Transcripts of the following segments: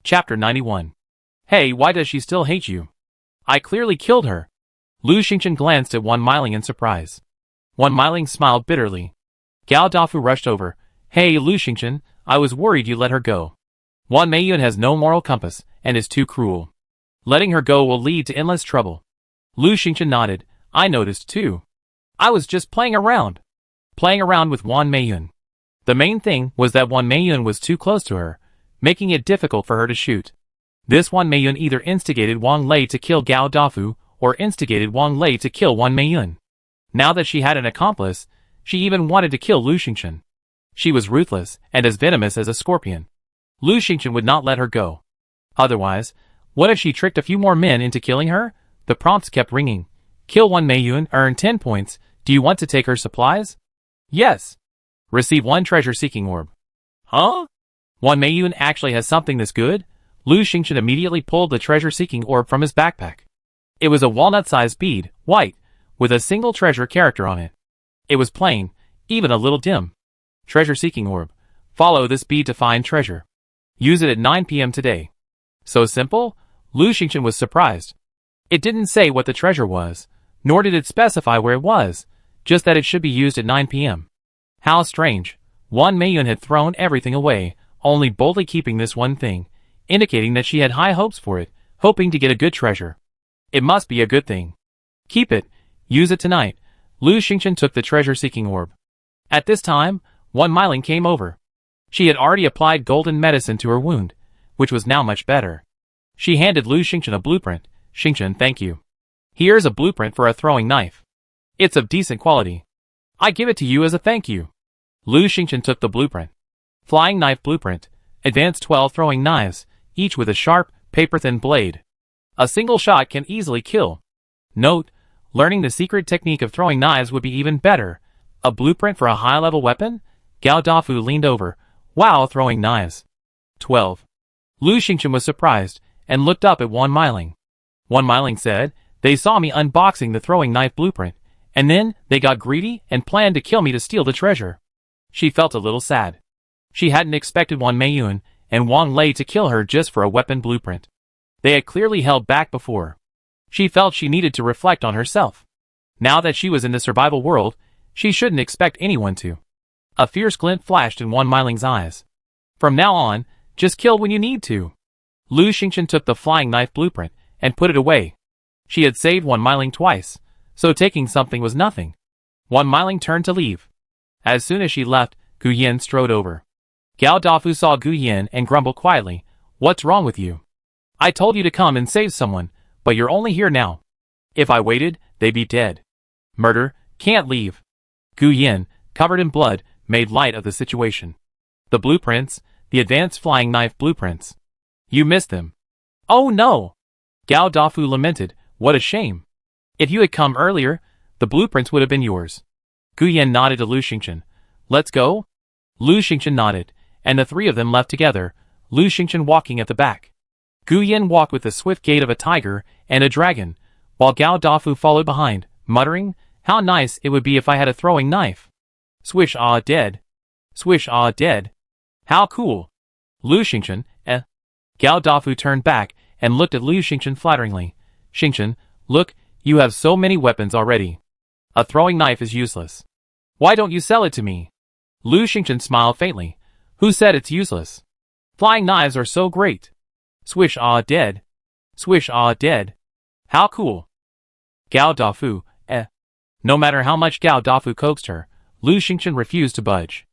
Chapter 91. Hey, why does she still hate you? I clearly killed her. Lu Xingchen glanced at Wan Meiling in surprise. Wan Meiling smiled bitterly. Gao Dafu rushed over. Hey, Lu Xingchen, I was worried you let her go. Wan Meiyun has no moral compass, and is too cruel. Letting her go will lead to endless trouble. Lu Xingchen nodded. I noticed too. I was just playing around. Playing around with Wan Meiyun. The main thing was that Wan Meiyun was too close to her, making it difficult for her to shoot. This Wan Meiyun either instigated Wang Lei to kill Gao Dafu, or instigated Wang Lei to kill Wan Meiyun. Now that she had an accomplice, she even wanted to kill Lu Xingchen. She was ruthless, and as venomous as a scorpion. Lu Xingchen would not let her go. Otherwise, what if she tricked a few more men into killing her? The prompts kept ringing. Kill Wan Meiyun, earn 10 points, do you want to take her supplies? Yes. Receive 1 treasure-seeking orb. Huh? Wan Meiyun actually has something this good? Lu Xingchen immediately pulled the treasure-seeking orb from his backpack. It was a walnut-sized bead, white, with a single treasure character on it. It was plain, even a little dim. Treasure-seeking orb. Follow this bead to find treasure. Use it at 9 p.m. today. So simple? Lu Xingchen was surprised. It didn't say what the treasure was, nor did it specify where it was, just that it should be used at 9 p.m. How strange. Wan Meiyun had thrown everything away, only boldly keeping this one thing, indicating that she had high hopes for it, hoping to get a good treasure. It must be a good thing. Keep it. Use it tonight. Lu Xingchen took the treasure-seeking orb. At this time, Wan Meiling came over. She had already applied golden medicine to her wound, which was now much better. She handed Lu Xingchen a blueprint. Xingchen, thank you. Here's a blueprint for a throwing knife. It's of decent quality. I give it to you as a thank you. Lu Xingchen took the blueprint. Flying knife blueprint. Advanced 12 throwing knives, each with a sharp, paper-thin blade. A single shot can easily kill. Note, learning the secret technique of throwing knives would be even better. A blueprint for a high-level weapon? Gao Dafu leaned over. Wow, throwing knives. 12. Lu Xingchen was surprised, and looked up at Wan Meiling. Wan Meiling said, they saw me unboxing the throwing knife blueprint, and then they got greedy and planned to kill me to steal the treasure. She felt a little sad. She hadn't expected Wan Meiyun and Wang Lei to kill her just for a weapon blueprint. They had clearly held back before. She felt she needed to reflect on herself. Now that she was in the survival world, she shouldn't expect anyone to. A fierce glint flashed in Wan Meiling's eyes. From now on, just kill when you need to. Lu Xingchen took the flying knife blueprint and put it away. She had saved Wan Meiling twice, so taking something was nothing. Wan Meiling turned to leave. As soon as she left, Gu Yin strode over. Gao Dafu saw Gu Yin and grumbled quietly, "What's wrong with you? I told you to come and save someone, but you're only here now. If I waited, they'd be dead. Murder, can't leave." Gu Yin, covered in blood, made light of the situation. "The blueprints, the advanced flying knife blueprints. You missed them." "Oh no!" Gao Dafu lamented, "What a shame. If you had come earlier, the blueprints would have been yours." Gu Yin nodded to Lu Xingchen. "Let's go?" Lu Xingchen nodded, and the three of them left together, Lu Xingchen walking at the back. Gu Yin walked with the swift gait of a tiger and a dragon, while Gao Dafu followed behind, muttering, "How nice it would be if I had a throwing knife. Swish, ah, dead. Swish, ah, dead. How cool." Lu Xingchen, Gao Dafu turned back and looked at Lu Xingchen flatteringly. "Xingchen, look, you have so many weapons already. A throwing knife is useless. Why don't you sell it to me?" Lu Xingchen smiled faintly. "Who said it's useless? Flying knives are so great. Swish, ah, dead. Swish, ah, dead. How cool." Gao Dafu, No matter how much Gao Dafu coaxed her, Lu Xingchen refused to budge.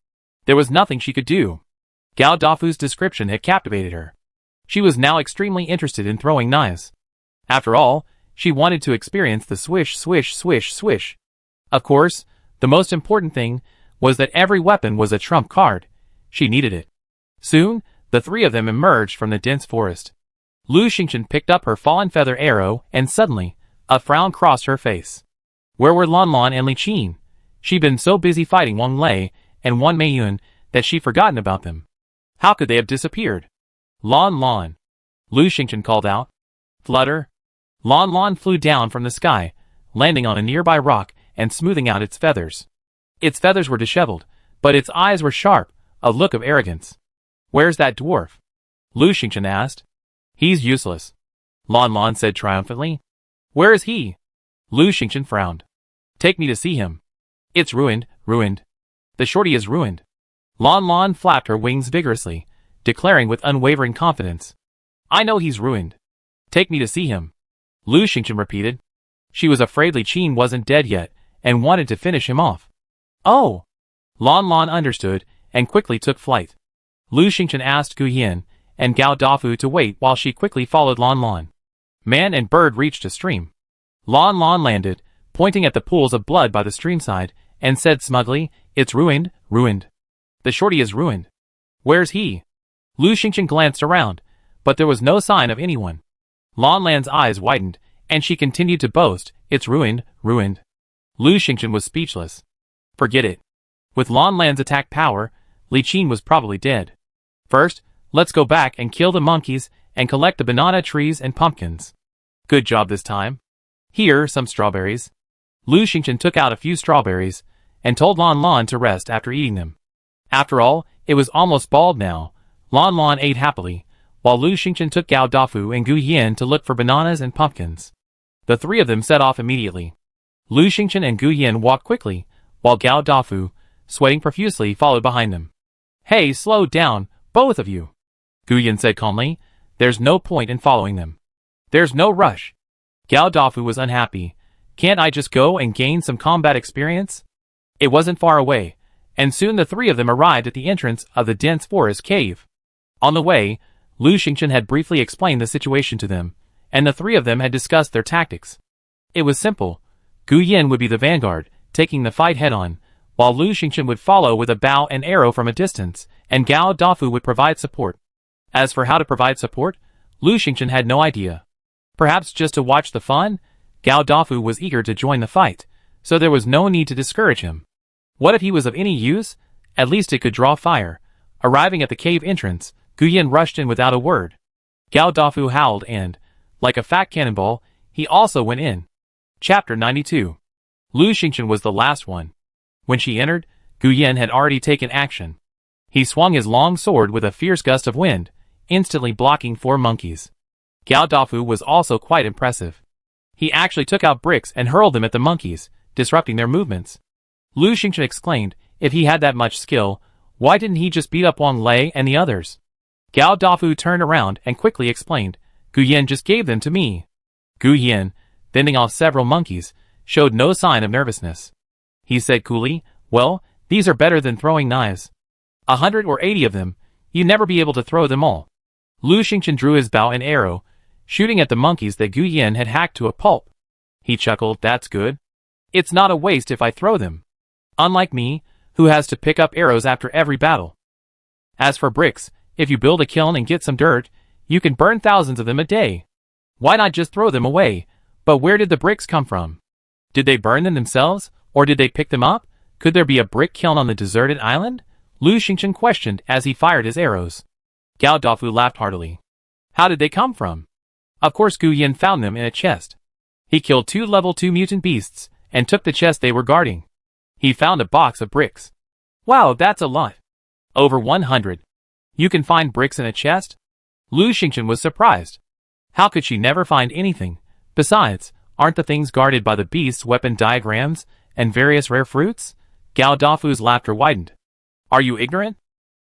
There was nothing she could do. Gao Dafu's description had captivated her. She was now extremely interested in throwing knives. After all, she wanted to experience the swish, swish, swish, swish. Of course, the most important thing was that every weapon was a trump card. She needed it. Soon, the three of them emerged from the dense forest. Lu Xingchen picked up her fallen feather arrow, and suddenly, a frown crossed her face. Where were Lan Lan and Li Qin? She'd been so busy fighting Wang Lei and Wan Meiyun that she'd forgotten about them. How could they have disappeared? "Lan Lan!" Lu Xingchen called out. Flutter. Lan Lan flew down from the sky, landing on a nearby rock and smoothing out its feathers. Its feathers were disheveled, but its eyes were sharp, a look of arrogance. "Where's that dwarf?" Lu Xingchen asked. He's useless, Lan Lan said triumphantly. Where is he? Lu Xingchen frowned. Take me to see him. It's ruined, ruined. The shorty is ruined. Lan Lan flapped her wings vigorously, declaring with unwavering confidence. I know he's ruined. Take me to see him. Lu Xingchen repeated. She was afraid Li Qin wasn't dead yet, and wanted to finish him off. Oh! Lan Lan understood, and quickly took flight. Lu Xingchen asked Gu Yin and Gao Dafu to wait while she quickly followed Lan Lan. Man and bird reached a stream. Lan Lan landed, pointing at the pools of blood by the streamside, and said smugly, It's ruined, ruined. The shorty is ruined. Where's he? Lu Xingchen glanced around, but there was no sign of anyone. Lan Lan's eyes widened, and she continued to boast, It's ruined, ruined. Lu Xingchen was speechless. Forget it. With Lan Lan's attack power, Li Qin was probably dead. First, let's go back and kill the monkeys and collect the banana trees and pumpkins. Good job this time. Here, some strawberries. Lu Xingchen took out a few strawberries and told Lan Lan to rest after eating them. After all, it was almost bald now. Lan Lan ate happily, while Lu Xingchen took Gao Dafu and Gu Yin to look for bananas and pumpkins. The three of them set off immediately. Lu Xingchen and Gu Yin walked quickly, while Gao Dafu, sweating profusely, followed behind them. Hey, slow down, both of you, Gu Yin said calmly. There's no point in following them. There's no rush. Gao Dafu was unhappy. Can't I just go and gain some combat experience? It wasn't far away, and soon the three of them arrived at the entrance of the dense forest cave. On the way, Lu Xingchen had briefly explained the situation to them, and the three of them had discussed their tactics. It was simple. Gu Yin would be the vanguard, taking the fight head-on, while Lu Xingchen would follow with a bow and arrow from a distance, and Gao Dafu would provide support. As for how to provide support, Lu Xingchen had no idea. Perhaps just to watch the fun? Gao Dafu was eager to join the fight, so there was no need to discourage him. What if he was of any use? At least it could draw fire. Arriving at the cave entrance, Gu Yin rushed in without a word. Gao Dafu howled and, like a fat cannonball, he also went in. Chapter 92. Lu Xingchen was the last one. When she entered, Gu Yin had already taken action. He swung his long sword with a fierce gust of wind, instantly blocking 4 monkeys. Gao Dafu was also quite impressive. He actually took out bricks and hurled them at the monkeys, disrupting their movements. Lu Xingchen exclaimed, if he had that much skill, why didn't he just beat up Wang Lei and the others? Gao Dafu turned around and quickly explained, Gu Yin just gave them to me. Gu Yin, fending off several monkeys, showed no sign of nervousness. He said coolly, well, these are better than throwing knives. 100 or 80 of them, you'd never be able to throw them all. Lu Xingchen drew his bow and arrow, shooting at the monkeys that Gu Yin had hacked to a pulp. He chuckled, that's good. It's not a waste if I throw them. Unlike me, who has to pick up arrows after every battle. As for bricks, if you build a kiln and get some dirt, you can burn thousands of them a day. Why not just throw them away? But where did the bricks come from? Did they burn them themselves, or did they pick them up? Could there be a brick kiln on the deserted island? Lu Xingchen questioned as he fired his arrows. Gao Dafu laughed heartily. How did they come from? Of course Gu Yin found them in a chest. He killed 2 level 2 mutant beasts, and took the chest they were guarding. He found a box of bricks. Wow, that's a lot. Over 100. You can find bricks in a chest? Lu Xingchen was surprised. How could she never find anything? Besides, aren't the things guarded by the beast's weapon diagrams and various rare fruits? Gao Dafu's laughter widened. Are you ignorant?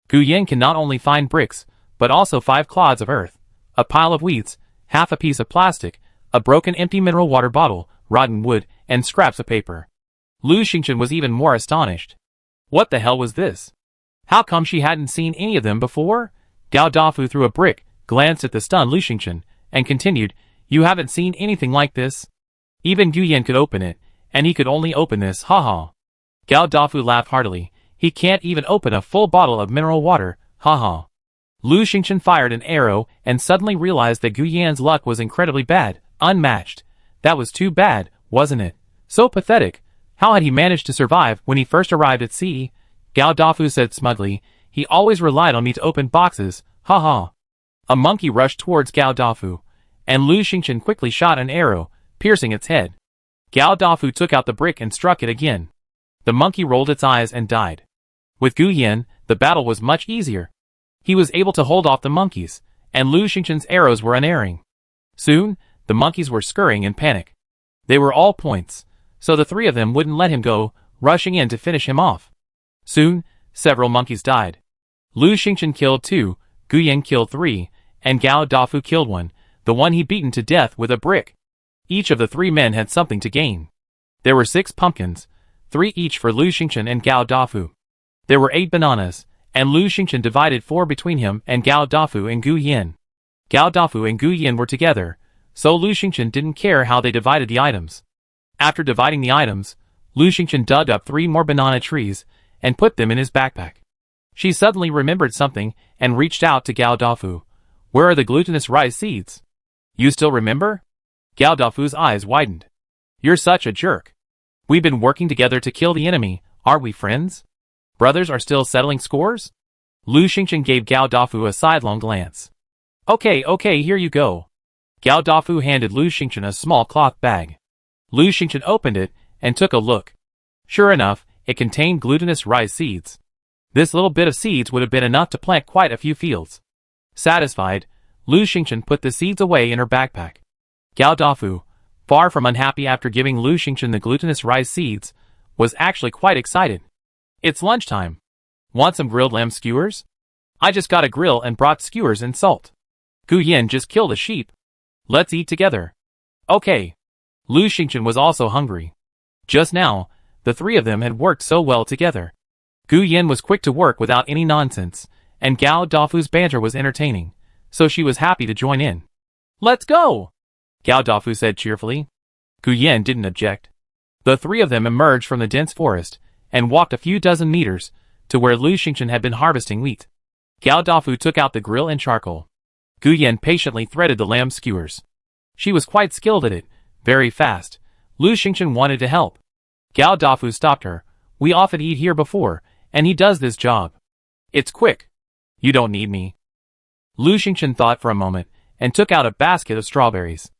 Gu Yin can not only find bricks, but also 5 clods of earth, a pile of weeds, half a piece of plastic, a broken empty mineral water bottle, rotten wood, and scraps of paper. Lu Xingchen was even more astonished. What the hell was this? How come she hadn't seen any of them before? Gao Dafu threw a brick, glanced at the stunned Lu Xingchen, and continued, you haven't seen anything like this? Even Gu Yin could open it, and he could only open this, haha. Gao Dafu laughed heartily. He can't even open a full bottle of mineral water, haha. Lu Xingchen fired an arrow and suddenly realized that Gu Yan's luck was incredibly bad, unmatched. That was too bad, wasn't it? So pathetic. How had he managed to survive when he first arrived at sea? Gao Dafu said smugly, he always relied on me to open boxes, haha. A monkey rushed towards Gao Dafu, and Lu Xingchen quickly shot an arrow, piercing its head. Gao Dafu took out the brick and struck it again. The monkey rolled its eyes and died. With Gu Yin, the battle was much easier. He was able to hold off the monkeys, and Lu Xingchen's arrows were unerring. Soon, the monkeys were scurrying in panic. They were all points, so the three of them wouldn't let him go, rushing in to finish him off. Soon, several monkeys died. Lu Xingchen killed 2, Gu Yan killed 3, and Gao Dafu killed 1, the one he'd beaten to death with a brick. Each of the 3 men had something to gain. There were 6 pumpkins, 3 each for Lu Xingchen and Gao Dafu. There were 8 bananas, and Lu Xingchen divided 4 between him and Gao Dafu and Gu Yan. Gao Dafu and Gu Yan were together, so Lu Xingchen didn't care how they divided the items. After dividing the items, Lu Xingchen dug up 3 more banana trees and put them in his backpack. She suddenly remembered something and reached out to Gao Dafu. "Where are the glutinous rice seeds? You still remember?" Gao Dafu's eyes widened. "You're such a jerk. We've been working together to kill the enemy, aren't we friends? Brothers are still settling scores?" Lu Xingchen gave Gao Dafu a sidelong glance. Okay, here you go." Gao Dafu handed Lu Xingchen a small cloth bag. Lu Xingchen opened it and took a look. Sure enough, it contained glutinous rice seeds. This little bit of seeds would have been enough to plant quite a few fields. Satisfied, Lu Xingchen put the seeds away in her backpack. Gao Dafu, far from unhappy after giving Lu Xingchen the glutinous rice seeds, was actually quite excited. "It's lunchtime. Want some grilled lamb skewers? I just got a grill and brought skewers and salt. Gu Yan just killed a sheep. Let's eat together." Okay. Lu Xingchen was also hungry. Just now, the 3 of them had worked so well together. Gu Yan was quick to work without any nonsense, and Gao Dafu's banter was entertaining, so she was happy to join in. "Let's go!" Gao Dafu said cheerfully. Gu Yan didn't object. The 3 of them emerged from the dense forest and walked a few dozen meters to where Lu Xingchen had been harvesting wheat. Gao Dafu took out the grill and charcoal. Gu Yan patiently threaded the lamb skewers. She was quite skilled at it, very fast. Lu Xingchen wanted to help. Gao Dafu stopped her. "We often eat here before, and he does this job. It's quick. You don't need me." Lu Xingchen thought for a moment and took out a basket of strawberries.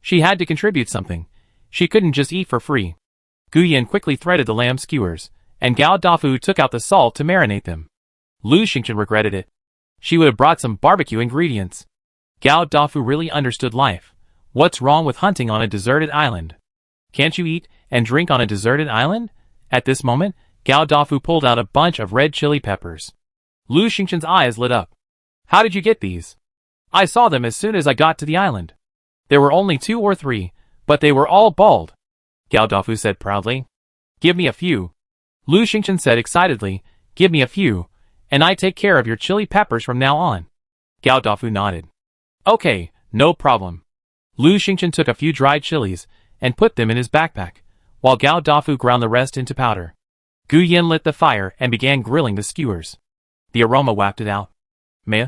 She had to contribute something. She couldn't just eat for free. Gu Yan quickly threaded the lamb skewers, and Gao Dafu took out the salt to marinate them. Lu Xingchen regretted it. She would have brought some barbecue ingredients. Gao Dafu really understood life. What's wrong with hunting on a deserted island? Can't you eat and drink on a deserted island? At this moment, Gao Dafu pulled out a bunch of red chili peppers. Lu Xingchen's eyes lit up. "How did you get these?" "I saw them as soon as I got to the island. There were only 2 or 3, but they were all bald," Gao Dafu said proudly. "Give me a few." Lu Xingchen said excitedly, "Give me a few, and I take care of your chili peppers from now on." Gao Dafu nodded. "Okay, no problem." Lu Xingchen took a few dried chilies and put them in his backpack, while Gao Dafu ground the rest into powder. Gu Yan lit the fire and began grilling the skewers. The aroma wafted out. "Meh."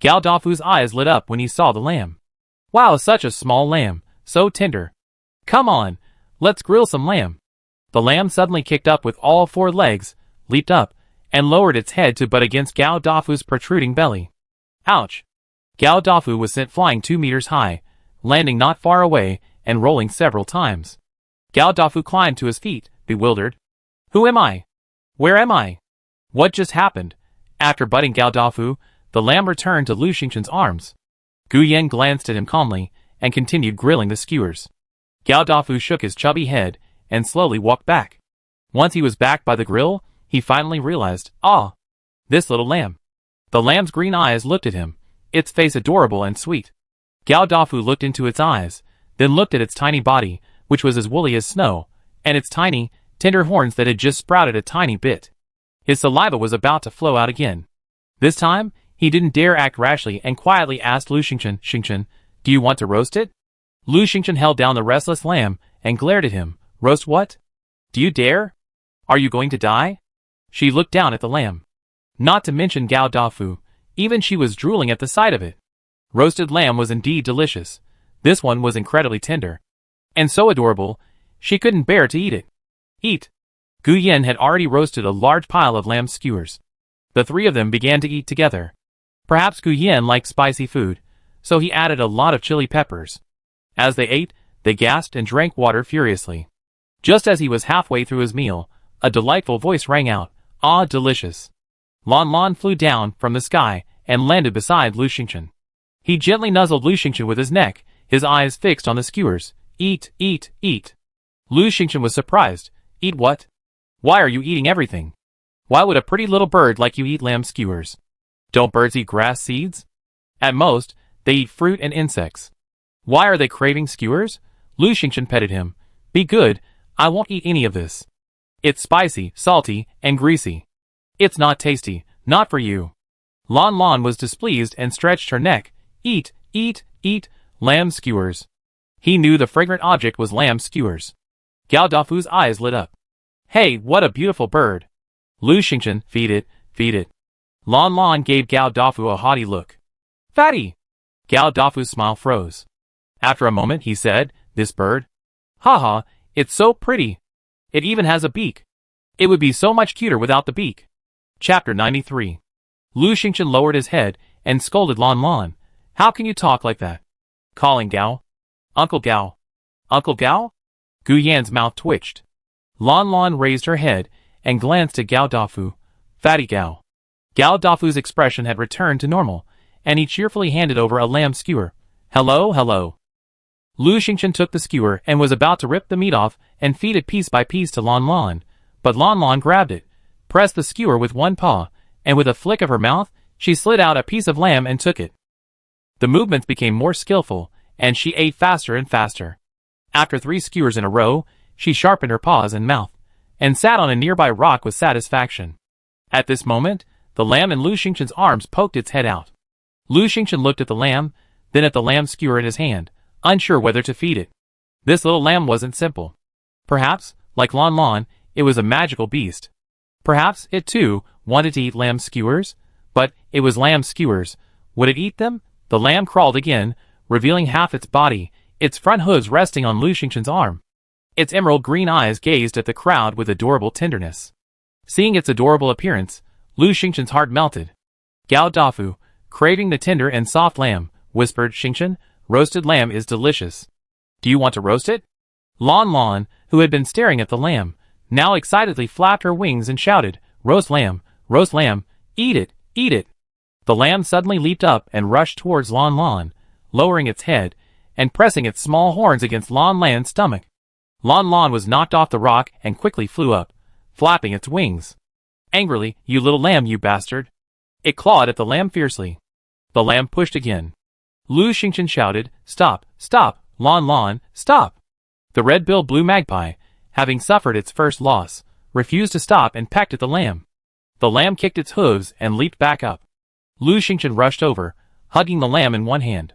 Gao Dafu's eyes lit up when he saw the lamb. "Wow, such a small lamb, so tender. Come on, let's grill some lamb." The lamb suddenly kicked up with all 4 legs, leaped up, and lowered its head to butt against Gao Dafu's protruding belly. Ouch! Gao Dafu was sent flying 2 meters high, landing not far away and rolling several times. Gao Dafu climbed to his feet, bewildered. "Who am I? Where am I? What just happened?" After butting Gao Dafu, the lamb returned to Lu Xingchen's arms. Gu Yan glanced at him calmly and continued grilling the skewers. Gao Dafu shook his chubby head and slowly walked back. Once he was back by the grill, he finally realized, this little lamb. The lamb's green eyes looked at him, its face adorable and sweet. Gao Dafu looked into its eyes, then looked at its tiny body, which was as woolly as snow, and its tiny, tender horns that had just sprouted a tiny bit. His saliva was about to flow out again. This time, he didn't dare act rashly and quietly asked Lu Xingchen, "Xingchen, do you want to roast it?" Lu Xingchen held down the restless lamb and glared at him. "Roast what? Do you dare? Are you going to die?" She looked down at the lamb. Not to mention Gao Dafu, even she was drooling at the sight of it. Roasted lamb was indeed delicious. This one was incredibly tender. And so adorable, she couldn't bear to eat it. "Eat." Gu Yan had already roasted a large pile of lamb skewers. The 3 of them began to eat together. Perhaps Gu Yan liked spicy food, so he added a lot of chili peppers. As they ate, they gasped and drank water furiously. Just as he was halfway through his meal, a delightful voice rang out, "Ah, delicious." Lon Lon flew down from the sky and landed beside Lu Xingchen. He gently nuzzled Lu Xingchen with his neck, his eyes fixed on the skewers. Eat, eat, eat. Lu Xingchen was surprised. Eat what? Why are you eating everything? Why would a pretty little bird like you eat lamb skewers? Don't birds eat grass seeds? At most, they eat fruit and insects. Why are they craving skewers? Lu Xingchen petted him. Be good, I won't eat any of this. It's spicy, salty, and greasy. It's not tasty, not for you. Lan Lan was displeased and stretched her neck. Eat, eat, eat, lamb skewers. He knew the fragrant object was lamb skewers. Gao Dafu's eyes lit up. Hey, what a beautiful bird. Lu Xingchen, feed it, feed it. Lan Lan gave Gao Dafu a haughty look. Fatty! Gao Dafu's smile froze. After a moment he said, this bird? Haha, it's so pretty. It even has a beak. It would be so much cuter without the beak. Chapter 93. Lu Xingchen lowered his head and scolded Lan Lan. How can you talk like that? Calling Gao? Uncle Gao. Uncle Gao? Gu Yan's mouth twitched. Lan Lan raised her head and glanced at Gao Dafu. Fatty Gao. Gao Dafu's expression had returned to normal, and he cheerfully handed over a lamb skewer. Hello, hello. Lu Xingchen took the skewer and was about to rip the meat off and feed it piece by piece to Lan Lan, but Lan Lan grabbed it, pressed the skewer with one paw, and with a flick of her mouth, she slid out a piece of lamb and took it. The movements became more skillful, and she ate faster and faster. After 3 skewers in a row, she sharpened her paws and mouth, and sat on a nearby rock with satisfaction. At this moment, the lamb in Lu Xingchen's arms poked its head out. Lu Xingchen looked at the lamb, then at the lamb skewer in his hand, unsure whether to feed it. This little lamb wasn't simple. Perhaps, like Lan Lan, it was a magical beast. Perhaps it too wanted to eat lamb skewers, but it was lamb skewers. Would it eat them? The lamb crawled again, revealing half its body, its front hooves resting on Lu Xingchen's arm. Its emerald green eyes gazed at the crowd with adorable tenderness. Seeing its adorable appearance, Lu Xingchen's heart melted. Gao Dafu, craving the tender and soft lamb, whispered, Xingchen, roasted lamb is delicious. Do you want to roast it? Lan Lan, who had been staring at the lamb, now excitedly flapped her wings and shouted, roast lamb, eat it, eat it. The lamb suddenly leaped up and rushed towards Lan Lan, lowering its head and pressing its small horns against Lan Lan's stomach. Lan Lan was knocked off the rock and quickly flew up, flapping its wings. Angrily, you little lamb, you bastard. It clawed at the lamb fiercely. The lamb pushed again. Lu Xingchen shouted, stop, stop, Lan Lan, stop. The red-billed blue magpie, having suffered its first loss, refused to stop and pecked at the lamb. The lamb kicked its hooves and leaped back up. Lu Xingchen rushed over, hugging the lamb in one hand.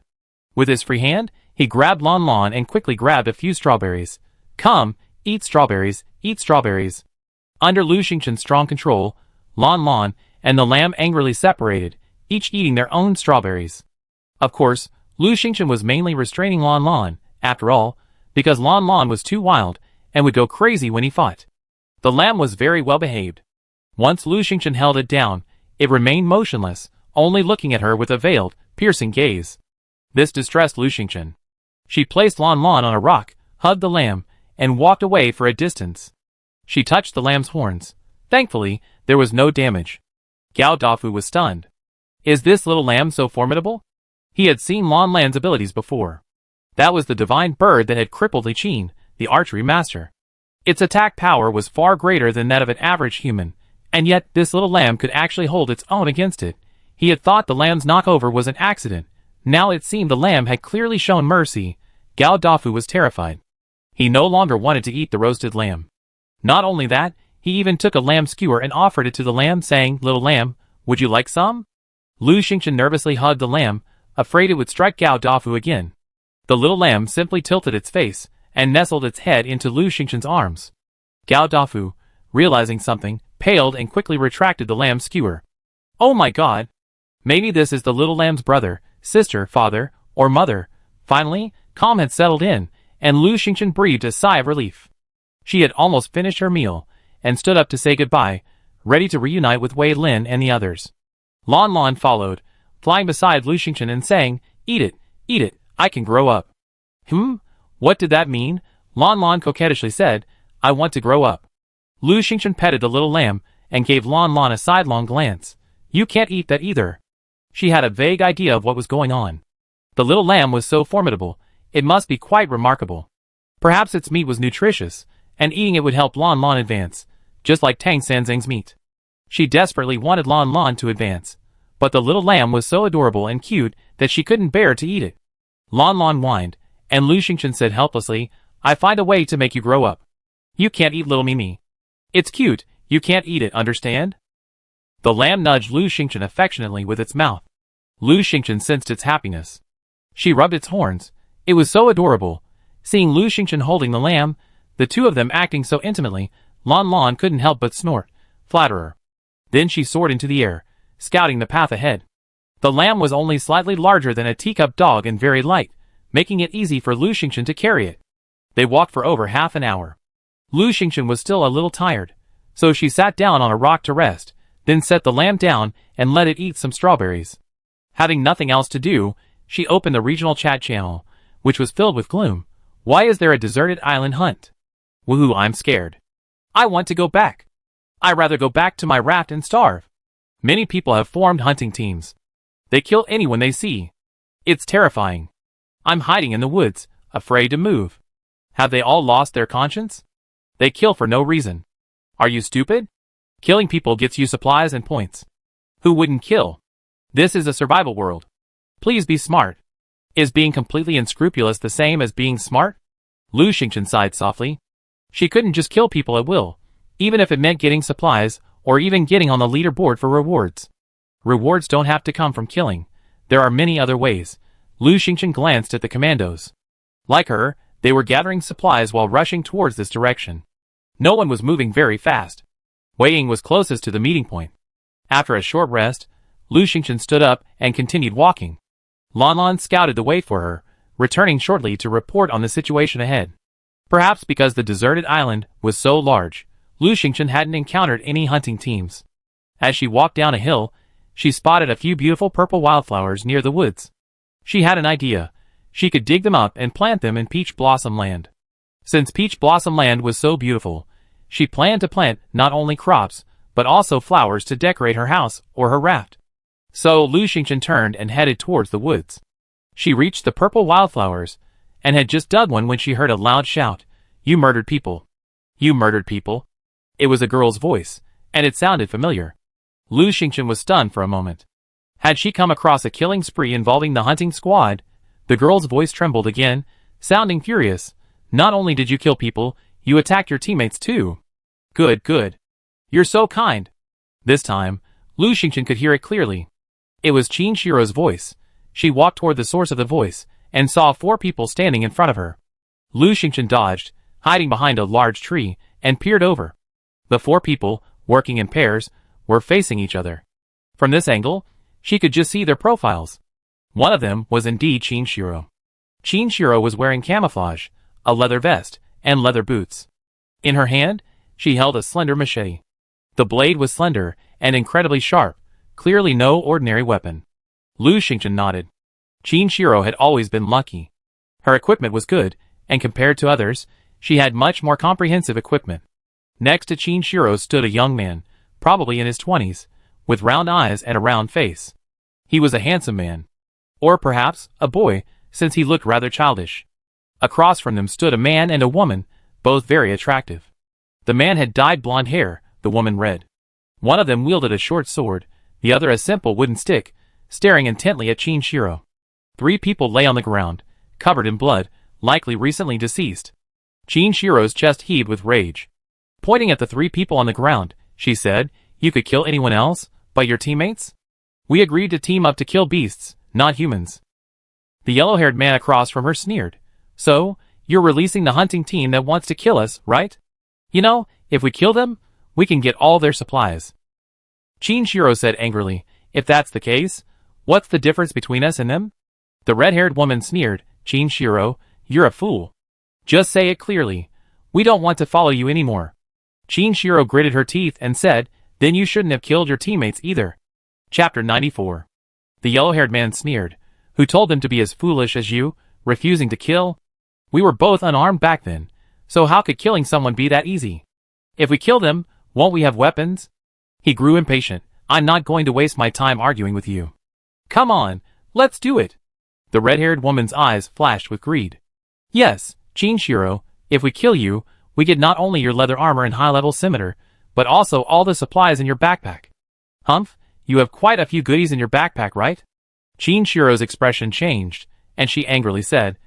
With his free hand, he grabbed Lan Lan and quickly grabbed a few strawberries. Come, eat strawberries, eat strawberries. Under Lu Xingchen's strong control, Lan Lan and the lamb angrily separated, each eating their own strawberries. Of course, Lu Xingchen was mainly restraining Lan Lan, after all, because Lan Lan was too wild and would go crazy when he fought. The lamb was very well behaved. Once Lu Xingchen held it down, it remained motionless, only looking at her with a veiled, piercing gaze. This distressed Lu Xingchen. She placed Lan Lan on a rock, hugged the lamb, and walked away for a distance. She touched the lamb's horns. Thankfully, there was no damage. Gao Dafu was stunned. Is this little lamb so formidable? He had seen Lan Lan's abilities before. That was the divine bird that had crippled Li Qin, the archery master. Its attack power was far greater than that of an average human, and yet this little lamb could actually hold its own against it. He had thought the lamb's knockover was an accident. Now it seemed the lamb had clearly shown mercy. Gao Dafu was terrified. He no longer wanted to eat the roasted lamb. Not only that, he even took a lamb skewer and offered it to the lamb, saying, little lamb, would you like some? Lu Xingchen nervously hugged the lamb, afraid it would strike Gao Dafu again. The little lamb simply tilted its face and nestled its head into Lu Xingchen's arms. Gao Dafu, realizing something, paled and quickly retracted the lamb skewer. Oh my god! Maybe this is the little lamb's brother, sister, father, or mother. Finally, calm had settled in, and Lu Xingchen breathed a sigh of relief. She had almost finished her meal, and stood up to say goodbye, ready to reunite with Wei Lin and the others. Lan Lan followed, flying beside Lu Xingchen and saying, eat it, I can grow up. What did that mean? Lan Lan coquettishly said, I want to grow up. Lu Xingchen petted the little lamb, and gave Lan Lan a sidelong glance. You can't eat that either. She had a vague idea of what was going on. The little lamb was so formidable, it must be quite remarkable. Perhaps its meat was nutritious, and eating it would help Lon Lon advance, just like Tang Sanzang's meat. She desperately wanted Lon Lon to advance, but the little lamb was so adorable and cute that she couldn't bear to eat it. Lon Lon whined, and Lu Xingchen said helplessly, "I find a way to make you grow up. You can't eat little Mimi. It's cute, you can't eat it, understand?" The lamb nudged Lu Xingchen affectionately with its mouth. Lu Xingchen sensed its happiness. She rubbed its horns. It was so adorable. Seeing Lu Xingchen holding the lamb, the two of them acting so intimately, Lon Lon couldn't help but snort, "Flatterer." Then she soared into the air, scouting the path ahead. The lamb was only slightly larger than a teacup dog and very light, making it easy for Lu Xingchen to carry it. They walked for over half an hour. Lu Xingchen was still a little tired, so she sat down on a rock to rest, then set the lamb down and let it eat some strawberries. Having nothing else to do, she opened the regional chat channel, which was filled with gloom. "Why is there a deserted island hunt? Woohoo, I'm scared. I want to go back. I'd rather go back to my raft and starve. Many people have formed hunting teams. They kill anyone they see. It's terrifying. I'm hiding in the woods, afraid to move. Have they all lost their conscience? They kill for no reason. Are you stupid? Killing people gets you supplies and points. Who wouldn't kill? This is a survival world. Please be smart. Is being completely unscrupulous the same as being smart?" Lu Xingchen sighed softly. She couldn't just kill people at will, even if it meant getting supplies, or even getting on the leaderboard for rewards. Rewards don't have to come from killing. There are many other ways. Lu Xingchen glanced at the commandos. Like her, they were gathering supplies while rushing towards this direction. No one was moving very fast. Wei Ying was closest to the meeting point. After a short rest, Lu Xingchen stood up and continued walking. Lon Lon scouted the way for her, returning shortly to report on the situation ahead. Perhaps because the deserted island was so large, Lu Xingchen hadn't encountered any hunting teams. As she walked down a hill, she spotted a few beautiful purple wildflowers near the woods. She had an idea. She could dig them up and plant them in Peach Blossom Land. Since Peach Blossom Land was so beautiful, she planned to plant not only crops, but also flowers to decorate her house or her raft. So Lu Xingchen turned and headed towards the woods. She reached the purple wildflowers, and had just dug one when she heard a loud shout, "You murdered people! You murdered people!" It was a girl's voice, and it sounded familiar. Lu Xingchen was stunned for a moment. Had she come across a killing spree involving the hunting squad? The girl's voice trembled again, sounding furious. "Not only did you kill people, you attacked your teammates too. Good, good. You're so kind." This time, Lu Xingchen could hear it clearly. It was Qin Shiro's voice. She walked toward the source of the voice, and saw 4 people standing in front of her. Lu Xingchen dodged, hiding behind a large tree, and peered over. The 4 people, working in pairs, were facing each other. From this angle, she could just see their profiles. One of them was indeed Qin Shiro. Qin Shiro was wearing camouflage, a leather vest, and leather boots. In her hand, she held a slender machete. The blade was slender and incredibly sharp, clearly no ordinary weapon. Lu Xingchen nodded. Qin Shiro had always been lucky. Her equipment was good, and compared to others, she had much more comprehensive equipment. Next to Qin Shiro stood a young man, probably in his 20s, with round eyes and a round face. He was a handsome man. Or perhaps, a boy, since he looked rather childish. Across from them stood a man and a woman, both very attractive. The man had dyed blonde hair, the woman red. One of them wielded a short sword, the other a simple wooden stick, staring intently at Qin Shiro. 3 people lay on the ground, covered in blood, likely recently deceased. Qin Shiro's chest heaved with rage. Pointing at the 3 people on the ground, she said, "You could kill anyone else, but your teammates? We agreed to team up to kill beasts, not humans." The yellow-haired man across from her sneered. "So, you're releasing the hunting team that wants to kill us, right? You know, if we kill them, we can get all their supplies." Qin Shiro said angrily, "If that's the case, what's the difference between us and them?" The red-haired woman sneered, "Qin Shiro, you're a fool. Just say it clearly. We don't want to follow you anymore." Qin Shiro gritted her teeth and said, "Then you shouldn't have killed your teammates either." Chapter 94. The yellow-haired man sneered. "Who told them to be as foolish as you, refusing to kill? We were both unarmed back then, so how could killing someone be that easy? If we kill them, won't we have weapons?" He grew impatient. "I'm not going to waste my time arguing with you. Come on, let's do it." The red-haired woman's eyes flashed with greed. Yes, Chinshiro, if we kill you, we get not only your leather armor and high-level scimitar, but also all the supplies in your backpack. Humph, you have quite a few goodies in your backpack, right? Chinshiro's expression changed, and she angrily said,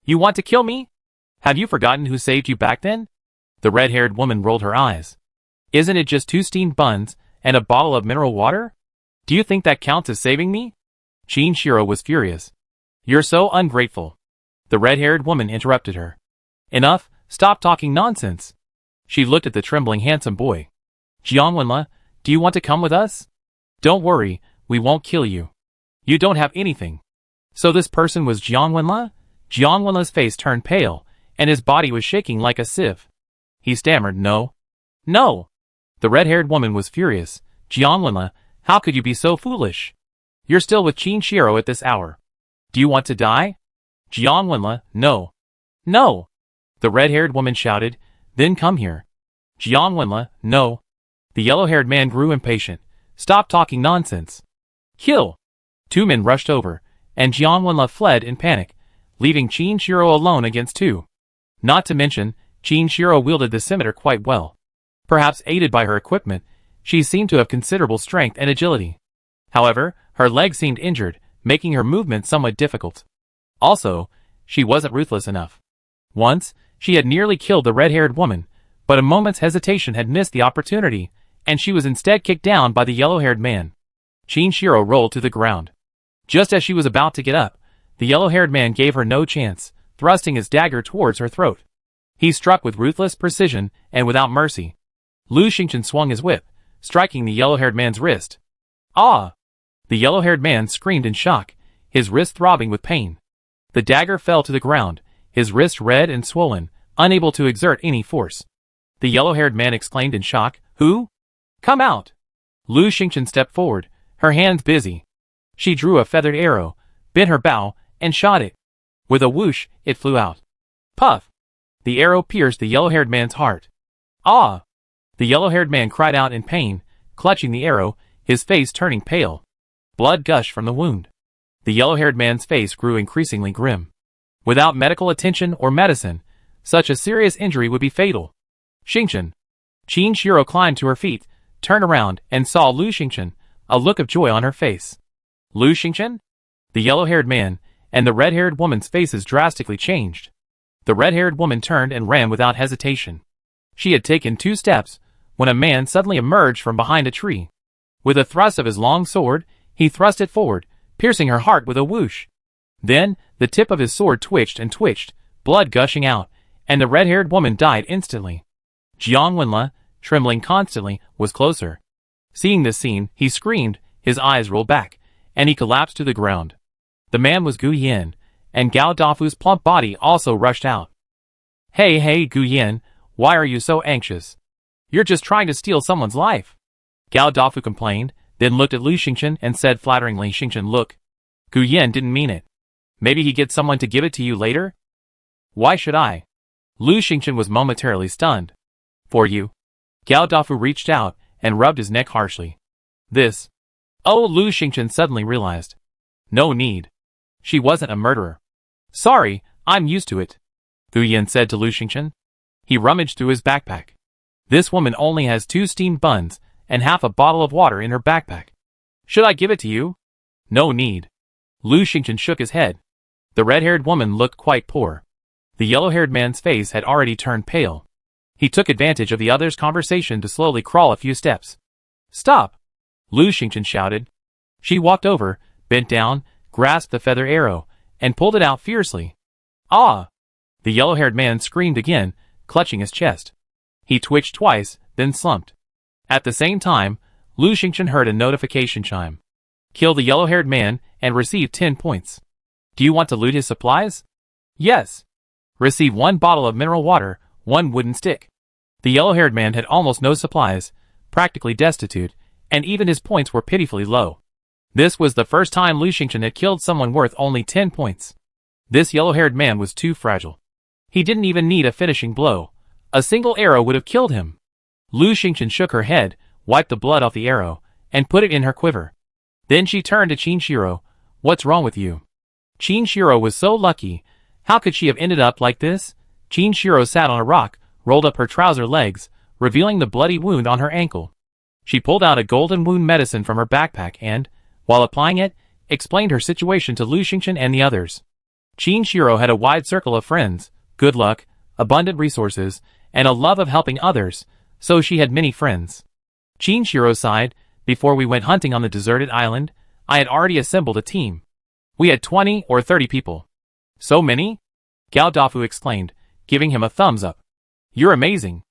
You want to kill me? Have you forgotten who saved you back then? The red-haired woman rolled her eyes. Isn't it just 2 steamed buns and a bottle of mineral water? Do you think that counts as saving me? Chinshiro was furious. You're so ungrateful. The red-haired woman interrupted her. Enough, stop talking nonsense. She looked at the trembling handsome boy. Jiangwenla, do you want to come with us? Don't worry, we won't kill you. You don't have anything. So this person was Jiangwenla? Jiangwenla's face turned pale, and his body was shaking like a sieve. He stammered, No. No! The red-haired woman was furious. Jiangwenla, how could you be so foolish? You're still with Chinshiro at this hour. Do you want to die? Jiangwenla, no. No! The red-haired woman shouted, Then come here. Jiangwenla, no. The yellow-haired man grew impatient. Stop talking nonsense. Kill! 2 men rushed over, and Jiangwenla fled in panic, leaving Chinshiro alone against 2. Not to mention, Chinshiro wielded the scimitar quite well. Perhaps aided by her equipment, she seemed to have considerable strength and agility. However, her legs seemed injured, making her movement somewhat difficult. Also, she wasn't ruthless enough. Once, she had nearly killed the red-haired woman, but a moment's hesitation had missed the opportunity, and she was instead kicked down by the yellow-haired man. Chinshiro rolled to the ground. Just as she was about to get up, the yellow-haired man gave her no chance, thrusting his dagger towards her throat. He struck with ruthless precision and without mercy. Lu Xingchen swung his whip, striking the yellow-haired man's wrist. Ah! The yellow-haired man screamed in shock, his wrist throbbing with pain. The dagger fell to the ground, his wrist red and swollen, unable to exert any force. The yellow-haired man exclaimed in shock, Who? Come out! Lu Xingchen stepped forward, her hands busy. She drew a feathered arrow, bent her bow, and shot it. With a whoosh, it flew out. Puff! The arrow pierced the yellow-haired man's heart. Ah! The yellow-haired man cried out in pain, clutching the arrow, his face turning pale. Blood gushed from the wound. The yellow-haired man's face grew increasingly grim. Without medical attention or medicine, such a serious injury would be fatal. Xingchen. Chinshiro climbed to her feet, turned around, and saw Lu Xingchen, a look of joy on her face. Lu Xingchen? The yellow-haired man and the red-haired woman's faces drastically changed. The red-haired woman turned and ran without hesitation. She had taken 2 steps, when a man suddenly emerged from behind a tree. With a thrust of his long sword, he thrust it forward, piercing her heart with a whoosh. Then, the tip of his sword twitched and twitched, blood gushing out, and the red-haired woman died instantly. Jiang Wenla, trembling constantly, was closer. Seeing this scene, he screamed, his eyes rolled back, and he collapsed to the ground. The man was Gu Yin, and Gao Dafu's plump body also rushed out. Hey Gu Yin, why are you so anxious? You're just trying to steal someone's life. Gao Dafu complained, then looked at Lu Xingchen and said flatteringly, Xingchen, look. Gu Yin didn't mean it. Maybe he gets someone to give it to you later? Why should I? Lu Xingchen was momentarily stunned. For you. Gao Dafu reached out and rubbed his neck harshly. This. Oh, Lu Xingchen suddenly realized. No need. She wasn't a murderer. Sorry, I'm used to it. Gu Yin said to Lu Xingchen. He rummaged through his backpack. This woman only has 2 steamed buns and half a bottle of water in her backpack. Should I give it to you? No need. Lu Xingchen shook his head. The red-haired woman looked quite poor. The yellow-haired man's face had already turned pale. He took advantage of the other's conversation to slowly crawl a few steps. Stop! Lu Xingchen shouted. She walked over, bent down, grasped the feather arrow, and pulled it out fiercely. Ah! The yellow-haired man screamed again, clutching his chest. He twitched twice, then slumped. At the same time, Lu Xingchen heard a notification chime. Kill the yellow-haired man and receive 10 points. Do you want to loot his supplies? Yes. Receive 1 bottle of mineral water, 1 wooden stick. The yellow-haired man had almost no supplies, practically destitute, and even his points were pitifully low. This was the first time Lu Xingchen had killed someone worth only 10 points. This yellow-haired man was too fragile. He didn't even need a finishing blow. A single arrow would have killed him. Lu Xingchen shook her head, wiped the blood off the arrow, and put it in her quiver. Then she turned to Chinshiro. What's wrong with you? Qin Shiro was so lucky. How could she have ended up like this? Qin Shiro sat on a rock, rolled up her trouser legs, revealing the bloody wound on her ankle. She pulled out a golden wound medicine from her backpack and, while applying it, explained her situation to Lu Xingchen and the others. Qin Shiro had a wide circle of friends, good luck, abundant resources, and a love of helping others, so she had many friends. Qin Shiro sighed. Before we went hunting on the deserted island, I had already assembled a team. We had 20 or 30 people. So many? Gao Dafu exclaimed, giving him a thumbs up. You're amazing.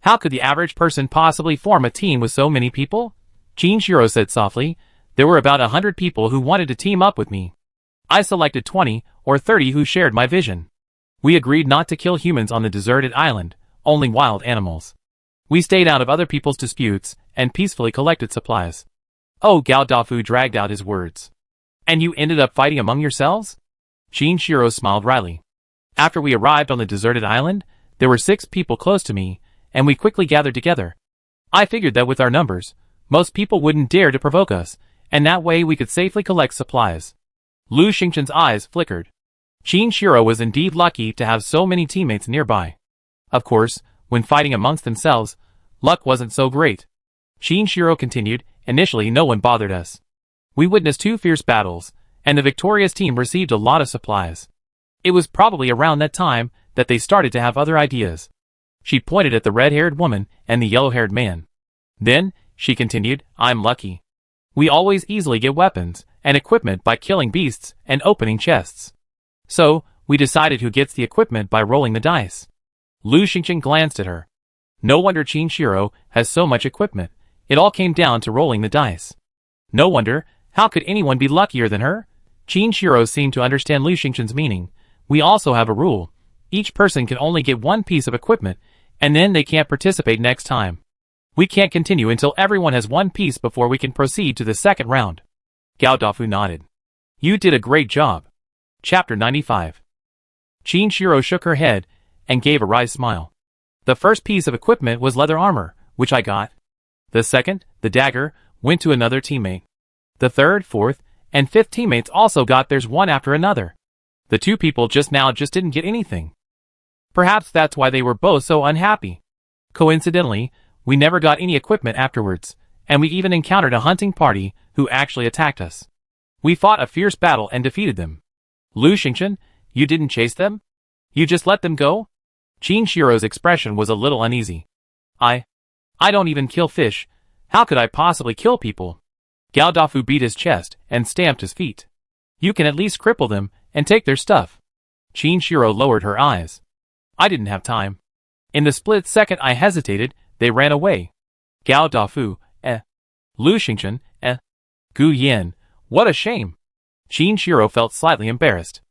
How could the average person possibly form a team with so many people? Qin Shiro said softly. There were about 100 people who wanted to team up with me. I selected 20 or 30 who shared my vision. We agreed not to kill humans on the deserted island, only wild animals. We stayed out of other people's disputes and peacefully collected supplies. Oh, Gao Dafu dragged out his words. And you ended up fighting among yourselves? Qin Shiro smiled wryly. After we arrived on the deserted island, there were 6 people close to me, and we quickly gathered together. I figured that with our numbers, most people wouldn't dare to provoke us, and that way we could safely collect supplies. Lu Xingchen's eyes flickered. Qin Shiro was indeed lucky to have so many teammates nearby. Of course, when fighting amongst themselves, luck wasn't so great. Qin Shiro continued, initially no one bothered us. We witnessed 2 fierce battles, and the victorious team received a lot of supplies. It was probably around that time that they started to have other ideas. She pointed at the red-haired woman and the yellow-haired man. Then, she continued, I'm lucky. We always easily get weapons and equipment by killing beasts and opening chests. So, we decided who gets the equipment by rolling the dice. Lu Xingchen glanced at her. No wonder Qin Shiro has so much equipment. It all came down to rolling the dice. No wonder. How could anyone be luckier than her? Qin Shiro seemed to understand Lu Xingchen's meaning. We also have a rule. Each person can only get 1 piece of equipment, and then they can't participate next time. We can't continue until everyone has 1 piece before we can proceed to the second round. Gao Dafu nodded. You did a great job. Chapter 95. Qin Shiro shook her head and gave a wry smile. The first piece of equipment was leather armor, which I got. The second, the dagger, went to another teammate. The third, fourth, and fifth teammates also got theirs one after another. The 2 people just didn't get anything. Perhaps that's why they were both so unhappy. Coincidentally, we never got any equipment afterwards, and we even encountered a hunting party who actually attacked us. We fought a fierce battle and defeated them. Lu Xingchen, you didn't chase them? You just let them go? Qin Shiro's expression was a little uneasy. I don't even kill fish. How could I possibly kill people? Gao Dafu beat his chest and stamped his feet. You can at least cripple them and take their stuff. Qin Shiro lowered her eyes. I didn't have time. In the split second I hesitated, they ran away. Gao Dafu, Lu Xingchen, Gu Yan, what a shame. Qin Shiro felt slightly embarrassed.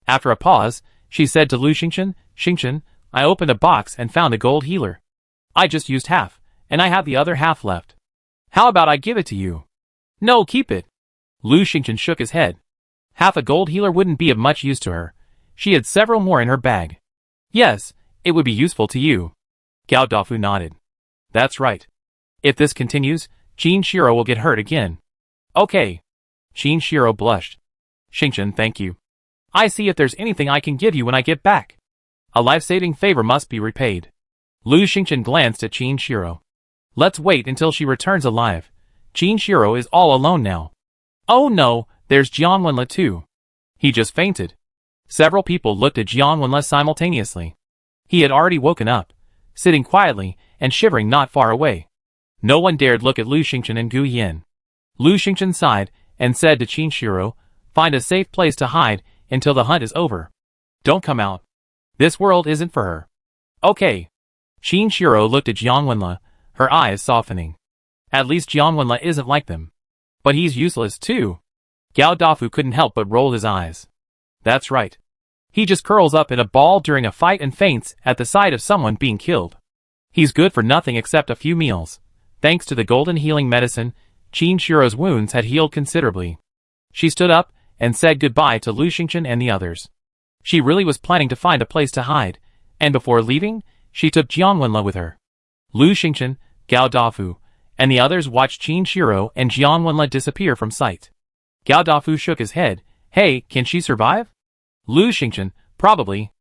After a pause, she said to Lu Xingchen, Xingchen, I opened a box and found a gold healer. I just used half, and I have the other half left. How about I give it to you? No, keep it. Lu Xingchen shook his head. Half a gold healer wouldn't be of much use to her. She had several more in her bag. Yes, it would be useful to you. Gao Dafu nodded. That's right. If this continues, Qin Shiro will get hurt again. Okay. Qin Shiro blushed. Xingchen, thank you. I see if there's anything I can give you when I get back. A life-saving favor must be repaid. Lu Xingchen glanced at Qin Shiro. Let's wait until she returns alive. Qin Shiro is all alone now. Oh no, there's Jiang Wenle too. He just fainted. Several people looked at Jiang Wenle simultaneously. He had already woken up, sitting quietly and shivering not far away. No one dared look at Lu Xingchen and Gu Yan. Lu Xingchen sighed and said to Qin Shiro, find a safe place to hide until the hunt is over. Don't come out. This world isn't for her. Okay. Qin Shiro looked at Jiang Wenle, her eyes softening. At least Jiang Wenle isn't like them. But he's useless too. Gao Dafu couldn't help but roll his eyes. That's right. He just curls up in a ball during a fight and faints at the sight of someone being killed. He's good for nothing except a few meals. Thanks to the golden healing medicine, Qin Shiro's wounds had healed considerably. She stood up and said goodbye to Lu Xingchen and the others. She really was planning to find a place to hide, and before leaving, she took Jiang Wenle with her. Lu Xingchen, Gao Dafu, and the others watched Qin Shiro and Jiang Wenle disappear from sight. Gao Dafu shook his head. Hey, can she survive? Lu Xingchen, probably.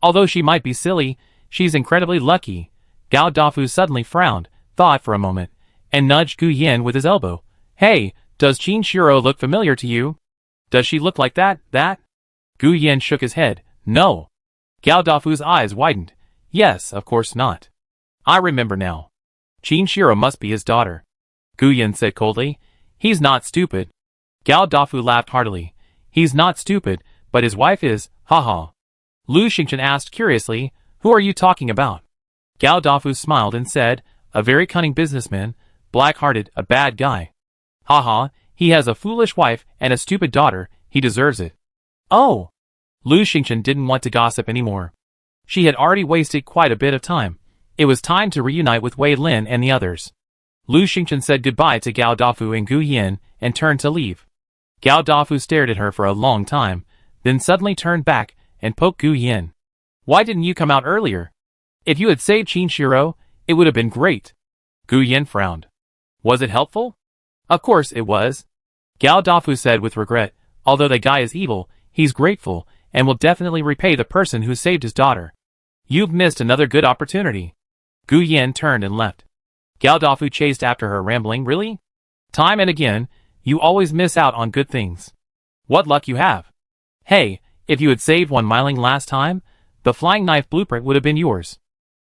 Although she might be silly, she's incredibly lucky. Gao Dafu suddenly frowned, thought for a moment, and nudged Gu Yin with his elbow. Hey, does Qin Shiro look familiar to you? Does she look like that? Gu Yin shook his head. No. Gao Dafu's eyes widened. Yes, of course not. I remember now. Qin Shiro must be his daughter. Gu Yin said coldly. He's not stupid. Gao Dafu laughed heartily. He's not stupid, but his wife is, haha. Lu Xingchen asked curiously, who are you talking about? Gao Dafu smiled and said, a very cunning businessman, black-hearted, a bad guy. Haha, he has a foolish wife and a stupid daughter, he deserves it. Oh! Lu Xingchen didn't want to gossip anymore. She had already wasted quite a bit of time. It was time to reunite with Wei Lin and the others. Lu Xingchen said goodbye to Gao Dafu and Gu Yin and turned to leave. Gao Dafu stared at her for a long time, then suddenly turned back and poked Gu Yin. Why didn't you come out earlier? If you had saved Qin Shiro, it would have been great. Gu Yin frowned. Was it helpful? Of course it was. Gao Dafu said with regret, although the guy is evil, he's grateful, and will definitely repay the person who saved his daughter. You've missed another good opportunity. Gu Yin turned and left. Gao Dafu chased after her, rambling, really? Time and again, you always miss out on good things. What luck you have. Hey, if you had saved one Miling last time, the flying knife blueprint would have been yours.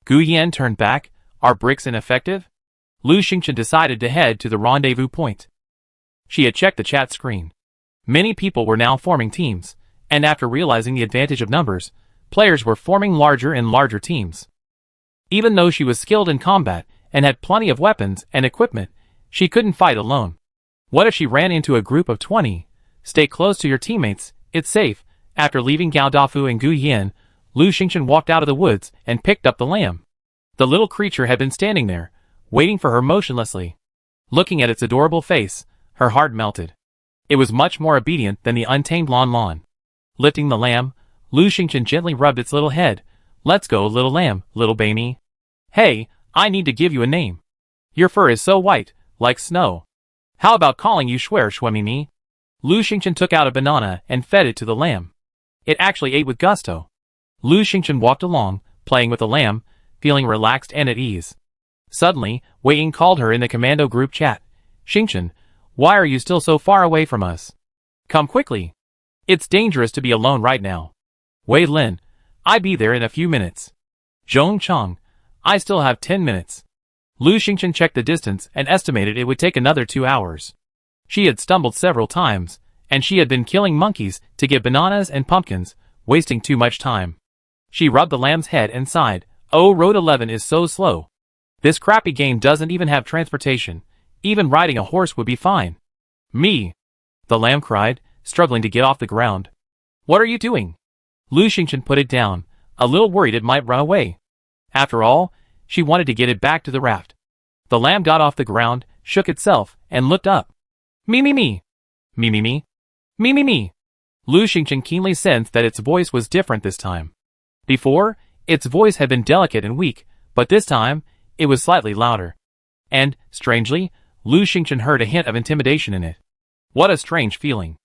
Gu Yin turned back. Are bricks ineffective? Lu Xingchen decided to head to the rendezvous point. She had checked the chat screen. Many people were now forming teams, and after realizing the advantage of numbers, players were forming larger and larger teams. Even though she was skilled in combat and had plenty of weapons and equipment, she couldn't fight alone. What if she ran into a group of 20? Stay close to your teammates, it's safe. After leaving Gao Dafu and Gu Yin, Lu Xingchen walked out of the woods and picked up the lamb. The little creature had been standing there, waiting for her motionlessly. Looking at its adorable face, her heart melted. It was much more obedient than the untamed Lon Lon. Lifting the lamb, Lu Xingchen gently rubbed its little head. Let's go, little lamb, little baby. Hey, I need to give you a name. Your fur is so white, like snow. How about calling you Schwemimi? Lu Xingchen took out a banana and fed it to the lamb. It actually ate with gusto. Lu Xingchen walked along, playing with the lamb, feeling relaxed and at ease. Suddenly, Wei Ying called her in the commando group chat. Xingchen, why are you still so far away from us? Come quickly. It's dangerous to be alone right now. Wei Lin, I'll be there in a few minutes. Zhong Chang, I still have 10 minutes. Lu Xingchen checked the distance and estimated it would take another 2 hours. She had stumbled several times, and she had been killing monkeys to get bananas and pumpkins, wasting too much time. She rubbed the lamb's head and sighed. Oh, Road 11 is so slow. This crappy game doesn't even have transportation. Even riding a horse would be fine. Me! The lamb cried, struggling to get off the ground. What are you doing? Lu Xingchen put it down, a little worried it might run away. After all, she wanted to get it back to the raft. The lamb got off the ground, shook itself, and looked up. Me me me! Me me me! Me me me! Lu Xingchen keenly sensed that its voice was different this time. Before, its voice had been delicate and weak, but this time, it was slightly louder. And, strangely, Lu Xingchen heard a hint of intimidation in it. What a strange feeling.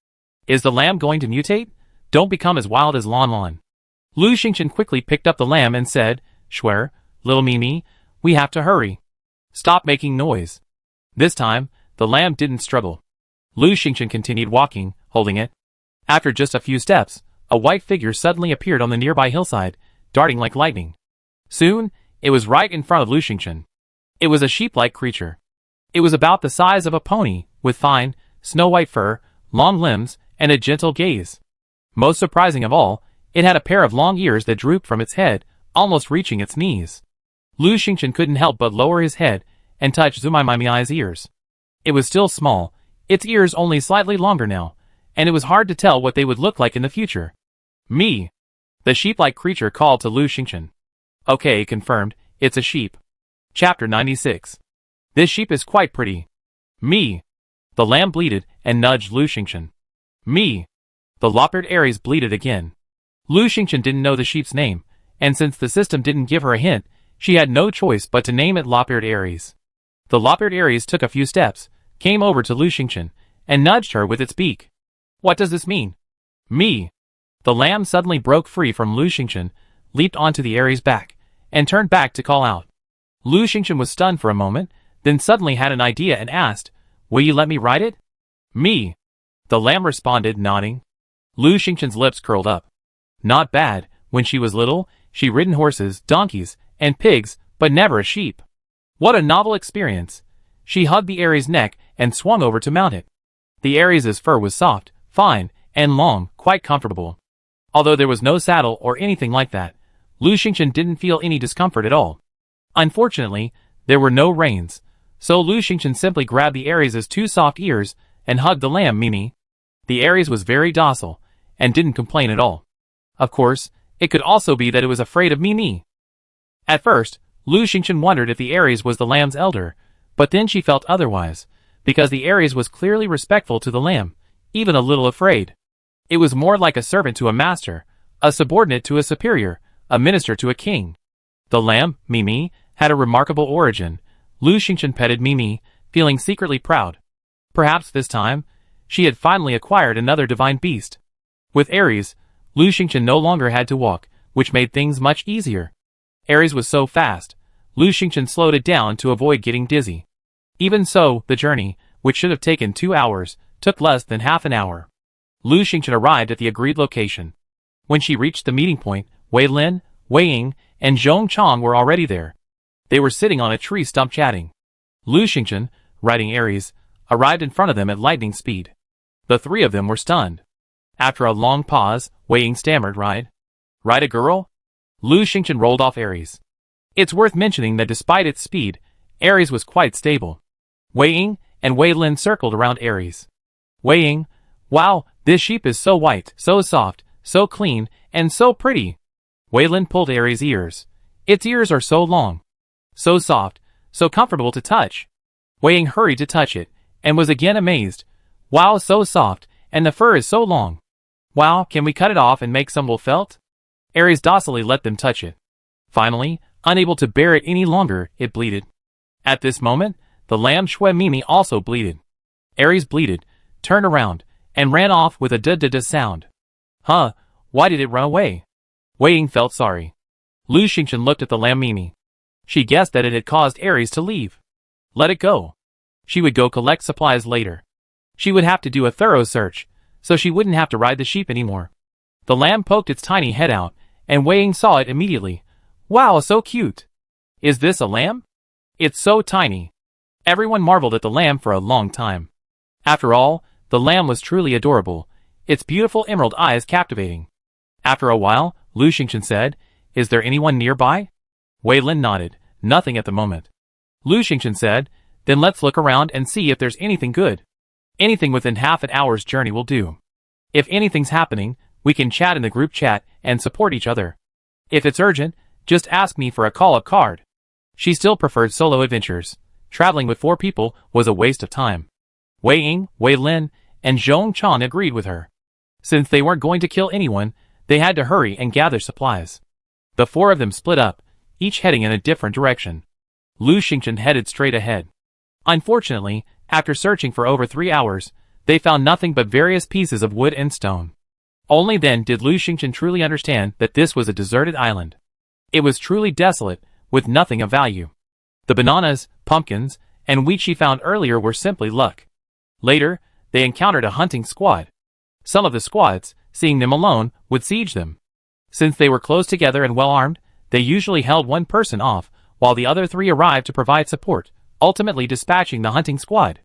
Is the lamb going to mutate? Don't become as wild as Lon Lon. Lu Xingchen quickly picked up the lamb and said, Schwer, little Mimi, we have to hurry. Stop making noise. This time, the lamb didn't struggle. Lu Xingchen continued walking, holding it. After just a few steps, a white figure suddenly appeared on the nearby hillside, darting like lightning. Soon, it was right in front of Lu Xingchen. It was a sheep-like creature. It was about the size of a pony, with fine, snow-white fur, long limbs, and a gentle gaze. Most surprising of all, it had a pair of long ears that drooped from its head, almost reaching its knees. Lu Xingchen couldn't help but lower his head and touch Zumaimai's ears. It was still small, its ears only slightly longer now, and it was hard to tell what they would look like in the future. Me! The sheep-like creature called to Lu Xingchen. Okay, confirmed, it's a sheep. Chapter 96. This sheep is quite pretty. Me! The lamb bleated and nudged Lu Xingchen. Me! The lop-eared Aries bleated again. Lu Xingchen didn't know the sheep's name, and since the system didn't give her a hint, she had no choice but to name it lop-eared Aries. The lop-eared Aries took a few steps, came over to Lu Xingchen, and nudged her with its beak. What does this mean? Me! The lamb suddenly broke free from Lu Xingchen, leaped onto the Aries' back, and turned back to call out. Lu Xingchen was stunned for a moment, then suddenly had an idea and asked, "Will you let me ride it?" "Me?" The lamb responded, nodding. Lu Xingchen's lips curled up. Not bad. When she was little, she'd ridden horses, donkeys, and pigs, but never a sheep. What a novel experience. She hugged the Aries' neck and swung over to mount it. The Aries' fur was soft, fine, and long, quite comfortable. Although there was no saddle or anything like that, Lu Xingchen didn't feel any discomfort at all. Unfortunately, there were no reins, so Lu Xingchen simply grabbed the Aries' two soft ears and hugged the lamb Mimi. The Aries was very docile, and didn't complain at all. Of course, it could also be that it was afraid of Mimi. At first, Lu Xingchen wondered if the Aries was the lamb's elder, but then she felt otherwise, because the Aries was clearly respectful to the lamb, even a little afraid. It was more like a servant to a master, a subordinate to a superior, a minister to a king. The lamb, Mimi, had a remarkable origin. Lu Xingchen petted Mimi, feeling secretly proud. Perhaps this time, she had finally acquired another divine beast. With Aries, Lu Xingchen no longer had to walk, which made things much easier. Aries was so fast, Lu Xingchen slowed it down to avoid getting dizzy. Even so, the journey, which should have taken 2 hours, took less than half an hour. Lu Xingchen arrived at the agreed location. When she reached the meeting point, Wei Lin, Wei Ying, and Zhong Chong were already there. They were sitting on a tree stump chatting. Lu Xingchen, riding Aries, arrived in front of them at lightning speed. The three of them were stunned. After a long pause, Wei Ying stammered, "Ride a girl?" Lu Xingchen rolled off Aries. It's worth mentioning that despite its speed, Aries was quite stable. Wei Ying and Wei Lin circled around Aries. Wei Ying, "Wow, this sheep is so white, so soft, so clean, and so pretty." Wei Lin pulled Aries' ears. "Its ears are so long, so soft, so comfortable to touch." Wei Ying hurried to touch it, and was again amazed. "Wow, so soft, and the fur is so long. Wow, can we cut it off and make some wool felt?" Aries docilely let them touch it. Finally, unable to bear it any longer, it bleated. At this moment, the lamb Shui Mimi also bleated. Aries bleated, turned around, and ran off with a da-da-da sound. Huh, why did it run away? Wei Ying felt sorry. Lu Xingchen looked at the lamb Mimi. She guessed that it had caused Aries to leave. Let it go. She would go collect supplies later. She would have to do a thorough search, so she wouldn't have to ride the sheep anymore. The lamb poked its tiny head out, and Wei Ying saw it immediately. "Wow, so cute. Is this a lamb? It's so tiny." Everyone marveled at the lamb for a long time. After all, the lamb was truly adorable, its beautiful emerald eyes captivating. After a while, Lu Xingchen said, "Is there anyone nearby?" Wei Lin nodded. "Nothing at the moment." Lu Xingchen said, "Then let's look around and see if there's anything good. Anything within half an hour's journey will do. If anything's happening, we can chat in the group chat and support each other. If it's urgent, just ask me for a call-up card." She still preferred solo adventures. Traveling with 4 people was a waste of time. Wei Ying, Wei Lin, and Zhong Chong agreed with her. Since they weren't going to kill anyone, they had to hurry and gather supplies. The 4 of them split up, each heading in a different direction. Lu Xingchen headed straight ahead. Unfortunately, after searching for over 3 hours, they found nothing but various pieces of wood and stone. Only then did Lu Xingchen truly understand that this was a deserted island. It was truly desolate, with nothing of value. The bananas, pumpkins, and wheat she found earlier were simply luck. Later, they encountered a hunting squad. Some of the squads, seeing them alone, would siege them. Since they were close together and well armed, they usually held one person off, while the other 3 arrived to provide support, ultimately dispatching the hunting squad.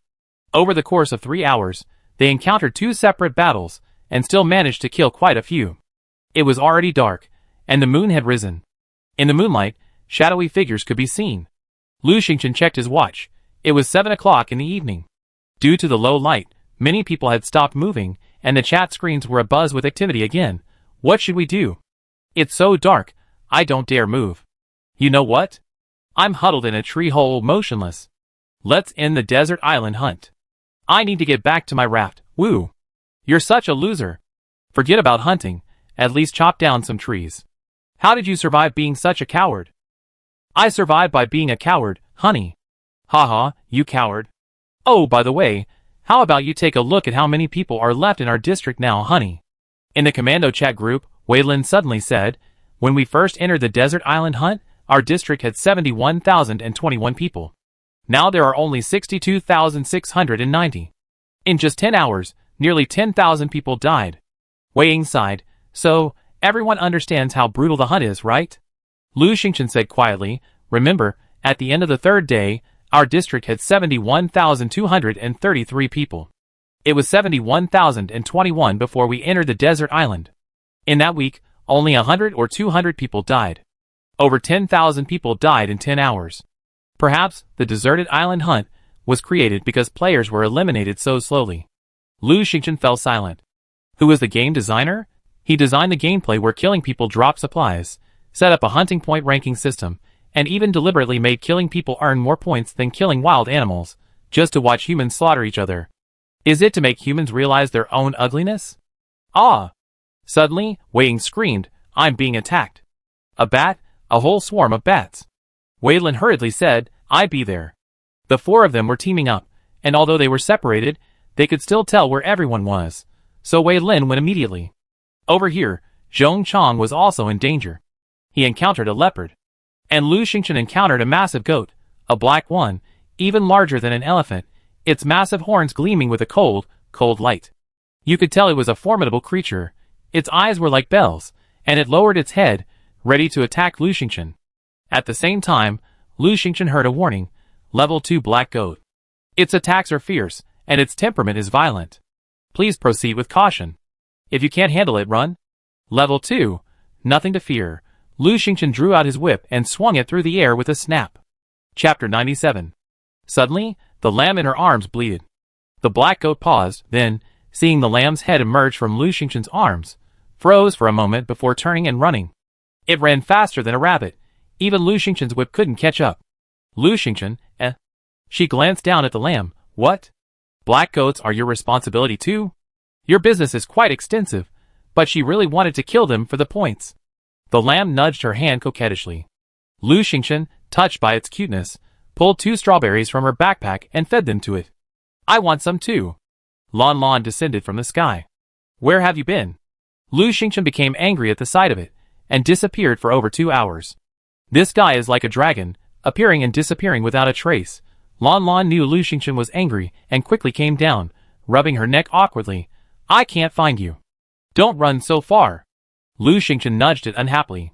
Over the course of 3 hours, they encountered 2 separate battles, and still managed to kill quite a few. It was already dark, and the moon had risen. In the moonlight, shadowy figures could be seen. Lu Xingchen checked his watch. It was 7 o'clock in the evening. Due to the low light, many people had stopped moving, and the chat screens were abuzz with activity again. What should we do? It's so dark, I don't dare move. You know what? I'm huddled in a tree hole motionless. Let's end the desert island hunt. I need to get back to my raft. Woo! You're such a loser. Forget about hunting, at least chop down some trees. How did you survive being such a coward? I survived by being a coward, honey. Haha, you coward. Oh, by the way, how about you take a look at how many people are left in our district now, honey? In the commando chat group, Wei Lin suddenly said, "When we first entered the desert island hunt, our district had 71,021 people. Now there are only 62,690. In just 10 hours, nearly 10,000 people died." Wei Ying sighed. "So, everyone understands how brutal the hunt is, right?" Lu Xingchen said quietly, "Remember, at the end of the third day, our district had 71,233 people. It was 71,021 before we entered the desert island. In that week, only 100 or 200 people died. Over 10,000 people died in 10 hours. Perhaps the deserted island hunt was created because players were eliminated so slowly." Lu Xingchen fell silent. Who was the game designer? He designed the gameplay where killing people dropped supplies, set up a hunting point ranking system, and even deliberately made killing people earn more points than killing wild animals, just to watch humans slaughter each other. Is it to make humans realize their own ugliness? Ah! Suddenly, Wei Ying screamed, "I'm being attacked." A bat? A whole swarm of bats. Wei Lin hurriedly said, "I be there." The four of them were teaming up, and although they were separated, they could still tell where everyone was. So Wei Lin went immediately. Over here, Zhong Chong was also in danger. He encountered a leopard. And Lu Xingchen encountered a massive goat, a black one, even larger than an elephant, its massive horns gleaming with a cold, cold light. You could tell it was a formidable creature. Its eyes were like bells, and it lowered its head, ready to attack Lu Xingchen. At the same time, Lu Xingchen heard a warning, Level 2 Black Goat. Its attacks are fierce, and its temperament is violent. Please proceed with caution. If you can't handle it, run. Level 2. Nothing to fear. Lu Xingchen drew out his whip and swung it through the air with a snap. Chapter 97. Suddenly, the lamb in her arms bleated. The black goat paused, then, seeing the lamb's head emerge from Lu Xingchen's arms, froze for a moment before turning and running. It ran faster than a rabbit. Even Lu Xingchen's whip couldn't catch up. Lu Xingchen, eh? She glanced down at the lamb. What? Black goats are your responsibility too? Your business is quite extensive, but she really wanted to kill them for the points. The lamb nudged her hand coquettishly. Lu Xingchen, touched by its cuteness, pulled 2 strawberries from her backpack and fed them to it. I want some too. Lon Lon descended from the sky. Where have you been? Lu Xingchen became angry at the sight of it, and disappeared for over 2 hours. This guy is like a dragon, appearing and disappearing without a trace. Lon Lon knew Lu Xingchen was angry and quickly came down, rubbing her neck awkwardly. I can't find you. Don't run so far. Lu Xingchen nudged it unhappily.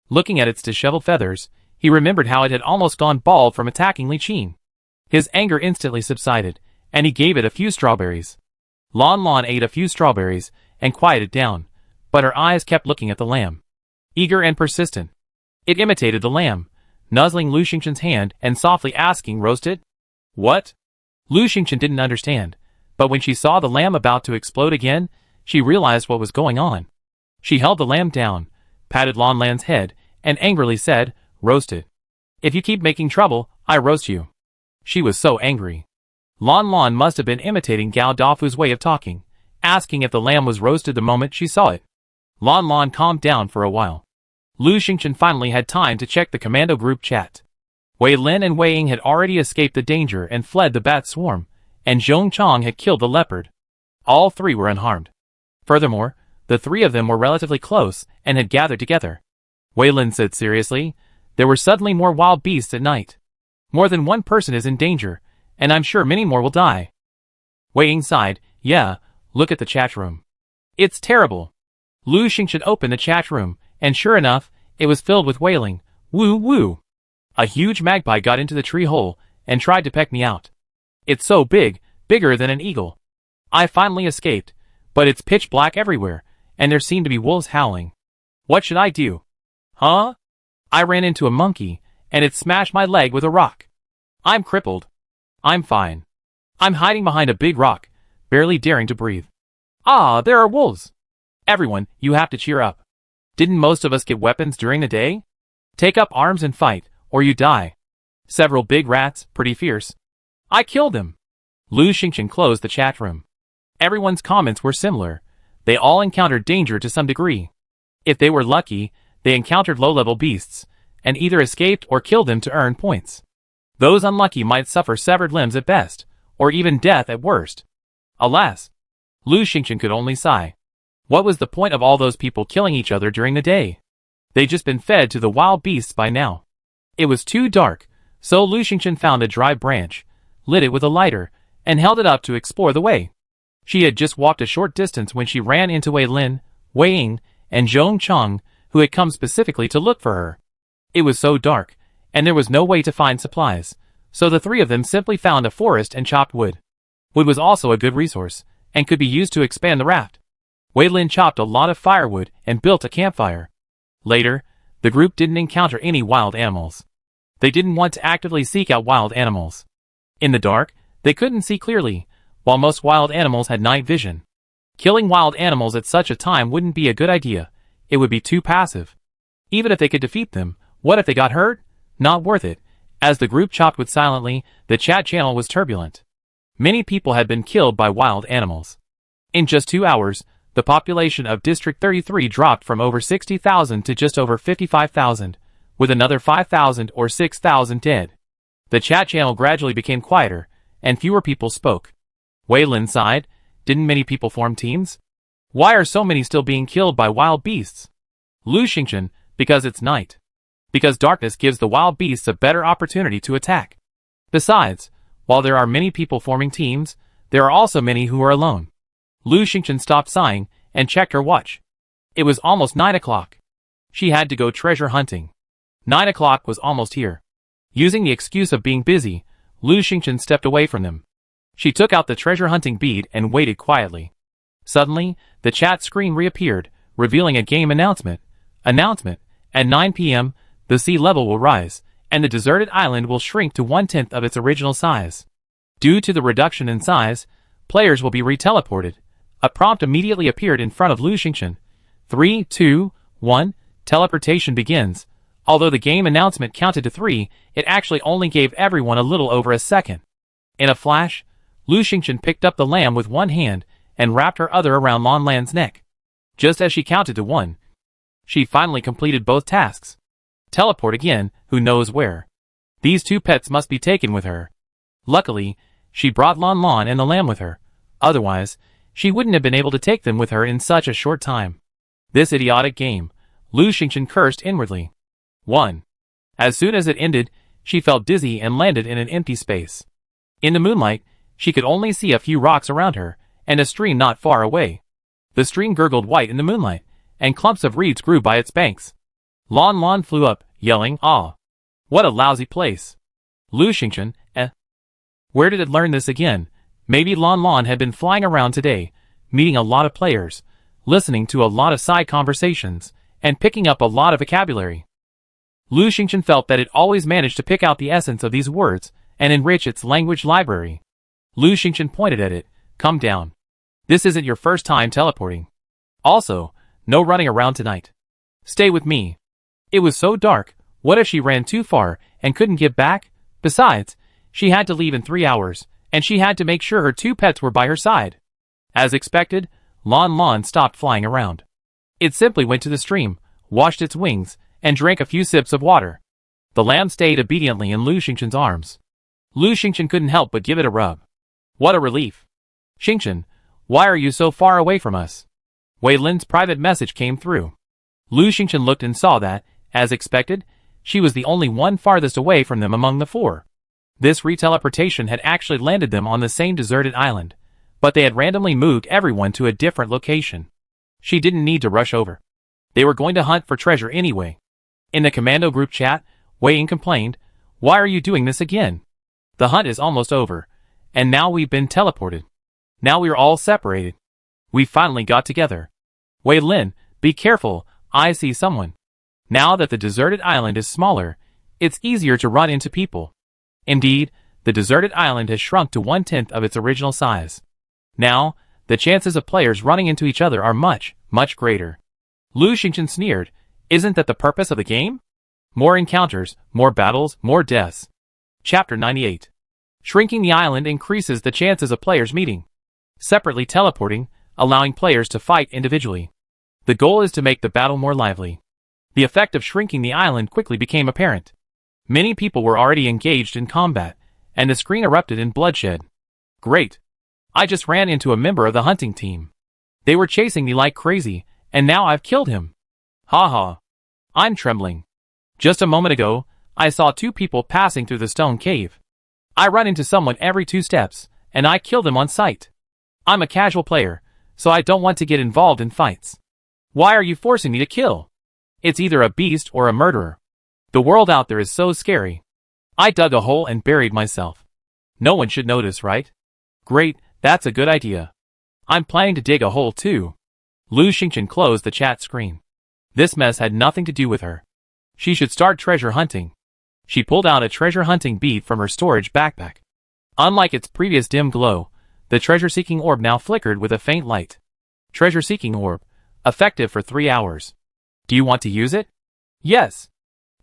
Looking at its disheveled feathers, he remembered how it had almost gone bald from attacking Li Qin. His anger instantly subsided, and he gave it a few strawberries. Lon Lon ate a few strawberries and quieted down, but her eyes kept looking at the lamb. Eager and persistent. It imitated the lamb, nuzzling Lu Xingchen's hand and softly asking, "Roasted?" What? Lu Xingchen didn't understand, but when she saw the lamb about to explode again, she realized what was going on. She held the lamb down, patted Lon Lan's head, and angrily said, "Roasted. If you keep making trouble, I roast you." She was so angry. Lon Lon must have been imitating Gao Dafu's way of talking, asking if the lamb was roasted the moment she saw it. Lon Lon calmed down for a while. Lu Xingchen finally had time to check the commando group chat. Wei Lin and Wei Ying had already escaped the danger and fled the bat swarm, and Zhong Chong had killed the leopard. All 3 were unharmed. Furthermore, the 3 of them were relatively close and had gathered together. Wei Lin said seriously, "There were suddenly more wild beasts at night. More than one person is in danger, and I'm sure many more will die." Wei Ying sighed, "Yeah, look at the chat room. It's terrible." Lu Xingchen opened the chat room, and sure enough, it was filled with wailing. Woo woo. A huge magpie got into the tree hole and tried to peck me out. It's so big, bigger than an eagle. I finally escaped, but it's pitch black everywhere, and there seem to be wolves howling. What should I do? Huh? I ran into a monkey, and it smashed my leg with a rock. I'm crippled. I'm fine. I'm hiding behind a big rock, barely daring to breathe. Ah, there are wolves. Everyone, you have to cheer up. Didn't most of us get weapons during the day? Take up arms and fight, or you die. Several big rats, pretty fierce. I killed them. Lu Xingchen closed the chat room. Everyone's comments were similar. They all encountered danger to some degree. If they were lucky, they encountered low-level beasts, and either escaped or killed them to earn points. Those unlucky might suffer severed limbs at best, or even death at worst. Alas! Lu Xingchen could only sigh. What was the point of all those people killing each other during the day? They'd just been fed to the wild beasts by now. It was too dark, so Lu Xingchen found a dry branch, lit it with a lighter, and held it up to explore the way. She had just walked a short distance when she ran into Wei Lin, Wei Ying, and Zhong Cheng, who had come specifically to look for her. It was so dark, and there was no way to find supplies, so the three of them simply found a forest and chopped wood. Wood was also a good resource, and could be used to expand the raft. Wei Lin chopped a lot of firewood and built a campfire. Later, the group didn't encounter any wild animals. They didn't want to actively seek out wild animals. In the dark, they couldn't see clearly, while most wild animals had night vision. Killing wild animals at such a time wouldn't be a good idea. It would be too passive. Even if they could defeat them, what if they got hurt? Not worth it. As the group chopped wood silently, the chat channel was turbulent. Many people had been killed by wild animals. In just 2 hours, the population of District 33 dropped from over 60,000 to just over 55,000, with another 5,000 or 6,000 dead. The chat channel gradually became quieter, and fewer people spoke. Wei Lin sighed. Didn't many people form teams? Why are so many still being killed by wild beasts? Lu Xingchen, because it's night. Because darkness gives the wild beasts a better opportunity to attack. Besides, while there are many people forming teams, there are also many who are alone. Lu Xingchen stopped sighing and checked her watch. It was almost 9 o'clock. She had to go treasure hunting. 9 o'clock was almost here. Using the excuse of being busy, Lu Xingchen stepped away from them. She took out the treasure hunting bead and waited quietly. Suddenly, the chat screen reappeared, revealing a game announcement. Announcement: at 9 p.m., the sea level will rise, and the deserted island will shrink to 1/10 of its original size. Due to the reduction in size, players will be re-teleported. A prompt immediately appeared in front of Lu Xingchen. 3, 2, 1, teleportation begins. Although the game announcement counted to 3, it actually only gave everyone a little over a second. In a flash, Lu Xingchen picked up the lamb with one hand and wrapped her other around Lan Lan's neck. Just as she counted to 1, she finally completed both tasks. Teleport again, who knows where. These two pets must be taken with her. Luckily, she brought Lan Lan and the lamb with her. Otherwise, she wouldn't have been able to take them with her in such a short time. This idiotic game, Lu Xingchen cursed inwardly. 1. As soon as it ended, she felt dizzy and landed in an empty space. In the moonlight, she could only see a few rocks around her, and a stream not far away. The stream gurgled white in the moonlight, and clumps of reeds grew by its banks. Lan Lan flew up, yelling, "Ah! What a lousy place!" Lu Xingchen, Where did it learn this again? Maybe Lan Lan had been flying around today, meeting a lot of players, listening to a lot of side conversations, and picking up a lot of vocabulary. Lu Xingchen felt that it always managed to pick out the essence of these words and enrich its language library. Lu Xingchen pointed at it. Come down. This isn't your first time teleporting. Also, no running around tonight. Stay with me. It was so dark, what if she ran too far and couldn't get back? Besides, she had to leave in 3 hours, and she had to make sure her two pets were by her side. As expected, Lan Lan stopped flying around. It simply went to the stream, washed its wings, and drank a few sips of water. The lamb stayed obediently in Lu Xingchen's arms. Lu Xingchen couldn't help but give it a rub. What a relief. Xingchen, why are you so far away from us? Wei Lin's private message came through. Lu Xingchen looked and saw that, as expected, she was the only one farthest away from them among the four. This reteleportation had actually landed them on the same deserted island, but they had randomly moved everyone to a different location. She didn't need to rush over. They were going to hunt for treasure anyway. In the commando group chat, Wei Ying complained, "Why are you doing this again? The hunt is almost over, and now we've been teleported. Now we're all separated. We finally got together. Wei Lin, be careful, I see someone." Now that the deserted island is smaller, it's easier to run into people. Indeed, the deserted island has shrunk to 1/10 of its original size. Now, the chances of players running into each other are much, much greater. Lu Xingchen sneered, "Isn't that the purpose of the game? More encounters, more battles, more deaths." Chapter 98. Shrinking the island increases the chances of players meeting. Separately teleporting, allowing players to fight individually. The goal is to make the battle more lively. The effect of shrinking the island quickly became apparent. Many people were already engaged in combat, and the screen erupted in bloodshed. Great! I just ran into a member of the hunting team. They were chasing me like crazy, and now I've killed him. Ha ha. I'm trembling. Just a moment ago, I saw two people passing through the stone cave. I run into someone every 2 steps, and I kill them on sight. I'm a casual player, so I don't want to get involved in fights. Why are you forcing me to kill? It's either a beast or a murderer. The world out there is so scary. I dug a hole and buried myself. No one should notice, right? Great, that's a good idea. I'm planning to dig a hole too. Lu Xingchen closed the chat screen. This mess had nothing to do with her. She should start treasure hunting. She pulled out a treasure hunting bead from her storage backpack. Unlike its previous dim glow, the treasure-seeking orb now flickered with a faint light. Treasure-seeking orb, effective for 3 hours. Do you want to use it? Yes.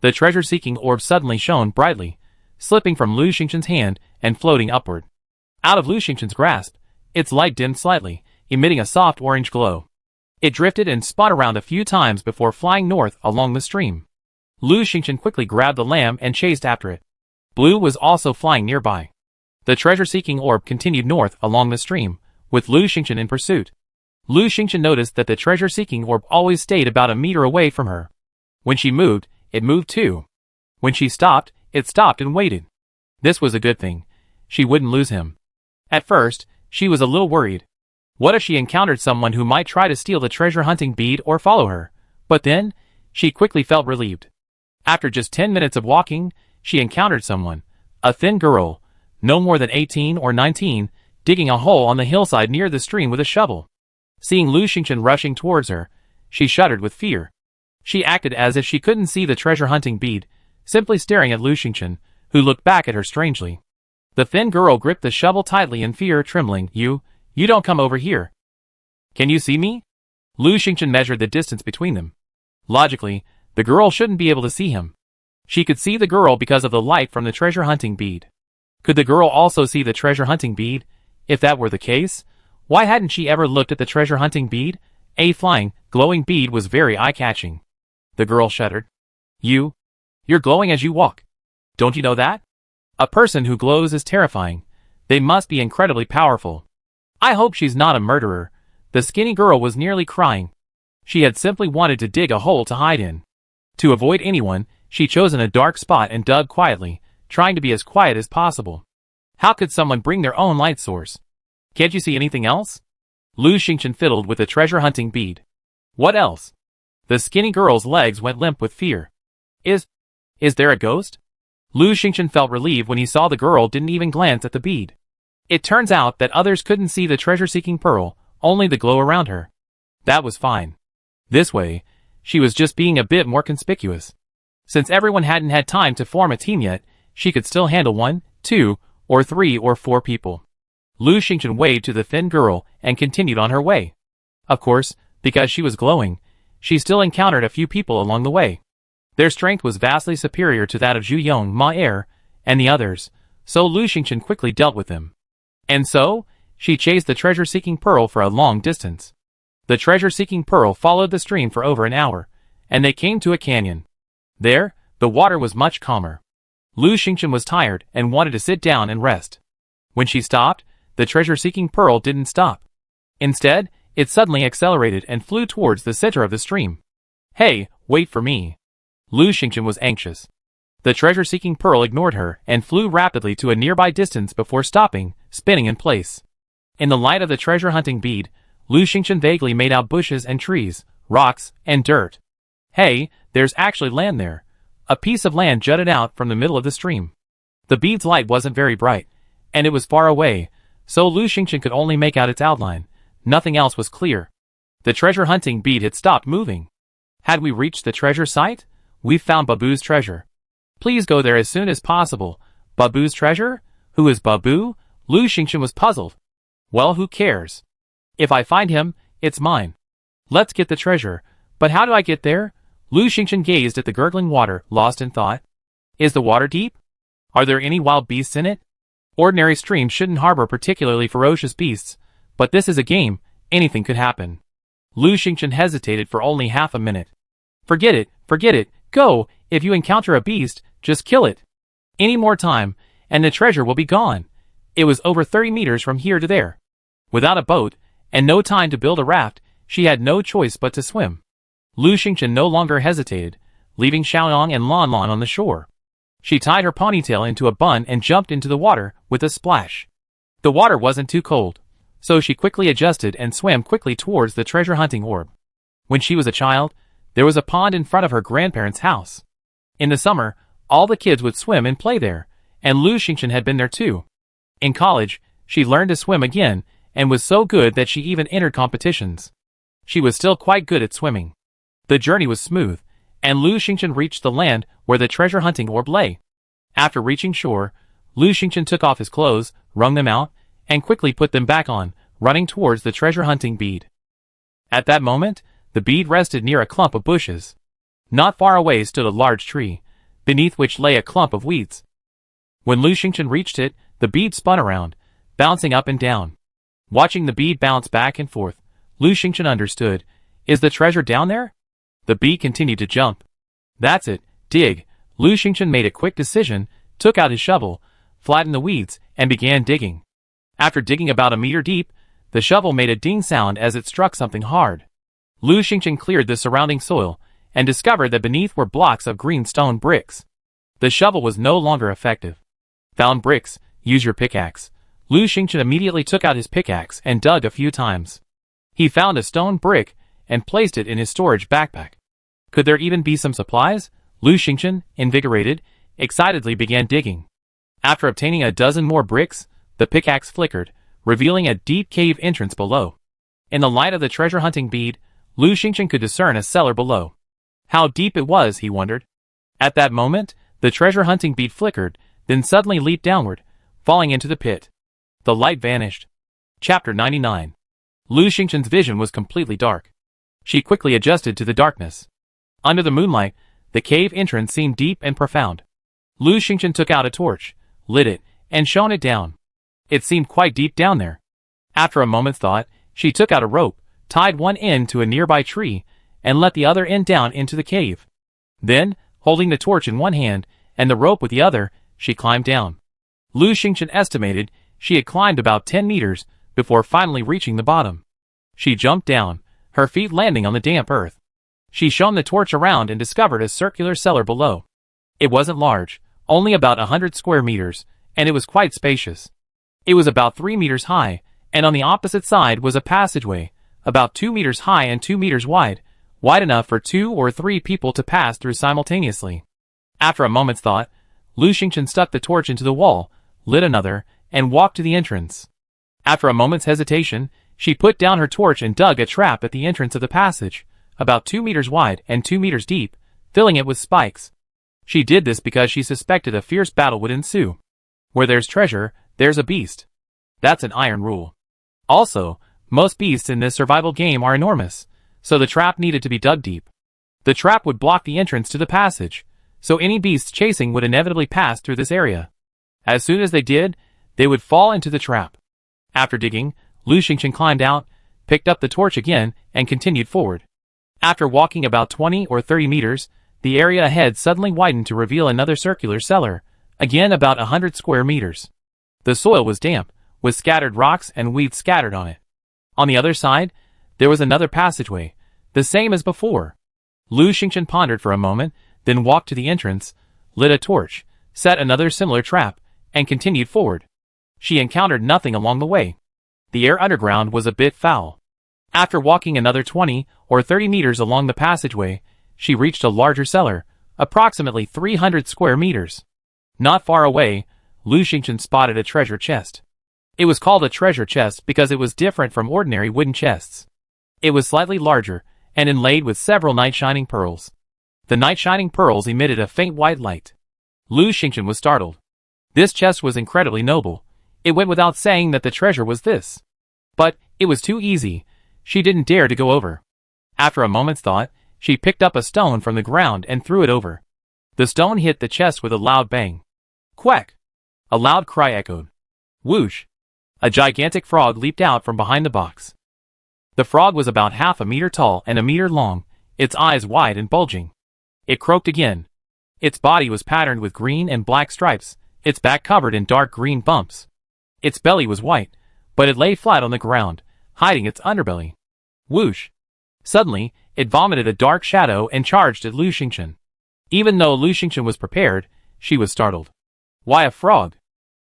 The treasure-seeking orb suddenly shone brightly, slipping from Lu Xingchen's hand and floating upward. Out of Lu Xingchen's grasp, its light dimmed slightly, emitting a soft orange glow. It drifted and spun around a few times before flying north along the stream. Lu Xingchen quickly grabbed the lamb and chased after it. Blue was also flying nearby. The treasure-seeking orb continued north along the stream, with Lu Xingchen in pursuit. Lu Xingchen noticed that the treasure-seeking orb always stayed about a meter away from her. When she moved, it moved too. When she stopped, it stopped and waited. This was a good thing. She wouldn't lose him. At first, she was a little worried. What if she encountered someone who might try to steal the treasure-hunting bead or follow her? But then, she quickly felt relieved. After just 10 minutes of walking, she encountered someone, a thin girl, no more than 18 or 19, digging a hole on the hillside near the stream with a shovel. Seeing Lu Xingchen rushing towards her, she shuddered with fear. She acted as if she couldn't see the treasure-hunting bead, simply staring at Lu Xingchen, who looked back at her strangely. The thin girl gripped the shovel tightly in fear, trembling. You don't come over here. Can you see me? Lu Xingchen measured the distance between them. Logically, the girl shouldn't be able to see him. She could see the girl because of the light from the treasure-hunting bead. Could the girl also see the treasure-hunting bead? If that were the case, why hadn't she ever looked at the treasure-hunting bead? A flying, glowing bead was very eye-catching. The girl shuddered. You're glowing as you walk. Don't you know that? A person who glows is terrifying. They must be incredibly powerful. I hope she's not a murderer. The skinny girl was nearly crying. She had simply wanted to dig a hole to hide in. To avoid anyone, she chose a dark spot and dug quietly, trying to be as quiet as possible. How could someone bring their own light source? Can't you see anything else? Lu Xingchen fiddled with the treasure-hunting bead. What else? The skinny girl's legs went limp with fear. Is there a ghost? Lu Xingchen felt relieved when he saw the girl didn't even glance at the bead. It turns out that others couldn't see the treasure-seeking pearl, only the glow around her. That was fine. This way, she was just being a bit more conspicuous. Since everyone hadn't had time to form a team yet, she could still handle 1, 2, or 3 or 4 people. Lu Xingchen waved to the thin girl and continued on her way. Of course, because she was glowing, she still encountered a few people along the way. Their strength was vastly superior to that of Zhu Yong, Ma Er, and the others, so Lu Xingchen quickly dealt with them. And so, she chased the treasure-seeking pearl for a long distance. The treasure-seeking pearl followed the stream for over an hour, and they came to a canyon. There, the water was much calmer. Lu Xingchen was tired and wanted to sit down and rest. When she stopped, the treasure-seeking pearl didn't stop. Instead, it suddenly accelerated and flew towards the center of the stream. Hey, wait for me. Lu Xingchen was anxious. The treasure-seeking pearl ignored her and flew rapidly to a nearby distance before stopping, spinning in place. In the light of the treasure-hunting bead, Lu Xingchen vaguely made out bushes and trees, rocks, and dirt. Hey, there's actually land there. A piece of land jutted out from the middle of the stream. The bead's light wasn't very bright, and it was far away, so Lu Xingchen could only make out its outline. Nothing else was clear. The treasure-hunting bead had stopped moving. Had we reached the treasure site? We've found Babu's treasure. Please go there as soon as possible. Babu's treasure? Who is Babu? Lu Xingchen was puzzled. Well, who cares? If I find him, it's mine. Let's get the treasure. But how do I get there? Lu Xingchen gazed at the gurgling water, lost in thought. Is the water deep? Are there any wild beasts in it? Ordinary streams shouldn't harbor particularly ferocious beasts, but this is a game, anything could happen. Lu Xingchen hesitated for only half a minute. Forget it, go, if you encounter a beast, just kill it. Any more time, and the treasure will be gone. It was over 30 meters from here to there. Without a boat, and no time to build a raft, she had no choice but to swim. Lu Xingchen no longer hesitated, leaving Xiaoyang and Lan Lan on the shore. She tied her ponytail into a bun and jumped into the water with a splash. The water wasn't too cold, so she quickly adjusted and swam quickly towards the treasure-hunting orb. When she was a child, there was a pond in front of her grandparents' house. In the summer, all the kids would swim and play there, and Lu Xingchen had been there too. In college, she learned to swim again and was so good that she even entered competitions. She was still quite good at swimming. The journey was smooth, and Lu Xingchen reached the land where the treasure-hunting orb lay. After reaching shore, Lu Xingchen took off his clothes, wrung them out, and quickly put them back on, running towards the treasure-hunting bead. At that moment, the bead rested near a clump of bushes. Not far away stood a large tree, beneath which lay a clump of weeds. When Lu Xingchen reached it, the bead spun around, bouncing up and down. Watching the bead bounce back and forth, Lu Xingchen understood. Is the treasure down there? The bead continued to jump. That's it, dig. Lu Xingchen made a quick decision, took out his shovel, flattened the weeds, and began digging. After digging about a meter deep, the shovel made a ding sound as it struck something hard. Lu Xingchen cleared the surrounding soil, and discovered that beneath were blocks of green stone bricks. The shovel was no longer effective. Found bricks, use your pickaxe. Lu Xingchen immediately took out his pickaxe and dug a few times. He found a stone brick and placed it in his storage backpack. Could there even be some supplies? Lu Xingchen, invigorated, excitedly began digging. After obtaining a dozen more bricks, the pickaxe flickered, revealing a deep cave entrance below. In the light of the treasure-hunting bead, Lu Xingchen could discern a cellar below. How deep it was, he wondered. At that moment, the treasure-hunting bead flickered, then suddenly leaped downward, falling into the pit. The light vanished. Chapter 99. Lu Xingchen's vision was completely dark. She quickly adjusted to the darkness. Under the moonlight, the cave entrance seemed deep and profound. Lu Xingchen took out a torch, lit it, and shone it down. It seemed quite deep down there. After a moment's thought, she took out a rope, tied one end to a nearby tree, and let the other end down into the cave. Then, holding the torch in one hand and the rope with the other, she climbed down. Lu Xingchen estimated she had climbed about 10 meters before finally reaching the bottom. She jumped down, her feet landing on the damp earth. She shone the torch around and discovered a circular cellar below. It wasn't large, only about 100 square meters, and it was quite spacious. It was about 3 meters high, and on the opposite side was a passageway, about 2 meters high and 2 meters wide enough for 2 or 3 people to pass through simultaneously. After a moment's thought, Lu Xingchen stuck the torch into the wall, lit another, and walked to the entrance. After a moment's hesitation, she put down her torch and dug a trap at the entrance of the passage, about 2 meters wide and 2 meters deep, filling it with spikes. She did this because she suspected a fierce battle would ensue. Where there's treasure, there's a beast. That's an iron rule. Also, most beasts in this survival game are enormous, so the trap needed to be dug deep. The trap would block the entrance to the passage, so any beasts chasing would inevitably pass through this area. As soon as they did, they would fall into the trap. After digging, Lu Xingchen climbed out, picked up the torch again, and continued forward. After walking about 20 or 30 meters, the area ahead suddenly widened to reveal another circular cellar, again about 100 square meters. The soil was damp, with scattered rocks and weeds scattered on it. On the other side, there was another passageway, the same as before. Lu Xingchen pondered for a moment, then walked to the entrance, lit a torch, set another similar trap, and continued forward. She encountered nothing along the way. The air underground was a bit foul. After walking another 20 or 30 meters along the passageway, she reached a larger cellar, approximately 300 square meters. Not far away, Lu Xingchen spotted a treasure chest. It was called a treasure chest because it was different from ordinary wooden chests. It was slightly larger, and inlaid with several night-shining pearls. The night-shining pearls emitted a faint white light. Lu Xingchen was startled. This chest was incredibly noble. It went without saying that the treasure was this. But it was too easy. She didn't dare to go over. After a moment's thought, she picked up a stone from the ground and threw it over. The stone hit the chest with a loud bang. Quack! A loud cry echoed. Whoosh! A gigantic frog leaped out from behind the box. The frog was about half a meter tall and a meter long, its eyes wide and bulging. It croaked again. Its body was patterned with green and black stripes, its back covered in dark green bumps. Its belly was white, but it lay flat on the ground, hiding its underbelly. Whoosh! Suddenly, it vomited a dark shadow and charged at Lu Xingchen. Even though Lu Xingchen was prepared, she was startled. Why a frog?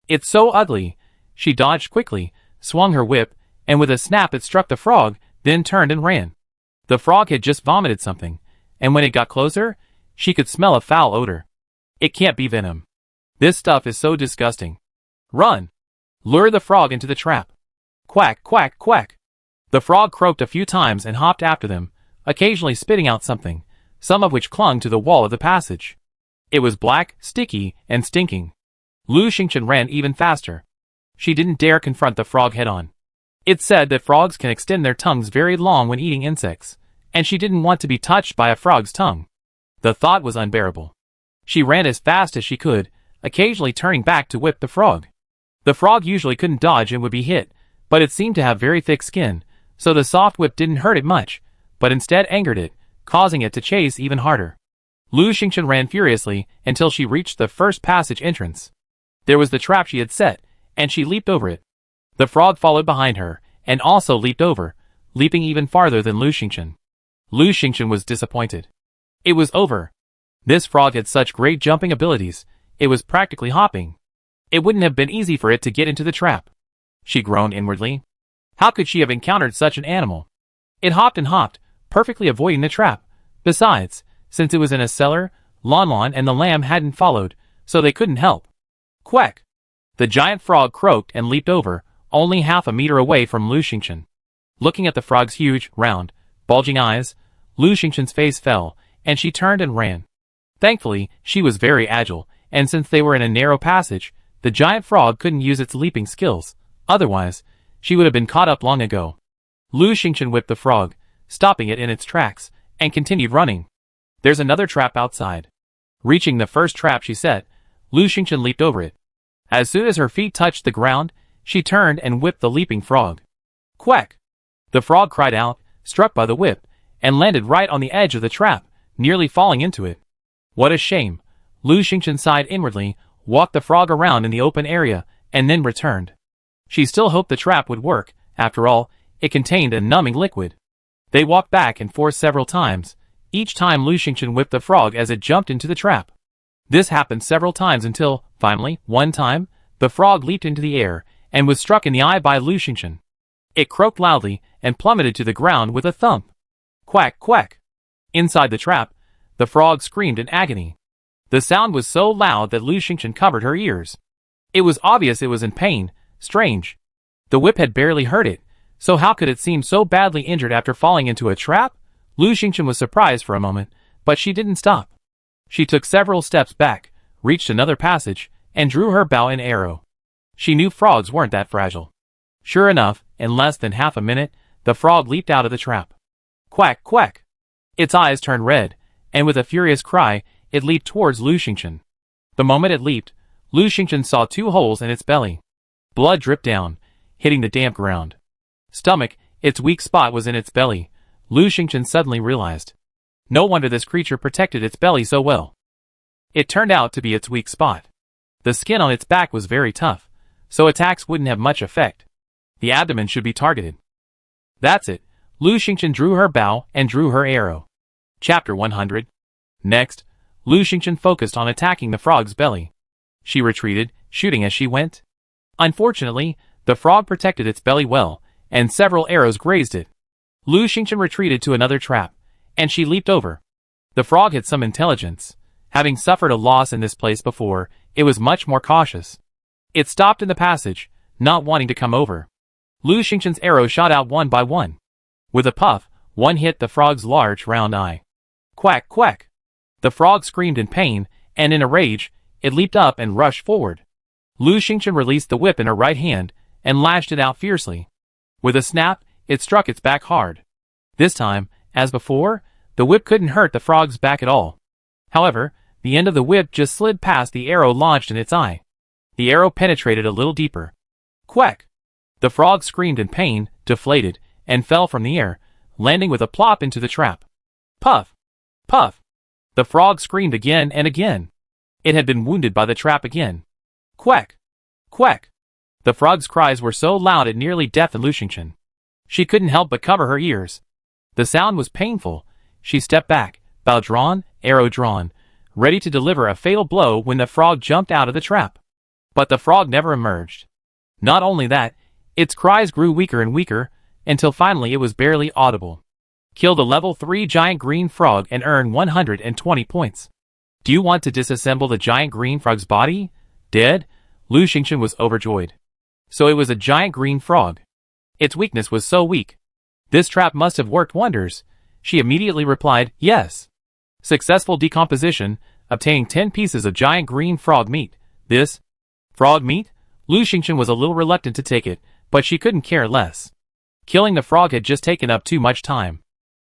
It's so ugly. She dodged quickly, swung her whip, and with a snap it struck the frog, then turned and ran. The frog had just vomited something, and when it got closer, she could smell a foul odor. It can't be venom. This stuff is so disgusting. Run! Lure the frog into the trap. Quack, quack, quack. The frog croaked a few times and hopped after them, occasionally spitting out something, some of which clung to the wall of the passage. It was black, sticky, and stinking. Lu Xingchen ran even faster. She didn't dare confront the frog head-on. It said that frogs can extend their tongues very long when eating insects, and she didn't want to be touched by a frog's tongue. The thought was unbearable. She ran as fast as she could, occasionally turning back to whip the frog. The frog usually couldn't dodge and would be hit, but it seemed to have very thick skin, so the soft whip didn't hurt it much, but instead angered it, causing it to chase even harder. Lu Xingchen ran furiously until she reached the first passage entrance. There was the trap she had set, and she leaped over it. The frog followed behind her, and also leaped over, leaping even farther than Lu Xingchen. Lu Xingchen was disappointed. It was over. This frog had such great jumping abilities, it was practically hopping. It wouldn't have been easy for it to get into the trap. She groaned inwardly. How could she have encountered such an animal? It hopped and hopped, perfectly avoiding the trap. Besides, since it was in a cellar, Lon and the lamb hadn't followed, so they couldn't help. Quack! The giant frog croaked and leaped over, only half a meter away from Lu Xingchen. Looking at the frog's huge, round, bulging eyes, Lu Xingchen's face fell, and she turned and ran. Thankfully, she was very agile, and since they were in a narrow passage, the giant frog couldn't use its leaping skills. Otherwise, she would have been caught up long ago. Lu Xingchen whipped the frog, stopping it in its tracks, and continued running. There's another trap outside. Reaching the first trap she set, Lu Xingchen leaped over it. As soon as her feet touched the ground, she turned and whipped the leaping frog. Quack! The frog cried out, struck by the whip, and landed right on the edge of the trap, nearly falling into it. What a shame! Lu Xingchen sighed inwardly, walked the frog around in the open area, and then returned. She still hoped the trap would work. After all, it contained a numbing liquid. They walked back and forth several times, each time Lu Xingchen whipped the frog as it jumped into the trap. This happened several times until, finally, one time, the frog leaped into the air, and was struck in the eye by Lu Xingchen. It croaked loudly, and plummeted to the ground with a thump. Quack, quack! Inside the trap, the frog screamed in agony. The sound was so loud that Lu Xingchen covered her ears. It was obvious it was in pain. Strange. The whip had barely hurt it, so how could it seem so badly injured after falling into a trap? Lu Xingchen was surprised for a moment, but she didn't stop. She took several steps back, reached another passage, and drew her bow and arrow. She knew frogs weren't that fragile. Sure enough, in less than half a minute, the frog leaped out of the trap. Quack, quack! Its eyes turned red, and with a furious cry, it leaped towards Lu Xingchen. The moment it leaped, Lu Xingchen saw 2 holes in its belly. Blood dripped down, hitting the damp ground. Stomach, its weak spot was in its belly, Lu Xingchen suddenly realized. No wonder this creature protected its belly so well. It turned out to be its weak spot. The skin on its back was very tough, so attacks wouldn't have much effect. The abdomen should be targeted. That's it. Lu Xingchen drew her bow and drew her arrow. Chapter 100. Next, Lu Xingchen focused on attacking the frog's belly. She retreated, shooting as she went. Unfortunately, the frog protected its belly well, and several arrows grazed it. Lu Xingchen retreated to another trap, and she leaped over. The frog had some intelligence. Having suffered a loss in this place before, it was much more cautious. It stopped in the passage, not wanting to come over. Lu Xingchen's arrows shot out one by one. With a puff, one hit the frog's large, round eye. Quack, quack! The frog screamed in pain, and in a rage, it leaped up and rushed forward. Lu Xingchen released the whip in her right hand, and lashed it out fiercely. With a snap, it struck its back hard. This time, as before, the whip couldn't hurt the frog's back at all. However, the end of the whip just slid past the arrow lodged in its eye. The arrow penetrated a little deeper. Quack! The frog screamed in pain, deflated, and fell from the air, landing with a plop into the trap. Puff! Puff! The frog screamed again and again. It had been wounded by the trap again. Quack! Quack! The frog's cries were so loud it nearly deafened Lu Xingchen. She couldn't help but cover her ears. The sound was painful. She stepped back, bow drawn, arrow drawn, ready to deliver a fatal blow when the frog jumped out of the trap. But the frog never emerged. Not only that, its cries grew weaker and weaker, until finally it was barely audible. Kill the level 3 giant green frog and earn 120 points. Do you want to disassemble the giant green frog's body? Dead? Lu Xingchen was overjoyed. So it was a giant green frog. Its weakness was so weak. This trap must have worked wonders. She immediately replied, yes. Successful decomposition, obtaining 10 pieces of giant green frog meat. This frog meat? Lu Xingchen was a little reluctant to take it, but she couldn't care less. Killing the frog had just taken up too much time.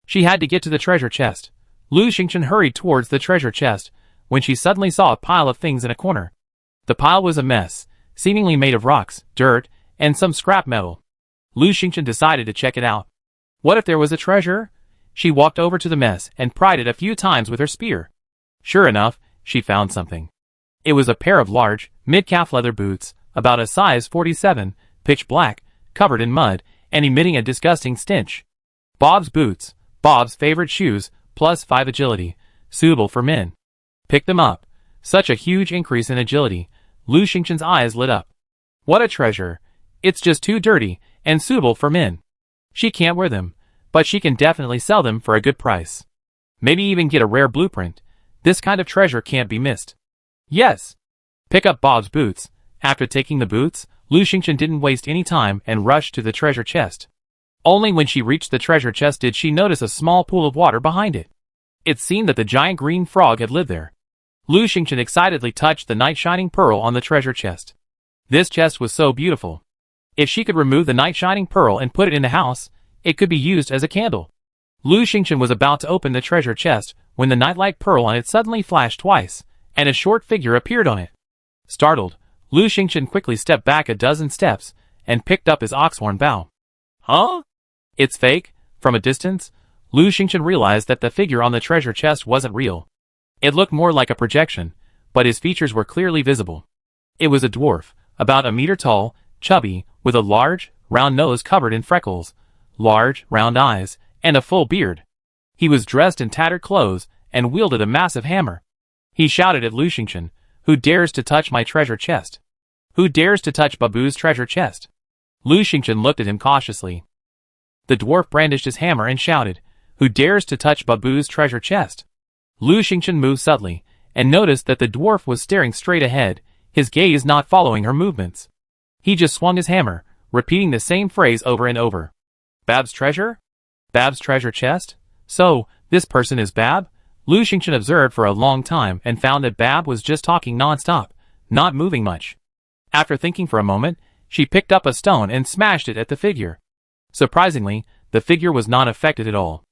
She had to get to the treasure chest. Lu Xingchen hurried towards the treasure chest, when she suddenly saw a pile of things in a corner. The pile was a mess, seemingly made of rocks, dirt, and some scrap metal. Lu Xingchen decided to check it out. What if there was a treasure? She walked over to the mess and pried it a few times with her spear. Sure enough, she found something. It was a pair of large, mid-calf leather boots, about a size 47, pitch black, covered in mud, and emitting a disgusting stench. Bob's boots, Bob's favorite shoes, plus 5 agility, suitable for men. Pick them up. Such a huge increase in agility. Lu Xingchen's eyes lit up. What a treasure. It's just too dirty, and suitable for men. She can't wear them, but she can definitely sell them for a good price. Maybe even get a rare blueprint. This kind of treasure can't be missed. Yes. Pick up Bob's boots. After taking the boots, Lu Xingchen didn't waste any time and rushed to the treasure chest. Only when she reached the treasure chest did she notice a small pool of water behind it. It seemed that the giant green frog had lived there. Lu Xingchen excitedly touched the night-shining pearl on the treasure chest. This chest was so beautiful. If she could remove the night-shining pearl and put it in the house, it could be used as a candle. Lu Xingchen was about to open the treasure chest when the nightlight pearl on it suddenly flashed twice, and a short figure appeared on it. Startled, Lu Xingchen quickly stepped back a dozen steps and picked up his oxhorn bow. Huh? It's fake? From a distance, Lu Xingchen realized that the figure on the treasure chest wasn't real. It looked more like a projection, but his features were clearly visible. It was a dwarf, about a meter tall, chubby, with a large, round nose covered in freckles, large, round eyes, and a full beard. He was dressed in tattered clothes and wielded a massive hammer. He shouted at Lu Xingchen, "Who dares to touch my treasure chest? Who dares to touch Babu's treasure chest?" Lu Xingchen looked at him cautiously. The dwarf brandished his hammer and shouted, "Who dares to touch Babu's treasure chest?" Lu Xingchen moved subtly, and noticed that the dwarf was staring straight ahead, his gaze not following her movements. He just swung his hammer, repeating the same phrase over and over. Bab's treasure? Bab's treasure chest? So, this person is Bab? Lu Xingchen observed for a long time and found that Bab was just talking non-stop, not moving much. After thinking for a moment, she picked up a stone and smashed it at the figure. Surprisingly, the figure was not affected at all.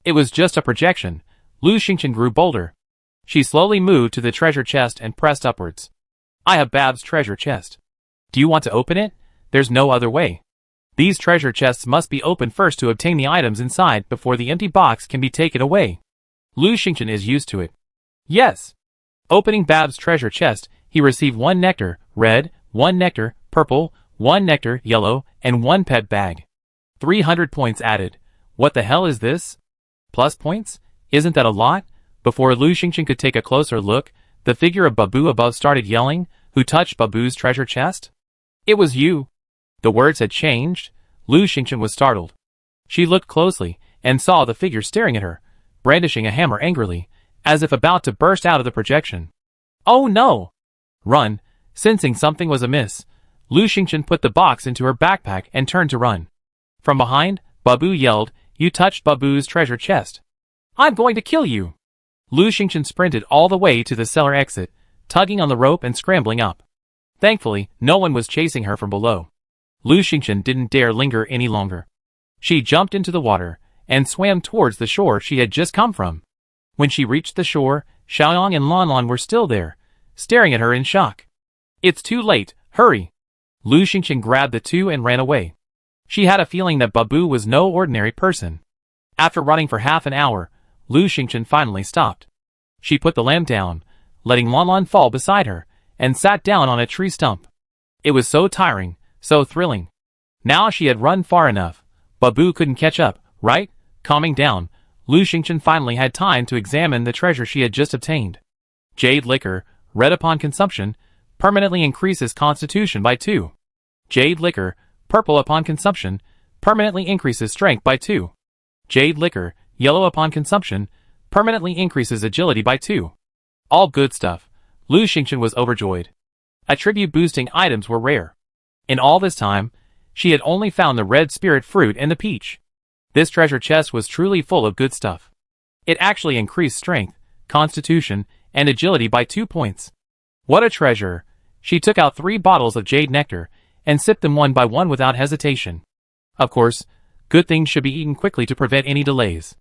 It was just a projection. Lu Xingchen grew bolder. She slowly moved to the treasure chest and pressed upwards. I have Bab's treasure chest. Do you want to open it? There's no other way. These treasure chests must be opened first to obtain the items inside before the empty box can be taken away. Lu Xingchen is used to it. Yes. Opening Bab's treasure chest, he received 1 nectar, red, 1 nectar, purple, 1 nectar, yellow, and 1 pet bag. 300 points added. What the hell is this? Plus points? Isn't that a lot? Before Lu Xingchen could take a closer look, the figure of Babu above started yelling, "Who touched Babu's treasure chest?" It was you. The words had changed. Lu Xingchen was startled. She looked closely, and saw the figure staring at her, brandishing a hammer angrily, as if about to burst out of the projection. Oh no! Run! Sensing something was amiss, Lu Xingchen put the box into her backpack and turned to run. From behind, Babu yelled, "You touched Babu's treasure chest. I'm going to kill you!" Lu Xingchen sprinted all the way to the cellar exit, tugging on the rope and scrambling up. Thankfully, no one was chasing her from below. Lu Xingchen didn't dare linger any longer. She jumped into the water, and swam towards the shore she had just come from. When she reached the shore, Xiaoyang and Lanlan were still there, staring at her in shock. It's too late, hurry! Lu Xingchen grabbed the two and ran away. She had a feeling that Babu was no ordinary person. After running for half an hour, Lu Xingchen finally stopped. She put the lamp down, letting Lanlan fall beside her, and sat down on a tree stump. It was so tiring, so thrilling. Now she had run far enough. Babu couldn't catch up, right? Calming down, Lu Xingchen finally had time to examine the treasure she had just obtained. Jade liquor, red upon consumption, permanently increases constitution by 2. Jade liquor, purple upon consumption, permanently increases strength by 2. Jade liquor, yellow upon consumption, permanently increases agility by 2. All good stuff. Lu Xingchen was overjoyed. Attribute-boosting items were rare. In all this time, she had only found the red spirit fruit and the peach. This treasure chest was truly full of good stuff. It actually increased strength, constitution, and agility by 2 points. What a treasure! She took out 3 bottles of jade nectar, and sipped them one by one without hesitation. Of course, good things should be eaten quickly to prevent any delays.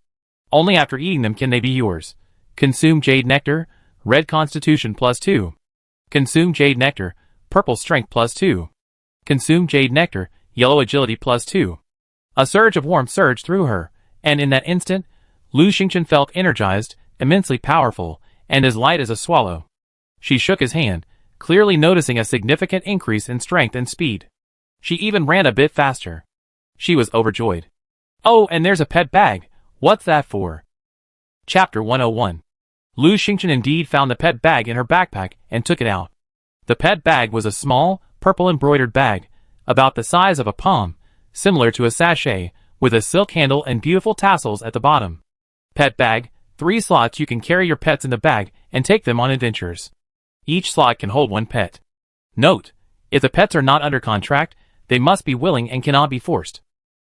Only after eating them can they be yours. Consume jade nectar, red constitution plus 2. Consume jade nectar, purple strength plus 2. Consume jade nectar, yellow agility plus 2. A surge of warmth surged through her, and in that instant, Lu Xingchen felt energized, immensely powerful, and as light as a swallow. She shook his hand, clearly noticing a significant increase in strength and speed. She even ran a bit faster. She was overjoyed. Oh, and there's a pet bag. What's that for? Chapter 101. Lu Xingchen indeed found the pet bag in her backpack and took it out. The pet bag was a small, purple embroidered bag, about the size of a palm, similar to a sachet, with a silk handle and beautiful tassels at the bottom. Pet bag, 3 slots. You can carry your pets in the bag and take them on adventures. Each slot can hold 1 pet. Note: if the pets are not under contract, they must be willing and cannot be forced.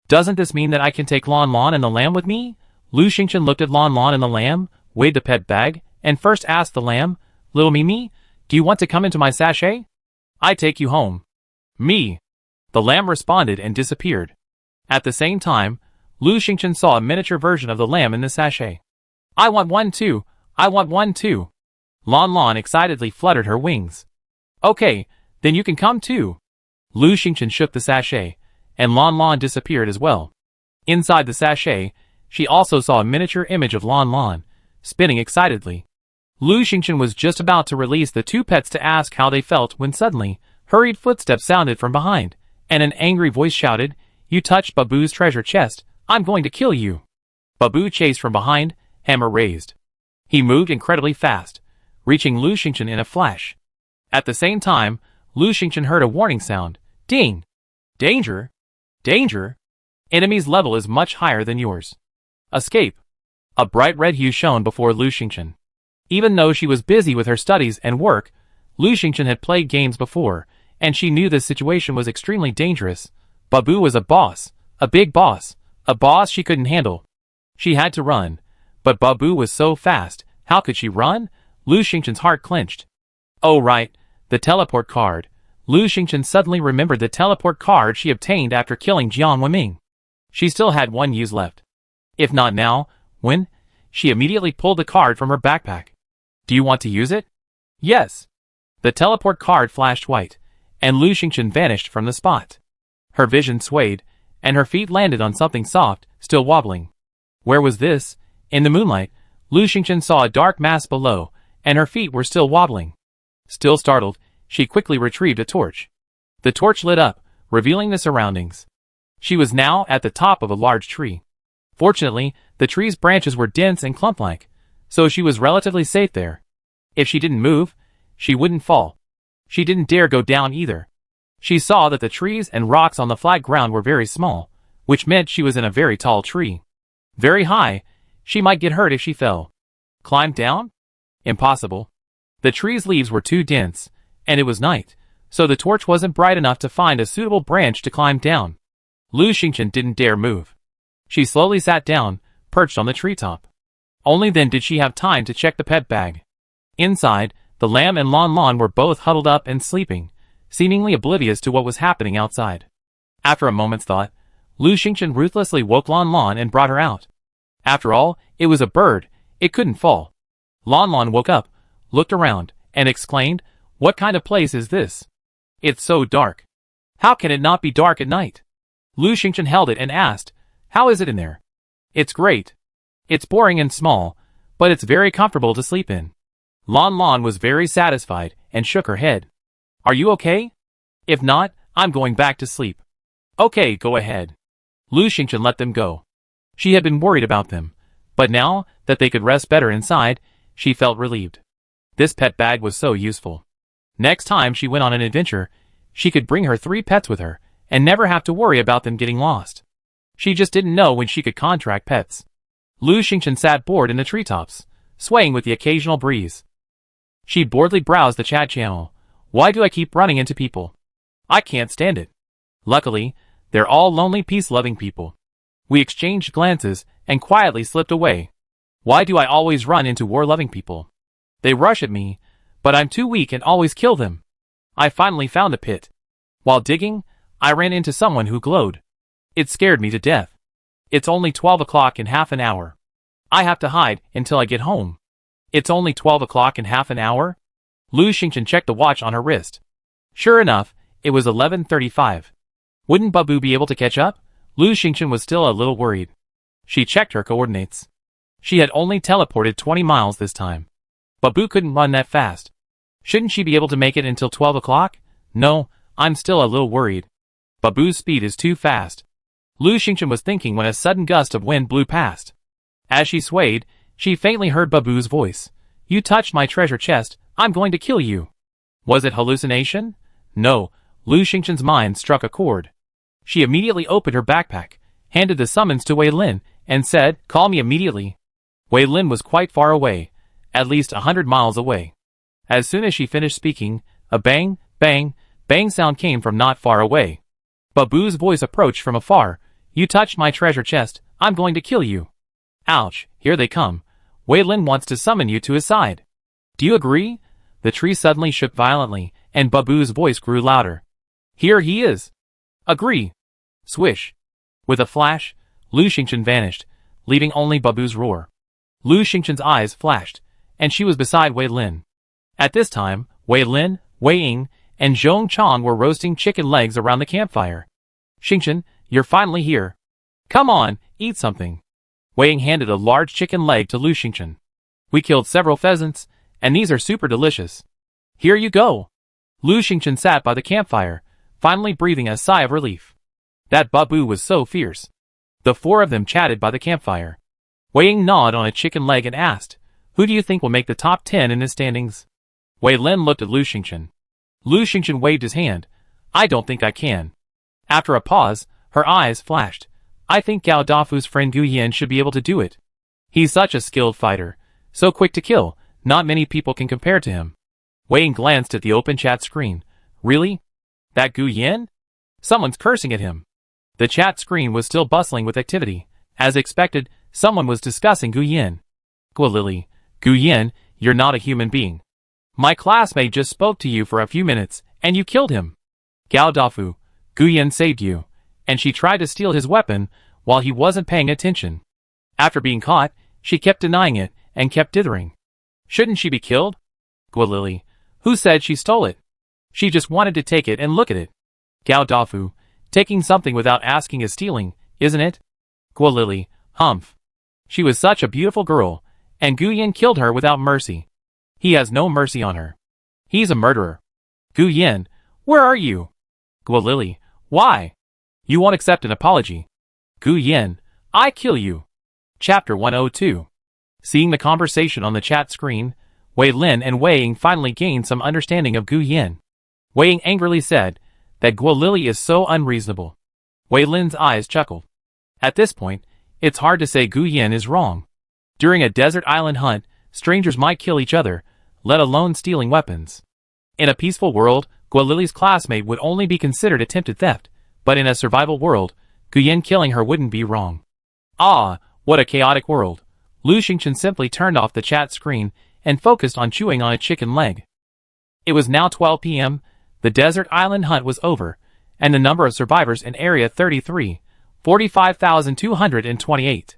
Doesn't this mean that I can take Lon Lon and the lamb with me? Lu Xingchen looked at Lon Lon and the lamb, weighed the pet bag, and first asked the lamb, "Little Mimi, do you want to come into my sachet? I take you home." "Me." The lamb responded and disappeared. At the same time, Lu Xingchen saw a miniature version of the lamb in the sachet. "I want one too! I want one too!" Lon Lon excitedly fluttered her wings. "Okay, then you can come too." Lu Xingchen shook the sachet, and Lon Lon disappeared as well. Inside the sachet, she also saw a miniature image of Lon Lon, spinning excitedly. Lu Xingchen was just about to release the 2 pets to ask how they felt when suddenly, hurried footsteps sounded from behind, and an angry voice shouted, "You touched Babu's treasure chest, I'm going to kill you." Babu chased from behind, hammer raised. He moved incredibly fast, reaching Lu Xingchen in a flash. At the same time, Lu Xingchen heard a warning sound. Ding! Danger! Danger! Enemy's level is much higher than yours. Escape! A bright red hue shone before Lu Xingchen. Even though she was busy with her studies and work, Lu Xingchen had played games before, and she knew this situation was extremely dangerous. Babu was a boss, a big boss, a boss she couldn't handle. She had to run, but Babu was so fast, how could she run? Lu Xingchen's heart clenched. Oh right, the teleport card. Lu Xingchen suddenly remembered the teleport card she obtained after killing Jian Wenming. She still had 1 use left. If not now, when? She immediately pulled the card from her backpack. Do you want to use it? Yes. The teleport card flashed white, and Lu Xingchen vanished from the spot. Her vision swayed, and her feet landed on something soft, still wobbling. Where was this? In the moonlight, Lu Xingchen saw a dark mass below, and her feet were still wobbling. Still startled, she quickly retrieved a torch. The torch lit up, revealing the surroundings. She was now at the top of a large tree. Fortunately, the tree's branches were dense and clump-like, so she was relatively safe there. If she didn't move, she wouldn't fall. She didn't dare go down either. She saw that the trees and rocks on the flat ground were very small, which meant she was in a very tall tree. Very high, she might get hurt if she fell. Climb down? Impossible. The tree's leaves were too dense, and it was night, so the torch wasn't bright enough to find a suitable branch to climb down. Lu Xingchen didn't dare move. She slowly sat down, perched on the treetop. Only then did she have time to check the pet bag. Inside, the lamb and Lon Lon were both huddled up and sleeping, seemingly oblivious to what was happening outside. After a moment's thought, Lu Xingchen ruthlessly woke Lon Lon and brought her out. After all, it was a bird, it couldn't fall. Lon Lon woke up, looked around, and exclaimed, "What kind of place is this? It's so dark. How can it not be dark at night?" Lu Xingchen held it and asked, "How is it in there?" "It's great. It's boring and small, but it's very comfortable to sleep in." Lon Lon was very satisfied and shook her head. "Are you okay? If not, I'm going back to sleep." "Okay, go ahead." Lu Xingchen let them go. She had been worried about them, but now that they could rest better inside, she felt relieved. This pet bag was so useful. Next time she went on an adventure, she could bring her 3 pets with her and never have to worry about them getting lost. She just didn't know when she could contract pets. Lu Xingchen sat bored in the treetops, swaying with the occasional breeze. She boredly browsed the chat channel. Why do I keep running into people? I can't stand it. Luckily, they're all lonely, peace-loving people. We exchanged glances and quietly slipped away. Why do I always run into war-loving people? They rush at me, but I'm too weak and always kill them. I finally found a pit. While digging, I ran into someone who glowed. It scared me to death. It's only 12 o'clock in half an hour. I have to hide until I get home. It's only 12 o'clock in half an hour? Lu Xingchen checked the watch on her wrist. Sure enough, it was 11:35. Wouldn't Babu be able to catch up? Lu Xingchen was still a little worried. She checked her coordinates. She had only teleported 20 miles this time. Babu couldn't run that fast. Shouldn't she be able to make it until 12 o'clock? No, I'm still a little worried. Babu's speed is too fast. Lu Xingchen was thinking when a sudden gust of wind blew past. As she swayed, she faintly heard Babu's voice. You touched my treasure chest, I'm going to kill you. Was it hallucination? No, Lu Xingchen's mind struck a chord. She immediately opened her backpack, handed the summons to Wei Lin, and said, Call me immediately. Wei Lin was quite far away, at least 100 miles away. As soon as she finished speaking, a bang, bang, bang sound came from not far away. Babu's voice approached from afar. You touched my treasure chest, I'm going to kill you. Ouch, here they come. Wei Lin wants to summon you to his side. Do you agree? The tree suddenly shook violently, and Babu's voice grew louder. Here he is. Agree. Swish. With a flash, Lu Xingchen vanished, leaving only Babu's roar. Lu Xingchen's eyes flashed, and she was beside Wei Lin. At this time, Wei Lin, Wei Ying, and Zhong Chang were roasting chicken legs around the campfire. Xingchen, you're finally here. Come on, eat something. Wei Ying handed a large chicken leg to Lu Xingchen. We killed several pheasants, and these are super delicious. Here you go. Lu Xingchen sat by the campfire, finally breathing a sigh of relief. That Babu was so fierce. The 4 of them chatted by the campfire. Wei Ying gnawed on a chicken leg and asked, Who do you think will make the top 10 in the standings? Wei Lin looked at Lu Xingchen. Lu Xingchen waved his hand. I don't think I can. After a pause, her eyes flashed. I think Gao Dafu's friend Gu Yan should be able to do it. He's such a skilled fighter, so quick to kill, not many people can compare to him. Wei Ying glanced at the open chat screen. Really? That Gu Yan? Someone's cursing at him. The chat screen was still bustling with activity. As expected, someone was discussing Gu Yan. Guolili, Gu Yan, you're not a human being. My classmate just spoke to you for a few minutes, and you killed him. Gao Dafu, Gu Yan saved you, and she tried to steal his weapon while he wasn't paying attention. After being caught, she kept denying it and kept dithering. Shouldn't she be killed? Guolili, who said she stole it? She just wanted to take it and look at it. Gao Dafu, taking something without asking is stealing, isn't it? Guolili, humph. She was such a beautiful girl, and Gu Yan killed her without mercy. He has no mercy on her. He's a murderer. Gu Yan, where are you? Guolili, why? You won't accept an apology. Gu Yan, I kill you. Chapter 102. Seeing the conversation on the chat screen, Wei Lin and Wei Ying finally gained some understanding of Gu Yan. Wei Ying angrily said that Guolili is so unreasonable. Wei Lin's eyes chuckled. At this point, it's hard to say Gu Yan is wrong. During a desert island hunt, strangers might kill each other, let alone stealing weapons. In a peaceful world, Guolili's classmate would only be considered attempted theft, but in a survival world, Gu Yan killing her wouldn't be wrong. Ah, what a chaotic world. Lu Xingchen simply turned off the chat screen and focused on chewing on a chicken leg. It was now 12 p.m., the desert island hunt was over, and the number of survivors in Area 33, 45,228.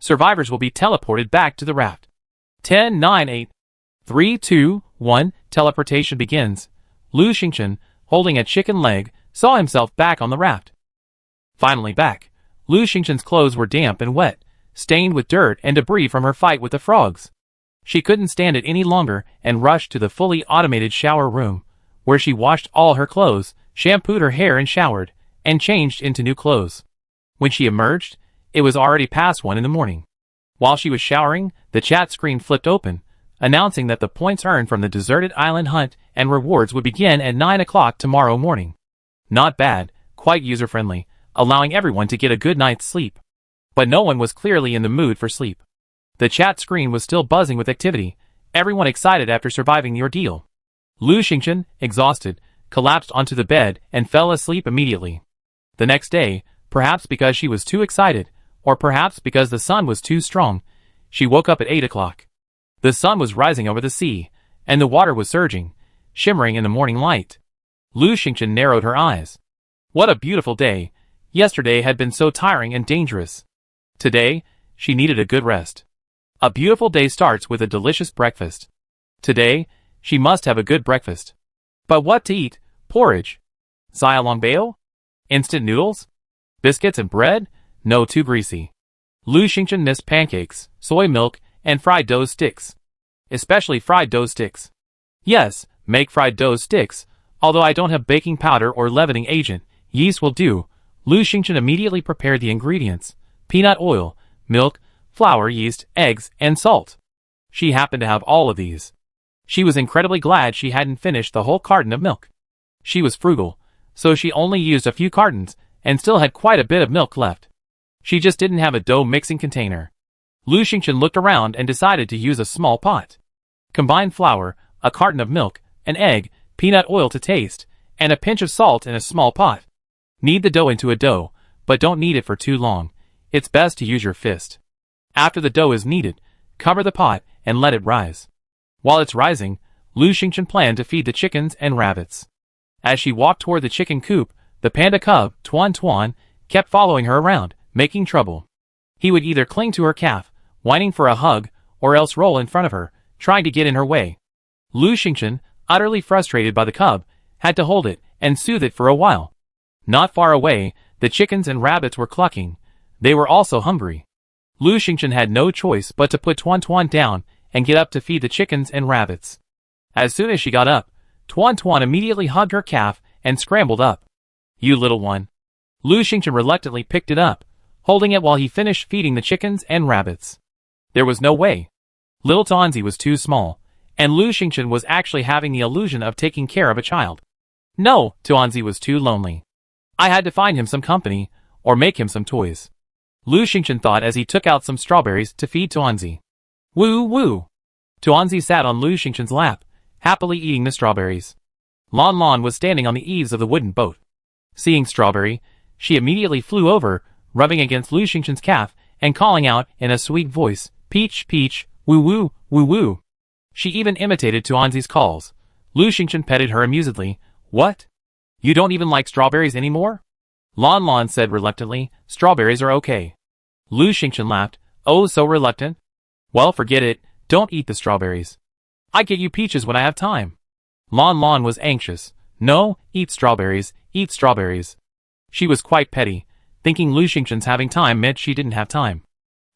Survivors will be teleported back to the raft. 10, 9, 8, 3, 2, 1, teleportation begins. Lu Xingchen, holding a chicken leg, saw himself back on the raft. Finally back. Lu Xingchen's clothes were damp and wet, stained with dirt and debris from her fight with the frogs. She couldn't stand it any longer and rushed to the fully automated shower room, where she washed all her clothes, shampooed her hair and showered, and changed into new clothes. When she emerged, it was already past 1 in the morning. While she was showering, the chat screen flipped open, announcing that the points earned from the deserted island hunt and rewards would begin at 9 o'clock tomorrow morning. Not bad, quite user-friendly, allowing everyone to get a good night's sleep. But no one was clearly in the mood for sleep. The chat screen was still buzzing with activity, everyone excited after surviving the ordeal. Lu Xingchen, exhausted, collapsed onto the bed and fell asleep immediately. The next day, perhaps because she was too excited, or perhaps because the sun was too strong, she woke up at 8 o'clock. The sun was rising over the sea, and the water was surging, shimmering in the morning light. Lu Xingchen narrowed her eyes. What a beautiful day. Yesterday had been so tiring and dangerous. Today, she needed a good rest. A beautiful day starts with a delicious breakfast. Today, she must have a good breakfast. But what to eat? Porridge? Xiaolongbao? Instant noodles? Biscuits and bread? No, too greasy. Lu Xingchen missed pancakes, soy milk, and fried dough sticks. Especially fried dough sticks. Yes, make fried dough sticks. Although I don't have baking powder or leavening agent, yeast will do. Lu Xingchen immediately prepared the ingredients: peanut oil, milk, flour, yeast, eggs, and salt. She happened to have all of these. She was incredibly glad she hadn't finished the whole carton of milk. She was frugal, so she only used a few cartons and still had quite a bit of milk left. She just didn't have a dough mixing container. Lu Xingchen looked around and decided to use a small pot. Combine flour, a carton of milk, an egg, peanut oil to taste, and a pinch of salt in a small pot. Knead the dough into a dough, but don't knead it for too long. It's best to use your fist. After the dough is kneaded, cover the pot and let it rise. While it's rising, Lu Xingchen planned to feed the chickens and rabbits. As she walked toward the chicken coop, the panda cub, Tuan Tuan, kept following her around, making trouble. He would either cling to her calf, whining for a hug, or else roll in front of her, trying to get in her way. Lu Xingchen, utterly frustrated by the cub, had to hold it and soothe it for a while. Not far away, the chickens and rabbits were clucking. They were also hungry. Lu Xingchen had no choice but to put Tuan Tuan down and get up to feed the chickens and rabbits. As soon as she got up, Tuan Tuan immediately hugged her calf and scrambled up. You little one. Lu Xingchen reluctantly picked it up, holding it while he finished feeding the chickens and rabbits. There was no way. Little Tuanzi was too small, and Lu Xingchen was actually having the illusion of taking care of a child. No, Tuanzi was too lonely. I had to find him some company, or make him some toys. Lu Xingchen thought as he took out some strawberries to feed Tuanzi. Woo woo! Tuanzi sat on Lu Xingchen's lap, happily eating the strawberries. Lon Lon was standing on the eaves of the wooden boat. Seeing Strawberry, she immediately flew over, rubbing against Lu Xingchen's calf and calling out in a sweet voice, Peach, Peach, woo woo, woo woo. She even imitated Tuanzi's calls. Lu Xingchen petted her amusedly. What? You don't even like strawberries anymore? Lon Lon said reluctantly, strawberries are okay. Lu Xingchen laughed. Oh, so reluctant? Well, forget it, don't eat the strawberries. I get you peaches when I have time. Lon Lon was anxious. No, eat strawberries, eat strawberries. She was quite petty, thinking Lu Xingchen's having time meant she didn't have time.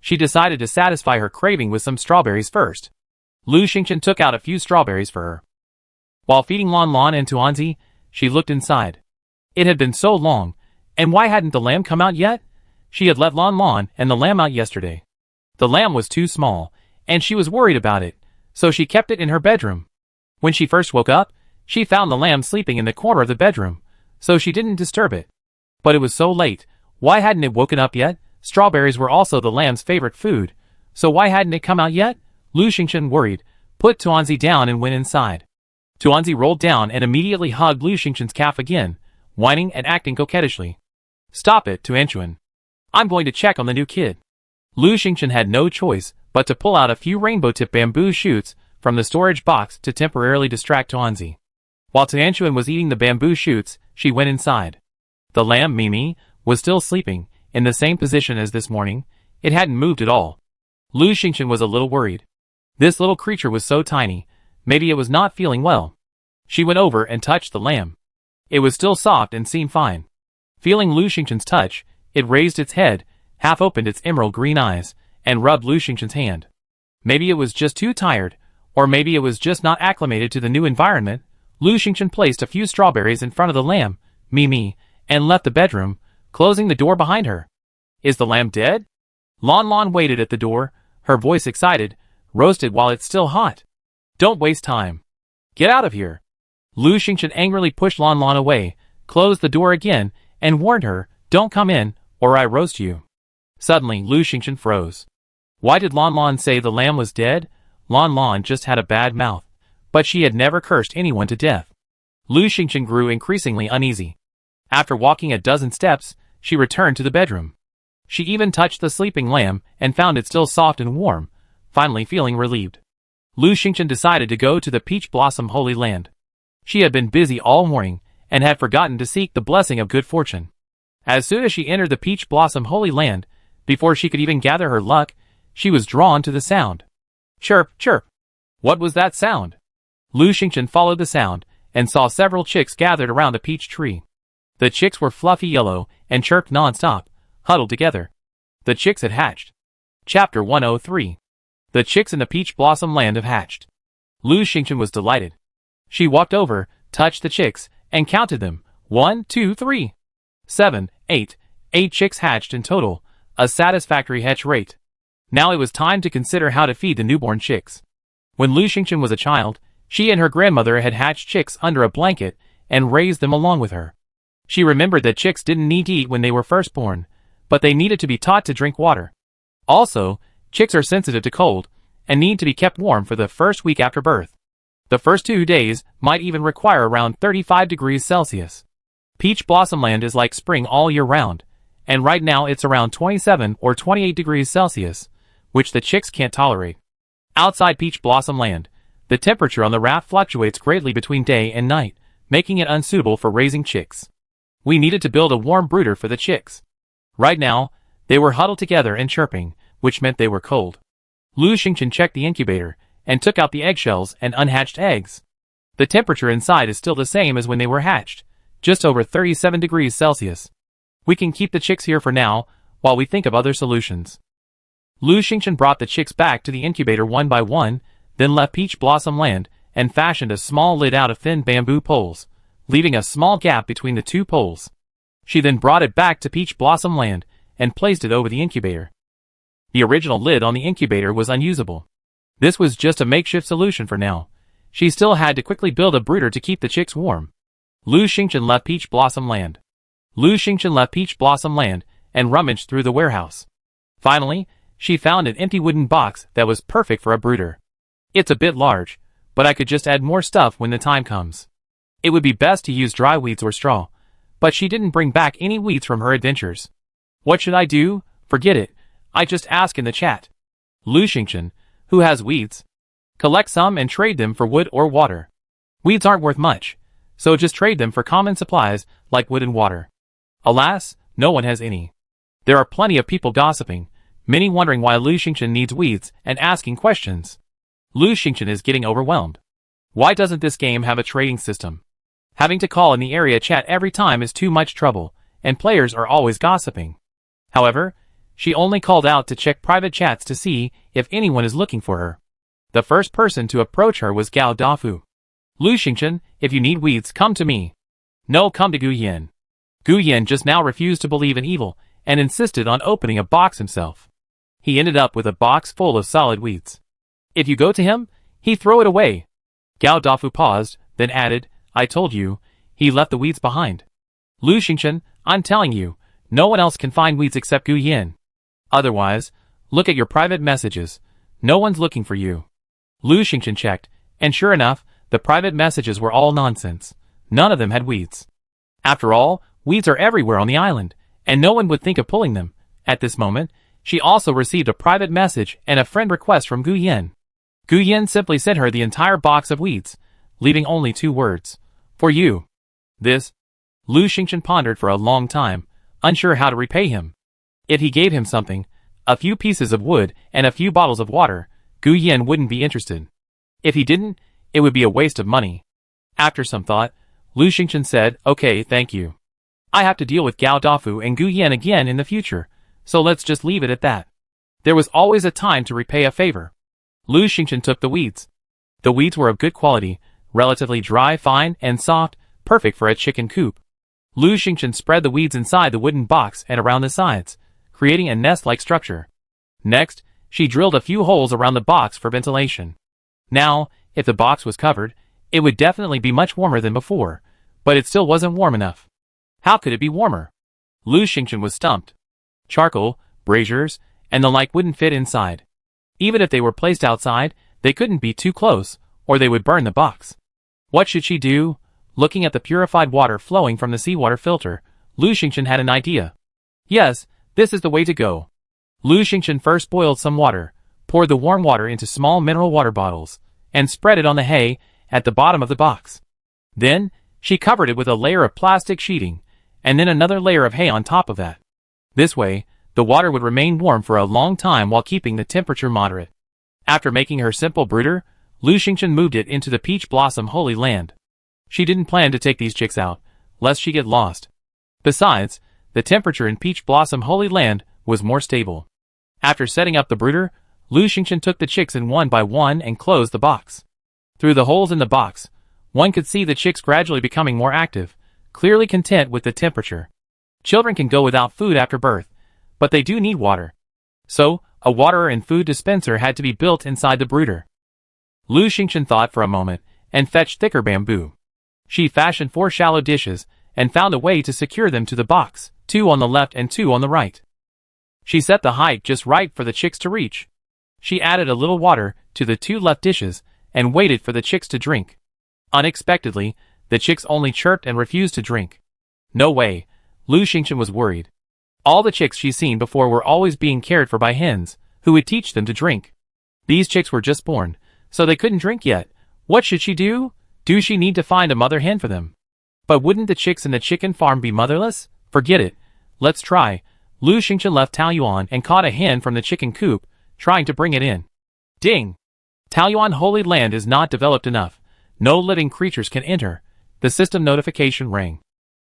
She decided to satisfy her craving with some strawberries first. Lu Xingchen took out a few strawberries for her. While feeding Lon Lon and Tuanzi, she looked inside. It had been so long, and why hadn't the lamb come out yet? She had let Lon Lon and the lamb out yesterday. The lamb was too small, and she was worried about it, so she kept it in her bedroom. When she first woke up, she found the lamb sleeping in the corner of the bedroom, so she didn't disturb it. But it was so late, why hadn't it woken up yet? Strawberries were also the lamb's favorite food, so why hadn't it come out yet? Lu Xingchen worried, put Tuanzi down and went inside. Tuanzi rolled down and immediately hugged Lu Xingchen's calf again, whining and acting coquettishly. Stop it, Tuanchuan. I'm going to check on the new kid. Lu Xingchen had no choice but to pull out a few rainbow-tipped bamboo shoots from the storage box to temporarily distract Tuanzi. While Tuanchuan was eating the bamboo shoots, she went inside. The lamb, Mimi, was still sleeping, in the same position as this morning. It hadn't moved at all. Lu Xingchen was a little worried. This little creature was so tiny, maybe it was not feeling well. She went over and touched the lamb. It was still soft and seemed fine. Feeling Lu Xingchen's touch, it raised its head, half opened its emerald green eyes, and rubbed Lu Xingchen's hand. Maybe it was just too tired, or maybe it was just not acclimated to the new environment. Lu Xingchen placed a few strawberries in front of the lamb, Mimi, and left the bedroom, closing the door behind her. Is the lamb dead? Lon Lon waited at the door, her voice excited. Roasted while it's still hot. Don't waste time. Get out of here. Lu Xingchen angrily pushed Lon Lon away, closed the door again, and warned her, don't come in, or I roast you. Suddenly, Lu Xingchen froze. Why did Lon Lon say the lamb was dead? Lon Lon just had a bad mouth, but she had never cursed anyone to death. Lu Xingchen grew increasingly uneasy. After walking a dozen steps, she returned to the bedroom. She even touched the sleeping lamb and found it still soft and warm, finally feeling relieved. Lu Xingchen decided to go to the Peach Blossom Holy Land. She had been busy all morning and had forgotten to seek the blessing of good fortune. As soon as she entered the Peach Blossom Holy Land, before she could even gather her luck, she was drawn to the sound. Chirp, chirp. What was that sound? Lu Xingchen followed the sound and saw several chicks gathered around a peach tree. The chicks were fluffy yellow and chirped non-stop, huddled together. The chicks had hatched. Chapter 103. The chicks in the Peach Blossom Land have hatched. Lu Xingchen was delighted. She walked over, touched the chicks, and counted them. 1, 2, 3. 7, 8. 8 chicks hatched in total, a satisfactory hatch rate. Now it was time to consider how to feed the newborn chicks. When Lu Xingchen was a child, she and her grandmother had hatched chicks under a blanket and raised them along with her. She remembered that chicks didn't need to eat when they were first born, but they needed to be taught to drink water. Also, chicks are sensitive to cold and need to be kept warm for the first week after birth. The first 2 days might even require around 35 degrees Celsius. Peach Blossom Land is like spring all year round, and right now it's around 27 or 28 degrees Celsius, which the chicks can't tolerate. Outside Peach Blossom Land, the temperature on the raft fluctuates greatly between day and night, making it unsuitable for raising chicks. We needed to build a warm brooder for the chicks. Right now, they were huddled together and chirping, which meant they were cold. Lu Xingchen checked the incubator and took out the eggshells and unhatched eggs. The temperature inside is still the same as when they were hatched, just over 37 degrees Celsius. We can keep the chicks here for now, while we think of other solutions. Lu Xingchen brought the chicks back to the incubator one by one, then left Peach Blossom Land and fashioned a small lid out of thin bamboo poles, leaving a small gap between the 2 poles. She then brought it back to Peach Blossom Land and placed it over the incubator. The original lid on the incubator was unusable. This was just a makeshift solution for now. She still had to quickly build a brooder to keep the chicks warm. Lu Xingchen left Peach Blossom Land. Lu Xingchen left Peach Blossom Land and rummaged through the warehouse. Finally, she found an empty wooden box that was perfect for a brooder. It's a bit large, but I could just add more stuff when the time comes. It would be best to use dry weeds or straw, but she didn't bring back any weeds from her adventures. What should I do? Forget it. I just ask in the chat. Lu Xingchen, who has weeds? Collect some and trade them for wood or water. Weeds aren't worth much, so just trade them for common supplies like wood and water. Alas, no one has any. There are plenty of people gossiping, many wondering why Lu Xingchen needs weeds and asking questions. Lu Xingchen is getting overwhelmed. Why doesn't this game have a trading system? Having to call in the area chat every time is too much trouble, and players are always gossiping. However, she only called out to check private chats to see if anyone is looking for her. The first person to approach her was Gao Dafu. Lu Xingchen, if you need weeds, come to me. No, come to Gu Yin. Gu Yin just now refused to believe in evil and insisted on opening a box himself. He ended up with a box full of solid weeds. If you go to him, he throw it away. Gao Dafu paused, then added, I told you, he left the weeds behind. Lu Xingchen, I'm telling you, no one else can find weeds except Gu Yin. Otherwise, look at your private messages. No one's looking for you. Lu Xingchen checked, and sure enough, the private messages were all nonsense. None of them had weeds. After all, weeds are everywhere on the island, and no one would think of pulling them. At this moment, she also received a private message and a friend request from Gu Yin. Gu Yin simply sent her the entire box of weeds, leaving only 2 words. For you. This. Lu Xingchen pondered for a long time, unsure how to repay him. If he gave him something, a few pieces of wood and a few bottles of water, Gu Yin wouldn't be interested. If he didn't, it would be a waste of money. After some thought, Lu Xingchen said, okay, thank you. I have to deal with Gao Dafu and Gu Yin again in the future, so let's just leave it at that. There was always a time to repay a favor. Lu Xingchen took the weeds. The weeds were of good quality, relatively dry, fine, and soft, perfect for a chicken coop. Lu Xingchen spread the weeds inside the wooden box and around the sides, creating a nest-like structure. Next, she drilled a few holes around the box for ventilation. Now, if the box was covered, it would definitely be much warmer than before, but it still wasn't warm enough. How could it be warmer? Lu Xingchen was stumped. Charcoal, braziers, and the like wouldn't fit inside. Even if they were placed outside, they couldn't be too close, or they would burn the box. What should she do? Looking at the purified water flowing from the seawater filter, Lu Xingchen had an idea. Yes, this is the way to go. Lu Xingchen first boiled some water, poured the warm water into small mineral water bottles, and spread it on the hay at the bottom of the box. Then, she covered it with a layer of plastic sheeting, and then another layer of hay on top of that. This way, the water would remain warm for a long time while keeping the temperature moderate. After making her simple brooder, Lu Xingchen moved it into the Peach Blossom Holy Land. She didn't plan to take these chicks out, lest she get lost. Besides, the temperature in Peach Blossom Holy Land was more stable. After setting up the brooder, Lu Xingchen took the chicks in one by one and closed the box. Through the holes in the box, one could see the chicks gradually becoming more active, clearly content with the temperature. Children can go without food after birth, but they do need water. So, a water and food dispenser had to be built inside the brooder. Lu Xingchen thought for a moment and fetched thicker bamboo. She fashioned 4 shallow dishes and found a way to secure them to the box, 2 on the left and 2 on the right. She set the height just right for the chicks to reach. She added a little water to the 2 left dishes and waited for the chicks to drink. Unexpectedly, the chicks only chirped and refused to drink. No way, Lu Xingchen was worried. All the chicks she's seen before were always being cared for by hens, who would teach them to drink. These chicks were just born, so they couldn't drink yet. What should she do? Do she need to find a mother hen for them? But wouldn't the chicks in the chicken farm be motherless? Forget it. Let's try. Lu Xingchen left Taoyuan and caught a hen from the chicken coop, trying to bring it in. Ding! Taoyuan Holy Land is not developed enough. No living creatures can enter. The system notification rang.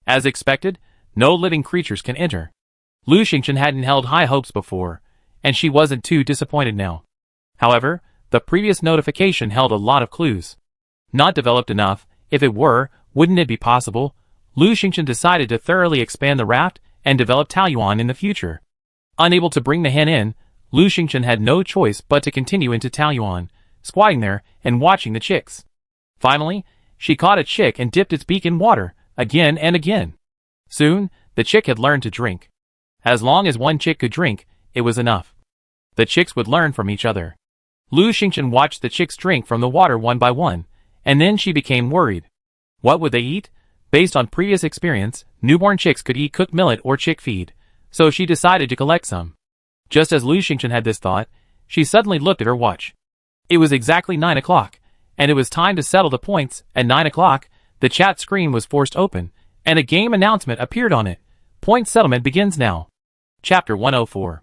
As expected, no living creatures can enter. Lu Xingchen hadn't held high hopes before, and she wasn't too disappointed now. However, the previous notification held a lot of clues. Not developed enough. If it were, wouldn't it be possible? Lu Xingchen decided to thoroughly expand the raft and develop Taoyuan in the future. Unable to bring the hen in, Lu Xingchen had no choice but to continue into Taoyuan, squatting there and watching the chicks. Finally, she caught a chick and dipped its beak in water, again and again. Soon, the chick had learned to drink. As long as one chick could drink, it was enough. The chicks would learn from each other. Lu Xingchen watched the chicks drink from the water one by one, and then she became worried. What would they eat? Based on previous experience, newborn chicks could eat cooked millet or chick feed, so she decided to collect some. Just as Lu Xingchen had this thought, she suddenly looked at her watch. It was exactly 9 o'clock, and it was time to settle the points. At 9 o'clock, the chat screen was forced open, and a game announcement appeared on it. Point settlement begins now. Chapter 104.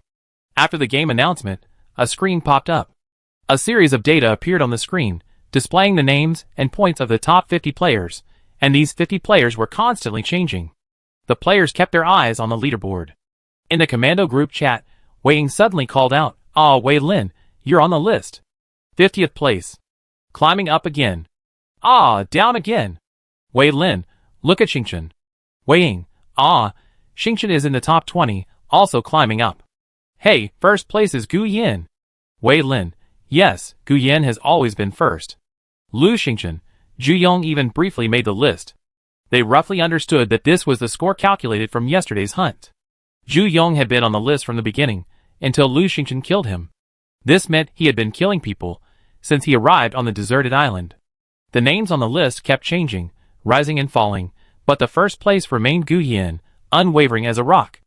After the game announcement, a screen popped up. A series of data appeared on the screen, displaying the names and points of the top 50 players, and these 50 players were constantly changing. The players kept their eyes on the leaderboard. In the commando group chat, Wei Ying suddenly called out, "Ah, Wei Lin, you're on the list. 50th place. Climbing up again. Ah, down again. Wei Lin, look at Xingchen. Wei Ying, ah, Xingchen is in the top 20, also climbing up. Hey, first place is Gu Yin. Wei Lin, yes, Gu Yin has always been first. Lu Xingchen, Zhu Yong even briefly made the list. They roughly understood that this was the score calculated from yesterday's hunt. Zhu Yong had been on the list from the beginning, until Lu Xingchen killed him. This meant he had been killing people since he arrived on the deserted island. The names on the list kept changing, rising and falling, but the first place remained Gu Yin, unwavering as a rock.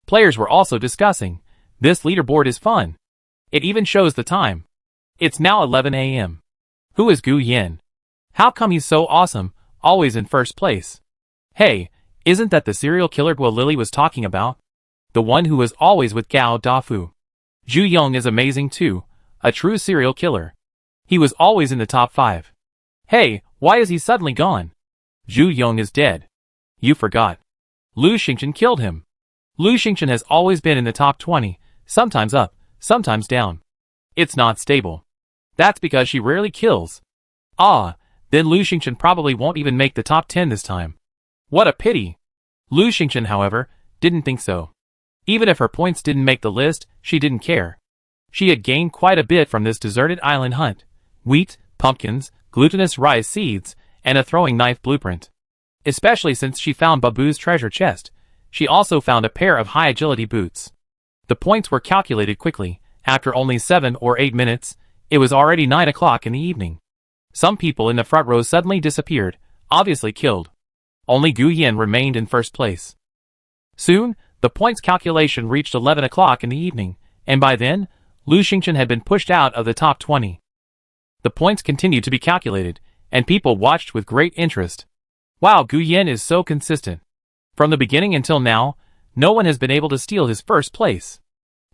Players were also discussing, this leaderboard is fun. It even shows the time. It's now 11 a.m. Who is Gu Yin? How come he's so awesome, always in first place? Hey, isn't that the serial killer Guo Lily was talking about? The one who was always with Gao Dafu. Zhu Yong is amazing too, a true serial killer. He was always in the top 5. Hey, why is he suddenly gone? Zhu Yong is dead. You forgot. Lu Xingchen killed him. Lu Xingchen has always been in the top 20, sometimes up, sometimes down. It's not stable. That's because she rarely kills. Ah, then Lu Xingchen probably won't even make the top 10 this time. What a pity. Lu Xingchen, however, didn't think so. Even if her points didn't make the list, she didn't care. She had gained quite a bit from this deserted island hunt. Wheat, pumpkins, glutinous rice seeds, and a throwing knife blueprint. Especially since she found Babu's treasure chest. She also found a pair of high agility boots. The points were calculated quickly. After only 7 or 8 minutes, it was already 9 o'clock in the evening. Some people in the front row suddenly disappeared, obviously killed. Only Gu Yin remained in first place. Soon, the points calculation reached 11 o'clock in the evening, and by then, Lu Xingchen had been pushed out of the top 20. The points continued to be calculated, and people watched with great interest. Wow, Gu Yin is so consistent. From the beginning until now, no one has been able to steal his first place.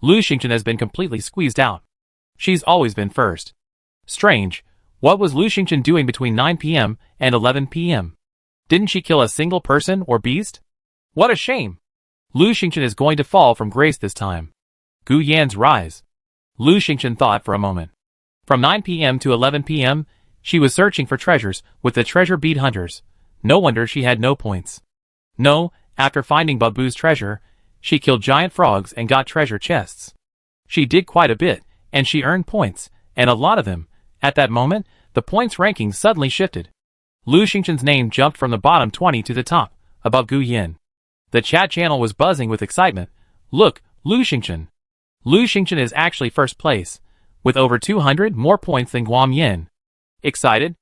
Lu Xingchen has been completely squeezed out. She's always been first. Strange, what was Lu Xingchen doing between 9 p.m. and 11 p.m.? Didn't she kill a single person or beast? What a shame! Lu Xingchen is going to fall from grace this time. Gu Yan's rise. Lu Xingchen thought for a moment. From 9 p.m. to 11 p.m., she was searching for treasures with the treasure bead hunters. No wonder she had no points. No, after finding Babu's treasure, she killed giant frogs and got treasure chests. She did quite a bit, and she earned points, and a lot of them. At that moment, the points ranking suddenly shifted. Lu Xingchen's name jumped from the bottom 20 to the top, above Gu Yin. The chat channel was buzzing with excitement. Look, Lu Xingchen. Lu Xingchen is actually first place, with over 200 more points than Guam Yin. Excited?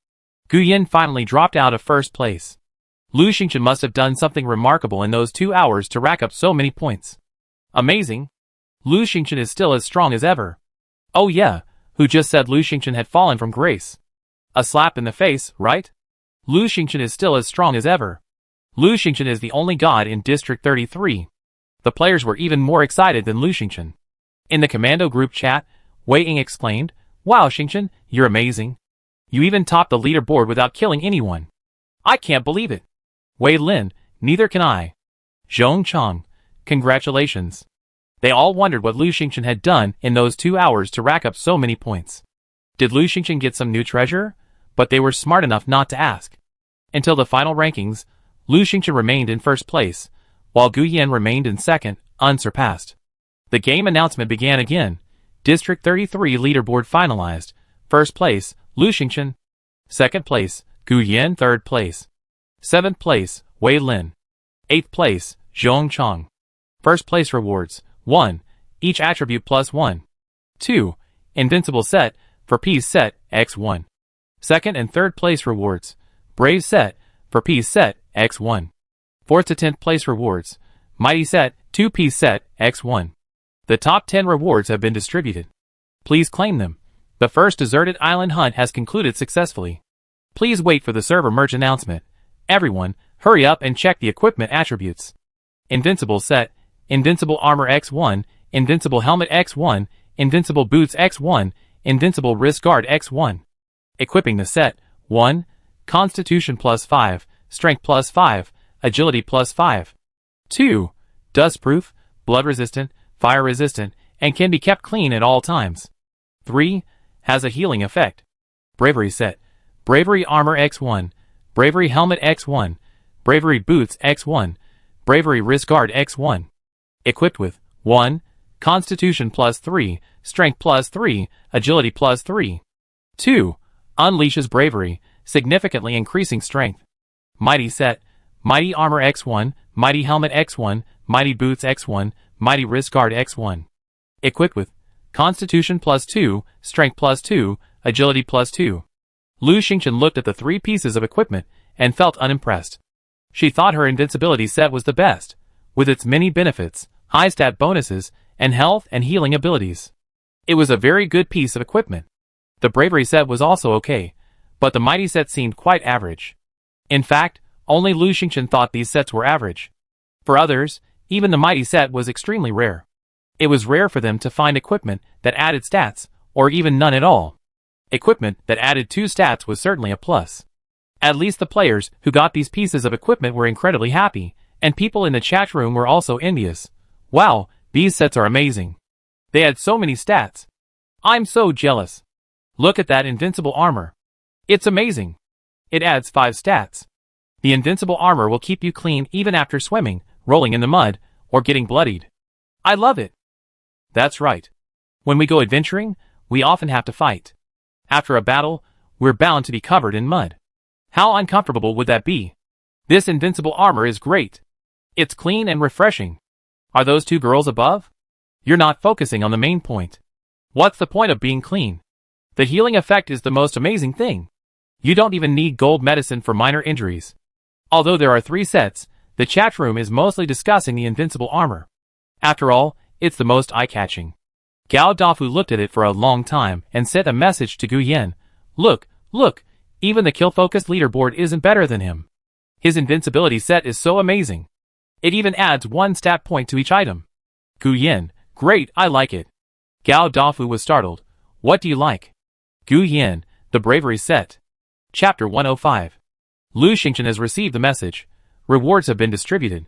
Gu Yin finally dropped out of first place. Lu Xingchen must have done something remarkable in those 2 hours to rack up so many points. Amazing. Lu Xingchen is still as strong as ever. Oh yeah, who just said Lu Xingchen had fallen from grace? A slap in the face, right? Lu Xingchen is still as strong as ever. Lu Xingchen is the only god in District 33. The players were even more excited than Lu Xingchen. In the Commando group chat, Wei Ying exclaimed, "Wow Xingchen, you're amazing. You even topped the leaderboard without killing anyone. I can't believe it." Wei Lin, neither can I. Zhong Chang, congratulations. They all wondered what Lu Xingchen had done in those 2 hours to rack up so many points. Did Lu Xingchen get some new treasure? But they were smart enough not to ask. Until the final rankings, Lu Xingchen remained in first place, while Gu Yin remained in second, unsurpassed. The game announcement began again. District 33 leaderboard finalized. First place, Lu Xingchen. Second place, Gu Yin. Third place. 7th place, Wei Lin. 8th place, Zhong Chang. First place rewards, 1, each attribute plus 1. 2, invincible set, for peace set, x1. Second and third place rewards, brave set, for peace set, x1. 4th to 10th place rewards, mighty set, 2-piece set, x1. The top 10 rewards have been distributed. Please claim them. The first deserted island hunt has concluded successfully. Please wait for the server merge announcement. Everyone, hurry up and check the equipment attributes. Invincible set, invincible armor x1, invincible helmet x1, invincible boots x1, invincible wrist guard x1. Equipping the set, 1, constitution plus 5, strength plus 5, agility plus 5. 2, dustproof, blood resistant, fire resistant, and can be kept clean at all times. 3, has a healing effect. Bravery set, bravery armor x1, bravery helmet x1, bravery boots x1, bravery wrist guard x1. Equipped with 1, constitution plus 3, strength plus 3, agility plus 3. 2, unleashes bravery, significantly increasing strength. Mighty set, mighty armor x1, mighty helmet x1, mighty boots x1, mighty wrist guard x1. Equipped with constitution plus 2, strength plus 2, agility plus 2. Lu Xingchen looked at the 3 pieces of equipment and felt unimpressed. She thought her invincibility set was the best, with its many benefits, high stat bonuses, and health and healing abilities. It was a very good piece of equipment. The bravery set was also okay, but the mighty set seemed quite average. In fact, only Lu Xingchen thought these sets were average. For others, even the mighty set was extremely rare. It was rare for them to find equipment that added stats, or even none at all. Equipment that added 2 stats was certainly a plus. At least the players who got these pieces of equipment were incredibly happy, and people in the chat room were also envious. Wow, these sets are amazing. They had so many stats. I'm so jealous. Look at that invincible armor. It's amazing. It adds 5 stats. The invincible armor will keep you clean even after swimming, rolling in the mud, or getting bloodied. I love it. That's right. When we go adventuring, we often have to fight. After a battle, we're bound to be covered in mud. How uncomfortable would that be? This invincible armor is great. It's clean and refreshing. Are those two girls above? You're not focusing on the main point. What's the point of being clean? The healing effect is the most amazing thing. You don't even need gold medicine for minor injuries. Although there are 3 sets, the chat room is mostly discussing the invincible armor. After all, it's the most eye-catching. Gao Dafu looked at it for a long time and sent a message to Gu Yen. Look, even the kill-focused leaderboard isn't better than him. His invincibility set is so amazing. It even adds 1 stat point to each item. Gu Yen, great, I like it. Gao Dafu was startled. What do you like? Gu Yen, the bravery set. Chapter 105. Lu Xingchen has received the message. Rewards have been distributed.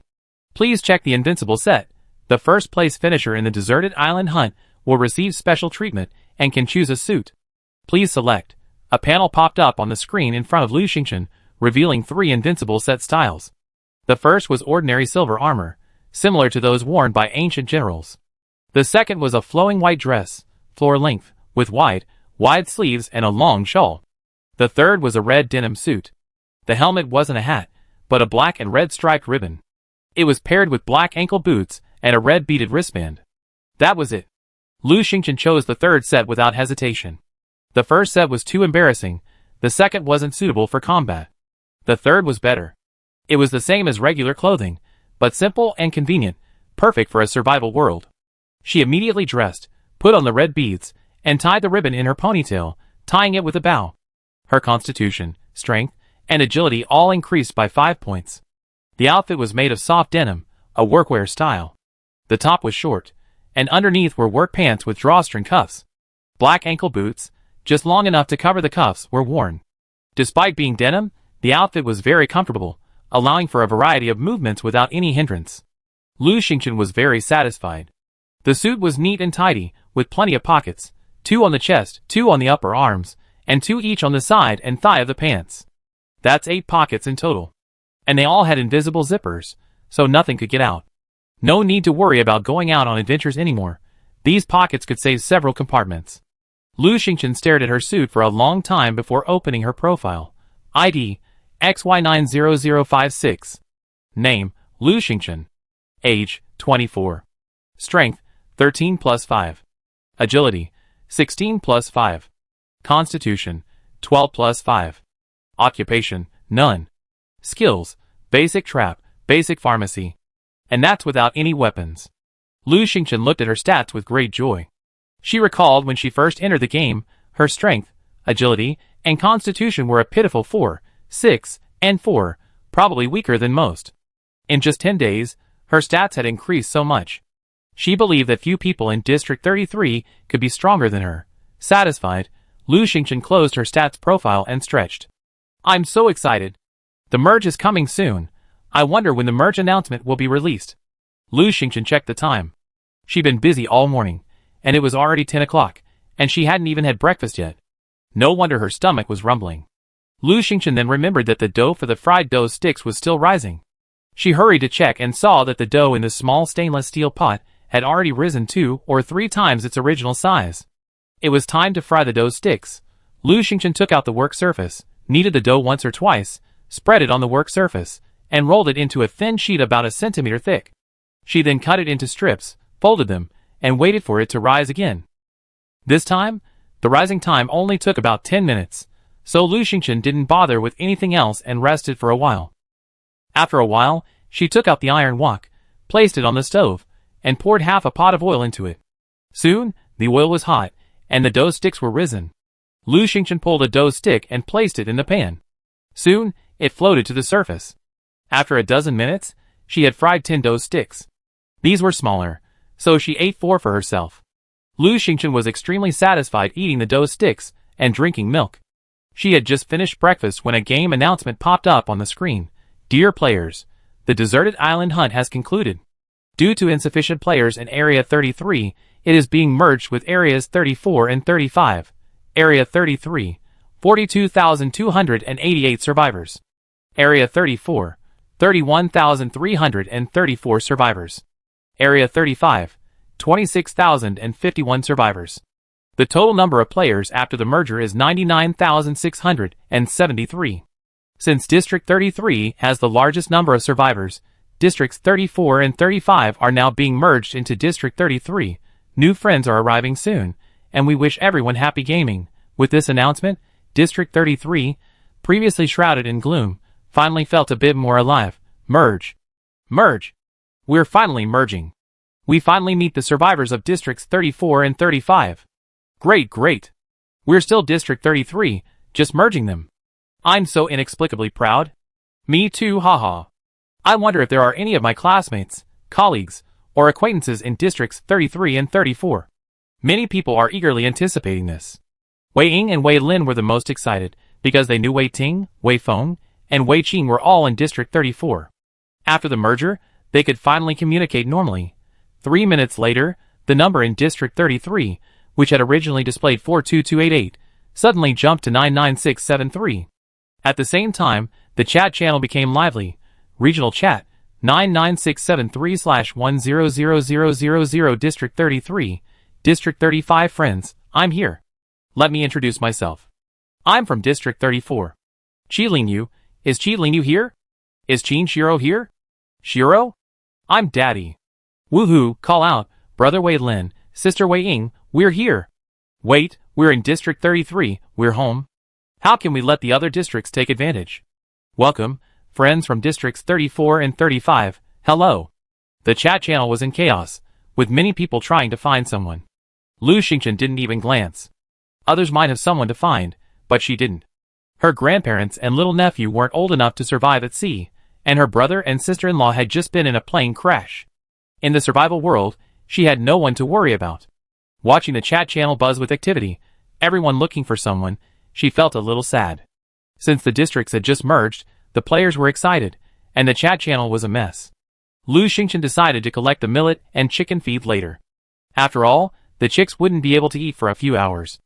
Please check the invincible set. The first place finisher in the deserted island hunt will receive special treatment and can choose a suit. Please select. A panel popped up on the screen in front of Lu Xingchen, revealing 3 invincible set styles. The first was ordinary silver armor, similar to those worn by ancient generals. The second was a flowing white dress, floor length, with wide sleeves and a long shawl. The third was a red denim suit. The helmet wasn't a hat, but a black and red striped ribbon. It was paired with black ankle boots and a red beaded wristband. That was it. Lu Xingchen chose the third set without hesitation. The first set was too embarrassing, the second wasn't suitable for combat. The third was better. It was the same as regular clothing, but simple and convenient, perfect for a survival world. She immediately dressed, put on the red beads, and tied the ribbon in her ponytail, tying it with a bow. Her constitution, strength, and agility all increased by 5 points. The outfit was made of soft denim, a workwear style. The top was short, and underneath were work pants with drawstring cuffs. Black ankle boots, just long enough to cover the cuffs, were worn. Despite being denim, the outfit was very comfortable, allowing for a variety of movements without any hindrance. Lu Xingchen was very satisfied. The suit was neat and tidy, with plenty of pockets, 2 on the chest, 2 on the upper arms, and 2 each on the side and thigh of the pants. That's 8 pockets in total. And they all had invisible zippers, so nothing could get out. No need to worry about going out on adventures anymore. These pockets could save several compartments. Lu Xingchen stared at her suit for a long time before opening her profile. ID, XY90056. Name, Lu Xingchen. Age, 24. Strength, 13 plus 5. Agility, 16 plus 5. Constitution, 12 plus 5. Occupation, none. Skills, basic trap, basic pharmacy. And that's without any weapons. Lu Xingchen looked at her stats with great joy. She recalled when she first entered the game, her strength, agility, and constitution were a pitiful 4, 6, and 4, probably weaker than most. In just 10 days, her stats had increased so much. She believed that few people in District 33 could be stronger than her. Satisfied, Lu Xingchen closed her stats profile and stretched. I'm so excited. The merge is coming soon. I wonder when the merge announcement will be released. Lu Xingchen checked the time. She'd been busy all morning, and it was already 10 o'clock, and she hadn't even had breakfast yet. No wonder her stomach was rumbling. Lu Xingchen then remembered that the dough for the fried dough sticks was still rising. She hurried to check and saw that the dough in the small stainless steel pot had already risen 2 or 3 times its original size. It was time to fry the dough sticks. Lu Xingchen took out the work surface, kneaded the dough once or twice, spread it on the work surface, and rolled it into a thin sheet about a centimeter thick. She then cut it into strips, folded them, and waited for it to rise again. This time, the rising time only took about 10 minutes, so Lu Xingchen didn't bother with anything else and rested for a while. After a while, she took out the iron wok, placed it on the stove, and poured half a pot of oil into it. Soon, the oil was hot, and the dough sticks were risen. Lu Xingchen pulled a dough stick and placed it in the pan. Soon, it floated to the surface. After a dozen minutes, she had fried 10 dough sticks. These were smaller, so she ate 4 for herself. Lu Xingchen was extremely satisfied eating the dough sticks and drinking milk. She had just finished breakfast when a game announcement popped up on the screen. Dear players, the deserted island hunt has concluded. Due to insufficient players in Area 33, it is being merged with Areas 34 and 35. Area 33, 42,288 survivors. Area 34, 31,334 survivors. Area 35, 26,051 survivors. The total number of players after the merger is 99,673. Since District 33 has the largest number of survivors, Districts 34 and 35 are now being merged into District 33. New friends are arriving soon, and we wish everyone happy gaming. With this announcement, District 33, previously shrouded in gloom, finally felt a bit more alive. Merge. Merge. We're finally merging. We finally meet the survivors of Districts 34 and 35. Great, great. We're still District 33, just merging them. I'm so inexplicably proud. Me too, haha. I wonder if there are any of my classmates, colleagues, or acquaintances in Districts 33 and 34. Many people are eagerly anticipating this. Wei Ying and Wei Lin were the most excited, because they knew Wei Ting, Wei Feng, and Wei Qing were all in District 34. After the merger, they could finally communicate normally. 3 minutes later, the number in District 33, which had originally displayed 42288, suddenly jumped to 99673. At the same time, the chat channel became lively. Regional chat, 99673/100000 District 33, District 35 friends, I'm here. Let me introduce myself. I'm from District 34. Qi Lingyu, is Qi Lingyu here? Is Qin Shiro here? Shiro? I'm Daddy. Woohoo, call out, Brother Wei Lin, Sister Wei Ying, we're here. Wait, we're in District 33, we're home. How can we let the other districts take advantage? Welcome, friends from Districts 34 and 35, hello. The chat channel was in chaos, with many people trying to find someone. Lu Xingchen didn't even glance. Others might have someone to find, but she didn't. Her grandparents and little nephew weren't old enough to survive at sea, and her brother and sister-in-law had just been in a plane crash. In the survival world, she had no one to worry about. Watching the chat channel buzz with activity, everyone looking for someone, she felt a little sad. Since the districts had just merged, the players were excited, and the chat channel was a mess. Lu Xingchen decided to collect the millet and chicken feed later. After all, the chicks wouldn't be able to eat for a few hours.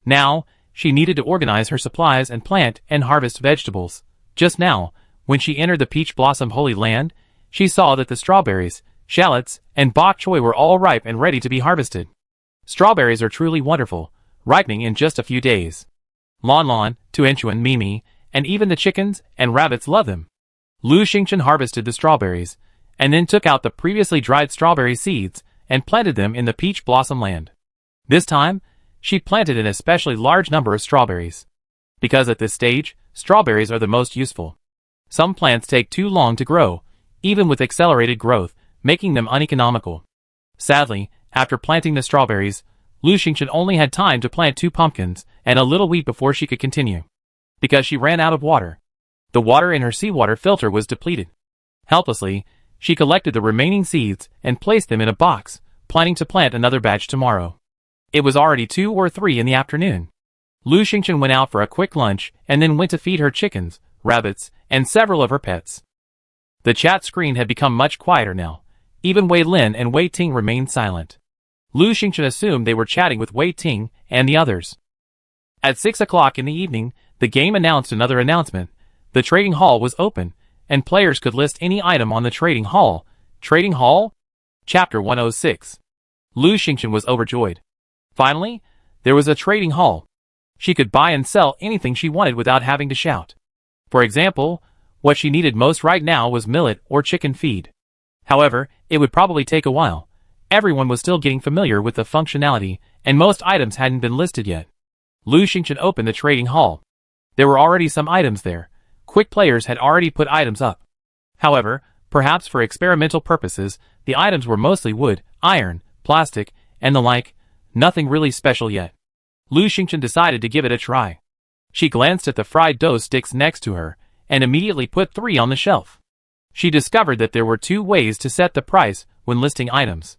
Now, she needed to organize her supplies and plant and harvest vegetables. Just now, when she entered the Peach Blossom Holy Land, she saw that the strawberries, shallots, and bok choy were all ripe and ready to be harvested. Strawberries are truly wonderful, ripening in just a few days. Lon Lon, Tuanchuan, Mimi, and even the chickens and rabbits love them. Lu Xingchen harvested the strawberries, and then took out the previously dried strawberry seeds and planted them in the Peach Blossom Land. This time, she planted an especially large number of strawberries. Because at this stage, strawberries are the most useful. Some plants take too long to grow, even with accelerated growth, making them uneconomical. Sadly, after planting the strawberries, Lu Xingchen only had time to plant 2 pumpkins and a little wheat before she could continue. Because she ran out of water. The water in her seawater filter was depleted. Helplessly, she collected the remaining seeds and placed them in a box, planning to plant another batch tomorrow. It was already 2 or 3 in the afternoon. Lu Xingchen went out for a quick lunch and then went to feed her chickens, rabbits, and several of her pets. The chat screen had become much quieter now. Even Wei Lin and Wei Ting remained silent. Lu Xingchen assumed they were chatting with Wei Ting and the others. At 6 o'clock in the evening, the game announced another announcement. The trading hall was open, and players could list any item on the trading hall. Trading hall? Chapter 106. Lu Xingchen was overjoyed. Finally, there was a trading hall. She could buy and sell anything she wanted without having to shout. For example, what she needed most right now was millet or chicken feed. However, it would probably take a while. Everyone was still getting familiar with the functionality, and most items hadn't been listed yet. Lu Xingchen opened the trading hall. There were already some items there. Quick players had already put items up. However, perhaps for experimental purposes, the items were mostly wood, iron, plastic, and the like, nothing really special yet. Lu Xingchen decided to give it a try. She glanced at the fried dough sticks next to her, and immediately put 3 on the shelf. She discovered that there were 2 ways to set the price when listing items.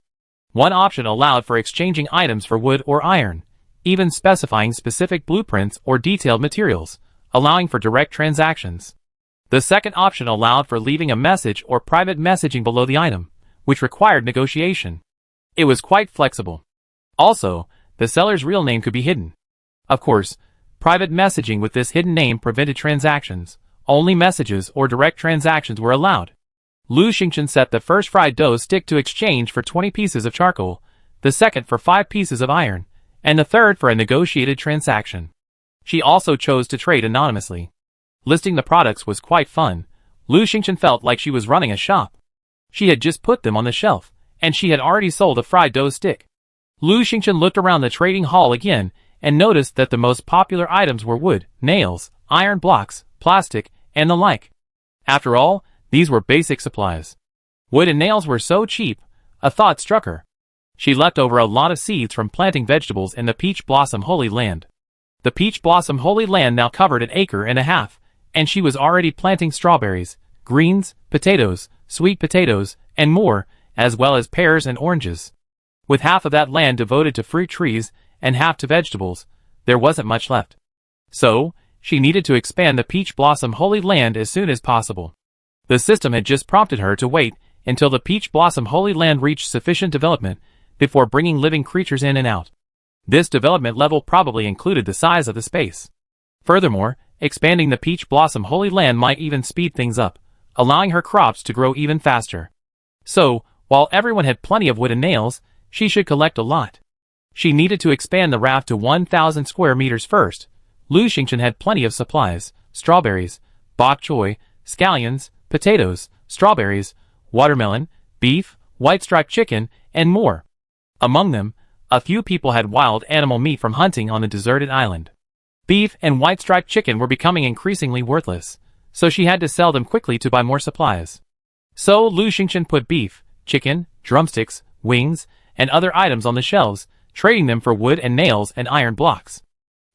One option allowed for exchanging items for wood or iron, even specifying specific blueprints or detailed materials, allowing for direct transactions. The second option allowed for leaving a message or private messaging below the item, which required negotiation. It was quite flexible. Also, the seller's real name could be hidden. Of course, private messaging with this hidden name prevented transactions. Only messages or direct transactions were allowed. Lu Xingchen set the first fried dough stick to exchange for 20 pieces of charcoal, the second for 5 pieces of iron, and the third for a negotiated transaction. She also chose to trade anonymously. Listing the products was quite fun. Lu Xingchen felt like she was running a shop. She had just put them on the shelf, and she had already sold a fried dough stick. Lu Xingchen looked around the trading hall again and noticed that the most popular items were wood, nails, iron blocks, plastic, and the like. After all, these were basic supplies. Wood and nails were so cheap, a thought struck her. She left over a lot of seeds from planting vegetables in the Peach Blossom Holy Land. The Peach Blossom Holy Land now covered 1.5 acres, and she was already planting strawberries, greens, potatoes, sweet potatoes, and more, as well as pears and oranges. With half of that land devoted to fruit trees and half to vegetables, there wasn't much left. So, she needed to expand the Peach Blossom Holy Land as soon as possible. The system had just prompted her to wait until the Peach Blossom Holy Land reached sufficient development before bringing living creatures in and out. This development level probably included the size of the space. Furthermore, expanding the Peach Blossom Holy Land might even speed things up, allowing her crops to grow even faster. So, while everyone had plenty of wood and nails, she should collect a lot. She needed to expand the raft to 1,000 square meters first. Lu Xingchen had plenty of supplies: strawberries, bok choy, scallions, potatoes, strawberries, watermelon, beef, white-striped chicken, and more. Among them, a few people had wild animal meat from hunting on the deserted island. Beef and white-striped chicken were becoming increasingly worthless, so she had to sell them quickly to buy more supplies. So Lu Xingchen put beef, chicken, drumsticks, wings, and other items on the shelves, trading them for wood and nails and iron blocks.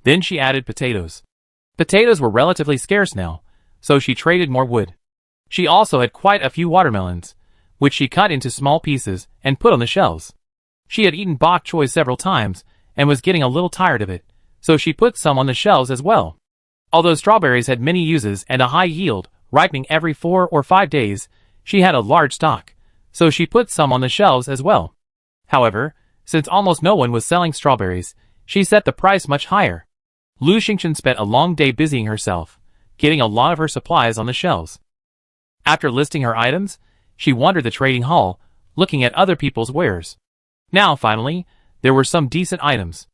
Then she added potatoes. Potatoes were relatively scarce now, so she traded more wood. She also had quite a few watermelons, which she cut into small pieces and put on the shelves. She had eaten bok choy several times and was getting a little tired of it, so she put some on the shelves as well. Although strawberries had many uses and a high yield, ripening every 4 or 5 days, she had a large stock, so she put some on the shelves as well. However, since almost no one was selling strawberries, she set the price much higher. Lu Xingchen spent a long day busying herself, getting a lot of her supplies on the shelves. After listing her items, she wandered the trading hall, looking at other people's wares. Now, finally, there were some decent items.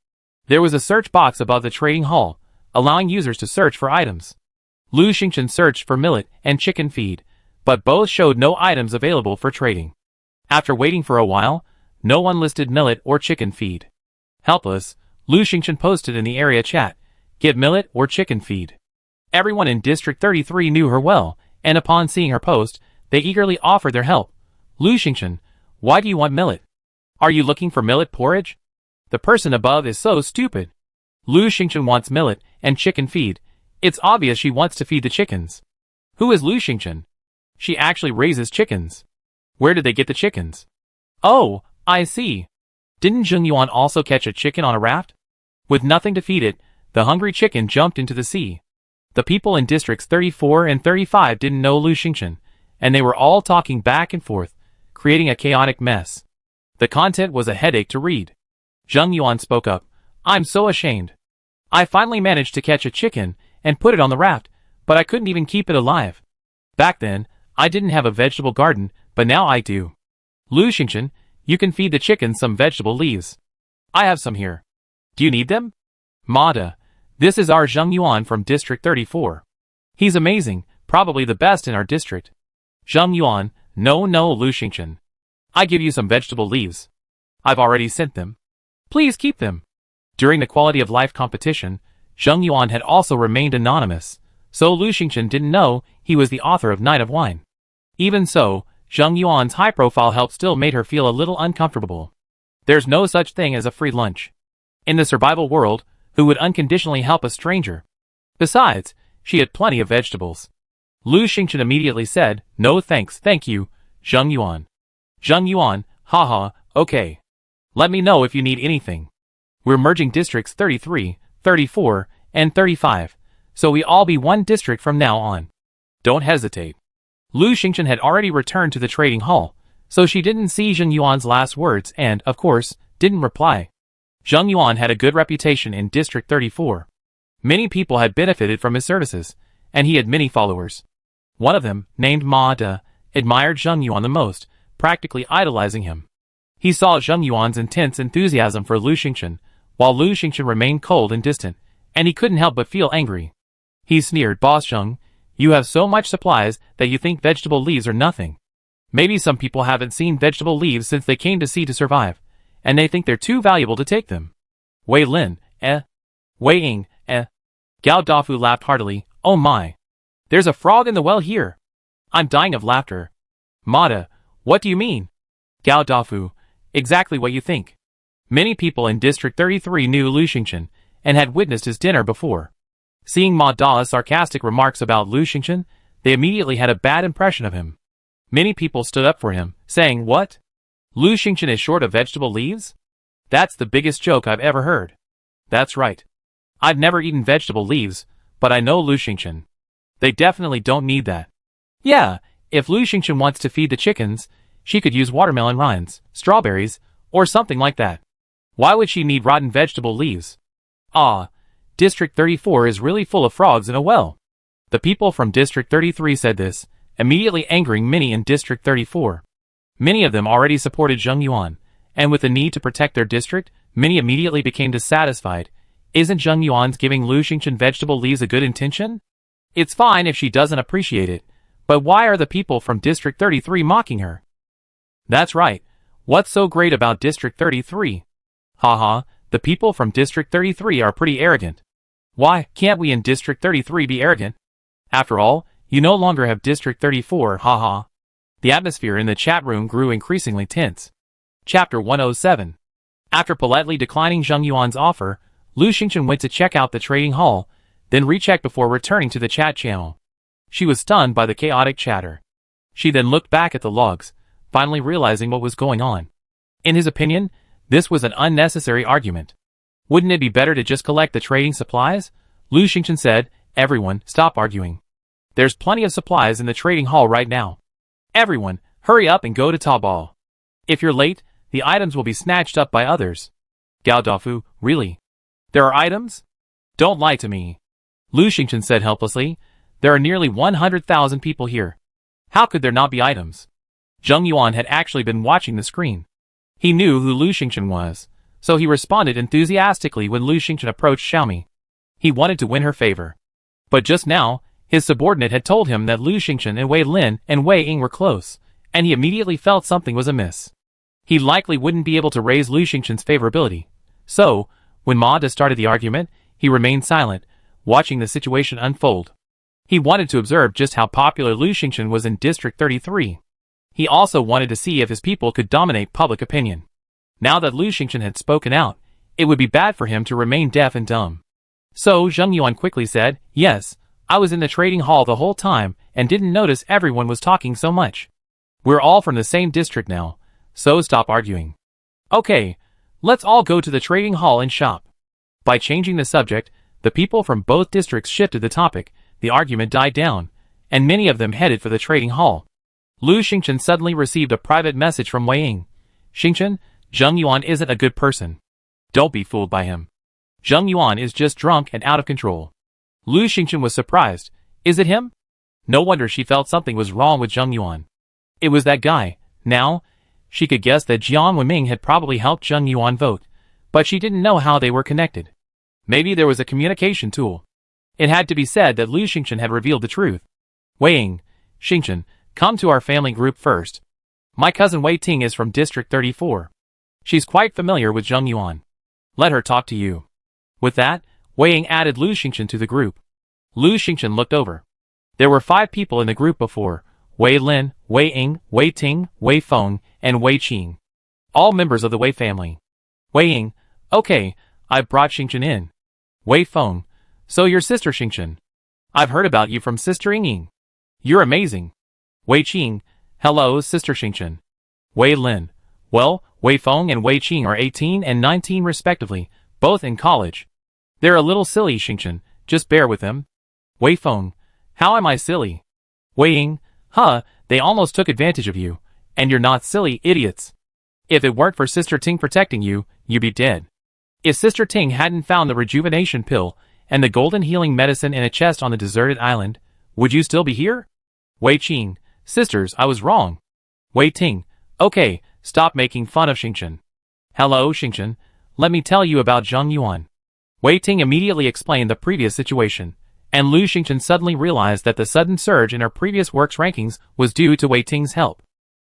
There was a search box above the trading hall, allowing users to search for items. Lu Xingchen searched for millet and chicken feed, but both showed no items available for trading. After waiting for a while, no one listed millet or chicken feed. Helpless, Lu Xingchen posted in the area chat, "Get millet or chicken feed." Everyone in District 33 knew her well, and upon seeing her post, they eagerly offered their help. "Lu Xingchen, why do you want millet? Are you looking for millet porridge? The person above is so stupid. Lu Xingchen wants millet and chicken feed. It's obvious she wants to feed the chickens." "Who is Lu Xingchen? She actually raises chickens. Where did they get the chickens?" "Oh, I see. Didn't Zheng Yuan also catch a chicken on a raft?" With nothing to feed it, the hungry chicken jumped into the sea. The people in Districts 34 and 35 didn't know Lu Xingchen, and they were all talking back and forth, creating a chaotic mess. The content was a headache to read. Zheng Yuan spoke up, "I'm so ashamed. I finally managed to catch a chicken and put it on the raft, but I couldn't even keep it alive. Back then, I didn't have a vegetable garden, but now I do. Lu Xingchen, you can feed the chickens some vegetable leaves. I have some here. Do you need them?" "Mada, this is our Zheng Yuan from District 34. He's amazing, probably the best in our district." Zheng Yuan, no, Lu Xingchen. I give you some vegetable leaves. I've already sent them. Please keep them. During the quality of life competition, Zheng Yuan had also remained anonymous, so Lu Xingchen didn't know he was the author of Night of Wine. Even so, Zheng Yuan's high profile help still made her feel a little uncomfortable. There's no such thing as a free lunch. In the survival world, who would unconditionally help a stranger? Besides, she had plenty of vegetables. Lu Xingchen immediately said, "No thanks, thank you, Zheng Yuan." Zheng Yuan, haha, okay. Let me know if you need anything. We're merging districts 33, 34, and 35, so we all be one district from now on. Don't hesitate. Lu Xingchen had already returned to the trading hall, so she didn't see Zheng Yuan's last words and, of course, didn't reply. Zheng Yuan had a good reputation in District 34. Many people had benefited from his services, and he had many followers. One of them, named Ma De, admired Zheng Yuan the most, practically idolizing him. He saw Zheng Yuan's intense enthusiasm for Lu Xingchen, while Lu Xingchen remained cold and distant, and he couldn't help but feel angry. He sneered, "Boss Zheng, you have so much supplies that you think vegetable leaves are nothing. Maybe some people haven't seen vegetable leaves since they came to sea to survive, and they think they're too valuable to take them." Wei Lin, Wei Ying, Gao Dafu laughed heartily. "Oh my! There's a frog in the well here! I'm dying of laughter." "Mada, what do you mean?" Gao Dafu, "Exactly what you think. Many people in District 33 knew Lu Xingchen, and had witnessed his dinner before. Seeing Ma Da's sarcastic remarks about Lu Xingchen, they immediately had a bad impression of him. Many people stood up for him, saying, 'What? Lu Xingchen is short of vegetable leaves? That's the biggest joke I've ever heard.' That's right. I've never eaten vegetable leaves, but I know Lu Xingchen. They definitely don't need that. Yeah, if Lu Xingchen wants to feed the chickens, she could use watermelon rinds, strawberries, or something like that. Why would she need rotten vegetable leaves? Ah, District 34 is really full of frogs in a well." The people from District 33 said this, immediately angering many in District 34. Many of them already supported Zheng Yuan, and with the need to protect their district, many immediately became dissatisfied. Isn't Zheng Yuan's giving Lu Xingchen vegetable leaves a good intention? It's fine if she doesn't appreciate it, but why are the people from District 33 mocking her? That's right. What's so great about District 33? Haha, the people from District 33 are pretty arrogant. Why can't we in District 33 be arrogant? After all, you no longer have District 34, haha. The atmosphere in the chat room grew increasingly tense. Chapter 107. After politely declining Zheng Yuan's offer, Lu Xingchen went to check out the trading hall, then rechecked before returning to the chat channel. She was stunned by the chaotic chatter. She then looked back at the logs, finally realizing what was going on. In his opinion, this was an unnecessary argument. Wouldn't it be better to just collect the trading supplies? Lu Xingchen said, "Everyone, stop arguing. There's plenty of supplies in the trading hall right now. Everyone, hurry up and go to Taobao. If you're late, the items will be snatched up by others." Gao Dafu, "Really? There are items? Don't lie to me." Lu Xingchen said helplessly, "There are nearly 100,000 people here. How could there not be items?" Zheng Yuan had actually been watching the screen. He knew who Lu Xingchen was, so he responded enthusiastically when Lu Xingchen approached Xiaomi. He wanted to win her favor. But just now, his subordinate had told him that Lu Xingchen and Wei Lin and Wei Ying were close, and he immediately felt something was amiss. He likely wouldn't be able to raise Lu Xingchen's favorability. So, when Ma Da started the argument, he remained silent, watching the situation unfold. He wanted to observe just how popular Lu Xingchen was in District 33. He also wanted to see if his people could dominate public opinion. Now that Lu Xingchen had spoken out, it would be bad for him to remain deaf and dumb. So Zheng Yuan quickly said, "Yes, I was in the trading hall the whole time and didn't notice everyone was talking so much. We're all from the same district now, so stop arguing. Okay, let's all go to the trading hall and shop." By changing the subject, the people from both districts shifted the topic, the argument died down, and many of them headed for the trading hall. Lu Xingchen suddenly received a private message from Wei Ying. "Xingchen, Zheng Yuan isn't a good person. Don't be fooled by him. Zheng Yuan is just drunk and out of control." Lu Xingchen was surprised. Is it him? No wonder she felt something was wrong with Zheng Yuan. It was that guy. Now, she could guess that Jiang Wenming had probably helped Zheng Yuan vote, but she didn't know how they were connected. Maybe there was a communication tool. It had to be said that Lu Xingchen had revealed the truth. "Wei Ying, Xingchen, come to our family group first. My cousin Wei Ting is from District 34. She's quite familiar with Zheng Yuan. Let her talk to you." With that, Wei Ying added Lu Xingchen to the group. Lu Xingchen looked over. There were 5 people in the group before: Wei Lin, Wei Ying, Wei Ting, Wei Feng, and Wei Qing. All members of the Wei family. Wei Ying, "Okay, I've brought Xingchen in." Wei Feng, "So your sister Xingchen. I've heard about you from Sister Ying. You're amazing." Wei Qing, "Hello, Sister Xingchen." Wei Lin, "Well, Wei Feng and Wei Qing are 18 and 19 respectively, both in college. They're a little silly, Xingchen, just bear with them." Wei Feng, "How am I silly?" Wei Ying, "They almost took advantage of you, and you're not silly, idiots. If it weren't for Sister Ting protecting you, you'd be dead. If Sister Ting hadn't found the rejuvenation pill and the golden healing medicine in a chest on the deserted island, would you still be here?" Wei Qing, "Sisters, I was wrong." Wei Ting, "Okay, Stop making fun of Xingchen. Hello, Xingchen. Let me tell you about Zheng Yuan. Wei Ting immediately explained the previous situation, and Lu Xingchen suddenly realized that the sudden surge in her previous works rankings was due to Wei Ting's help.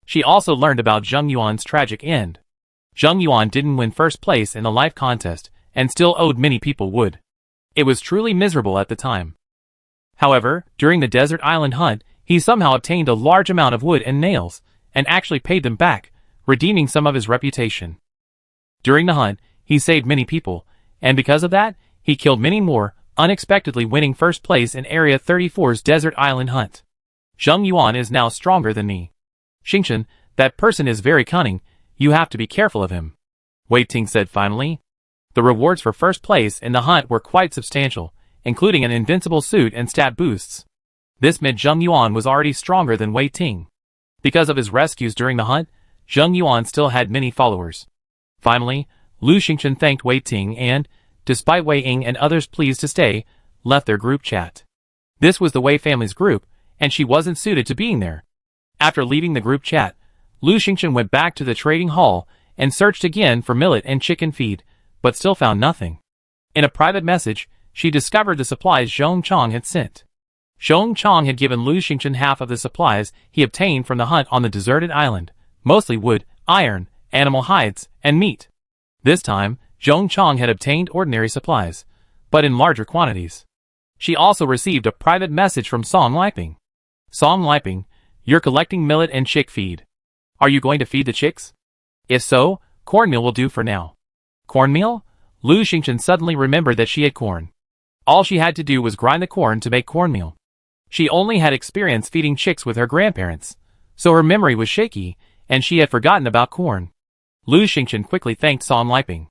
She also learned about Zheng Yuan's tragic end. Zheng Yuan didn't win first place in the life contest, and still owed many people wood. It was truly miserable at the time. However, during the desert island hunt, he somehow obtained a large amount of wood and nails, and actually paid them back, redeeming some of his reputation. During the hunt, he saved many people, and because of that, he killed many more, unexpectedly winning first place in Area 34's desert island hunt. Zheng Yuan is now stronger than me. Xingchen, that person is very cunning, you have to be careful of him. Wei Ting said finally. The rewards for first place in the hunt were quite substantial, including an invincible suit and stat boosts. This meant Zheng Yuan was already stronger than Wei Ting. Because of his rescues during the hunt, Zheng Yuan still had many followers. Finally, Lu Xingchen thanked Wei Ting and, despite Wei Ying and others' pleas to stay, left their group chat. This was the Wei family's group, and she wasn't suited to being there. After leaving the group chat, Lu Xingchen went back to the trading hall and searched again for millet and chicken feed, but still found nothing. In a private message, she discovered the supplies Zhong Chong had sent. Zhong Chong had given Lu Xingchen half of the supplies he obtained from the hunt on the deserted island, mostly wood, iron, animal hides, and meat. This time, Zhong Chong had obtained ordinary supplies, but in larger quantities. She also received a private message from Song Liping. Song Liping, you're collecting millet and chick feed. Are you going to feed the chicks? If so, cornmeal will do for now. Cornmeal? Lu Xingchen suddenly remembered that she had corn. All she had to do was grind the corn to make cornmeal. She only had experience feeding chicks with her grandparents, so her memory was shaky, and she had forgotten about corn. Lu Xingchen quickly thanked Song Liping.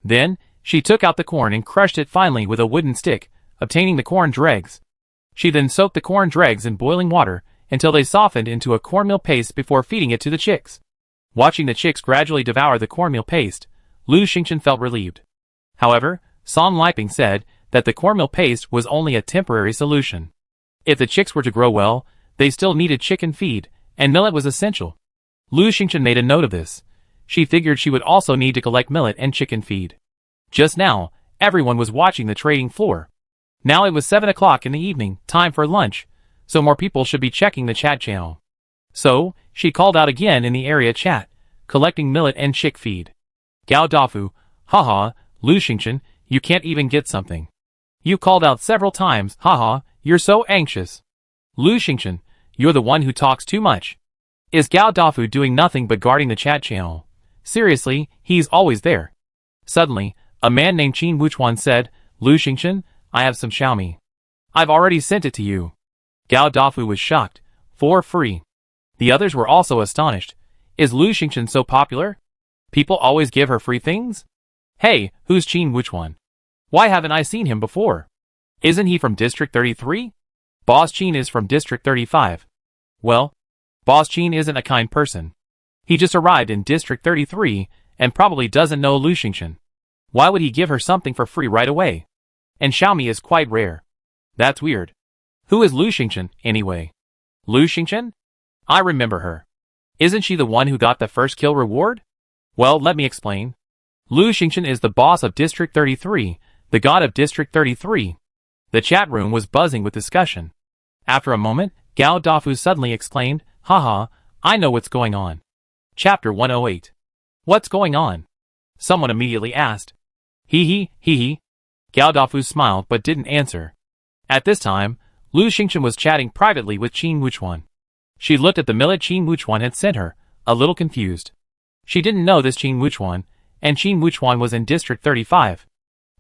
Then, she took out the corn and crushed it finely with a wooden stick, obtaining the corn dregs. She then soaked the corn dregs in boiling water until they softened into a cornmeal paste before feeding it to the chicks. Watching the chicks gradually devour the cornmeal paste, Lu Xingchen felt relieved. However, Song Liping said that the cornmeal paste was only a temporary solution. If the chicks were to grow well, they still needed chicken feed, and millet was essential. Lu Xingchen made a note of this. She figured she would also need to collect millet and chicken feed. Just now, everyone was watching the trading floor. Now it was 7 o'clock in the evening, time for lunch, so more people should be checking the chat channel. So, she called out again in the area chat, collecting millet and chick feed. Gao Dafu, haha, Lu Xingchen, you can't even get something. You called out several times, haha, you're so anxious. Lu Xingchen, you're the one who talks too much. Is Gao Dafu doing nothing but guarding the chat channel? Seriously, he's always there. Suddenly, a man named Qin Wuchuan said, Lu Xingchen, I have some Xiaomi. I've already sent it to you. Gao Dafu was shocked. For free. The others were also astonished. Is Lu Xingchen so popular? People always give her free things? Hey, who's Qin Wuchuan? Why haven't I seen him before? Isn't he from District 33? Boss Qin is from District 35. Well, Boss Qin isn't a kind person. He just arrived in District 33 and probably doesn't know Lu Xingchen. Why would he give her something for free right away? And Xiaomi is quite rare. That's weird. Who is Lu Xingchen, anyway? Lu Xingchen? I remember her. Isn't she the one who got the first kill reward? Well, let me explain. Lu Xingchen is the boss of District 33, the god of District 33. The chat room was buzzing with discussion. After a moment, Gao Dafu suddenly exclaimed, haha, I know what's going on. Chapter 108. What's going on? Someone immediately asked. Hee hee. Gao Dafu smiled but didn't answer. At this time, Lu Xingchen was chatting privately with Qin Wuchuan. She looked at the millet Qin Wuchuan had sent her, a little confused. She didn't know this Qin Wuchuan, and Qin Wuchuan was in District 35.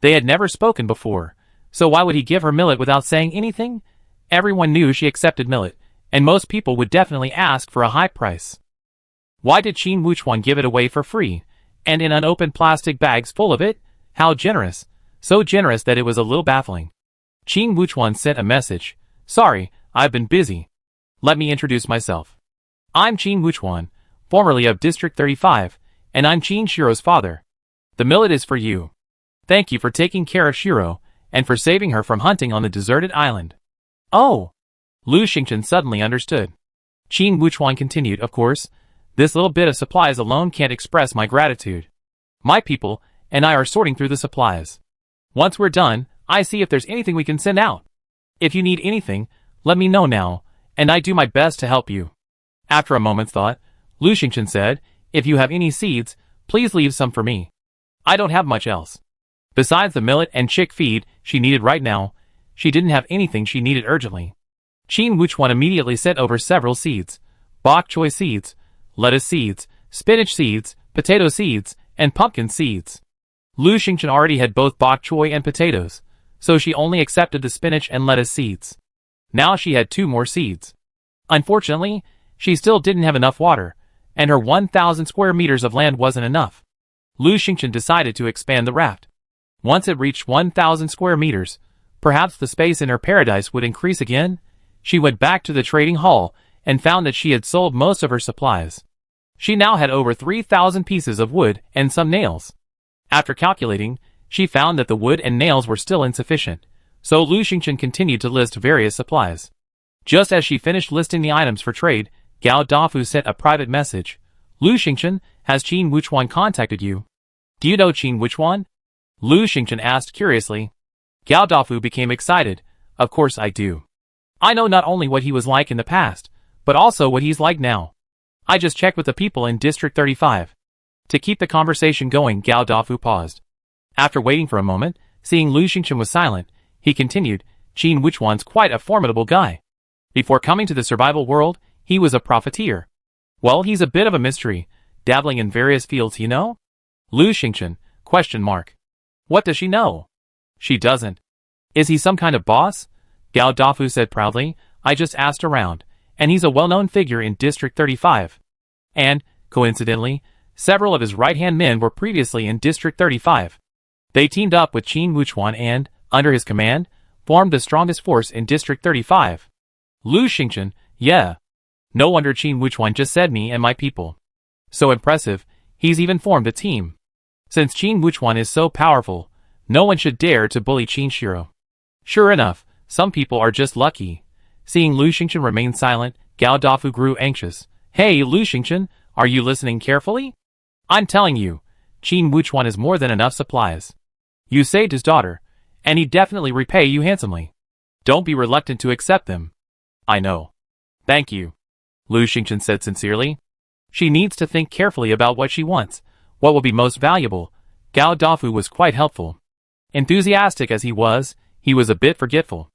They had never spoken before, so why would he give her millet without saying anything? Everyone knew she accepted millet, and most people would definitely ask for a high price. Why did Qin Wuchuan give it away for free, and in unopened plastic bags full of it? How generous. So generous that it was a little baffling. Qin Wuchuan sent a message. Sorry, I've been busy. Let me introduce myself. I'm Qin Wuchuan, formerly of District 35, and I'm Qin Shiro's father. The millet is for you. Thank you for taking care of Shiro, and for saving her from hunting on the deserted island. Oh! Lu Xingchen suddenly understood. Qin Wuchuan continued, of course, This little bit of supplies alone can't express my gratitude. My people and I are sorting through the supplies. Once we're done, I see if there's anything we can send out. If you need anything, let me know now, and I do my best to help you." After a moment's thought, Lu Xingchen said, "If you have any seeds, please leave some for me. I don't have much else." Besides the millet and chick feed she needed right now, she didn't have anything she needed urgently. Qin Wuchuan immediately sent over several seeds: bok choy seeds, lettuce seeds, spinach seeds, potato seeds, and pumpkin seeds. Lu Xingchen already had both bok choy and potatoes, so she only accepted the spinach and lettuce seeds. Now she had 2 more seeds. Unfortunately, she still didn't have enough water, and her 1,000 square meters of land wasn't enough. Lu Xingchen decided to expand the raft. Once it reached 1,000 square meters, perhaps the space in her paradise would increase again. She went back to the trading hall and found that she had sold most of her supplies. She now had over 3,000 pieces of wood and some nails. After calculating, she found that the wood and nails were still insufficient, so Lu Xingchen continued to list various supplies. Just as she finished listing the items for trade, Gao Dafu sent a private message. "Lu Xingchen, has Qin Wuchuan contacted you?" "Do you know Qin Wuchuan?" Lu Xingchen asked curiously. Gao Dafu became excited. "Of course I do. I know not only what he was like in the past, but also what he's like now. I just checked with the people in District 35. To keep the conversation going, Gao Dafu paused. After waiting for a moment, seeing Lu Xingchen was silent, he continued, "Qin Wuchuan's quite a formidable guy. Before coming to the survival world, he was a profiteer. Well, he's a bit of a mystery, dabbling in various fields, you know?" Lu Xingchen, ? What does she know? She doesn't. Is he some kind of boss? Gao Dafu said proudly, "I just asked around, and he's a well-known figure in District 35. And, coincidentally, several of his right-hand men were previously in District 35. They teamed up with Qin Wuchuan and, under his command, formed the strongest force in District 35. Lu Xingchen, yeah. No wonder Qin Wuchuan just said me and my people. So impressive, he's even formed a team. Since Qin Wuchuan is so powerful, no one should dare to bully Qin Shiro." Sure enough, some people are just lucky. Seeing Lu Xingchen remain silent, Gao Dafu grew anxious. "Hey, Lu Xingchen, are you listening carefully? I'm telling you, Qin Wuchuan has more than enough supplies. You saved his daughter, and he'd definitely repay you handsomely. Don't be reluctant to accept them." "I know. Thank you," Lu Xingchen said sincerely. She needs to think carefully about what she wants, what will be most valuable. Gao Dafu was quite helpful. Enthusiastic as he was a bit forgetful.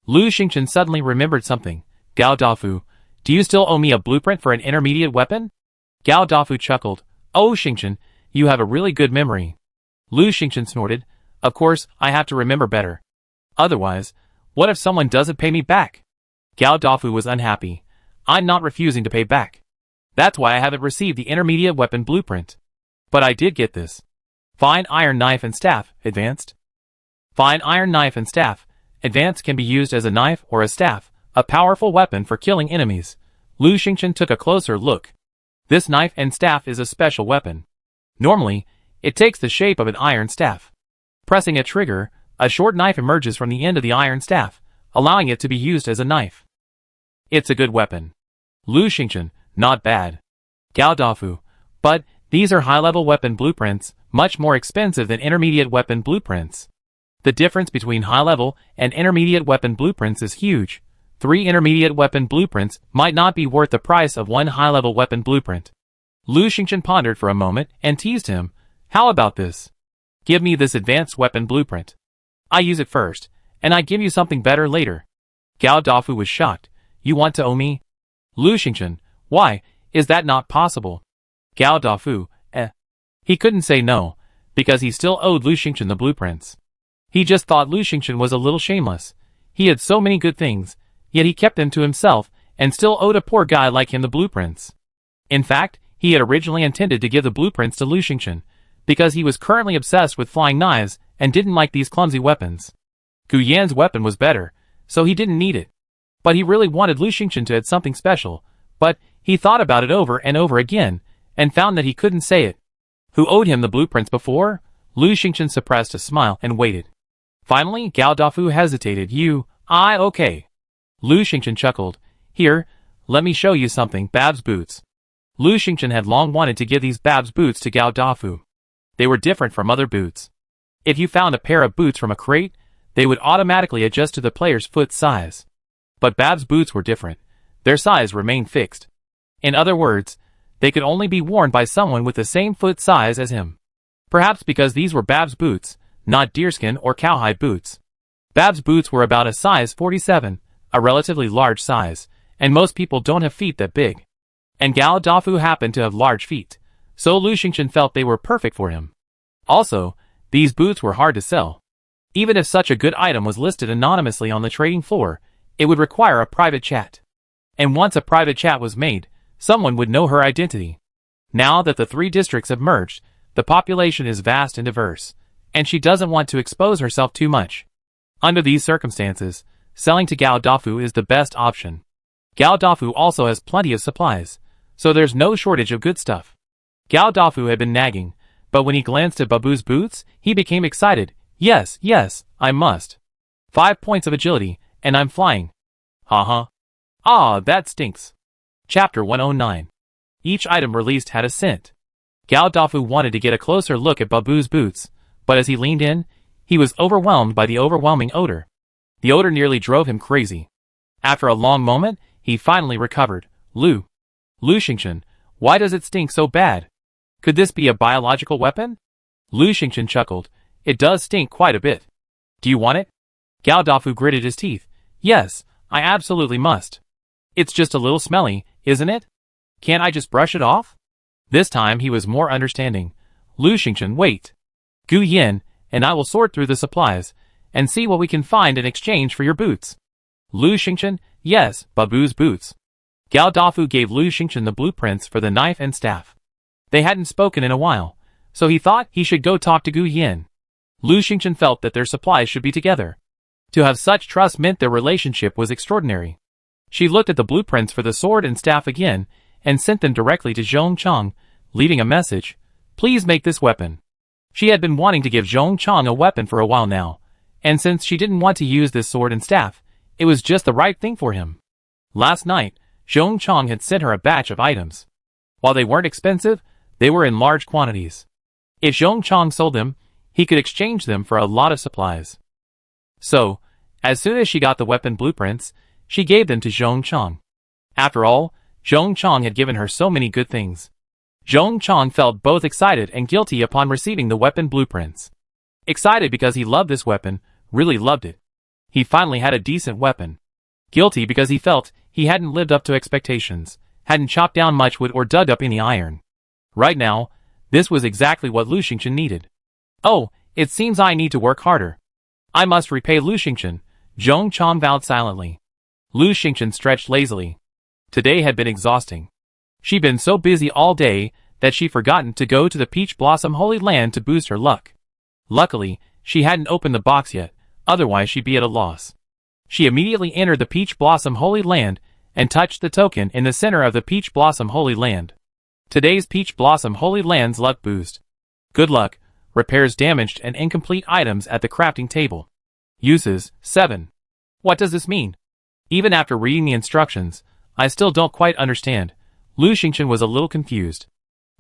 Lu Xingchen suddenly remembered something. "Gao Dafu, do you still owe me a blueprint for an intermediate weapon?" Gao Dafu chuckled. "Oh Xingchen, you have a really good memory." Lu Xingchen snorted. "Of course, I have to remember better. Otherwise, what if someone doesn't pay me back?" Gao Dafu was unhappy. "I'm not refusing to pay back. That's why I haven't received the intermediate weapon blueprint. But I did get this. Fine iron knife and staff, advanced. Fine iron knife and staff, advanced can be used as a knife or a staff, a powerful weapon for killing enemies." Lu Xingchen took a closer look. This knife and staff is a special weapon. Normally, it takes the shape of an iron staff. Pressing a trigger, a short knife emerges from the end of the iron staff, allowing it to be used as a knife. It's a good weapon. Lu Xingchen, not bad. Gao Dafu, but these are high-level weapon blueprints, much more expensive than intermediate weapon blueprints. The difference between high-level and intermediate weapon blueprints is huge. 3 intermediate weapon blueprints might not be worth the price of 1 high-level weapon blueprint. Lu Xingchen pondered for a moment and teased him. "How about this? Give me this advanced weapon blueprint. I use it first, and I give you something better later." Gao Dafu was shocked. "You want to owe me?" Lu Xingchen, "Why, is that not possible?" Gao Dafu, He couldn't say no, because he still owed Lu Xingchen the blueprints. He just thought Lu Xingchen was a little shameless. He had so many good things, yet he kept them to himself, and still owed a poor guy like him the blueprints. In fact, he had originally intended to give the blueprints to Lu Xingchen, because he was currently obsessed with flying knives and didn't like these clumsy weapons. Gu Yan's weapon was better, so he didn't need it. But he really wanted Lu Xingchen to add something special, but he thought about it over and over again, and found that he couldn't say it. Who owed him the blueprints before? Lu Xingchen suppressed a smile and waited. Finally, Gao Dafu hesitated. Okay. Lu Xingchen chuckled. "Here, let me show you something, Bab's boots." Lu Xingchen had long wanted to give these Bab's boots to Gao Dafu. They were different from other boots. If you found a pair of boots from a crate, they would automatically adjust to the player's foot size. But Bab's boots were different. Their size remained fixed. In other words, they could only be worn by someone with the same foot size as him. Perhaps because these were Bab's boots, not deerskin or cowhide boots. Bab's boots were about a size 47, a relatively large size, and most people don't have feet that big. And Gao Dafu happened to have large feet, so Lu Xingchen felt they were perfect for him. Also, these boots were hard to sell. Even if such a good item was listed anonymously on the trading floor, it would require a private chat. And once a private chat was made, someone would know her identity. Now that the 3 districts have merged, the population is vast and diverse, and she doesn't want to expose herself too much. Under these circumstances, selling to Gao Dafu is the best option. Gao Dafu also has plenty of supplies, so there's no shortage of good stuff. Gao Dafu had been nagging, but when he glanced at Babu's boots, he became excited. Yes, I must. 5 points of agility, and I'm flying. Haha. Ah, that stinks. Chapter 109. Each item released had a scent. Gao Dafu wanted to get a closer look at Babu's boots, but as he leaned in, he was overwhelmed by the overwhelming odor. The odor nearly drove him crazy. After a long moment, he finally recovered. Lu Xingchen, why does it stink so bad? Could this be a biological weapon? Lu Xingchen chuckled. It does stink quite a bit. Do you want it? Gao Dafu gritted his teeth. Yes, I absolutely must. It's just a little smelly, isn't it? Can't I just brush it off? This time he was more understanding. Lu Xingchen, wait. Gu Yin, and I will sort through the supplies, and see what we can find in exchange for your boots. Lu Xingchen, yes, Babu's boots. Gao Dafu gave Lu Xingchen the blueprints for the knife and staff. They hadn't spoken in a while, so he thought he should go talk to Gu Yin. Lu Xingchen felt that their supplies should be together. To have such trust meant their relationship was extraordinary. She looked at the blueprints for the sword and staff again, and sent them directly to Zhong Chang, leaving a message. Please make this weapon. She had been wanting to give Zhong Chang a weapon for a while now, and since she didn't want to use this sword and staff, it was just the right thing for him. Last night, Zhong Chang had sent her a batch of items. While they weren't expensive, they were in large quantities. If Zhong Chang sold them, he could exchange them for a lot of supplies. So, as soon as she got the weapon blueprints, she gave them to Zhong Chang. After all, Zhong Chang had given her so many good things. Zhong Chang felt both excited and guilty upon receiving the weapon blueprints. Excited because he loved this weapon, really loved it. He finally had a decent weapon. Guilty because he felt he hadn't lived up to expectations, hadn't chopped down much wood or dug up any iron. Right now, this was exactly what Lu Xingchen needed. Oh, it seems I need to work harder. I must repay Lu Xingchen, Zhong Chang vowed silently. Lu Xingchen stretched lazily. Today had been exhausting. She'd been so busy all day that she'd forgotten to go to the Peach Blossom Holy Land to boost her luck. Luckily, she hadn't opened the box yet, otherwise she'd be at a loss. She immediately entered the Peach Blossom Holy Land and touched the token in the center of the Peach Blossom Holy Land. Today's Peach Blossom Holy Land's luck boost. Good luck. Repairs damaged and incomplete items at the crafting table. Uses, 7. What does this mean? Even after reading the instructions, I still don't quite understand. Lu Xingchen was a little confused.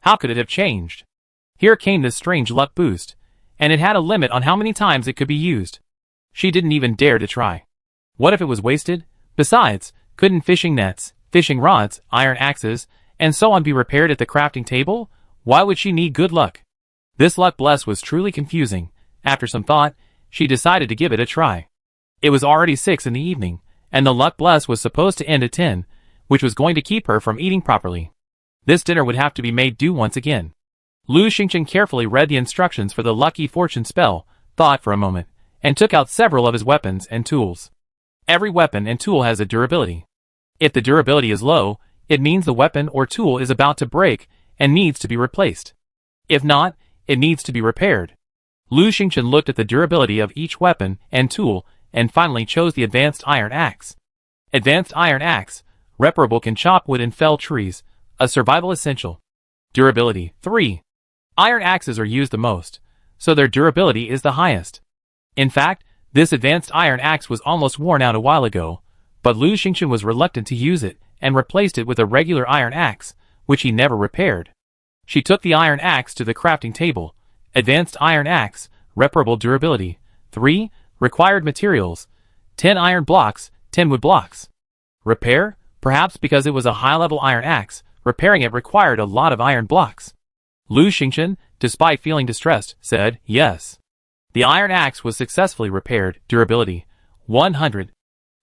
How could it have changed? Here came this strange luck boost, and it had a limit on how many times it could be used. She didn't even dare to try. What if it was wasted? Besides, couldn't fishing nets, fishing rods, iron axes, and so on be repaired at the crafting table? Why would she need good luck? This luck bless was truly confusing. After some thought, she decided to give it a try. It was already 6 in the evening, and the luck bless was supposed to end at 10, which was going to keep her from eating properly. This dinner would have to be made do once again. Lu Xingchen carefully read the instructions for the lucky fortune spell, thought for a moment, and took out several of his weapons and tools. Every weapon and tool has a durability. If the durability is low, it means the weapon or tool is about to break and needs to be replaced. If not, it needs to be repaired. Lu Xingchen looked at the durability of each weapon and tool and finally chose the Advanced Iron Axe. Advanced Iron Axe, reparable, can chop wood and fell trees, a survival essential. Durability, 3. Iron axes are used the most, so their durability is the highest. In fact, this Advanced Iron Axe was almost worn out a while ago, but Lu Xingchen was reluctant to use it and replaced it with a regular iron axe, which he never repaired. She took the iron axe to the crafting table. Advanced iron axe, reparable durability. 3. Required materials. 10 iron blocks, 10 wood blocks. Repair? Perhaps because it was a high-level iron axe, repairing it required a lot of iron blocks. Lu Xingchen, despite feeling distressed, said yes. The iron axe was successfully repaired. Durability. 100.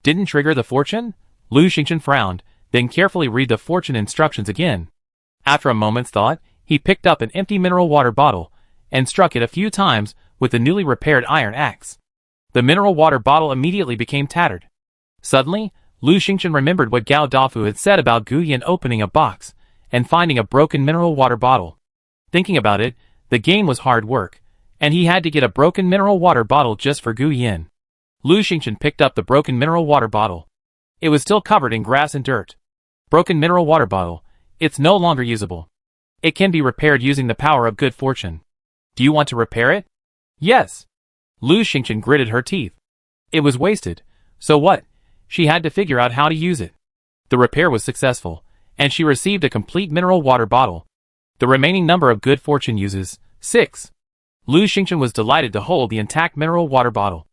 Didn't trigger the fortune? Lu Xingchen frowned, then carefully read the fortune instructions again. After a moment's thought, he picked up an empty mineral water bottle and struck it a few times with the newly repaired iron axe. The mineral water bottle immediately became tattered. Suddenly, Lu Xingchen remembered what Gao Dafu had said about Gu Yin opening a box and finding a broken mineral water bottle. Thinking about it, the game was hard work, and he had to get a broken mineral water bottle just for Gu Yin. Lu Xingchen picked up the broken mineral water bottle. It was still covered in grass and dirt. Broken mineral water bottle. It's no longer usable. It can be repaired using the power of good fortune. Do you want to repair it? Yes. Lu Xingchen gritted her teeth. It was wasted. So what? She had to figure out how to use it. The repair was successful, and she received a complete mineral water bottle. The remaining number of good fortune uses, 6. Lu Xingchen was delighted to hold the intact mineral water bottle.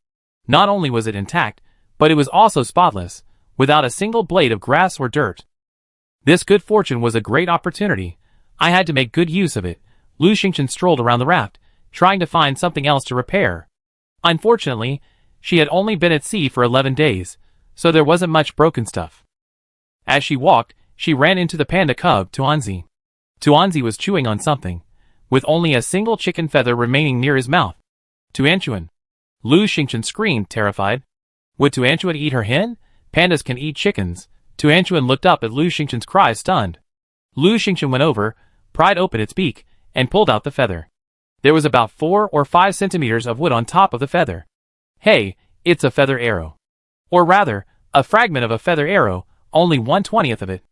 Not only was it intact, but it was also spotless, without a single blade of grass or dirt. This good fortune was a great opportunity. I had to make good use of it. Lu Xingchen strolled around the raft, trying to find something else to repair. Unfortunately, she had only been at sea for 11 days, so there wasn't much broken stuff. As she walked, she ran into the panda cub, Tuanzi. Tuanzi was chewing on something, with only a single chicken feather remaining near his mouth. Tuanchuan. Lu Xingchen screamed, terrified. Would Tuanchuan eat her hen? Pandas can eat chickens. Tuanchuan looked up at Lu Xingchen's cry, stunned. Lu Xingchen went over, pried open its beak, and pulled out the feather. There was about 4 or 5 centimeters of wood on top of the feather. Hey, it's a feather arrow. Or rather, a fragment of a feather arrow, only 1/20th of it.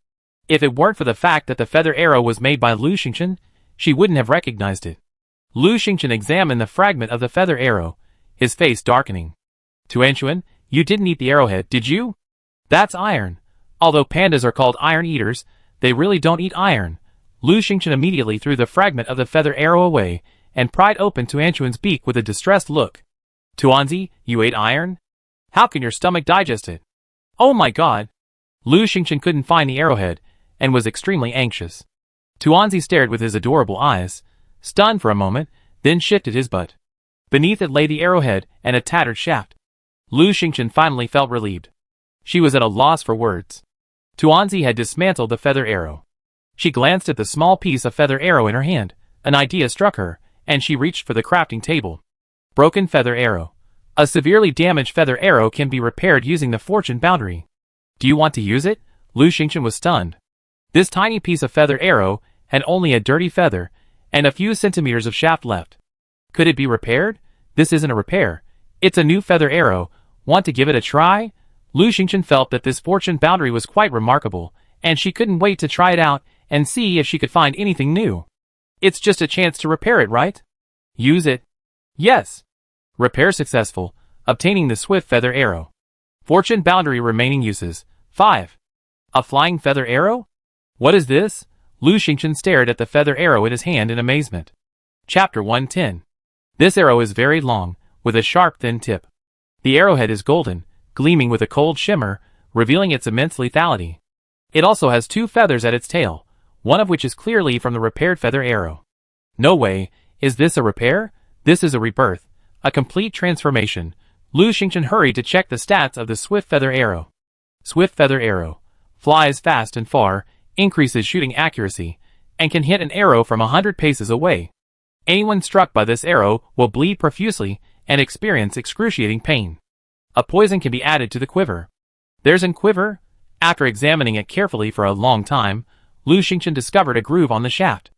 If it weren't for the fact that the feather arrow was made by Lu Xingchen, she wouldn't have recognized it. Lu Xingchen examined the fragment of the feather arrow, his face darkening. Tuanchuan, you didn't eat the arrowhead, did you? That's iron. Although pandas are called iron eaters, they really don't eat iron. Lu Xingchen immediately threw the fragment of the feather arrow away and pried open Tuanchuan's beak with a distressed look. Tuanzi, you ate iron? How can your stomach digest it? Oh my god! Lu Xingchen couldn't find the arrowhead and was extremely anxious. Tuanzi stared with his adorable eyes, stunned for a moment, then shifted his butt. Beneath it lay the arrowhead and a tattered shaft. Lu Xingchen finally felt relieved. She was at a loss for words. Tuanzi had dismantled the feather arrow. She glanced at the small piece of feather arrow in her hand. An idea struck her, and she reached for the crafting table. Broken feather arrow. A severely damaged feather arrow can be repaired using the fortune boundary. Do you want to use it? Lu Xingchen was stunned. This tiny piece of feather arrow had only a dirty feather and a few centimeters of shaft left. Could it be repaired? This isn't a repair. It's a new feather arrow. Want to give it a try? Lu Xingchen felt that this fortune boundary was quite remarkable, and she couldn't wait to try it out and see if she could find anything new. It's just a chance to repair it, right? Use it. Yes. Repair successful, obtaining the swift feather arrow. Fortune boundary remaining uses, 5. A flying feather arrow? What is this? Lu Xingchen stared at the feather arrow in his hand in amazement. Chapter 110. This arrow is very long, with a sharp thin tip. The arrowhead is golden, gleaming with a cold shimmer, revealing its immense lethality. It also has 2 feathers at its tail, one of which is clearly from the repaired feather arrow. No way, is this a repair? This is a rebirth, a complete transformation. Lu Xingchen hurried to check the stats of the swift feather arrow. Swift feather arrow. Flies fast and far, increases shooting accuracy, and can hit an arrow from 100 paces away. Anyone struck by this arrow will bleed profusely and experience excruciating pain. A poison can be added to the quiver. There's an quiver? After examining it carefully for a long time, Lu Xingchen discovered a groove on the shaft.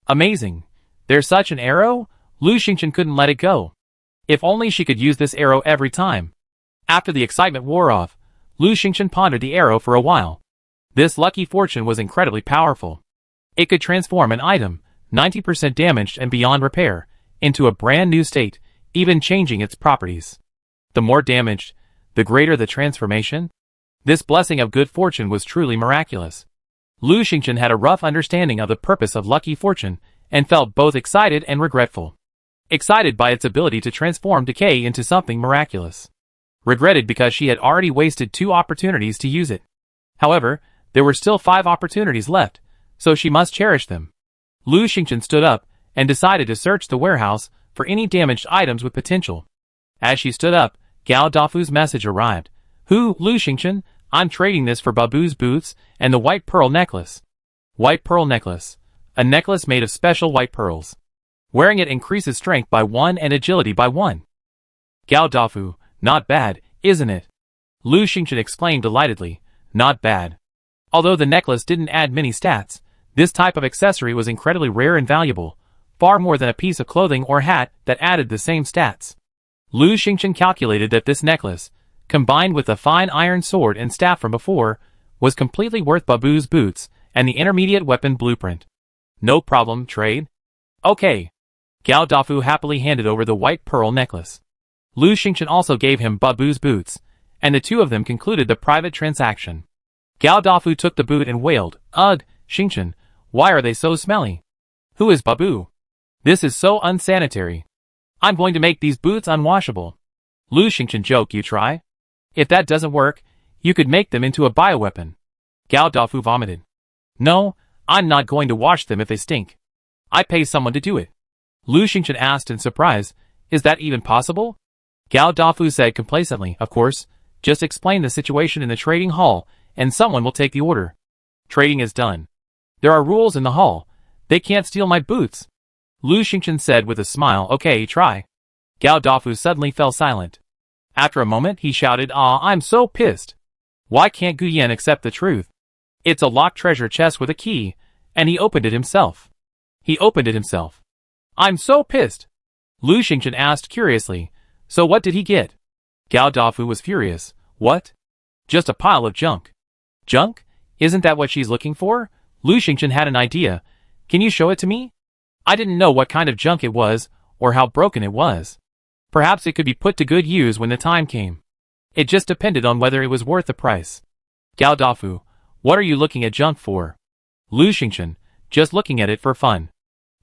Amazing! There's such an arrow? Lu Xingchen couldn't let it go. If only she could use this arrow every time. After the excitement wore off, Lu Xingchen pondered the arrow for a while. This lucky fortune was incredibly powerful. It could transform an item, 90% damaged and beyond repair, into a brand new state, even changing its properties. The more damaged, the greater the transformation. This blessing of good fortune was truly miraculous. Lu Xingchen had a rough understanding of the purpose of Lucky Fortune and felt both excited and regretful. Excited by its ability to transform decay into something miraculous. Regretted because she had already wasted 2 opportunities to use it. However, there were still 5 opportunities left, so she must cherish them. Lu Xingchen stood up and decided to search the warehouse for any damaged items with potential. As she stood up, Gao Dafu's message arrived. Who, Lu Xingchen? I'm trading this for Babu's boots and the white pearl necklace. White pearl necklace. A necklace made of special white pearls. Wearing it increases strength by 1 and agility by 1. Gao Dafu, not bad, isn't it? Lu Xingchen exclaimed delightedly. Not bad. Although the necklace didn't add many stats, this type of accessory was incredibly rare and valuable, far more than a piece of clothing or hat that added the same stats. Lu Xingchen calculated that this necklace, combined with the fine iron sword and staff from before, was completely worth Babu's boots and the intermediate weapon blueprint. No problem, trade? Okay. Gao Dafu happily handed over the white pearl necklace. Lu Xingchen also gave him Babu's boots, and the 2 of them concluded the private transaction. Gao Dafu took the boot and wailed, Ugh, Xingchen, why are they so smelly? Who is Babu? This is so unsanitary. I'm going to make these boots unwashable. Lu Xingchen joked, you try? If that doesn't work, you could make them into a bioweapon. Gao Dafu vomited. No, I'm not going to wash them if they stink. I pay someone to do it. Lu Xingchen asked in surprise, is that even possible? Gao Dafu said complacently, of course, just explain the situation in the trading hall, and someone will take the order. Trading is done. There are rules in the hall. They can't steal my boots. Lu Xingchen said with a smile, okay, try. Gao Dafu suddenly fell silent. After a moment, he shouted, I'm so pissed. Why can't Gu Yan accept the truth? It's a locked treasure chest with a key, and he opened it himself. I'm so pissed. Lu Xingchen asked curiously, so what did he get? Gao Dafu was furious. What? Just a pile of junk. Junk? Isn't that what she's looking for? Lu Xingchen had an idea. Can you show it to me? I didn't know what kind of junk it was, or how broken it was. Perhaps it could be put to good use when the time came. It just depended on whether it was worth the price. Gao Dafu, what are you looking at junk for? Lu Xingchen, just looking at it for fun.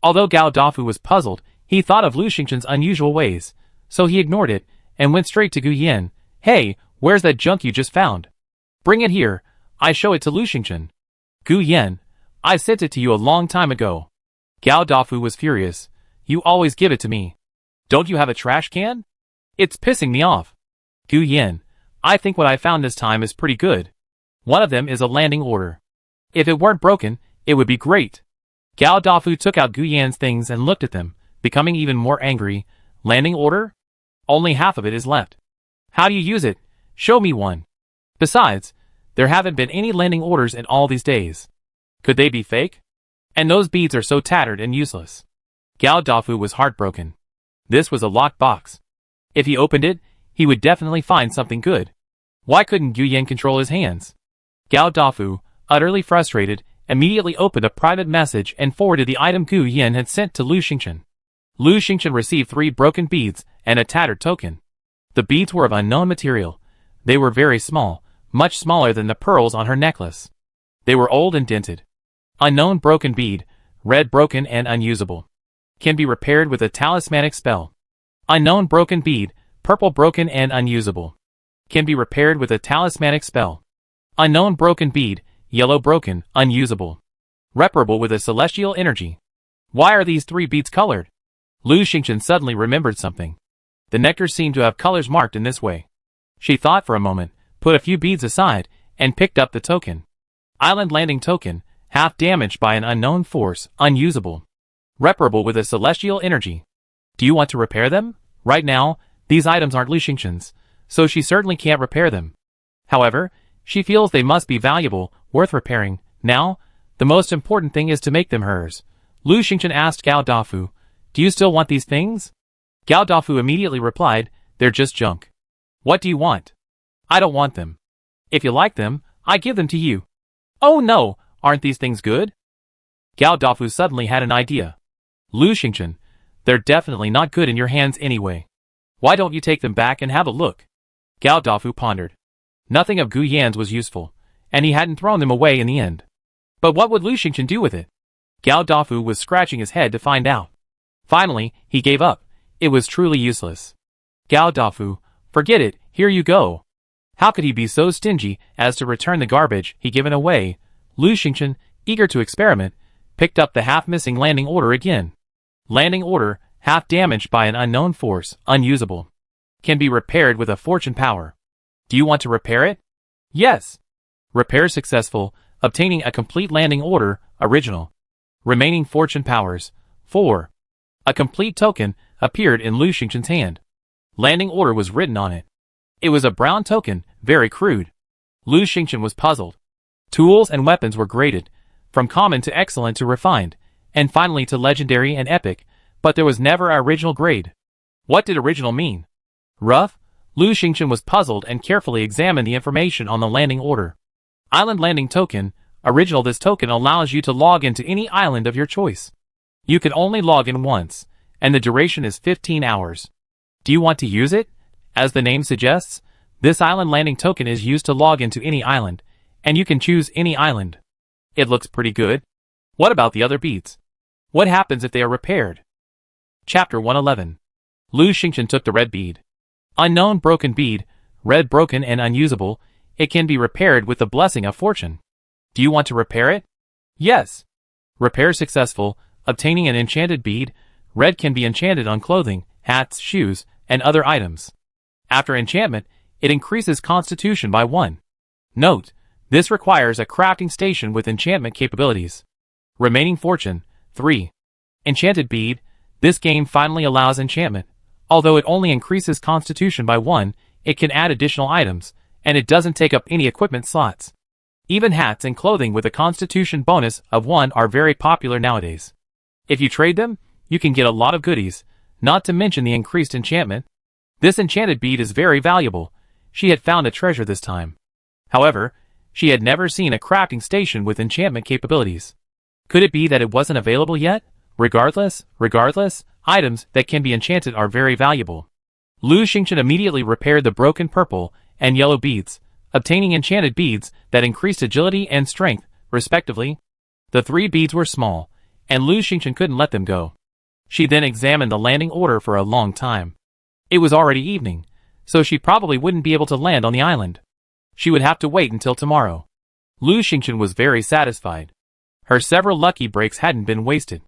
Although Gao Dafu was puzzled, he thought of Lu Xingchen's unusual ways, so he ignored it and went straight to Gu Yan. Hey, where's that junk you just found? Bring it here, I show it to Lu Xingchen. Gu Yan, I sent it to you a long time ago. Gao Dafu was furious. You always give it to me. Don't you have a trash can? It's pissing me off. Gu Yan, I think what I found this time is pretty good. One of them is a landing order. If it weren't broken, it would be great. Gao Dafu took out Gu Yan's things and looked at them, becoming even more angry. Landing order? Only half of it is left. How do you use it? Show me one. Besides, there haven't been any landing orders in all these days. Could they be fake? And those beads are so tattered and useless. Gao Dafu was heartbroken. This was a locked box. If he opened it, he would definitely find something good. Why couldn't Gu Yan control his hands? Gao Dafu, utterly frustrated, immediately opened a private message and forwarded the item Gu Yan had sent to Lu Xingchen. Lu Xingchen received 3 broken beads and a tattered token. The beads were of unknown material. They were very small, much smaller than the pearls on her necklace. They were old and dented. Unknown broken bead, red broken and unusable. Can be repaired with a talismanic spell. Unknown broken bead, purple broken and unusable. Can be repaired with a talismanic spell. Unknown broken bead, yellow broken, unusable. Reparable with a celestial energy. Why are these 3 beads colored? Lu Xingchen suddenly remembered something. The nectar seemed to have colors marked in this way. She thought for a moment, put a few beads aside, and picked up the token. Island landing token, half damaged by an unknown force, unusable. Reparable with a celestial energy. Do you want to repair them? Right now, these items aren't Lu Xingchen's, so she certainly can't repair them. However, she feels they must be valuable, worth repairing. Now, the most important thing is to make them hers. Lu Xingchen asked Gao Dafu, do you still want these things? Gao Dafu immediately replied, they're just junk. What do you want? I don't want them. If you like them, I give them to you. Oh no, aren't these things good? Gao Dafu suddenly had an idea. Lu Xingchen, they're definitely not good in your hands anyway. Why don't you take them back and have a look? Gao Dafu pondered. Nothing of Gu Yan's was useful, and he hadn't thrown them away in the end. But what would Lu Xingchen do with it? Gao Dafu was scratching his head to find out. Finally, he gave up. It was truly useless. Gao Dafu, forget it, here you go. How could he be so stingy as to return the garbage he given away? Lu Xingchen, eager to experiment, picked up the half-missing landing order again. Landing order, half damaged by an unknown force, unusable. Can be repaired with a fortune power. Do you want to repair it? Yes. Repair successful, obtaining a complete landing order, original. Remaining fortune powers, 4. A complete token appeared in Lu Xingchen's hand. Landing order was written on it. It was a brown token, very crude. Lu Xingchen was puzzled. Tools and weapons were graded, from common to excellent to refined, and finally to legendary and epic, but there was never an original grade. What did original mean? Rough? Lu Xingchen was puzzled and carefully examined the information on the landing order. Island landing token, original. This token allows you to log into any island of your choice. You can only log in once, and the duration is 15 hours. Do you want to use it? As the name suggests, this island landing token is used to log into any island, and you can choose any island. It looks pretty good. What about the other beads? What happens if they are repaired? Chapter 111. Lu Xingchen took the red bead. Unknown broken bead, red broken and unusable, it can be repaired with the blessing of fortune. Do you want to repair it? Yes. Repair successful, obtaining an enchanted bead, red can be enchanted on clothing, hats, shoes, and other items. After enchantment, it increases constitution by 1. Note, this requires a crafting station with enchantment capabilities. Remaining fortune, 3. Enchanted bead, this game finally allows enchantment. Although it only increases constitution by 1, it can add additional items, and it doesn't take up any equipment slots. Even hats and clothing with a constitution bonus of 1 are very popular nowadays. If you trade them, you can get a lot of goodies, not to mention the increased enchantment. This enchanted bead is very valuable. She had found a treasure this time. However, she had never seen a crafting station with enchantment capabilities. Could it be that it wasn't available yet? Regardless, items that can be enchanted are very valuable. Lu Xingchen immediately repaired the broken purple and yellow beads, obtaining enchanted beads that increased agility and strength, respectively. The 3 beads were small, and Lu Xingchen couldn't let them go. She then examined the landing order for a long time. It was already evening, so she probably wouldn't be able to land on the island. She would have to wait until tomorrow. Lu Xingchen was very satisfied. Her several lucky breaks hadn't been wasted.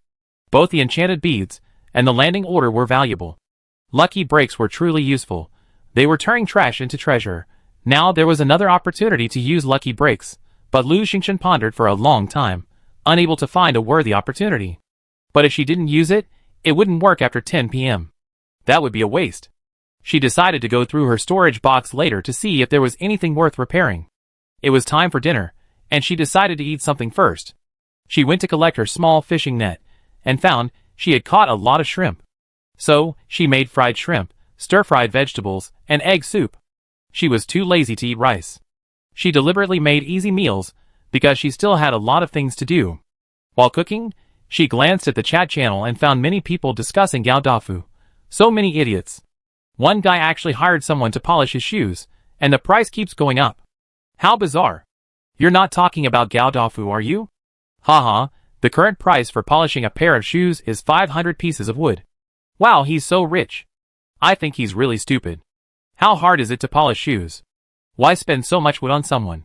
Both the enchanted beads and the landing order were valuable. Lucky breaks were truly useful. They were turning trash into treasure. Now there was another opportunity to use lucky breaks, but Lu Xingchen pondered for a long time, unable to find a worthy opportunity. But if she didn't use it, it wouldn't work after 10 p.m. That would be a waste. She decided to go through her storage box later to see if there was anything worth repairing. It was time for dinner, and she decided to eat something first. She went to collect her small fishing net, and found she had caught a lot of shrimp. So, she made fried shrimp, stir-fried vegetables, and egg soup. She was too lazy to eat rice. She deliberately made easy meals, because she still had a lot of things to do. While cooking, she glanced at the chat channel and found many people discussing Gao Dafu. So many idiots. One guy actually hired someone to polish his shoes, and the price keeps going up. How bizarre. You're not talking about Gao Dafu, are you? Haha, the current price for polishing a pair of shoes is 500 pieces of wood. Wow, he's so rich. I think he's really stupid. How hard is it to polish shoes? Why spend so much wood on someone?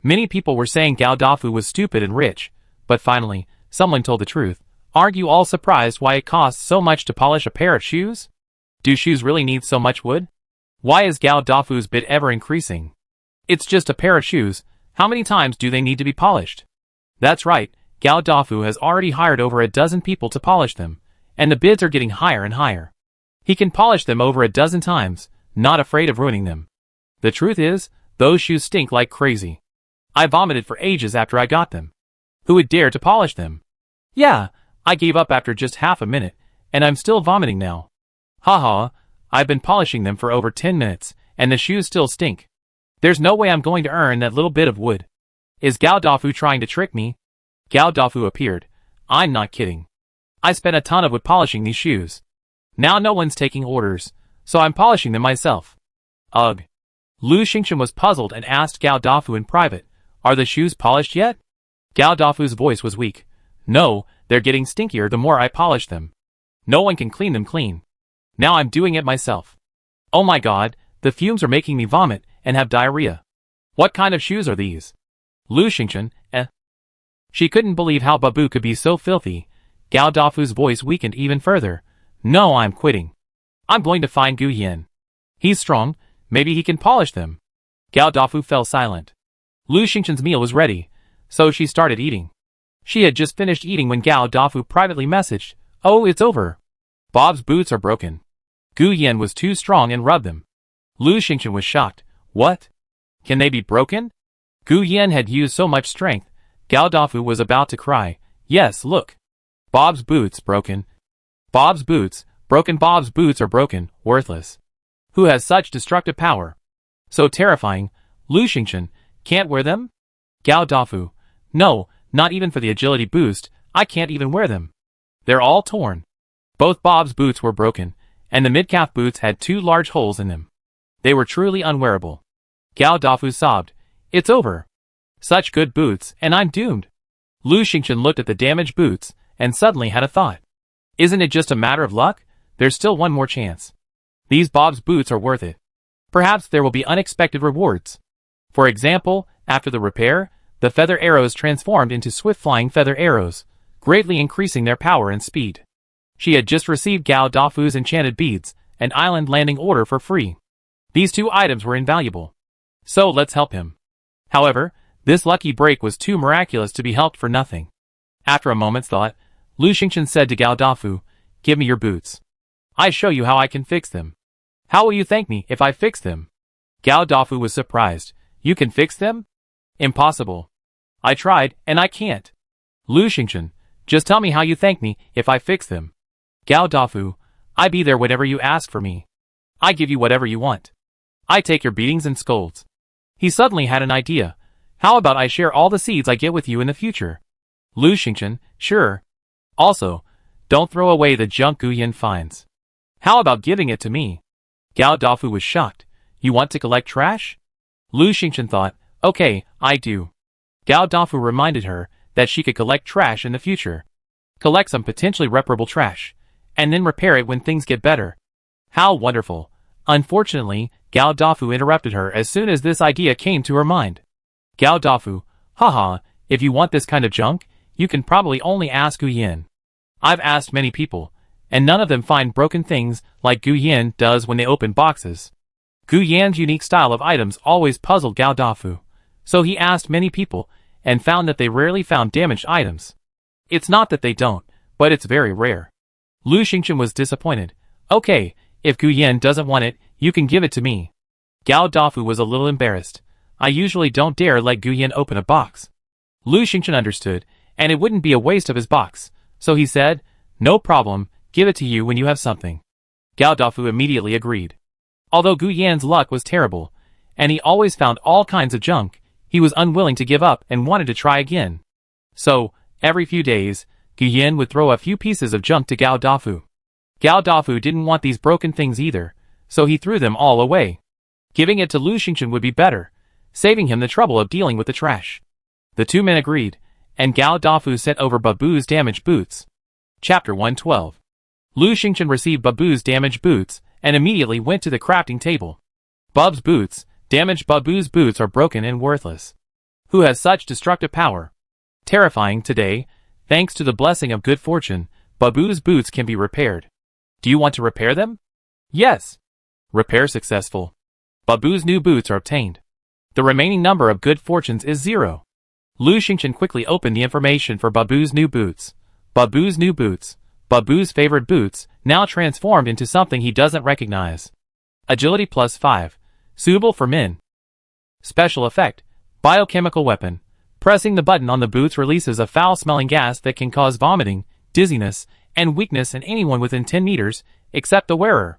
Many people were saying Gao Dafu was stupid and rich, but finally, someone told the truth. Aren't you all surprised why it costs so much to polish a pair of shoes? Do shoes really need so much wood? Why is Gao Dafu's bid ever increasing? It's just a pair of shoes. How many times do they need to be polished? That's right, Gao Dafu has already hired over a dozen people to polish them, and the bids are getting higher and higher. He can polish them over a dozen times, not afraid of ruining them. The truth is, those shoes stink like crazy. I vomited for ages after I got them. Who would dare to polish them? Yeah, I gave up after just half a minute, and I'm still vomiting now. Haha, I've been polishing them for over 10 minutes, and the shoes still stink. There's no way I'm going to earn that little bit of wood. Is Gao Dafu trying to trick me? Gao Dafu appeared. I'm not kidding. I spent a ton of wood polishing these shoes. Now no one's taking orders, so I'm polishing them myself. Ugh. Lu Xingchen was puzzled and asked Gao Dafu in private, are the shoes polished yet? Gao Dafu's voice was weak. No, they're getting stinkier the more I polish them. No one can clean them clean. Now I'm doing it myself. Oh my god, the fumes are making me vomit and have diarrhea. What kind of shoes are these? Lu Xingchen, She couldn't believe how Babu could be so filthy. Gao Dafu's voice weakened even further. No, I'm quitting. I'm going to find Gu Yan. He's strong, maybe he can polish them. Gao Dafu fell silent. Lu Xingchen's meal was ready, so she started eating. She had just finished eating when Gao Dafu privately messaged, "Oh, it's over. Bob's boots are broken." Gu Yan was too strong and rubbed them. Lu Xingchen was shocked. What? Can they be broken? Gu Yan had used so much strength, Gao Dafu was about to cry. Yes, look. Bob's boots broken. Bob's boots, broken. Bob's boots are broken, worthless. Who has such destructive power? So terrifying. Lu Xingchen, can't wear them? Gao Dafu, no, not even for the agility boost, I can't even wear them. They're all torn. Both Bob's boots were broken, and the mid-calf boots had 2 large holes in them. They were truly unwearable. Gao Dafu sobbed. It's over. Such good boots, and I'm doomed. Lu Xingchen looked at the damaged boots, and suddenly had a thought. Isn't it just a matter of luck? There's still one more chance. These Bob's boots are worth it. Perhaps there will be unexpected rewards. For example, after the repair, the feather arrows transformed into swift-flying feather arrows, greatly increasing their power and speed. She had just received Gao Dafu's enchanted beads, an island landing order for free. These 2 items were invaluable. So let's help him. However, this lucky break was too miraculous to be helped for nothing. After a moment's thought, Lu Xingchen said to Gao Dafu, "Give me your boots. I show you how I can fix them." "How will you thank me if I fix them?" Gao Dafu was surprised. "You can fix them?" "Impossible. I tried, and I can't." "Lu Xingchen, just tell me how you thank me if I fix them." Gao Dafu, "I be there whenever you ask for me. I give you whatever you want. I take your beatings and scolds." He suddenly had an idea. "How about I share all the seeds I get with you in the future?" Lu Xingchen, "Sure. Also, don't throw away the junk Gu Yan finds. How about giving it to me?" Gao Dafu was shocked. "You want to collect trash?" Lu Xingchen thought, "Okay, I do." Gao Dafu reminded her that she could collect trash in the future. Collect some potentially reparable trash, and then repair it when things get better. How wonderful. Unfortunately, Gao Dafu interrupted her as soon as this idea came to her mind. Gao Dafu, haha, if you want this kind of junk, you can probably only ask Gu Yan. I've asked many people, and none of them find broken things like Gu Yan does when they open boxes. Gu Yan's unique style of items always puzzled Gao Dafu, so he asked many people, and found that they rarely found damaged items. It's not that they don't, but it's very rare. Lu Xingchen was disappointed. "Okay, if Gu Yan doesn't want it, you can give it to me." Gao Dafu was a little embarrassed. "I usually don't dare let Gu Yan open a box." Lu Xingchen understood, and it wouldn't be a waste of his box, so he said, "No problem, give it to you when you have something." Gao Dafu immediately agreed. Although Gu Yan's luck was terrible, and he always found all kinds of junk, he was unwilling to give up and wanted to try again. So, every few days, Gu Yan would throw a few pieces of junk to Gao Dafu. Gao Dafu didn't want these broken things either, so he threw them all away. Giving it to Lu Xingchen would be better, saving him the trouble of dealing with the trash. The 2 men agreed, and Gao Dafu sent over Babu's damaged boots. Chapter 112. Lu Xingchen received Babu's damaged boots, and immediately went to the crafting table. Bub's boots, damaged. Babu's boots are broken and worthless. Who has such destructive power? Terrifying. Today, thanks to the blessing of good fortune, Babu's boots can be repaired. Do you want to repair them? Yes. Repair successful. Babu's new boots are obtained. The remaining number of good fortunes is 0. Lu Xingchen quickly opened the information for Babu's new boots. Babu's new boots. Babu's favorite boots, now transformed into something he doesn't recognize. Agility +5. Suitable for men. Special effect. Biochemical weapon. Pressing the button on the boots releases a foul-smelling gas that can cause vomiting, dizziness, and weakness in anyone within 10 meters, except the wearer.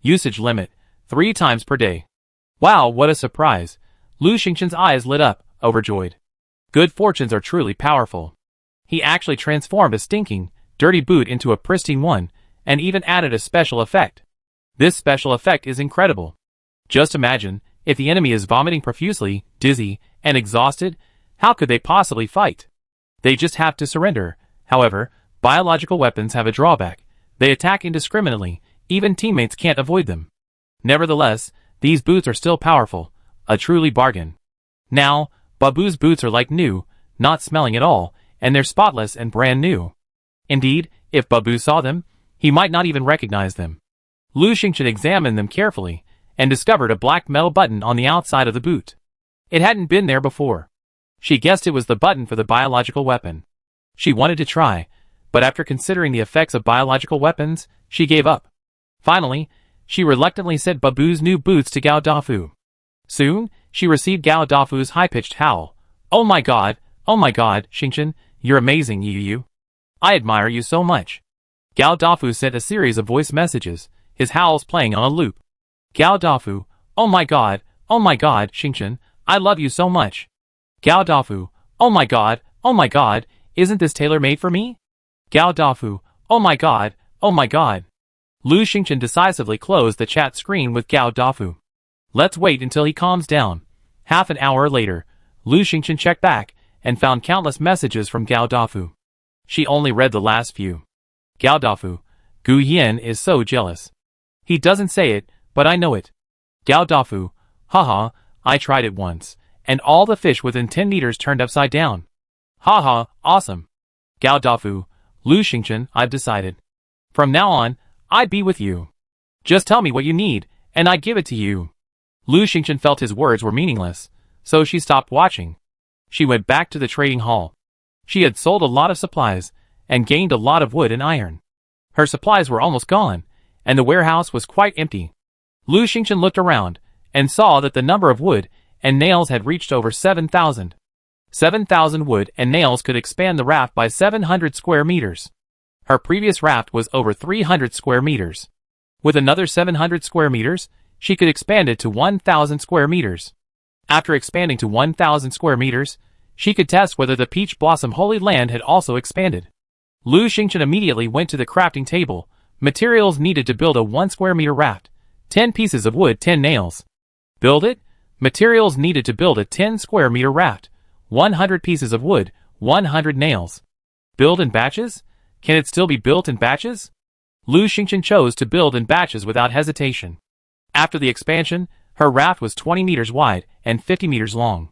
Usage limit. 3 times per day. Wow, what a surprise. Lu Xingchen's eyes lit up, overjoyed. Good fortunes are truly powerful. He actually transformed a stinking, dirty boot into a pristine one, and even added a special effect. This special effect is incredible. Just imagine, if the enemy is vomiting profusely, dizzy, and exhausted, how could they possibly fight? They just have to surrender. However, biological weapons have a drawback. They attack indiscriminately, even teammates can't avoid them. Nevertheless, these boots are still powerful, a truly bargain. Now, Babu's boots are like new, not smelling at all, and they're spotless and brand new. Indeed, if Babu saw them, he might not even recognize them. Lu Xingchen examined them carefully, and discovered a black metal button on the outside of the boot. It hadn't been there before. She guessed it was the button for the biological weapon. She wanted to try, but after considering the effects of biological weapons, she gave up. Finally, she reluctantly sent Babu's new boots to Gao Dafu. Soon, she received Gao Dafu's high-pitched howl. Oh my god, Xingchen, you're amazing, you. I admire you so much. Gao Dafu sent a series of voice messages, his howls playing on a loop. Gao Dafu, oh my god, Xingchen, I love you so much. Gao Dafu, oh my god, isn't this tailor-made for me? Gao Dafu, oh my god. Lu Xingchen decisively closed the chat screen with Gao Dafu. Let's wait until he calms down. Half an hour later, Lu Xingchen checked back, and found countless messages from Gao Dafu. She only read the last few. Gao Dafu, Gu Yan is so jealous. He doesn't say it, but I know it. Gao Dafu, haha, I tried it once, and all the fish within 10 meters turned upside down. Haha, awesome. Gao Dafu, Lu Xingchen, I've decided. From now on, I'd be with you. Just tell me what you need, and I'd give it to you. Lu Xingchen felt his words were meaningless, so she stopped watching. She went back to the trading hall. She had sold a lot of supplies, and gained a lot of wood and iron. Her supplies were almost gone, and the warehouse was quite empty. Lu Xingchen looked around, and saw that the number of wood and nails had reached over 7,000. 7,000 wood and nails could expand the raft by 700 square meters. Her previous raft was over 300 square meters. With another 700 square meters, she could expand it to 1,000 square meters. After expanding to 1,000 square meters, she could test whether the Peach Blossom Holy Land had also expanded. Lu Xingchen immediately went to the crafting table. Materials needed to build a 1 square meter raft. 10 pieces of wood, 10 nails. Build it? Materials needed to build a 10 square meter raft. 100 pieces of wood, 100 nails. Build in batches? Can it still be built in batches? Lu Xingchen chose to build in batches without hesitation. After the expansion, her raft was 20 meters wide and 50 meters long.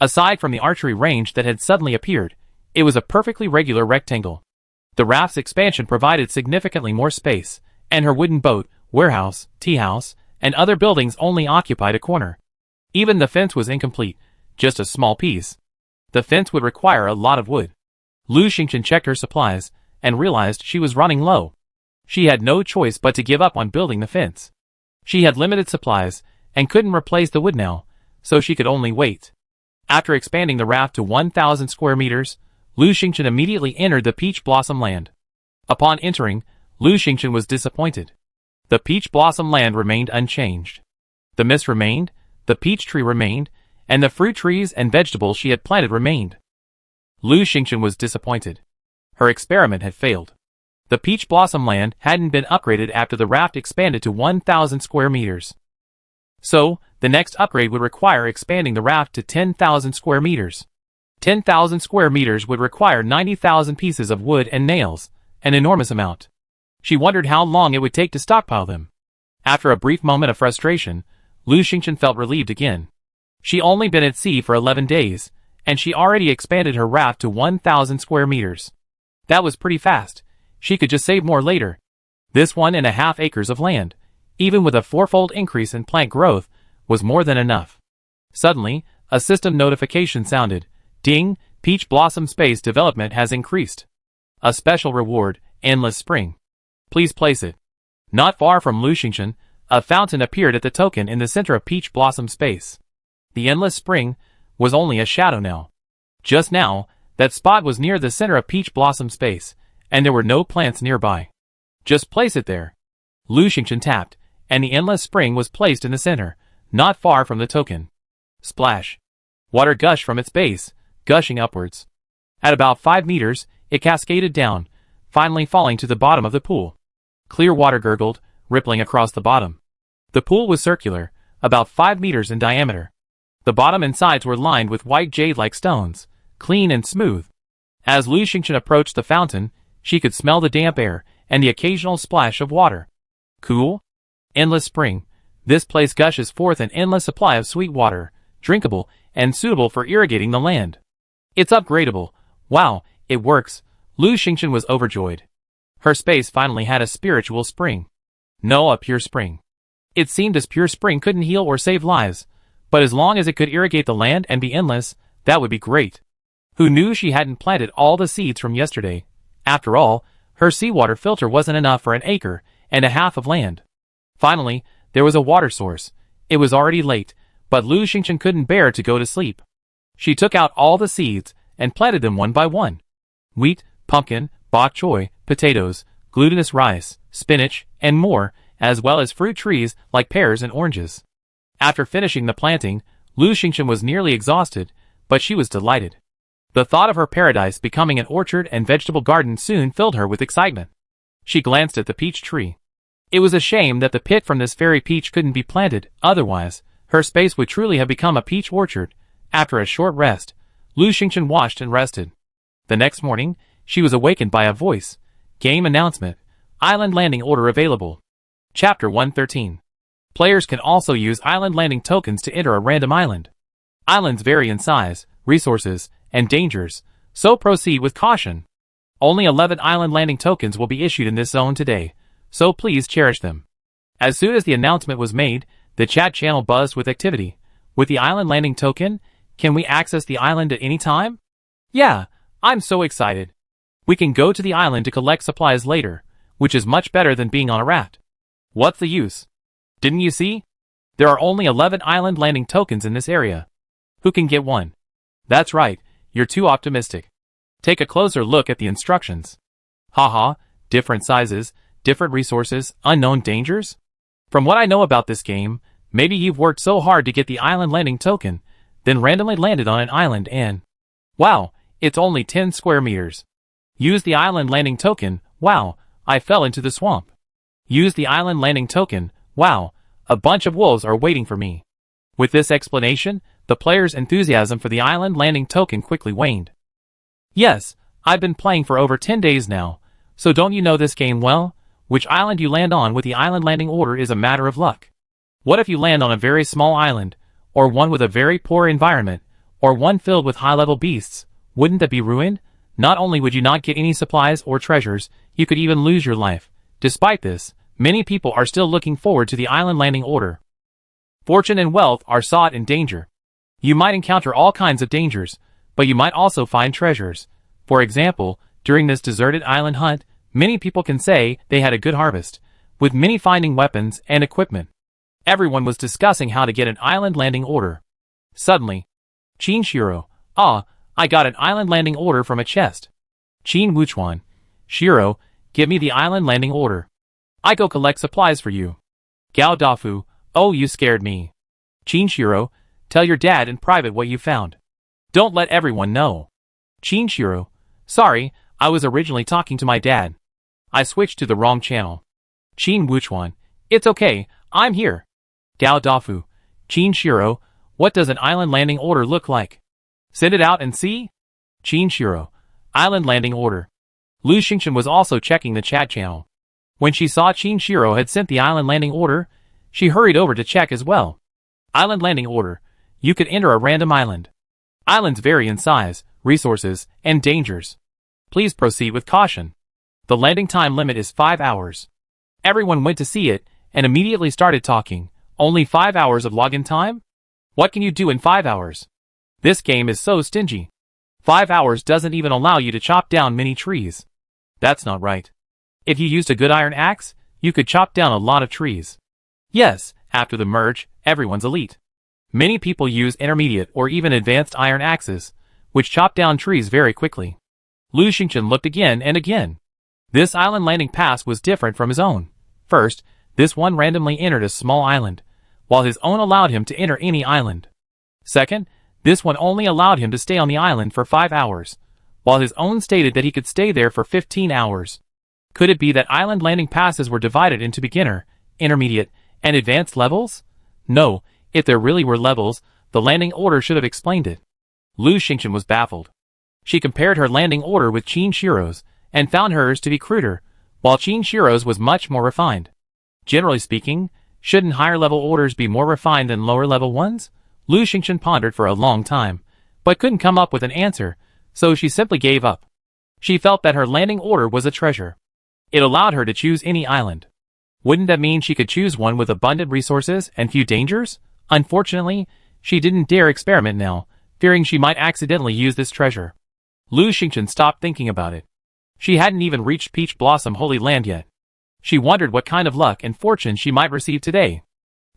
Aside from the archery range that had suddenly appeared, it was a perfectly regular rectangle. The raft's expansion provided significantly more space, and her wooden boat, warehouse, tea house, and other buildings only occupied a corner. Even the fence was incomplete, just a small piece. The fence would require a lot of wood. Lu Xingchen checked her supplies, and realized she was running low. She had no choice but to give up on building the fence. She had limited supplies, and couldn't replace the wood now, so she could only wait. After expanding the raft to 1,000 square meters, Lu Xingchen immediately entered the Peach Blossom Land. Upon entering, Lu Xingchen was disappointed. The Peach Blossom Land remained unchanged. The mist remained, the peach tree remained, and the fruit trees and vegetables she had planted remained. Lu Xingchen was disappointed. Her experiment had failed. The Peach Blossom Land hadn't been upgraded after the raft expanded to 1,000 square meters. So, the next upgrade would require expanding the raft to 10,000 square meters. 10,000 square meters would require 90,000 pieces of wood and nails, an enormous amount. She wondered how long it would take to stockpile them. After a brief moment of frustration, Lu Xingchen felt relieved again. She only been at sea for 11 days, and she already expanded her raft to 1,000 square meters. That was pretty fast. She could just save more later. This 1.5 acres of land, even with a 4-fold increase in plant growth, was more than enough. Suddenly, a system notification sounded. Ding, Peach Blossom Space Development has increased. A special reward, Endless Spring. Please place it. Not far from Lu Xingchen, a fountain appeared at the token in the center of Peach Blossom Space. The Endless Spring was only a shadow now. Just now, that spot was near the center of Peach Blossom Space, and there were no plants nearby. Just place it there. Lu Xingchen tapped, and the Endless Spring was placed in the center, not far from the token. Splash. Water gushed from its base, gushing upwards. At about 5 meters, it cascaded down, finally falling to the bottom of the pool. Clear water gurgled, rippling across the bottom. The pool was circular, about 5 meters in diameter. The bottom and sides were lined with white jade-like stones, clean and smooth. As Lu Xingchen approached the fountain, she could smell the damp air and the occasional splash of water. Cool? Endless spring. This place gushes forth an endless supply of sweet water, drinkable and suitable for irrigating the land. It's upgradable. Wow, it works. Lu Xingchen was overjoyed. Her space finally had a spiritual spring. No, a pure spring. It seemed this pure spring couldn't heal or save lives, but as long as it could irrigate the land and be endless, that would be great. Who knew she hadn't planted all the seeds from yesterday? After all, her seawater filter wasn't enough for 1.5 acres of land. Finally, there was a water source. It was already late, but Lu Xingchen couldn't bear to go to sleep. She took out all the seeds and planted them one by one. Wheat, pumpkin, bok choy, potatoes, glutinous rice, spinach, and more, as well as fruit trees like pears and oranges. After finishing the planting, Lu Xingchen was nearly exhausted, but she was delighted. The thought of her paradise becoming an orchard and vegetable garden soon filled her with excitement. She glanced at the peach tree. It was a shame that the pit from this fairy peach couldn't be planted, otherwise, her space would truly have become a peach orchard. After a short rest, Lu Xingchen washed and rested. The next morning, she was awakened by a voice. Game announcement. Island landing order available. Chapter 113. Players can also use island landing tokens to enter a random island. Islands vary in size, resources, and dangers, so proceed with caution. Only 11 island landing tokens will be issued in this zone today, so please cherish them. As soon as the announcement was made, the chat channel buzzed with activity. With the island landing token, can we access the island at any time? Yeah, I'm so excited. We can go to the island to collect supplies later, which is much better than being on a raft. What's the use? Didn't you see? There are only 11 island landing tokens in this area. Who can get one? That's right, you're too optimistic. Take a closer look at the instructions. Haha, different sizes, different resources, unknown dangers? From what I know about this game, maybe you've worked so hard to get the island landing token, then randomly landed on an island and... Wow, it's only 10 square meters. Use the island landing token. Wow, I fell into the swamp. Use the island landing token. Wow, a bunch of wolves are waiting for me. With this explanation, the player's enthusiasm for the island landing token quickly waned. Yes, I've been playing for over 10 days now, so don't you know this game well? Which island you land on with the island landing order is a matter of luck. What if you land on a very small island, or one with a very poor environment, or one filled with high-level beasts? Wouldn't that be ruined? Not only would you not get any supplies or treasures, you could even lose your life. Despite this, many people are still looking forward to the island landing order. Fortune and wealth are sought in danger. You might encounter all kinds of dangers, but you might also find treasures. For example, during this deserted island hunt, many people can say they had a good harvest, with many finding weapons and equipment. Everyone was discussing how to get an island landing order. Suddenly, Qin Shiro, I got an island landing order from a chest. Qin Wuchuan, Shiro, give me the island landing order. I go collect supplies for you. Gao Dafu, oh, you scared me. Qin Shiro, tell your dad in private what you found. Don't let everyone know. Qin Shiro, sorry, I was originally talking to my dad. I switched to the wrong channel. Qin Wuchuan, it's okay, I'm here. Gao Dafu, Qin Shiro, what does an island landing order look like? Send it out and see? Qin Shiro, island landing order. Lu Xingchen was also checking the chat channel. When she saw Qin Shiro had sent the island landing order, she hurried over to check as well. Island landing order. You could enter a random island. Islands vary in size, resources, and dangers. Please proceed with caution. The landing time limit is 5 hours. Everyone went to see it and immediately started talking. Only 5 hours of login time? What can you do in 5 hours? This game is so stingy. 5 hours doesn't even allow you to chop down many trees. That's not right. If you used a good iron axe, you could chop down a lot of trees. Yes, after the merge, everyone's elite. Many people use intermediate or even advanced iron axes, which chop down trees very quickly. Lu Xingchen looked again and again. This island landing pass was different from his own. First, this one randomly entered a small island, while his own allowed him to enter any island. Second, this one only allowed him to stay on the island for 5 hours, while his own stated that he could stay there for 15 hours. Could it be that island landing passes were divided into beginner, intermediate, and advanced levels? No, if there really were levels, the landing order should have explained it. Lu Xingchen was baffled. She compared her landing order with Shiro's, and found hers to be cruder, while Shiro's was much more refined. Generally speaking, shouldn't higher-level orders be more refined than lower-level ones? Lu Xingchen pondered for a long time, but couldn't come up with an answer, so she simply gave up. She felt that her landing order was a treasure. It allowed her to choose any island. Wouldn't that mean she could choose one with abundant resources and few dangers? Unfortunately, she didn't dare experiment now, fearing she might accidentally use this treasure. Lu Xingchen stopped thinking about it. She hadn't even reached Peach Blossom Holy Land yet. She wondered what kind of luck and fortune she might receive today.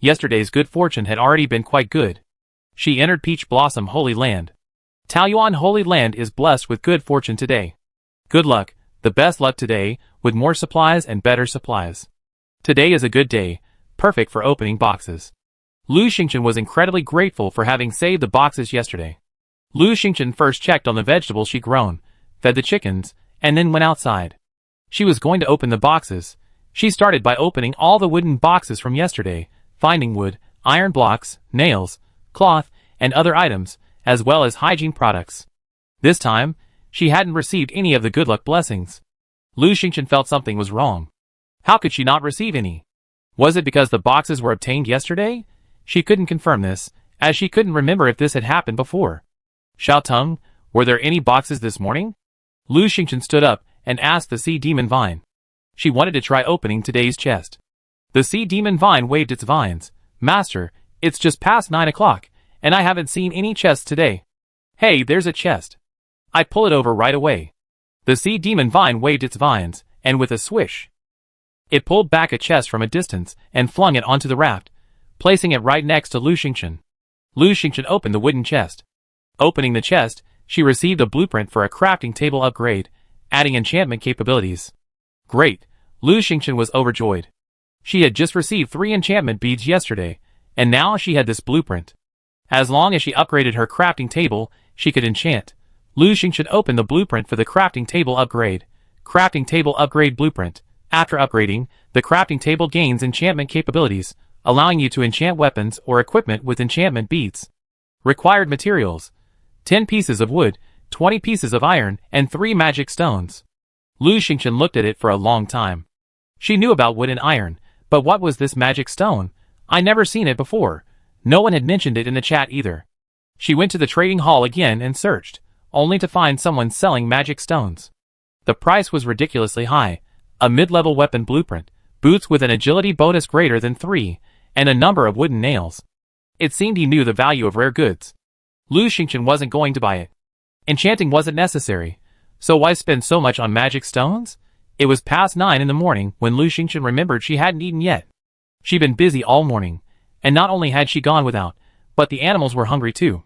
Yesterday's good fortune had already been quite good. She entered Peach Blossom Holy Land. Taoyuan Holy Land is blessed with good fortune today. Good luck, the best luck today, with more supplies and better supplies. Today is a good day, perfect for opening boxes. Lu Xingchen was incredibly grateful for having saved the boxes yesterday. Lu Xingchen first checked on the vegetables she'd grown, fed the chickens, and then went outside. She was going to open the boxes. She started by opening all the wooden boxes from yesterday, finding wood, iron blocks, nails, cloth, and other items, as well as hygiene products. This time, she hadn't received any of the good luck blessings. Lu Xingchen felt something was wrong. How could she not receive any? Was it because the boxes were obtained yesterday? She couldn't confirm this, as she couldn't remember if this had happened before. Xiaoteng, were there any boxes this morning? Lu Xingchen stood up and asked the Sea Demon Vine. She wanted to try opening today's chest. The Sea Demon Vine waved its vines. Master, it's just past 9 o'clock, and I haven't seen any chests today. Hey, there's a chest. I'd pull it over right away. The Sea Demon Vine waved its vines, and with a swish, it pulled back a chest from a distance and flung it onto the raft, placing it right next to Lu Xingchen. Lu Xingchen opened the wooden chest. Opening the chest, she received a blueprint for a crafting table upgrade, adding enchantment capabilities. Great! Lu Xingchen was overjoyed. She had just received 3 enchantment beads yesterday, and now she had this blueprint. As long as she upgraded her crafting table, she could enchant. Lu Xingchen opened the blueprint for the crafting table upgrade. Crafting table upgrade blueprint. After upgrading, the crafting table gains enchantment capabilities, allowing you to enchant weapons or equipment with enchantment beads. Required materials: 10 pieces of wood, 20 pieces of iron, and 3 magic stones. Lu Xingchen looked at it for a long time. She knew about wood and iron, but what was this magic stone? I never seen it before. No one had mentioned it in the chat either. She went to the trading hall again and searched, only to find someone selling magic stones. The price was ridiculously high. A mid-level weapon blueprint, boots with an agility bonus greater than 3, and a number of wooden nails. It seemed he knew the value of rare goods. Lu Xingchen wasn't going to buy it. Enchanting wasn't necessary, so why spend so much on magic stones? It was past 9 in the morning when Lu Xingchen remembered she hadn't eaten yet. She'd been busy all morning, and not only had she gone without, but the animals were hungry too.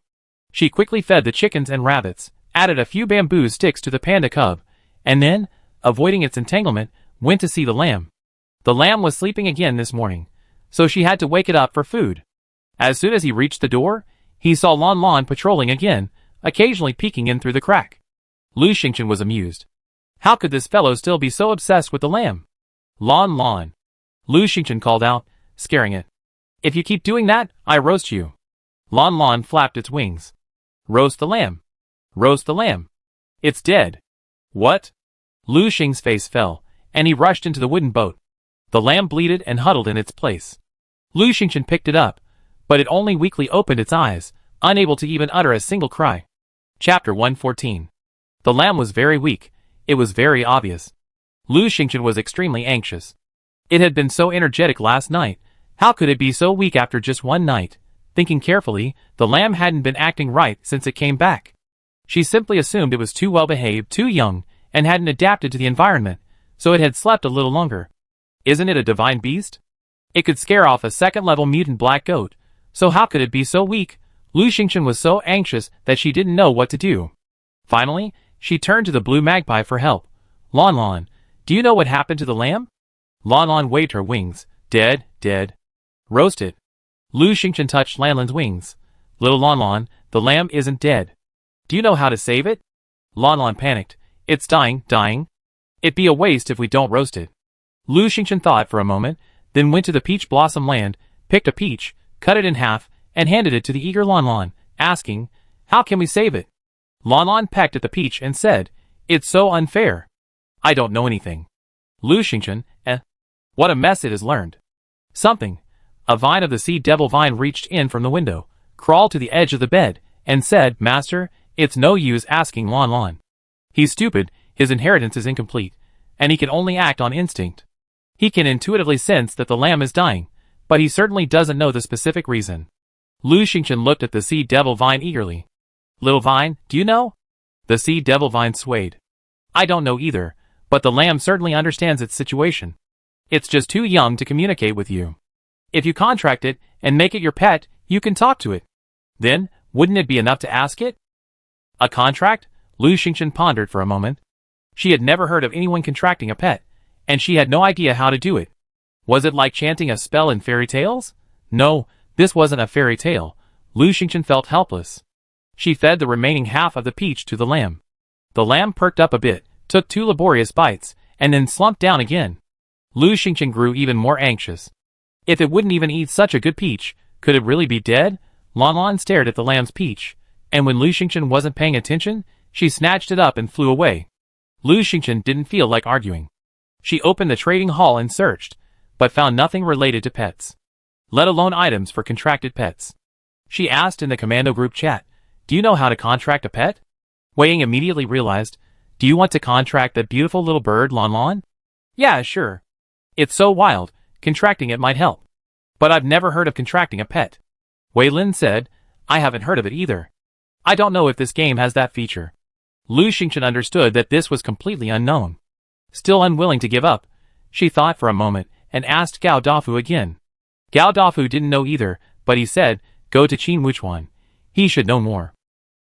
She quickly fed the chickens and rabbits, added a few bamboo sticks to the panda cub, and then, avoiding its entanglement, went to see the lamb. The lamb was sleeping again this morning, so she had to wake it up for food. As soon as he reached the door, he saw Lon Lon patrolling again, occasionally peeking in through the crack. Lu Xingchen was amused. How could this fellow still be so obsessed with the lamb? Lon Lon. Lu Xingchen called out, scaring it. If you keep doing that, I roast you. Lon Lon flapped its wings. Roast the lamb. Roast the lamb. It's dead. What? Lu Xing's face fell, and he rushed into the wooden boat. The lamb bleated and huddled in its place. Lu Xingchen picked it up, but it only weakly opened its eyes, unable to even utter a single cry. Chapter 114. The lamb was very weak. It was very obvious. Lu Xingchen was extremely anxious. It had been so energetic last night. How could it be so weak after just one night? Thinking carefully, the lamb hadn't been acting right since it came back. She simply assumed it was too well behaved, too young, and hadn't adapted to the environment, so it had slept a little longer. Isn't it a divine beast? It could scare off a second-level mutant black goat, so how could it be so weak? Lu Xingchen was so anxious that she didn't know what to do. Finally, she turned to the blue magpie for help. Lon Lon, do you know what happened to the lamb? Lon Lon waved her wings. Dead, dead. Roast it. Lu Xingchen touched Lan Lan's wings. Little Lon Lon, the lamb isn't dead. Do you know how to save it? Lon Lon panicked. It's dying, dying. It'd be a waste if we don't roast it. Lu Xingchen thought for a moment, then went to the Peach Blossom Land, picked a peach, cut it in half, and handed it to the eager Lon Lon, asking, how can we save it? Lon Lon pecked at the peach and said, "It's so unfair. I don't know anything." Lu Xingchen, what a mess it has learned. Something. A vine of the sea devil vine reached in from the window, crawled to the edge of the bed, and said, "Master, it's no use asking Lon Lon. He's stupid, his inheritance is incomplete, and he can only act on instinct. He can intuitively sense that the lamb is dying, but he certainly doesn't know the specific reason." Lu Xingchen looked at the sea devil vine eagerly. "Little vine, do you know?" The sea devil vine swayed. "I don't know either, but the lamb certainly understands its situation. It's just too young to communicate with you. If you contract it and make it your pet, you can talk to it. Then, wouldn't it be enough to ask it?" A contract? Lu Xingchen pondered for a moment. She had never heard of anyone contracting a pet, and she had no idea how to do it. Was it like chanting a spell in fairy tales? No, this wasn't a fairy tale. Lu Xingchen felt helpless. She fed the remaining half of the peach to the lamb. The lamb perked up a bit, took 2 laborious bites, and then slumped down again. Lu Xingchen grew even more anxious. If it wouldn't even eat such a good peach, could it really be dead? Lon Lon stared at the lamb's peach, and when Lu Xingchen wasn't paying attention, she snatched it up and flew away. Lu Xingchen didn't feel like arguing. She opened the trading hall and searched, but found nothing related to pets, let alone items for contracted pets. She asked in the commando group chat, "Do you know how to contract a pet?" Wei Ying immediately realized, "Do you want to contract that beautiful little bird, Lon Lon?" "Yeah, sure. It's so wild, contracting it might help. But I've never heard of contracting a pet." Wei Lin said, "I haven't heard of it either. I don't know if this game has that feature." Lu Xingchen understood that this was completely unknown. Still unwilling to give up, she thought for a moment and asked Gao Dafu again. Gao Dafu didn't know either, but he said, "Go to Qin Wuchuan. He should know more."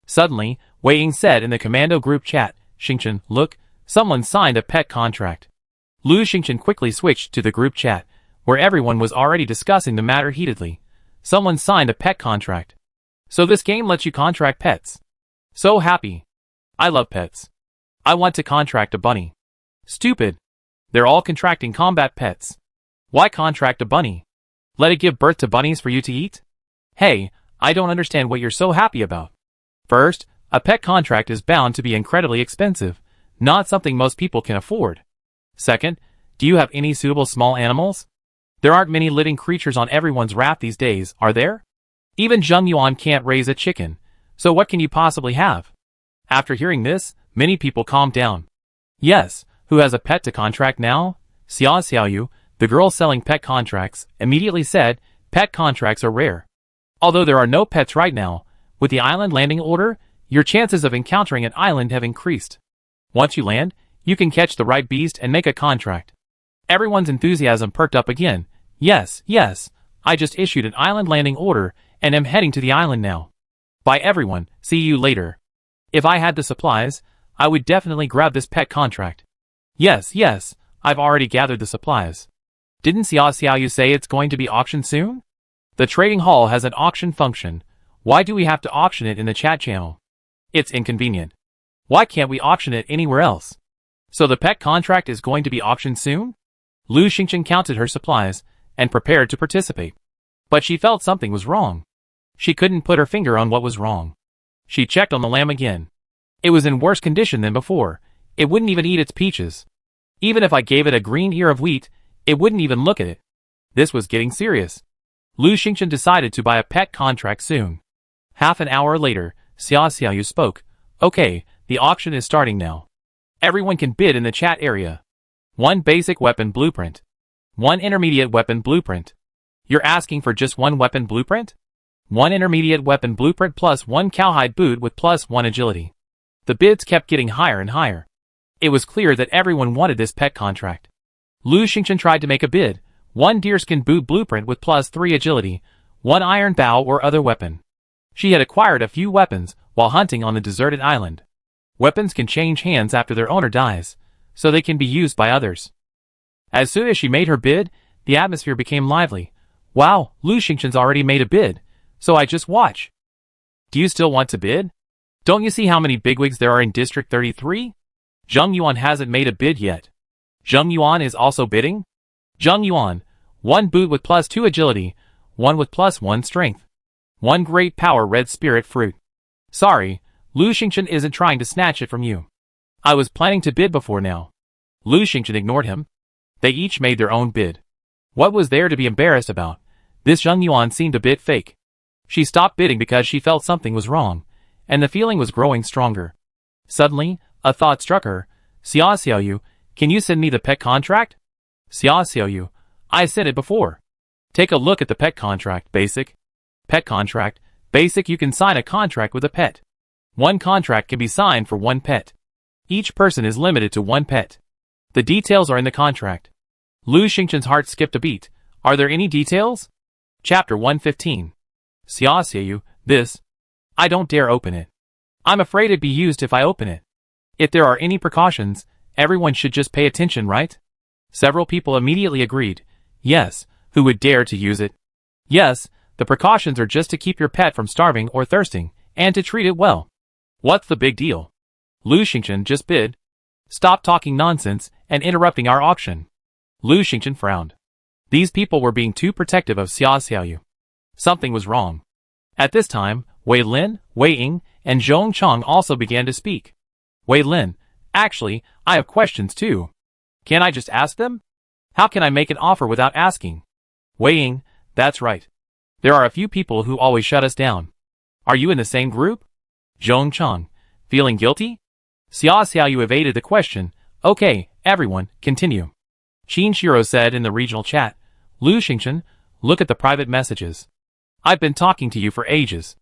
Suddenly, Wei Ying said in the commando group chat, "Xingchen, look, someone signed a pet contract." Lu Xingchen quickly switched to the group chat, where everyone was already discussing the matter heatedly. Someone signed a pet contract. So this game lets you contract pets. So happy. I love pets. I want to contract a bunny. Stupid. They're all contracting combat pets. Why contract a bunny? Let it give birth to bunnies for you to eat? Hey, I don't understand what you're so happy about. First, a pet contract is bound to be incredibly expensive, not something most people can afford. Second, do you have any suitable small animals? There aren't many living creatures on everyone's raft these days, are there? Even Zheng Yuan can't raise a chicken, so what can you possibly have? After hearing this, many people calmed down. Yes, who has a pet to contract now? Xia Xiaoyu, the girl selling pet contracts, immediately said, "Pet contracts are rare. Although there are no pets right now, with the island landing order, your chances of encountering an island have increased. Once you land, you can catch the right beast and make a contract." Everyone's enthusiasm perked up again. Yes, I just issued an island landing order and am heading to the island now. Bye everyone, see you later. If I had the supplies, I would definitely grab this pet contract. Yes, I've already gathered the supplies. Didn't Xia Xiaoyu say it's going to be auctioned soon? The trading hall has an auction function. Why do we have to auction it in the chat channel? It's inconvenient. Why can't we auction it anywhere else? So the pet contract is going to be auctioned soon? Lu Xingchen counted her supplies and prepared to participate. But she felt something was wrong. She couldn't put her finger on what was wrong. She checked on the lamb again. It was in worse condition than before. It wouldn't even eat its peaches. Even if I gave it a green ear of wheat, it wouldn't even look at it. This was getting serious. Lu Xingchen decided to buy a pet contract soon. Half an hour later, Xia Xiaoyu spoke. Okay, the auction is starting now. Everyone can bid in the chat area. 1 basic weapon blueprint. 1 intermediate weapon blueprint. You're asking for just 1 weapon blueprint? 1 intermediate weapon blueprint plus 1 cowhide boot with plus 1 agility. The bids kept getting higher and higher. It was clear that everyone wanted this pet contract. Lu Xingchen tried to make a bid. 1 deerskin boot blueprint with plus 3 agility, 1 iron bow or other weapon. She had acquired a few weapons while hunting on the deserted island. Weapons can change hands after their owner dies, so they can be used by others. As soon as she made her bid, the atmosphere became lively. Wow, Lu Xingchen's already made a bid, so I just watch. Do you still want to bid? Don't you see how many bigwigs there are in District 33? Zheng Yuan hasn't made a bid yet. Zheng Yuan is also bidding? Zheng Yuan, 1 boot with plus 2 agility, 1 with plus 1 strength. 1 great power red spirit fruit. Sorry, Lu Xingchen isn't trying to snatch it from you. I was planning to bid before now. Lu Xingchen ignored him. They each made their own bid. What was there to be embarrassed about? This Zheng Yuan seemed a bit fake. She stopped bidding because she felt something was wrong, and the feeling was growing stronger. Suddenly, a thought struck her. Xia Xiaoyu, can you send me the pet contract? Xia Xiaoyu, I said it before. Take a look at the pet contract, basic. Pet contract, basic. You can sign a contract with a pet. One contract can be signed for one pet. Each person is limited to one pet. The details are in the contract. Lu Xingchen's heart skipped a beat. Are there any details? Chapter 115. Xia Xiaoyu, this. I don't dare open it. I'm afraid it'd be used if I open it. If there are any precautions, everyone should just pay attention, right? Several people immediately agreed. Yes, who would dare to use it? Yes, the precautions are just to keep your pet from starving or thirsting, and to treat it well. What's the big deal? Lu Xingchen just bid. Stop talking nonsense and interrupting our auction. Lu Xingchen frowned. These people were being too protective of Xia Xiaoyu. Something was wrong. At this time, Wei Lin, Wei Ying, and Zhong Chang also began to speak. Wei Lin, actually, I have questions too. Can I just ask them? How can I make an offer without asking? Wei Ying, that's right. There are a few people who always shut us down. Are you in the same group? Zhong Chang, feeling guilty? Xia Xiaoyu evaded the question. Okay, everyone, continue. Qin Shiro said in the regional chat, Lu Xingchen, look at the private messages. I've been talking to you for ages.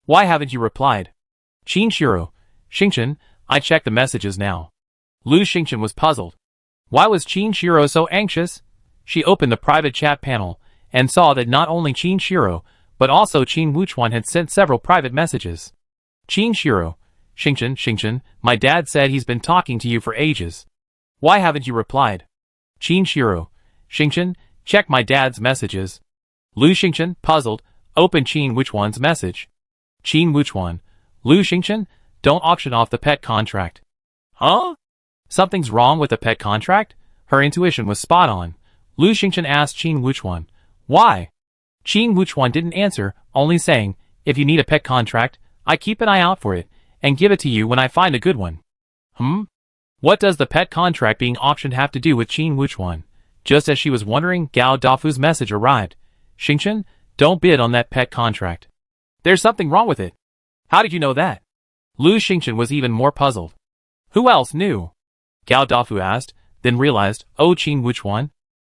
Why haven't you replied? Qin Shiro, Xingchen, I checked the messages now. Lu Xingchen was puzzled. Why was Qin Shiro so anxious? She opened the private chat panel and saw that not only Qin Shiro, but also Qin Wuchuan had sent several private messages. Qin Shiro, Xingchen, my dad said he's been talking to you for ages. Why haven't you replied? Qin Shiro, Xingchen, check my dad's messages. Lu Xingchen, puzzled, opened Qin Wuchuan's message. Qin Wuchuan, Lu Xingchen, don't auction off the pet contract. Huh? Something's wrong with the pet contract? Her intuition was spot on. Lu Xingchen asked Qin Wuchuan, why? Qin Wuchuan didn't answer, only saying, if you need a pet contract, I keep an eye out for it, and give it to you when I find a good one. What does the pet contract being auctioned have to do with Qin Wuchuan? Just as she was wondering, Gao Dafu's message arrived. Xingchen, don't bid on that pet contract. There's something wrong with it. How did you know that? Lu Xingchen was even more puzzled. Who else knew? Gao Dafu asked, then realized, oh Qin Wuchuan?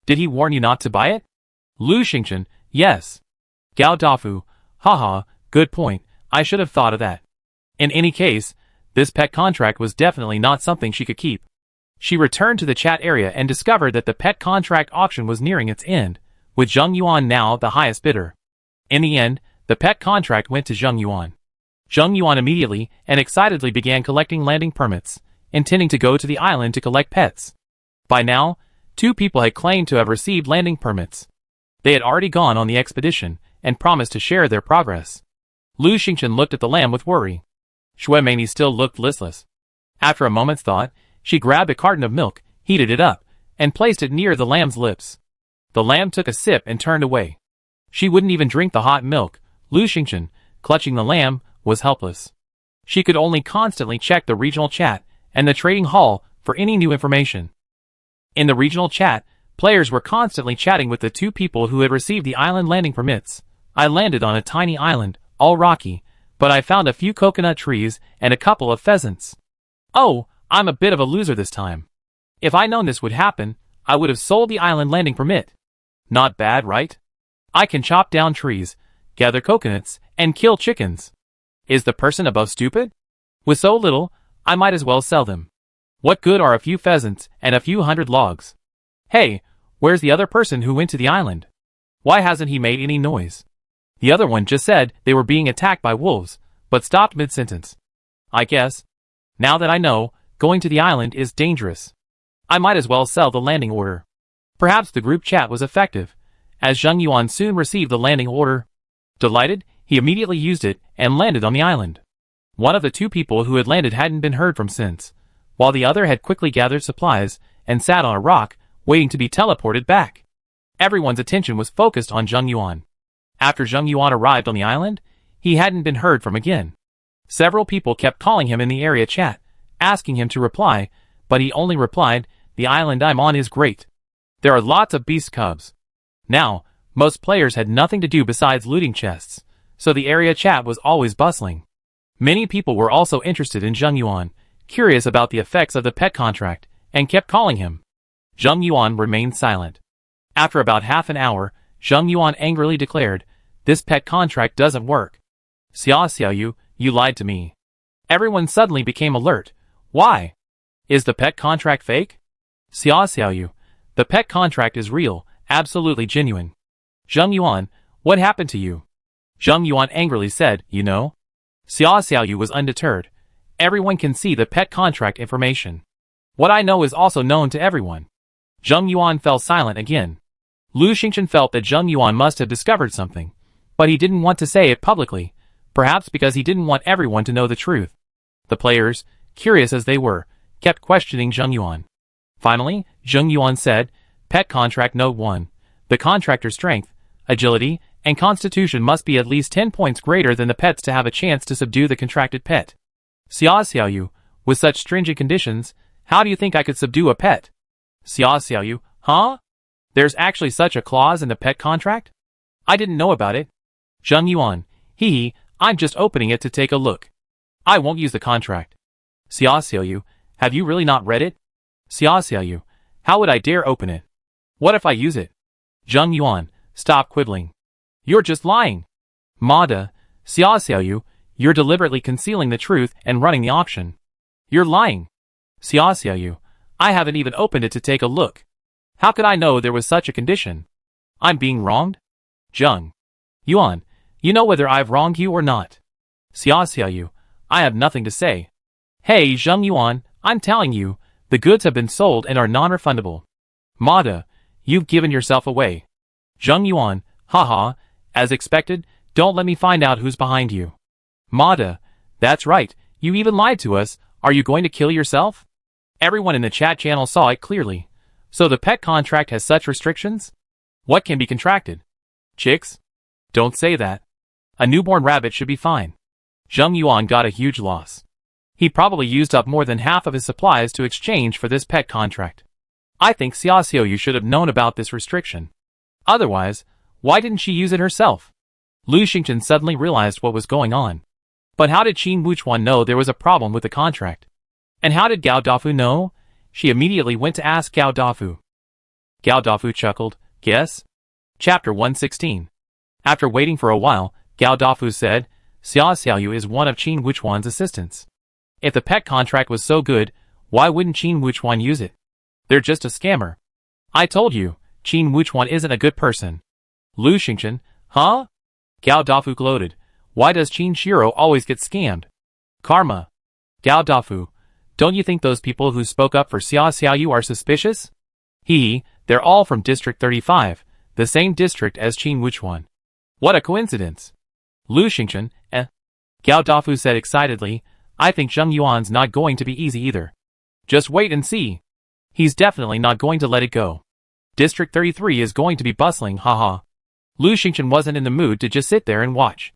Did he warn you not to buy it? Lu Xingchen, yes. Gao Dafu, haha, good point, I should have thought of that. In any case, this pet contract was definitely not something she could keep. She returned to the chat area and discovered that the pet contract auction was nearing its end, with Zheng Yuan now the highest bidder. In the end, the pet contract went to Zheng Yuan. Zheng Yuan immediately and excitedly began collecting landing permits, intending to go to the island to collect pets. By now, 2 people had claimed to have received landing permits. They had already gone on the expedition and promised to share their progress. Lu Xingchen looked at the lamb with worry. Xue Mei still looked listless. After a moment's thought, she grabbed a carton of milk, heated it up, and placed it near the lamb's lips. The lamb took a sip and turned away. She wouldn't even drink the hot milk. Lu Xingchen, clutching the lamb, was helpless. She could only constantly check the regional chat and the trading hall for any new information. In the regional chat, players were constantly chatting with the 2 people who had received the island landing permits. I landed on a tiny island, all rocky, but I found a few coconut trees and a couple of pheasants. Oh, I'm a bit of a loser this time. If I'd known this would happen, I would have sold the island landing permit. Not bad, right? I can chop down trees, gather coconuts, and kill chickens. Is the person above stupid? With so little, I might as well sell them. What good are a few pheasants and a few hundred logs? Hey, where's the other person who went to the island? Why hasn't he made any noise? The other one just said they were being attacked by wolves, but stopped mid-sentence. I guess, now that I know, going to the island is dangerous. I might as well sell the landing order. Perhaps the group chat was effective, as Zheng Yuan soon received the landing order. Delighted, he immediately used it and landed on the island. One of the 2 people who had landed hadn't been heard from since, while the other had quickly gathered supplies and sat on a rock, waiting to be teleported back. Everyone's attention was focused on Zheng Yuan. After Zheng Yuan arrived on the island, he hadn't been heard from again. Several people kept calling him in the area chat, asking him to reply, but he only replied, "The island I'm on is great. There are lots of beast cubs." Now, most players had nothing to do besides looting chests, so the area chat was always bustling. Many people were also interested in Zheng Yuan, curious about the effects of the pet contract, and kept calling him. Zheng Yuan remained silent. After about half an hour, Zheng Yuan angrily declared, "This pet contract doesn't work. Xiaoxiao, you lied to me." Everyone suddenly became alert. Why? Is the pet contract fake? Xiaoxiao, the pet contract is real, absolutely genuine. Zheng Yuan, what happened to you? Zheng Yuan angrily said, "You know?" Xiaoxiao was undeterred. Everyone can see the pet contract information. What I know is also known to everyone. Zheng Yuan fell silent again. Lu Xingchen felt that Zheng Yuan must have discovered something, but he didn't want to say it publicly, perhaps because he didn't want everyone to know the truth. The players, curious as they were, kept questioning Zheng Yuan. Finally, Zheng Yuan said, "Pet contract note 1. The contractor's strength, agility, and constitution must be at least 10 points greater than the pet's to have a chance to subdue the contracted pet." Xiaoxiao, with such stringent conditions, how do you think I could subdue a pet? Xiaoxiao, huh? There's actually such a clause in the pet contract? I didn't know about it. Zheng Yuan, hee, I'm just opening it to take a look. I won't use the contract. Xiaoxiao, have you really not read it? Xiaoxiao, how would I dare open it? What if I use it? Zheng Yuan, stop quibbling. You're just lying. Mada, Xiaoxiao, you're deliberately concealing the truth and running the auction. You're lying. Xiaoxiao, I haven't even opened it to take a look. How could I know there was such a condition? I'm being wronged? Zheng Yuan, you know whether I've wronged you or not. Xiaoxiao, I have nothing to say. Hey Zheng Yuan, I'm telling you, the goods have been sold and are non-refundable. Mada, you've given yourself away. Zheng Yuan, haha, as expected, don't let me find out who's behind you. Mada, that's right, you even lied to us, are you going to kill yourself? Everyone in the chat channel saw it clearly. So the pet contract has such restrictions? What can be contracted? Chicks? Don't say that. A newborn rabbit should be fine. Zheng Yuan got a huge loss. He probably used up more than half of his supplies to exchange for this pet contract. I think Xiaoxiao should have known about this restriction. Otherwise, why didn't she use it herself? Lu Xingchen suddenly realized what was going on. But how did Qin Wuchuan know there was a problem with the contract? And how did Gao Dafu know? She immediately went to ask Gao Dafu. Gao Dafu chuckled, guess? Chapter 116. After waiting for a while, Gao Dafu said, Xiaoxiao is one of Qin Wuchuan's assistants. If the pet contract was so good, why wouldn't Qin Wuchuan use it? They're just a scammer. I told you, Qin Wuchuan isn't a good person. Lu Xingchen, huh? Gao Dafu gloated. Why does Qin Shiro always get scammed? Karma. Gao Dafu, don't you think those people who spoke up for Xiaoxiao are suspicious? They're all from District 35, the same district as Qin Wuchuan. What a coincidence. Lu Xingchen, Gao Dafu said excitedly, I think Zheng Yuan's not going to be easy either. Just wait and see. He's definitely not going to let it go. District 33 is going to be bustling, haha. Lu Xingchen wasn't in the mood to just sit there and watch.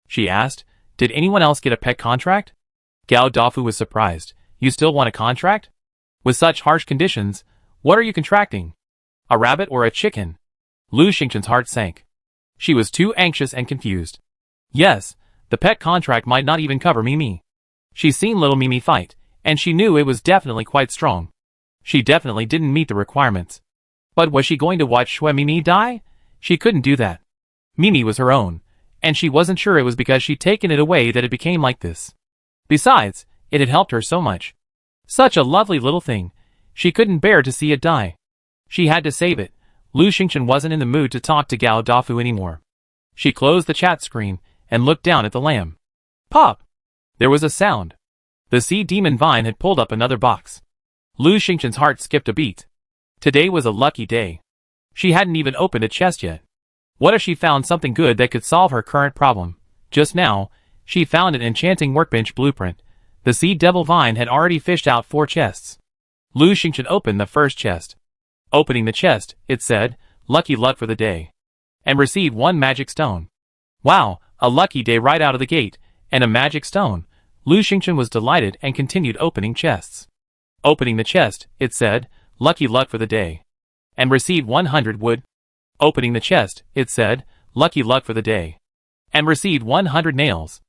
She asked, did anyone else get a pet contract? Gao Dafu was surprised. You still want a contract? With such harsh conditions, what are you contracting? A rabbit or a chicken? Lu Xingchen's heart sank. She was too anxious and confused. Yes, the pet contract might not even cover Mimi. She's seen little Mimi fight, and she knew it was definitely quite strong. She definitely didn't meet the requirements. But was she going to watch Shui Mimi die? She couldn't do that. Mimi was her own, and she wasn't sure it was because she'd taken it away that it became like this. Besides, it had helped her so much. Such a lovely little thing. She couldn't bear to see it die. She had to save it. Lu Xingchen wasn't in the mood to talk to Gao Dafu anymore. She closed the chat screen and looked down at the lamb. Pop! There was a sound. The sea demon vine had pulled up another box. Lu Xingchen's heart skipped a beat. Today was a lucky day. She hadn't even opened a chest yet. What if she found something good that could solve her current problem? Just now, she found an enchanting workbench blueprint. The sea devil vine had already fished out 4 chests. Lu Xingchen opened the first chest. Opening the chest, it said, lucky luck for the day. And received 1 magic stone. Wow, a lucky day right out of the gate, and a magic stone. Lu Xingchen was delighted and continued opening chests. Opening the chest, it said, "Lucky luck for the day." And received 100 wood. Opening the chest, it said, "Lucky luck for the day." And received 100 nails.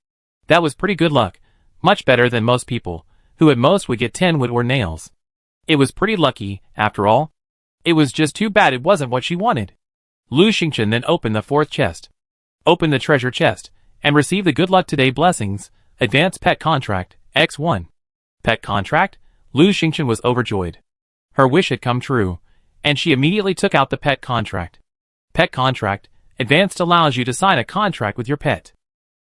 That was pretty good luck, much better than most people, who at most would get 10 wood or nails. It was pretty lucky, after all. It was just too bad it wasn't what she wanted. Lu Xingchen then opened the fourth chest. Opened the treasure chest, and received the good luck today blessings, advanced pet contract, X1. Pet contract? Lu Xingchen was overjoyed. Her wish had come true, and she immediately took out the pet contract. Pet contract, advanced allows you to sign a contract with your pet.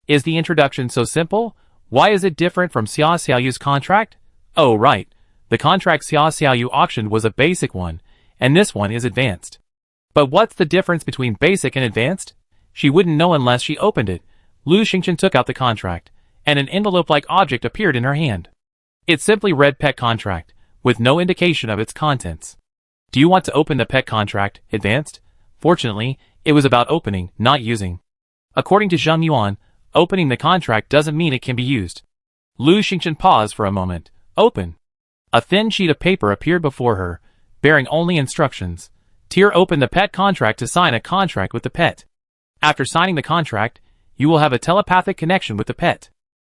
Is the introduction so simple? Why is it different from Xia Xiaoyu's contract? Oh right, the contract Xia Xiaoyu auctioned was a basic one, and this one is advanced. But what's the difference between basic and advanced? She wouldn't know unless she opened it. Lu Xingchen took out the contract, and an envelope-like object appeared in her hand. It simply read pet contract, with no indication of its contents. Do you want to open the pet contract, advanced? Fortunately, it was about opening, not using. According to Zheng Yuan, opening the contract doesn't mean it can be used. Lu Xingchen paused for a moment. Open. A thin sheet of paper appeared before her, bearing only instructions. Tear open the pet contract to sign a contract with the pet. After signing the contract, you will have a telepathic connection with the pet.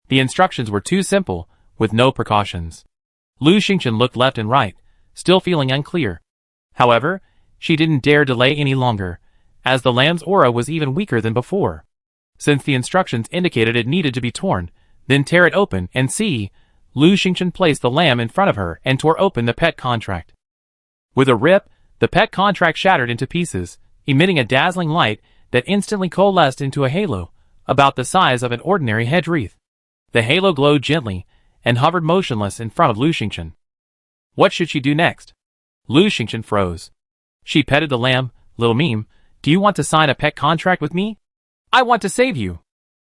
The instructions were too simple, with no precautions. Lu Xingchen looked left and right, still feeling unclear. However, she didn't dare delay any longer, as the lamb's aura was even weaker than before. Since the instructions indicated it needed to be torn, then tear it open and see. Lu Xingchen placed the lamb in front of her and tore open the pet contract. With a rip, the pet contract shattered into pieces, emitting a dazzling light that instantly coalesced into a halo, about the size of an ordinary hedge wreath. The halo glowed gently, and hovered motionless in front of Lu Xingchen. What should she do next? Lu Xingchen froze. She petted the lamb. Little Meme, do you want to sign a pet contract with me? I want to save you.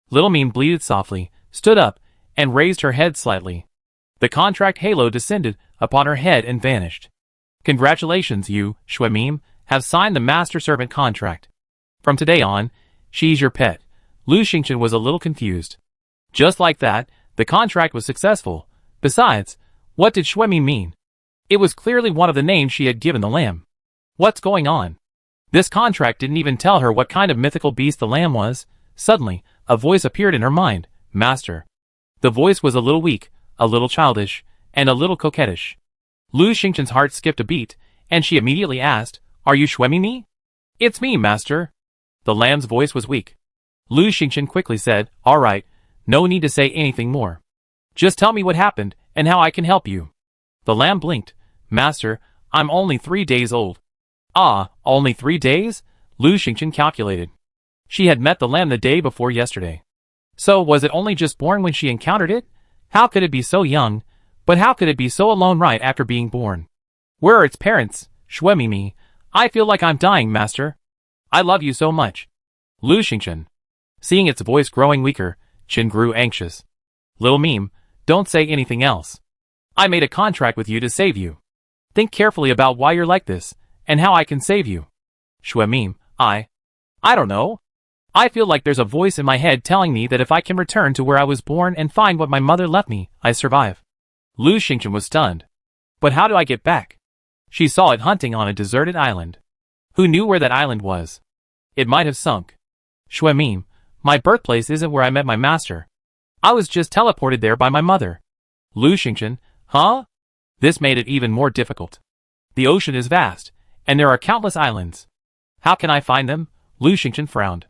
Little Meme bleated softly, stood up, and raised her head slightly. The contract halo descended upon her head and vanished. Congratulations, you, Shui Meme, have signed the master-servant contract. From today on, she's your pet. Lu Xingchen was a little confused. Just like that, the contract was successful. Besides, what did Shui Meme mean? It was clearly one of the names she had given the lamb. What's going on? This contract didn't even tell her what kind of mythical beast the lamb was. Suddenly, a voice appeared in her mind. Master. The voice was a little weak, a little childish, and a little coquettish. Lu Xingchen's heart skipped a beat, and she immediately asked, Are you Shui Meme? It's me, master. The lamb's voice was weak. Lu Xingchen quickly said, All right, no need to say anything more. Just tell me what happened, and how I can help you. The lamb blinked. Master, I'm only 3 days old. Ah, only 3 days? Lu Xingchen calculated. She had met the lamb the day before yesterday. So was it only just born when she encountered it? How could it be so young? But how could it be so alone right after being born? Where are its parents? Shui Meme, I feel like I'm dying, master. I love you so much. Lu Xingchen. Seeing its voice growing weaker, Chen grew anxious. Little Meme, don't say anything else. I made a contract with you to save you. Think carefully about why you're like this, and how I can save you. Shui Meme, I don't know. I feel like there's a voice in my head telling me that if I can return to where I was born and find what my mother left me, I survive. Lu Xingchen was stunned. But how do I get back? She saw it hunting on a deserted island. Who knew where that island was? It might have sunk. Shui Meme, my birthplace isn't where I met my master. I was just teleported there by my mother. Lu Xingchen, huh? This made it even more difficult. The ocean is vast, and there are countless islands. How can I find them? Lu Xingchen frowned.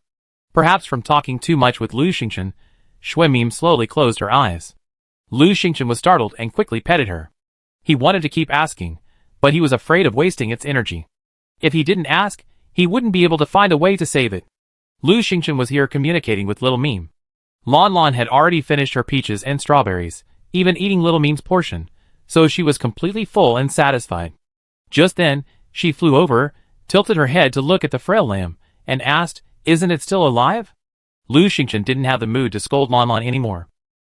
Perhaps from talking too much with Lu Xingchen, Shui Meme slowly closed her eyes. Lu Xingchen was startled and quickly petted her. He wanted to keep asking, but he was afraid of wasting its energy. If he didn't ask, he wouldn't be able to find a way to save it. Lu Xingchen was here communicating with Little Meme. Lon Lon had already finished her peaches and strawberries, even eating Little Meme's portion, so she was completely full and satisfied. Just then, she flew over, tilted her head to look at the frail lamb, and asked, Isn't it still alive? Lu Xingchen didn't have the mood to scold Lon Lon anymore.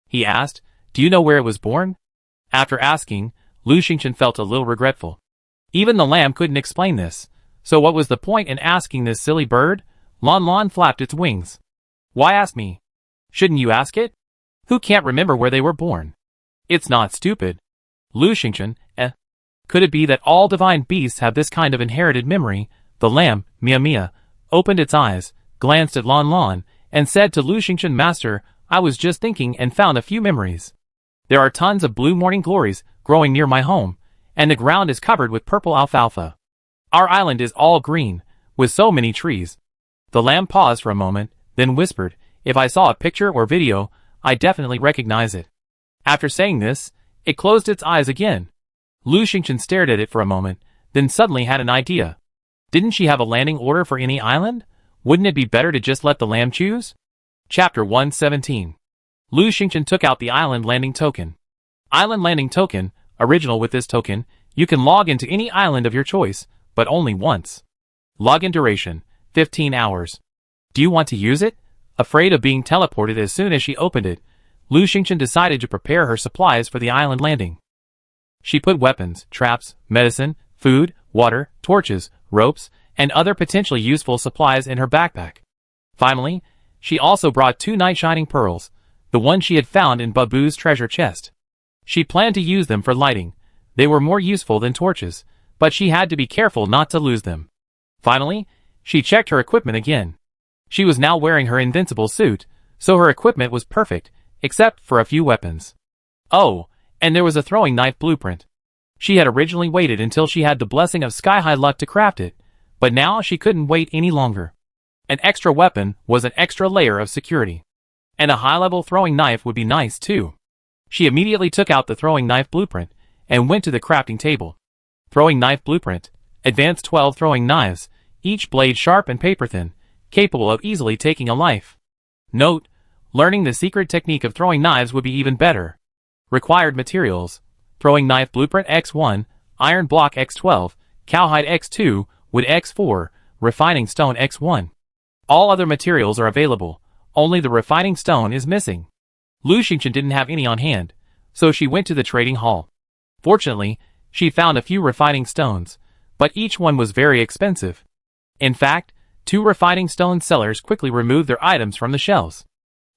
He asked, Do you know where it was born? After asking, Lu Xingchen felt a little regretful. Even the lamb couldn't explain this, so what was the point in asking this silly bird? Lon Lon flapped its wings. Why ask me? Shouldn't you ask it? Who can't remember where they were born? It's not stupid. Lu Xingchen, Could it be that all divine beasts have this kind of inherited memory? The lamb, Mia Mia, opened its eyes, glanced at Lan Lan, and said to Lu Xingchen, Master, I was just thinking and found a few memories. There are tons of blue morning glories growing near my home, and the ground is covered with purple alfalfa. Our island is all green, with so many trees. The lamb paused for a moment, then whispered, If I saw a picture or video, I definitely recognize it. After saying this, it closed its eyes again. Lu Xingchen stared at it for a moment, then suddenly had an idea. Didn't she have a landing order for any island? Wouldn't it be better to just let the lamb choose? Chapter 117. Lu Xingchen took out the island landing token. Island landing token, original with this token, you can log into any island of your choice, but only once. Login duration, 15 hours. Do you want to use it? Afraid of being teleported as soon as she opened it, Lu Xingchen decided to prepare her supplies for the island landing. She put weapons, traps, medicine, food, water, torches, ropes, and other potentially useful supplies in her backpack. Finally, she also brought 2 night shining pearls, the ones she had found in Babu's treasure chest. She planned to use them for lighting. They were more useful than torches, but she had to be careful not to lose them. Finally, she checked her equipment again. She was now wearing her invincible suit, so her equipment was perfect, except for a few weapons. Oh, and there was a throwing knife blueprint. She had originally waited until she had the blessing of sky-high luck to craft it, but now she couldn't wait any longer. An extra weapon was an extra layer of security. And a high-level throwing knife would be nice too. She immediately took out the throwing knife blueprint and went to the crafting table. Throwing knife blueprint. Advanced 12 throwing knives, each blade sharp and paper-thin, capable of easily taking a life. Note: learning the secret technique of throwing knives would be even better. Required materials: throwing knife blueprint X1, iron block X12, cowhide X2, wood X4, refining stone X1. All other materials are available, only the refining stone is missing. Lu Xingchen didn't have any on hand, so she went to the trading hall. Fortunately, she found a few refining stones, but each one was very expensive. In fact, 2 refining stone sellers quickly removed their items from the shelves.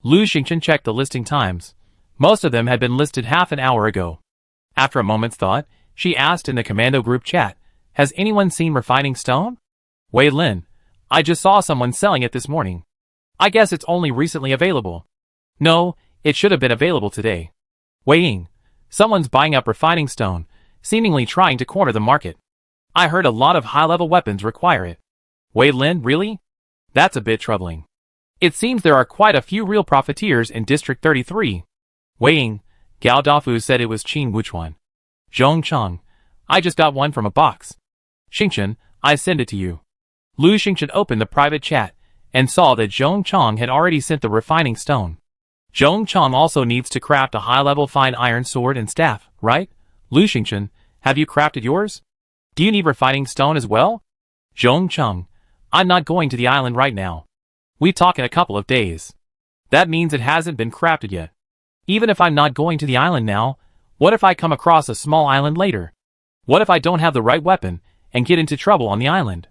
Lu Xingchen checked the listing times. Most of them had been listed half an hour ago. After a moment's thought, she asked in the commando group chat, Has anyone seen refining stone? Wei Lin, I just saw someone selling it this morning. I guess it's only recently available. No, it should have been available today. Wei Ying, someone's buying up refining stone, seemingly trying to corner the market. I heard a lot of high-level weapons require it. Wei Lin, really? That's a bit troubling. It seems there are quite a few real profiteers in District 33. Wei Ying, Gao Dafu said it was Qin Wuchuan. Zhong Chang, I just got one from a box. Xingchen, I send it to you. Lu Xingchen opened the private chat and saw that Zhong Chang had already sent the refining stone. Zhong Chang also needs to craft a high-level fine iron sword and staff, right? Lu Xingchen, have you crafted yours? Do you need refining stone as well? Zhong Chang, I'm not going to the island right now. We talk in a couple of days. That means it hasn't been crafted yet. Even if I'm not going to the island now, what if I come across a small island later? What if I don't have the right weapon and get into trouble on the island?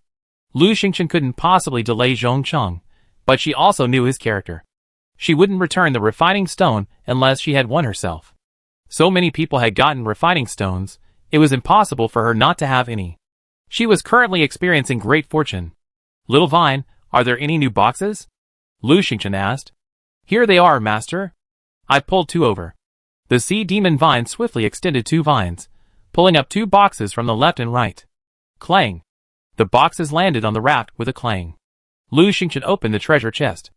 Lu Xingchen couldn't possibly delay Zhong Chang, but she also knew his character. She wouldn't return the refining stone unless she had one herself. So many people had gotten refining stones, it was impossible for her not to have any. She was currently experiencing great fortune. Little Vine, are there any new boxes? Lu Xingchen asked. Here they are, master. I pulled 2 over. The sea demon vine swiftly extended 2 vines, pulling up 2 boxes from the left and right. Clang. The boxes landed on the raft with a clang. Lu Xingchen opened the treasure chest.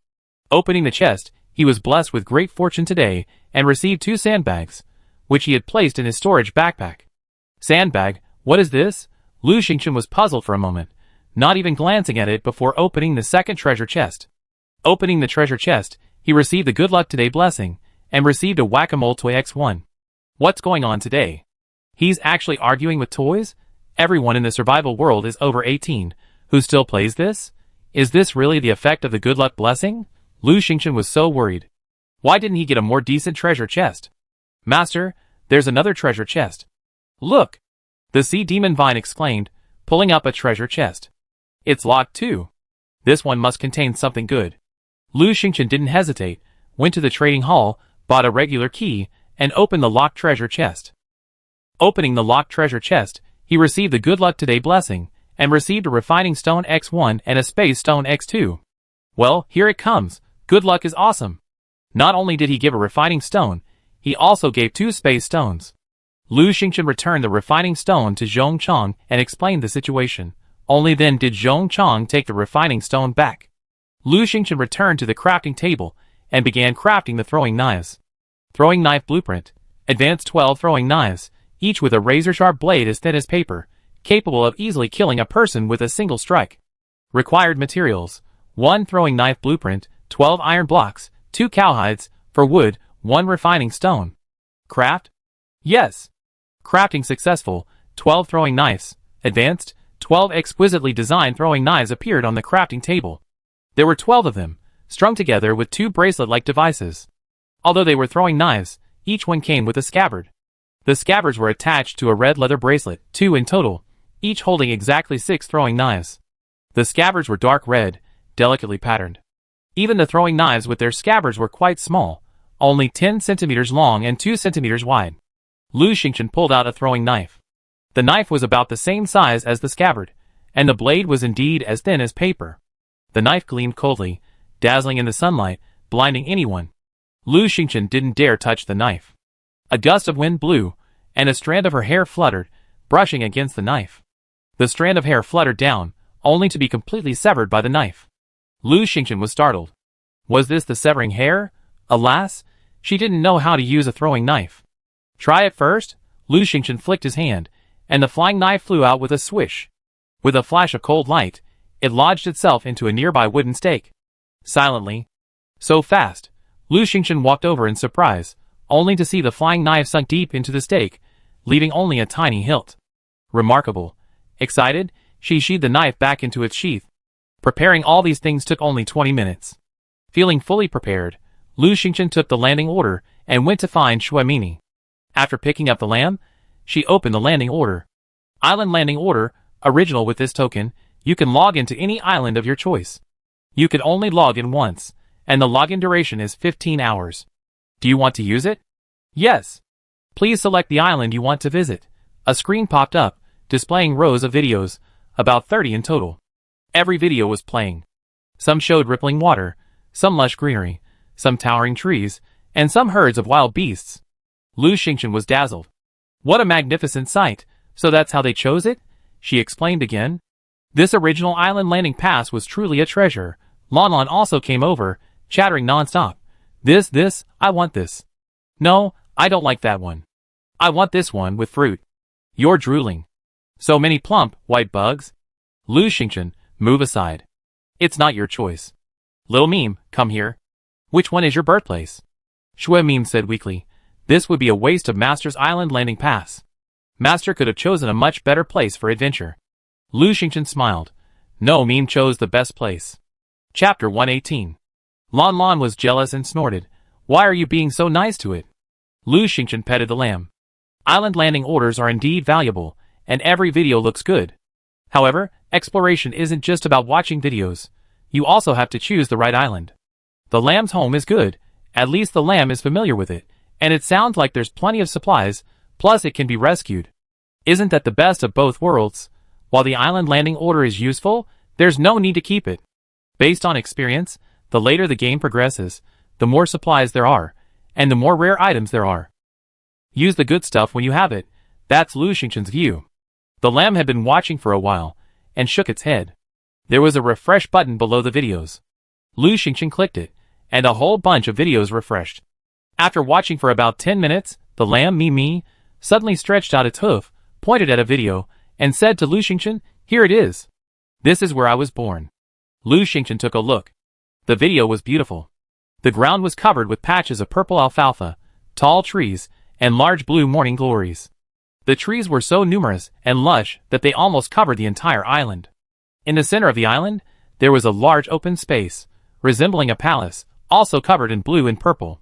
Opening the chest, he was blessed with great fortune today and received 2 sandbags, which he had placed in his storage backpack. Sandbag, what is this? Lu Xingchen was puzzled for a moment, not even glancing at it before opening the second treasure chest. Opening the treasure chest, he received the good luck today blessing, and received a whack-a-mole toy X1. What's going on today? He's actually arguing with toys? Everyone in the survival world is over 18. Who still plays this? Is this really the effect of the good luck blessing? Lu Xingchen was so worried. Why didn't he get a more decent treasure chest? Master, there's another treasure chest. Look! The sea demon vine exclaimed, pulling up a treasure chest. It's locked too. This one must contain something good. Lu Xingchen didn't hesitate, went to the trading hall, bought a regular key, and opened the locked treasure chest. Opening the locked treasure chest, he received the good luck today blessing, and received a refining stone X1 and a space stone X2. Well, here it comes. Good luck is awesome. Not only did he give a refining stone, he also gave 2 space stones. Lu Xingchen returned the refining stone to Zhong Chang and explained the situation. Only then did Zhong Chang take the refining stone back. Lu Xingchen returned to the crafting table and began crafting the throwing knives. Throwing knife blueprint. Advanced 12 throwing knives, each with a razor-sharp blade as thin as paper, capable of easily killing a person with a single strike. Required materials: 1 throwing knife blueprint, 12 iron blocks, 2 cowhides, for wood, 1 refining stone. Craft? Yes. Crafting successful. 12 throwing knives. Advanced, 12 exquisitely designed throwing knives appeared on the crafting table. There were 12 of them, strung together with 2 bracelet-like devices. Although they were throwing knives, each one came with a scabbard. The scabbards were attached to a red leather bracelet, 2 in total, each holding exactly 6 throwing knives. The scabbards were dark red, delicately patterned. Even the throwing knives with their scabbards were quite small, only 10 centimeters long and 2 centimeters wide. Lu Xingchen pulled out a throwing knife. The knife was about the same size as the scabbard, and the blade was indeed as thin as paper. The knife gleamed coldly, dazzling in the sunlight, blinding anyone. Lu Xingchen didn't dare touch the knife. A gust of wind blew, and a strand of her hair fluttered, brushing against the knife. The strand of hair fluttered down, only to be completely severed by the knife. Lu Xingchen was startled. Was this the severing hair? Alas, she didn't know how to use a throwing knife. Try it first? Lu Xingchen flicked his hand, and the flying knife flew out with a swish. With a flash of cold light, it lodged itself into a nearby wooden stake. Silently. So fast. Lu Xingchen walked over in surprise, only to see the flying knife sunk deep into the stake, leaving only a tiny hilt. Remarkable. Excited, she sheathed the knife back into its sheath. Preparing all these things took only 20 minutes. Feeling fully prepared, Lu Xingchen took the landing order and went to find Shuemini. After picking up the lamb, she opened the landing order. Island landing order, original with this token, you can log into any island of your choice. You can only log in once, and the login duration is 15 hours. Do you want to use it? Yes. Please select the island you want to visit. A screen popped up, displaying rows of videos, about 30 in total. Every video was playing. Some showed rippling water, some lush greenery, some towering trees, and some herds of wild beasts. Lu Xingchen was dazzled. What a magnificent sight! So that's how they chose it? She explained again. This original island landing pass was truly a treasure. Lon Lon also came over, chattering non-stop. This, I want this. No, I don't like that one. I want this one with fruit. You're drooling. So many plump, white bugs. Lu Xingchen, move aside. It's not your choice. Little Meme, come here. Which one is your birthplace? Shui Meme said weakly. This would be a waste of Master's Island landing pass. Master could have chosen a much better place for adventure. Lu Xingchen smiled. No, Meme chose the best place. Chapter 118. Lon Lon was jealous and snorted. Why are you being so nice to it? Lu Xingchen petted the lamb. Island landing orders are indeed valuable, and every video looks good. However, exploration isn't just about watching videos. You also have to choose the right island. The lamb's home is good. At least the lamb is familiar with it, and it sounds like there's plenty of supplies, plus it can be rescued. Isn't that the best of both worlds? While the island landing order is useful, there's no need to keep it. Based on experience, the later the game progresses, the more supplies there are, and the more rare items there are. Use the good stuff when you have it. That's Lu Xingchen's view. The lamb had been watching for a while, and shook its head. There was a refresh button below the videos. Lu Xingchen clicked it, and a whole bunch of videos refreshed. After watching for about 10 minutes, the lamb Me suddenly stretched out its hoof, pointed at a video, and said to Lu Xingchen, "Here it is. This is where I was born." Lu Xingchen took a look. The video was beautiful. The ground was covered with patches of purple alfalfa, tall trees, and large blue morning glories. The trees were so numerous and lush that they almost covered the entire island. In the center of the island, there was a large open space, resembling a palace, also covered in blue and purple.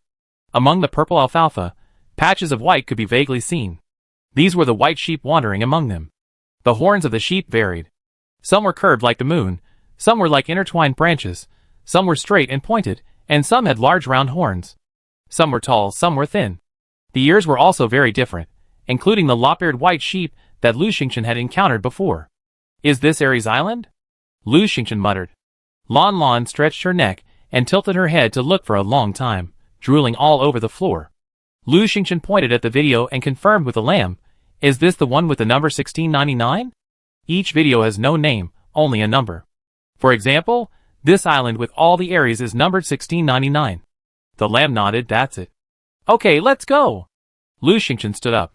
Among the purple alfalfa, patches of white could be vaguely seen. These were the white sheep wandering among them. The horns of the sheep varied. Some were curved like the moon, some were like intertwined branches, some were straight and pointed, and some had large round horns. Some were tall, some were thin. The ears were also very different, including the lop-eared white sheep that Lu Xingchen had encountered before. Is this Aries Island? Lu Xingchen muttered. Lan Lan stretched her neck and tilted her head to look for a long time, drooling all over the floor. Lu Xingchen pointed at the video and confirmed with the lamb, is this the one with the number 1699? Each video has no name, only a number. For example, this island with all the Aries is numbered 1699. The lamb nodded, that's it. Okay, let's go. Lu Xingchen stood up.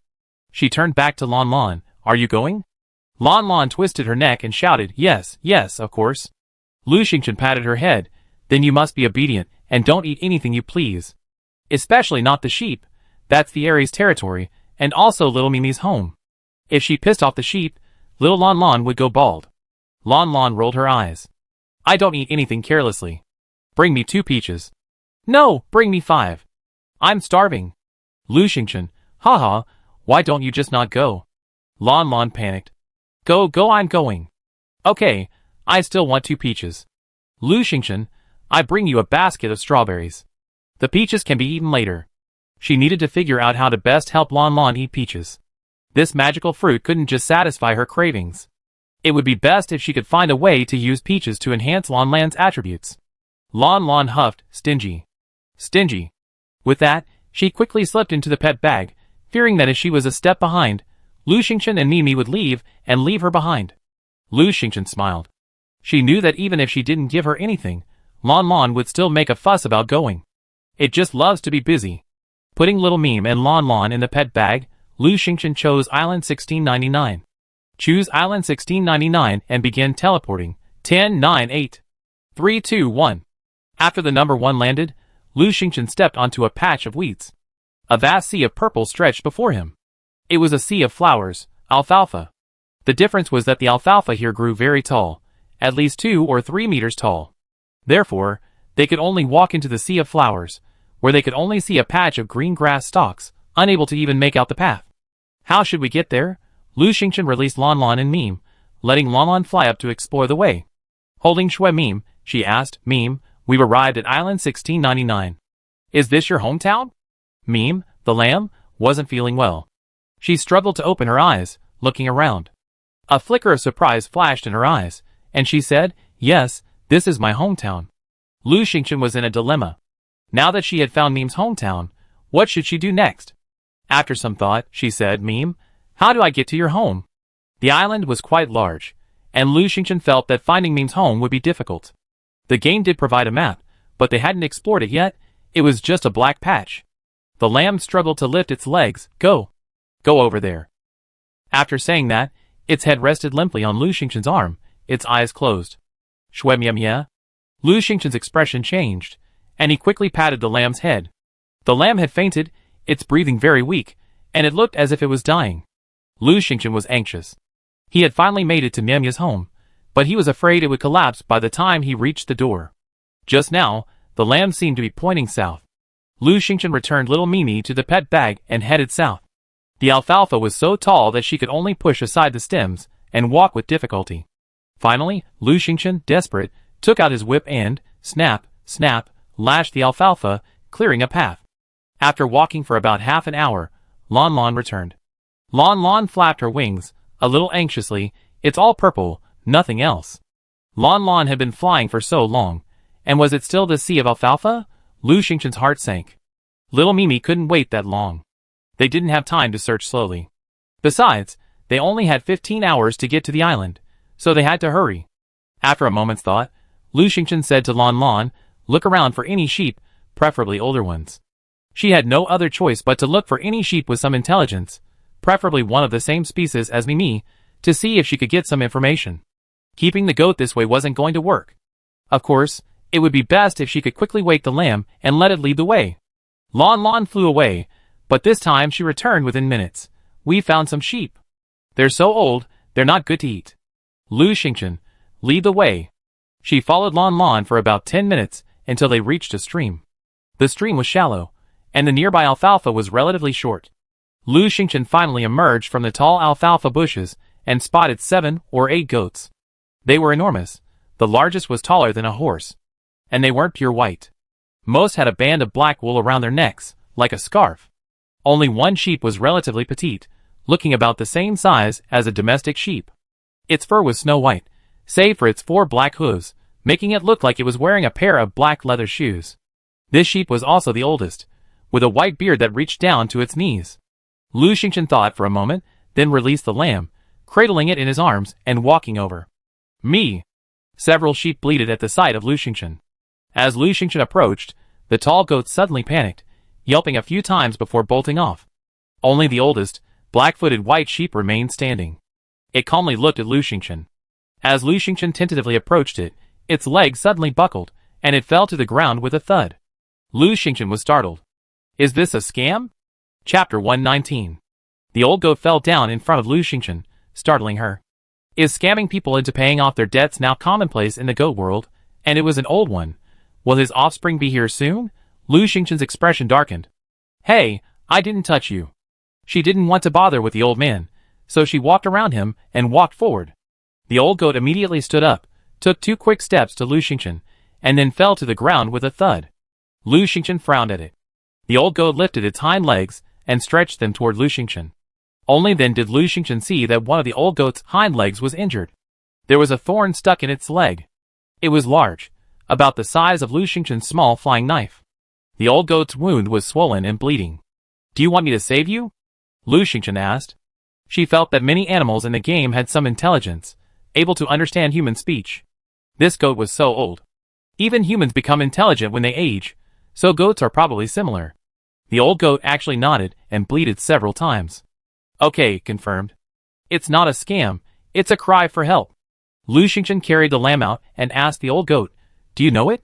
She turned back to Lan Lan, are you going? Lan Lan twisted her neck and shouted, yes, yes, of course. Lu Xingchen patted her head, then you must be obedient and don't eat anything you please. Especially not the sheep, that's the Aries territory, and also little Mimi's home. If she pissed off the sheep, little Lan Lan would go bald. Lan Lan rolled her eyes. I don't eat anything carelessly. Bring me 2 peaches. No, bring me 5. I'm starving. Lu Xingchen, haha, why don't you just not go? Lan Lan panicked. Go, I'm going. Okay, I still want 2 peaches. Lu Xingchen, I bring you a basket of strawberries. The peaches can be eaten later. She needed to figure out how to best help Lan Lan eat peaches. This magical fruit couldn't just satisfy her cravings. It would be best if she could find a way to use peaches to enhance Lan Lan's attributes. Lan Lan huffed, stingy. Stingy. With that, she quickly slipped into the pet bag, fearing that if she was a step behind, Lu Xingchen and Mimi would leave her behind. Lu Xingchen smiled. She knew that even if she didn't give her anything, Lan Lan would still make a fuss about going. It just loves to be busy. Putting little Mime and Lan Lan in the pet bag, Lu Xingchen chose Island 1699. Choose Island 1699 and begin teleporting. 10, 9, 8. 3, 2, 1. After the number 1 landed, Lu Xingchen stepped onto a patch of weeds. A vast sea of purple stretched before him. It was a sea of flowers, alfalfa. The difference was that the alfalfa here grew very tall, at least 2 or 3 meters tall. Therefore, they could only walk into the sea of flowers, where they could only see a patch of green grass stalks, unable to even make out the path. How should we get there? Lu Xingchen released Lan Lan and Mime, letting Lan Lan fly up to explore the way. Holding Shui Mime, she asked, Mime, we've arrived at Island 1699. Is this your hometown? Mime, the lamb, wasn't feeling well. She struggled to open her eyes, looking around. A flicker of surprise flashed in her eyes, and she said, yes, this is my hometown. Lu Xingchen was in a dilemma. Now that she had found Mime's hometown, what should she do next? After some thought, she said, Mime, how do I get to your home? The island was quite large, and Lu Xingchen felt that finding Mime's home would be difficult. The game did provide a map, but they hadn't explored it yet. It was just a black patch. The lamb struggled to lift its legs. Go over there. After saying that, its head rested limply on Lu Xingchen's arm, its eyes closed. Shwemyemye? Lu Xingchen's expression changed, and he quickly patted the lamb's head. The lamb had fainted, its breathing very weak, and it looked as if it was dying. Lu Xingchen was anxious. He had finally made it to Myemye's home, but he was afraid it would collapse by the time he reached the door. Just now, the lamb seemed to be pointing south. Lu Xingchen returned little Mimi to the pet bag and headed south. The alfalfa was so tall that she could only push aside the stems and walk with difficulty. Finally, Lu Xingchen, desperate, took out his whip and, snap, snap, lashed the alfalfa, clearing a path. After walking for about half an hour, Lan Lan returned. Lan Lan flapped her wings, a little anxiously. It's all purple, nothing else. Lan Lan had been flying for so long, and was it still the sea of alfalfa? Lu Xingchen's heart sank. Little Mimi couldn't wait that long. They didn't have time to search slowly. Besides, they only had 15 hours to get to the island, so they had to hurry. After a moment's thought, Lu Xingchen said to Lan Lan, look around for any sheep, preferably older ones. She had no other choice but to look for any sheep with some intelligence, preferably one of the same species as Mimi, to see if she could get some information. Keeping the goat this way wasn't going to work. Of course, it would be best if she could quickly wake the lamb and let it lead the way. Lan Lan flew away, but this time she returned within minutes. We found some sheep. They're so old, they're not good to eat. Lu Xingchen, lead the way. She followed Lan Lan for about 10 minutes until they reached a stream. The stream was shallow, and the nearby alfalfa was relatively short. Lu Xingchen finally emerged from the tall alfalfa bushes and spotted 7 or 8 goats. They were enormous. The largest was taller than a horse. And they weren't pure white. Most had a band of black wool around their necks, like a scarf. Only one sheep was relatively petite, looking about the same size as a domestic sheep. Its fur was snow white, save for its 4 black hooves, making it look like it was wearing a pair of black leather shoes. This sheep was also the oldest, with a white beard that reached down to its knees. Lu Xingchen thought for a moment, then released the lamb, cradling it in his arms and walking over. Me! Several sheep bleated at the sight of Lu Xingchen. As Lu Xingchen approached, the tall goat suddenly panicked, yelping a few times before bolting off. Only the oldest, black-footed white sheep remained standing. It calmly looked at Lu Xingchen. As Lu Xingchen tentatively approached it, its legs suddenly buckled, and it fell to the ground with a thud. Lu Xingchen was startled. Is this a scam? Chapter 119. The old goat fell down in front of Lu Xingchen, startling her. Is scamming people into paying off their debts now commonplace in the goat world? And it was an old one. Will his offspring be here soon? Lu Xingchen's expression darkened. Hey, I didn't touch you. She didn't want to bother with the old man, so she walked around him and walked forward. The old goat immediately stood up, took 2 quick steps to Lu Xingchen, and then fell to the ground with a thud. Lu Xingchen frowned at it. The old goat lifted its hind legs and stretched them toward Lu Xingchen. Only then did Lu Xingchen see that one of the old goat's hind legs was injured. There was a thorn stuck in its leg. It was large, about the size of Lu Xingchen's small flying knife. The old goat's wound was swollen and bleeding. Do you want me to save you? Lu Xingchen asked. She felt that many animals in the game had some intelligence, able to understand human speech. This goat was so old. Even humans become intelligent when they age, so goats are probably similar. The old goat actually nodded and bleated several times. Okay, confirmed. It's not a scam, it's a cry for help. Lu Xingchen carried the lamb out and asked the old goat, Do you know it?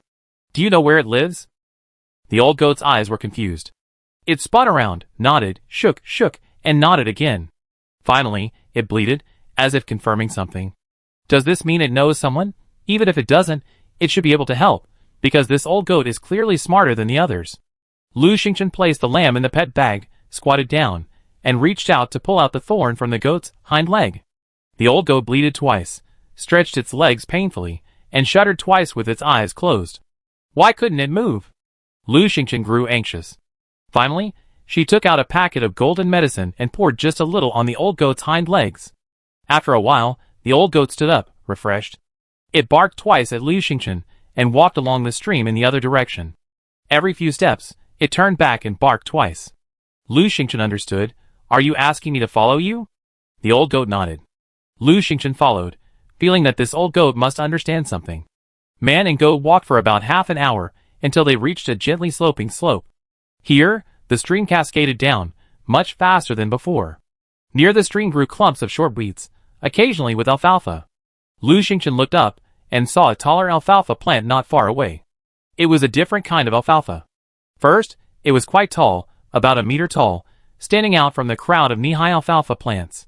Do you know where it lives? The old goat's eyes were confused. It spun around, nodded, shook, and nodded again. Finally, it bleated, as if confirming something. Does this mean it knows someone? Even if it doesn't, it should be able to help, because this old goat is clearly smarter than the others. Lu Xingchen placed the lamb in the pet bag, squatted down, and reached out to pull out the thorn from the goat's hind leg. The old goat bleated twice, stretched its legs painfully, and shuddered twice with its eyes closed. Why couldn't it move? Lu Xingchen grew anxious. Finally, she took out a packet of golden medicine and poured just a little on the old goat's hind legs. After a while, the old goat stood up, refreshed. It barked twice at Lu Xingchen and walked along the stream in the other direction. Every few steps, it turned back and barked twice. Lu Xingchen understood. Are you asking me to follow you? The old goat nodded. Lu Xingchen followed, feeling that this old goat must understand something. Man and goat walked for about half an hour until they reached a gently sloping slope. Here, the stream cascaded down, much faster than before. Near the stream grew clumps of short weeds, occasionally with alfalfa. Lu Xingchen looked up and saw a taller alfalfa plant not far away. It was a different kind of alfalfa. First, it was quite tall, about a meter tall, standing out from the crowd of knee-high alfalfa plants.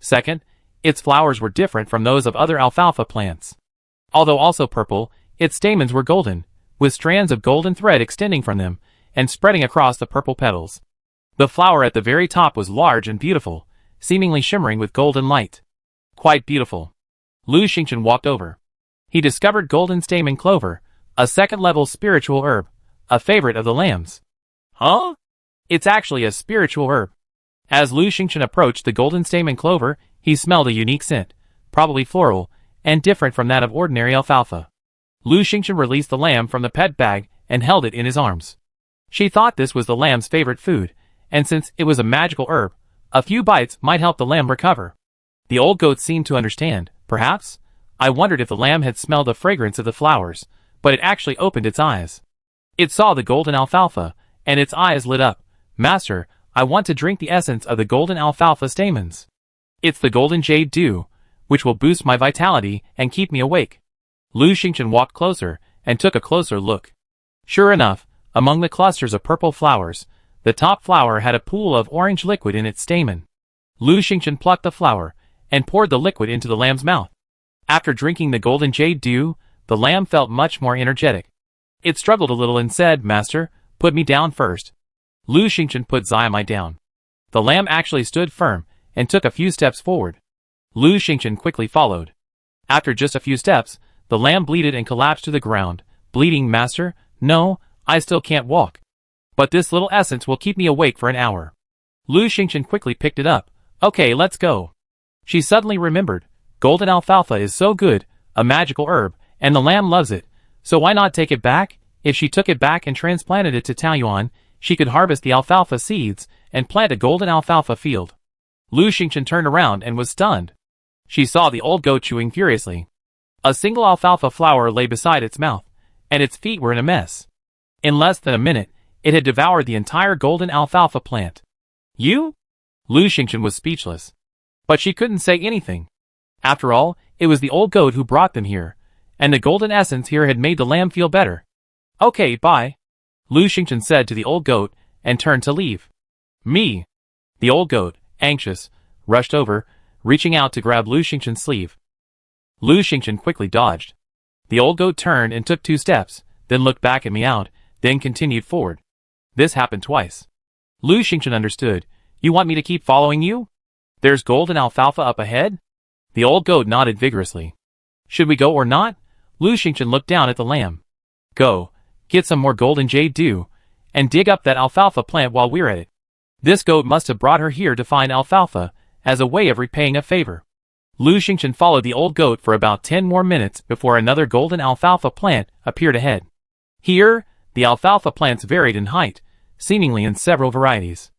Second, its flowers were different from those of other alfalfa plants. Although also purple, its stamens were golden, with strands of golden thread extending from them and spreading across the purple petals. The flower at the very top was large and beautiful, seemingly shimmering with golden light. Quite beautiful. Lu Xingchen walked over. He discovered golden stamen clover, a second-level spiritual herb, a favorite of the lambs. Huh? It's actually a spiritual herb. As Lu Xingchen approached the golden stamen clover, he smelled a unique scent, probably floral, and different from that of ordinary alfalfa. Lu Xingchen released the lamb from the pet bag and held it in his arms. She thought this was the lamb's favorite food, and since it was a magical herb, a few bites might help the lamb recover. The old goat seemed to understand, perhaps. I wondered if the lamb had smelled the fragrance of the flowers, but it actually opened its eyes. It saw the golden alfalfa, and its eyes lit up. Master, I want to drink the essence of the golden alfalfa stamens. It's the golden jade dew, which will boost my vitality and keep me awake. Lu Xingchen walked closer and took a closer look. Sure enough, among the clusters of purple flowers, the top flower had a pool of orange liquid in its stamen. Lu Xingchen plucked the flower and poured the liquid into the lamb's mouth. After drinking the golden jade dew, the lamb felt much more energetic. It struggled a little and said, Master, put me down first. Lu Xingchen put Xiaomai down. The lamb actually stood firm and took a few steps forward. Lu Xingchen quickly followed. After just a few steps, the lamb bleated and collapsed to the ground, bleating, Master, no, I still can't walk. But this little essence will keep me awake for an hour. Lu Xingchen quickly picked it up. Okay, let's go. She suddenly remembered. Golden alfalfa is so good, a magical herb, and the lamb loves it. So why not take it back? If she took it back and transplanted it to Taoyuan, she could harvest the alfalfa seeds and plant a golden alfalfa field. Lu Xingchen turned around and was stunned. She saw the old goat chewing furiously. A single alfalfa flower lay beside its mouth, and its feet were in a mess. In less than a minute, it had devoured the entire golden alfalfa plant. You? Lu Xingchen was speechless. But she couldn't say anything. After all, it was the old goat who brought them here, and the golden essence here had made the lamb feel better. Okay, bye. Lu Xingchen said to the old goat, and turned to leave. Me. The old goat, anxious, rushed over, reaching out to grab Lu Xingchen's sleeve. Lu Xingchen quickly dodged. The old goat turned and took 2 steps, then looked back at me out, then continued forward. This happened twice. Lu Xingchen understood. You want me to keep following you? There's golden alfalfa up ahead? The old goat nodded vigorously. Should we go or not? Lu Xingchen looked down at the lamb. Go, get some more golden jade dew, and dig up that alfalfa plant while we're at it. This goat must have brought her here to find alfalfa, as a way of repaying a favor. Lu Xingchen followed the old goat for about 10 more minutes before another golden alfalfa plant appeared ahead. Here, the alfalfa plants varied in height, seemingly in several varieties.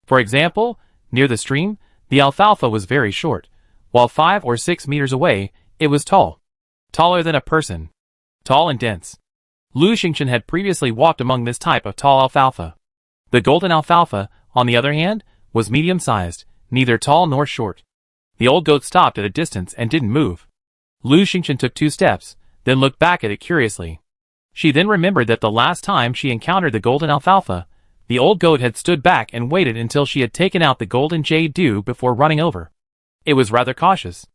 For example, near the stream, the alfalfa was very short, while 5 or 6 meters away, it was tall. Taller than a person. Tall and dense. Lu Xingchen had previously walked among this type of tall alfalfa. The golden alfalfa, on the other hand, was medium-sized, neither tall nor short. The old goat stopped at a distance and didn't move. Lu Xingchen took 2 steps, then looked back at it curiously. She then remembered that the last time she encountered the golden alfalfa, the old goat had stood back and waited until she had taken out the golden jade dew before running over. It was rather cautious.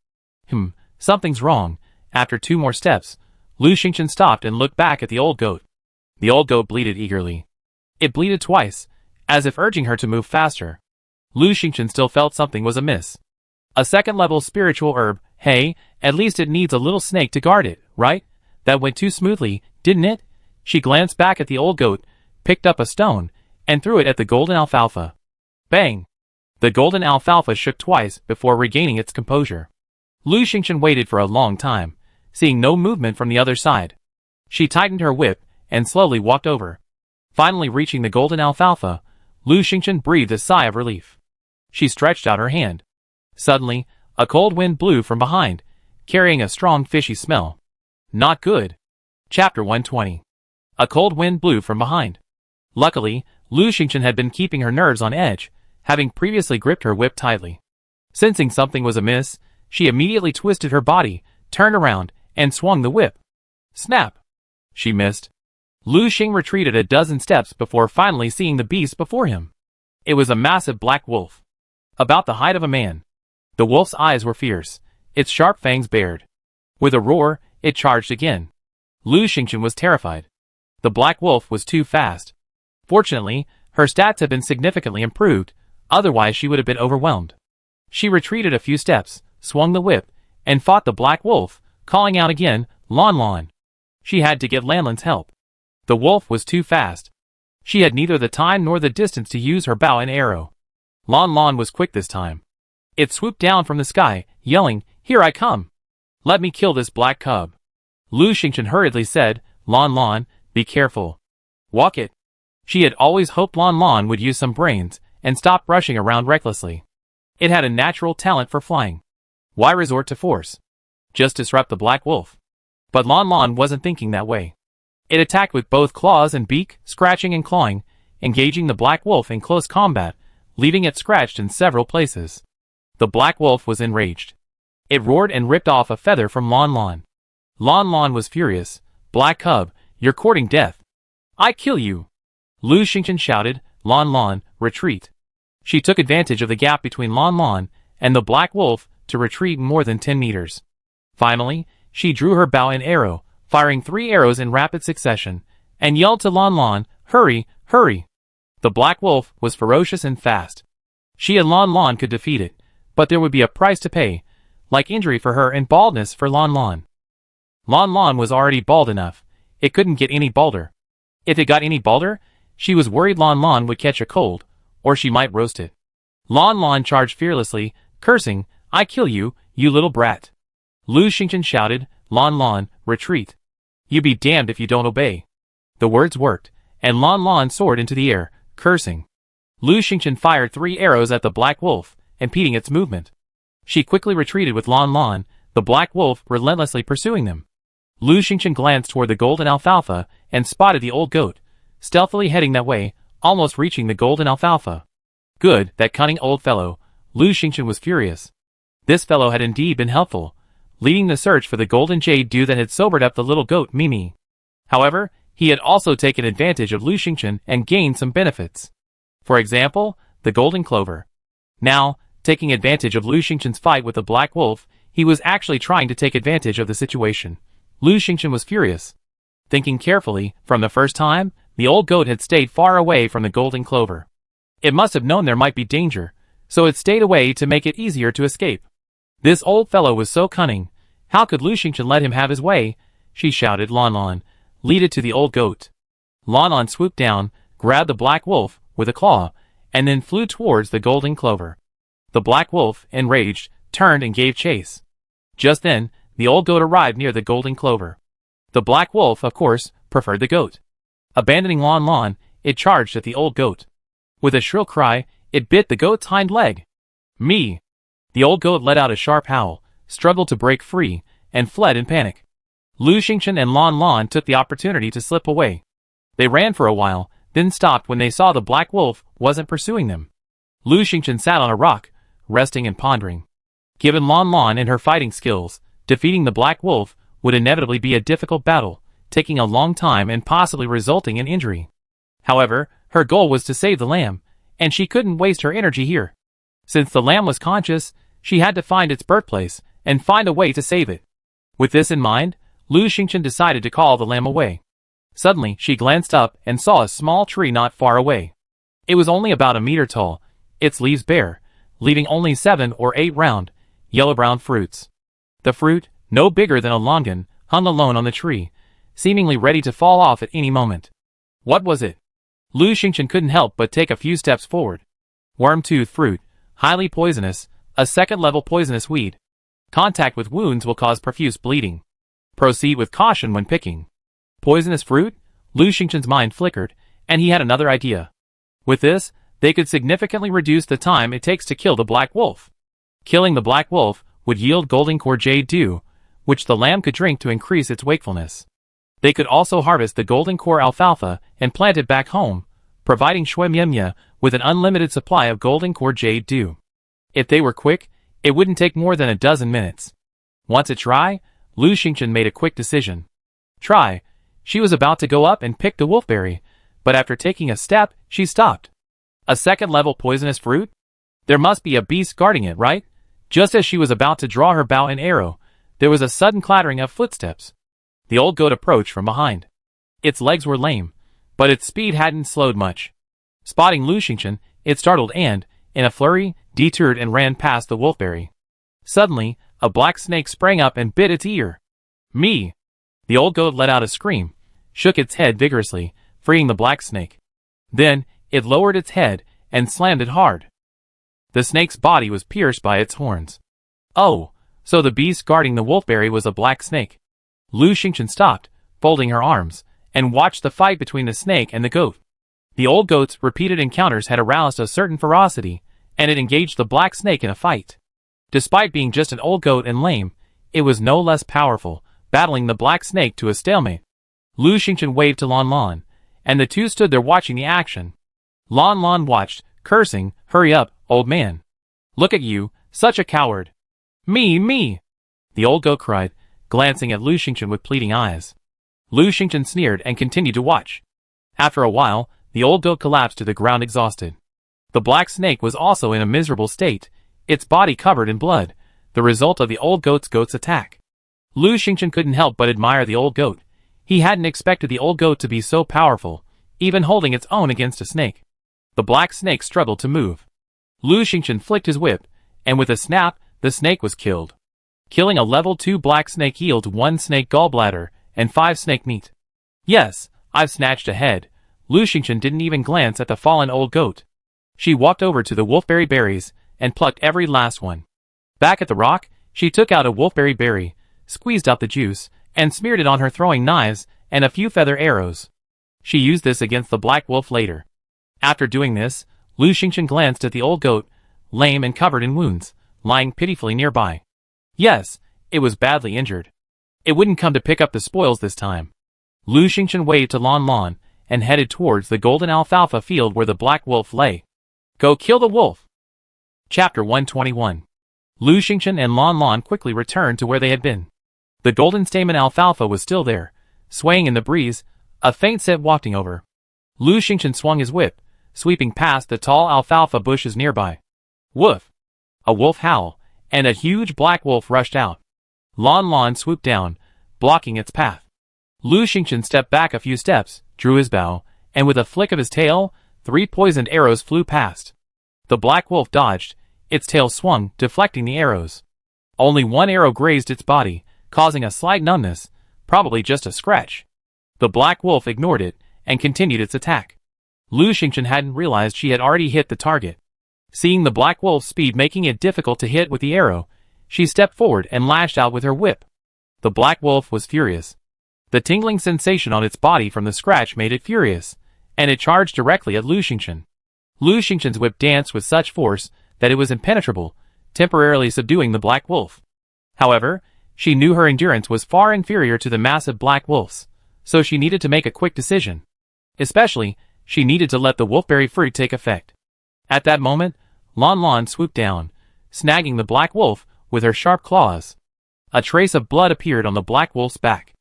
Something's wrong. After 2 more steps, Lu Xingchen stopped and looked back at the old goat. The old goat bleated eagerly. It bleated twice, as if urging her to move faster. Lu Xingchen still felt something was amiss. A second-level spiritual herb, hey, at least it needs a little snake to guard it, right? That went too smoothly, didn't it? She glanced back at the old goat, picked up a stone, and threw it at the golden alfalfa. Bang! The golden alfalfa shook twice before regaining its composure. Lu Xingchen waited for a long time, seeing no movement from the other side. She tightened her whip and slowly walked over. Finally reaching the golden alfalfa, Lu Xingchen breathed a sigh of relief. She stretched out her hand. Suddenly, a cold wind blew from behind, carrying a strong fishy smell. Not good. Chapter 120. A cold wind blew from behind. Luckily, Lu Xingchen had been keeping her nerves on edge, having previously gripped her whip tightly. Sensing something was amiss, she immediately twisted her body, turned around, and swung the whip. Snap! She missed. Lu Xing retreated a dozen steps before finally seeing the beast before him. It was a massive black wolf. About the height of a man. The wolf's eyes were fierce, its sharp fangs bared. With a roar, it charged again. Lu Xingchen was terrified. The black wolf was too fast. Fortunately, her stats had been significantly improved, otherwise she would have been overwhelmed. She retreated a few steps, swung the whip, and fought the black wolf, calling out again, Lon Lon. She had to get Lanlan's help. The wolf was too fast. She had neither the time nor the distance to use her bow and arrow. Lon Lon was quick this time. It swooped down from the sky, yelling, Here I come! Let me kill this black cub. Lu Xingchen hurriedly said, Lon Lon, be careful. Walk it. She had always hoped Lon Lon would use some brains and stop rushing around recklessly. It had a natural talent for flying. Why resort to force? Just disrupt the black wolf. But Lon Lon wasn't thinking that way. It attacked with both claws and beak, scratching and clawing, engaging the black wolf in close combat, leaving it scratched in several places. The black wolf was enraged. It roared and ripped off a feather from Lon Lon. Lon Lon was furious. Black cub, you're courting death. I kill you. Lu Xingchen shouted, Lon Lon, retreat. She took advantage of the gap between Lon Lon and the black wolf to retreat more than 10 meters. Finally, she drew her bow and arrow, firing 3 arrows in rapid succession, and yelled to Lon Lon, Hurry, hurry. The black wolf was ferocious and fast. She and Lon Lon could defeat it, but there would be a price to pay, like injury for her and baldness for Lon Lon. Lon Lon was already bald enough. It couldn't get any balder. If it got any balder, she was worried Lon Lon would catch a cold, or she might roast it. Lon Lon charged fearlessly, cursing, "I kill you, you little brat." Lu Xingchen shouted, "Lon Lon, retreat. You be damned if you don't obey." The words worked, and Lon Lon soared into the air, cursing. Lu Xingchen fired 3 arrows at the black wolf, impeding its movement. She quickly retreated with Lon Lon, the black wolf relentlessly pursuing them. Lu Xingchen glanced toward the golden alfalfa and spotted the old goat, stealthily heading that way, almost reaching the golden alfalfa. Good, that cunning old fellow. Lu Xingchen was furious. This fellow had indeed been helpful, leading the search for the golden jade dew that had sobered up the little goat Mimi. However, he had also taken advantage of Lu Xingchen and gained some benefits. For example, the golden clover. Now, taking advantage of Lu Xingchen's fight with the black wolf, he was actually trying to take advantage of the situation. Lu Xingchen was furious. Thinking carefully, from the first time, the old goat had stayed far away from the golden clover. It must have known there might be danger, so it stayed away to make it easier to escape. This old fellow was so cunning. How could Lu Xingchen let him have his way? She shouted, "Lon Lon, lead it to the old goat." Lon Lon swooped down, grabbed the black wolf with a claw, and then flew towards the golden clover. The black wolf, enraged, turned and gave chase. Just then, the old goat arrived near the golden clover. The black wolf, of course, preferred the goat. Abandoning Lon Lon, it charged at the old goat. With a shrill cry, it bit the goat's hind leg. "Me!" The old goat let out a sharp howl, struggled to break free, and fled in panic. Lu Xingchen and Lon Lon took the opportunity to slip away. They ran for a while, then stopped when they saw the black wolf wasn't pursuing them. Lu Xingchen sat on a rock, resting and pondering. Given Lon Lon and her fighting skills, defeating the black wolf would inevitably be a difficult battle, taking a long time and possibly resulting in injury. However, her goal was to save the lamb, and she couldn't waste her energy here. Since the lamb was conscious, she had to find its birthplace and find a way to save it. With this in mind, Lu Xingchen decided to call the lamb away. Suddenly, she glanced up and saw a small tree not far away. It was only about a meter tall, its leaves bare, leaving only 7 or 8 round, yellow-brown fruits. The fruit, no bigger than a longan, hung alone on the tree, seemingly ready to fall off at any moment. What was it? Lu Xingchen couldn't help but take a few steps forward. Worm-tooth fruit, highly poisonous, a second-level poisonous weed. Contact with wounds will cause profuse bleeding. Proceed with caution when picking. Poisonous fruit? Lu Xingchen's mind flickered, and he had another idea. With this, they could significantly reduce the time it takes to kill the black wolf. Killing the black wolf would yield golden core jade dew, which the lamb could drink to increase its wakefulness. They could also harvest the golden core alfalfa and plant it back home, providing Shui Mianmia with an unlimited supply of golden core jade dew. If they were quick, it wouldn't take more than a dozen minutes. Want to try? Lu Xingchen made a quick decision. Try. She was about to go up and pick the wolfberry, but after taking a step, she stopped. A second-level poisonous fruit? There must be a beast guarding it, right? Just as she was about to draw her bow and arrow, there was a sudden clattering of footsteps. The old goat approached from behind. Its legs were lame, but its speed hadn't slowed much. Spotting Lu Xingchen, it startled and, in a flurry, detoured and ran past the wolfberry. Suddenly, a black snake sprang up and bit its ear. "Me!" The old goat let out a scream, shook its head vigorously, freeing the black snake. Then, it lowered its head and slammed it hard. The snake's body was pierced by its horns. Oh, so the beast guarding the wolfberry was a black snake. Lu Xingchen stopped, folding her arms, and watched the fight between the snake and the goat. The old goat's repeated encounters had aroused a certain ferocity, and it engaged the black snake in a fight. Despite being just an old goat and lame, it was no less powerful, battling the black snake to a stalemate. Lu Xingchen waved to Lon Lon, and the two stood there watching the action. Lon Lon watched, cursing, "Hurry up, old man. Look at you, such a coward." Me! The old goat cried, glancing at Lu Xingchen with pleading eyes. Lu Xingchen sneered and continued to watch. After a while, the old goat collapsed to the ground exhausted. The black snake was also in a miserable state, its body covered in blood, the result of the old goat's attack. Lu Xingchen couldn't help but admire the old goat. He hadn't expected the old goat to be so powerful, even holding its own against a snake. The black snake struggled to move. Lu Xingchen flicked his whip, and with a snap, the snake was killed. Killing a level 2 black snake yields 1 snake gallbladder and 5 snake meat. Yes, I've snatched a head. Lu Xingchen didn't even glance at the fallen old goat. She walked over to the wolfberry berries and plucked every last one. Back at the rock, she took out a wolfberry berry, squeezed out the juice, and smeared it on her throwing knives and a few feather arrows. She used this against the black wolf later. After doing this, Lu Xingchen glanced at the old goat, lame and covered in wounds, lying pitifully nearby. Yes, it was badly injured. It wouldn't come to pick up the spoils this time. Lu Xingchen waved to Lan Lan and headed towards the golden alfalfa field where the black wolf lay. Go kill the wolf! Chapter 121. Lu Xingchen and Lan Lan quickly returned to where they had been. The golden stamen alfalfa was still there, swaying in the breeze, a faint scent wafting over. Lu Xingchen swung his whip, sweeping past the tall alfalfa bushes nearby. Woof! A wolf howl, and a huge black wolf rushed out. Lan Lan swooped down, blocking its path. Lu Xingchen stepped back a few steps, drew his bow, and with a flick of his tail, 3 poisoned arrows flew past. The black wolf dodged, its tail swung, deflecting the arrows. Only one arrow grazed its body, causing a slight numbness, probably just a scratch. The black wolf ignored it, and continued its attack. Lu Xingchen hadn't realized she had already hit the target. Seeing the black wolf's speed making it difficult to hit with the arrow, she stepped forward and lashed out with her whip. The black wolf was furious. The tingling sensation on its body from the scratch made it furious, and it charged directly at Lu Xingchen. Lu Xingchen's whip danced with such force that it was impenetrable, temporarily subduing the black wolf. However, she knew her endurance was far inferior to the massive black wolf's, so she needed to make a quick decision. Especially, she needed to let the wolfberry fruit take effect. At that moment, Lan Lan swooped down, snagging the black wolf with her sharp claws. A trace of blood appeared on the black wolf's back.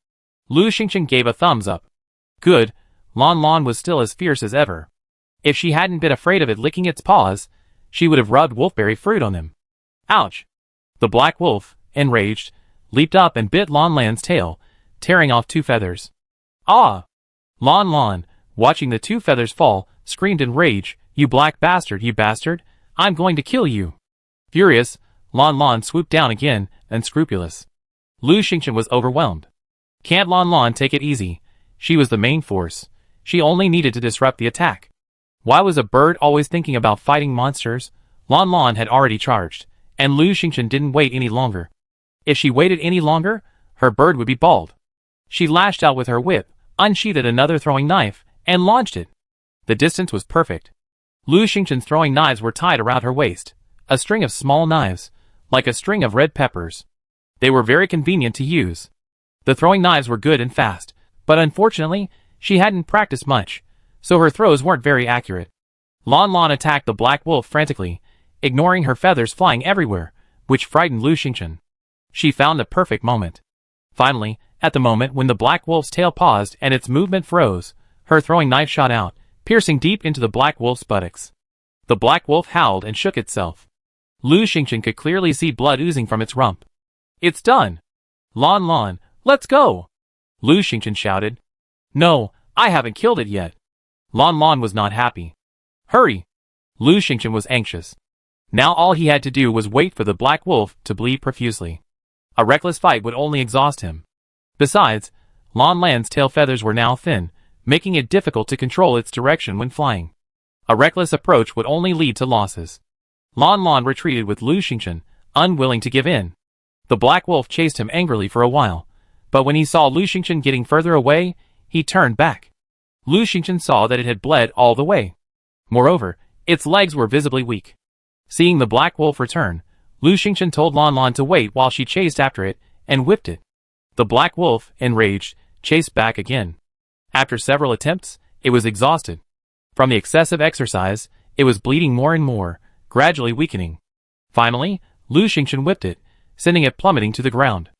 Lu Xingchen gave a thumbs up. Good, Lan Lan was still as fierce as ever. If she hadn't been afraid of it licking its paws, she would have rubbed wolfberry fruit on him. Ouch! The black wolf, enraged, leaped up and bit Lan Lan's tail, tearing off 2 feathers. Ah! Lan Lan, watching the 2 feathers fall, screamed in rage, You black bastard, you bastard! I'm going to kill you! Furious, Lan Lan swooped down again, unscrupulous. Lu Xingchen was overwhelmed. Can't Lan Lan take it easy? She was the main force. She only needed to disrupt the attack. Why was a bird always thinking about fighting monsters? Lan Lan had already charged, and Lu Xingchen didn't wait any longer. If she waited any longer, her bird would be bald. She lashed out with her whip, unsheathed another throwing knife, and launched it. The distance was perfect. Lu Xingchen's throwing knives were tied around her waist, a string of small knives, like a string of red peppers. They were very convenient to use. The throwing knives were good and fast, but unfortunately, she hadn't practiced much, so her throws weren't very accurate. Lan Lan attacked the black wolf frantically, ignoring her feathers flying everywhere, which frightened Lu Xingchen. She found the perfect moment. Finally, at the moment when the black wolf's tail paused and its movement froze, her throwing knife shot out, piercing deep into the black wolf's buttocks. The black wolf howled and shook itself. Lu Xingchen could clearly see blood oozing from its rump. It's done! Lan Lan, let's go! Lu Xingchen shouted. No, I haven't killed it yet. Lan Lan was not happy. Hurry! Lu Xingchen was anxious. Now all he had to do was wait for the black wolf to bleed profusely. A reckless fight would only exhaust him. Besides, Lan Lan's tail feathers were now thin, making it difficult to control its direction when flying. A reckless approach would only lead to losses. Lan Lan retreated with Lu Xingchen, unwilling to give in. The black wolf chased him angrily for a while, but when he saw Lu Xingchen getting further away, he turned back. Lu Xingchen saw that it had bled all the way. Moreover, its legs were visibly weak. Seeing the black wolf return, Lu Xingchen told Lan Lan to wait while she chased after it, and whipped it. The black wolf, enraged, chased back again. After several attempts, it was exhausted. From the excessive exercise, it was bleeding more and more, gradually weakening. Finally, Lu Xingchen whipped it, sending it plummeting to the ground.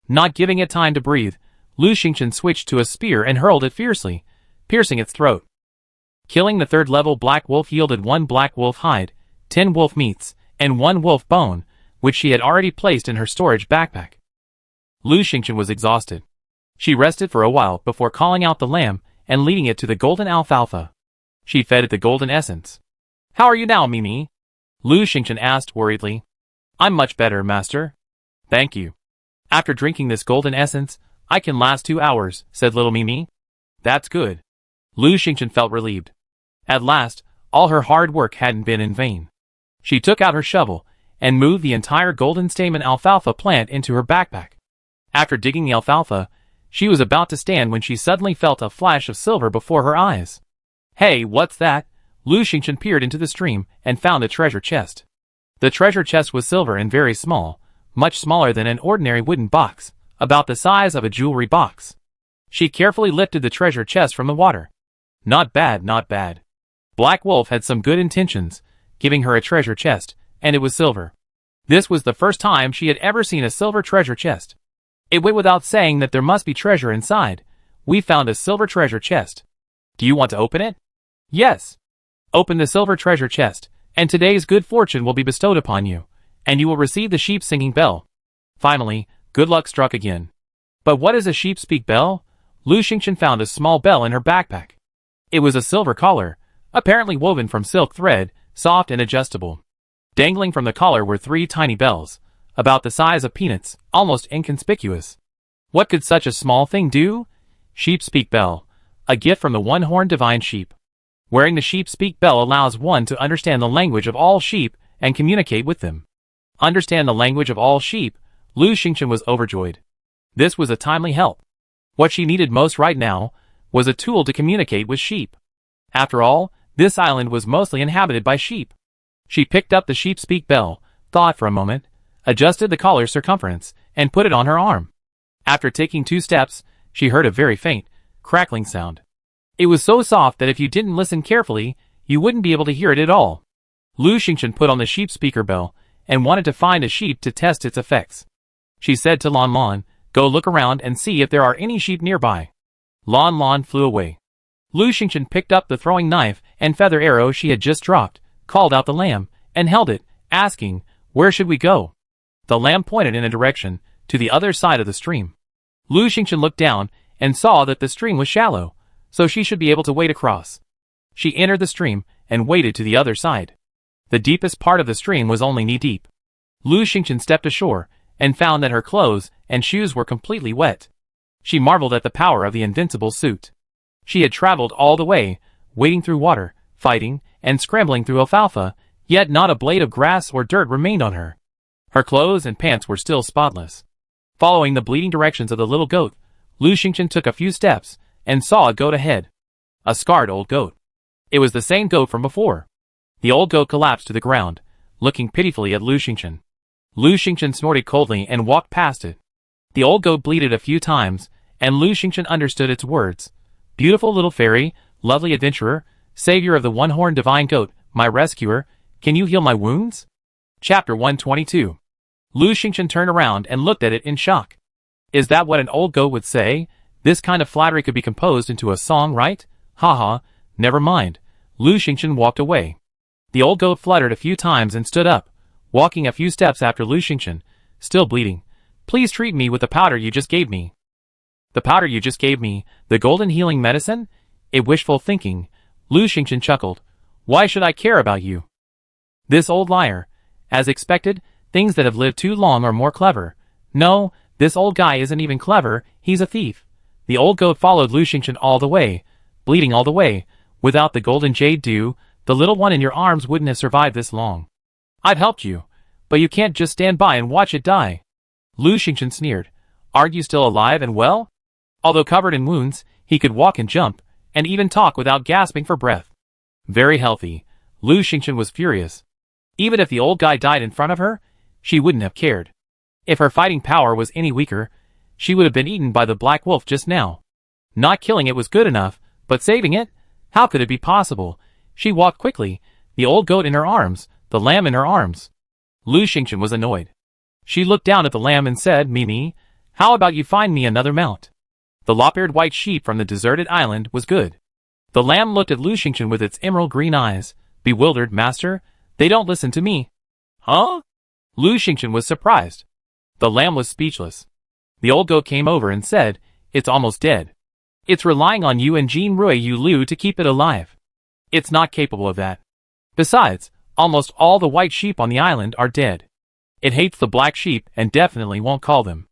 Not giving it time to breathe, Lu Xingchen switched to a spear and hurled it fiercely, piercing its throat. Killing the 3rd-level black wolf yielded 1 black wolf hide, 10 wolf meats, and 1 wolf bone, which she had already placed in her storage backpack. Lu Xingchen was exhausted. She rested for a while before calling out the lamb and leading it to the golden alfalfa. She fed it the golden essence. How are you now, Mimi? Lu Xingchen asked worriedly. I'm much better, master. Thank you. After drinking this golden essence, I can last 2 hours, said little Mimi. That's good. Lu Xingqian felt relieved. At last, all her hard work hadn't been in vain. She took out her shovel and moved the entire golden stamen alfalfa plant into her backpack. After digging the alfalfa, she was about to stand when she suddenly felt a flash of silver before her eyes. Hey, what's that? Lu Xingqian peered into the stream and found a treasure chest. The treasure chest was silver and very small, much smaller than an ordinary wooden box, about the size of a jewelry box. She carefully lifted the treasure chest from the water. Not bad, not bad. Black Wolf had some good intentions, giving her a treasure chest, and it was silver. This was the first time she had ever seen a silver treasure chest. It went without saying that there must be treasure inside. We found a silver treasure chest. Do you want to open it? Yes. Open the silver treasure chest, and today's good fortune will be bestowed upon you, and you will receive the sheep singing bell. Finally, good luck struck again. But what is a sheep speak bell? Lu Xingqian found a small bell in her backpack. It was a silver collar, apparently woven from silk thread, soft and adjustable. Dangling from the collar were 3 tiny bells, about the size of peanuts, almost inconspicuous. What could such a small thing do? Sheep speak bell, a gift from the one-horned divine sheep. Wearing the sheep speak bell allows one to understand the language of all sheep and communicate with them. Understand the language of all sheep, Lu Xingqian was overjoyed. This was a timely help. What she needed most right now was a tool to communicate with sheep. After all, this island was mostly inhabited by sheep. She picked up the sheep speak bell, thought for a moment, adjusted the collar's circumference, and put it on her arm. After taking 2 steps, she heard a very faint, crackling sound. It was so soft that if you didn't listen carefully, you wouldn't be able to hear it at all. Lu Xingqian put on the sheep speaker bell and wanted to find a sheep to test its effects. She said to Lon Lon, "Go look around and see if there are any sheep nearby." Lon Lon flew away. Lu Xingqian picked up the throwing knife and feather arrow she had just dropped, called out the lamb, and held it, asking, "Where should we go?" The lamb pointed in a direction, to the other side of the stream. Lu Xingqian looked down and saw that the stream was shallow, so she should be able to wade across. She entered the stream and waded to the other side. The deepest part of the stream was only knee-deep. Lu Xingqian stepped ashore and found that her clothes and shoes were completely wet. She marveled at the power of the invincible suit. She had traveled all the way, wading through water, fighting, and scrambling through alfalfa, yet not a blade of grass or dirt remained on her. Her clothes and pants were still spotless. Following the bleeding directions of the little goat, Lu Xingqian took a few steps and saw a goat ahead. A scarred old goat. It was the same goat from before. The old goat collapsed to the ground, looking pitifully at Lu Xingqian. Lu Xingqian snorted coldly and walked past it. The old goat bleated a few times, and Lu Xingqian understood its words. "Beautiful little fairy, lovely adventurer, savior of the one-horned divine goat, my rescuer, can you heal my wounds?" Chapter 122. Lu Xingqian turned around and looked at it in shock. Is that what an old goat would say? This kind of flattery could be composed into a song, right? Haha, never mind. Lu Xingqian walked away. The old goat fluttered a few times and stood up, walking a few steps after Lu Xingqian, still bleeding. "Please treat me with the powder you just gave me." "The powder you just gave me, the golden healing medicine?" It wishful thinking. Lu Xingqian chuckled. "Why should I care about you? This old liar. As expected, things that have lived too long are more clever. No, this old guy isn't even clever, he's a thief." The old goat followed Lu Xingqian all the way, bleeding all the way. "Without the golden jade dew, the little one in your arms wouldn't have survived this long. I've helped you, but you can't just stand by and watch it die." Lu Xingqian sneered. "Aren't you still alive and well?" Although covered in wounds, he could walk and jump, and even talk without gasping for breath. Very healthy. Lu Xingqian was furious. Even if the old guy died in front of her, she wouldn't have cared. If her fighting power was any weaker, she would have been eaten by the black wolf just now. Not killing it was good enough, but saving it? How could it be possible? She walked quickly, the old goat in her arms, the lamb in her arms. Lu Xingqian was annoyed. She looked down at the lamb and said, "Mimi, how about you find me another mount?" The lop-eared white sheep from the deserted island was good. The lamb looked at Lu Xingqian with its emerald green eyes. Bewildered, "Master, they don't listen to me." "Huh?" Lu Xingqian was surprised. The lamb was speechless. The old goat came over and said, "It's almost dead. It's relying on you and Jean Rui Yu Lu to keep it alive. It's not capable of that. Besides, almost all the white sheep on the island are dead. It hates the black sheep and definitely won't call them."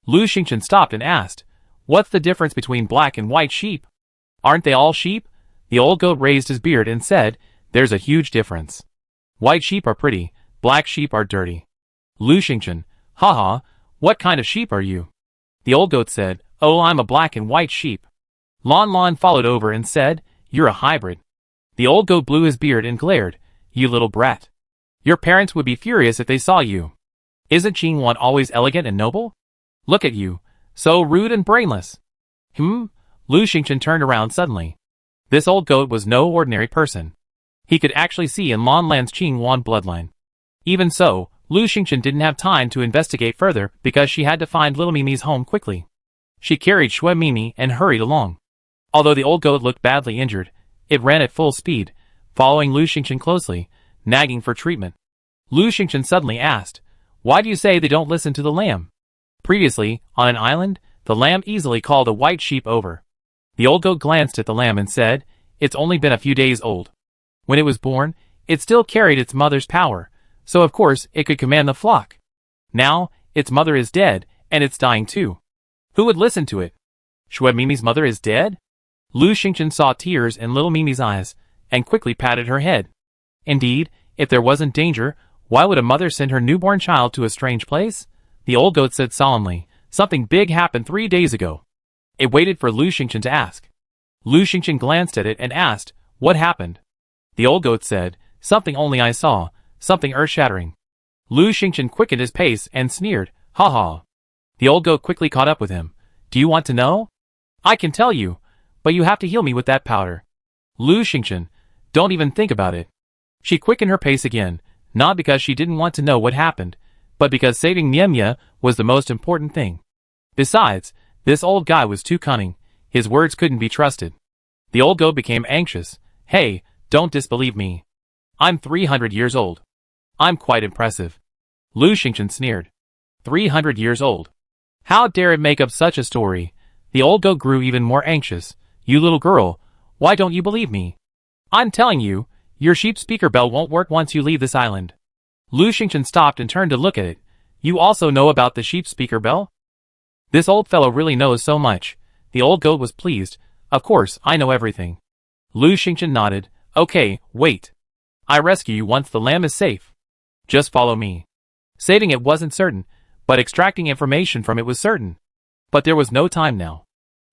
Lu Xingqian stopped and asked, "What's the difference between black and white sheep? Aren't they all sheep?" The old goat raised his beard and said, "There's a huge difference. White sheep are pretty, black sheep are dirty." Lu Xingchen, "Haha, what kind of sheep are you?" The old goat said, "Oh, I'm a black and white sheep." Lon Lon followed over and said, "You're a hybrid." The old goat blew his beard and glared, "You little brat. Your parents would be furious if they saw you. Isn't Qingwan always elegant and noble? Look at you, so rude and brainless." Lu Xingchen turned around suddenly. This old goat was no ordinary person. He could actually see in Lan Lan's Qingwan bloodline. Even so, Lu Xingchen didn't have time to investigate further because she had to find little Mimi's home quickly. She carried Shui Mimi and hurried along. Although the old goat looked badly injured, it ran at full speed, following Lu Xingchen closely, nagging for treatment. Lu Xingchen suddenly asked, "Why do you say they don't listen to the lamb?" Previously, on an island, the lamb easily called a white sheep over. The old goat glanced at the lamb and said, "It's only been a few days old. When it was born, it still carried its mother's power, so of course it could command the flock. Now, its mother is dead, and it's dying too. Who would listen to it? Shui Mimi's mother is dead?" Lu Xingchen saw tears in little Mimi's eyes, and quickly patted her head. Indeed, if there wasn't danger, why would a mother send her newborn child to a strange place? The old goat said solemnly, "Something big happened 3 days ago." It waited for Lu Xingchen to ask. Lu Xingchen glanced at it and asked, "What happened?" The old goat said, "Something only I saw, something earth-shattering." Lu Xingchen quickened his pace and sneered, "Ha ha." The old goat quickly caught up with him. "Do you want to know?" "I can tell you, but you have to heal me with that powder." Lu Xingchen, "Don't even think about it." She quickened her pace again, not because she didn't want to know what happened, but because saving Mia was the most important thing. Besides, this old guy was too cunning. His words couldn't be trusted. The old goat became anxious. "Hey, don't disbelieve me. I'm 300 years old. I'm quite impressive." Lu Xingchen sneered. 300 years old. How dare it make up such a story? The old goat grew even more anxious. "You little girl, why don't you believe me? I'm telling you, your sheep speaker bell won't work once you leave this island." Lu Xingchen stopped and turned to look at it. "You also know about the sheep speaker bell?" This old fellow really knows so much. The old goat was pleased. "Of course, I know everything." Lu Xingchen nodded. "Okay, wait. I rescue you once the lamb is safe. Just follow me." Saving it wasn't certain, but extracting information from it was certain. But there was no time now.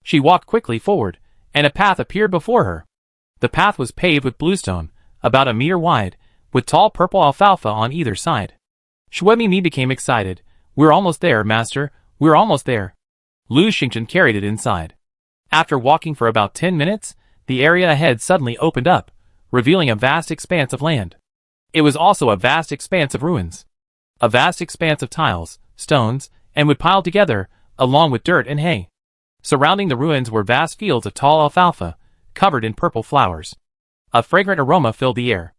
She walked quickly forward, and a path appeared before her. The path was paved with bluestone, about a meter wide, with tall purple alfalfa on either side. Shui Mimi became excited. "We're almost there, master. We're almost there." Lu Xingchen carried it inside. After walking for about 10 minutes, the area ahead suddenly opened up, revealing a vast expanse of land. It was also a vast expanse of ruins. A vast expanse of tiles, stones, and wood piled together, along with dirt and hay. Surrounding the ruins were vast fields of tall alfalfa, covered in purple flowers. A fragrant aroma filled the air.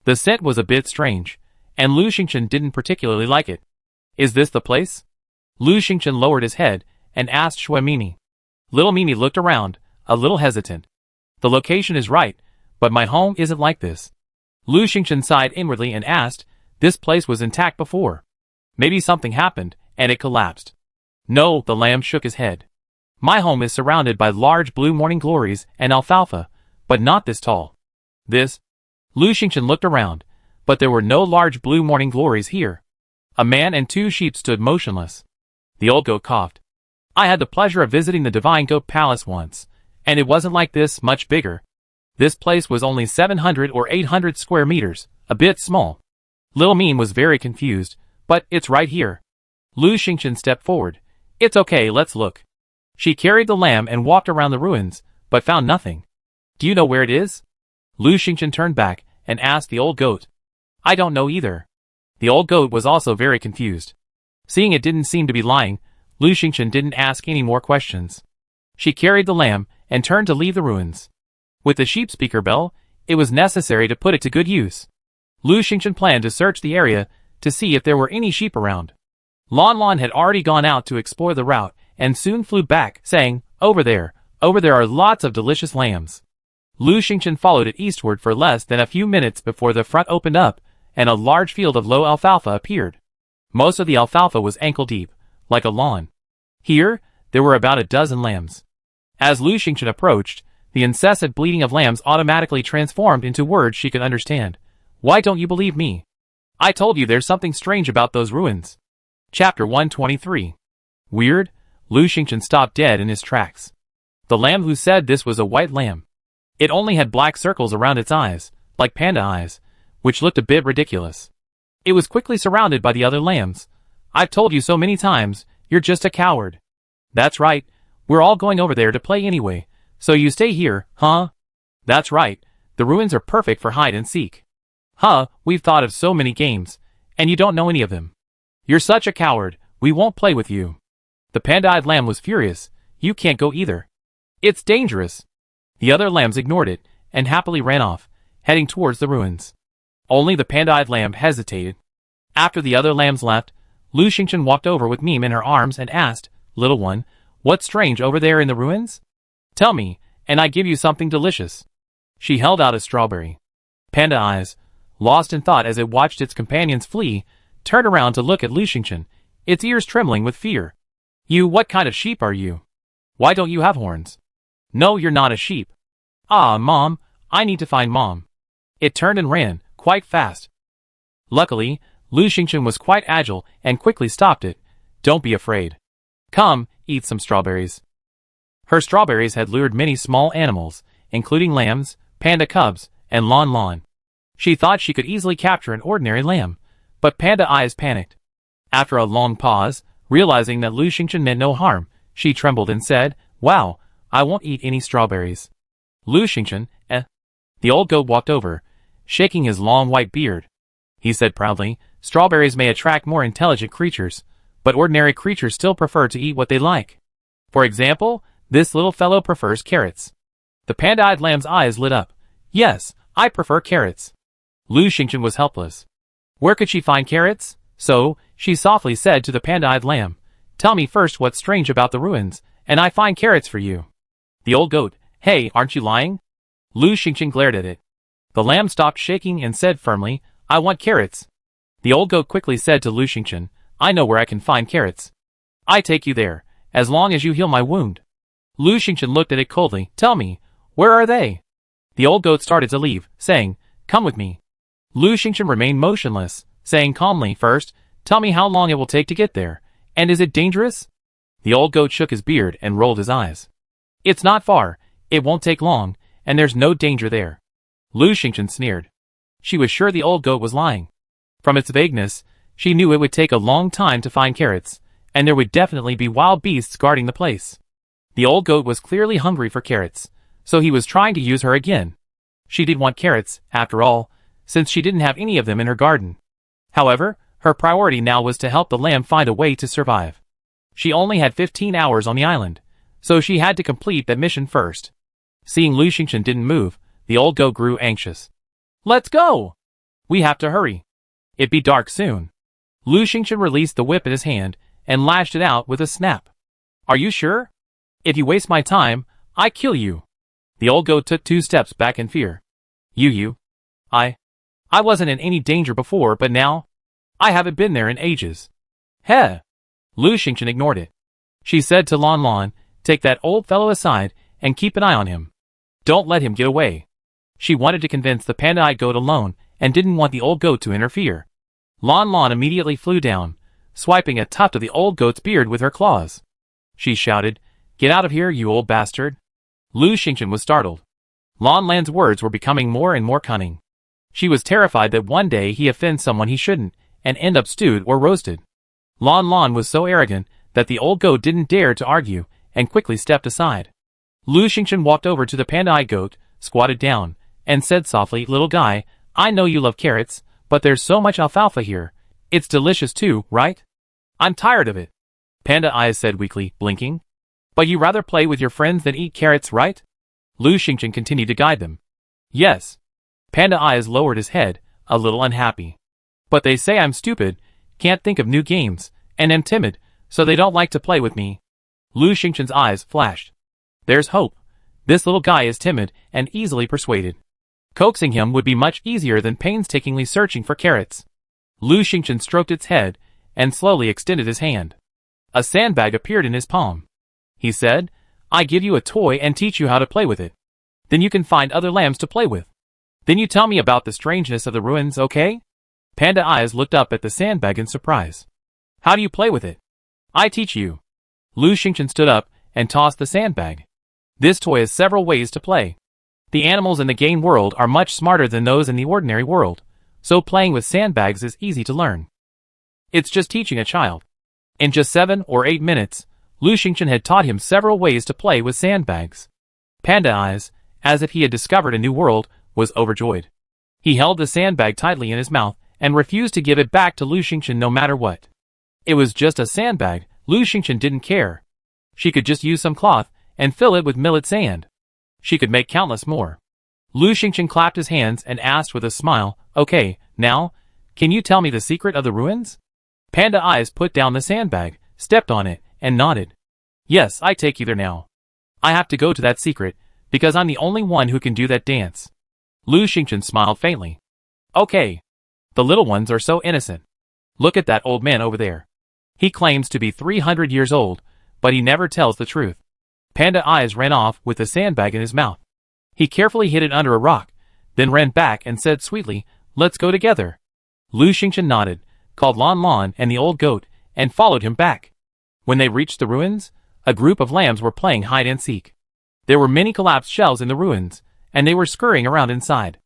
The scent was a bit strange, and Lu Xingchen didn't particularly like it. "Is this the place?" Lu Xingchen lowered his head and asked Shui Mimi. Little Mimi looked around, a little hesitant. "The location is right, but my home isn't like this." Lu Xingchen sighed inwardly and asked, "This place was intact before. Maybe something happened, and it collapsed." "No," the lamb shook his head. "My home is surrounded by large blue morning glories and alfalfa, but not this tall. This?" Lu Xingchen looked around, but there were no large blue morning glories here. A man and 2 sheep stood motionless. The old goat coughed. "I had the pleasure of visiting the Divine Goat Palace once, and it wasn't like this, much bigger. This place was only 700 or 800 square meters, a bit small." Lil Meme was very confused. "But it's right here." Lu Xingchen stepped forward. "It's okay, let's look." She carried the lamb and walked around the ruins, but found nothing. "Do you know where it is?" Lu Xingchen turned back and asked the old goat. "I don't know either." The old goat was also very confused. Seeing it didn't seem to be lying, Lu Xingchen didn't ask any more questions. She carried the lamb and turned to leave the ruins. With the sheep speaker bell, it was necessary to put it to good use. Lu Xingchen planned to search the area to see if there were any sheep around. Lon Lon had already gone out to explore the route and soon flew back, saying, over there are lots of delicious lambs." Lu Xingchen followed it eastward for less than a few minutes before the front opened up, and a large field of low alfalfa appeared. Most of the alfalfa was ankle-deep, like a lawn. Here, there were about a dozen lambs. As Lu Xingchen approached, The incessant bleating of lambs automatically transformed into words she could understand. Why don't you believe me? I told you there's something strange about those ruins. Chapter 123. Weird? Lu Xingchen stopped dead in his tracks. The lamb who said this was a white lamb. It only had black circles around its eyes, like panda eyes, which looked a bit ridiculous. It was quickly surrounded by the other lambs. I've told you so many times, you're just a coward. That's right, we're all going over there to play anyway, so you stay here, huh? That's right, the ruins are perfect for hide and seek. Huh, we've thought of so many games, and you don't know any of them. You're such a coward, we won't play with you. The panda-eyed lamb was furious. You can't go either. It's dangerous. The other lambs ignored it, and happily ran off, heading towards the ruins. Only the panda-eyed lamb hesitated. After the other lambs left, Lu Xingchen walked over with Mime in her arms and asked, Little one, what's strange over there in the ruins? Tell me, and I give you something delicious. She held out a strawberry. Panda Eyes, lost in thought as it watched its companions flee, turned around to look at Lu Xingchen, its ears trembling with fear. What kind of sheep are you? Why don't you have horns? No, you're not a sheep. Ah, Mom, I need to find Mom. It turned and ran, quite fast. Luckily, Lu Xingchen was quite agile and quickly stopped it. Don't be afraid. Come, eat some strawberries. Her strawberries had lured many small animals, including lambs, panda cubs, and Lon Lon. She thought she could easily capture an ordinary lamb, but Panda Eyes panicked. After a long pause, realizing that Lu Xingchen meant no harm, she trembled and said, Wow, I won't eat any strawberries. Lu Xingchen, The old goat walked over, shaking his long white beard. He said proudly, Strawberries may attract more intelligent creatures, but ordinary creatures still prefer to eat what they like. For example, this little fellow prefers carrots. The panda-eyed lamb's eyes lit up. Yes, I prefer carrots. Lu Xingchen was helpless. Where could she find carrots? So, she softly said to the panda-eyed lamb, Tell me first what's strange about the ruins, and I find carrots for you. The old goat, Hey, aren't you lying? Lu Xingchen glared at it. The lamb stopped shaking and said firmly, I want carrots. The old goat quickly said to Lu Xingchen, I know where I can find carrots. I take you there, as long as you heal my wound. Lu Xingchen looked at it coldly. Tell me, where are they? The old goat started to leave, saying, Come with me. Lu Xingchen remained motionless, saying calmly, First, tell me how long it will take to get there, and is it dangerous? The old goat shook his beard and rolled his eyes. It's not far, it won't take long, and there's no danger there. Lu Xingchen sneered. She was sure the old goat was lying. From its vagueness, she knew it would take a long time to find carrots, and there would definitely be wild beasts guarding the place. The old goat was clearly hungry for carrots, so he was trying to use her again. She did want carrots, after all, since she didn't have any of them in her garden. However, her priority now was to help the lamb find a way to survive. She only had 15 hours on the island, so she had to complete that mission first. Seeing Lu Xingchen didn't move, the old goat grew anxious. Let's go! We have to hurry. It'd be dark soon. Lu Xingchen released the whip in his hand and lashed it out with a snap. Are you sure? If you waste my time, I kill you. The old goat took 2 steps back in fear. I wasn't in any danger before, but now? I haven't been there in ages. Heh! Lu Xingchen ignored it. She said to Lon Lon, Take that old fellow aside and keep an eye on him. Don't let him get away. She wanted to convince the panda-eyed goat alone and didn't want the old goat to interfere. Lon Lon immediately flew down, swiping a tuft of the old goat's beard with her claws. She shouted, Get out of here, you old bastard. Lu Xingchen was startled. Lon Lan's words were becoming more and more cunning. She was terrified that one day he offend someone he shouldn't and end up stewed or roasted. Lon Lon was so arrogant that the old goat didn't dare to argue and quickly stepped aside. Lu Xingchen walked over to the panda-eyed goat, squatted down, and said softly, Little guy, I know you love carrots, but there's so much alfalfa here. It's delicious too, right? I'm tired of it. Panda Eyes said weakly, blinking. But you rather play with your friends than eat carrots, right? Lu Xingchen continued to guide them. Yes. Panda Eyes lowered his head, a little unhappy. But they say I'm stupid, can't think of new games, and am timid, so they don't like to play with me. Lu Xingchen's eyes flashed. There's hope. This little guy is timid and easily persuaded. Coaxing him would be much easier than painstakingly searching for carrots. Lu Xingchen stroked its head and slowly extended his hand. A sandbag appeared in his palm. He said, I give you a toy and teach you how to play with it. Then you can find other lambs to play with. Then you tell me about the strangeness of the ruins, okay? Panda Eyes looked up at the sandbag in surprise. How do you play with it? I teach you. Lu Xingchen stood up and tossed the sandbag. This toy has several ways to play. The animals in the game world are much smarter than those in the ordinary world, so playing with sandbags is easy to learn. It's just teaching a child. In just 7 or 8 minutes, Lu Xingchen had taught him several ways to play with sandbags. Panda Eyes, as if he had discovered a new world, was overjoyed. He held the sandbag tightly in his mouth and refused to give it back to Lu Xingchen no matter what. It was just a sandbag. Lu Xingchen didn't care. She could just use some cloth and fill it with millet sand. She could make countless more. Lu Xingchen clapped his hands and asked with a smile, "Okay, now, can you tell me the secret of the ruins?" Panda Eyes put down the sandbag, stepped on it, and nodded. "Yes, I take you there now. I have to go to that secret, because I'm the only one who can do that dance." Lu Xingchen smiled faintly. "Okay. The little ones are so innocent. Look at that old man over there. He claims to be 300 years old, but he never tells the truth." Panda Eyes ran off with the sandbag in his mouth. He carefully hid it under a rock, then ran back and said sweetly, "Let's go together." Lu Xingchen nodded, called Lon Lon and the old goat, and followed him back. When they reached the ruins, a group of lambs were playing hide-and-seek. There were many collapsed shells in the ruins, and they were scurrying around inside.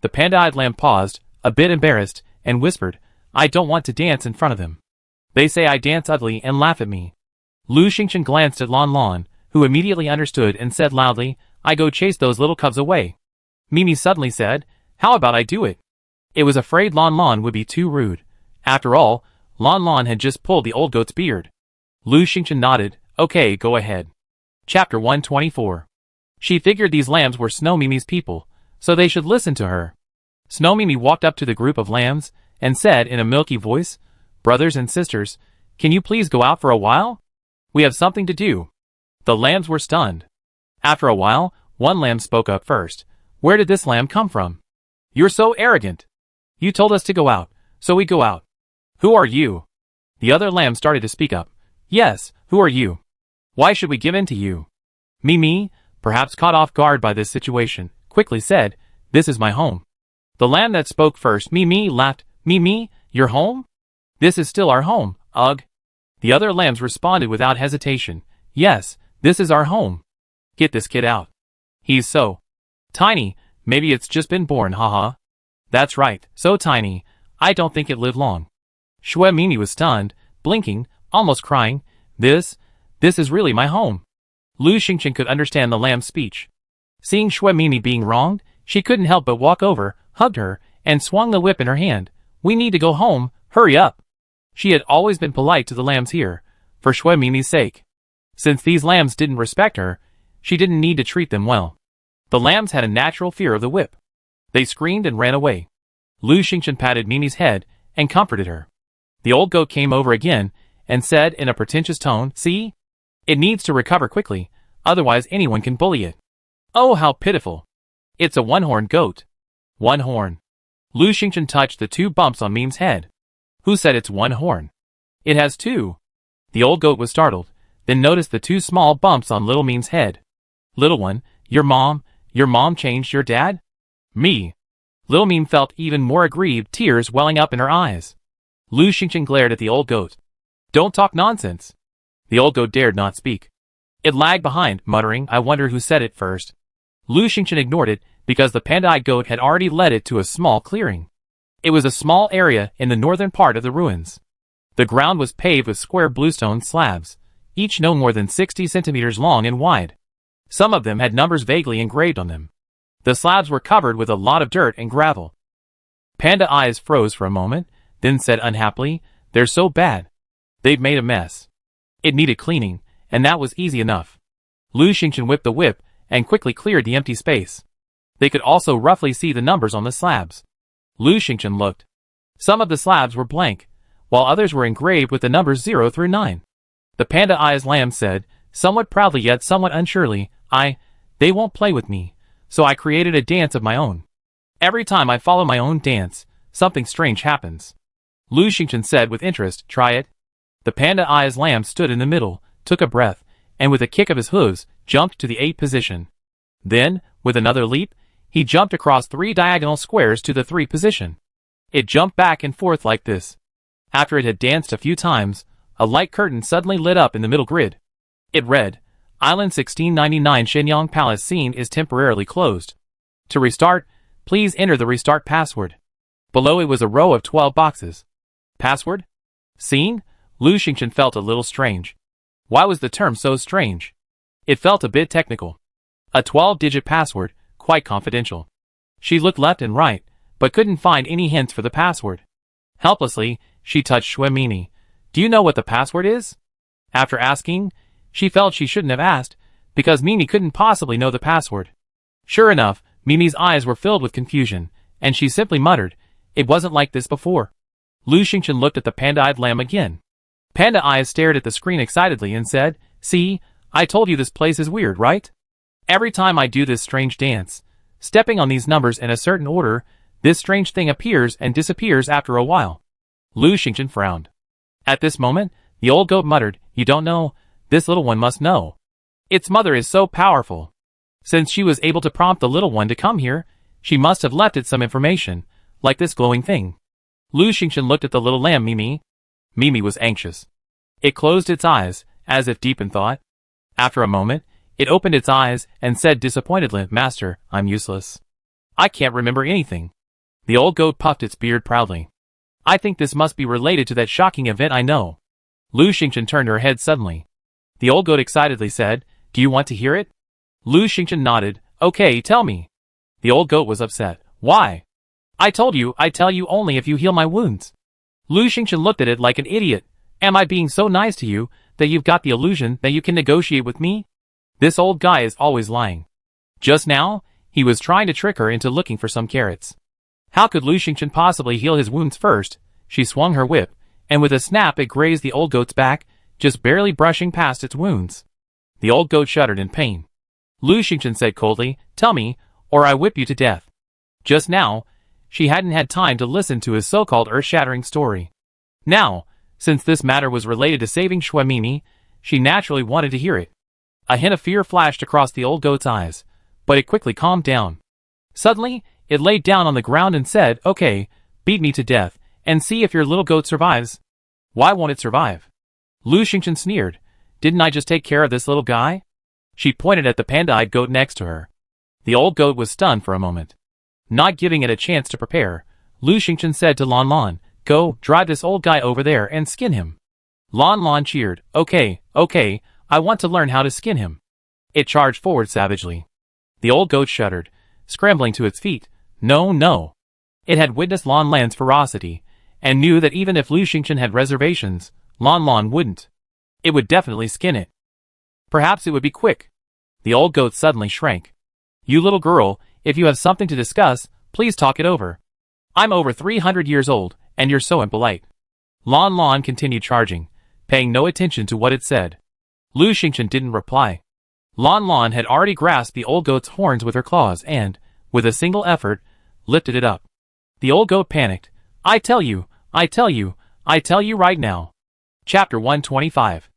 The panda-eyed lamb paused, a bit embarrassed, and whispered, "I don't want to dance in front of them. They say I dance ugly and laugh at me." Lu Xingchen glanced at Lon Lon, who immediately understood and said loudly, "I go chase those little cubs away." Mimi suddenly said, "How about I do it?" It was afraid Lon Lon would be too rude. After all, Lon Lon had just pulled the old goat's beard. Lu Xingchen nodded, "Okay, go ahead." Chapter 124. She figured these lambs were Snow Mimi's people, so they should listen to her. Snow Mimi walked up to the group of lambs and said in a milky voice, "Brothers and sisters, can you please go out for a while? We have something to do." The lambs were stunned. After a while, one lamb spoke up first. "Where did this lamb come from? You're so arrogant. You told us to go out, so we go out. Who are you?" The other lamb started to speak up. "Yes, who are you? Why should we give in to you?" Mimi, perhaps caught off guard by this situation, quickly said, "This is my home." The lamb that spoke first, Mimi, laughed. "Mimi, your home? This is still our home, ugh." The other lambs responded without hesitation, "Yes, this is our home. Get this kid out. He's so tiny, maybe it's just been born, haha." "That's right, so tiny, I don't think it lived long." Shue Mimi was stunned, blinking, almost crying. This is really my home." Lu Xingchen could understand the lamb's speech. Seeing Shue Mimi being wronged, she couldn't help but walk over, hugged her, and swung the whip in her hand. "We need to go home, hurry up." She had always been polite to the lambs here, for Shue Mimi's sake. Since these lambs didn't respect her, she didn't need to treat them well. The lambs had a natural fear of the whip. They screamed and ran away. Lu Xingchen patted Mimi's head and comforted her. The old goat came over again and said in a pretentious tone, "See? It needs to recover quickly, otherwise anyone can bully it." "Oh, how pitiful. It's a one-horned goat." "One horn." Lu Xingchen touched the 2 bumps on Mimi's head. "Who said it's one horn? It has 2. The old goat was startled, then noticed the 2 small bumps on little Mimi's head. "Little one, your mom changed your dad?" "Me." Little Mimi felt even more aggrieved, tears welling up in her eyes. Lu Xingchen glared at the old goat. "Don't talk nonsense." The old goat dared not speak. It lagged behind, muttering, "I wonder who said it first." Lu Xingchen ignored it, because the panda-eyed goat had already led it to a small clearing. It was a small area in the northern part of the ruins. The ground was paved with square bluestone slabs, each no more than 60 centimeters long and wide. Some of them had numbers vaguely engraved on them. The slabs were covered with a lot of dirt and gravel. Panda Eyes froze for a moment, then said unhappily, "They're so bad. They've made a mess." It needed cleaning, and that was easy enough. Lu Xingchen whipped the whip and quickly cleared the empty space. They could also roughly see the numbers on the slabs. Lu Xingchen looked. Some of the slabs were blank, while others were engraved with the numbers 0 through 9. The Panda Eyes lamb said, somewhat proudly yet somewhat unsurely, They won't play with me, so I created a dance of my own. Every time I follow my own dance, something strange happens." Lu Xingchen said with interest, "Try it." The Panda Eyes lamb stood in the middle, took a breath, and with a kick of his hooves, jumped to the 8th position. Then, with another leap, he jumped across 3 diagonal squares to the 3 position. It jumped back and forth like this. After it had danced a few times, a light curtain suddenly lit up in the middle grid. It read, Island 1699 Shenyang Palace scene is temporarily closed. To restart, please enter the restart password. Below it was a row of 12 boxes. Password? Scene? Lu Xingchen felt a little strange. Why was the term so strange? It felt a bit technical. A 12-digit password, quite confidential. She looked left and right, but couldn't find any hints for the password. Helplessly, she touched Xuemini. Do you know what the password is? After asking, she felt she shouldn't have asked, because Mimi couldn't possibly know the password. Sure enough, Mimi's eyes were filled with confusion, and she simply muttered, it wasn't like this before. Lu Xingchen looked at the panda-eyed lamb again. Panda Eyes stared at the screen excitedly and said, see, I told you this place is weird, right? Every time I do this strange dance, stepping on these numbers in a certain order, this strange thing appears and disappears after a while. Lu Xingchen frowned. At this moment, the old goat muttered, you don't know, this little one must know. Its mother is so powerful. Since she was able to prompt the little one to come here, she must have left it some information, like this glowing thing. Lu Xingchen looked at the little lamb Mimi. Mimi was anxious. It closed its eyes, as if deep in thought. After a moment, it opened its eyes and said disappointedly, Master, I'm useless. I can't remember anything. The old goat puffed its beard proudly. I think this must be related to that shocking event I know. Lu Xingchen turned her head suddenly. The old goat excitedly said, do you want to hear it? Lu Xingchen nodded, okay, tell me. The old goat was upset. Why? I told you I'd tell you only if you heal my wounds. Lu Xingchen looked at it like an idiot. Am I being so nice to you that you've got the illusion that you can negotiate with me? This old guy is always lying. Just now, he was trying to trick her into looking for some carrots. How could Lu Xingchen possibly heal his wounds first? She swung her whip, and with a snap it grazed the old goat's back, just barely brushing past its wounds. The old goat shuddered in pain. Lu Xingchen said coldly, tell me, or I whip you to death. Just now, she hadn't had time to listen to his so-called earth-shattering story. Now, since this matter was related to saving Xuemini, she naturally wanted to hear it. A hint of fear flashed across the old goat's eyes, but it quickly calmed down. Suddenly, it laid down on the ground and said, okay, beat me to death, and see if your little goat survives. Why won't it survive? Lu Xingchen sneered. Didn't I just take care of this little guy? She pointed at the panda-eyed goat next to her. The old goat was stunned for a moment. Not giving it a chance to prepare, Lu Xingchen said to Lan Lan, go, drive this old guy over there and skin him. Lan Lan cheered, okay, I want to learn how to skin him. It charged forward savagely. The old goat shuddered, scrambling to its feet. No. It had witnessed Lan Lan's ferocity, and knew that even if Lu Xingchen had reservations, Lan Lan wouldn't. It would definitely skin it. Perhaps it would be quick. The old goat suddenly shrank. You little girl, if you have something to discuss, please talk it over. I'm over 300 years old, and you're so impolite. Lan Lan continued charging, paying no attention to what it said. Lu Xingchen didn't reply. Lan Lan had already grasped the old goat's horns with her claws and, with a single effort, lifted it up. The old goat panicked. I tell you right now. Chapter 125.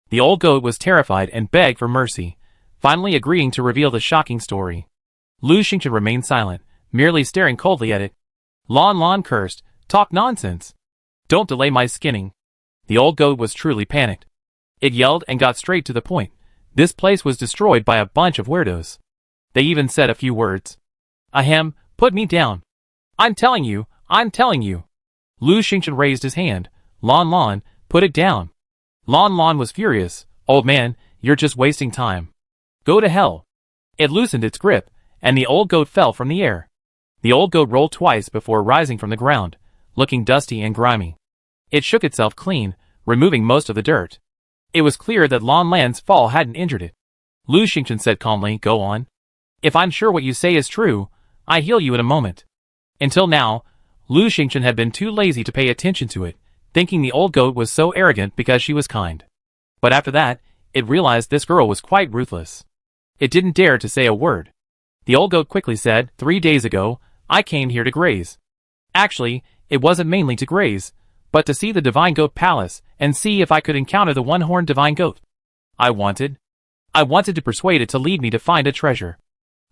The old goat was terrified and begged for mercy, finally agreeing to reveal the shocking story. Lu Xingchen remained silent, merely staring coldly at it. Lan Lan cursed, talk nonsense. Don't delay my skinning. The old goat was truly panicked. It yelled and got straight to the point. This place was destroyed by a bunch of weirdos. They even said a few words. Ahem, put me down. I'm telling you. Lu Xingchen raised his hand. Lan Lan, put it down. Lan Lan was furious. Old man, you're just wasting time. Go to hell. It loosened its grip, and the old goat fell from the air. The old goat rolled twice before rising from the ground, looking dusty and grimy. It shook itself clean, removing most of the dirt. It was clear that Lan Lan's fall hadn't injured it. Lu Xingchen said calmly, go on. If I'm sure what you say is true, I heal you in a moment. Until now, Lu Xingchen had been too lazy to pay attention to it, thinking the old goat was so arrogant because she was kind. But after that, it realized this girl was quite ruthless. It didn't dare to say a word. The old goat quickly said, 3 days ago, I came here to graze. Actually, it wasn't mainly to graze, but to see the Divine Goat Palace and see if I could encounter the one-horned Divine Goat. I wanted to persuade it to lead me to find a treasure.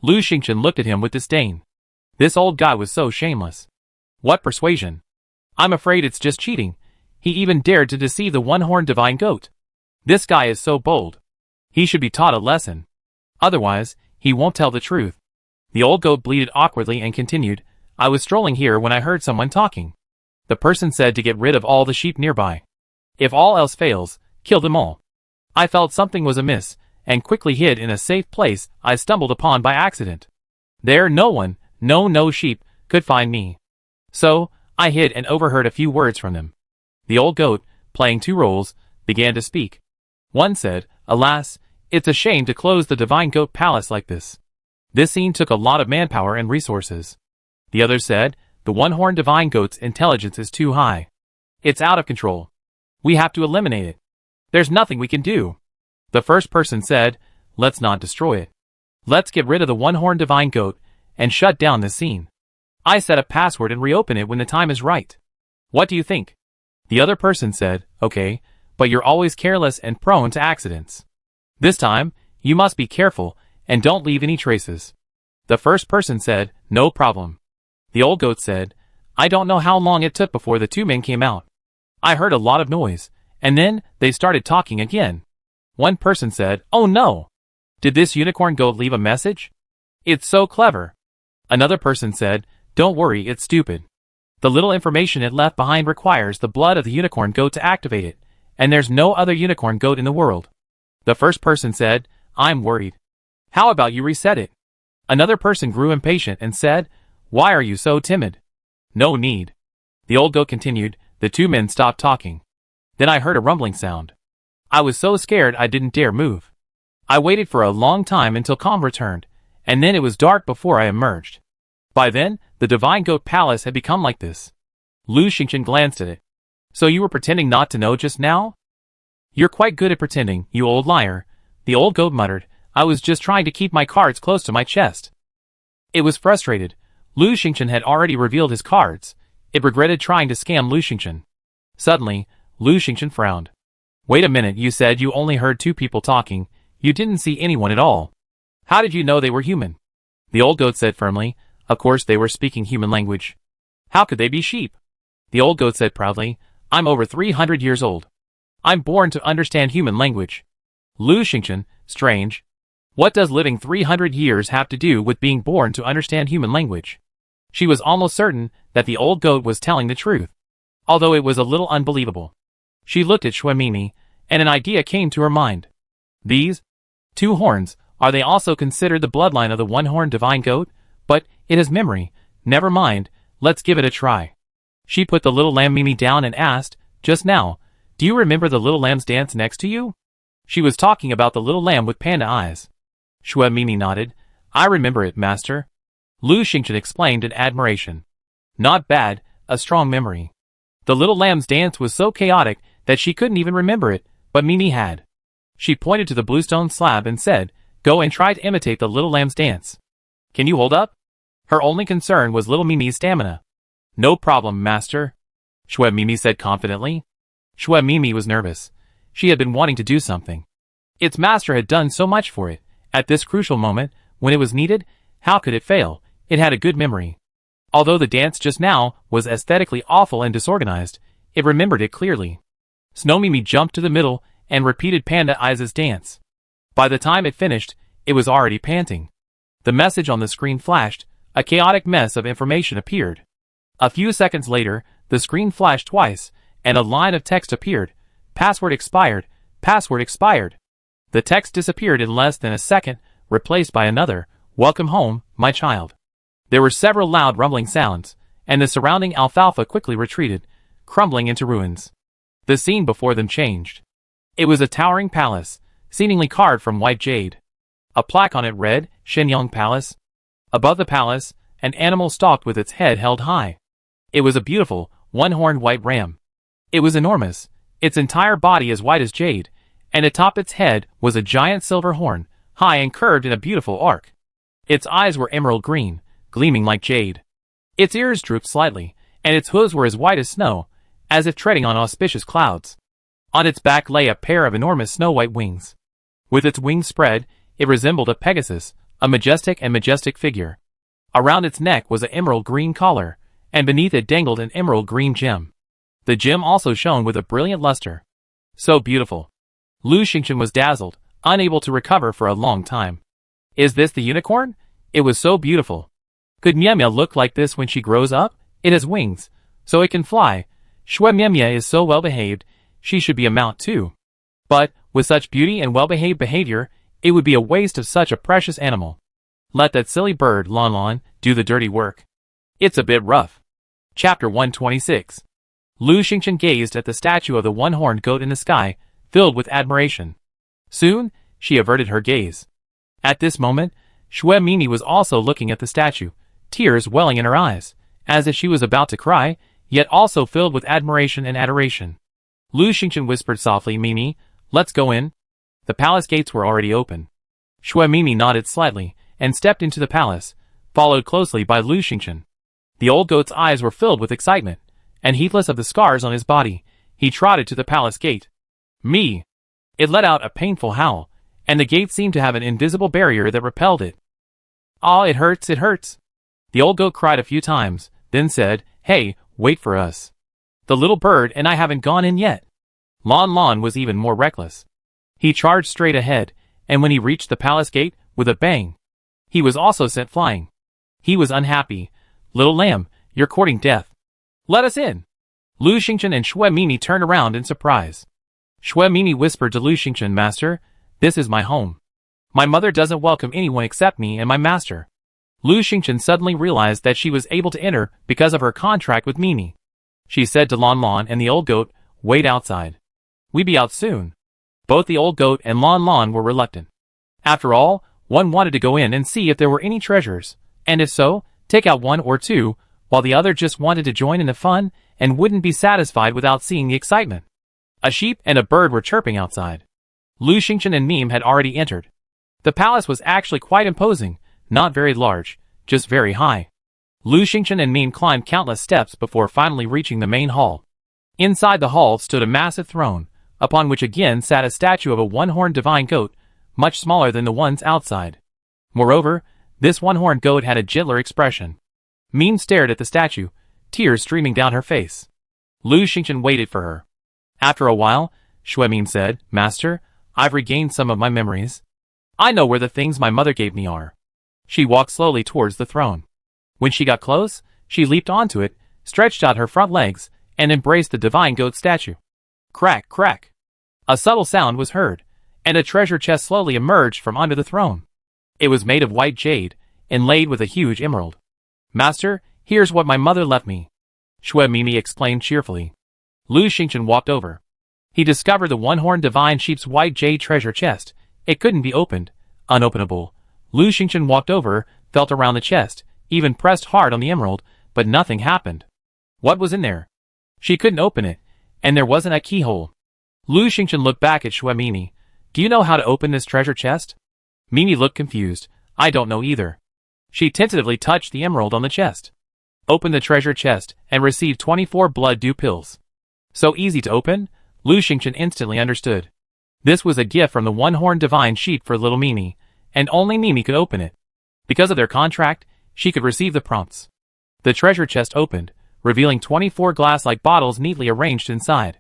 Lu Xingchen looked at him with disdain. This old guy was so shameless. What persuasion? I'm afraid it's just cheating. He even dared to deceive the one-horned divine goat. This guy is so bold. He should be taught a lesson. Otherwise, he won't tell the truth. The old goat bleated awkwardly and continued, I was strolling here when I heard someone talking. The person said to get rid of all the sheep nearby. If all else fails, kill them all. I felt something was amiss, and quickly hid in a safe place I stumbled upon by accident. There no one, no sheep, could find me. So, I hid and overheard a few words from them. The old goat, playing two roles, began to speak. One said, Alas, it's a shame to close the divine goat palace like this. This scene took a lot of manpower and resources. The other said, The one-horned divine goat's intelligence is too high. It's out of control. We have to eliminate it. There's nothing we can do. The first person said, Let's not destroy it. Let's get rid of the one-horned divine goat and shut down this scene. I set a password and reopen it when the time is right. What do you think? The other person said, Okay, but you're always careless and prone to accidents. This time, you must be careful and don't leave any traces. The first person said, No problem. The old goat said, I don't know how long it took before the two men came out. I heard a lot of noise, and then they started talking again. One person said, Oh no! Did this unicorn goat leave a message? It's so clever. Another person said, Don't worry, it's stupid. The little information it left behind requires the blood of the unicorn goat to activate it, and there's no other unicorn goat in the world. The first person said, I'm worried. How about you reset it? Another person grew impatient and said, Why are you so timid? No need. The old goat continued. The two men stopped talking. Then I heard a rumbling sound. I was so scared I didn't dare move. I waited for a long time until calm returned, and then it was dark before I emerged. By then, the divine goat palace had become like this. Lu Xingchen glanced at it. So you were pretending not to know just now? You're quite good at pretending, you old liar, the old goat muttered. I was just trying to keep my cards close to my chest. It was frustrated. Lu Xingchen had already revealed his cards. It regretted trying to scam Lu Xingchen. Suddenly, Lu Xingchen frowned. Wait a minute, you said you only heard two people talking. You didn't see anyone at all. How did you know they were human? The old goat said firmly, Of course they were speaking human language. How could they be sheep? The old goat said proudly, I'm over 300 years old. I'm born to understand human language. Lu Xingchen, strange. What does living 300 years have to do with being born to understand human language? She was almost certain that the old goat was telling the truth, although it was a little unbelievable. She looked at Mimi, and an idea came to her mind. These two horns, are they also considered the bloodline of the one-horned divine goat? But it has memory. Never mind, let's give it a try. She put the little lamb Mimi down and asked, Just now, do you remember the little lamb's dance next to you? She was talking about the little lamb with panda eyes. Mimi nodded. I remember it, master. Lu Xingchen explained in admiration. Not bad, a strong memory. The little lamb's dance was so chaotic that she couldn't even remember it, but Mimi had. She pointed to the bluestone slab and said, Go and try to imitate the little lamb's dance. Can you hold up? Her only concern was little Mimi's stamina. No problem, master. Mimi said confidently. Mimi was nervous. She had been wanting to do something. Its master had done so much for it. At this crucial moment, when it was needed, how could it fail? It had a good memory. Although the dance just now was aesthetically awful and disorganized, it remembered it clearly. Mimi jumped to the middle and repeated Panda Eyes' dance. By the time it finished, it was already panting. The message on the screen flashed. A chaotic mess of information appeared. A few seconds later, the screen flashed twice, and a line of text appeared. Password expired. Password expired. The text disappeared in less than a second, replaced by another. Welcome home, my child. There were several loud rumbling sounds, and the surrounding alfalfa quickly retreated, crumbling into ruins. The scene before them changed. It was a towering palace, seemingly carved from white jade. A plaque on it read, Shenyang Palace. Above the palace, an animal stalked with its head held high. It was a beautiful, one-horned white ram. It was enormous, its entire body as white as jade, and atop its head was a giant silver horn, high and curved in a beautiful arc. Its eyes were emerald green, gleaming like jade. Its ears drooped slightly, and its hooves were as white as snow, as if treading on auspicious clouds. On its back lay a pair of enormous snow-white wings. With its wings spread, it resembled a Pegasus, a majestic figure. Around its neck was an emerald green collar, and beneath it dangled an emerald green gem. The gem also shone with a brilliant luster. So beautiful. Lu Xingchen was dazzled, unable to recover for a long time. Is this the unicorn? It was so beautiful. Could Miemia look like this when she grows up? It has wings, so it can fly. Shui Miemia is so well behaved, she should be a mount too. But, with such beauty and well-behaved behavior, it would be a waste of such a precious animal. Let that silly bird, Lon Lon, do the dirty work. It's a bit rough. Chapter 126. Lu Xingchen gazed at the statue of the one-horned goat in the sky, filled with admiration. Soon, she averted her gaze. At this moment, Shui Mimi was also looking at the statue, tears welling in her eyes, as if she was about to cry, yet also filled with admiration and adoration. Lu Xingchen whispered softly, Mimi, let's go in. The palace gates were already open. Shui Mimi nodded slightly, and stepped into the palace, followed closely by Lu Xingchen. The old goat's eyes were filled with excitement, and heedless of the scars on his body, he trotted to the palace gate. Me! It let out a painful howl, and the gate seemed to have an invisible barrier that repelled it. Ah, it hurts, it hurts. The old goat cried a few times, then said, Hey, wait for us. The little bird and I haven't gone in yet. Lon Lon was even more reckless. He charged straight ahead, and when he reached the palace gate, with a bang, he was also sent flying. He was unhappy. Little lamb, you're courting death. Let us in. Lu Xingchen and Shui Mimi turned around in surprise. Shui Mimi whispered to Lu Xingchen, Master, this is my home. My mother doesn't welcome anyone except me and my master. Lu Xingchen suddenly realized that she was able to enter because of her contract with Mimi. She said to Lon Lon and the old goat, wait outside. We be out soon. Both the old goat and Lon Lon were reluctant. After all, one wanted to go in and see if there were any treasures, and if so, take out one or two, while the other just wanted to join in the fun and wouldn't be satisfied without seeing the excitement. A sheep and a bird were chirping outside. Lu Xingchen and Mime had already entered. The palace was actually quite imposing, not very large, just very high. Lu Xingchen and Mime climbed countless steps before finally reaching the main hall. Inside the hall stood a massive throne, upon which again sat a statue of a one-horned divine goat, much smaller than the ones outside. Moreover, this one-horned goat had a gentler expression. Mime stared at the statue, tears streaming down her face. Lu Xingchen waited for her. After a while, Shui Mime said, Master, I've regained some of my memories. I know where the things my mother gave me are. She walked slowly towards the throne. When she got close, she leaped onto it, stretched out her front legs, and embraced the divine goat statue. Crack, crack. A subtle sound was heard, and a treasure chest slowly emerged from under the throne. It was made of white jade, inlaid with a huge emerald. Master, here's what my mother left me. Shui Mimi exclaimed cheerfully. Lu Xingchen walked over. He discovered the one-horned divine sheep's white jade treasure chest. It couldn't be opened. Unopenable. Lu Xingchen walked over, felt around the chest, even pressed hard on the emerald, but nothing happened. What was in there? She couldn't open it, and there wasn't a keyhole. Lu Xingchen looked back at Shui Mimi. Do you know how to open this treasure chest? Mimi looked confused. I don't know either. She tentatively touched the emerald on the chest. Opened the treasure chest, and received 24 blood dew pills. So easy to open? Lu Xingchen instantly understood. This was a gift from the one-horned divine sheep for little Mimi, and only Mimi could open it. Because of their contract, she could receive the prompts. The treasure chest opened, revealing 24 glass-like bottles neatly arranged inside.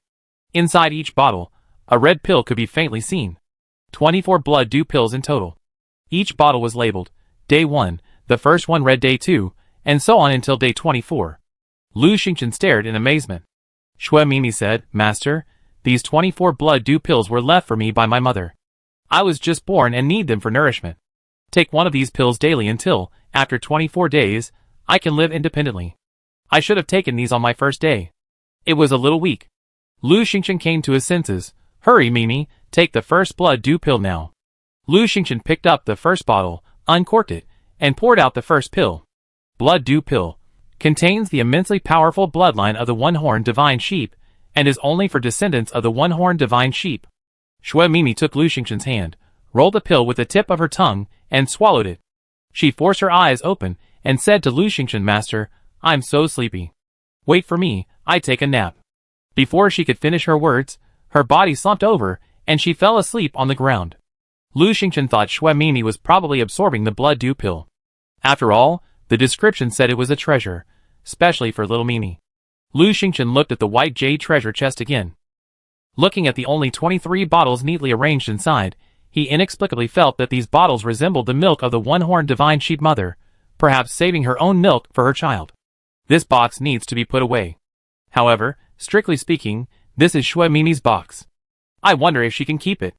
Inside each bottle, a red pill could be faintly seen. 24 blood dew pills in total. Each bottle was labeled, Day 1, the first one read Day 2, and so on until Day 24. Lu Xingchen stared in amazement. Shui Mimi said, Master, these 24 blood dew pills were left for me by my mother. I was just born and need them for nourishment. Take one of these pills daily until, after 24 days, I can live independently. I should have taken these on my first day. It was a little weak. Lu Xingchen came to his senses. Hurry, Mimi, take the first blood dew pill now. Lu Xingchen picked up the first bottle, uncorked it, and poured out the first pill. Blood dew pill. Contains the immensely powerful bloodline of the one-horned divine sheep, and is only for descendants of the one-horned divine sheep. Shui Mimi took Lu Xingchen's hand, rolled the pill with the tip of her tongue, and swallowed it. She forced her eyes open, and said to Lu Xingchen, Master, I'm so sleepy. Wait for me, I take a nap. Before she could finish her words, her body slumped over, and she fell asleep on the ground. Lu Xingchen thought Shui Mimi was probably absorbing the blood dew pill. After all, the description said it was a treasure, especially for little Mimi. Lu Xingchen looked at the white jade treasure chest again. Looking at the only 23 bottles neatly arranged inside, he inexplicably felt that these bottles resembled the milk of the one-horned divine sheep mother, perhaps saving her own milk for her child. This box needs to be put away. However, strictly speaking, this is Shui Mimi's box. I wonder if she can keep it.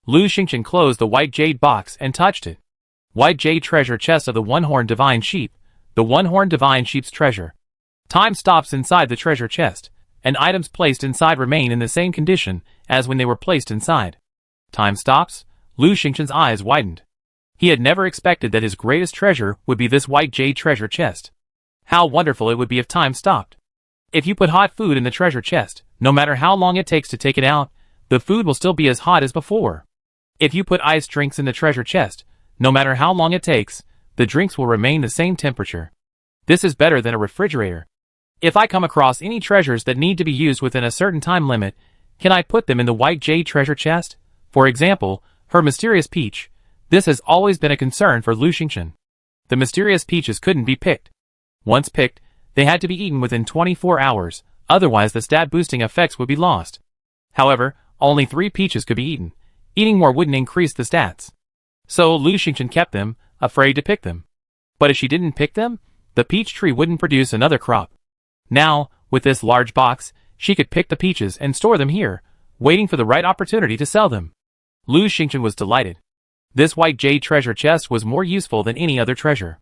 Lu Xingchen closed the white jade box and touched it. White jade treasure chest of the one-horned divine sheep, the one-horned divine sheep's treasure. Time stops inside the treasure chest, and items placed inside remain in the same condition as when they were placed inside. Time stops. Lu Xingchen's eyes widened. He had never expected that his greatest treasure would be this white jade treasure chest. How wonderful it would be if time stopped. If you put hot food in the treasure chest, no matter how long it takes to take it out, the food will still be as hot as before. If you put iced drinks in the treasure chest, no matter how long it takes, the drinks will remain the same temperature. This is better than a refrigerator. If I come across any treasures that need to be used within a certain time limit, can I put them in the white jade treasure chest? For example, her mysterious peach. This has always been a concern for Lu Xingchen. The mysterious peaches couldn't be picked. Once picked, they had to be eaten within 24 hours, otherwise the stat-boosting effects would be lost. However, only 3 peaches could be eaten. Eating more wouldn't increase the stats. So Lu Xingchen kept them, afraid to pick them. But if she didn't pick them, the peach tree wouldn't produce another crop. Now, with this large box, she could pick the peaches and store them here, waiting for the right opportunity to sell them. Lu Xingchen was delighted. This white jade treasure chest was more useful than any other treasure.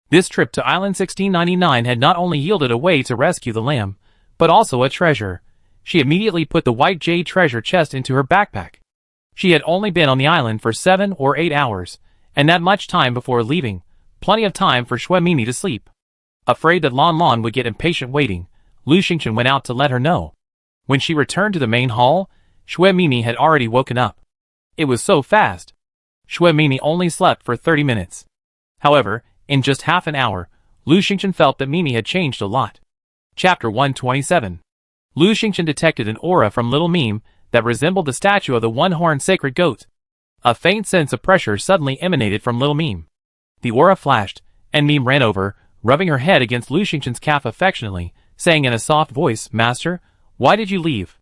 This trip to Island 1699 had not only yielded a way to rescue the lamb, but also a treasure. She immediately put the white jade treasure chest into her backpack. She had only been on the island for 7 or 8 hours, and that much time before leaving, plenty of time for Shui Mimi to sleep. Afraid that Lan Lan would get impatient waiting, Lu Xingchen went out to let her know. When she returned to the main hall, Shui Mimi had already woken up. It was so fast. Shui Mimi only slept for 30 minutes. However, in just half an hour, Lu Xingchen felt that Mimi had changed a lot. Chapter 127. Lu Xingchen detected an aura from little Mime that resembled the statue of the one-horned sacred goat. A faint sense of pressure suddenly emanated from little Mime. The aura flashed, and Mime ran over, rubbing her head against Lu Xingchen's calf affectionately, saying in a soft voice, "Master, why did you leave?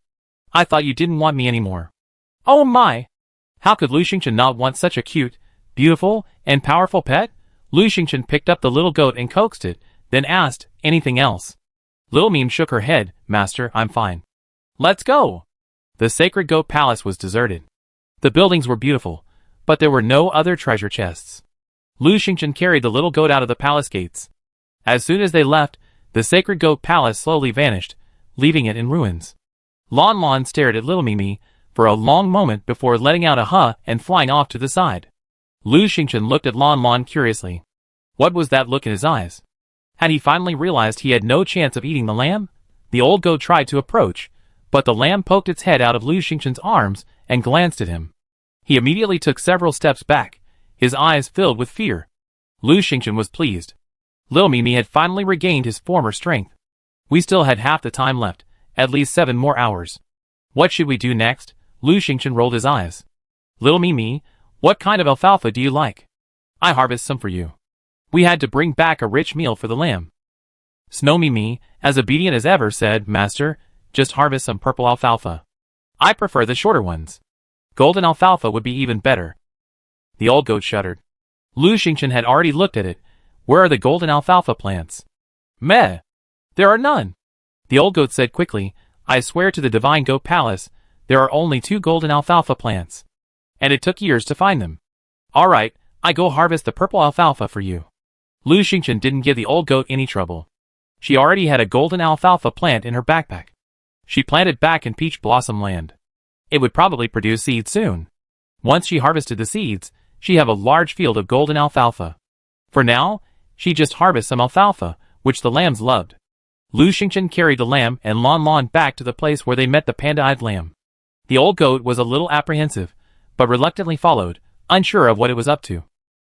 I thought you didn't want me anymore." Oh my! How could Lu Xingchen not want such a cute, beautiful, and powerful pet? Lu Xingchen picked up the little goat and coaxed it, then asked, "Anything else?" Little Mime shook her head, "Master, I'm fine." Let's go! The sacred goat palace was deserted. The buildings were beautiful, but there were no other treasure chests. Lu Xingchen carried the little goat out of the palace gates. As soon as they left, the sacred goat palace slowly vanished, leaving it in ruins. Lan Lan stared at little Mimi for a long moment before letting out a huh and flying off to the side. Lu Xingchen looked at Lan Lan curiously. What was that look in his eyes? Had he finally realized he had no chance of eating the lamb? The old goat tried to approach, but the lamb poked its head out of Lu Xingchen's arms and glanced at him. He immediately took several steps back, his eyes filled with fear. Lu Xingchen was pleased. Little Mimi had finally regained his former strength. We still had half the time left, at least 7 more hours. What should we do next? Lu Xingchen rolled his eyes. Little Mimi, what kind of alfalfa do you like? I harvest some for you. We had to bring back a rich meal for the lamb. Snow Mimi, as obedient as ever, said, "Master, just harvest some purple alfalfa. I prefer the shorter ones. Golden alfalfa would be even better." The old goat shuddered. Lu Xingchen had already looked at it. Where are the golden alfalfa plants? Meh. There are none. The old goat said quickly, I swear to the divine goat palace, there are only 2 golden alfalfa plants. And it took years to find them. All right, I go harvest the purple alfalfa for you. Lu Xingchen didn't give the old goat any trouble. She already had a golden alfalfa plant in her backpack. She planted back in Peach Blossom Land. It would probably produce seeds soon. Once she harvested the seeds, she'd have a large field of golden alfalfa. For now, she just harvested some alfalfa, which the lambs loved. Lu Xingchen carried the lamb and Lan Lan back to the place where they met the panda-eyed lamb. The old goat was a little apprehensive, but reluctantly followed, unsure of what it was up to.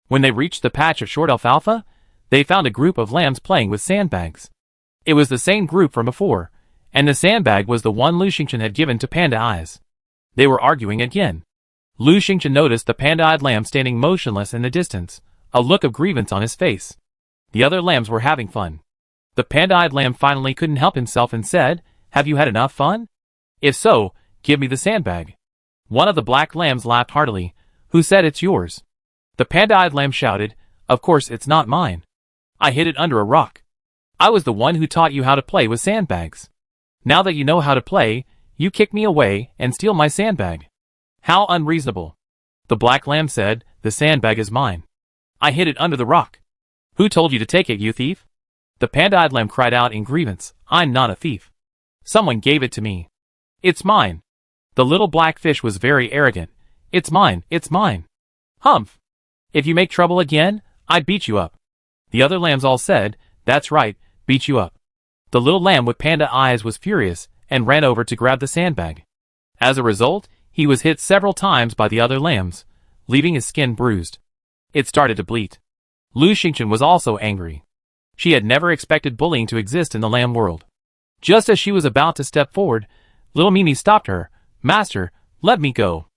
When they reached the patch of short alfalfa, they found a group of lambs playing with sandbags. It was the same group from before, and the sandbag was the one Lu Xingchen had given to Panda Eyes. They were arguing again. Lu Xingchen noticed the panda-eyed lamb standing motionless in the distance, a look of grievance on his face. The other lambs were having fun. The panda-eyed lamb finally couldn't help himself and said, "Have you had enough fun? If so, give me the sandbag." One of the black lambs laughed heartily. "Who said it's yours?" The panda-eyed lamb shouted, "Of course it's not mine. I hid it under a rock. I was the one who taught you how to play with sandbags. Now that you know how to play, you kick me away and steal my sandbag. How unreasonable." The black lamb said, "The sandbag is mine. I hid it under the rock." "Who told you to take it, you thief?" The panda-eyed lamb cried out in grievance, "I'm not a thief. Someone gave it to me. It's mine." The little black fish was very arrogant. "It's mine, it's mine. Humph! If you make trouble again, I'd beat you up." The other lambs all said, "That's right, beat you up." The little lamb with panda eyes was furious and ran over to grab the sandbag. As a result, he was hit several times by the other lambs, leaving his skin bruised. It started to bleed. Lu Xingchen was also angry. She had never expected bullying to exist in the lamb world. Just as she was about to step forward, little Mimi stopped her. "Master, let me go."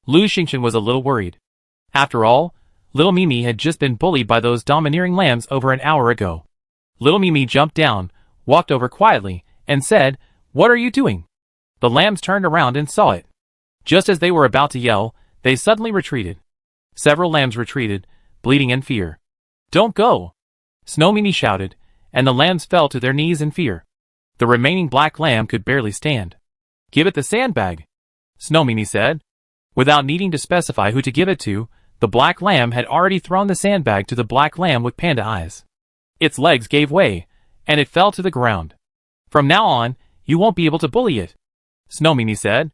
Lu Xingchen was a little worried. After all, little Mimi had just been bullied by those domineering lambs over an hour ago. Little Mimi jumped down, walked over quietly, and said, "What are you doing?" The lambs turned around and saw it. Just as they were about to yell, they suddenly retreated. Several lambs retreated, bleeding in fear. "Don't go!" Snow Mimi shouted, and the lambs fell to their knees in fear. The remaining black lamb could barely stand. "Give it the sandbag," Snow Mimi said. Without needing to specify who to give it to, the black lamb had already thrown the sandbag to the black lamb with panda eyes. Its legs gave way, and it fell to the ground. "From now on, you won't be able to bully it," Snow Mimi said.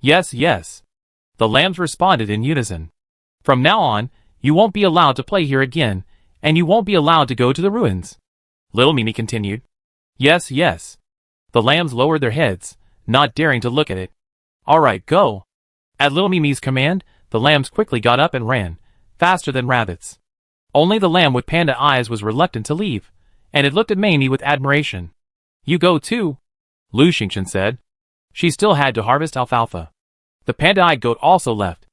"Yes, yes." The lambs responded in unison. "From now on, you won't be allowed to play here again, and you won't be allowed to go to the ruins," Little Mimi continued. "Yes, yes." The lambs lowered their heads, not daring to look at it. "All right, go." At Little Mimi's command, the lambs quickly got up and ran, faster than rabbits. Only the lamb with panda eyes was reluctant to leave, and it looked at Mimi with admiration. "You go too," Lu Xingchen said. She still had to harvest alfalfa. The panda-eyed goat also left.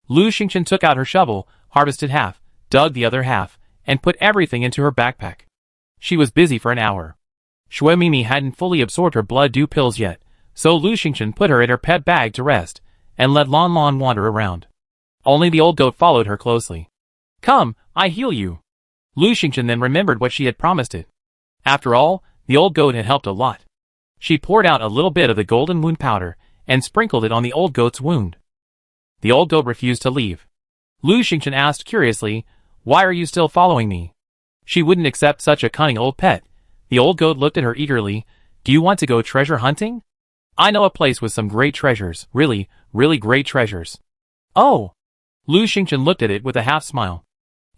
Lu Xingchen took out her shovel, harvested half, dug the other half, and put everything into her backpack. She was busy for an hour. Shui Mimi hadn't fully absorbed her blood-dew pills yet, so Lu Xingchen put her in her pet bag to rest, and let Lon Lon wander around. Only the old goat followed her closely. "Come, I heal you." Lu Xingchen then remembered what she had promised it. After all, the old goat had helped a lot. She poured out a little bit of the golden wound powder, and sprinkled it on the old goat's wound. The old goat refused to leave. Lu Xingchen asked curiously, "Why are you still following me?" She wouldn't accept such a cunning old pet. The old goat looked at her eagerly. "Do you want to go treasure hunting? I know a place with some great treasures, really, really great treasures." "Oh!" Lu Xingchen looked at it with a half-smile.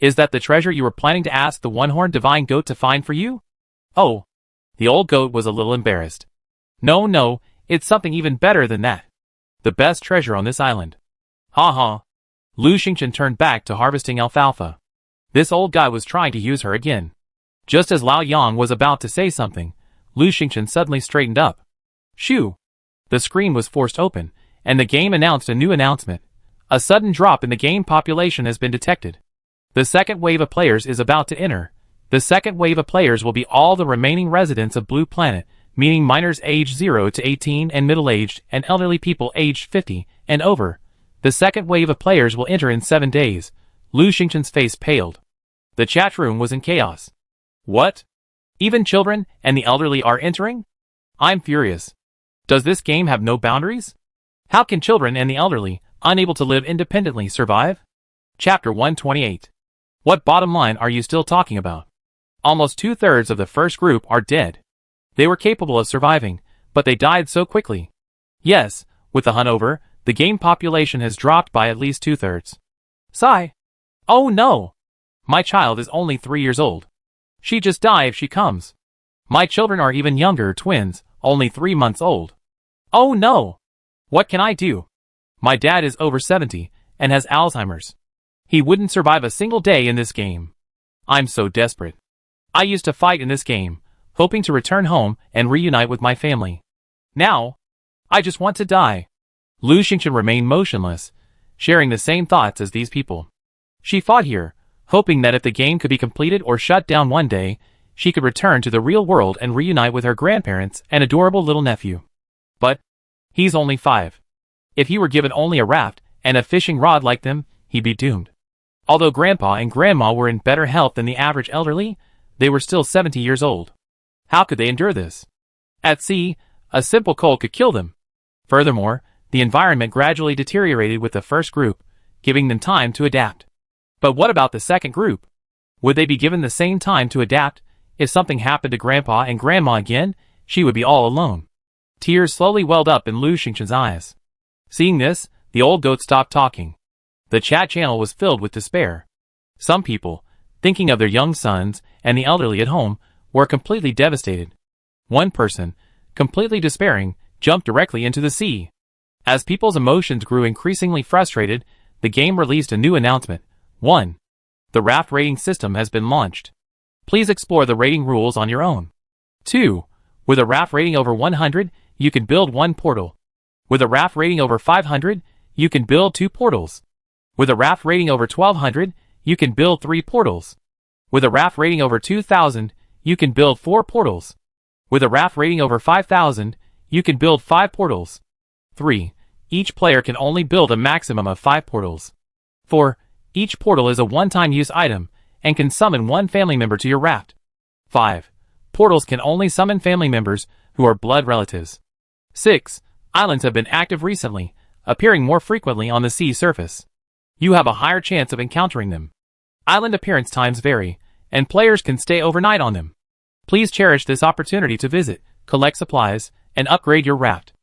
"Is that the treasure you were planning to ask the one-horned divine goat to find for you?" "Oh." The old goat was a little embarrassed. "No, no, it's something even better than that. The best treasure on this island." "Ha ha." Lu Xingchen turned back to harvesting alfalfa. This old guy was trying to use her again. Just as Lao Yang was about to say something, Lu Xingchen suddenly straightened up. Shoo! The screen was forced open, and the game announced a new announcement. A sudden drop in the game population has been detected. The second wave of players is about to enter. The second wave of players will be all the remaining residents of Blue Planet, meaning minors aged 0 to 18 and middle-aged and elderly people aged 50 and over. The second wave of players will enter in 7 days. Lu Xingchen's face paled. The chat room was in chaos. What? Even children and the elderly are entering? I'm furious. Does this game have no boundaries? How can children and the elderly, unable to live independently, survive? Chapter 128. What bottom line are you still talking about? Almost 2/3 of the first group are dead. They were capable of surviving, but they died so quickly. Yes, with the hunt over, the game population has dropped by at least 2/3. Sigh. Oh no! My child is only 3 years old. She'd just die if she comes. My children are even younger, twins, only 3 months old. Oh no! What can I do? My dad is over 70 and has Alzheimer's. He wouldn't survive a single day in this game. I'm so desperate. I used to fight in this game, hoping to return home and reunite with my family. Now, I just want to die. Lu Xingchen remained motionless. sharing the same thoughts as these people. She fought here, hoping that if the game could be completed or shut down one day, she could return to the real world and reunite with her grandparents and adorable little nephew. But he's only 5. If he were given only a raft and a fishing rod like them, he'd be doomed. Although Grandpa and Grandma were in better health than the average elderly, they were still 70 years old. How could they endure this? At sea, a simple cold could kill them. Furthermore, the environment gradually deteriorated with the first group, giving them time to adapt. But what about the second group? Would they be given the same time to adapt? If something happened to Grandpa and Grandma again, she would be all alone. Tears slowly welled up in Lu Xingchen's eyes. Seeing this, the old goat stopped talking. The chat channel was filled with despair. Some people, thinking of their young sons and the elderly at home, were completely devastated. One person, completely despairing, jumped directly into the sea. As people's emotions grew increasingly frustrated, the game released a new announcement. 1. The raft rating system has been launched. Please explore the rating rules on your own. 2. With a raft rating over 100, you can build 1 portal. With a raft rating over 500, you can build 2 portals. With a raft rating over 1200, you can build 3 portals. With a raft rating over 2000, you can build 4 portals. With a raft rating over 5000, you can build 5 portals. 3. Each player can only build a maximum of 5 portals. 4. Each portal is a one-time use item and can summon 1 family member to your raft. 5. Portals can only summon family members who are blood relatives. 6. Islands have been active recently, appearing more frequently on the sea surface. You have a higher chance of encountering them. Island appearance times vary, and players can stay overnight on them. Please cherish this opportunity to visit, collect supplies, and upgrade your raft.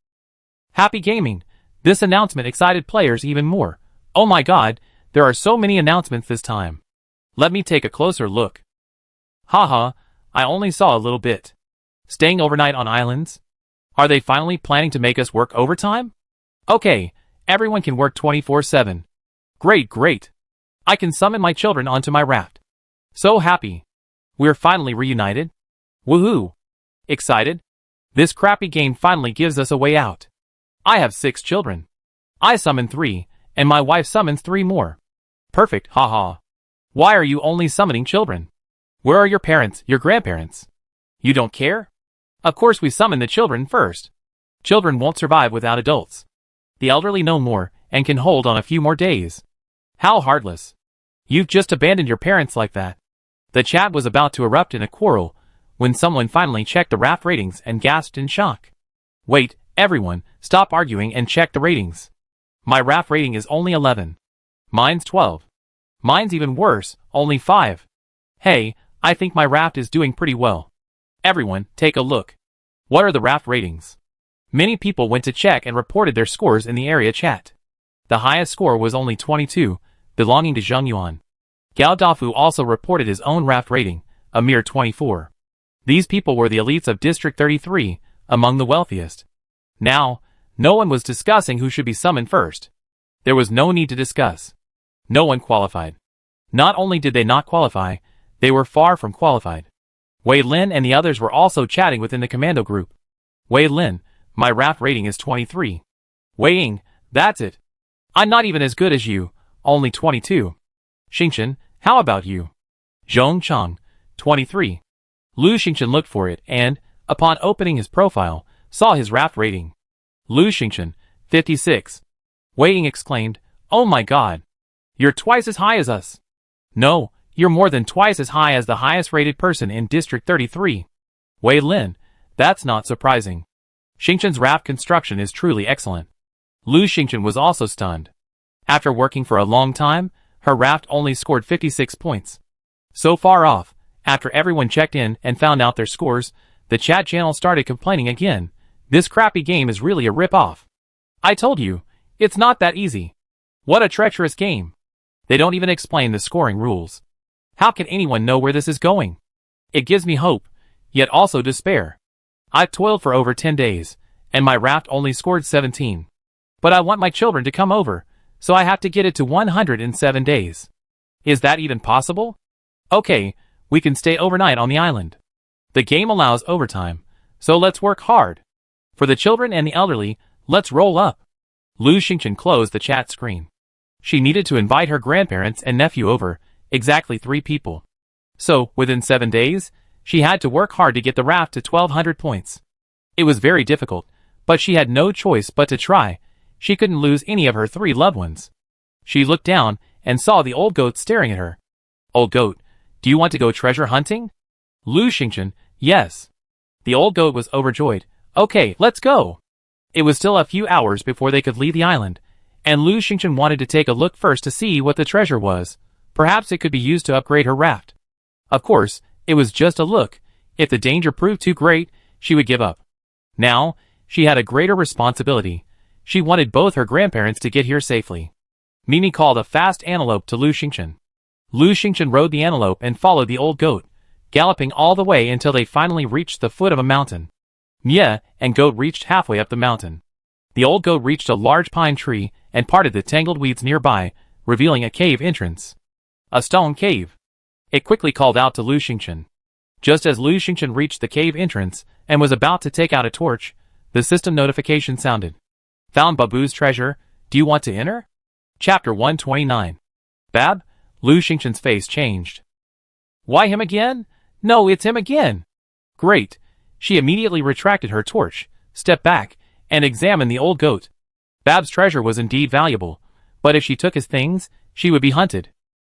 Happy gaming! This announcement excited players even more. Oh my god, there are so many announcements this time. Let me take a closer look. Haha, I only saw a little bit. Staying overnight on islands? Are they finally planning to make us work overtime? Okay, everyone can work 24/7. Great. I can summon my children onto my raft. So happy. We're finally reunited. Woohoo! Excited? This crappy game finally gives us a way out. I have 6 children. I summon 3, and my wife summons 3 more. Perfect, haha. Why are you only summoning children? Where are your parents, your grandparents? You don't care? Of course we summon the children first. Children won't survive without adults. The elderly know more, and can hold on a few more days. How heartless. You've just abandoned your parents like that. The chat was about to erupt in a quarrel, when someone finally checked the raft ratings and gasped in shock. Wait, everyone, stop arguing and check the ratings. My raft rating is only 11. Mine's 12. Mine's even worse, only 5. Hey, I think my raft is doing pretty well. Everyone, take a look. What are the raft ratings? Many people went to check and reported their scores in the area chat. The highest score was only 22, belonging to Zheng Yuan. Gao Dafu also reported his own raft rating, a mere 24. These people were the elites of District 33, among the wealthiest. Now, no one was discussing who should be summoned first. There was no need to discuss. No one qualified. Not only did they not qualify, they were far from qualified. Wei Lin and the others were also chatting within the commando group. Wei Lin, my raft rating is 23. Wei Ying, that's it. I'm not even as good as you, only 22. Xingchen, how about you? Zhong Chang, 23. Lu Xingchen looked for it and, upon opening his profile, saw his raft rating. Lu Xingchen, 56. Wei Ying exclaimed, oh my god. You're twice as high as us. No, you're more than twice as high as the highest rated person in District 33. Wei Lin, that's not surprising. Xingchen's raft construction is truly excellent. Lu Xingchen was also stunned. After working for a long time, her raft only scored 56 points. So far off, after everyone checked in and found out their scores, the chat channel started complaining again. This crappy game is really a rip-off. I told you, it's not that easy. What a treacherous game. They don't even explain the scoring rules. How can anyone know where this is going? It gives me hope, yet also despair. I've toiled for over 10 days, and my raft only scored 17. But I want my children to come over, so I have to get it to 107 days. Is that even possible? Okay, we can stay overnight on the island. The game allows overtime, so let's work hard. For the children and the elderly, let's roll up. Lu Xingchen closed the chat screen. She needed to invite her grandparents and nephew over, exactly 3 people. So, within 7 days, she had to work hard to get the raft to 1,200 points. It was very difficult, but she had no choice but to try. She couldn't lose any of her 3 loved ones. She looked down and saw the old goat staring at her. Old goat, do you want to go treasure hunting? Lu Xingchen, yes. The old goat was overjoyed. Okay, let's go. It was still a few hours before they could leave the island, and Lu Xingchen wanted to take a look first to see what the treasure was. Perhaps it could be used to upgrade her raft. Of course, it was just a look. If the danger proved too great, she would give up. Now, she had a greater responsibility. She wanted both her grandparents to get here safely. Mimi called a fast antelope to Lu Xingchen. Lu Xingchen rode the antelope and followed the old goat, galloping all the way until they finally reached the foot of a mountain. Mia and goat reached halfway up the mountain. The old goat reached a large pine tree and parted the tangled weeds nearby, revealing a cave entrance. A stone cave. It quickly called out to Lu Xingchen. Just as Lu Xingchen reached the cave entrance and was about to take out a torch, the system notification sounded. Found Babu's treasure. Do you want to enter? Chapter 129. Bab? Lu Xingchen's face changed. Why him again? No, it's him again. Great. She immediately retracted her torch, stepped back, and examined the old goat. Bab's treasure was indeed valuable, but if she took his things, she would be hunted.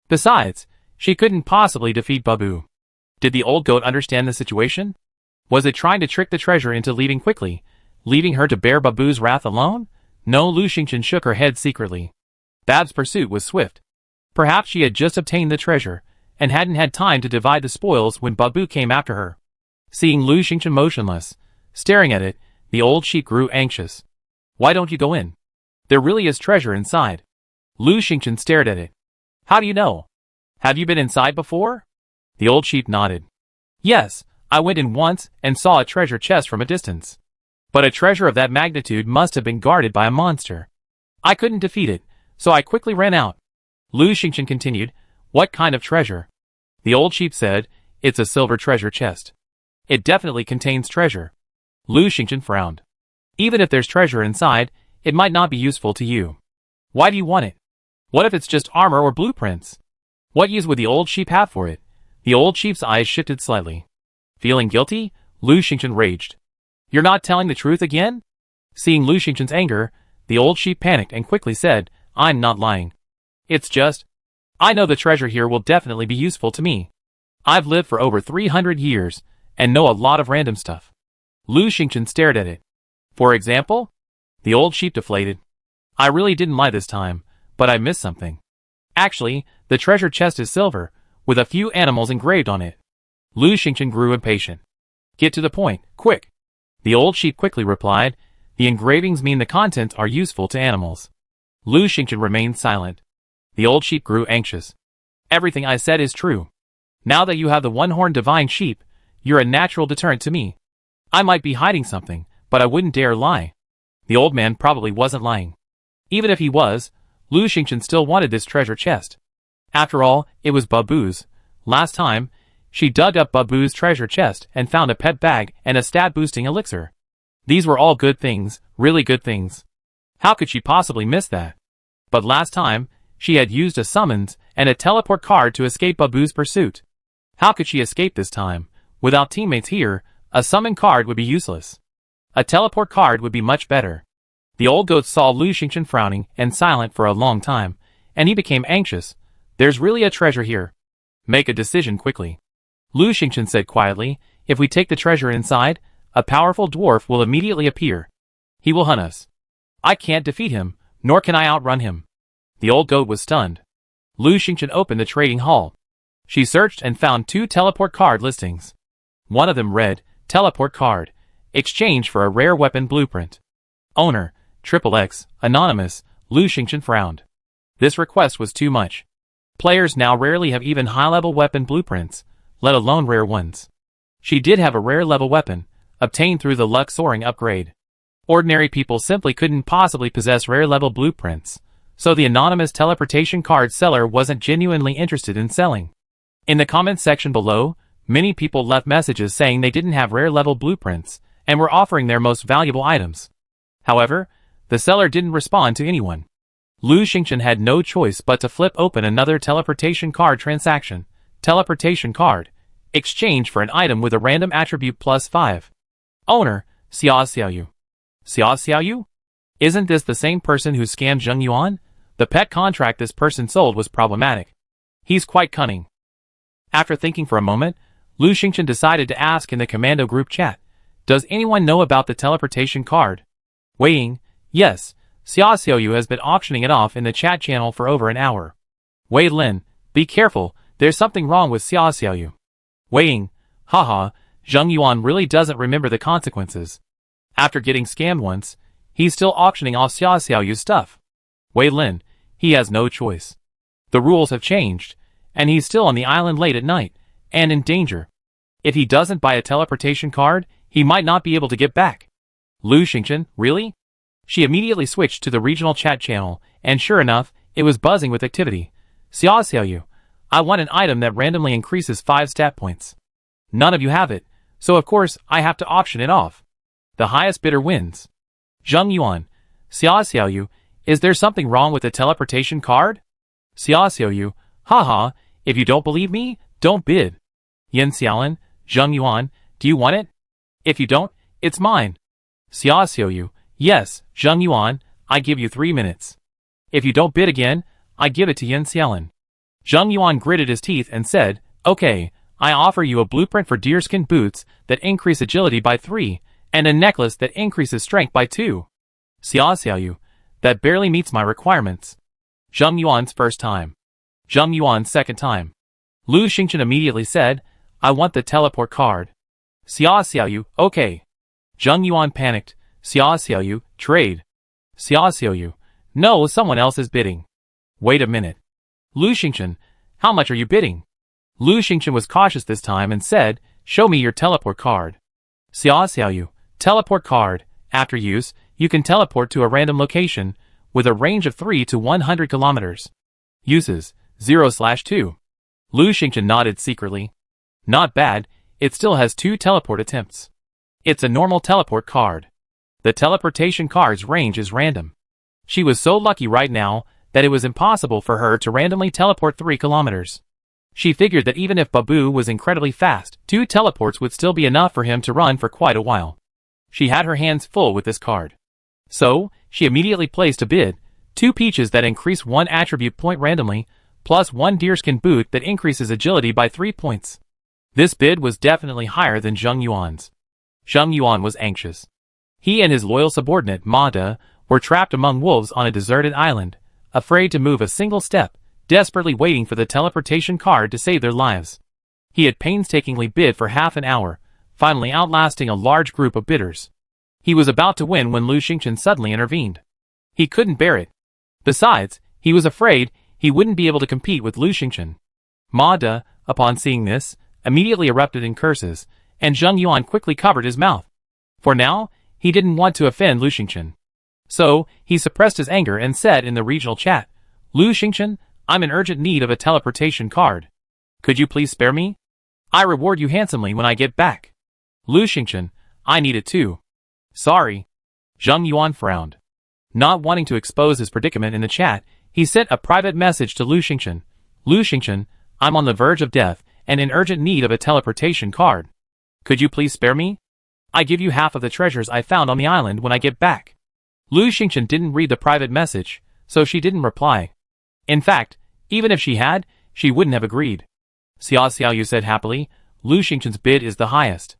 Besides, she couldn't possibly defeat Babu. Did the old goat understand the situation? Was it trying to trick the treasure into leaving quickly, leaving her to bear Babu's wrath alone? No, Lu Xingchen shook her head secretly. Bab's pursuit was swift. Perhaps she had just obtained the treasure, and hadn't had time to divide the spoils when Babu came after her. Seeing Lu Xingchen motionless, staring at it, the old sheep grew anxious. Why don't you go in? There really is treasure inside. Lu Xingchen stared at it. How do you know? Have you been inside before? The old sheep nodded. Yes, I went in once and saw a treasure chest from a distance. But a treasure of that magnitude must have been guarded by a monster. I couldn't defeat it, so I quickly ran out. Lu Xingchen continued. What kind of treasure? The old sheep said, it's a silver treasure chest. It definitely contains treasure. Lu Xingchen frowned. Even if there's treasure inside, it might not be useful to you. Why do you want it? What if it's just armor or blueprints? What use would the old sheep have for it? The old sheep's eyes shifted slightly. Feeling guilty, Lu Xingchen raged. You're not telling the truth again? Seeing Lu Xingchen's anger, the old sheep panicked and quickly said, I'm not lying. It's just, I know the treasure here will definitely be useful to me. I've lived for over 300 years, and know a lot of random stuff. Lu Xingchen stared at it. For example? The old sheep deflated. I really didn't lie this time, but I missed something. Actually, the treasure chest is silver, with a few animals engraved on it. Lu Xingchen grew impatient. Get to the point, quick. The old sheep quickly replied, the engravings mean the contents are useful to animals. Lu Xingchen remained silent. The old sheep grew anxious. Everything I said is true. Now that you have the one-horned divine sheep, you're a natural deterrent to me. I might be hiding something, but I wouldn't dare lie. The old man probably wasn't lying. Even if he was, Lu Xingchen still wanted this treasure chest. After all, it was Babu's. Last time, she dug up Babu's treasure chest and found a pet bag and a stat-boosting elixir. These were all good things, really good things. How could she possibly miss that? But last time, she had used a summons and a teleport card to escape Babu's pursuit. How could she escape this time? Without teammates here, a summon card would be useless. A teleport card would be much better. The old goat saw Lu Xingchen frowning and silent for a long time, and he became anxious. There's really a treasure here. Make a decision quickly. Lu Xingchen said quietly, if we take the treasure inside, a powerful dwarf will immediately appear. He will hunt us. I can't defeat him, nor can I outrun him. The old goat was stunned. Lu Xingchen opened the trading hall. She searched and found 2 teleport card listings. One of them read, Teleport card. Exchange for a rare weapon blueprint. Owner, XXX, Anonymous. Lu Xingchen frowned. This request was too much. Players now rarely have even high-level weapon blueprints, let alone rare ones. She did have a rare level weapon, obtained through the luck soaring upgrade. Ordinary people simply couldn't possibly possess rare level blueprints, so the anonymous teleportation card seller wasn't genuinely interested in selling. In the comments section below, many people left messages saying they didn't have rare level blueprints and were offering their most valuable items. However, the seller didn't respond to anyone. Lu Xingchen had no choice but to flip open another teleportation card transaction. Teleportation card. Exchange for an item with a random attribute +5. Owner, Xia Xiaoyu. Xia Xiaoyu? Isn't this the same person who scammed Zheng Yuan? The pet contract this person sold was problematic. He's quite cunning. After thinking for a moment, Lu Xingchen decided to ask in the commando group chat, does anyone know about the teleportation card? Wei-Ying, yes, Xia Xiaoyu has been auctioning it off in the chat channel for over an hour. Wei Lin, be careful, there's something wrong with Xia Xiaoyu. Wei-Ying, haha, Zheng Yuan really doesn't remember the consequences. After getting scammed once, he's still auctioning off Xia Xiaoyu's stuff. Wei Lin, he has no choice. The rules have changed, and he's still on the island late at night, and in danger. If he doesn't buy a teleportation card, he might not be able to get back. Lu Xingchen, really? She immediately switched to the regional chat channel, and sure enough, it was buzzing with activity. Xia Xiaoyu, I want an item that randomly increases 5 stat points. None of you have it, so of course I have to auction it off. The highest bidder wins. Zheng Yuan, Xia Xiaoyu, is there something wrong with the teleportation card? Xia Xiaoyu, haha, if you don't believe me, don't bid. Yin Xiaolin, Zheng Yuan, do you want it? If you don't, it's mine. Xia Xiaoyu, yes, Zheng Yuan, I give you 3 minutes. If you don't bid again, I give it to Yin Xiaolin. Zheng Yuan gritted his teeth and said, okay, I offer you a blueprint for deerskin boots that increase agility by 3, and a necklace that increases strength by 2. Xia Xiaoyu, that barely meets my requirements. Zheng Yuan's first time. Zheng Yuan's second time. Lu Xingchen immediately said, I want the teleport card. Xia Xiaoyu, okay. Zheng Yuan panicked, Xia Xiaoyu, trade. Xia Xiaoyu, no, someone else is bidding. Wait a minute. Lu Xingchen, how much are you bidding? Lu Xingchen was cautious this time and said, show me your teleport card. Xia Xiaoyu, teleport card, after use, you can teleport to a random location, with a range of 3 to 100 kilometers. Uses, 0/2. Lu Xingchen nodded secretly. Not bad, it still has 2 teleport attempts. It's a normal teleport card. The teleportation card's range is random. She was so lucky right now that it was impossible for her to randomly teleport 3 kilometers. She figured that even if Babu was incredibly fast, 2 teleports would still be enough for him to run for quite a while. She had her hands full with this card. So, she immediately placed a bid, 2 peaches that increase 1 attribute point randomly, plus 1 deerskin boot that increases agility by 3 points. This bid was definitely higher than Zheng Yuan's. Zheng Yuan was anxious. He and his loyal subordinate Ma De were trapped among wolves on a deserted island, afraid to move a single step, desperately waiting for the teleportation card to save their lives. He had painstakingly bid for half an hour, finally outlasting a large group of bidders. He was about to win when Lu Xingchen suddenly intervened. He couldn't bear it. Besides, he was afraid he wouldn't be able to compete with Lu Xingchen. Ma De, upon seeing this, immediately erupted in curses, and Zheng Yuan quickly covered his mouth. For now, he didn't want to offend Lu Xingchen. So, he suppressed his anger and said in the regional chat, Lu Xingchen, I'm in urgent need of a teleportation card. Could you please spare me? I reward you handsomely when I get back. Lu Xingchen, I need it too. Sorry. Zheng Yuan frowned. Not wanting to expose his predicament in the chat, he sent a private message to Lu Xingchen. Lu Xingchen, I'm on the verge of death and in urgent need of a teleportation card. Could you please spare me? I give you half of the treasures I found on the island when I get back. Lu Xingchen didn't read the private message, so she didn't reply. In fact, even if she had, she wouldn't have agreed. Xia Xiaoyu said happily, Lu Xingchen's bid is the highest.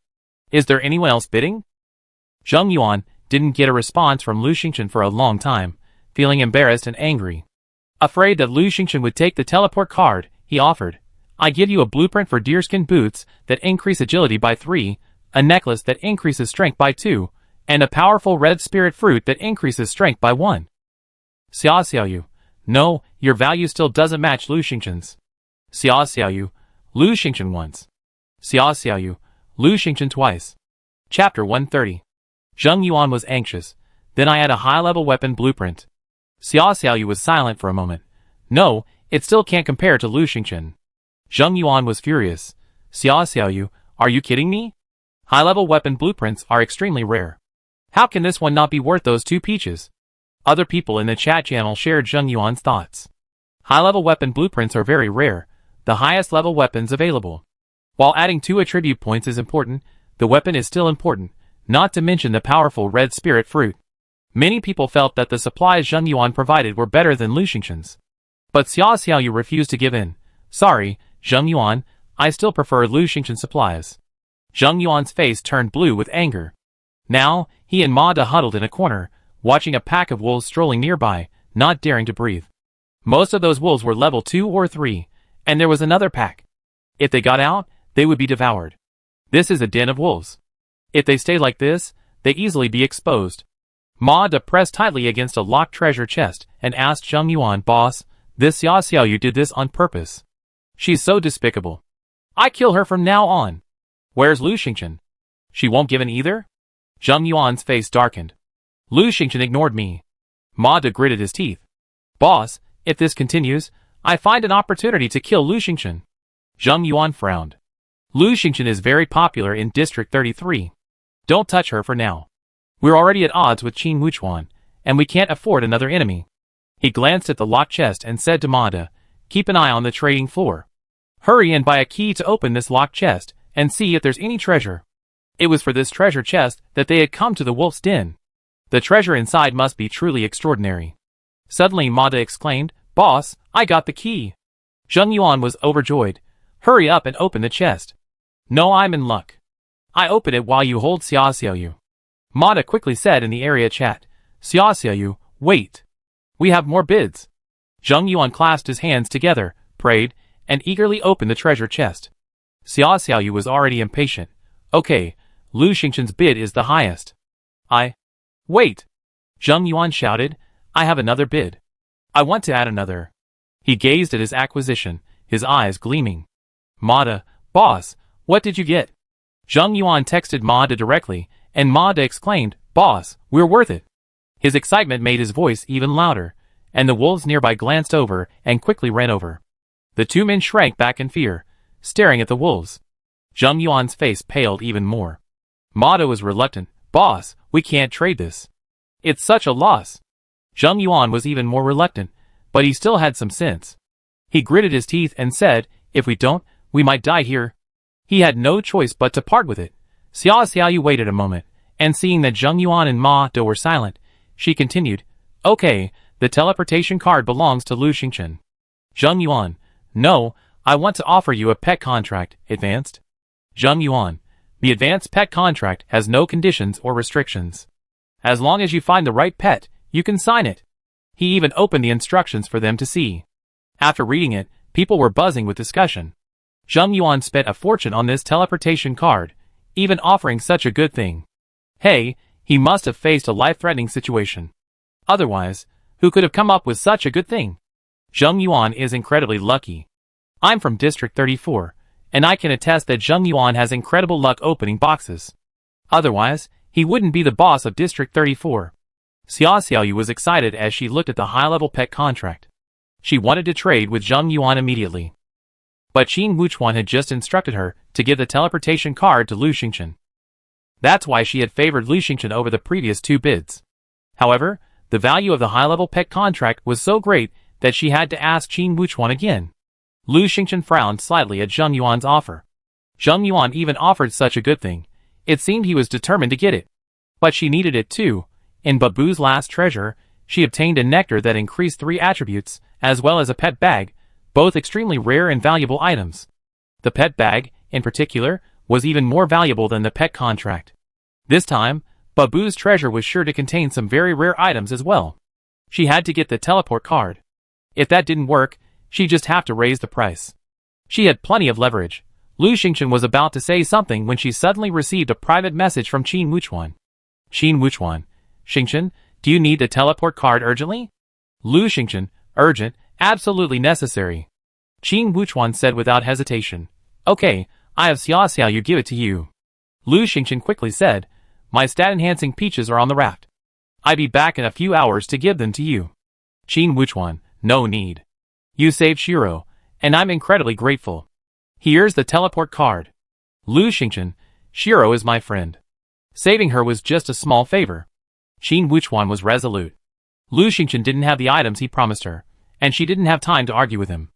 Is there anyone else bidding? Zheng Yuan didn't get a response from Lu Xingchen for a long time, feeling embarrassed and angry. Afraid that Lu Xingchen would take the teleport card, he offered, I give you a blueprint for deerskin boots that increase agility by 3, a necklace that increases strength by 2, and a powerful red spirit fruit that increases strength by 1. Xia Xiaoyu, no, your value still doesn't match Lu Xingchen's. Xia Xiaoyu, Lu Xingchen once. Xia Xiaoyu, Lu Xingchen twice. Chapter 130. Zheng Yuan was anxious. Then I had a high-level weapon blueprint. Xia Xiaoyu was silent for a moment. No, it still can't compare to Lu Xingchen. Zheng Yuan was furious. Xia Xiaoyu, are you kidding me? High-level weapon blueprints are extremely rare. How can this one not be worth those 2 peaches? Other people in the chat channel shared Zheng Yuan's thoughts. High-level weapon blueprints are very rare, the highest level weapons available. While adding 2 attribute points is important, the weapon is still important, not to mention the powerful red spirit fruit. Many people felt that the supplies Zheng Yuan provided were better than Lu Xingchen's. But Xia Xiaoyu refused to give in. Sorry, Zheng Yuan, I still prefer Lu Xingchen's supplies. Zheng Yuan's face turned blue with anger. Now, he and Ma De huddled in a corner, watching a pack of wolves strolling nearby, not daring to breathe. Most of those wolves were level 2 or 3, and there was another pack. If they got out, they would be devoured. This is a den of wolves. If they stay like this, they easily be exposed. Ma De pressed tightly against a locked treasure chest and asked Zheng Yuan, "Boss, this Xia Xiaoyu did this on purpose. She's so despicable. I kill her from now on. Where's Lu Xingchen? She won't give in either?" Zheng Yuan's face darkened. Lu Xingchen ignored me. Ma De gritted his teeth. "Boss, if this continues, I find an opportunity to kill Lu Xingchen." Zheng Yuan frowned. Lu Xingchen is very popular in District 33. Don't touch her for now. We're already at odds with Qin Wuchuan, and we can't afford another enemy. He glanced at the locked chest and said to Ma De, "Keep an eye on the trading floor. Hurry and buy a key to open this locked chest, and see if there's any treasure." It was for this treasure chest that they had come to the wolf's den. The treasure inside must be truly extraordinary. Suddenly Ma De exclaimed, "Boss, I got the key." Zheng Yuan was overjoyed. "Hurry up and open the chest." "No, I'm in luck. I open it while you hold Xia Xiaoyu." Ma De quickly said in the area chat, "Xia Xiaoyu, wait. We have more bids." Zheng Yuan clasped his hands together, prayed, and eagerly opened the treasure chest. Xia Xiaoyu was already impatient. "Okay, Lu Xingchen's bid is the highest." Wait! Zheng Yuan shouted, "I have another bid. I want to add another." He gazed at his acquisition, his eyes gleaming. Ma De, "Boss, what did you get?" Zheng Yuan texted Ma De directly, and Ma De exclaimed, "Boss, we're worth it." His excitement made his voice even louder, and the wolves nearby glanced over and quickly ran over. The 2 men shrank back in fear, staring at the wolves. Zheng Yuan's face paled even more. Ma De was reluctant. "Boss, we can't trade this. It's such a loss." Zheng Yuan was even more reluctant, but he still had some sense. He gritted his teeth and said, "If we don't, we might die here." He had no choice but to part with it. Xia Xiaoyu waited a moment, and seeing that Zheng Yuan and Ma De were silent, she continued, "Okay, the teleportation card belongs to Lu Xingchen." Zheng Yuan, "No, I want to offer you a pet contract, advanced." Zheng Yuan, "The advanced pet contract has no conditions or restrictions. As long as you find the right pet, you can sign it." He even opened the instructions for them to see. After reading it, people were buzzing with discussion. Zheng Yuan spent a fortune on this teleportation card, even offering such a good thing. Hey, he must have faced a life-threatening situation. Otherwise, who could have come up with such a good thing? Zheng Yuan is incredibly lucky. I'm from District 34, and I can attest that Zheng Yuan has incredible luck opening boxes. Otherwise, he wouldn't be the boss of District 34. Xia Xiaoyu was excited as she looked at the high-level pet contract. She wanted to trade with Zheng Yuan immediately. But Qin Wuchuan had just instructed her to give the teleportation card to Lu Xingchen. That's why she had favored Lu Xingchen over the previous 2 bids. However, the value of the high-level pet contract was so great that she had to ask Qin Wuchuan again. Lu Xingchen frowned slightly at Zheng Yuan's offer. Zheng Yuan even offered such a good thing. It seemed he was determined to get it. But she needed it too. In Babu's last treasure, she obtained a nectar that increased 3 attributes, as well as a pet bag, both extremely rare and valuable items. The pet bag, in particular, was even more valuable than the pet contract. This time, Babu's treasure was sure to contain some very rare items as well. She had to get the teleport card. If that didn't work, she'd just have to raise the price. She had plenty of leverage. Lu Xingchen was about to say something when she suddenly received a private message from Qin Wuchuan. Qin Wuchuan, "Xingchen, do you need the teleport card urgently?" Lu Xingchen, "Urgent, absolutely necessary." Qin Wuchuan said without hesitation. "Okay, I have Xia Xiaoyu give it to you." Lu Xingchen quickly said, "My stat-enhancing peaches are on the raft. I'll be back in a few hours to give them to you." Qin Wuchuan, "No need. You saved Shiro, and I'm incredibly grateful. Here's the teleport card." Lu Xingchen, "Shiro is my friend. Saving her was just a small favor." Qin Wuchuan was resolute. Lu Xingchen didn't have the items he promised her, and she didn't have time to argue with him.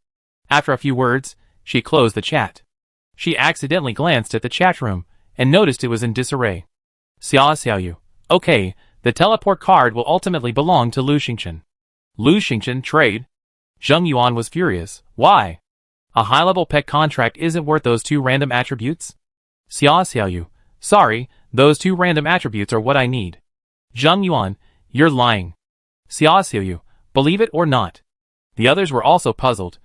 After a few words, she closed the chat. She accidentally glanced at the chat room, and noticed it was in disarray. Xiaoyu. Okay, the teleport card will ultimately belong to Lu Xingchen. Lu Xingchen, trade? Zheng Yuan was furious. Why? A high-level pet contract isn't worth those 2 random attributes? Xiaoyu. Sorry, those 2 random attributes are what I need. Zheng Yuan, you're lying. Xiaoyu, believe it or not. The others were also puzzled.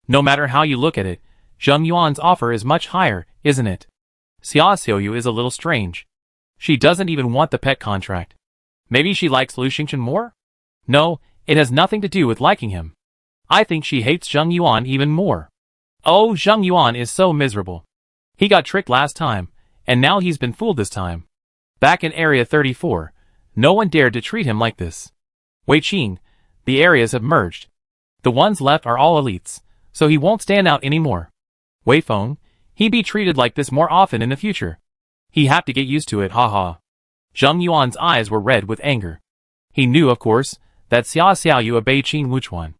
No matter how you look at it, Zheng Yuan's offer is much higher, isn't it? Xiaoyu is a little strange. She doesn't even want the pet contract. Maybe she likes Lu Xingchen more? No, it has nothing to do with liking him. I think she hates Zheng Yuan even more. Oh, Zheng Yuan is so miserable. He got tricked last time, and now he's been fooled this time. Back in Area 34, no one dared to treat him like this. Wei Qing, the areas have merged. The ones left are all elites, so he won't stand out anymore. Wei Feng, he be treated like this more often in the future. He have to get used to it, haha. Zheng Yuan's eyes were red with anger. He knew, of course, that Xiaoyu obeyed Qin Wuchuan.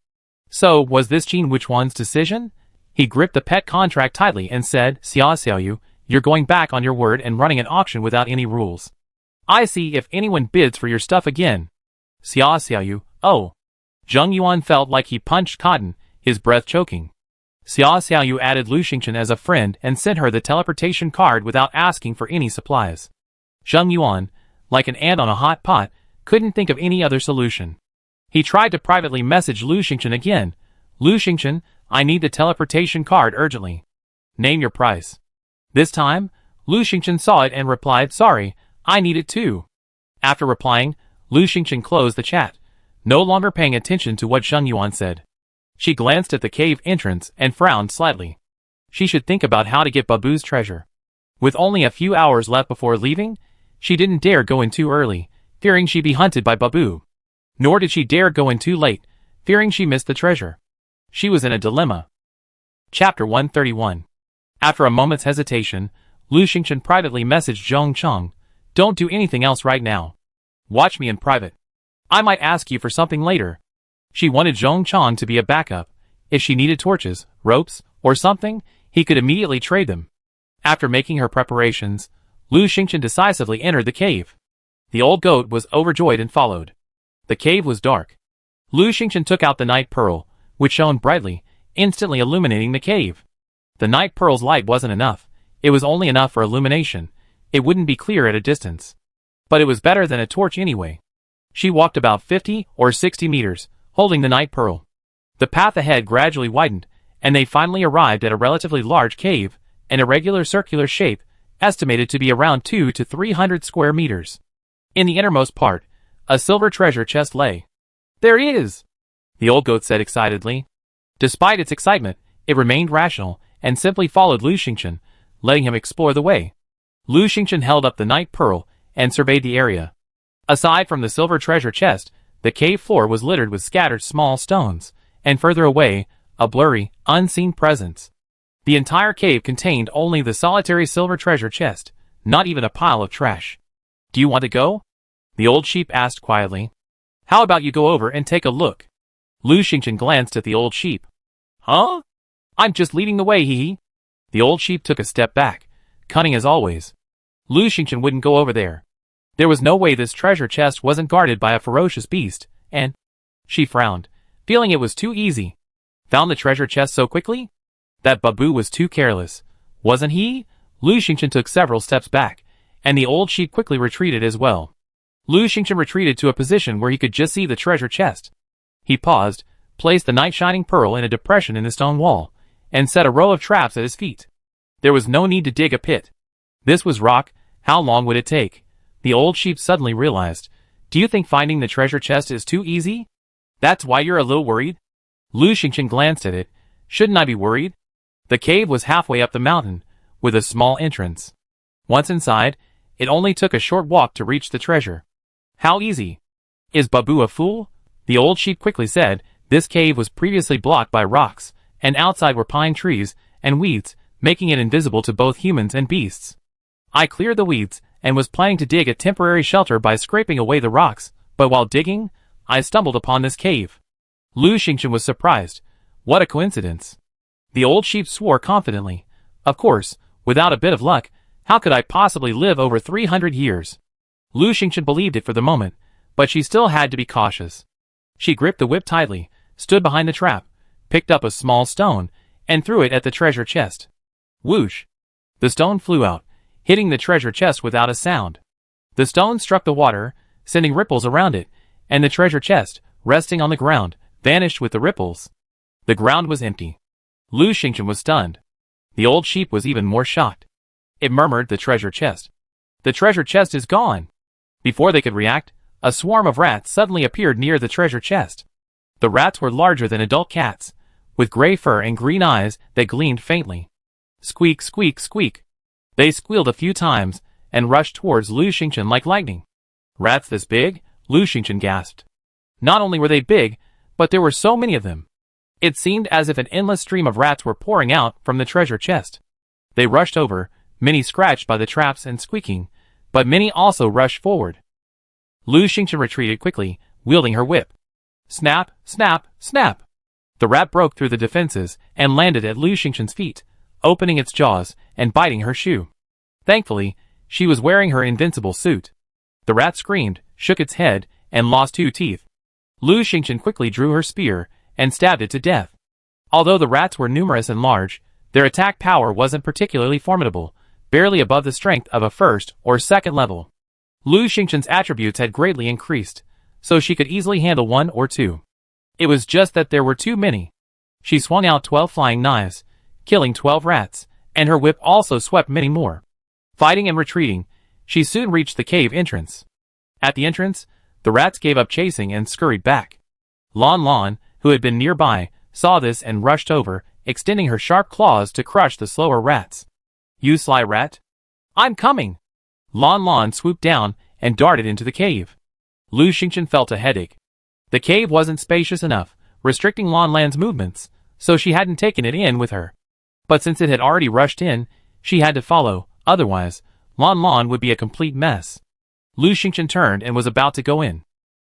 So, was this Qin Wuchuan's decision? He gripped the pet contract tightly and said, Xiaoyu, you're going back on your word and running an auction without any rules. I see if anyone bids for your stuff again. Xiaoyu, oh. Zheng Yuan felt like he punched cotton, his breath choking. Xiaoyu added Lu Xingchen as a friend and sent her the teleportation card without asking for any supplies. Zheng Yuan, like an ant on a hot pot, couldn't think of any other solution. He tried to privately message Lu Xingchen again. Lu Xingchen, I need the teleportation card urgently. Name your price. This time, Lu Xingchen saw it and replied, sorry, I need it too. After replying, Lu Xingchen closed the chat, no longer paying attention to what Zheng Yuan said. She glanced at the cave entrance and frowned slightly. She should think about how to get Babu's treasure. With only a few hours left before leaving, she didn't dare go in too early, fearing she'd be hunted by Babu. Nor did she dare go in too late, fearing she missed the treasure. She was in a dilemma. Chapter 131. After a moment's hesitation, Lu Xingchen privately messaged Zhong Cheng, don't do anything else right now. Watch me in private. I might ask you for something later. She wanted Zhong Cheng to be a backup. If she needed torches, ropes, or something, he could immediately trade them. After making her preparations, Lu Xingchen decisively entered the cave. The old goat was overjoyed and followed. The cave was dark. Lu Xingchen took out the night pearl, which shone brightly, instantly illuminating the cave. The night pearl's light wasn't enough. It was only enough for illumination. It wouldn't be clear at a distance. But it was better than a torch anyway. She walked about 50 or 60 meters, holding the night pearl. The path ahead gradually widened, and they finally arrived at a relatively large cave, an irregular circular shape, estimated to be around 200 to 300 square meters. In the innermost part, a silver treasure chest lay. There it is! The old goat said excitedly. Despite its excitement, it remained rational, and simply followed Lu Xingchen, letting him explore the way. Lu Xingchen held up the night pearl, and surveyed the area. Aside from the silver treasure chest, the cave floor was littered with scattered small stones, and further away, a blurry, unseen presence. The entire cave contained only the solitary silver treasure chest, not even a pile of trash. Do you want to go? The old sheep asked quietly. How about you go over and take a look? Lu Xingchen glanced at the old sheep. Huh? I'm just leading the way, hee. The old sheep took a step back, cunning as always. Lu Xingchen wouldn't go over there. There was no way this treasure chest wasn't guarded by a ferocious beast, and... She frowned, feeling it was too easy. Found the treasure chest so quickly? That Babu was too careless, wasn't he? Lu Xingchen took several steps back, and the old sheep quickly retreated as well. Lu Xingchen retreated to a position where he could just see the treasure chest. He paused, placed the night shining pearl in a depression in the stone wall, and set a row of traps at his feet. There was no need to dig a pit. This was rock. How long would it take? The old sheep suddenly realized. Do you think finding the treasure chest is too easy? That's why you're a little worried? Lu Xingchen glanced at it. Shouldn't I be worried? The cave was halfway up the mountain, with a small entrance. Once inside, it only took a short walk to reach the treasure. How easy? Is Babu a fool? The old sheep quickly said. This cave was previously blocked by rocks, and outside were pine trees and weeds, making it invisible to both humans and beasts. I cleared the weeds, and was planning to dig a temporary shelter by scraping away the rocks, but while digging, I stumbled upon this cave. Lu Xingchen was surprised. What a coincidence. The old sheep swore confidently. Of course, without a bit of luck, how could I possibly live over 300 years? Lu Xingchen believed it for the moment, but she still had to be cautious. She gripped the whip tightly, stood behind the trap, picked up a small stone, and threw it at the treasure chest. Whoosh! The stone flew out, hitting the treasure chest without a sound. The stone struck the water, sending ripples around it, and the treasure chest, resting on the ground, vanished with the ripples. The ground was empty. Lu Xingchen was stunned. The old sheep was even more shocked. It murmured, "The treasure chest. The treasure chest is gone." Before they could react, a swarm of rats suddenly appeared near the treasure chest. The rats were larger than adult cats, with gray fur and green eyes that gleamed faintly. Squeak, squeak, squeak. They squealed a few times and rushed towards Lu Xingchen like lightning. Rats this big? Lu Xingchen gasped. Not only were they big, but there were so many of them. It seemed as if an endless stream of rats were pouring out from the treasure chest. They rushed over, many scratched by the traps and squeaking, but many also rushed forward. Lu Xingchen retreated quickly, wielding her whip. Snap, snap, snap! The rat broke through the defenses and landed at Lu Xingchen's feet, opening its jaws and biting her shoe. Thankfully, she was wearing her invincible suit. The rat screamed, shook its head, and lost 2 teeth. Lu Xingchen quickly drew her spear and stabbed it to death. Although the rats were numerous and large, their attack power wasn't particularly formidable, barely above the strength of a first or second level. Lu Xingchen's attributes had greatly increased, so she could easily handle 1 or 2. It was just that there were too many. She swung out 12 flying knives, killing 12 rats, and her whip also swept many more. Fighting and retreating, she soon reached the cave entrance. At the entrance, the rats gave up chasing and scurried back. Lon Lon, who had been nearby, saw this and rushed over, extending her sharp claws to crush the slower rats. "You sly rat! I'm coming!" Lon Lon swooped down and darted into the cave. Lu Xingchen felt a headache. The cave wasn't spacious enough, restricting Lon Lan's movements, so she hadn't taken it in with her. But since it had already rushed in, she had to follow, otherwise, Lon Lon would be a complete mess. Lu Xingchen turned and was about to go in.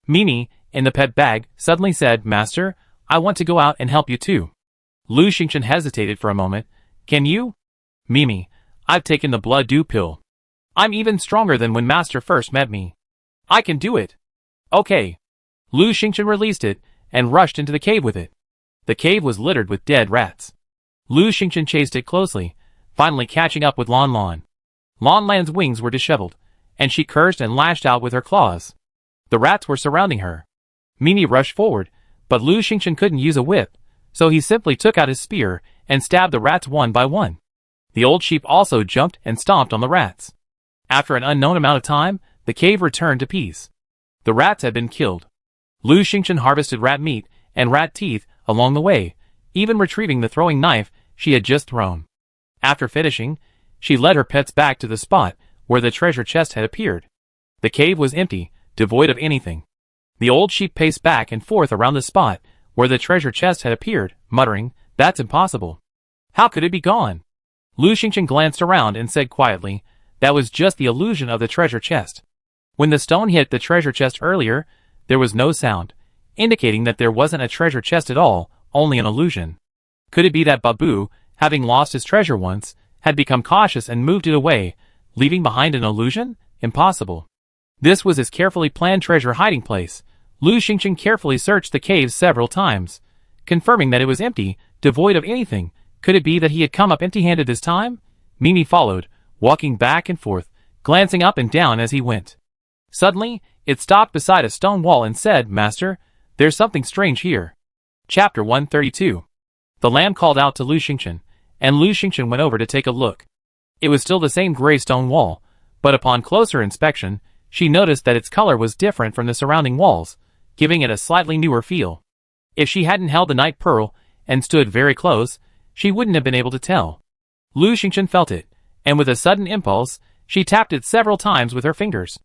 Mimi, in the pet bag, suddenly said, "Master, I want to go out and help you too." Lu Xingchen hesitated for a moment. "Can you?" "Mimi, I've taken the blood dew pill. I'm even stronger than when Master first met me. I can do it." "Okay." Lu Xingchen released it and rushed into the cave with it. The cave was littered with dead rats. Lu Xingchen chased it closely, finally catching up with Lon Lon. Lon Lan's wings were disheveled, and she cursed and lashed out with her claws. The rats were surrounding her. Mimi rushed forward, but Lu Xingchen couldn't use a whip, so he simply took out his spear and stabbed the rats one by one. The old sheep also jumped and stomped on the rats. After an unknown amount of time, the cave returned to peace. The rats had been killed. Lu Xingchen harvested rat meat and rat teeth along the way, even retrieving the throwing knife she had just thrown. After finishing, she led her pets back to the spot where the treasure chest had appeared. The cave was empty, devoid of anything. The old sheep paced back and forth around the spot where the treasure chest had appeared, muttering, "That's impossible. How could it be gone?" Lu Xingchen glanced around and said quietly, "That was just the illusion of the treasure chest. When the stone hit the treasure chest earlier, there was no sound, indicating that there wasn't a treasure chest at all, only an illusion. Could it be that Babu, having lost his treasure once, had become cautious and moved it away, leaving behind an illusion? Impossible. This was his carefully planned treasure hiding place. Lu Xingchen carefully searched the cave several times, confirming that it was empty, devoid of anything. Could it be that he had come up empty-handed this time? Mimi followed, walking back and forth, glancing up and down as he went. Suddenly, it stopped beside a stone wall and said, "Master, there's something strange here." Chapter 132. The lamb called out to Lu Xingchen, and Lu Xingchen went over to take a look. It was still the same gray stone wall, but upon closer inspection, she noticed that its color was different from the surrounding walls, giving it a slightly newer feel. If she hadn't held the night pearl and stood very close, she wouldn't have been able to tell. Lu Xingchen felt it, and with a sudden impulse, she tapped it several times with her fingers.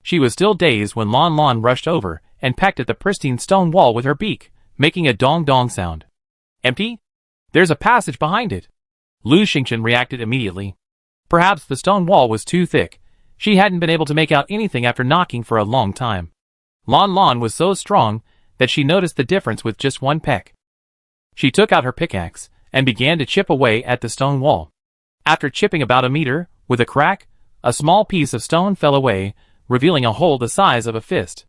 She was still dazed when Lon Lon rushed over and pecked at the pristine stone wall with her beak, making a dong-dong sound. "Empty? There's a passage behind it." Lu Xingchen reacted immediately. Perhaps the stone wall was too thick. She hadn't been able to make out anything after knocking for a long time. Lon Lon was so strong that she noticed the difference with just one peck. She took out her pickaxe and began to chip away at the stone wall. After chipping about a meter, with a crack, a small piece of stone fell away, revealing a hole the size of a fist.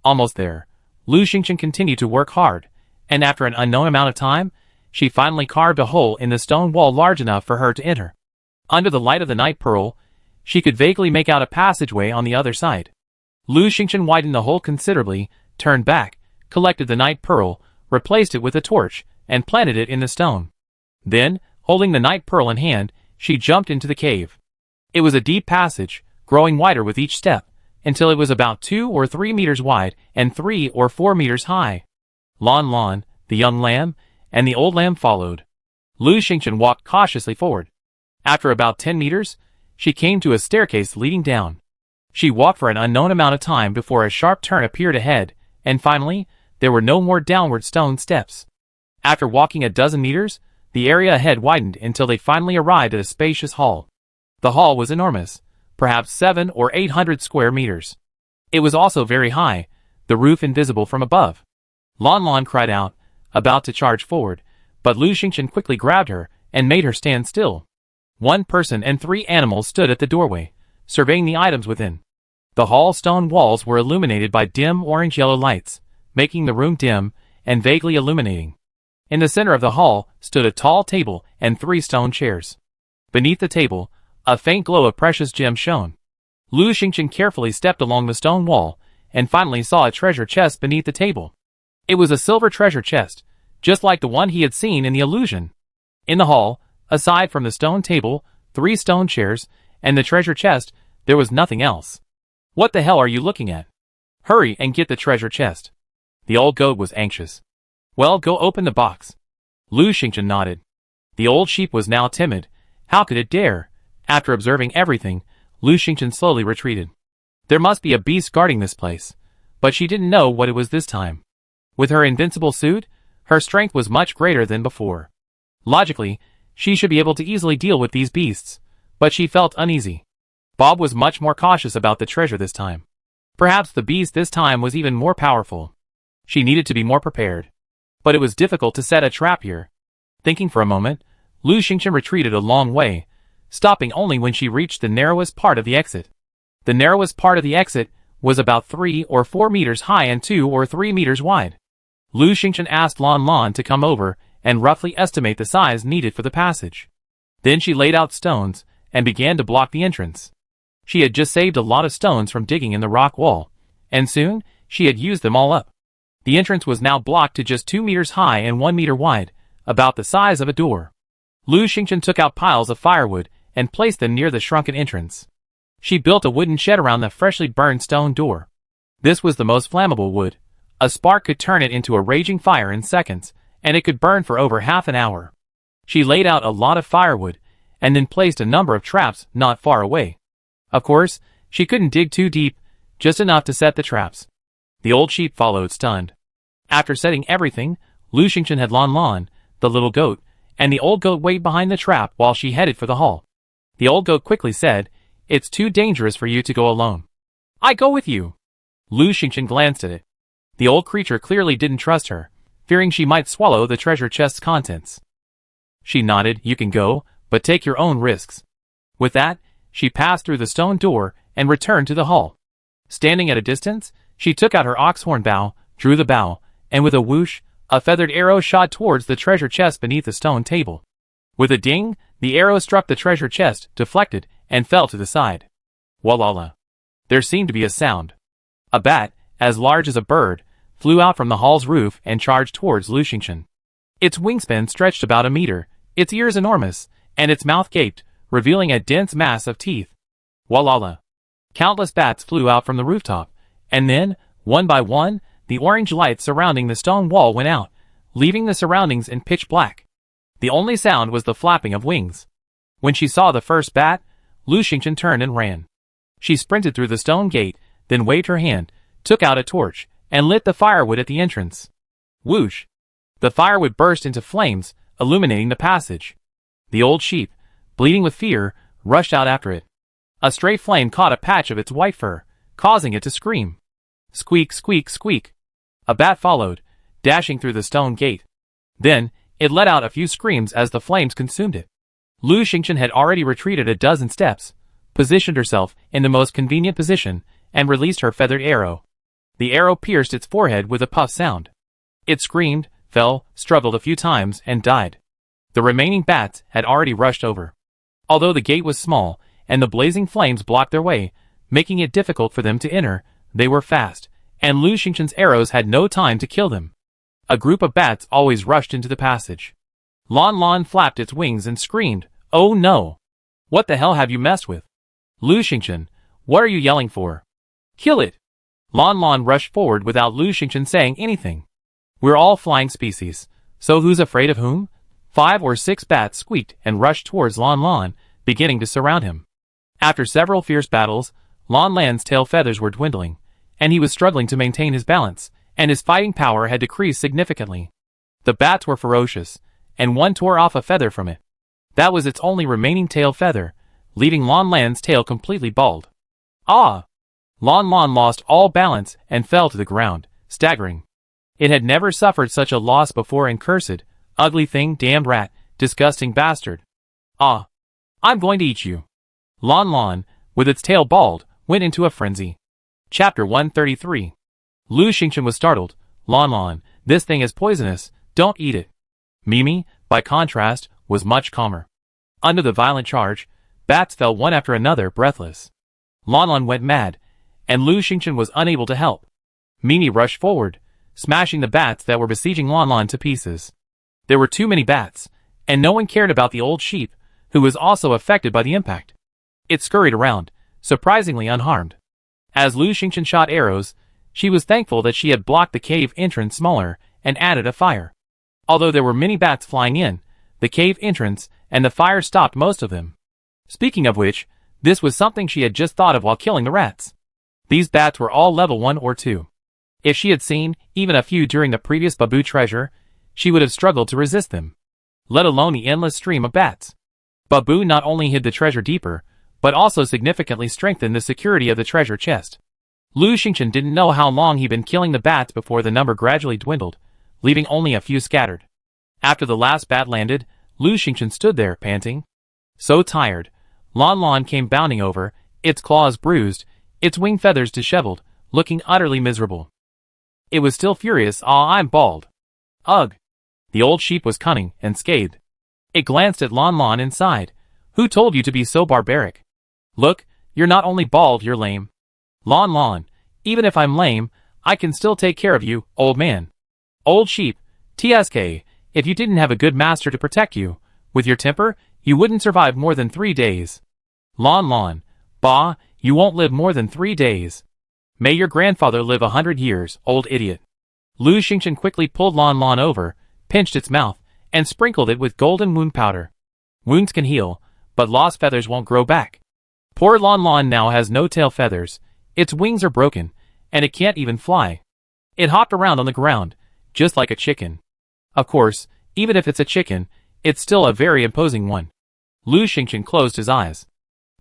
Almost there, Lu Xingqian continued to work hard, and after an unknown amount of time, she finally carved a hole in the stone wall large enough for her to enter. Under the light of the night pearl, she could vaguely make out a passageway on the other side. Lu Xingqian widened the hole considerably, turned back, collected the night pearl, replaced it with a torch, and planted it in the stone. Then, holding the night pearl in hand, she jumped into the cave. It was a deep passage, growing wider with each step, until it was about 2 or 3 meters wide and 3 or 4 meters high. Lon Lon, the young lamb, and the old lamb followed. Lu Xingqian walked cautiously forward. After about 10 meters, she came to a staircase leading down. She walked for an unknown amount of time before a sharp turn appeared ahead, and finally, there were no more downward stone steps. After walking a dozen meters, the area ahead widened until they finally arrived at a spacious hall. The hall was enormous, perhaps 700 or 800 square meters. It was also very high, the roof invisible from above. Lon Lon cried out, about to charge forward, but Lu Xingqian quickly grabbed her and made her stand still. One person and 3 animals stood at the doorway, surveying the items within. The hall stone walls were illuminated by dim orange-yellow lights, making the room dim and vaguely illuminating. In the center of the hall stood a tall table and 3 stone chairs. Beneath the table, a faint glow of precious gems shone. Lu Xingqian carefully stepped along the stone wall and finally saw a treasure chest beneath the table. It was a silver treasure chest, just like the one he had seen in the illusion. In the hall, aside from the stone table, 3 stone chairs, and the treasure chest, there was nothing else. What the hell are you looking at? Hurry and get the treasure chest. The old goat was anxious. Well, go open the box. Lu Xingqian nodded. The old sheep was now timid. How could it dare? After observing everything, Lu Xingqian slowly retreated. There must be a beast guarding this place, but she didn't know what it was this time. With her invincible suit, her strength was much greater than before. Logically, she should be able to easily deal with these beasts, but she felt uneasy. Bob was much more cautious about the treasure this time. Perhaps the beast this time was even more powerful. She needed to be more prepared. But it was difficult to set a trap here. Thinking for a moment, Lu Xingqian retreated a long way, stopping only when she reached the narrowest part of the exit. The narrowest part of the exit was about 3 or 4 meters high and 2 or 3 meters wide. Lu Xingqian asked Lon Lon to come over and roughly estimate the size needed for the passage. Then she laid out stones and began to block the entrance. She had just saved a lot of stones from digging in the rock wall, and soon she had used them all up. The entrance was now blocked to just 2 meters high and 1 meter wide, about the size of a door. Lu Xingqian took out piles of firewood and placed them near the shrunken entrance. She built a wooden shed around the freshly burned stone door. This was the most flammable wood. A spark could turn it into a raging fire in seconds, and it could burn for over half an hour. She laid out a lot of firewood, and then placed a number of traps not far away. Of course, she couldn't dig too deep, just enough to set the traps. The old sheep followed stunned. After setting everything, Lu Xingqian had Lon Lon, the little goat, and the old goat wait behind the trap while she headed for the hall. The old goat quickly said, "It's too dangerous for you to go alone. I go with you." Lu Xingqian glanced at it. The old creature clearly didn't trust her, fearing she might swallow the treasure chest's contents. She nodded, "You can go, but take your own risks." With that, she passed through the stone door and returned to the hall. Standing at a distance, she took out her ox-horn bow, drew the bow, and with a whoosh, a feathered arrow shot towards the treasure chest beneath the stone table. With a ding, the arrow struck the treasure chest, deflected, and fell to the side. Walala. There seemed to be a sound. A bat, as large as a bird, flew out from the hall's roof and charged towards Lu Xingqian. Its wingspan stretched about a meter, its ears enormous, and its mouth gaped, revealing a dense mass of teeth. Walala. Countless bats flew out from the rooftop, and then, one by one, the orange lights surrounding the stone wall went out, leaving the surroundings in pitch black. The only sound was the flapping of wings. When she saw the first bat, Lu Xingqian turned and ran. She sprinted through the stone gate, then waved her hand, took out a torch, and lit the firewood at the entrance. Whoosh! The firewood burst into flames, illuminating the passage. The old sheep, bleeding with fear, rushed out after it. A stray flame caught a patch of its white fur, causing it to scream. Squeak, squeak, squeak. A bat followed, dashing through the stone gate. Then, it let out a few screams as the flames consumed it. Lu Xingchen had already retreated a dozen steps, positioned herself in the most convenient position, and released her feathered arrow. The arrow pierced its forehead with a puff sound. It screamed, fell, struggled a few times, and died. The remaining bats had already rushed over. Although the gate was small, and the blazing flames blocked their way, making it difficult for them to enter, they were fast, and Lu Xingchen's arrows had no time to kill them. A group of bats always rushed into the passage. Lon Lon flapped its wings and screamed, "Oh no! What the hell have you messed with? Lu Xingchen, what are you yelling for? Kill it!" Lon Lon rushed forward without Lu Xingchen saying anything. "We're all flying species, so who's afraid of whom?" 5 or 6 bats squeaked and rushed towards Lon Lon, beginning to surround him. After several fierce battles, Lon Lan's tail feathers were dwindling, and he was struggling to maintain his balance, and his fighting power had decreased significantly. The bats were ferocious, and one tore off a feather from it. That was its only remaining tail feather, leaving Lon Lan's tail completely bald. Ah! Lon Lon lost all balance and fell to the ground, staggering. It had never suffered such a loss before and cursed, ugly thing, damned rat, disgusting bastard. Ah! I'm going to eat you. Lon Lon, with its tail bald, went into a frenzy. Chapter 133. Lu Xingchen was startled. "Lon Lon, this thing is poisonous, don't eat it." Mimi, by contrast, was much calmer. Under the violent charge, bats fell one after another, breathless. Lon Lon went mad, and Lu Xingchen was unable to help. Mimi rushed forward, smashing the bats that were besieging Lon Lon to pieces. There were too many bats, and no one cared about the old sheep, who was also affected by the impact. It scurried around, surprisingly unharmed. As Lu Xingchen shot arrows, she was thankful that she had blocked the cave entrance smaller and added a fire. Although there were many bats flying in, the cave entrance and the fire stopped most of them. Speaking of which, this was something she had just thought of while killing the rats. These bats were all level 1 or 2. If she had seen even a few during the previous Babu treasure, she would have struggled to resist them, let alone the endless stream of bats. Babu not only hid the treasure deeper, but also significantly strengthened the security of the treasure chest. Lu Xingchen didn't know how long he'd been killing the bats before the number gradually dwindled, leaving only a few scattered. After the last bat landed, Lu Xingchen stood there, panting. So tired, Lon Lon came bounding over, its claws bruised, its wing feathers disheveled, looking utterly miserable. It was still furious. "Ah, I'm bald." "Ugh." The old sheep was cunning and scathed. It glanced at Lon Lon and sighed. "Who told you to be so barbaric? Look, you're not only bald, you're lame." "Lon Lon, even if I'm lame, I can still take care of you, old man." "Old sheep, TSK, if you didn't have a good master to protect you, with your temper, you wouldn't survive more than 3 days." "Lon Lon, bah, you won't live more than 3 days. May your grandfather live 100 years, old idiot." Lu Xingchen quickly pulled Lon Lon over, pinched its mouth, and sprinkled it with golden wound powder. Wounds can heal, but lost feathers won't grow back. Poor Lon Lon now has no tail feathers, its wings are broken, and it can't even fly. It hopped around on the ground, just like a chicken. Of course, even if it's a chicken, it's still a very imposing one. Lu Xingchen closed his eyes.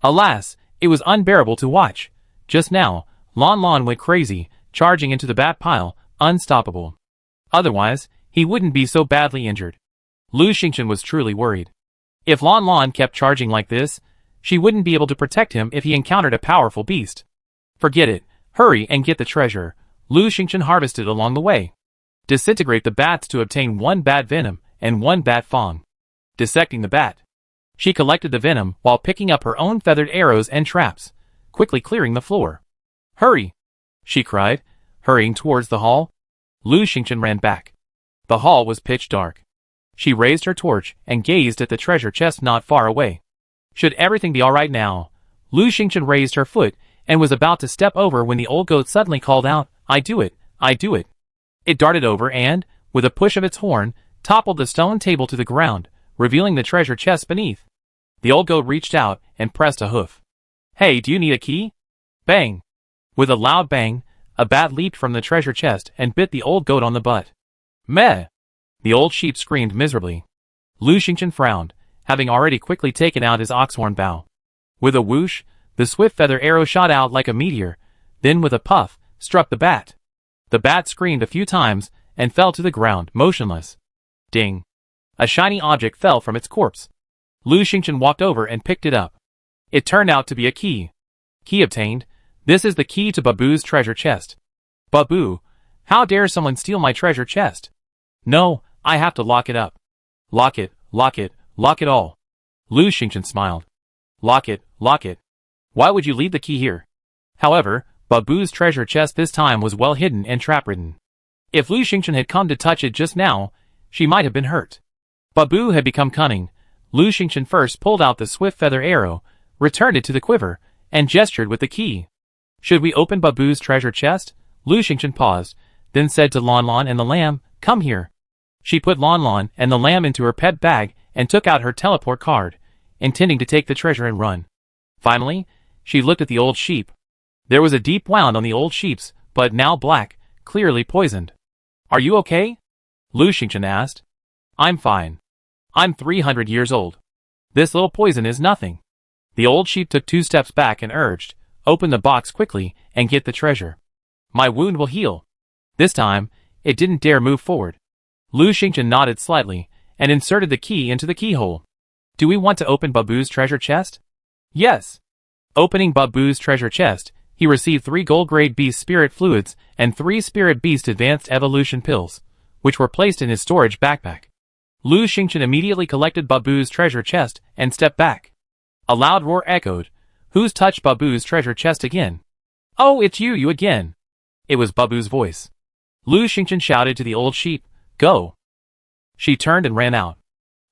Alas, it was unbearable to watch. Just now, Lon Lon went crazy, charging into the bat pile, unstoppable. Otherwise, he wouldn't be so badly injured. Lu Xingchen was truly worried. If Lon Lon kept charging like this, she wouldn't be able to protect him if he encountered a powerful beast. Forget it, hurry and get the treasure, Lu Xingchen harvested along the way. Disintegrate the bats to obtain 1 bat venom and 1 bat fang. Dissecting the bat. She collected the venom while picking up her own feathered arrows and traps, quickly clearing the floor. "Hurry!" she cried, hurrying towards the hall. Lu Xingchen ran back. The hall was pitch dark. She raised her torch and gazed at the treasure chest not far away. Should everything be alright now? Lu Xingchen raised her foot and was about to step over when the old goat suddenly called out, "I do it, I do it." It darted over and, with a push of its horn, toppled the stone table to the ground, revealing the treasure chest beneath. The old goat reached out and pressed a hoof. "Hey, do you need a key?" Bang! With a loud bang, a bat leaped from the treasure chest and bit the old goat on the butt. Meh! The old sheep screamed miserably. Lu Xingchen frowned, having already quickly taken out his oxhorn bow. With a whoosh, the swift feather arrow shot out like a meteor, then with a puff, struck the bat. The bat screamed a few times and fell to the ground, motionless. Ding! A shiny object fell from its corpse. Lu Xingchen walked over and picked it up. It turned out to be a key. Key obtained. This is the key to Babu's treasure chest. Babu, how dare someone steal my treasure chest? No, I have to lock it up. Lock it, lock it, lock it all. Lu Xingchen smiled. Lock it, lock it. Why would you leave the key here? However, Babu's treasure chest this time was well hidden and trap-ridden. If Lu Xingchen had come to touch it just now, she might have been hurt. Babu had become cunning. Lu Xingchen first pulled out the swift feather arrow, returned it to the quiver, and gestured with the key. Should we open Babu's treasure chest? Lu Xingchen paused, then said to Lan Lan and the lamb, come here. She put Lan Lan and the lamb into her pet bag and took out her teleport card, intending to take the treasure and run. Finally, she looked at the old sheep. There was a deep wound on the old sheep's, but now black, clearly poisoned. Are you okay? Lu Xingchen asked. I'm fine. I'm 300 years old. This little poison is nothing. The old sheep took 2 steps back and urged, open the box quickly and get the treasure. My wound will heal. This time, it didn't dare move forward. Lu Xingchen nodded slightly and inserted the key into the keyhole. Do we want to open Babu's treasure chest? Yes. Opening Babu's treasure chest, he received 3 gold-grade beast spirit fluids and 3 spirit beast advanced evolution pills, which were placed in his storage backpack. Lu Xingchen immediately collected Babu's treasure chest and stepped back. A loud roar echoed. Who's touched Babu's treasure chest again? Oh, it's you again. It was Babu's voice. Lu Xingchen shouted to the old sheep, go. She turned and ran out.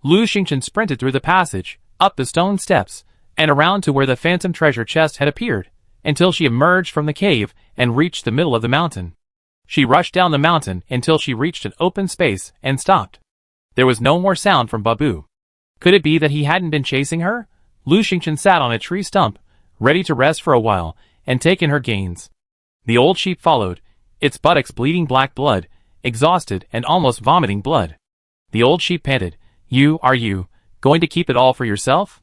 Lu Xingchen sprinted through the passage, up the stone steps, and around to where the phantom treasure chest had appeared, until she emerged from the cave and reached the middle of the mountain. She rushed down the mountain until she reached an open space and stopped. There was no more sound from Babu. Could it be that he hadn't been chasing her? Lu Xingchen sat on a tree stump, ready to rest for a while, and take in her gains. The old sheep followed, its buttocks bleeding black blood, exhausted and almost vomiting blood. The old sheep panted, Are you going to keep it all for yourself?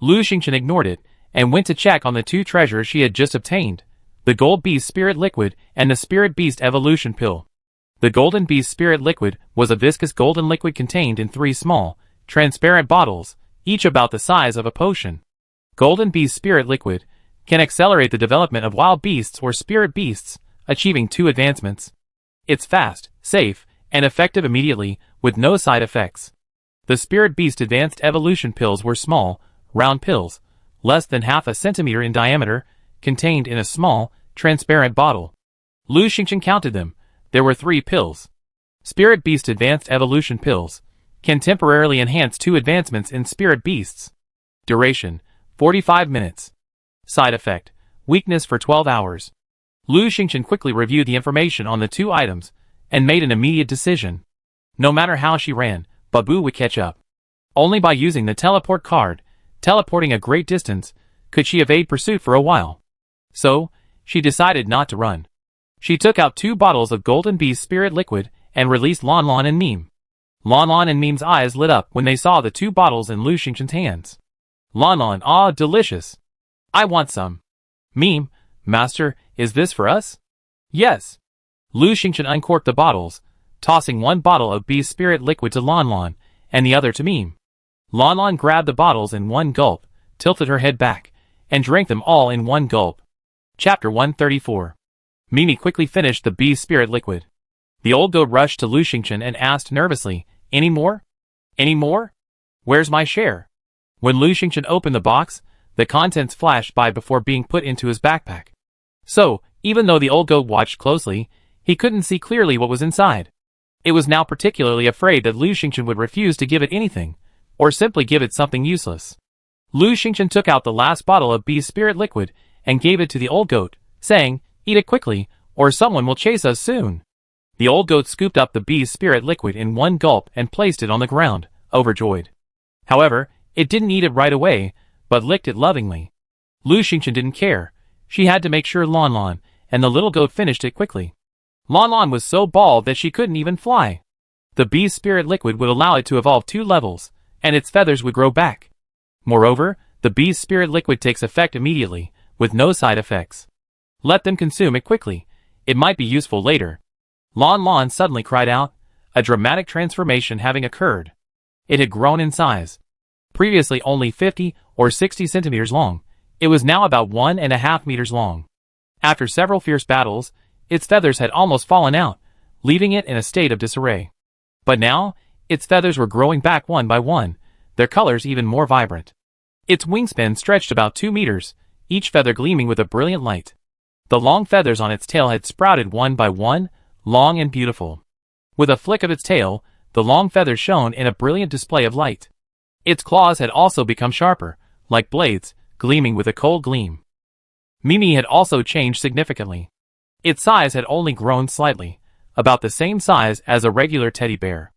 Lu Xingchen ignored it, and went to check on the 2 treasures she had just obtained, the Gold Beast Spirit Liquid and the Spirit Beast Evolution Pill. The Golden Beast Spirit Liquid was a viscous golden liquid contained in 3 small, transparent bottles, each about the size of a potion. Golden Beast Spirit Liquid can accelerate the development of wild beasts or spirit beasts, achieving 2 advancements. It's fast, safe, and effective immediately, with no side effects. The Spirit Beast Advanced Evolution Pills were small, round pills, less than half a centimeter in diameter, contained in a small, transparent bottle. Lu Xingchen counted them. There were 3 pills. Spirit Beast Advanced Evolution Pills can temporarily enhance 2 advancements in spirit beasts. Duration, 45 minutes. Side effect, weakness for 12 hours. Lu Xingchen quickly reviewed the information on the 2 items and made an immediate decision. No matter how she ran, Babu would catch up. Only by using the teleport card, teleporting a great distance, could she evade pursuit for a while. So, she decided not to run. She took out 2 bottles of Golden Beast Spirit Liquid and released Lan Lan and Mime. Lan Lan and Mime's eyes lit up when they saw the 2 bottles in Lu Xingchen's hands. Lan Lan, ah, delicious. I want some. Mime, Master, is this for us? Yes. Lu Xingchen uncorked the bottles, tossing 1 bottle of Beast Spirit Liquid to Lan Lan and the other to Mime. Lan Lan grabbed the bottles in 1 gulp, tilted her head back, and drank them all in 1 gulp. Chapter 134. Mime quickly finished the Beast Spirit Liquid. The old goat rushed to Lu Xingchen and asked nervously, Any more? Any more? Where's my share? When Lu Xingchen opened the box, the contents flashed by before being put into his backpack. So, even though the old goat watched closely, he couldn't see clearly what was inside. It was now particularly afraid that Lu Xingchen would refuse to give it anything, or simply give it something useless. Lu Xingchen took out the last bottle of Beast Spirit Liquid and gave it to the old goat, saying, Eat it quickly, or someone will chase us soon. The old goat scooped up the Beast Spirit Liquid in 1 gulp and placed it on the ground, overjoyed. However, it didn't eat it right away, but licked it lovingly. Lu Xingchen didn't care. She had to make sure Lan Lan and the little goat finished it quickly. Lan Lan was so bald that she couldn't even fly. The Beast Spirit Liquid would allow it to evolve 2 levels, and its feathers would grow back. Moreover, the Beast Spirit Liquid takes effect immediately, with no side effects. Let them consume it quickly. It might be useful later. Lon Lon suddenly cried out, a dramatic transformation having occurred. It had grown in size. Previously only 50 or 60 centimeters long, it was now about 1.5 meters long. After several fierce battles, its feathers had almost fallen out, leaving it in a state of disarray. But now, its feathers were growing back one by one, their colors even more vibrant. Its wingspan stretched about 2 meters, each feather gleaming with a brilliant light. The long feathers on its tail had sprouted one by one, long and beautiful. With a flick of its tail, the long feathers shone in a brilliant display of light. Its claws had also become sharper, like blades, gleaming with a cold gleam. Mimi had also changed significantly. Its size had only grown slightly, about the same size as a regular teddy bear.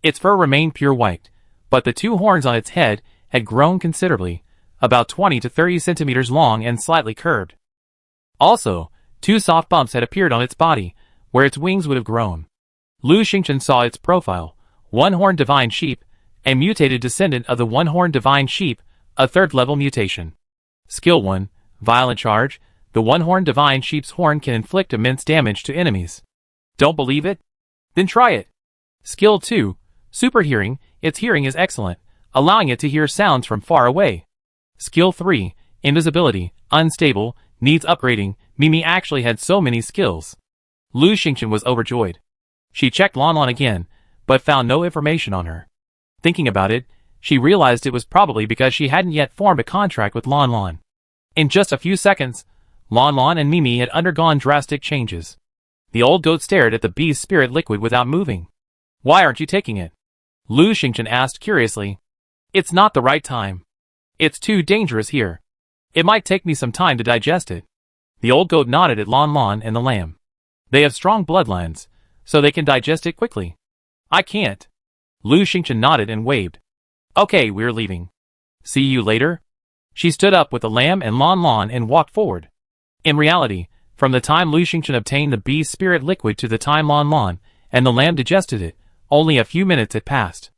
Its fur remained pure white, but the 2 horns on its head had grown considerably, about 20 to 30 centimeters long and slightly curved. Also, 2 soft bumps had appeared on its body, where its wings would have grown. Lu Xingchen saw its profile, one-horned divine sheep, a mutated descendant of the one-horned divine sheep, a 3rd-level mutation. Skill 1, Violent Charge. The one-horned divine sheep's horn can inflict immense damage to enemies. Don't believe it? Then try it. Skill 2, Super Hearing. Its hearing is excellent, allowing it to hear sounds from far away. Skill 3, Invisibility. Unstable, needs upgrading. Mimi actually had so many skills. Lu Xingchen was overjoyed. She checked Lon Lon again, but found no information on her. Thinking about it, she realized it was probably because she hadn't yet formed a contract with Lon Lon. In just a few seconds, Lon Lon and Mimi had undergone drastic changes. The old goat stared at the bee's spirit liquid without moving. Why aren't you taking it? Lu Xingchen asked curiously. It's not the right time. It's too dangerous here. It might take me some time to digest it. The old goat nodded at Lon Lon and the lamb. They have strong bloodlines, so they can digest it quickly. I can't. Lu Xingchen nodded and waved. Okay, we're leaving. See you later. She stood up with the lamb and Lon Lon and walked forward. In reality, from the time Lu Xingchen obtained the bee's spirit liquid to the time Lon Lon and the lamb digested it, only a few minutes had passed.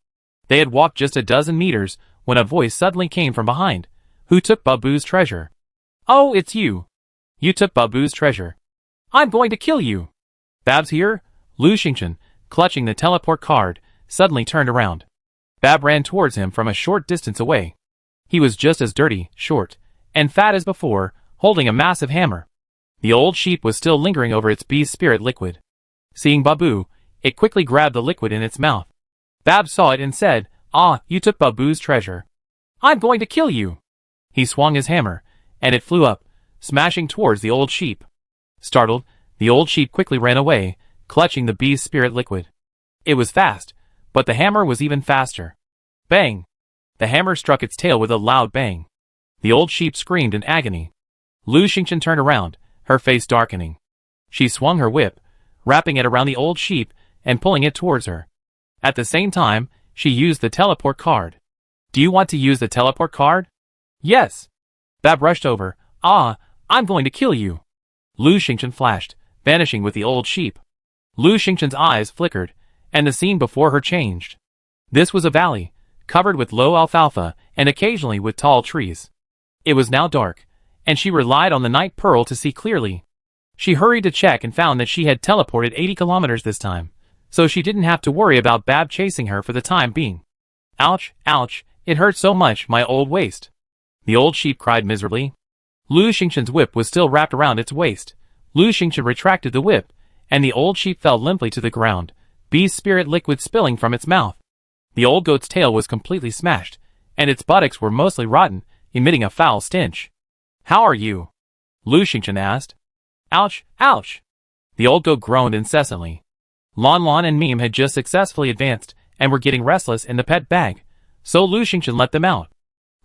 They had walked just a dozen meters when a voice suddenly came from behind. Who took Babu's treasure? Oh, it's you. You took Babu's treasure. I'm going to kill you. Bab's here? Lu Xingchen, clutching the teleport card, suddenly turned around. Bab ran towards him from a short distance away. He was just as dirty, short, and fat as before, holding a massive hammer. The old sheep was still lingering over its bee's spirit liquid. Seeing Babu, it quickly grabbed the liquid in its mouth. Bab saw it and said, Ah, you took Babu's treasure. I'm going to kill you. He swung his hammer, and it flew up, smashing towards the old sheep. Startled, the old sheep quickly ran away, clutching the bee's spirit liquid. It was fast, but the hammer was even faster. Bang! The hammer struck its tail with a loud bang. The old sheep screamed in agony. Lu Xingchen turned around, her face darkening. She swung her whip, wrapping it around the old sheep and pulling it towards her. At the same time, she used the teleport card. Do you want to use the teleport card? Yes. Bab rushed over. Ah, I'm going to kill you. Lu Xingchen flashed, vanishing with the old sheep. Lu Xingchen's eyes flickered, and the scene before her changed. This was a valley, covered with low alfalfa and occasionally with tall trees. It was now dark, and she relied on the night pearl to see clearly. She hurried to check and found that she had teleported 80 kilometers this time, so she didn't have to worry about Bab chasing her for the time being. Ouch, ouch, it hurts so much, my old waist. The old sheep cried miserably. Lu Xingchen's whip was still wrapped around its waist. Lu Xingchen retracted the whip, and the old sheep fell limply to the ground, bee's spirit liquid spilling from its mouth. The old goat's tail was completely smashed, and its buttocks were mostly rotten, emitting a foul stench. How are you? Lu Xingchen asked. Ouch, ouch! The old goat groaned incessantly. Lon Lon and Mime had just successfully advanced and were getting restless in the pet bag, so Lu Xingchen let them out.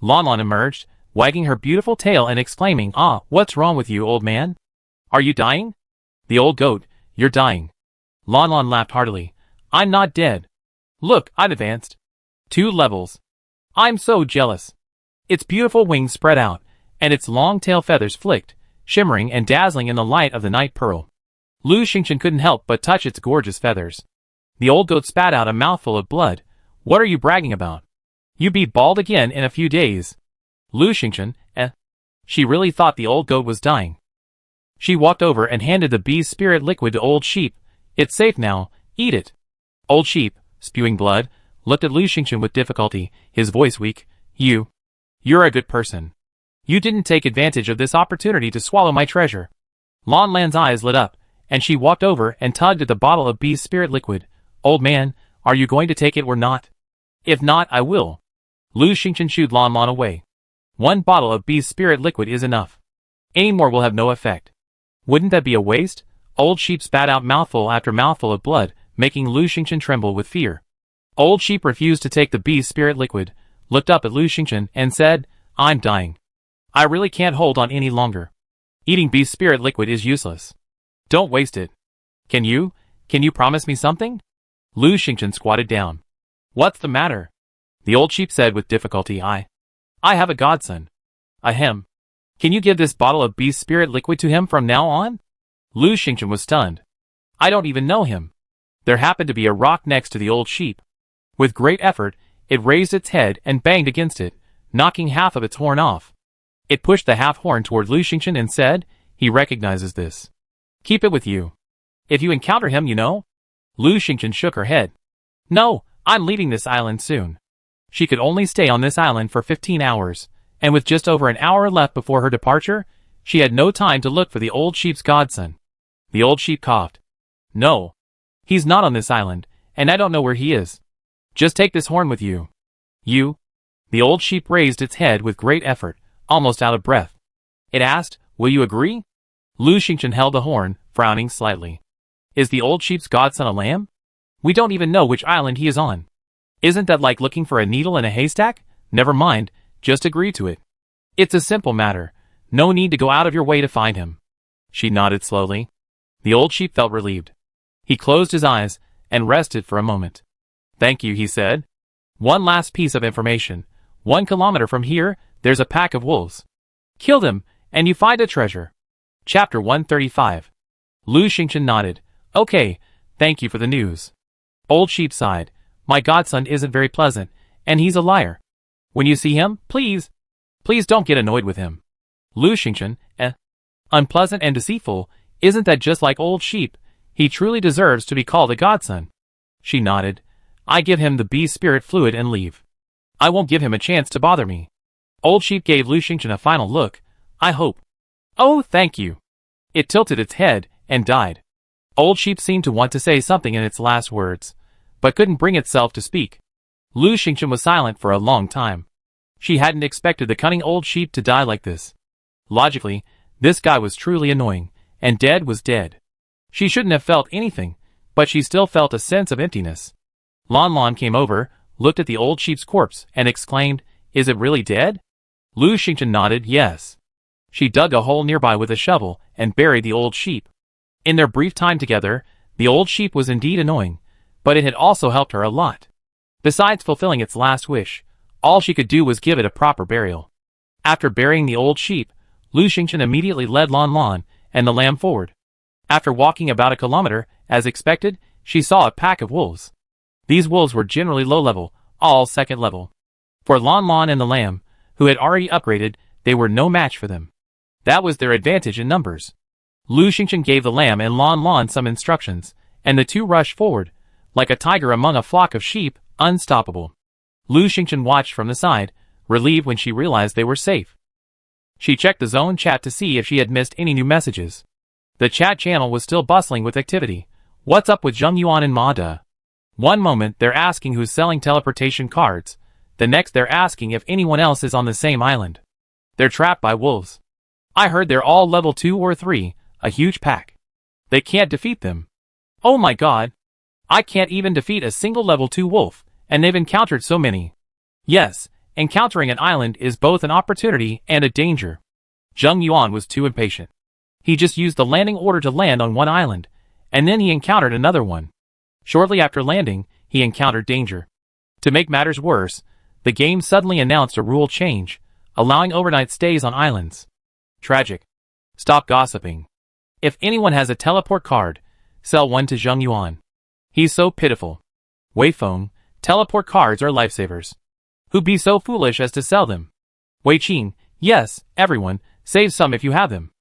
Lon Lon emerged, wagging her beautiful tail and exclaiming, Ah, what's wrong with you, old man? Are you dying? The old goat, you're dying. Lon Lon laughed heartily. I'm not dead. Look, I've advanced 2 levels. I'm so jealous. Its beautiful wings spread out, and its long tail feathers flicked, shimmering and dazzling in the light of the night pearl. Lu Xingchen couldn't help but touch its gorgeous feathers. The old goat spat out a mouthful of blood. What are you bragging about? You be bald again in a few days. Lu Xingchen, She really thought the old goat was dying. She walked over and handed the bee's spirit liquid to Old Sheep. It's safe now, eat it. Old Sheep, spewing blood, looked at Lu Xingchen with difficulty, his voice weak. You're a good person. You didn't take advantage of this opportunity to swallow my treasure. Lan Lan's eyes lit up, and she walked over and tugged at the bottle of bee's spirit liquid. Old man, are you going to take it or not? If not, I will. Lu Xingchen shooed Lan Lan away. One bottle of bee's spirit liquid is enough. Any more will have no effect. Wouldn't that be a waste? Old Sheep spat out mouthful after mouthful of blood, making Lu Xingchen tremble with fear. Old Sheep refused to take the bee's spirit liquid, looked up at Lu Xingchen, and said, I'm dying. I really can't hold on any longer. Eating bee's spirit liquid is useless. Don't waste it. Can you promise me something? Lu Xingchen squatted down. What's the matter? The Old Sheep said with difficulty. I have a godson. Ahem. Can you give this bottle of bee's spirit liquid to him from now on? Lu Xingchen was stunned. I don't even know him. There happened to be a rock next to the Old Sheep. With great effort, it raised its head and banged against it, knocking half of its horn off. It pushed the half horn toward Lu Xingchen and said, he recognizes this. Keep it with you. If you encounter him, you know. Lu Xingchen shook her head. No, I'm leaving this island soon. She could only stay on this island for 15 hours, and with just over an hour left before her departure, she had no time to look for the Old Sheep's godson. The Old Sheep coughed. No. He's not on this island, and I don't know where he is. Just take this horn with you. You? The Old Sheep raised its head with great effort, almost out of breath. It asked, will you agree? Lu Xingchen held the horn, frowning slightly. Is the Old Sheep's godson a lamb? We don't even know which island he is on. Isn't that like looking for a needle in a haystack? Never mind, just agree to it. It's a simple matter. No need to go out of your way to find him. She nodded slowly. The Old Sheep felt relieved. He closed his eyes and rested for a moment. Thank you, he said. One last piece of information. 1 kilometer from here, there's a pack of wolves. Kill them, and you find a treasure. Chapter 135. Lu Xingchen nodded. Okay, thank you for the news. Old Sheep sighed. My godson isn't very pleasant, and he's a liar. When you see him, please don't get annoyed with him. Lu Xingchen, unpleasant and deceitful, isn't that just like Old Sheep? He truly deserves to be called a godson. She nodded. I give him the bee's spirit fluid and leave. I won't give him a chance to bother me. Old Sheep gave Lu Xingchen a final look. I hope. Oh, thank you. It tilted its head and died. Old Sheep seemed to want to say something in its last words, but couldn't bring itself to speak. Lu Xingchen was silent for a long time. She hadn't expected the cunning Old Sheep to die like this. Logically, this guy was truly annoying, and dead was dead. She shouldn't have felt anything, but she still felt a sense of emptiness. Lan Lan came over, looked at the Old Sheep's corpse, and exclaimed, Is it really dead? Lu Xingchen nodded, yes. She dug a hole nearby with a shovel and buried the Old Sheep. In their brief time together, the Old Sheep was indeed annoying, but it had also helped her a lot. Besides fulfilling its last wish, all she could do was give it a proper burial. After burying the Old Sheep, Lu Xingchen immediately led Lan Lan and the lamb forward. After walking about a kilometer, as expected, she saw a pack of wolves. These wolves were generally low level, all second level. For Lan Lan and the lamb, who had already upgraded, they were no match for them. That was their advantage in numbers. Lu Xingchen gave the lamb and Lan Lan some instructions, and the two rushed forward, like a tiger among a flock of sheep, unstoppable. Lu Xingchen watched from the side, relieved when she realized they were safe. She checked the zone chat to see if she had missed any new messages. The chat channel was still bustling with activity. What's up with Zheng Yuan and Ma De? One moment they're asking who's selling teleportation cards, the next they're asking if anyone else is on the same island. They're trapped by wolves. I heard they're all level 2 or 3, a huge pack. They can't defeat them. Oh my god. I can't even defeat a single level 2 wolf, and they've encountered so many. Yes, encountering an island is both an opportunity and a danger. Zheng Yuan was too impatient. He just used the landing order to land on one island, and then he encountered another one. Shortly after landing, he encountered danger. To make matters worse, the game suddenly announced a rule change, allowing overnight stays on islands. Tragic. Stop gossiping. If anyone has a teleport card, sell one to Zheng Yuan. He's so pitiful. Wei Feng, teleport cards are lifesavers. Who'd be so foolish as to sell them? Wei Qing, yes, everyone, save some if you have them.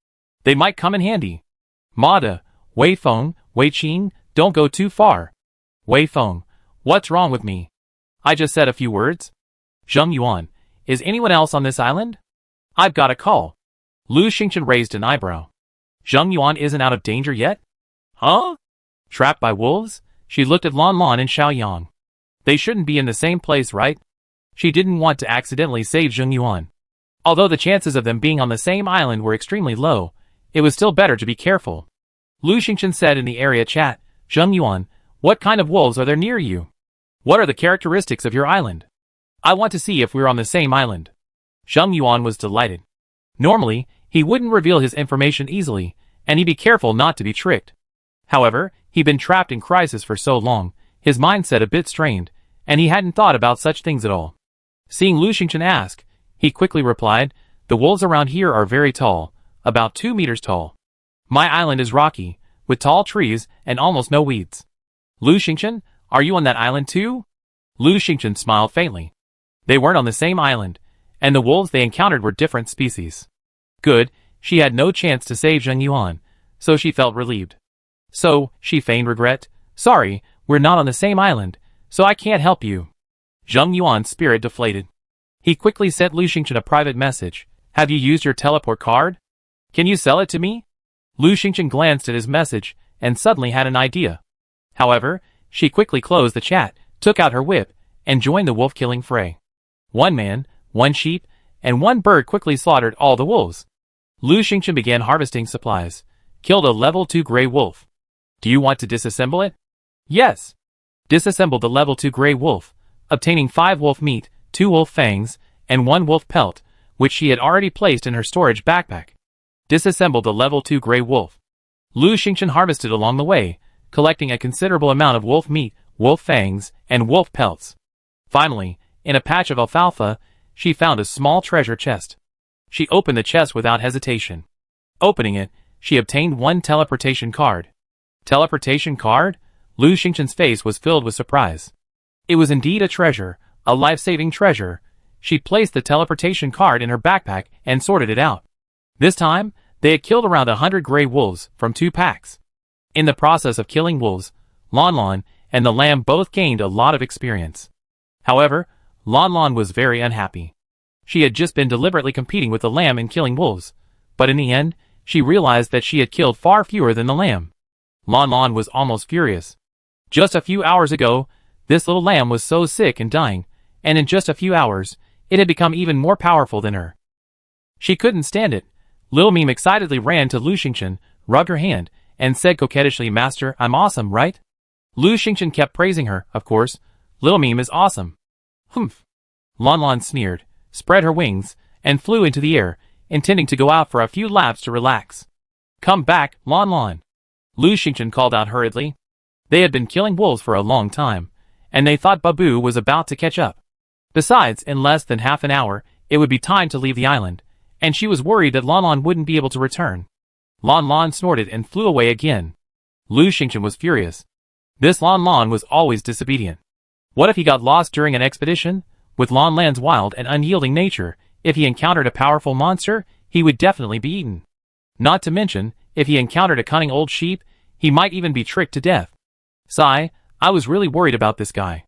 They might come in handy. Mada, Wei Feng, Wei Qing, don't go too far. Wei Feng, what's wrong with me? I just said a few words. Zheng Yuan, is anyone else on this island? I've got a call. Lu Xingchen raised an eyebrow. Zheng Yuan isn't out of danger yet? Huh? Trapped by wolves? She looked at Lan Lan and Xiao Yang. They shouldn't be in the same place, right? She didn't want to accidentally save Zheng Yuan. Although the chances of them being on the same island were extremely low, it was still better to be careful. Lu Xingchen said in the area chat, Zheng Yuan, what kind of wolves are there near you? What are the characteristics of your island? I want to see if we're on the same island. Zheng Yuan was delighted. Normally, he wouldn't reveal his information easily, and he'd be careful not to be tricked. However, he'd been trapped in crisis for so long, his mindset a bit strained, and he hadn't thought about such things at all. Seeing Lu Xingchen ask, he quickly replied, the wolves around here are very tall, about 2 meters tall. My island is rocky, with tall trees and almost no weeds. Lu Xingchen, are you on that island too? Lu Xingchen smiled faintly. They weren't on the same island, and the wolves they encountered were different species. Good, she had no chance to save Zheng Yuan, so she felt relieved. So, she feigned regret, sorry, we're not on the same island, so I can't help you. Zheng Yuan's spirit deflated. He quickly sent Lu Xingchen a private message, have you used your teleport card? Can you sell it to me? Lu Xingchen glanced at his message, and suddenly had an idea. However, she quickly closed the chat, took out her whip, and joined the wolf-killing fray. 1 man, 1 sheep, and 1 bird quickly slaughtered all the wolves. Lu Xingchen began harvesting supplies, killed a level 2 gray wolf. Do you want to disassemble it? Yes. Disassembled the level 2 gray wolf, obtaining 5 wolf meat, 2 wolf fangs, and 1 wolf pelt, which she had already placed in her storage backpack. Disassembled the level 2 gray wolf. Lu Xingchen harvested along the way, collecting a considerable amount of wolf meat, wolf fangs, and wolf pelts. Finally, in a patch of alfalfa, she found a small treasure chest. She opened the chest without hesitation. Opening it, she obtained 1 teleportation card. Teleportation card? Lu Xingchen's face was filled with surprise. It was indeed a treasure, a life-saving treasure. She placed the teleportation card in her backpack and sorted it out. This time, they had killed around 100 gray wolves from 2 packs. In the process of killing wolves, Lan Lan and the lamb both gained a lot of experience. However, Lan Lan was very unhappy. She had just been deliberately competing with the lamb in killing wolves, but in the end, she realized that she had killed far fewer than the lamb. Lan Lan was almost furious. Just a few hours ago, this little lamb was so sick and dying, and in just a few hours, it had become even more powerful than her. She couldn't stand it. Lil Meme excitedly ran to Lu Xingchen, rubbed her hand, and said coquettishly, Master, I'm awesome, right? Lu Xingchen kept praising her, of course. Lil Meme is awesome. Humph. Lan Lan sneered, spread her wings, and flew into the air, intending to go out for a few laps to relax. Come back, Lan Lan. Lu Xingchen called out hurriedly. They had been killing wolves for a long time, and they thought Babu was about to catch up. Besides, in less than half an hour, it would be time to leave the island, and she was worried that Lan Lan wouldn't be able to return. Lan Lan snorted and flew away again. Lu Xingchen was furious. This Lan Lan was always disobedient. What if he got lost during an expedition? With Lan Lan's wild and unyielding nature, if he encountered a powerful monster, he would definitely be eaten. Not to mention, if he encountered a cunning old sheep, he might even be tricked to death. Sigh, I was really worried about this guy.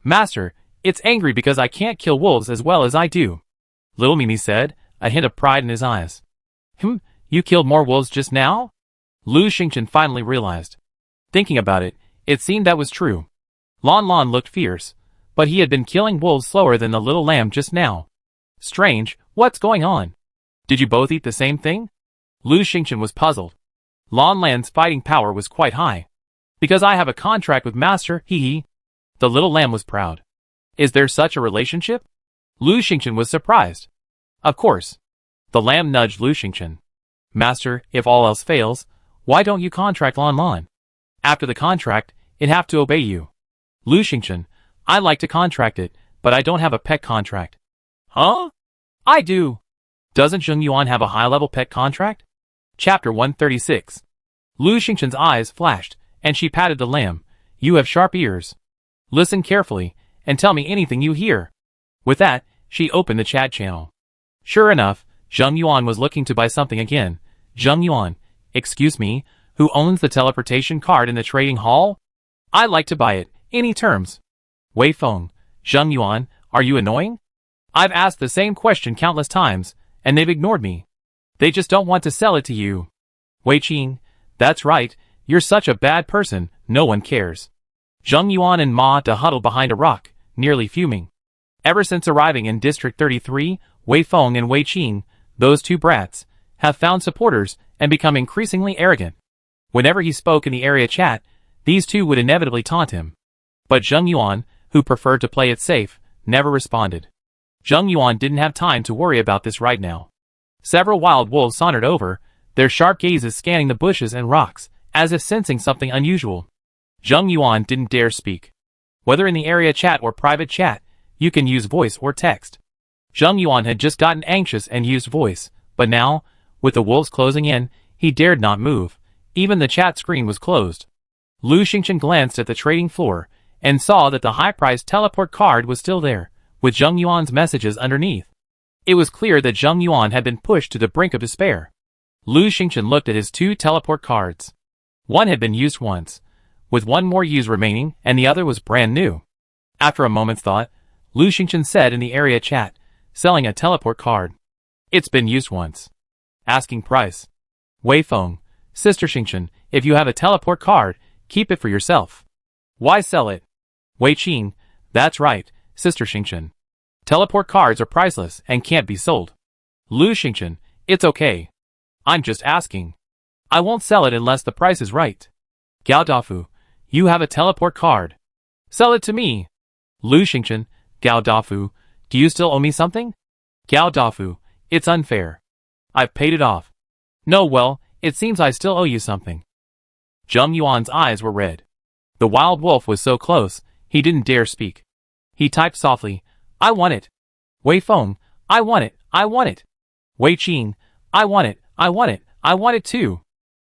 Master, it's angry because I can't kill wolves as well as I do. Little Mimi said, a hint of pride in his eyes. You killed more wolves just now? Lu Xingchen finally realized. Thinking about it, it seemed that was true. Lan Lan looked fierce, but he had been killing wolves slower than the little lamb just now. Strange, what's going on? Did you both eat the same thing? Lu Xingchen was puzzled. Lan Lan's fighting power was quite high. Because I have a contract with Master, hee. The little lamb was proud. Is there such a relationship? Lu Xingchen was surprised. Of course. The lamb nudged Lu Xingchen. Master, if all else fails, why don't you contract Lan Lan? After the contract, it'd have to obey you. Lu Xingchen, I'd like to contract it, but I don't have a pet contract. Huh? I do. Doesn't Zheng Yuan have a high-level pet contract? Chapter 136. Lu Xingchen's eyes flashed, and she patted the lamb. You have sharp ears. Listen carefully, and tell me anything you hear. With that, she opened the chat channel. Sure enough, Zheng Yuan was looking to buy something again, Zheng Yuan, excuse me, who owns the teleportation card in the trading hall? I'd like to buy it. Any terms? Wei Feng, Zheng Yuan, are you annoying? I've asked the same question countless times, and they've ignored me. They just don't want to sell it to you. Wei Qing, that's right, you're such a bad person, no one cares. Zheng Yuan and Ma Da huddled behind a rock, nearly fuming. Ever since arriving in District 33, Wei Feng and Wei Qing, those two brats, have found supporters and become increasingly arrogant. Whenever he spoke in the area chat, these two would inevitably taunt him. But Zheng Yuan, who preferred to play it safe, never responded. Zheng Yuan didn't have time to worry about this right now. Several wild wolves sauntered over, their sharp gazes scanning the bushes and rocks, as if sensing something unusual. Zheng Yuan didn't dare speak. Whether in the area chat or private chat, you can use voice or text. Zheng Yuan had just gotten anxious and used voice, but now, with the wolves closing in, he dared not move. Even the chat screen was closed. Lu Xingchen glanced at the trading floor, and saw that the high-priced teleport card was still there, with Zheng Yuan's messages underneath. It was clear that Zheng Yuan had been pushed to the brink of despair. Lu Xingchen looked at his two teleport cards. One had been used once, with one more use remaining, and the other was brand new. After a moment's thought, Lu Xingchen said in the area chat, selling a teleport card. It's been used once. Asking price. Wei Feng, Sister Xingchen, if you have a teleport card, keep it for yourself. Why sell it? Wei Qing, that's right, Sister Xingchen. Teleport cards are priceless and can't be sold. Lu Xingchen, it's okay. I'm just asking. I won't sell it unless the price is right. Gao Dafu, you have a teleport card. Sell it to me. Lu Xingchen, Gao Dafu, do you still owe me something? Gao Dafu, it's unfair. I've paid it off. No, well, it seems I still owe you something. Zheng Yuan's eyes were red. The wild wolf was so close, he didn't dare speak. He typed softly, I want it. Wei Feng, I want it, I want it. Wei Qing, I want it, I want it, I want it too.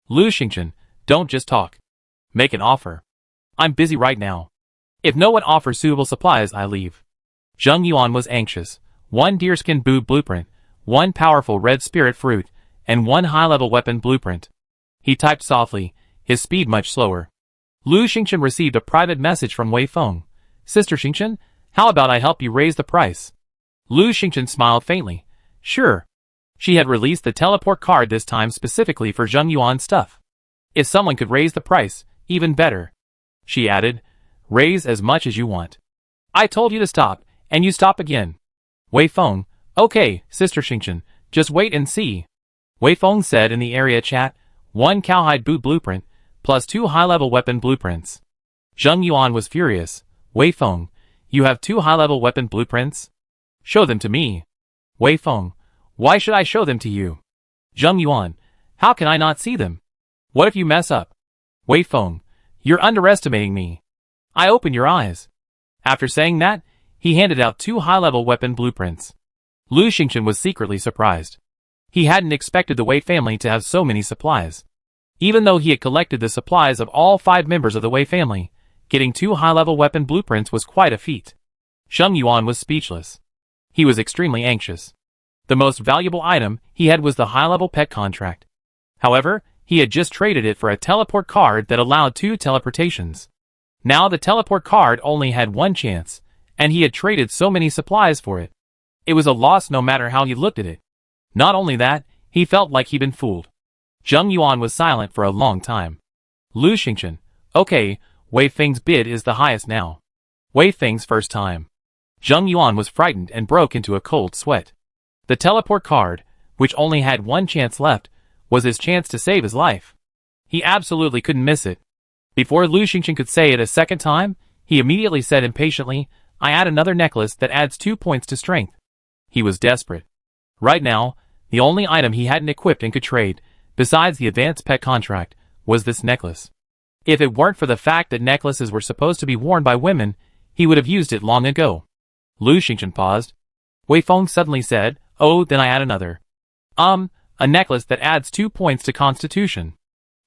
Lu Xingchen, don't just talk. Make an offer. I'm busy right now. If no one offers suitable supplies, I leave. Zheng Yuan was anxious. One deerskin boot blueprint, one powerful red spirit fruit, and one high-level weapon blueprint. He typed softly, his speed much slower. Lu Xingchen received a private message from Wei Feng. Sister Xingchen, how about I help you raise the price? Lu Xingchen smiled faintly. Sure. She had released the teleport card this time specifically for Zheng Yuan's stuff. If someone could raise the price, even better. She added, raise as much as you want. I told you to stop, and you stop again. Wei Feng, okay, Sister Xingchen, just wait and see. Wei Feng said in the area chat, one cowhide boot blueprint, plus two high-level weapon blueprints. Zheng Yuan was furious. Wei Feng, you have two high-level weapon blueprints? Show them to me. Wei Feng, why should I show them to you? Zheng Yuan, how can I not see them? What if you mess up? Wei Feng, you're underestimating me. I open your eyes. After saying that, he handed out two high-level weapon blueprints. Lu Xingchen was secretly surprised. He hadn't expected the Wei family to have so many supplies. Even though he had collected the supplies of all 5 members of the Wei family, getting two high-level weapon blueprints was quite a feat. Zheng Yuan was speechless. He was extremely anxious. The most valuable item he had was the high-level pet contract. However, he had just traded it for a teleport card that allowed 2 teleportations. Now the teleport card only had one chance, and he had traded so many supplies for it. It was a loss no matter how he looked at it. Not only that, he felt like he'd been fooled. Zheng Yuan was silent for a long time. Lu Xingchen, okay, Wei Feng's bid is the highest now. Wei Feng's first time. Zheng Yuan was frightened and broke into a cold sweat. The teleport card, which only had one chance left, was his chance to save his life. He absolutely couldn't miss it. Before Lu Xingchen could say it a second time, he immediately said impatiently, I add another necklace that adds 2 points to strength. He was desperate. Right now, the only item he hadn't equipped and could trade, besides the advanced pet contract, was this necklace. If it weren't for the fact that necklaces were supposed to be worn by women, he would have used it long ago. Lu Xingchen paused. Wei Feng suddenly said, oh, then I add another. A necklace that adds 2 points to constitution.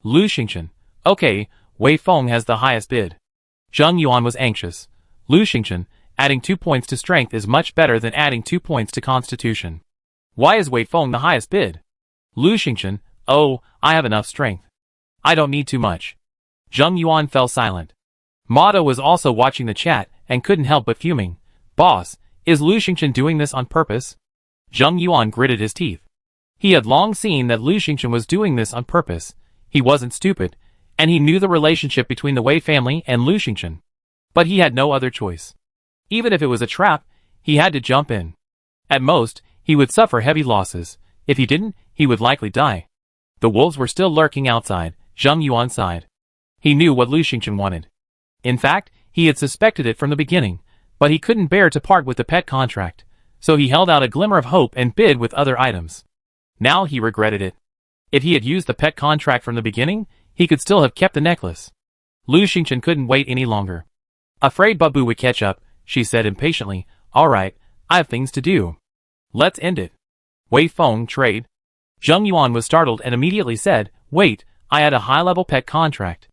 Lu Xingchen, okay, Wei Feng has the highest bid. Zheng Yuan was anxious. Lu Xingchen, adding 2 points to strength is much better than adding 2 points to constitution. Why is Wei Feng the highest bid? Lu Xingchen, Oh, I have enough strength. I don't need too much. Zheng Yuan fell silent. Mado was also watching the chat and couldn't help but fuming. Boss, is Lu Xingchen doing this on purpose? Zheng Yuan gritted his teeth. He had long seen that Lu Xingchen was doing this on purpose. He wasn't stupid, and he knew the relationship between the Wei family and Lu Xingchen. But he had no other choice. Even if it was a trap, he had to jump in. At most, he would suffer heavy losses. If he didn't, he would likely die. The wolves were still lurking outside. Zheng Yuan sighed. He knew what Lu Xingchen wanted. In fact, he had suspected it from the beginning, but he couldn't bear to part with the pet contract, so he held out a glimmer of hope and bid with other items. Now he regretted it. If he had used the pet contract from the beginning, he could still have kept the necklace. Lu Xingchen couldn't wait any longer. Afraid Babu would catch up, she said impatiently. All right, I have things to do. Let's end it. Wei Feng trade. Zheng Yuan was startled and immediately said, wait, I had a high-level pet contract.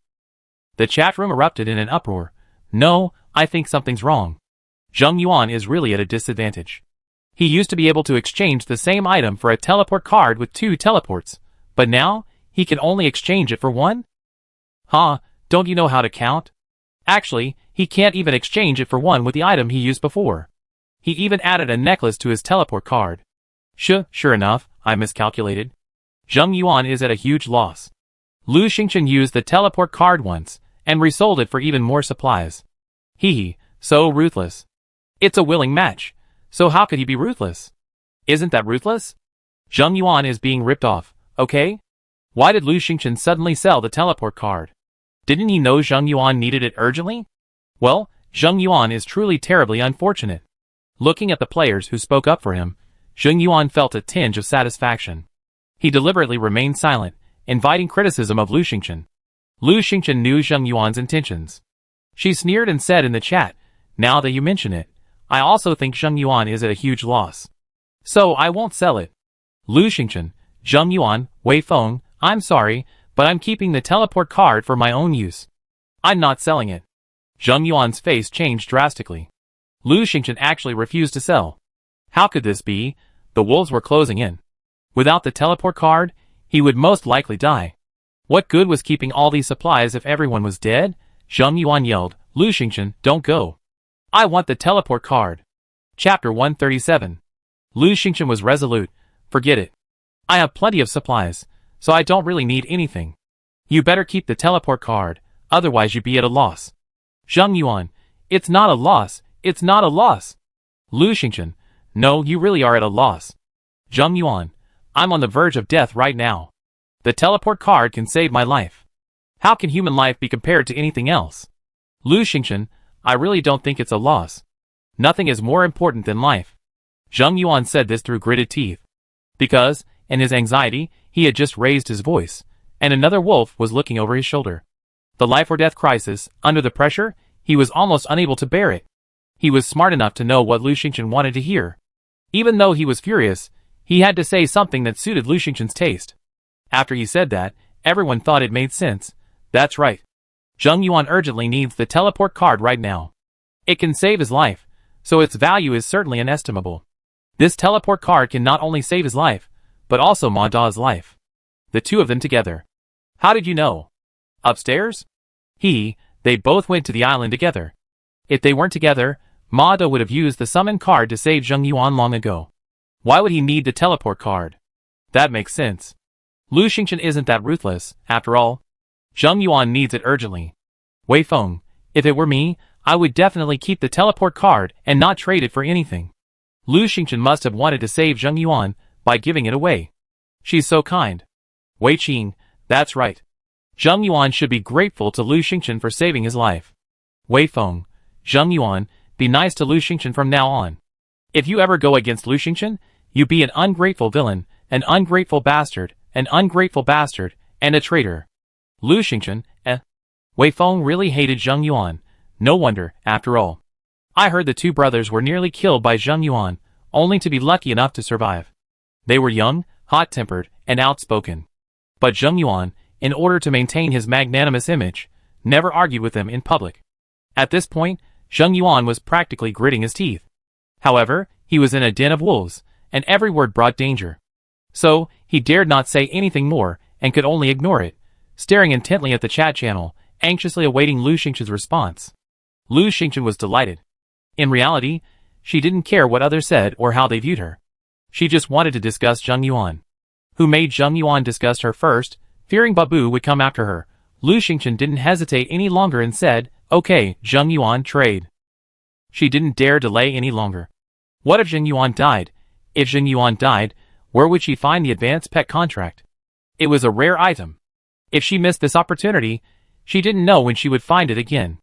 The chat room erupted in an uproar. No, I think something's wrong. Zheng Yuan is really at a disadvantage. He used to be able to exchange the same item for a teleport card with 2 teleports, but now, he can only exchange it for 1? Huh, don't you know how to count? Actually, he can't even exchange it for 1 with the item he used before. He even added a necklace to his teleport card. Sure enough, I miscalculated. Zheng Yuan is at a huge loss. Lu Xingchen used the teleport card once, and resold it for even more supplies. Hee, so ruthless. It's a willing match, so how could he be ruthless? Isn't that ruthless? Zheng Yuan is being ripped off, okay? Why did Lu Xingchen suddenly sell the teleport card? Didn't he know Zheng Yuan needed it urgently? Well, Zheng Yuan is truly terribly unfortunate. Looking at the players who spoke up for him, Zheng Yuan felt a tinge of satisfaction. He deliberately remained silent, inviting criticism of Lu Xingchen. Lu Xingchen knew Zheng Yuan's intentions. She sneered and said in the chat, now that you mention it, I also think Zheng Yuan is at a huge loss. So I won't sell it. Lu Xingchen, Zheng Yuan, Wei Feng, I'm sorry, but I'm keeping the teleport card for my own use. I'm not selling it. Zheng Yuan's face changed drastically. Lu Xingchen actually refused to sell. How could this be? The wolves were closing in. Without the teleport card, he would most likely die. What good was keeping all these supplies if everyone was dead? Zheng Yuan yelled, Lu Xingchen, don't go. I want the teleport card. Chapter 137. Lu Xingchen was resolute. Forget it. I have plenty of supplies, so I don't really need anything. You better keep the teleport card, otherwise you'd be at a loss. Zheng Yuan, it's not a loss, it's not a loss. Lu Xingchen, no, you really are at a loss. Zheng Yuan, I'm on the verge of death right now. The teleport card can save my life. How can human life be compared to anything else? Lu Xingchen, I really don't think it's a loss. Nothing is more important than life. Zheng Yuan said this through gritted teeth. Because, in his anxiety, he had just raised his voice, and another wolf was looking over his shoulder. The life or death crisis, under the pressure, he was almost unable to bear it. He was smart enough to know what Lu Xingchen wanted to hear. Even though he was furious, he had to say something that suited Lu Xingchen's taste. After he said that, everyone thought it made sense. That's right. Zheng Yuan urgently needs the teleport card right now. It can save his life, so its value is certainly inestimable. This teleport card can not only save his life, but also Ma Da's life. The two of them together. How did you know? Upstairs? They both went to the island together. If they weren't together, Ma Da would have used the summon card to save Zheng Yuan long ago. Why would he need the teleport card? That makes sense. Lu Xingchen isn't that ruthless, after all. Zheng Yuan needs it urgently. Wei Feng, if it were me, I would definitely keep the teleport card and not trade it for anything. Lu Xingchen must have wanted to save Zheng Yuan by giving it away. She's so kind. Wei Qing, that's right. Zheng Yuan should be grateful to Lu Xingchen for saving his life. Wei Feng, Zheng Yuan, be nice to Lu Xingchen from now on. If you ever go against Lu Xingchen, you be an ungrateful villain, an ungrateful bastard, and a traitor. Lu Xingchen, Wei Feng really hated Zheng Yuan. No wonder, after all. I heard the two brothers were nearly killed by Zheng Yuan, only to be lucky enough to survive. They were young, hot-tempered, and outspoken. But Zheng Yuan, in order to maintain his magnanimous image, never argued with them in public. At this point, Zheng Yuan was practically gritting his teeth. However, he was in a den of wolves, and every word brought danger. So, he dared not say anything more, and could only ignore it, staring intently at the chat channel, anxiously awaiting Lu Xingchen's response. Lu Xingchen was delighted. In reality, she didn't care what others said or how they viewed her. She just wanted to discuss Zheng Yuan. Who made Zheng Yuan discuss her first, fearing Babu would come after her. Lu Xingchen didn't hesitate any longer and said, "Okay, Zheng Yuan, trade." She didn't dare delay any longer. What if Zheng Yuan died? If Zheng Yuan died, where would she find the advanced pet contract? It was a rare item. If she missed this opportunity, she didn't know when she would find it again.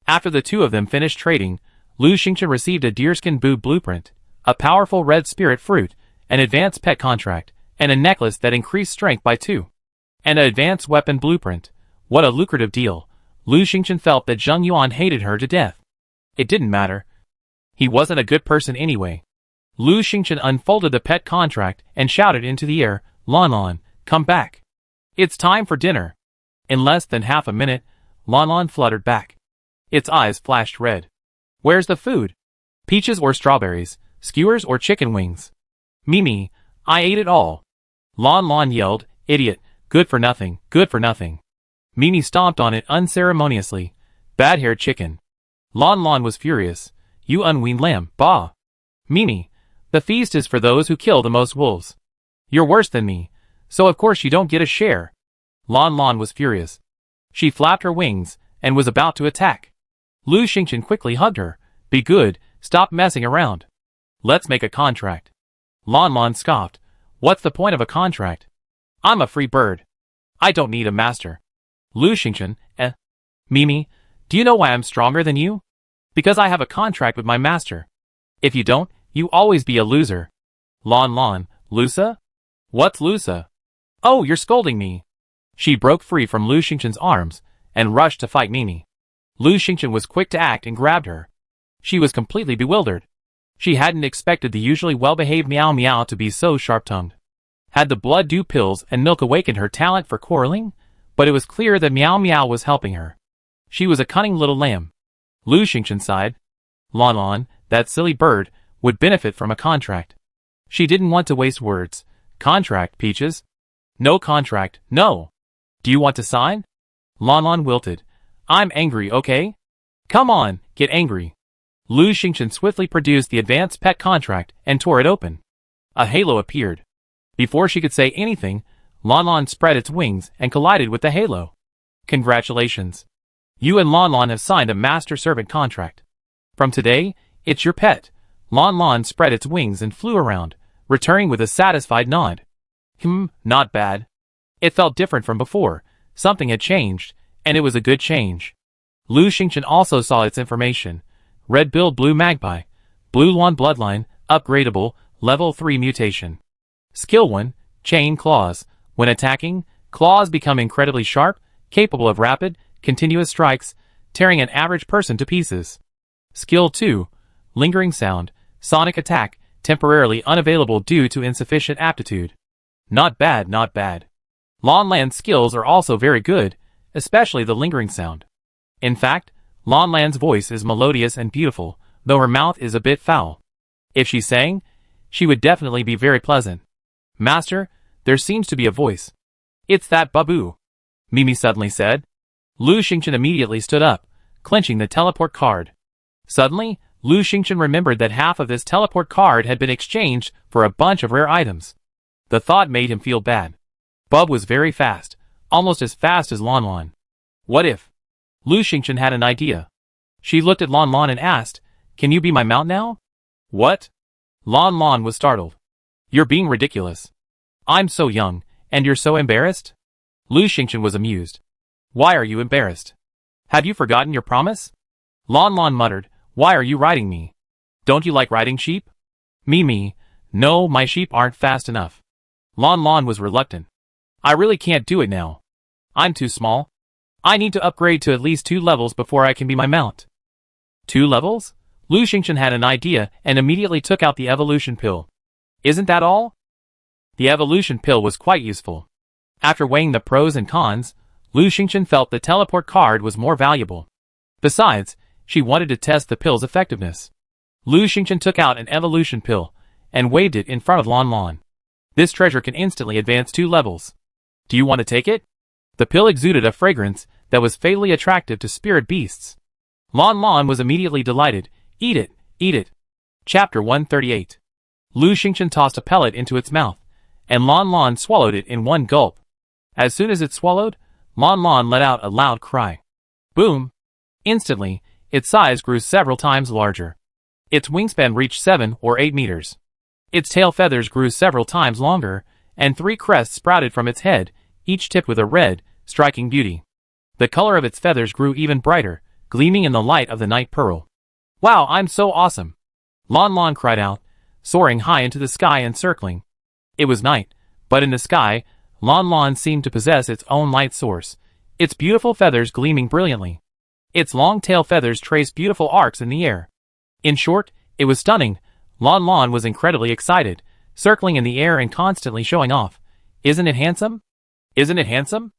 After the two of them finished trading, Lu Xingchen received a deerskin boot blueprint, a powerful red spirit fruit, an advanced pet contract, and a necklace that increased strength by 2. And an advanced weapon blueprint. What a lucrative deal. Lu Xingchen felt that Zheng Yuan hated her to death. It didn't matter. He wasn't a good person anyway. Lu Xingchen unfolded the pet contract and shouted into the air, "Lan Lan, come back. It's time for dinner." In less than half a minute, Lan Lan fluttered back. Its eyes flashed red. "Where's the food? Peaches or strawberries, skewers or chicken wings?" "Mimi, I ate it all." Lan Lan yelled, "Idiot, good for nothing, good for nothing." Mimi stomped on it unceremoniously. "Bad-haired chicken." Lan Lan was furious. "You unweaned lamb, bah." "Mimi, the feast is for those who kill the most wolves. You're worse than me, so of course you don't get a share." Lan Lan was furious. She flapped her wings and was about to attack. Lu Xingchen quickly hugged her. "Be good, stop messing around. Let's make a contract." Lan Lan scoffed. "What's the point of a contract? I'm a free bird. I don't need a master." Lu Xingchen, Mimi, do you know why I'm stronger than you? Because I have a contract with my master. If you don't, you always be a loser. Lan Lan, Lusa? What's Lusa? Oh, you're scolding me. She broke free from Lu Xingchen's arms and rushed to fight Mimi. Lu Xingchen was quick to act and grabbed her. She was completely bewildered. She hadn't expected the usually well-behaved Meow Meow to be so sharp-tongued. Had the blood dew pills and milk awakened her talent for quarreling? But it was clear that Meow Meow was helping her. She was a cunning little lamb. Lu Xingchen sighed. Lan Lan, that silly bird, would benefit from a contract. She didn't want to waste words. Contract, Peaches? No contract, no. Do you want to sign? Lan Lan wilted. I'm angry, okay? Come on, get angry. Lu Xingchen swiftly produced the advanced pet contract and tore it open. A halo appeared. Before she could say anything, Lan Lan spread its wings and collided with the halo. Congratulations. You and Lan Lan have signed a master-servant contract. From today, it's your pet. Lan Lan spread its wings and flew around, returning with a satisfied nod. Not bad. It felt different from before. Something had changed, and it was a good change. Lu Xingchen also saw its information. Red-billed blue magpie. Blue Luan bloodline, upgradable, level 3 mutation. Skill 1, chain claws. When attacking, claws become incredibly sharp, capable of rapid, continuous strikes, tearing an average person to pieces. Skill 2, lingering sound, sonic attack, temporarily unavailable due to insufficient aptitude. Not bad, not bad. Lan Lan's skills are also very good, especially the lingering sound. In fact, Lan Lan's voice is melodious and beautiful, though her mouth is a bit foul. If she sang, she would definitely be very pleasant. Master, there seems to be a voice. It's that Babu, Mimi suddenly said. Lu Xingchen immediately stood up, clenching the teleport card. Suddenly, Lu Xingchen remembered that half of this teleport card had been exchanged for a bunch of rare items. The thought made him feel bad. Bub was very fast, almost as fast as Lan Lan. What if? Lu Xingchen had an idea. She looked at Lan Lan and asked, "Can you be my mount now?" What? Lan Lan was startled. You're being ridiculous. I'm so young, and you're so embarrassed? Lu Xingchen was amused. Why are you embarrassed? Have you forgotten your promise? Lan Lan muttered, Why are you riding me? Don't you like riding sheep? Mimi, no, my sheep aren't fast enough. Lan Lan was reluctant. I really can't do it now. I'm too small. I need to upgrade to at least 2 levels before I can be my mount. 2 levels? Lu Xingchen had an idea and immediately took out the evolution pill. Isn't that all? The evolution pill was quite useful. After weighing the pros and cons, Lu Xingchen felt the teleport card was more valuable. Besides, she wanted to test the pill's effectiveness. Lu Xingchen took out an evolution pill and waved it in front of Lan Lan. This treasure can instantly advance 2 levels. Do you want to take it? The pill exuded a fragrance that was fatally attractive to spirit beasts. Lon Lon was immediately delighted. Eat it, eat it. Chapter 138. Lu Xingchen tossed a pellet into its mouth, and Lon Lon swallowed it in one gulp. As soon as it swallowed, Lon Lon let out a loud cry. Boom! Instantly, its size grew several times larger. Its wingspan reached 7 or 8 meters. Its tail feathers grew several times longer, and 3 crests sprouted from its head, each tipped with a red, striking beauty. The color of its feathers grew even brighter, gleaming in the light of the night pearl. Wow, I'm so awesome! Lon Lon cried out, soaring high into the sky and circling. It was night, but in the sky, Lon Lon seemed to possess its own light source, its beautiful feathers gleaming brilliantly. Its long tail feathers traced beautiful arcs in the air. In short, it was stunning. Lon Lon was incredibly excited, circling in the air and constantly showing off. Isn't it handsome? Isn't it handsome?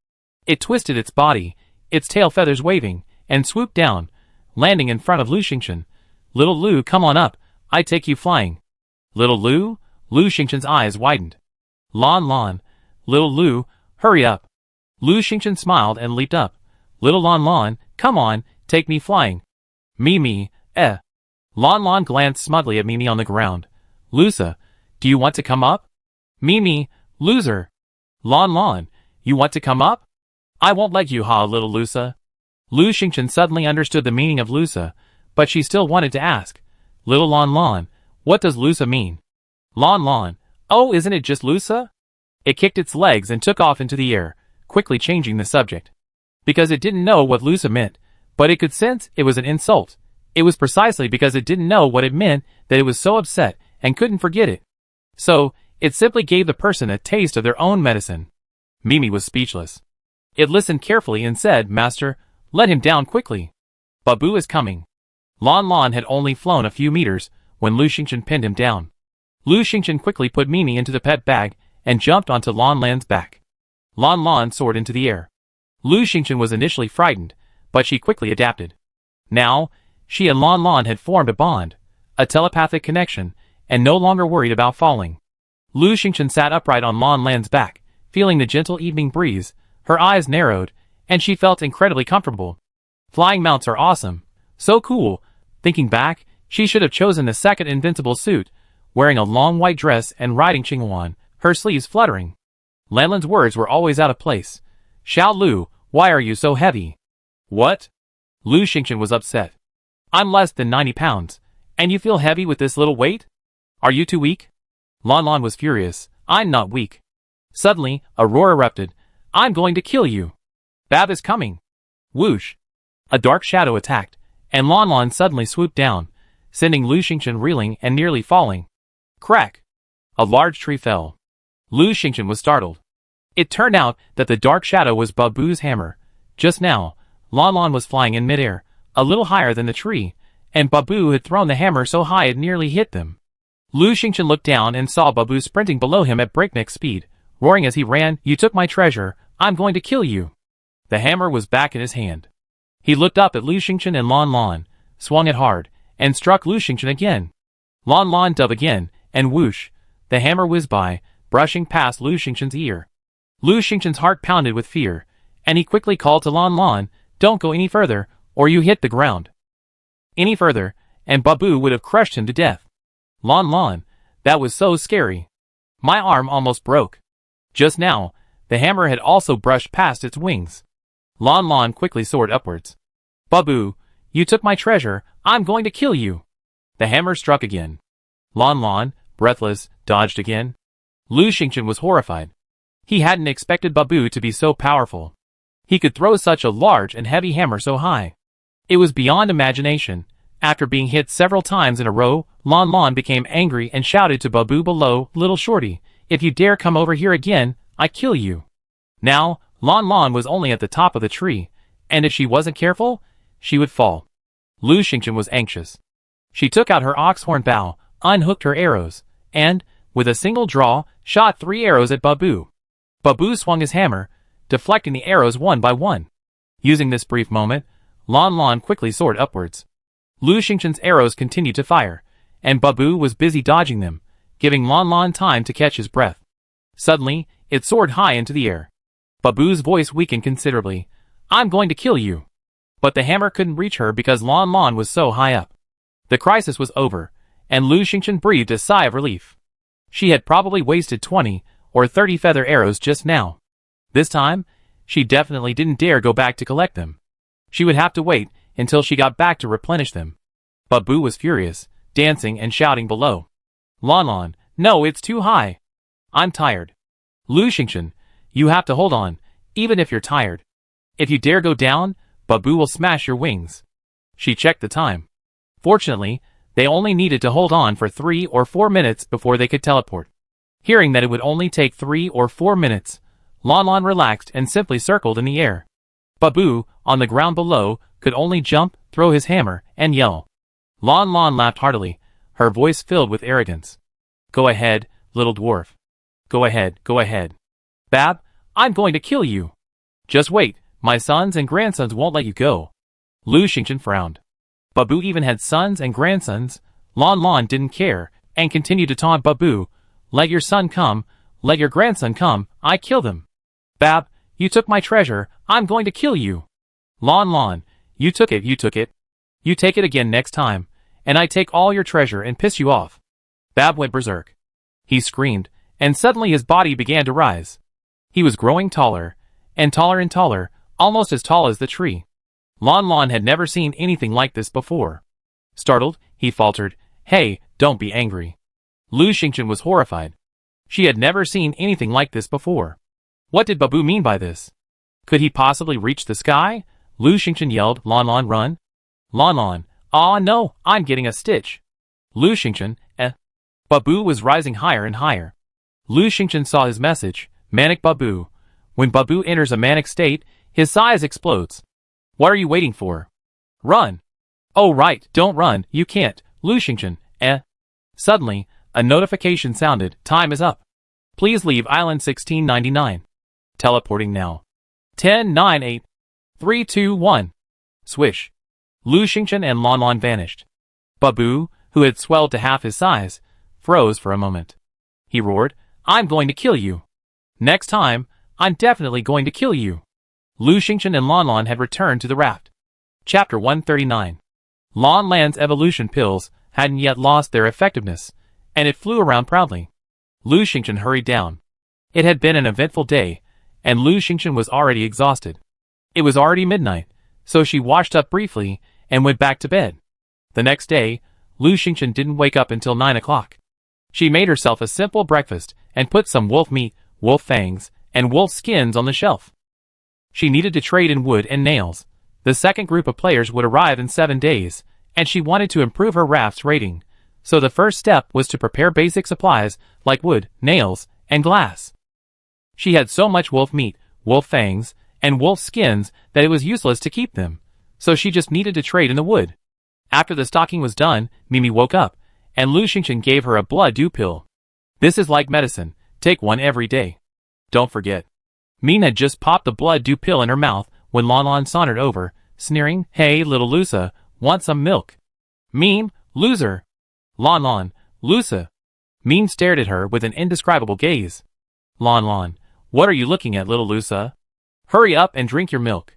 It twisted its body, its tail feathers waving, and swooped down, landing in front of Lu Xingchen. Little Lu, come on up, I take you flying. Little Lu? Lu Xingchen's eyes widened. Lon Lon. Little Lu, hurry up. Lu Xingchen smiled and leaped up. Little Lon Lon, come on, take me flying. Mimi, eh. Lon Lon glanced smugly at Mimi on the ground. Lusa, do you want to come up? Mimi, loser. Lon Lon, you want to come up? I won't let you, ha, little Lusa. Lu Xingchen suddenly understood the meaning of Lusa, but she still wanted to ask. Little Lon Lon, what does Lusa mean? Lon Lon, oh, isn't it just Lusa? It kicked its legs and took off into the air, quickly changing the subject. Because it didn't know what Lusa meant, but it could sense it was an insult. It was precisely because it didn't know what it meant that it was so upset and couldn't forget it. So, it simply gave the person a taste of their own medicine. Mimi was speechless. It listened carefully and said, Master, let him down quickly. Babu is coming. Lon Lon had only flown a few meters when Lu Xingchen pinned him down. Lu Xingchen quickly put Mimi into the pet bag and jumped onto Lon Lan's back. Lon Lon soared into the air. Lu Xingchen was initially frightened, but she quickly adapted. Now, she and Lon Lon had formed a bond, a telepathic connection, and no longer worried about falling. Lu Xingchen sat upright on Lon Lan's back, feeling the gentle evening breeze. Her eyes narrowed, and she felt incredibly comfortable. Flying mounts are awesome. So cool. Thinking back, she should have chosen the second invincible suit, wearing a long white dress and riding Qinghuan, her sleeves fluttering. Lanlan's words were always out of place. Xiao Lu, why are you so heavy? What? Lu Xingchen was upset. I'm less than 90 pounds, and you feel heavy with this little weight? Are you too weak? Lon Lon was furious. I'm not weak. Suddenly, a roar erupted. I'm going to kill you. Bab is coming. Whoosh. A dark shadow attacked, and Lon Lon suddenly swooped down, sending Lu Xingchen reeling and nearly falling. Crack. A large tree fell. Lu Xingchen was startled. It turned out that the dark shadow was Babu's hammer. Just now, Lon Lon was flying in midair, a little higher than the tree, and Babu had thrown the hammer so high it nearly hit them. Lu Xingchen looked down and saw Babu sprinting below him at breakneck speed, roaring as he ran, You took my treasure, I'm going to kill you. The hammer was back in his hand. He looked up at Lu Xingchen and Lon Lon, swung it hard, and struck Lu Xingchen again. Lon Lon dove again, and whoosh, the hammer whizzed by, brushing past Lu Xingchen's ear. Lu Xingchen's heart pounded with fear, and he quickly called to Lon Lon, Don't go any further, or you hit the ground. Any further, and Babu would have crushed him to death. Lon Lon, that was so scary. My arm almost broke. Just now, the hammer had also brushed past its wings. Lon Lon quickly soared upwards. Babu, you took my treasure, I'm going to kill you. The hammer struck again. Lon Lon, breathless, dodged again. Lu Xingchen was horrified. He hadn't expected Babu to be so powerful. He could throw such a large and heavy hammer so high. It was beyond imagination. After being hit several times in a row, Lon Lon became angry and shouted to Babu below, Little shorty, if you dare come over here again, I kill you. Now, Lon Lon was only at the top of the tree, and if she wasn't careful, she would fall. Lu Xingchen was anxious. She took out her oxhorn bow, unhooked her arrows, and, with a single draw, shot 3 arrows at Babu. Babu swung his hammer, deflecting the arrows one by one. Using this brief moment, Lon Lon quickly soared upwards. Lu Xingchen's arrows continued to fire, and Babu was busy dodging them, giving Lon Lon time to catch his breath. Suddenly, it soared high into the air. Babu's voice weakened considerably. I'm going to kill you. But the hammer couldn't reach her because Lan Lan was so high up. The crisis was over, and Lu Xingchen breathed a sigh of relief. She had probably wasted 20 or 30 feather arrows just now. This time, she definitely didn't dare go back to collect them. She would have to wait until she got back to replenish them. Babu was furious, dancing and shouting below. Lan Lan, no, it's too high. I'm tired. Lu Xingchen, you have to hold on, even if you're tired. If you dare go down, Babu will smash your wings. She checked the time. Fortunately, they only needed to hold on for 3 or 4 minutes before they could teleport. Hearing that it would only take 3 or 4 minutes, Lan Lan relaxed and simply circled in the air. Babu, on the ground below, could only jump, throw his hammer, and yell. Lan Lan laughed heartily, her voice filled with arrogance. Go ahead, little dwarf. Go ahead, go ahead. Bab, I'm going to kill you. Just wait, my sons and grandsons won't let you go. Lu Xingchen frowned. Babu even had sons and grandsons. Lan Lan didn't care, and continued to taunt Babu. Let your son come, let your grandson come, I kill them. Bab, you took my treasure, I'm going to kill you. Lan Lan, you took it, you took it. You take it again next time, and I take all your treasure and piss you off. Bab went berserk. He screamed, and suddenly his body began to rise. He was growing taller, and taller, almost as tall as the tree. Lan Lan had never seen anything like this before. Startled, he faltered, Hey, don't be angry. Lu Xingchen was horrified. She had never seen anything like this before. What did Babu mean by this? Could he possibly reach the sky? Lu Xingchen yelled, Lan Lan, run. Lan Lan, aw no, I'm getting a stitch. Lu Xingchen, Babu was rising higher and higher. Lu Xingchen saw his message, Manic Babu. When Babu enters a manic state, his size explodes. What are you waiting for? Run. Oh right, don't run, you can't, Lu Xingchen, Suddenly, a notification sounded, time is up. Please leave Island 1699. Teleporting now. 10, 9, 8, 3, 2, 1. Swish. Lu Xingchen and Lan Lan vanished. Babu, who had swelled to half his size, froze for a moment. He roared, I'm going to kill you. Next time, I'm definitely going to kill you. Lu Xingchen and Lan Lan had returned to the raft. Chapter 139. Lan Lan's evolution pills hadn't yet lost their effectiveness, and it flew around proudly. Lu Xingchen hurried down. It had been an eventful day, and Lu Xingchen was already exhausted. It was already midnight, so she washed up briefly and went back to bed. The next day, Lu Xingchen didn't wake up until 9 o'clock. She made herself a simple breakfast and put some wolf meat, wolf fangs, and wolf skins on the shelf. She needed to trade in wood and nails. The second group of players would arrive in 7 days, and she wanted to improve her raft's rating, so the first step was to prepare basic supplies like wood, nails, and glass. She had so much wolf meat, wolf fangs, and wolf skins that it was useless to keep them, so she just needed to trade in the wood. After the stocking was done, Mimi woke up, and Lu Xingchen gave her a blood dew pill. This is like medicine, take one every day. Don't forget. Min had just popped the blood dew pill in her mouth when Lan Lan sauntered over, sneering, Hey little Lusa, want some milk? Min, loser. Lan Lan, Lusa. Min stared at her with an indescribable gaze. Lan Lan, what are you looking at, little Lusa? Hurry up and drink your milk.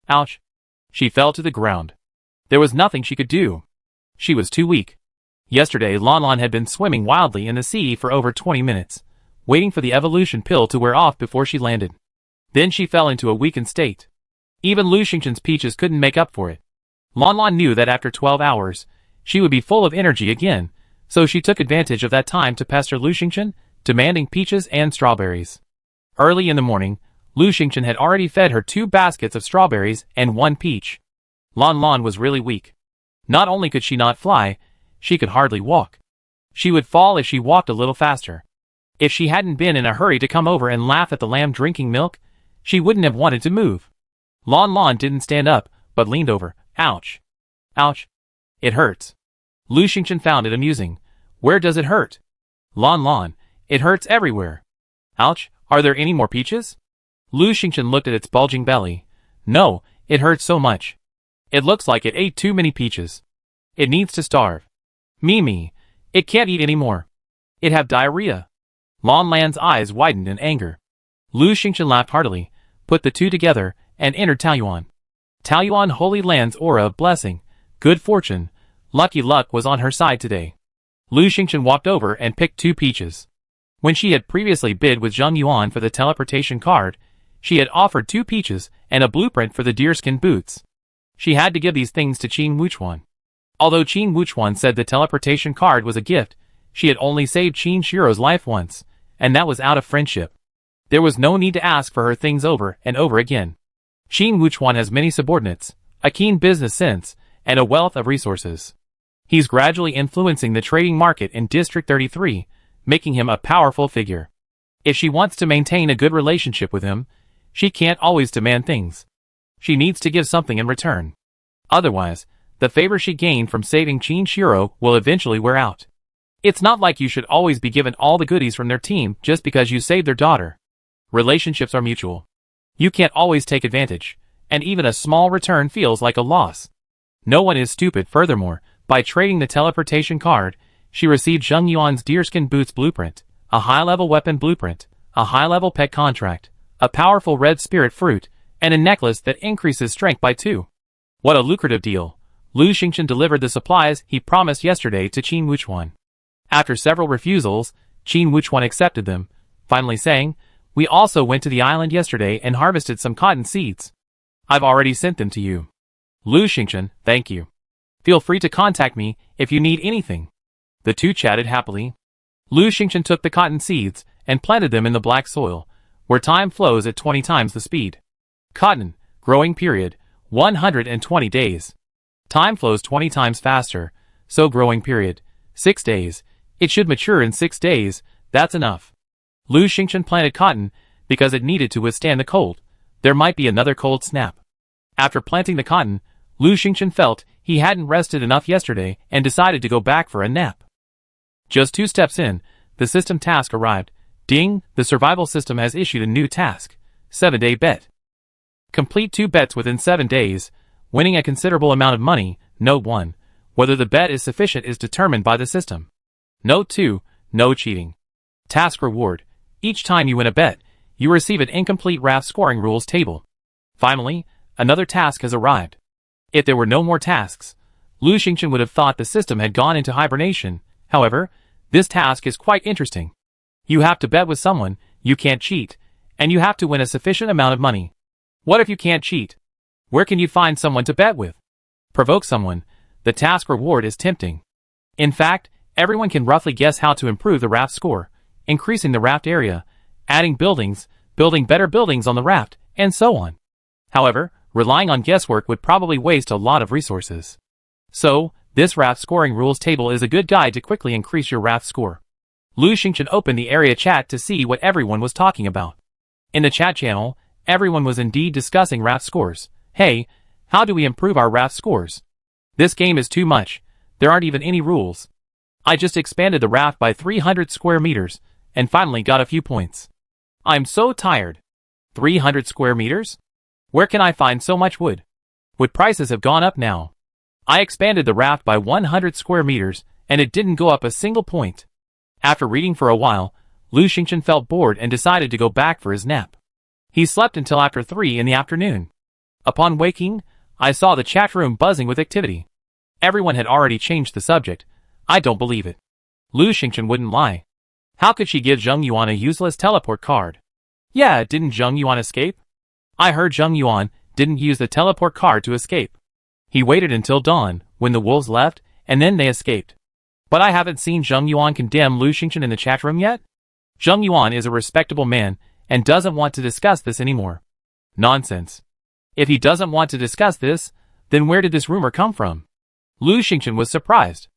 Ouch. She fell to the ground. There was nothing she could do. She was too weak. Yesterday Lan Lan had been swimming wildly in the sea for over 20 minutes, waiting for the evolution pill to wear off before she landed. Then she fell into a weakened state. Even Lu Xingchen's peaches couldn't make up for it. Lan Lan knew that after 12 hours, she would be full of energy again, so she took advantage of that time to pester Lu Xingchen, demanding peaches and strawberries. Early in the morning, Lu Xingchen had already fed her 2 baskets of strawberries and 1 peach. Lan Lan was really weak. Not only could she not fly, she could hardly walk. She would fall if she walked a little faster. If she hadn't been in a hurry to come over and laugh at the lamb drinking milk, she wouldn't have wanted to move. Lan Lan didn't stand up, but leaned over. Ouch. Ouch. It hurts. Lu Xingchen found it amusing. Where does it hurt? Lan Lan, it hurts everywhere. Ouch, are there any more peaches? Lu Xingchen looked at its bulging belly. No, it hurts so much. It looks like it ate too many peaches. It needs to starve. Mimi, it can't eat anymore. It have diarrhea. Lan Lan's eyes widened in anger. Lu Xingchen laughed heartily. put the two together, and entered Taoyuan. Taoyuan Holy Land's aura of blessing, good fortune, lucky luck was on her side today. Lu Xingchen walked over and picked 2 peaches. When she had previously bid with Zheng Yuan for the teleportation card, she had offered 2 peaches and a blueprint for the deerskin boots. She had to give these things to Qin Wuchuan. Although Qin Wuchuan said the teleportation card was a gift, she had only saved Qin Shiro's life once, and that was out of friendship. There was no need to ask for her things over and over again. Qin Wuchuan has many subordinates, a keen business sense, and a wealth of resources. He's gradually influencing the trading market in District 33, making him a powerful figure. If she wants to maintain a good relationship with him, she can't always demand things. She needs to give something in return. Otherwise, the favor she gained from saving Qin Shiro will eventually wear out. It's not like you should always be given all the goodies from their team just because you saved their daughter. Relationships are mutual. You can't always take advantage, and even a small return feels like a loss. No one is stupid. Furthermore, by trading the teleportation card, she received Zheng Yuan's deerskin boots blueprint, a high-level weapon blueprint, a high-level pet contract, a powerful red spirit fruit, and a necklace that increases strength by 2. What a lucrative deal. Lu Xingchen delivered the supplies he promised yesterday to Qin Wuchuan. After several refusals, Qin Wuchuan accepted them, finally saying, "We also went to the island yesterday and harvested some cotton seeds. I've already sent them to you." Lu Xingchen, thank you. Feel free to contact me if you need anything. The two chatted happily. Lu Xingchen took the cotton seeds and planted them in the black soil, where time flows at 20 times the speed. Cotton, growing period, 120 days. Time flows 20 times faster, so growing period, 6 days. It should mature in 6 days, that's enough. Lu Xingchen planted cotton because it needed to withstand the cold. There might be another cold snap. After planting the cotton, Lu Xingchen felt he hadn't rested enough yesterday and decided to go back for a nap. Just 2 steps in, the system task arrived. Ding, the survival system has issued a new task. 7-day bet. Complete 2 bets within 7 days, winning a considerable amount of money. Note 1. Whether the bet is sufficient is determined by the system. Note 2. No cheating. Task reward. Each time you win a bet, you receive an incomplete raft scoring rules table. Finally, another task has arrived. If there were no more tasks, Lu Xingchen would have thought the system had gone into hibernation. However, this task is quite interesting. You have to bet with someone, you can't cheat, and you have to win a sufficient amount of money. What if you can't cheat? Where can you find someone to bet with? Provoke someone. The task reward is tempting. In fact, everyone can roughly guess how to improve the raft score, increasing the raft area, adding buildings, building better buildings on the raft, and so on. However, relying on guesswork would probably waste a lot of resources. So, this raft scoring rules table is a good guide to quickly increase your raft score. Lu Xingchen opened the area chat to see what everyone was talking about. In the chat channel, everyone was indeed discussing raft scores. Hey, how do we improve our raft scores? This game is too much. There aren't even any rules. I just expanded the raft by 300 square meters, and finally got a few points. I'm so tired. 300 square meters? Where can I find so much wood? Wood prices have gone up now. I expanded the raft by 100 square meters, and it didn't go up a single point. After reading for a while, Lu Xingchen felt bored and decided to go back for his nap. He slept until after 3 in the afternoon. Upon waking, I saw the chat room buzzing with activity. Everyone had already changed the subject. I don't believe it. Lu Xingchen wouldn't lie. How could she give Zheng Yuan a useless teleport card? Yeah, didn't Zheng Yuan escape? I heard Zheng Yuan didn't use the teleport card to escape. He waited until dawn, when the wolves left, and then they escaped. But I haven't seen Zheng Yuan condemn Lu Xingchen in the chat room yet? Zheng Yuan is a respectable man, and doesn't want to discuss this anymore. Nonsense. If he doesn't want to discuss this, then where did this rumor come from? Lu Xingchen was surprised.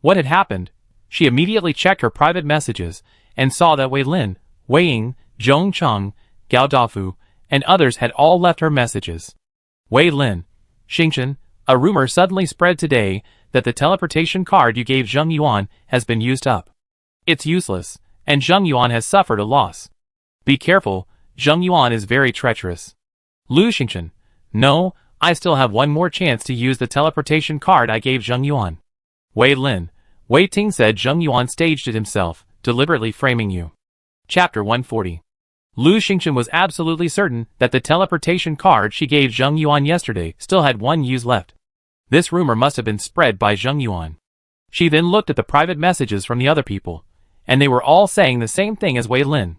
What had happened? She immediately checked her private messages, and saw that Wei Lin, Wei Ying, Zhong Cheng, Gao Dafu, and others had all left her messages. Wei Lin, Xingchen, a rumor suddenly spread today that the teleportation card you gave Zheng Yuan has been used up. It's useless, and Zheng Yuan has suffered a loss. Be careful, Zheng Yuan is very treacherous. Lu Xingchen, no, I still have one more chance to use the teleportation card I gave Zheng Yuan. Wei Lin, Wei Ting said Zheng Yuan staged it himself, deliberately framing you. Chapter 140. Lu Xingchen was absolutely certain that the teleportation card she gave Zheng Yuan yesterday still had one use left. This rumor must have been spread by Zheng Yuan. She then looked at the private messages from the other people, and they were all saying the same thing as Wei Lin.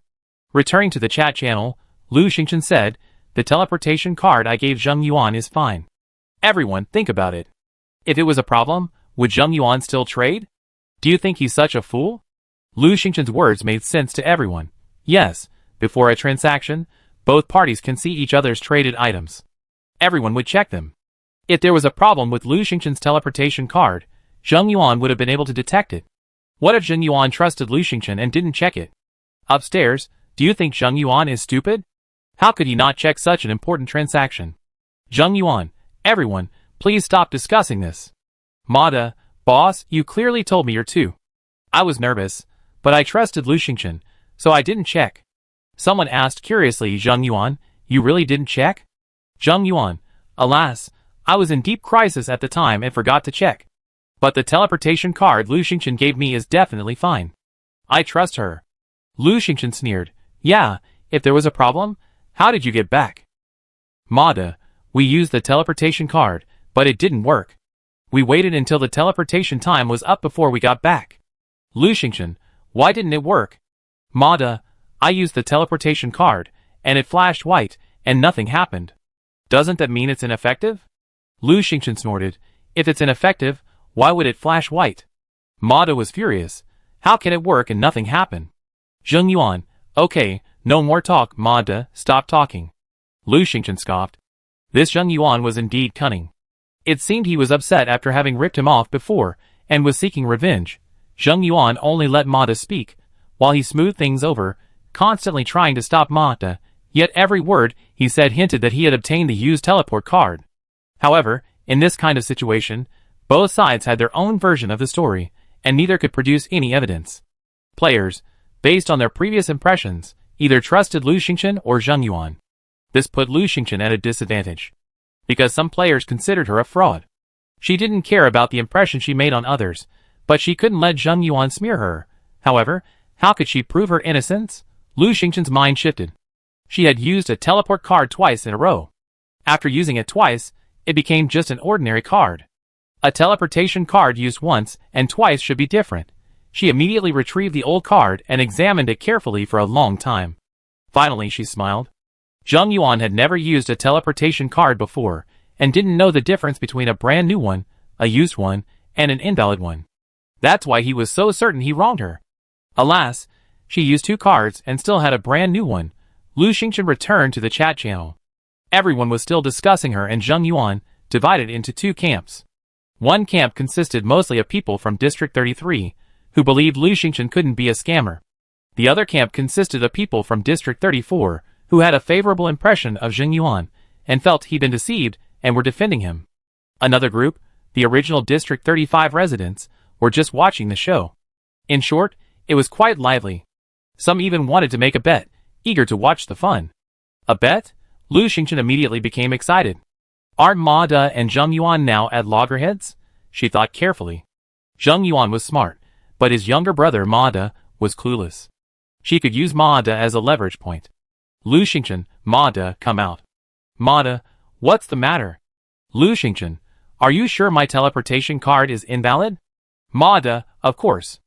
Returning to the chat channel, Lu Xingchen said, "The teleportation card I gave Zheng Yuan is fine. Everyone, think about it. If it was a problem, would Zheng Yuan still trade? Do you think he's such a fool?" Lu Xingchen's words made sense to everyone. Yes, before a transaction, both parties can see each other's traded items. Everyone would check them. If there was a problem with Lu Xingchen's teleportation card, Zheng Yuan would have been able to detect it. What if Zheng Yuan trusted Lu Xingchen and didn't check it? Upstairs, do you think Zheng Yuan is stupid? How could he not check such an important transaction? Zheng Yuan, everyone, please stop discussing this. Mada, boss, you clearly told me you're too. I was nervous, but I trusted Lu Xingchen, so I didn't check. Someone asked curiously, Zheng Yuan, you really didn't check? Zheng Yuan, alas, I was in deep crisis at the time and forgot to check. But the teleportation card Lu Xingchen gave me is definitely fine. I trust her. Lu Xingchen sneered. Yeah, if there was a problem, how did you get back? Mada, we used the teleportation card, but it didn't work. We waited until the teleportation time was up before we got back. Lu Xingchen, why didn't it work? Mada, I used the teleportation card, and it flashed white, and nothing happened. Doesn't that mean it's ineffective? Lu Xingchen snorted. If it's ineffective, why would it flash white? Mada was furious. How can it work and nothing happen? Zheng Yuan, okay, no more talk, Mada, stop talking. Lu Xingchen scoffed. This Zheng Yuan was indeed cunning. It seemed he was upset after having ripped him off before, and was seeking revenge. Zheng Yuan only let Mada speak, while he smoothed things over, constantly trying to stop Mada, yet every word he said hinted that he had obtained the used teleport card. However, in this kind of situation, both sides had their own version of the story, and neither could produce any evidence. Players, based on their previous impressions, either trusted Lu Xingchen or Zheng Yuan. This put Lu Xingchen at a disadvantage, because some players considered her a fraud. She didn't care about the impression she made on others, but she couldn't let Zheng Yuan smear her. However, how could she prove her innocence? Lu Xingchen's mind shifted. She had used a teleport card twice in a row. After using it twice, it became just an ordinary card. A teleportation card used once and twice should be different. She immediately retrieved the old card and examined it carefully for a long time. Finally, she smiled. Zheng Yuan had never used a teleportation card before, and didn't know the difference between a brand new one, a used one, and an invalid one. That's why he was so certain he wronged her. Alas, she used two cards and still had a brand new one. Lu Xingchen returned to the chat channel. Everyone was still discussing her and Zheng Yuan, divided into two camps. One camp consisted mostly of people from District 33, who believed Lu Xingchen couldn't be a scammer. The other camp consisted of people from District 34, who had a favorable impression of Zheng Yuan, and felt he'd been deceived and were defending him. Another group, the original District 35 residents, were just watching the show. In short, it was quite lively. Some even wanted to make a bet, eager to watch the fun. A bet? Lu Xingchen immediately became excited. Aren't Mada and Zheng Yuan now at loggerheads? She thought carefully. Zheng Yuan was smart, but his younger brother Mada was clueless. She could use Mada as a leverage point. Lu Xingchen, Mada, come out. Mada, what's the matter? Lu Xingchen, are you sure my teleportation card is invalid? Mada, of course.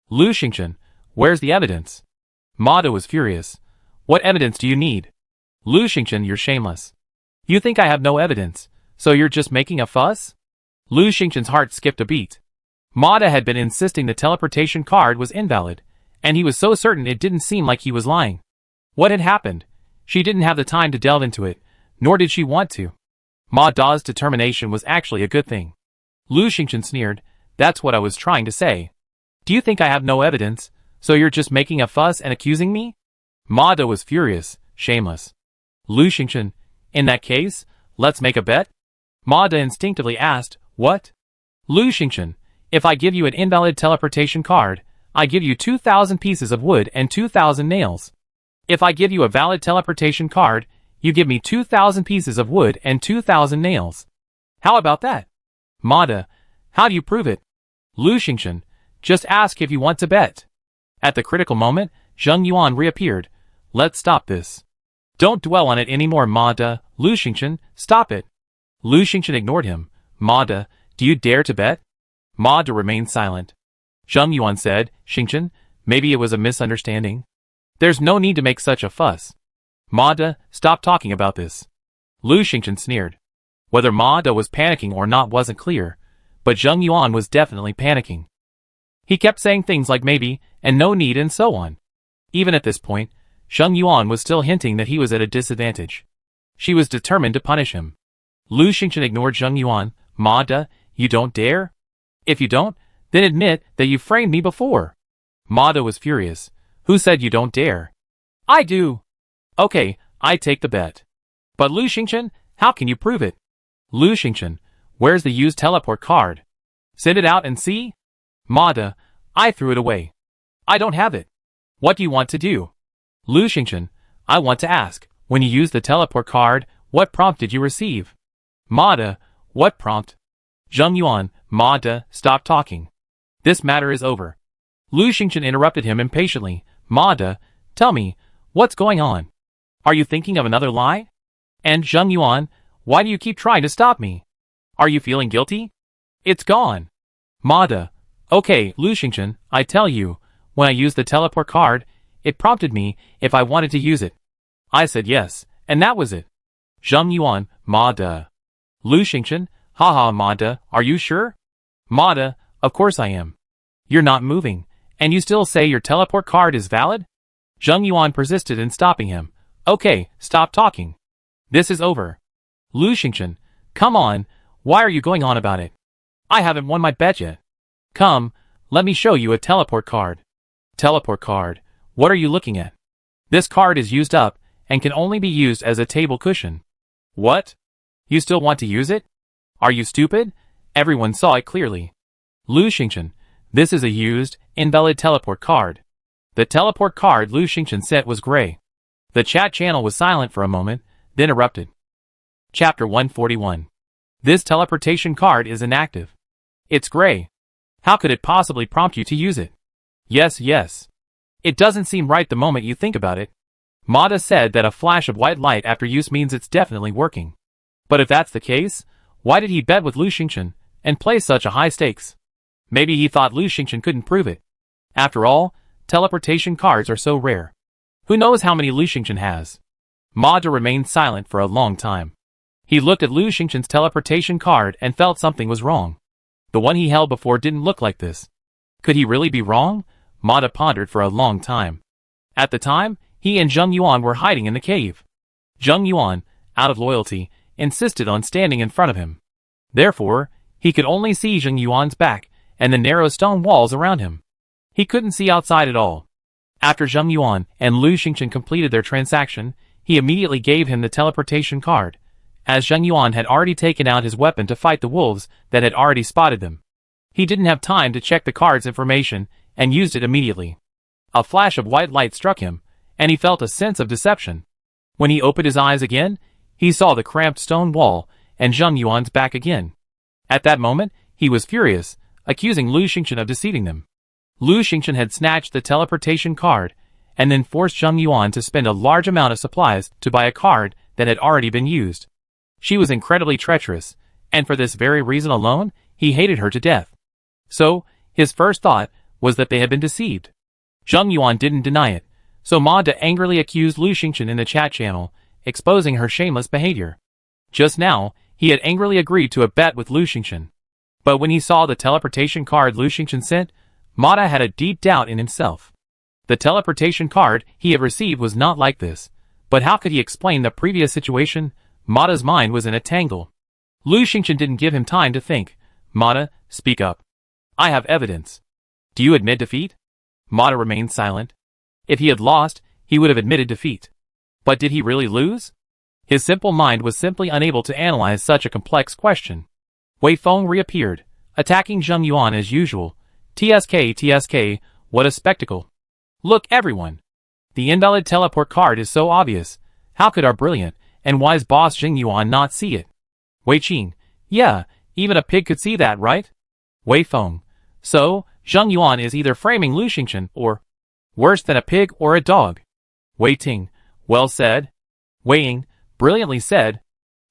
Lu Xingchen, where's the evidence? Mada was furious. What evidence do you need? Lu Xingchen, you're shameless. You think I have no evidence, so you're just making a fuss? Lu Xingchen's heart skipped a beat. Mada had been insisting the teleportation card was invalid, and he was so certain it didn't seem like he was lying. What had happened? She didn't have the time to delve into it, nor did she want to. Mada's determination was actually a good thing. Lu Xingchen sneered, that's what I was trying to say. Do you think I have no evidence, so you're just making a fuss and accusing me? Mada was furious, shameless. Lu Xingchen, in that case, let's make a bet? Mada instinctively asked, what? Lu Xingchen, if I give you an invalid teleportation card, I give you 2,000 pieces of wood and 2,000 nails. If I give you a valid teleportation card, you give me 2,000 pieces of wood and 2,000 nails. How about that? Mada, how do you prove it? Lu Xingchen, just ask if you want to bet. At the critical moment, Zheng Yuan reappeared. Let's stop this. Don't dwell on it anymore, Ma De. Lu Xingchen, stop it. Lu Xingchen ignored him. Ma De, do you dare to bet? Ma De remained silent. Zheng Yuan said, Xingchen, maybe it was a misunderstanding. There's no need to make such a fuss. Ma De, stop talking about this. Lu Xingchen sneered. Whether Ma De was panicking or not wasn't clear, but Zheng Yuan was definitely panicking. He kept saying things like maybe, and no need and so on. Even at this point, Zheng Yuan was still hinting that he was at a disadvantage. She was determined to punish him. Lu Xingchen ignored Zheng Yuan. Ma De, you don't dare? If you don't, then admit that you framed me before. Ma De was furious. Who said you don't dare? I do. Okay, I take the bet. But Lu Xingchen, how can you prove it? Lu Xingchen, where's the used teleport card? Send it out and see? Ma De, I threw it away. I don't have it. What do you want to do? Lu Xingchen, I want to ask, when you used the teleport card, what prompt did you receive? Ma De, what prompt? Zheng Yuan, Ma De, stop talking. This matter is over. Lu Xingchen interrupted him impatiently. Ma De, tell me, what's going on? Are you thinking of another lie? And Zheng Yuan, why do you keep trying to stop me? Are you feeling guilty? It's gone. Ma De, okay, Lu Xingchen, I tell you, when I used the teleport card, it prompted me if I wanted to use it. I said yes, and that was it. Zheng Yuan, Ma De. Lu Xingchen, haha Ma De, are you sure? Ma De, of course I am. You're not moving, and you still say your teleport card is valid? Zheng Yuan persisted in stopping him. Okay, stop talking. This is over. Lu Xingchen, come on, why are you going on about it? I haven't won my bet yet. Come, let me show you a teleport card. Teleport card, what are you looking at? This card is used up, and can only be used as a table cushion. What? You still want to use it? Are you stupid? Everyone saw it clearly. Lu Xingchen, this is a used, invalid teleport card. The teleport card Lu Xingchen sent was gray. The chat channel was silent for a moment, then erupted. Chapter 141. This teleportation card is inactive. It's gray. How could it possibly prompt you to use it? Yes. It doesn't seem right the moment you think about it. Ma De said that a flash of white light after use means it's definitely working. But if that's the case, why did he bet with Lu Xingchen and play such a high stakes? Maybe he thought Lu Xingchen couldn't prove it. After all, teleportation cards are so rare. Who knows how many Lu Xingchen has? Ma De remained silent for a long time. He looked at Lu Xingchen's teleportation card and felt something was wrong. The one he held before didn't look like this. Could he really be wrong? Ma De pondered for a long time. At the time, he and Zheng Yuan were hiding in the cave. Zheng Yuan, out of loyalty, insisted on standing in front of him. Therefore, he could only see Zheng Yuan's back and the narrow stone walls around him. He couldn't see outside at all. After Zheng Yuan and Lu Xingchen completed their transaction, he immediately gave him the teleportation card, as Zheng Yuan had already taken out his weapon to fight the wolves that had already spotted them. He didn't have time to check the card's information and used it immediately. A flash of white light struck him, and he felt a sense of deception. When he opened his eyes again, he saw the cramped stone wall and Zheng Yuan's back again. At that moment, he was furious, accusing Lu Xingchen of deceiving them. Lu Xingchen had snatched the teleportation card, and then forced Zheng Yuan to spend a large amount of supplies to buy a card that had already been used. She was incredibly treacherous, and for this very reason alone, he hated her to death. So, his first thought was that they had been deceived. Zheng Yuan didn't deny it, so Ma De angrily accused Lu Xingchen in the chat channel, exposing her shameless behavior. Just now, he had angrily agreed to a bet with Lu Xingchen. But when he saw the teleportation card Lu Xingchen sent, Ma De had a deep doubt in himself. The teleportation card he had received was not like this, but how could he explain the previous situation? Ma De's mind was in a tangle. Lu Xingchen didn't give him time to think. Ma De, speak up. I have evidence. Do you admit defeat? Ma De remained silent. If he had lost, he would have admitted defeat. But did he really lose? His simple mind was simply unable to analyze such a complex question. Wei Feng reappeared, attacking Zheng Yuan as usual. TSK, what a spectacle. Look everyone. The invalid teleport card is so obvious. How could our brilliant and wise boss Zheng Yuan not see it? Wei Qing, yeah, even a pig could see that, right? Wei Feng, so, Zheng Yuan is either framing Lu Xingchen or, worse than a pig or a dog. Wei Ting, well said. Wei Ying, brilliantly said.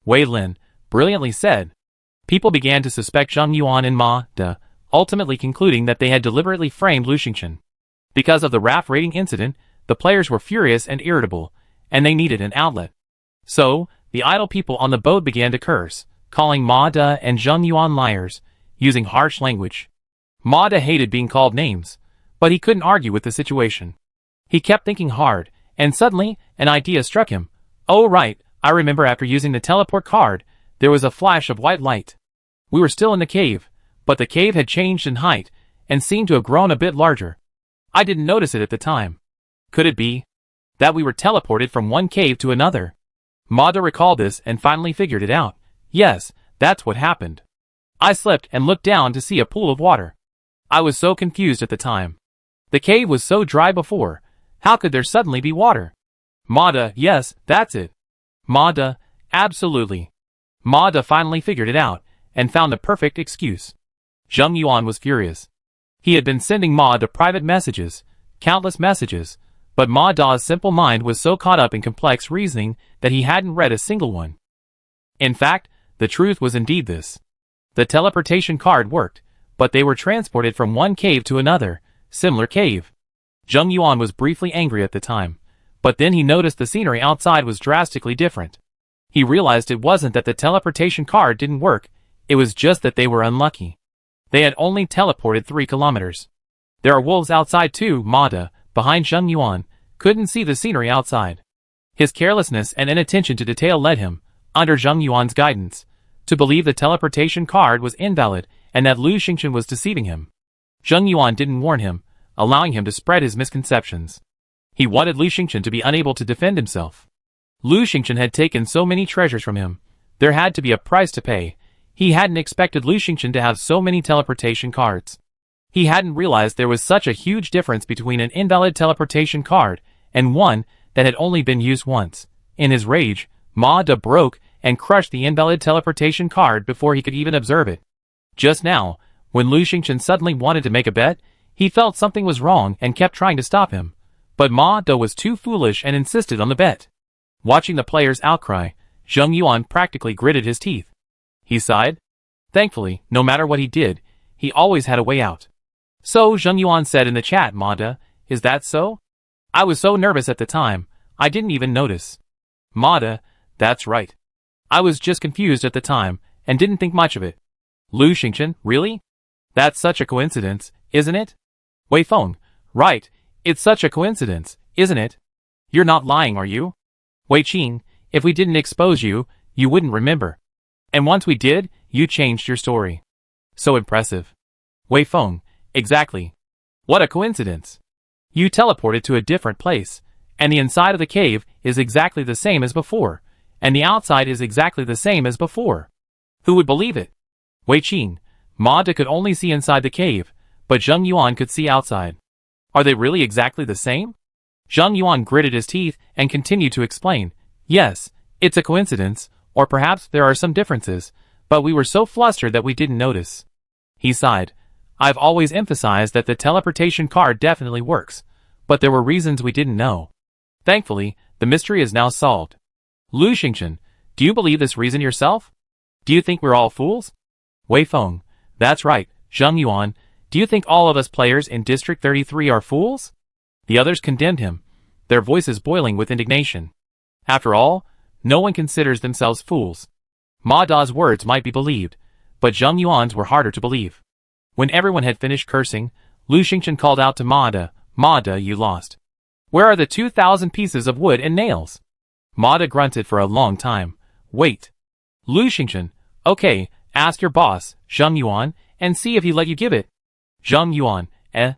Wei Lin, brilliantly said. People began to suspect Zheng Yuan and Ma De, ultimately concluding that they had deliberately framed Lu Xingchen. Because of the raft raiding incident, the players were furious and irritable, and they needed an outlet. So, the idle people on the boat began to curse, calling Ma De and Zheng Yuan liars, using harsh language. Ma De hated being called names, but he couldn't argue with the situation. He kept thinking hard, and suddenly, an idea struck him. Oh right, I remember after using the teleport card, there was a flash of white light. We were still in the cave, but the cave had changed in height, and seemed to have grown a bit larger. I didn't notice it at the time. Could it be that we were teleported from one cave to another? Ma De recalled this and finally figured it out. Yes, that's what happened. I slipped and looked down to see a pool of water. I was so confused at the time. The cave was so dry before. How could there suddenly be water? Ma De, yes, that's it. Ma De, absolutely. Ma De finally figured it out, and found the perfect excuse. Zheng Yuan was furious. He had been sending Ma De private messages, countless messages, but Ma De's simple mind was so caught up in complex reasoning that he hadn't read a single one. In fact, the truth was indeed this. The teleportation card worked, but they were transported from one cave to another, similar cave. Zheng Yuan was briefly angry at the time, but then he noticed the scenery outside was drastically different. He realized it wasn't that the teleportation card didn't work, it was just that they were unlucky. They had only teleported 3 kilometers. There are wolves outside too. Ma De, behind Zheng Yuan, couldn't see the scenery outside. His carelessness and inattention to detail led him, under Zheng Yuan's guidance, to believe the teleportation card was invalid and that Lu Xingchen was deceiving him. Zheng Yuan didn't warn him, allowing him to spread his misconceptions. He wanted Lu Xingchen to be unable to defend himself. Lu Xingchen had taken so many treasures from him. There had to be a price to pay. He hadn't expected Lu Xingchen to have so many teleportation cards. He hadn't realized there was such a huge difference between an invalid teleportation card and one that had only been used once. In his rage, Ma De broke and crushed the invalid teleportation card before he could even observe it. Just now, when Lu Xingchen suddenly wanted to make a bet, he felt something was wrong and kept trying to stop him. But Ma De was too foolish and insisted on the bet. Watching the players' outcry, Zheng Yuan practically gritted his teeth. He sighed. Thankfully, no matter what he did, he always had a way out. So Zheng Yuan said in the chat, Ma De, is that so? I was so nervous at the time, I didn't even notice. Ma De, that's right. I was just confused at the time, and didn't think much of it. Lu Xingchen, really? That's such a coincidence, isn't it? Wei Feng, right, it's such a coincidence, isn't it? You're not lying, are you? Wei Qing, if we didn't expose you, you wouldn't remember. And once we did, you changed your story. So impressive. Wei Feng, exactly. What a coincidence. You teleported to a different place, and the inside of the cave is exactly the same as before, and the outside is exactly the same as before. Who would believe it? Wei Qing, Ma De could only see inside the cave, but Zheng Yuan could see outside. Are they really exactly the same? Zheng Yuan gritted his teeth and continued to explain. Yes, it's a coincidence, or perhaps there are some differences, but we were so flustered that we didn't notice. He sighed. I've always emphasized that the teleportation card definitely works, but there were reasons we didn't know. Thankfully, the mystery is now solved. Lu Xingchen, do you believe this reason yourself? Do you think we're all fools? Wei Feng, that's right. Zheng Yuan, do you think all of us players in District 33 are fools? The others condemned him, their voices boiling with indignation. After all, no one considers themselves fools. Ma De's words might be believed, but Zheng Yuan's were harder to believe. When everyone had finished cursing, Lu Xingchen called out to Ma De, Ma De, you lost. Where are the 2,000 pieces of wood and nails? Ma De grunted for a long time. Wait. Lu Xingchen, okay, ask your boss, Zheng Yuan, and see if he let you give it. Zheng Yuan, eh?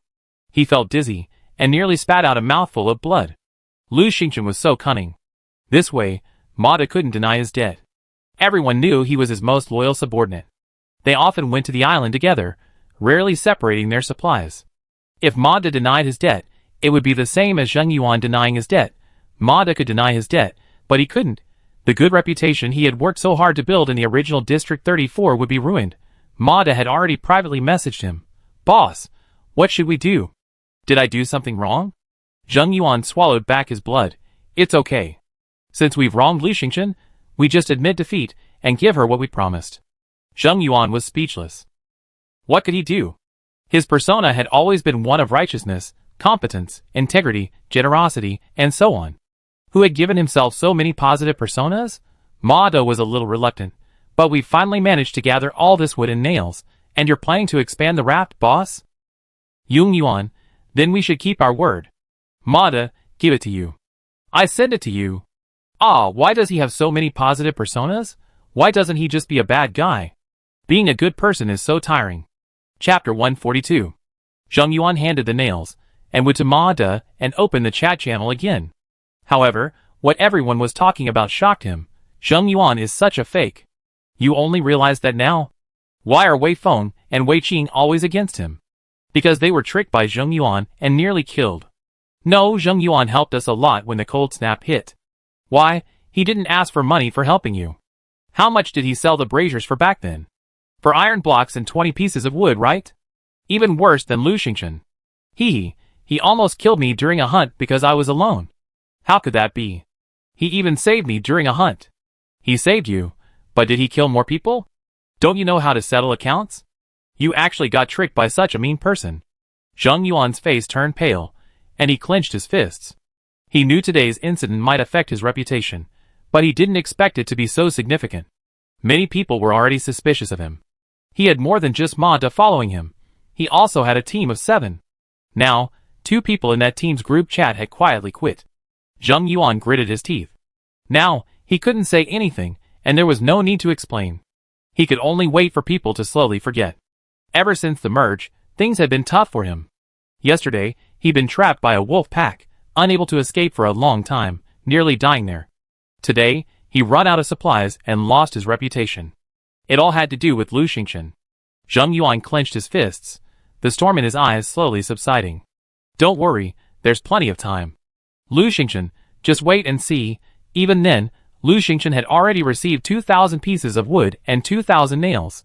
He felt dizzy, and nearly spat out a mouthful of blood. Lu Xingchen was so cunning. This way, Ma De couldn't deny his debt. Everyone knew he was his most loyal subordinate. They often went to the island together, rarely separating their supplies. If Ma De denied his debt, it would be the same as Zheng Yuan denying his debt. Ma De could deny his debt, but he couldn't. The good reputation he had worked so hard to build in the original District 34 would be ruined. Ma De had already privately messaged him. Boss, what should we do? Did I do something wrong? Zheng Yuan swallowed back his blood. It's okay. Since we've wronged Lu Xingchen, we just admit defeat and give her what we promised. Zheng Yuan was speechless. What could he do? His persona had always been one of righteousness, competence, integrity, generosity, and so on. Who had given himself so many positive personas? Ma De was a little reluctant, but we finally managed to gather all this wood and nails, and you're planning to expand the raft, boss? Yung Yuan, then we should keep our word. Ma De, give it to you. I send it to you. Ah, why does he have so many positive personas? Why doesn't he just be a bad guy? Being a good person is so tiring. Chapter 142. Zheng Yuan handed the nails, and went to Ma De and opened the chat channel again. However, what everyone was talking about shocked him. Zheng Yuan is such a fake. You only realize that now? Why are Wei Feng and Wei Qing always against him? Because they were tricked by Zheng Yuan and nearly killed. No, Zheng Yuan helped us a lot when the cold snap hit. Why, he didn't ask for money for helping you. How much did he sell the braziers for back then? For iron blocks and 20 pieces of wood, right? Even worse than Lu Xingchen. He almost killed me during a hunt because I was alone. How could that be? He even saved me during a hunt. He saved you, but did he kill more people? Don't you know how to settle accounts? You actually got tricked by such a mean person. Zheng Yuan's face turned pale, and he clenched his fists. He knew today's incident might affect his reputation, but he didn't expect it to be so significant. Many people were already suspicious of him. He had more than just Ma De following him. He also had a team of 7. Now, 2 people in that team's group chat had quietly quit. Zheng Yuan gritted his teeth. Now, he couldn't say anything, and there was no need to explain. He could only wait for people to slowly forget. Ever since the merge, things had been tough for him. Yesterday, he'd been trapped by a wolf pack, unable to escape for a long time, nearly dying there. Today, he ran out of supplies and lost his reputation. It all had to do with Lu Xingchen. Zheng Yuan clenched his fists, the storm in his eyes slowly subsiding. Don't worry, there's plenty of time. Lu Xingchen, just wait and see. Even then, Lu Xingchen had already received 2,000 pieces of wood and 2,000 nails.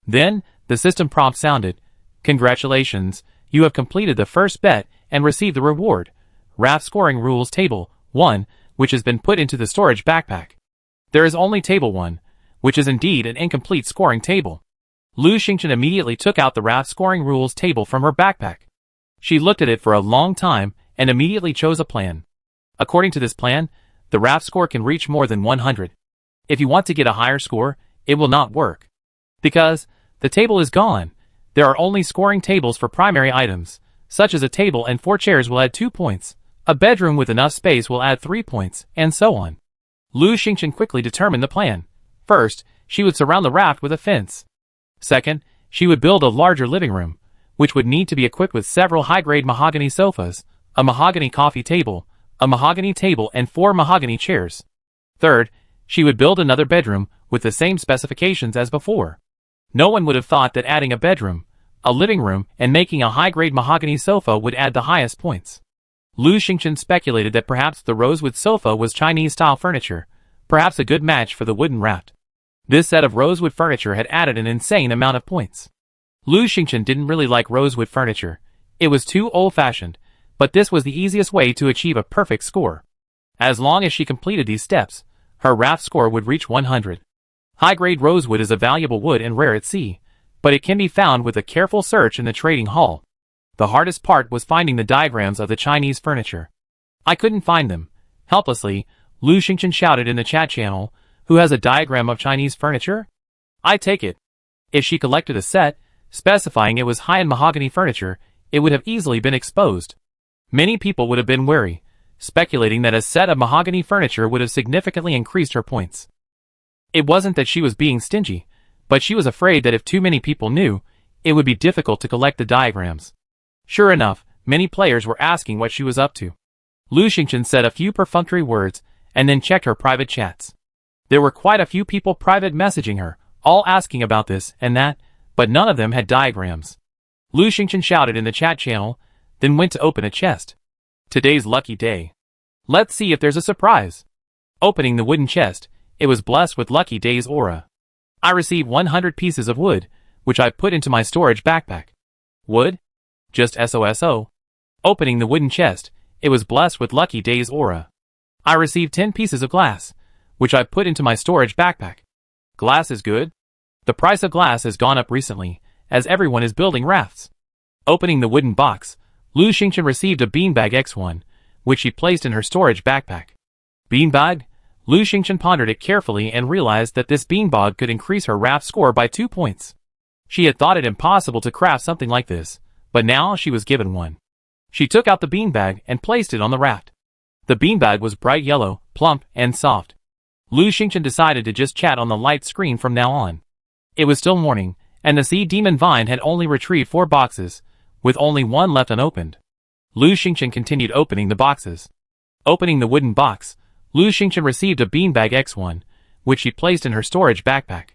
Then, the system prompt sounded. Congratulations, you have completed the first bet and received the reward. Raft Scoring Rules Table 1, which has been put into the storage backpack. There is only Table 1, which is indeed an incomplete scoring table. Lu Xingchen immediately took out the Raft Scoring Rules table from her backpack. She looked at it for a long time and immediately chose a plan. According to this plan, the raft score can reach more than 100. If you want to get a higher score, it will not work. Because the table is gone. There are only scoring tables for primary items, such as a table and 4 chairs will add 2 points. A bedroom with enough space will add 3 points, and so on. Lu Xingchen quickly determined the plan. First, she would surround the raft with a fence. Second, she would build a larger living room, which would need to be equipped with several high-grade mahogany sofas, a mahogany coffee table, a mahogany table and 4 mahogany chairs. Third, she would build another bedroom with the same specifications as before. No one would have thought that adding a bedroom, a living room, and making a high-grade mahogany sofa would add the highest points. Lu Xingchen speculated that perhaps the rosewood sofa was Chinese-style furniture, perhaps a good match for the wooden raft. This set of rosewood furniture had added an insane amount of points. Lu Xingchen didn't really like rosewood furniture. It was too old-fashioned, but this was the easiest way to achieve a perfect score. As long as she completed these steps, her raft score would reach 100. High-grade rosewood is a valuable wood and rare at sea, but it can be found with a careful search in the trading hall. The hardest part was finding the diagrams of the Chinese furniture. I couldn't find them. Helplessly, Lu Xingchen shouted in the chat channel, "Who has a diagram of Chinese furniture?" I take it. If she collected a set, specifying it was high-end mahogany furniture, it would have easily been exposed. Many people would have been wary, speculating that a set of mahogany furniture would have significantly increased her points. It wasn't that she was being stingy, but she was afraid that if too many people knew, it would be difficult to collect the diagrams. Sure enough, many players were asking what she was up to. Lu Xingchen said a few perfunctory words, and then checked her private chats. There were quite a few people private messaging her, all asking about this and that, but none of them had diagrams. Lu Xingchen shouted in the chat channel, then went to open a chest. Today's lucky day. Let's see if there's a surprise. Opening the wooden chest, it was blessed with Lucky Day's aura. I received 100 pieces of wood, which I put into my storage backpack. Wood? Just SOSO. Opening the wooden chest, it was blessed with Lucky Day's aura. I received 10 pieces of glass, which I put into my storage backpack. Glass is good? The price of glass has gone up recently, as everyone is building rafts. Opening the wooden box, Lu Xingchen received a beanbag X1, which she placed in her storage backpack. Beanbag? Lu Xingchen pondered it carefully and realized that this beanbag could increase her raft score by 2 points. She had thought it impossible to craft something like this, but now she was given one. She took out the beanbag and placed it on the raft. The beanbag was bright yellow, plump, and soft. Lu Xingchen decided to just chat on the light screen from now on. It was still morning, and the sea demon vine had only retrieved 4 boxes, with only one left unopened. Lu Xingchen continued opening the boxes. Opening the wooden box, Lu Xingchen received a beanbag X1, which she placed in her storage backpack.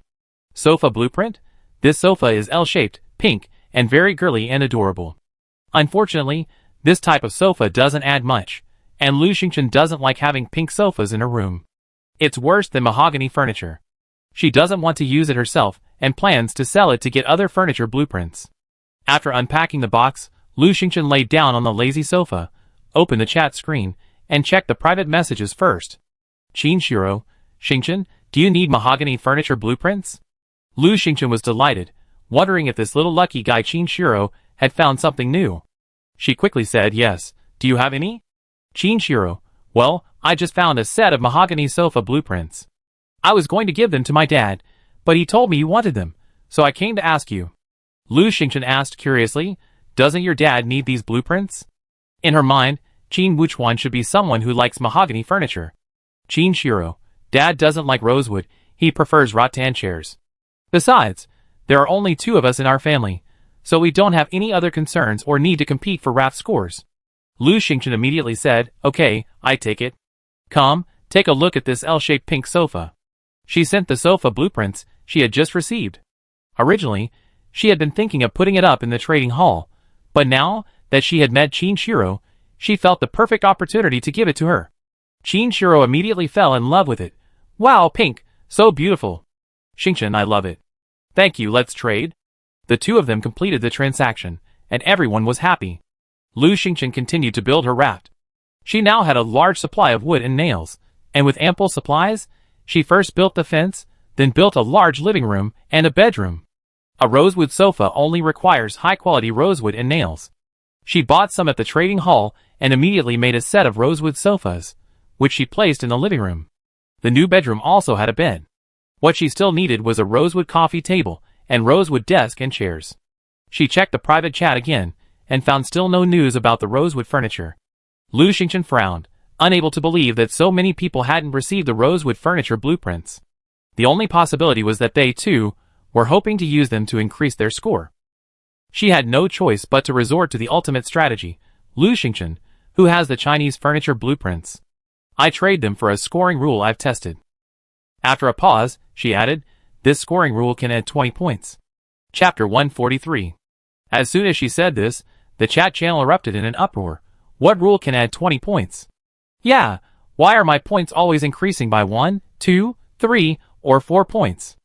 Sofa blueprint? This sofa is L-shaped, pink, and very girly and adorable. Unfortunately, this type of sofa doesn't add much, and Lu Xingchen doesn't like having pink sofas in her room. It's worse than mahogany furniture. She doesn't want to use it herself and plans to sell it to get other furniture blueprints. After unpacking the box, Lu Xingchen laid down on the lazy sofa, opened the chat screen, and checked the private messages first. Qin Shiro, Xingchen, do you need mahogany furniture blueprints? Lu Xingchen was delighted, wondering if this little lucky guy Qin Shiro had found something new. She quickly said yes. Do you have any? Qin Shiro, well, I just found a set of mahogany sofa blueprints. I was going to give them to my dad, but he told me you wanted them, so I came to ask you. Lu Xingchen asked curiously, doesn't your dad need these blueprints? In her mind, Qin Wuchuan should be someone who likes mahogany furniture. Qin Shiro, Dad doesn't like rosewood, he prefers rattan chairs. Besides, there are only 2 of us in our family, so we don't have any other concerns or need to compete for raft scores. Lu Xingchen immediately said, okay, I take it. Come, take a look at this L-shaped pink sofa. She sent the sofa blueprints she had just received. Originally, she had been thinking of putting it up in the trading hall, but now that she had met Qin Shiro, she felt the perfect opportunity to give it to her. Qin Shiro immediately fell in love with it. Wow, pink, so beautiful. Xingchen, I love it. Thank you, let's trade. The 2 of them completed the transaction, and everyone was happy. Lu Xingchen continued to build her raft. She now had a large supply of wood and nails, and with ample supplies, she first built the fence, then built a large living room and a bedroom. A rosewood sofa only requires high-quality rosewood and nails. She bought some at the trading hall and immediately made a set of rosewood sofas, which she placed in the living room. The new bedroom also had a bed. What she still needed was a rosewood coffee table and rosewood desk and chairs. She checked the private chat again and found still no news about the rosewood furniture. Lu Xingchen frowned, unable to believe that so many people hadn't received the rosewood furniture blueprints. The only possibility was that they, too, were hoping to use them to increase their score. She had no choice but to resort to the ultimate strategy. Lu Xingchen, who has the Chinese furniture blueprints. I trade them for a scoring rule I've tested. After a pause, she added, this scoring rule can add 20 points. Chapter 143. As soon as she said this, the chat channel erupted in an uproar. What rule can add 20 points? Yeah, why are my points always increasing by 1, 2, 3, or 4 points?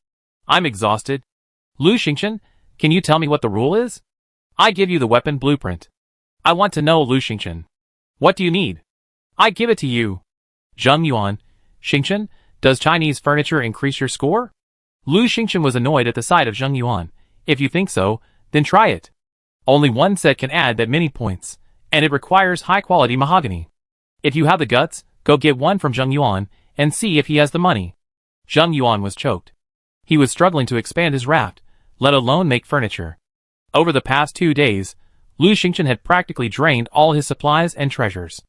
I'm exhausted. Lu Xingchen, can you tell me what the rule is? I give you the weapon blueprint. I want to know, Lu Xingchen. What do you need? I give it to you. Zheng Yuan, Xingchen, does Chinese furniture increase your score? Lu Xingchen was annoyed at the sight of Zheng Yuan. If you think so, then try it. Only one set can add that many points, and it requires high-quality mahogany. If you have the guts, go get one from Zheng Yuan and see if he has the money. Zheng Yuan was choked. He was struggling to expand his raft, let alone make furniture. Over the past 2 days, Lu Xingchen had practically drained all his supplies and treasures.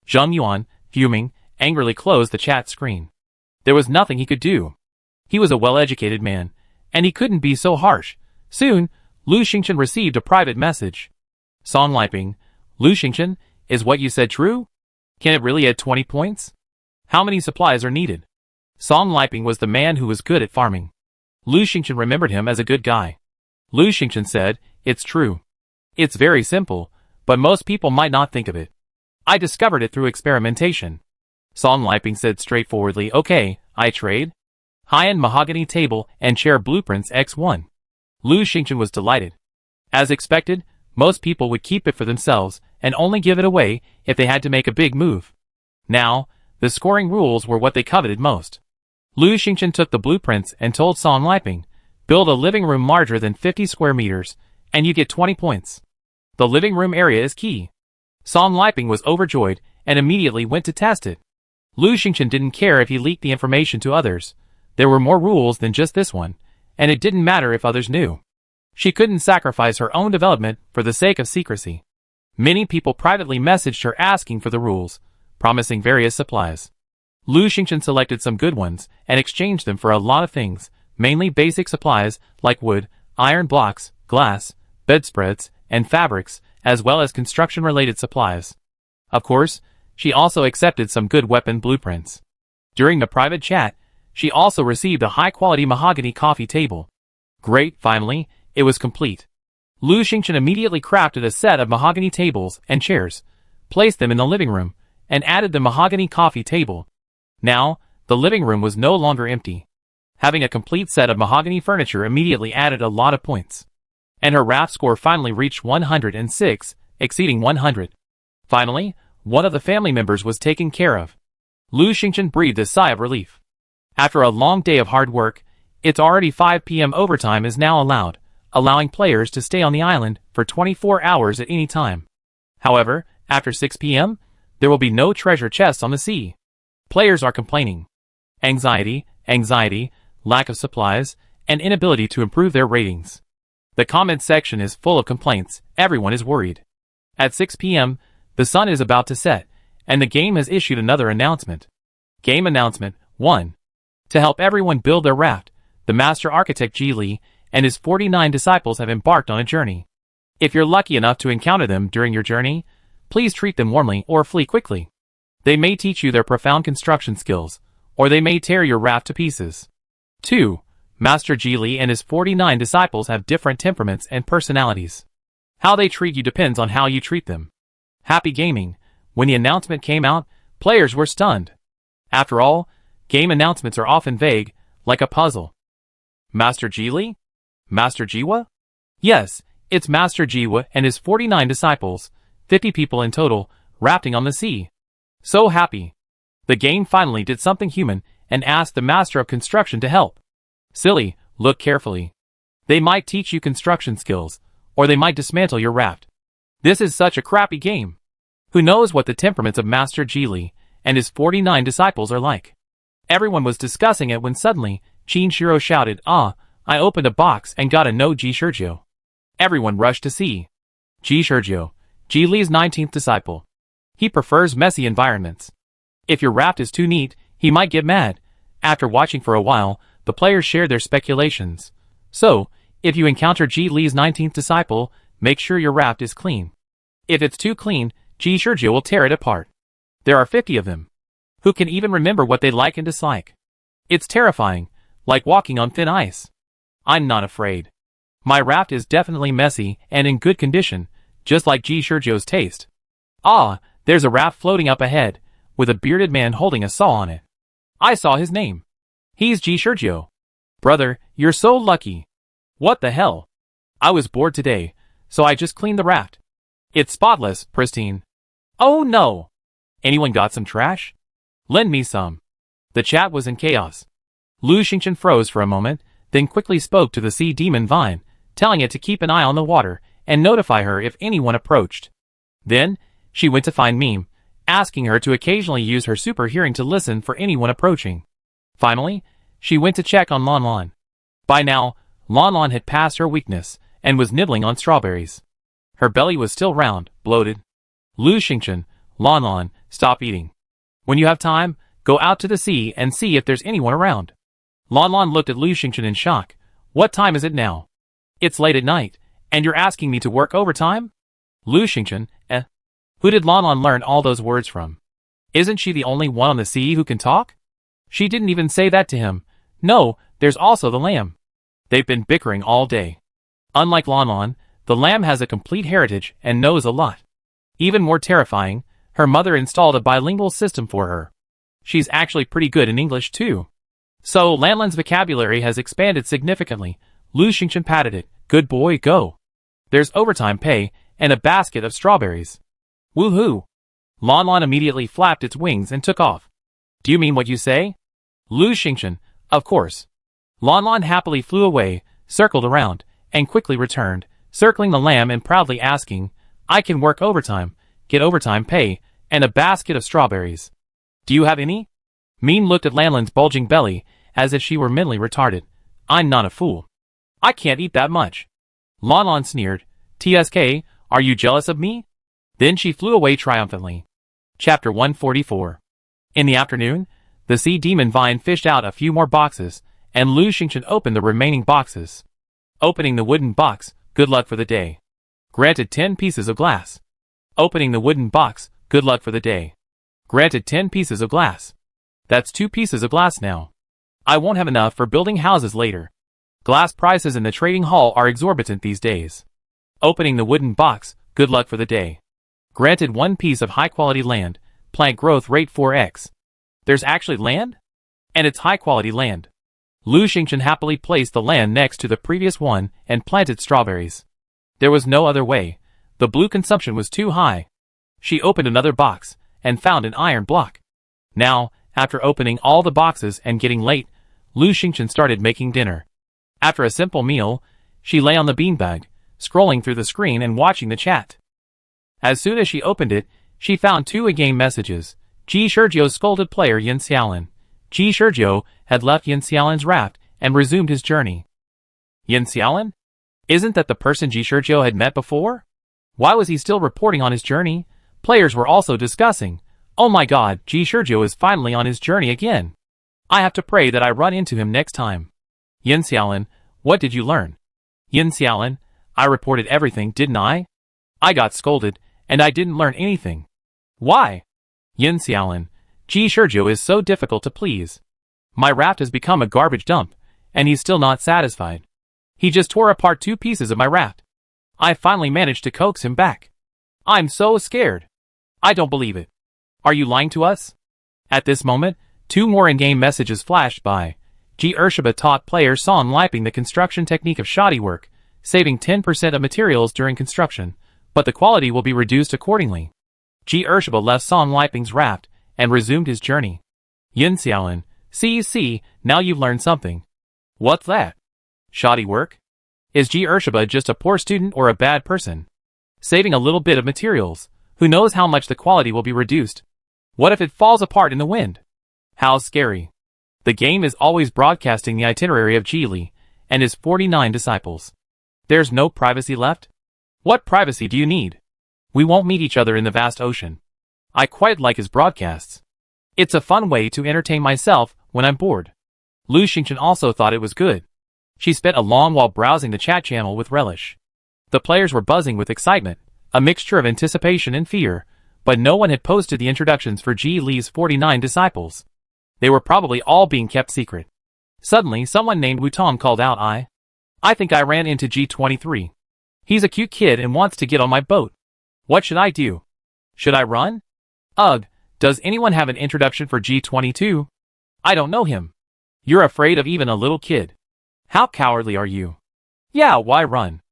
Zheng Yuan, fuming, angrily closed the chat screen. There was nothing he could do. He was a well-educated man, and he couldn't be so harsh. Soon, Lu Xingchen received a private message. Song Liping, Lu Xingchen, is what you said true? Can it really add 20 points? How many supplies are needed? Song Liping was the man who was good at farming. Lu Xingchen remembered him as a good guy. Lu Xingchen said, it's true. It's very simple, but most people might not think of it. I discovered it through experimentation. Song Liping said straightforwardly, okay, I trade. High-end mahogany table and chair blueprints X1. Lu Xingchen was delighted. As expected, most people would keep it for themselves and only give it away if they had to make a big move. Now, The scoring rules were what they coveted most. Lu Xingchen took the blueprints and told Song Liping, build a living room larger than 50 square meters, and you get 20 points. The living room area is key. Song Liping was overjoyed and immediately went to test it. Lu Xingchen didn't care if he leaked the information to others. There were more rules than just this one, and it didn't matter if others knew. She couldn't sacrifice her own development for the sake of secrecy. Many people privately messaged her asking for the rules, promising various supplies. Lu Xingchen selected some good ones and exchanged them for a lot of things, mainly basic supplies like wood, iron blocks, glass, bedspreads, and fabrics, as well as construction-related supplies. Of course, she also accepted some good weapon blueprints. During the private chat, she also received a high-quality mahogany coffee table. Great, finally, it was complete. Lu Xingchen immediately crafted a set of mahogany tables and chairs, placed them in the living room, and added the mahogany coffee table. Now, the living room was no longer empty. Having a complete set of mahogany furniture immediately added a lot of points. And her RAF score finally reached 106, exceeding 100. Finally, one of the family members was taken care of. Lu Xingchen breathed a sigh of relief. After a long day of hard work, it's already 5 p.m. Overtime is now allowed, allowing players to stay on the island for 24 hours at any time. However, after 6 p.m., there will be no treasure chests on the sea. Players are complaining. Anxiety, lack of supplies, and inability to improve their ratings. The comment section is full of complaints. Everyone is worried. At 6 p.m., the sun is about to set, and the game has issued another announcement. Game Announcement 1. To help everyone build their raft, the master architect Ji Li and his 49 disciples have embarked on a journey. If you're lucky enough to encounter them during your journey, please treat them warmly or flee quickly. They may teach you their profound construction skills, or they may tear your raft to pieces. 2. Master Ji Li and his 49 disciples have different temperaments and personalities. How they treat you depends on how you treat them. Happy gaming. When the announcement came out, players were stunned. After all, game announcements are often vague, like a puzzle. Master Ji Li? Master Jiwa? Yes, it's Master Jiwa and his 49 disciples, 50 people in total, rafting on the sea. So happy. The game finally did something human and asked the master of construction to help. Silly, look carefully. They might teach you construction skills, or they might dismantle your raft. This is such a crappy game. Who knows what the temperaments of Master Ji Li and his 49 disciples are like? Everyone was discussing it when suddenly, Qin Shiro shouted, "Ah, I opened a box and got a no Ji Sergio." Everyone rushed to see. Ji Sergio, Ji Li's 19th disciple. He prefers messy environments. If your raft is too neat, he might get mad. After watching for a while, the players shared their speculations. So, if you encounter Ji Li's 19th disciple, make sure your raft is clean. If it's too clean, Ji Sergio will tear it apart. There are 50 of them. Who can even remember what they like and dislike? It's terrifying, like walking on thin ice. I'm not afraid. My raft is definitely messy and in good condition, just like Ji Sergio's taste. Ah, there's a raft floating up ahead, with a bearded man holding a saw on it. I saw his name. He's Ji Sergio. Brother, you're so lucky. What the hell? I was bored today, so I just cleaned the raft. It's spotless, pristine. Oh no! Anyone got some trash? Lend me some. The chat was in chaos. Lu Xingchen froze for a moment, then quickly spoke to the sea demon Vine, telling it to keep an eye on the water and notify her if anyone approached. Then, she went to find Meme, asking her to occasionally use her super hearing to listen for anyone approaching. Finally, she went to check on Lon Lon. By now, Lon Lon had passed her weakness and was nibbling on strawberries. Her belly was still round, bloated. Lu Xingchen, Lon Lon, stop eating. When you have time, go out to the sea and see if there's anyone around. Lon Lon looked at Lu Xingchen in shock. What time is it now? It's late at night, and you're asking me to work overtime? Lu Xingchen, Who did Lon Lon learn all those words from? Isn't she the only one on the sea who can talk? She didn't even say that to him. No, there's also the lamb. They've been bickering all day. Unlike Lon Lon, the lamb has a complete heritage and knows a lot. Even more terrifying, her mother installed a bilingual system for her. She's actually pretty good in English too. So Lan Lan's vocabulary has expanded significantly. Lu Xingchen patted it. Good boy, go. There's overtime pay and a basket of strawberries. Woohoo! Lon Lon immediately flapped its wings and took off. Do you mean what you say? Lu Xingchen, of course. Lon Lon happily flew away, circled around, and quickly returned, circling the lamb and proudly asking, I can work overtime, get overtime pay, and a basket of strawberries. Do you have any? Min looked at Lanlin's bulging belly, as if she were mentally retarded. I'm not a fool. I can't eat that much. Lon Lon sneered. TSK, are you jealous of me? Then she flew away triumphantly. Chapter 144. In the afternoon, the sea demon Vine fished out a few more boxes, and Lu Xingchen opened the remaining boxes. Opening the wooden box, good luck for the day. Granted 10 pieces of glass. Opening the wooden box, good luck for the day. Granted 10 pieces of glass. That's 2 pieces of glass now. I won't have enough for building houses later. Glass prices in the trading hall are exorbitant these days. Opening the wooden box, good luck for the day. Granted 1 piece of high-quality land, plant growth rate 4x. There's actually land? And it's high-quality land. Lu Xingchen happily placed the land next to the previous one and planted strawberries. There was no other way. The blue consumption was too high. She opened another box and found an iron block. Now, after opening all the boxes and getting late, Lu Xingchen started making dinner. After a simple meal, she lay on the beanbag, scrolling through the screen and watching the chat. As soon as she opened it, she found 2 in-game messages. Ji Sergio scolded player Yin Xiaolin. Ji Sergio had left Yin Xiaolin's raft and resumed his journey. Yin Xiaolin? Isn't that the person Ji Sergio had met before? Why was he still reporting on his journey? Players were also discussing. Oh my god, Ji Sergio is finally on his journey again. I have to pray that I run into him next time. Yin Xiaolin, what did you learn? Yin Xiaolin, I reported everything, didn't I? I got scolded, and I didn't learn anything. Why? Yin Xiaolin, Ji Sergio is so difficult to please. My raft has become a garbage dump, and he's still not satisfied. He just tore apart 2 pieces of my raft. I finally managed to coax him back. I'm so scared. I don't believe it. Are you lying to us? At this moment, 2 more in-game messages flashed by. Ji Urshiba taught players Son Liping the construction technique of shoddy work, saving 10% of materials during construction, but the quality will be reduced accordingly. Ji Urshiba left Son Liping's raft and resumed his journey. Yin Xiaolin, see, now you've learned something. What's that? Shoddy work? Is Ji Urshiba just a poor student or a bad person? Saving a little bit of materials, who knows how much the quality will be reduced? What if it falls apart in the wind? How scary. The game is always broadcasting the itinerary of Ji Li and his 49 disciples. There's no privacy left? What privacy do you need? We won't meet each other in the vast ocean. I quite like his broadcasts. It's a fun way to entertain myself when I'm bored. Lu Xingchen also thought it was good. She spent a long while browsing the chat channel with relish. The players were buzzing with excitement, a mixture of anticipation and fear, but no one had posted the introductions for Ji Li's 49 disciples. They were probably all being kept secret. Suddenly, someone named Wutong called out, I think I ran into G23. He's a cute kid and wants to get on my boat. What should I do? Should I run? Ugh, does anyone have an introduction for G22? I don't know him. You're afraid of even a little kid. How cowardly are you? Yeah, why run?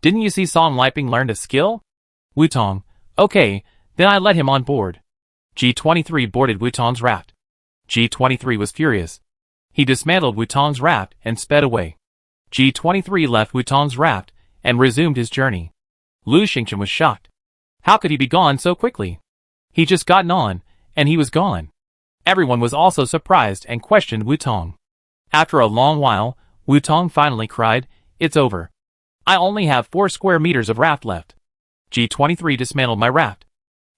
Didn't you see Son Liping learned a skill? Wutong, okay, then I let him on board. G23 boarded Wutong's raft. G23 was furious. He dismantled Wutong's raft and sped away. G23 left Wutong's raft and resumed his journey. Lu Xingchen was shocked. How could he be gone so quickly? He just gotten on, and he was gone. Everyone was also surprised and questioned Wutong. After a long while, Wutong finally cried, It's over. I only have 4 square meters of raft left. G23 dismantled my raft.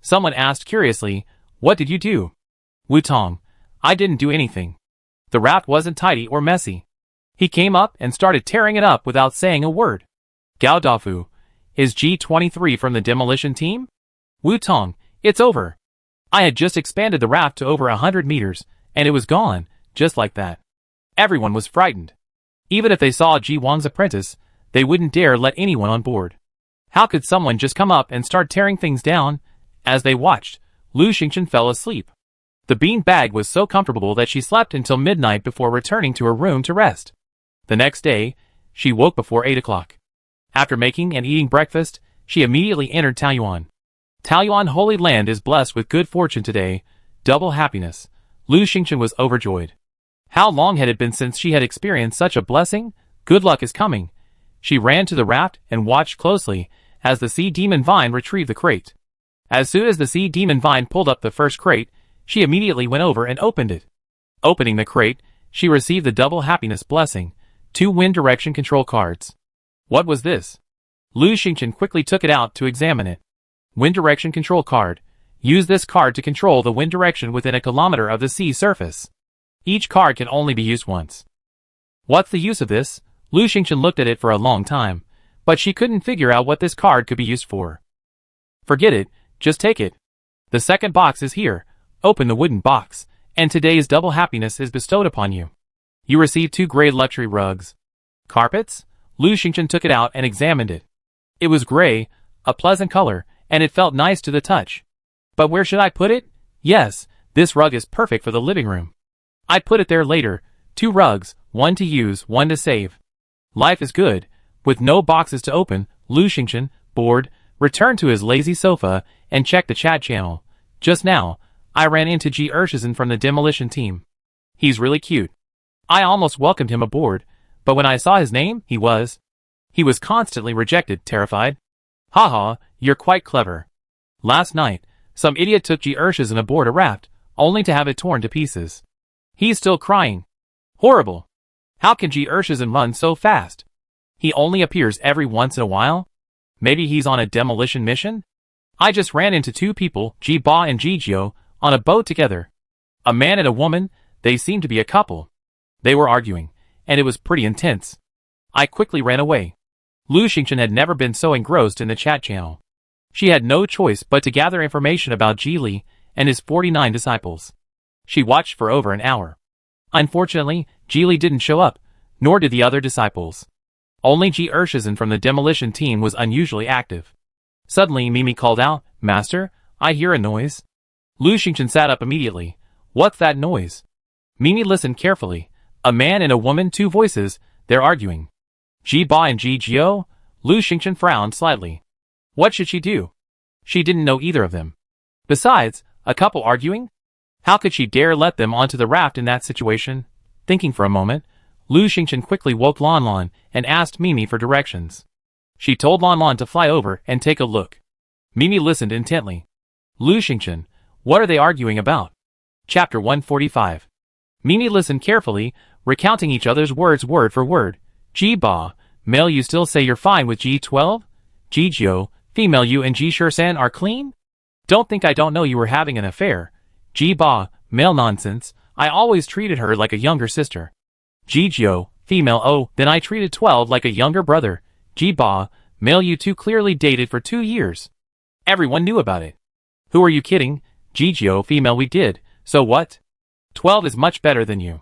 Someone asked curiously, What did you do? Wutong, I didn't do anything. The raft wasn't tidy or messy. He came up and started tearing it up without saying a word. Gao Dafu, is G23 from the demolition team? Wutong, it's over. I had just expanded the raft to over 100 meters, and it was gone, just like that. Everyone was frightened. Even if they saw Ji Wang's apprentice, they wouldn't dare let anyone on board. How could someone just come up and start tearing things down? As they watched, Lu Xingchen fell asleep. The bean bag was so comfortable that she slept until midnight before returning to her room to rest. The next day, she woke before 8 o'clock. After making and eating breakfast, she immediately entered Taoyuan. Taoyuan Holy Land is blessed with good fortune today, double happiness. Lu Xingchen was overjoyed. How long had it been since she had experienced such a blessing? Good luck is coming. She ran to the raft and watched closely as the sea demon vine retrieved the crate. As soon as the sea demon vine pulled up the first crate, she immediately went over and opened it. Opening the crate, she received the double happiness blessing, 2 wind direction control cards. What was this? Lu Xingchen quickly took it out to examine it. Wind direction control card. Use this card to control the wind direction within a kilometer of the sea surface. Each card can only be used once. What's the use of this? Lu Xingchen looked at it for a long time, but she couldn't figure out what this card could be used for. Forget it, just take it. The second box is here. Open the wooden box, and today's double happiness is bestowed upon you. You receive 2 gray luxury rugs. Carpets? Lu Xingchen took it out and examined it. It was gray, a pleasant color, and it felt nice to the touch. But where should I put it? Yes, this rug is perfect for the living room. I'd put it there later. 2 rugs, 1 to use, 1 to save. Life is good. With no boxes to open, Lu Xingchen, bored, returned to his lazy sofa and checked the chat channel. Just now, I ran into Ji Ershizhen from the demolition team. He's really cute. I almost welcomed him aboard, but when I saw his name, he was constantly rejected, terrified. Haha, you're quite clever. Last night, some idiot took Ji Ershizhen aboard a raft, only to have it torn to pieces. He's still crying. Horrible. How can Ji Ershizhen run so fast? He only appears every once in a while? Maybe he's on a demolition mission? I just ran into 2 people, Ji Ba and Ji Jiao, on a boat together. A man and a woman, they seemed to be a couple. They were arguing, and it was pretty intense. I quickly ran away. Lu Xingchen had never been so engrossed in the chat channel. She had no choice but to gather information about Ji Li and his 49 disciples. She watched for over an hour. Unfortunately, Ji Li didn't show up, nor did the other disciples. Only Ji Ershizhen from the demolition team was unusually active. Suddenly Mimi called out, "Master, I hear a noise." Lu Xingchen sat up immediately. What's that noise? Mimi listened carefully. A man and a woman, 2 voices, they're arguing. Ji Ba and Ji Jiao? Lu Xingchen frowned slightly. What should she do? She didn't know either of them. Besides, a couple arguing? How could she dare let them onto the raft in that situation? Thinking for a moment, Lu Xingchen quickly woke Lan Lan and asked Mimi for directions. She told Lan Lan to fly over and take a look. Mimi listened intently. Lu Xingchen, what are they arguing about? Chapter 145. Mimi listened carefully, recounting each other's words word for word. Ji Ba, male, you still say you're fine with G12? Ji Jiao, female, you and Ji Shursan are clean? Don't think I don't know you were having an affair. Ji Ba, male, nonsense, I always treated her like a younger sister. Ji Jiao, female, oh, then I treated 12 like a younger brother. Ji Ba, male, you 2 clearly dated for 2 years. Everyone knew about it. Who are you kidding? Ji Jiao, female, we did, so what? 12 is much better than you.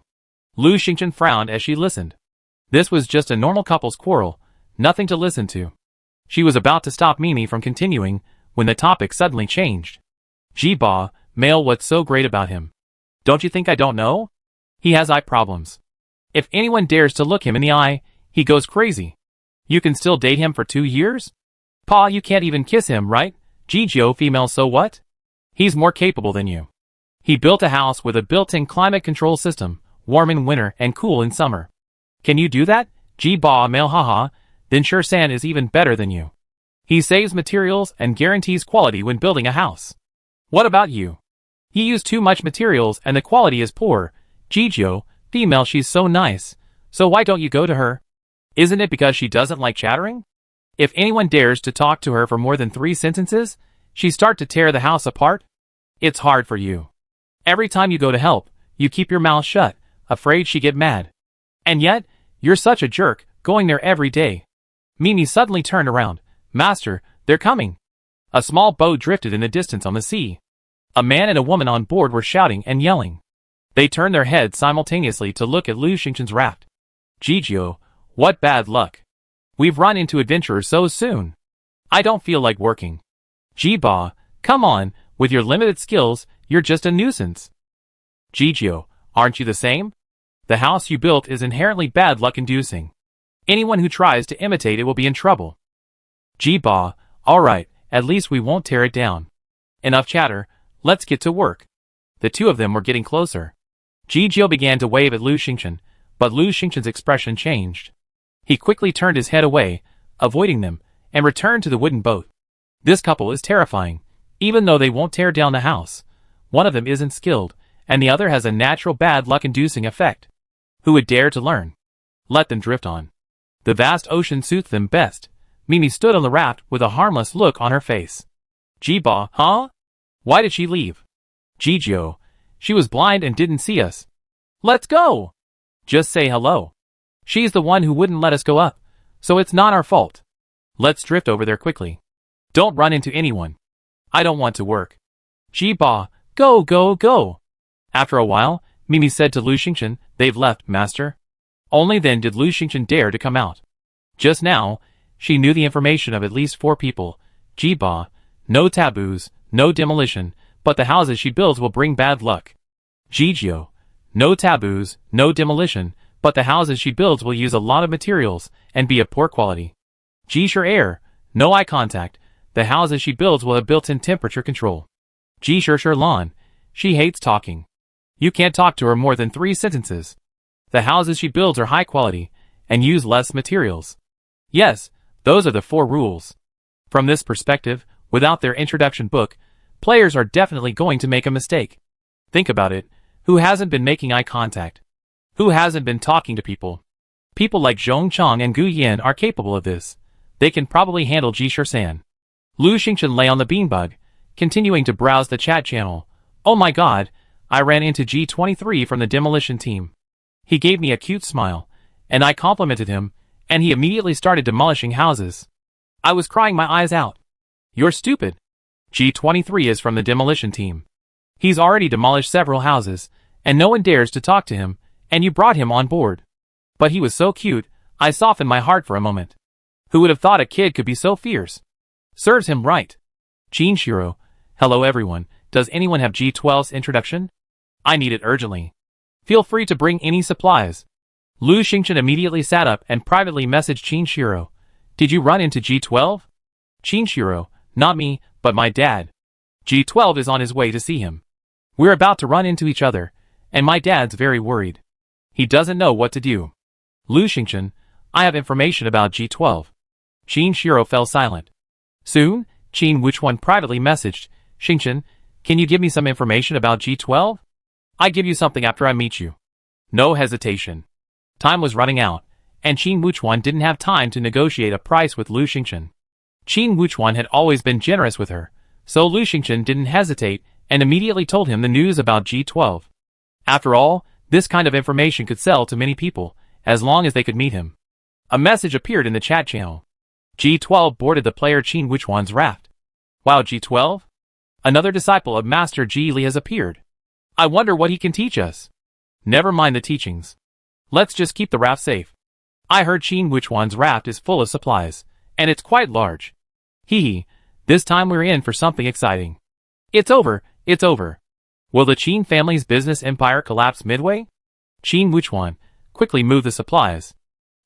Lu Xingchen frowned as she listened. This was just a normal couple's quarrel, nothing to listen to. She was about to stop Mimi from continuing, when the topic suddenly changed. Ji Ba, male, what's so great about him? Don't you think I don't know? He has eye problems. If anyone dares to look him in the eye, he goes crazy. You can still date him for 2 years? Pa, you can't even kiss him, right? Ji Jiao, female, so what? He's more capable than you. He built a house with a built-in climate control system, warm in winter and cool in summer. Can you do that? Ji Ba, male, haha, then Shursan is even better than you. He saves materials and guarantees quality when building a house. What about you? You use too much materials and the quality is poor. Ji Jiao, female, she's so nice. So why don't you go to her? Isn't it because she doesn't like chattering? If anyone dares to talk to her for more than 3 sentences, she start to tear the house apart. It's hard for you. Every time you go to help, you keep your mouth shut, afraid she get mad. And yet, you're such a jerk, going there every day. Mimi suddenly turned around. Master, they're coming. A small boat drifted in the distance on the sea. A man and a woman on board were shouting and yelling. They turned their heads simultaneously to look at Lu Xingchen's raft. Ji Jiao, what bad luck. We've run into adventurers so soon. I don't feel like working. Ji Ba, come on, with your limited skills, you're just a nuisance. Ji Jiao, aren't you the same? The house you built is inherently bad luck-inducing. Anyone who tries to imitate it will be in trouble. Ji Ba, alright, at least we won't tear it down. Enough chatter, let's get to work. The two of them were getting closer. Jijio began to wave at Lu Xingchen, but Lu Xingchen's expression changed. He quickly turned his head away, avoiding them, and returned to the wooden boat. This couple is terrifying. Even though they won't tear down the house, one of them isn't skilled, and the other has a natural bad luck-inducing effect. Who would dare to learn? Let them drift on. The vast ocean suits them best. Mimi stood on the raft with a harmless look on her face. Jiba, huh? Why did she leave? Jijio. She was blind and didn't see us. Let's go! Just say hello. She's the one who wouldn't let us go up, so it's not our fault. Let's drift over there quickly. Don't run into anyone. I don't want to work. Jiba, go, go, go. After a while, Mimi said to Lu Xingchen, they've left, master. Only then did Lu Xingchen dare to come out. Just now, she knew the information of at least 4 people. Jiba, no taboos, no demolition, but the houses she builds will bring bad luck. Jijio, no taboos, no demolition, but the houses she builds will use a lot of materials and be of poor quality. Jishur air, no eye contact, the houses she builds will have built-in temperature control. Jishur Lan, she hates talking. You can't talk to her more than 3 sentences. The houses she builds are high quality and use less materials. Yes, those are the 4 rules. From this perspective, without their introduction book, players are definitely going to make a mistake. Think about it. Who hasn't been making eye contact? Who hasn't been talking to people? People like Zhong Chang and Gu Yan are capable of this. They can probably handle Jishur-san. Lu Xingchen lay on the beanbag, continuing to browse the chat channel. Oh my god, I ran into G23 from the demolition team. He gave me a cute smile, and I complimented him, and he immediately started demolishing houses. I was crying my eyes out. You're stupid. G23 is from the demolition team. He's already demolished several houses, and no one dares to talk to him, and you brought him on board. But he was so cute, I softened my heart for a moment. Who would have thought a kid could be so fierce? Serves him right. Jinshiro, hello everyone, does anyone have G12's introduction? I need it urgently. Feel free to bring any supplies. Lu Xingchen immediately sat up and privately messaged Jinshiro. Did you run into G12? Jinshiro, not me, but my dad. G12 is on his way to see him. We're about to run into each other, and my dad's very worried. He doesn't know what to do. Lu Xingchen, I have information about G12. Jinshiro fell silent. Soon, Qin Wuchuan privately messaged, Xingchen, can you give me some information about G12? I give you something after I meet you. No hesitation. Time was running out, and Qin Wuchuan didn't have time to negotiate a price with Lu Xingchen. Qin Wuchuan had always been generous with her, so Lu Xingchen didn't hesitate and immediately told him the news about G12. After all, this kind of information could sell to many people, as long as they could meet him. A message appeared in the chat channel. G12 boarded the player Qin Wuchuan's raft. Wow, G12? Another disciple of Master Ji Li has appeared. I wonder what he can teach us. Never mind the teachings. Let's just keep the raft safe. I heard Qin Wuchuan's raft is full of supplies, and it's quite large. Hee hee, this time we're in for something exciting. It's over, it's over. Will the Qin family's business empire collapse midway? Qin Wuchuan, quickly move the supplies.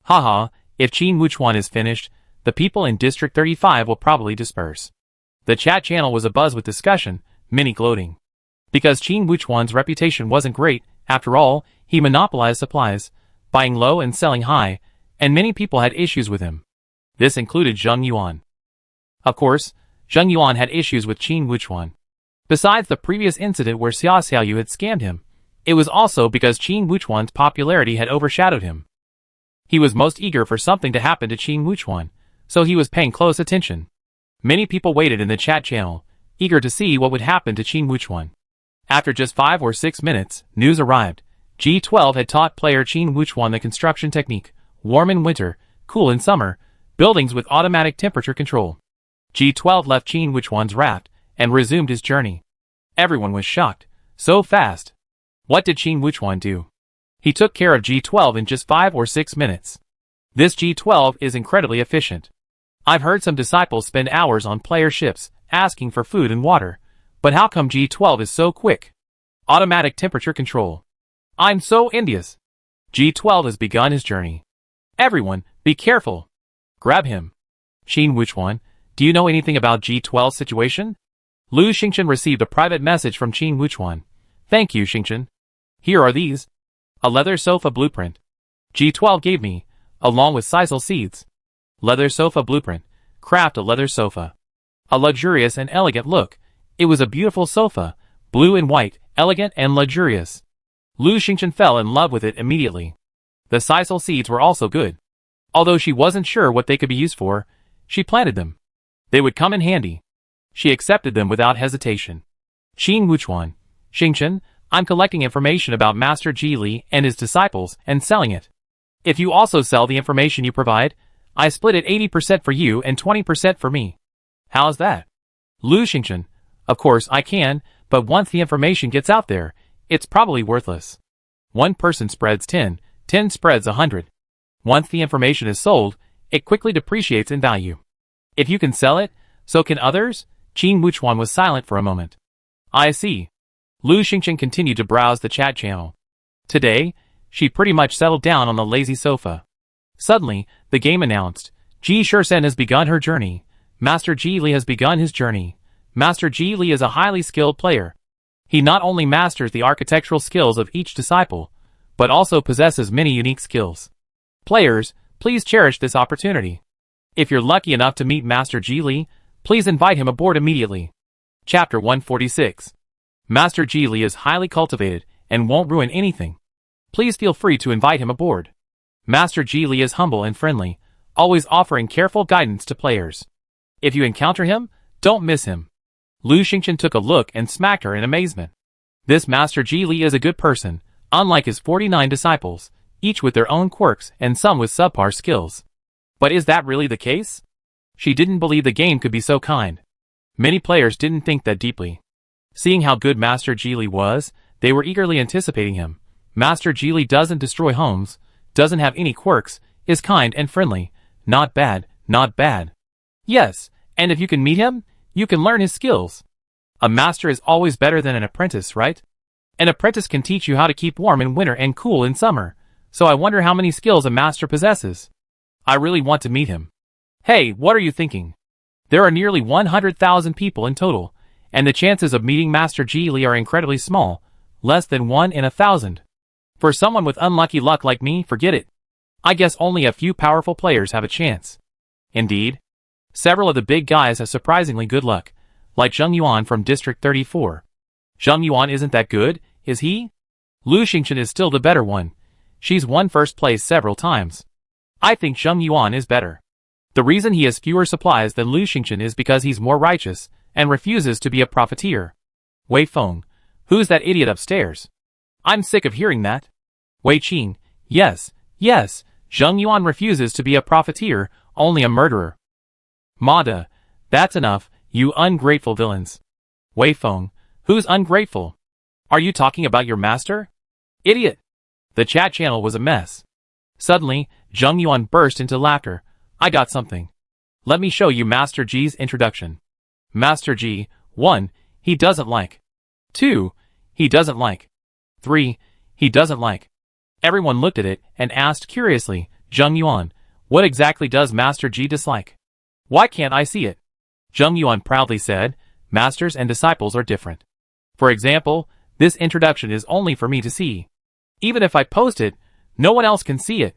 Haha, if Qin Wuchuan is finished, the people in District 35 will probably disperse. The chat channel was abuzz with discussion, many gloating. Because Qin Wuchuan's reputation wasn't great, after all, he monopolized supplies, buying low and selling high, and many people had issues with him. This included Zheng Yuan. Of course, Zheng Yuan had issues with Qin Wuchuan. Besides the previous incident where Xia Xiaoyu had scammed him, it was also because Qin Wuchuan's popularity had overshadowed him. He was most eager for something to happen to Qin Wuchuan, so he was paying close attention. Many people waited in the chat channel, eager to see what would happen to Qin Wuchuan. After just 5 or 6 minutes, news arrived. G12 had taught player Qin Wuchuan the construction technique, warm in winter, cool in summer, buildings with automatic temperature control. G12 left Qin Wuchuan's raft and resumed his journey. Everyone was shocked. So fast. What did Qin Wuchuan do? He took care of G12 in just 5 or 6 minutes. This G12 is incredibly efficient. I've heard some disciples spend hours on player ships, asking for food and water. But how come G12 is so quick? Automatic temperature control. I'm so envious. G12 has begun his journey. Everyone, be careful. Grab him. Qin Wuchuan, do you know anything about G12's situation? Lu Xingchen received a private message from Qin Wuchuan. Thank you, Xingchen. Here are these. A leather sofa blueprint. G12 gave me, along with sisal seeds. Leather sofa blueprint. Craft a leather sofa. A luxurious and elegant look. It was a beautiful sofa, blue and white, elegant and luxurious. Lu Xingchen fell in love with it immediately. The sisal seeds were also good. Although she wasn't sure what they could be used for, she planted them. They would come in handy. She accepted them without hesitation. Qing Wuchuan. Xingchen, I'm collecting information about Master Ji Li and his disciples and selling it. If you also sell the information you provide, I split it 80% for you and 20% for me. How's that? Lu Xingchen. Of course I can, but once the information gets out there, it's probably worthless. One person spreads 10, 10 spreads 100. Once the information is sold, it quickly depreciates in value. If you can sell it, so can others? Qing Wuchuan was silent for a moment. I see. Lu Xingchen continued to browse the chat channel. Today, she pretty much settled down on the lazy sofa. Suddenly, the game announced, Ji Shursen has begun her journey. Master Ji Li has begun his journey. Master Ji Li is a highly skilled player. He not only masters the architectural skills of each disciple, but also possesses many unique skills. Players, please cherish this opportunity. If you're lucky enough to meet Master Ji Li, please invite him aboard immediately. Chapter 146. Master Ji Li is highly cultivated and won't ruin anything. Please feel free to invite him aboard. Master Ji Li is humble and friendly, always offering careful guidance to players. If you encounter him, don't miss him. Lu Xingchen took a look and smacked her in amazement. This Master Ji Li is a good person, unlike his 49 disciples, each with their own quirks and some with subpar skills. But is that really the case? She didn't believe the game could be so kind. Many players didn't think that deeply. Seeing how good Master Ji Li was, they were eagerly anticipating him. Master Ji Li doesn't destroy homes, doesn't have any quirks, is kind and friendly. Not bad, not bad. Yes, and if you can meet him, you can learn his skills. A master is always better than an apprentice, right? An apprentice can teach you how to keep warm in winter and cool in summer, so I wonder how many skills a master possesses. I really want to meet him. Hey, what are you thinking? There are nearly 100,000 people in total, and the chances of meeting Master Ji Li are incredibly small, less than 1 in 1,000. For someone with unlucky luck like me, forget it. I guess only a few powerful players have a chance. Indeed. Several of the big guys have surprisingly good luck, like Zheng Yuan from District 34. Zheng Yuan isn't that good, is he? Lu Xingchen is still the better one. She's won first place several times. I think Zheng Yuan is better. The reason he has fewer supplies than Lu Xingchen is because he's more righteous, and refuses to be a profiteer. Wei Feng. Who's that idiot upstairs? I'm sick of hearing that. Wei Qing. Yes, yes, Zheng Yuan refuses to be a profiteer, only a murderer. Mada. That's enough, you ungrateful villains. Wei Feng. Who's ungrateful? Are you talking about your master? Idiot. The chat channel was a mess. Suddenly, Zheng Yuan burst into laughter. I got something. Let me show you Master Ji's introduction. Master Ji. 1. He doesn't like. 2. He doesn't like. 3. He doesn't like. Everyone looked at it and asked curiously, Zheng Yuan, what exactly does Master Ji dislike? Why can't I see it? Zheng Yuan proudly said, masters and disciples are different. For example, this introduction is only for me to see. Even if I post it, no one else can see it.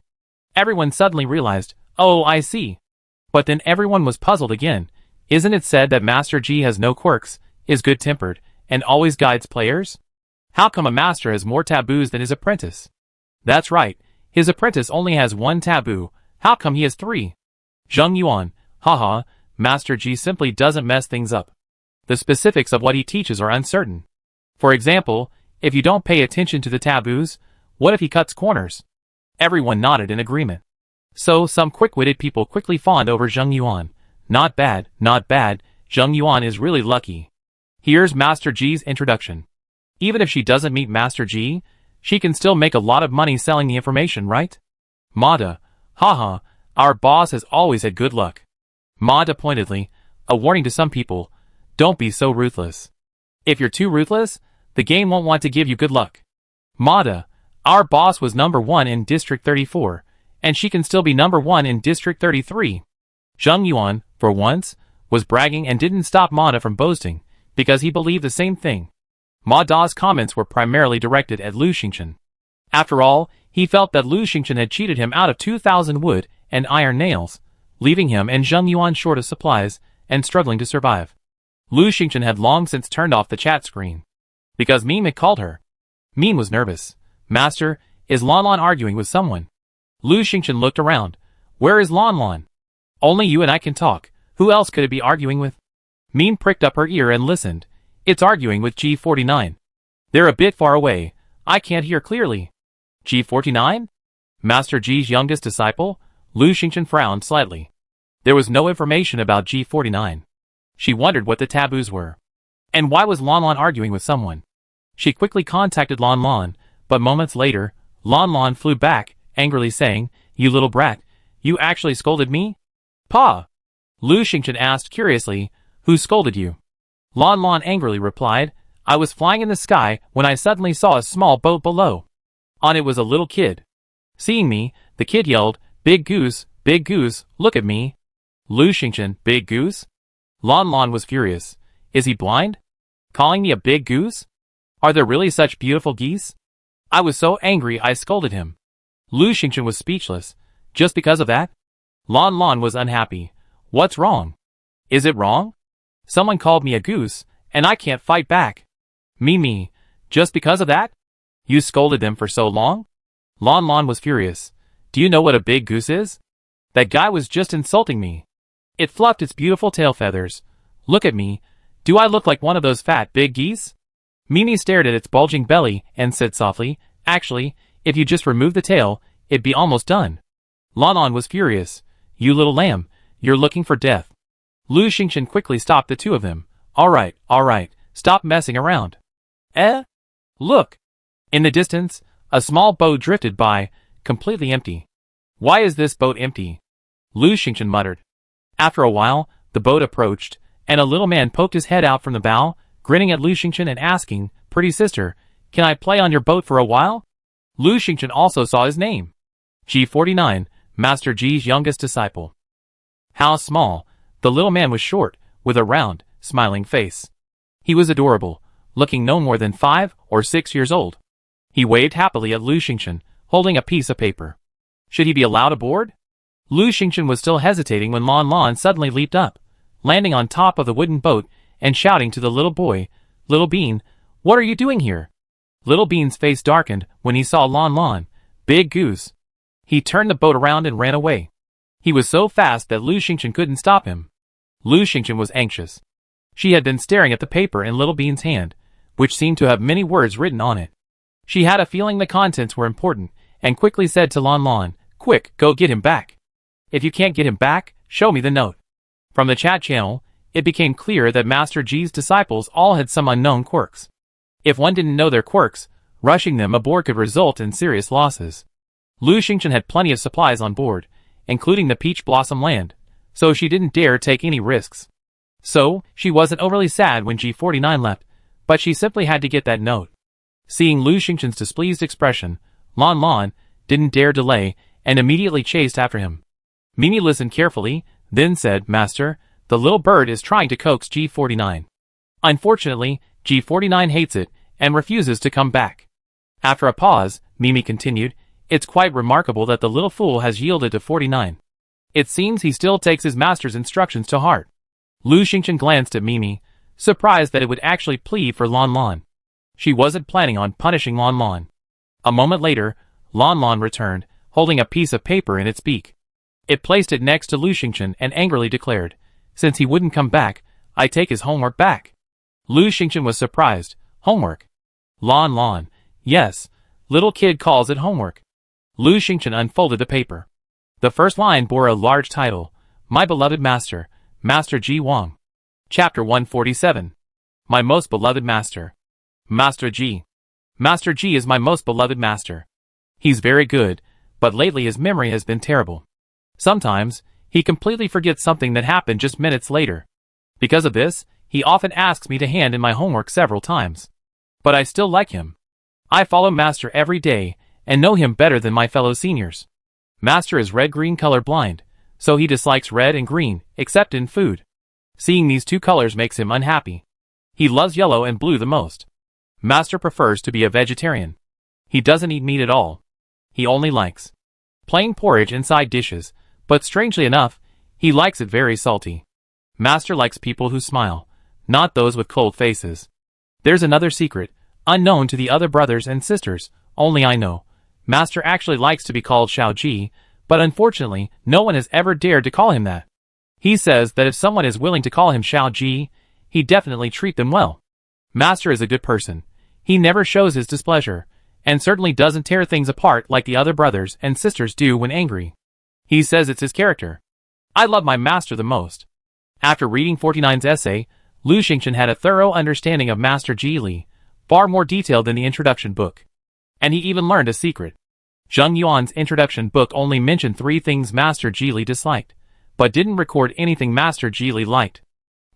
Everyone suddenly realized, oh, I see. But then everyone was puzzled again. Isn't it said that Master Ji has no quirks, is good-tempered, and always guides players? How come a master has more taboos than his apprentice? That's right, his apprentice only has 1 taboo. How come he has 3? Zheng Yuan. Haha, Master Ji simply doesn't mess things up. The specifics of what he teaches are uncertain. For example, if you don't pay attention to the taboos, what if he cuts corners? Everyone nodded in agreement. So some quick-witted people quickly fawned over Zheng Yuan. Not bad, not bad, Zheng Yuan is really lucky. Here's Master Ji's introduction. Even if she doesn't meet Master Ji, she can still make a lot of money selling the information, right? Mada. Haha, our boss has always had good luck. Mada pointedly, a warning to some people, don't be so ruthless. If you're too ruthless, the game won't want to give you good luck. Mada. Our boss was number 1 in District 34, and she can still be number 1 in District 33. Zheng Yuan, for once, was bragging and didn't stop Mada from boasting, because he believed the same thing. Ma Da's comments were primarily directed at Lu Xingchen. After all, he felt that Lu Xingchen had cheated him out of 2,000 wood and iron nails, leaving him and Zheng Yuan short of supplies and struggling to survive. Lu Xingchen had long since turned off the chat screen. Because Meme had called her. Meme was nervous. Master, is Lan Lan arguing with someone? Lu Xingchen looked around. Where is Lan Lan? Only you and I can talk. Who else could it be arguing with? Meme pricked up her ear and listened. It's arguing with G49. They're a bit far away. I can't hear clearly. G49? Master G's youngest disciple? Lu Xingchen frowned slightly. There was no information about G49. She wondered what the taboos were. And why was Lan Lan arguing with someone? She quickly contacted Lan Lan, but moments later, Lan Lan flew back, angrily saying, You little brat, you actually scolded me? Pa! Lu Xingchen asked curiously, Who scolded you? Lan Lan angrily replied, I was flying in the sky when I suddenly saw a small boat below. On it was a little kid. Seeing me, the kid yelled, Big goose, look at me. Lu Xingchen, big goose? Lan Lan was furious. Is he blind? Calling me a big goose? Are there really such beautiful geese? I was so angry I scolded him. Lu Xingchen was speechless. Just because of that? Lan Lan was unhappy. What's wrong? Is it wrong? Someone called me a goose, and I can't fight back. Me, just because of that? You scolded them for so long? Lan Lan was furious. Do you know what a big goose is? That guy was just insulting me. It fluffed its beautiful tail feathers. Look at me. Do I look like one of those fat big geese? Mimi stared at its bulging belly and said softly, Actually, if you just remove the tail, it'd be almost done. Lan Lan was furious. You little lamb, you're looking for death. Lu Xingchen quickly stopped the two of them. All right, stop messing around. Look. In the distance, a small boat drifted by, completely empty. Why is this boat empty? Lu Xingchen muttered. After a while, the boat approached, and a little man poked his head out from the bow, grinning at Lu Xingchen and asking, Pretty sister, can I play on your boat for a while? Lu Xingchen also saw his name. G49, Master G's youngest disciple. How small. The little man was short, with a round, smiling face. He was adorable, looking no more than 5 or 6 years old. He waved happily at Lu Xingchen, holding a piece of paper. Should he be allowed aboard? Lu Xingchen was still hesitating when Lan Lan suddenly leaped up, landing on top of the wooden boat and shouting to the little boy, Little Bean, what are you doing here? Little Bean's face darkened when he saw Lan Lan, big goose. He turned the boat around and ran away. He was so fast that Lu Xingchen couldn't stop him. Lu Xingchen was anxious. She had been staring at the paper in Little Bean's hand, which seemed to have many words written on it. She had a feeling the contents were important, and quickly said to Lan Lan, Quick, go get him back. If you can't get him back, show me the note. From the chat channel, it became clear that Master G's disciples all had some unknown quirks. If one didn't know their quirks, rushing them aboard could result in serious losses. Lu Xingchen had plenty of supplies on board, including the Peach Blossom Land, so she didn't dare take any risks. So, she wasn't overly sad when G49 left, but she simply had to get that note. Seeing Lu Xingchen's displeased expression, Lan Lan didn't dare delay and immediately chased after him. Mimi listened carefully, then said, Master, the little bird is trying to coax G49. Unfortunately, G49 hates it and refuses to come back. After a pause, Mimi continued, It's quite remarkable that the little fool has yielded to 49. It seems he still takes his master's instructions to heart. Lu Xingchen glanced at Mimi, surprised that it would actually plead for Lan Lan. She wasn't planning on punishing Lan Lan. A moment later, Lan Lan returned, holding a piece of paper in its beak. It placed it next to Lu Xingchen and angrily declared, Since he wouldn't come back, I take his homework back. Lu Xingchen was surprised. Homework? Lan Lan. Yes, little kid calls it homework. Lu Xingchen unfolded the paper. The first line bore a large title, My Beloved Master, Master G Wang. Chapter 147. My Most Beloved Master. Master G. Master G is my most beloved master. He's very good, but lately his memory has been terrible. Sometimes, he completely forgets something that happened just minutes later. Because of this, he often asks me to hand in my homework several times. But I still like him. I follow Master every day, and know him better than my fellow seniors. Master is red-green color blind, so he dislikes red and green, except in food. Seeing these two colors makes him unhappy. He loves yellow and blue the most. Master prefers to be a vegetarian. He doesn't eat meat at all. He only likes plain porridge inside dishes, but strangely enough, he likes it very salty. Master likes people who smile, not those with cold faces. There's another secret, unknown to the other brothers and sisters, only I know. Master actually likes to be called Xiaoji, but unfortunately, no one has ever dared to call him that. He says that if someone is willing to call him Xiaoji, he definitely treat them well. Master is a good person. He never shows his displeasure, and certainly doesn't tear things apart like the other brothers and sisters do when angry. He says it's his character. I love my master the most. After reading 49's essay, Lu Xingchen had a thorough understanding of Master Ji Li, far more detailed than the introduction book. And he even learned a secret. Zheng Yuan's introduction book only mentioned 3 things Master Ji Li disliked, but didn't record anything Master Ji Li liked.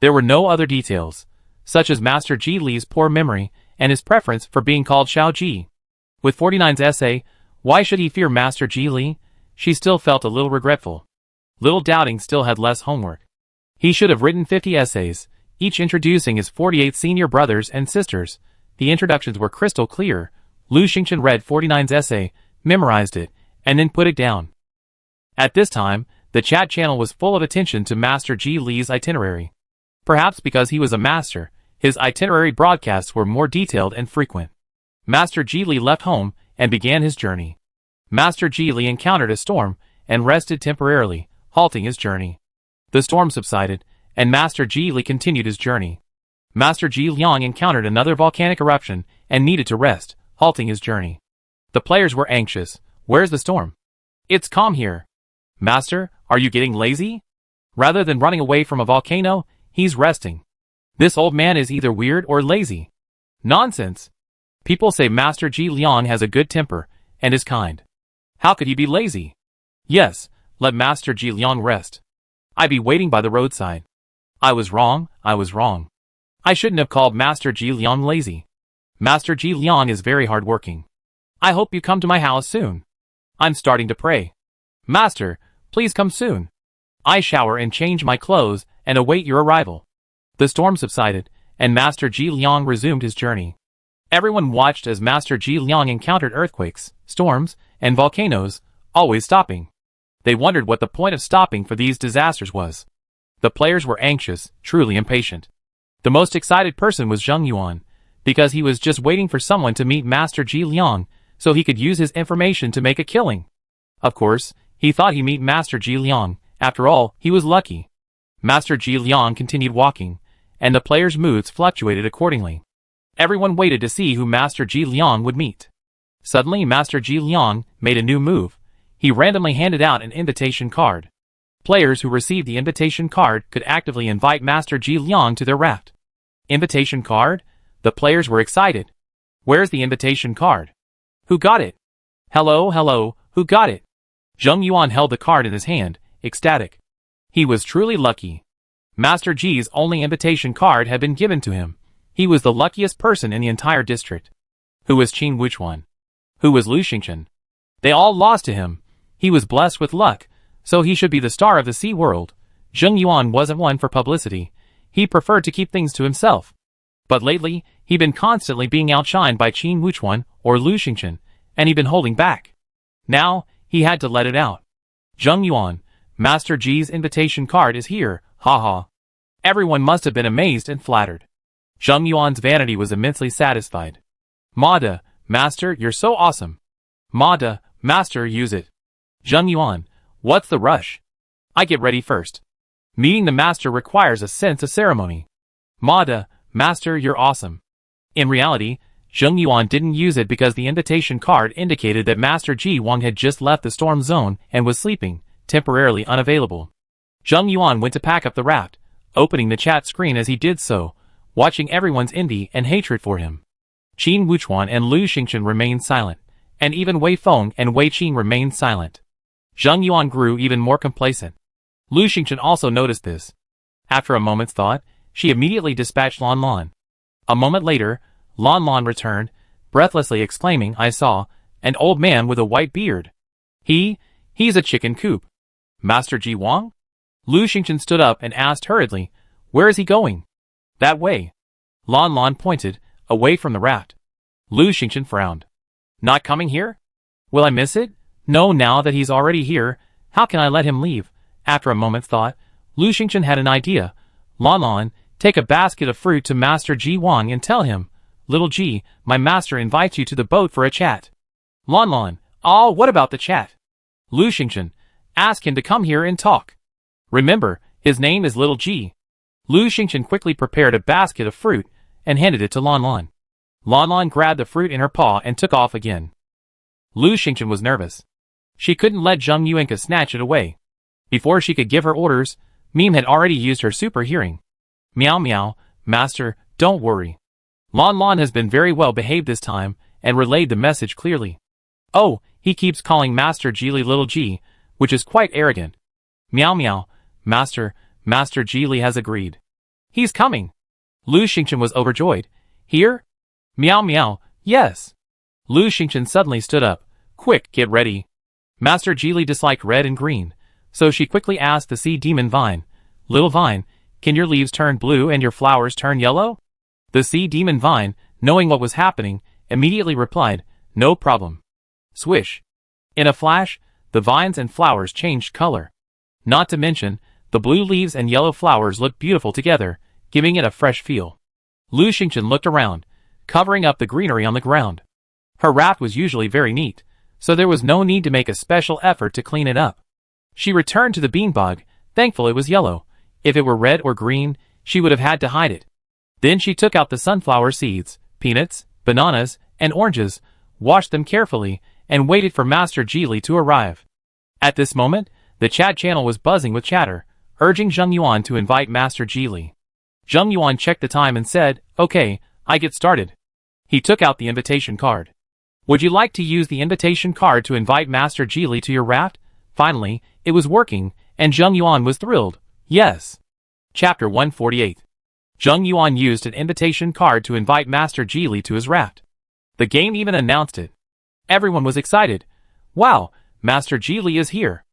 There were no other details, such as Master Ji Li's poor memory and his preference for being called Xiaoji. With 49's essay, why should he fear Master Ji Li? She still felt a little regretful. Little doubting still had less homework. He should have written 50 essays, each introducing his 48 senior brothers and sisters. The introductions were crystal clear. Lu Xingchen read 49's essay, memorized it, and then put it down. At this time, the chat channel was full of attention to Master Ji Li's itinerary. Perhaps because he was a master, his itinerary broadcasts were more detailed and frequent. Master Ji Li left home and began his journey. Master Ji Li encountered a storm and rested temporarily, halting his journey. The storm subsided, and Master Ji Li continued his journey. Master Ji Liang encountered another volcanic eruption and needed to rest, halting his journey. The players were anxious. Where's the storm? It's calm here. Master, are you getting lazy? Rather than running away from a volcano, he's resting. This old man is either weird or lazy. Nonsense. People say Master Ji Liang has a good temper and is kind. How could he be lazy? Yes, let Master Ji Liang rest. I'd be waiting by the roadside. I was wrong. I shouldn't have called Master Ji Liang lazy. Master Ji Liang is very hardworking. I hope you come to my house soon. I'm starting to pray. Master, please come soon. I shower and change my clothes and await your arrival. The storm subsided, and Master Ji Liang resumed his journey. Everyone watched as Master Ji Liang encountered earthquakes, storms, and volcanoes, always stopping. They wondered what the point of stopping for these disasters was. The players were anxious, truly impatient. The most excited person was Zheng Yuan, because he was just waiting for someone to meet Master Ji Liang so he could use his information to make a killing. Of course, he thought he'd meet Master Ji Liang. After all, he was lucky. Master Ji Liang continued walking, and the players' moods fluctuated accordingly. Everyone waited to see who Master Ji Liang would meet. Suddenly, Master Ji Liang made a new move. He randomly handed out an invitation card. Players who received the invitation card could actively invite Master Ji Liang to their raft. Invitation card? The players were excited. Where's the invitation card? Who got it? Hello, who got it? Zheng Yuan held the card in his hand, ecstatic. He was truly lucky. Master Ji's only invitation card had been given to him. He was the luckiest person in the entire district. Who was Qin Wuchuan? Who was Lu Xingchen? They all lost to him. He was blessed with luck, so he should be the star of the sea world. Zheng Yuan wasn't one for publicity. He preferred to keep things to himself. But lately, he'd been constantly being outshined by Qin Wuchuan or Lu Xingchen, and he'd been holding back. Now, he had to let it out. Zheng Yuan, Master Ji's invitation card is here, haha. Everyone must have been amazed and flattered. Zheng Yuan's vanity was immensely satisfied. Mada, Master, you're so awesome. Mada, Master, use it. Zheng Yuan, what's the rush? I get ready first. Meeting the Master requires a sense of ceremony. Mada, Master, you're awesome. In reality, Zheng Yuan didn't use it because the invitation card indicated that Master Ji Wang had just left the storm zone and was sleeping, temporarily unavailable. Zheng Yuan went to pack up the raft, opening the chat screen as he did so, watching everyone's envy and hatred for him. Qin Wuchuan and Lu Xingchen remained silent, and even Wei Feng and Wei Qin remained silent. Zheng Yuan grew even more complacent. Lu Xingchen also noticed this. After a moment's thought, she immediately dispatched Lan Lan. A moment later, Lan Lan returned, breathlessly exclaiming, I saw an old man with a white beard. He's a chicken coop. Master Ji Wang? Lu Xingchen stood up and asked hurriedly, where is he going? That way. Lan Lan pointed, away from the raft. Lu Xingchen frowned. Not coming here? Will I miss it? No, now that he's already here, how can I let him leave? After a moment's thought, Lu Xingchen had an idea. Lon Lon, take a basket of fruit to Master Ji Wang and tell him, Little Ji, my master invites you to the boat for a chat. Lon Lon, oh, what about the chat? Lu Xingchen, ask him to come here and talk. Remember, his name is Little Ji. Lu Xingchen quickly prepared a basket of fruit and handed it to Lon Lon. Lon Lon grabbed the fruit in her paw and took off again. Lu Xingchen was nervous. She couldn't let Zheng Yuanka snatch it away. Before she could give her orders, Mime had already used her super hearing. Meow meow, master, don't worry. Lon Lon has been very well behaved this time and relayed the message clearly. Oh, he keeps calling Master Geely Little G, which is quite arrogant. Meow meow, Master Geely has agreed. He's coming. Lu Xingchen was overjoyed. Here? Meow meow, yes. Lu Xingchen suddenly stood up. Quick, get ready. Master Geely disliked red and green, so she quickly asked the sea demon vine, Little vine, can your leaves turn blue and your flowers turn yellow? The sea demon vine, knowing what was happening, immediately replied, no problem. Swish. In a flash, the vines and flowers changed color. Not to mention, the blue leaves and yellow flowers looked beautiful together, giving it a fresh feel. Lu Xingchen looked around, covering up the greenery on the ground. Her raft was usually very neat, so there was no need to make a special effort to clean it up. She returned to the beanbag, thankful it was yellow. If it were red or green, she would have had to hide it. Then she took out the sunflower seeds, peanuts, bananas, and oranges, washed them carefully, and waited for Master Geely to arrive. At this moment, the chat channel was buzzing with chatter, urging Zheng Yuan to invite Master Geely. Zheng Yuan checked the time and said, okay, I get started. He took out the invitation card. Would you like to use the invitation card to invite Master Geely to your raft? Finally, it was working, and Zheng Yuan was thrilled. Yes. Chapter 148. Zheng Yuan used an invitation card to invite Master Geely to his raft. The game even announced it. Everyone was excited. Wow, Master Geely is here.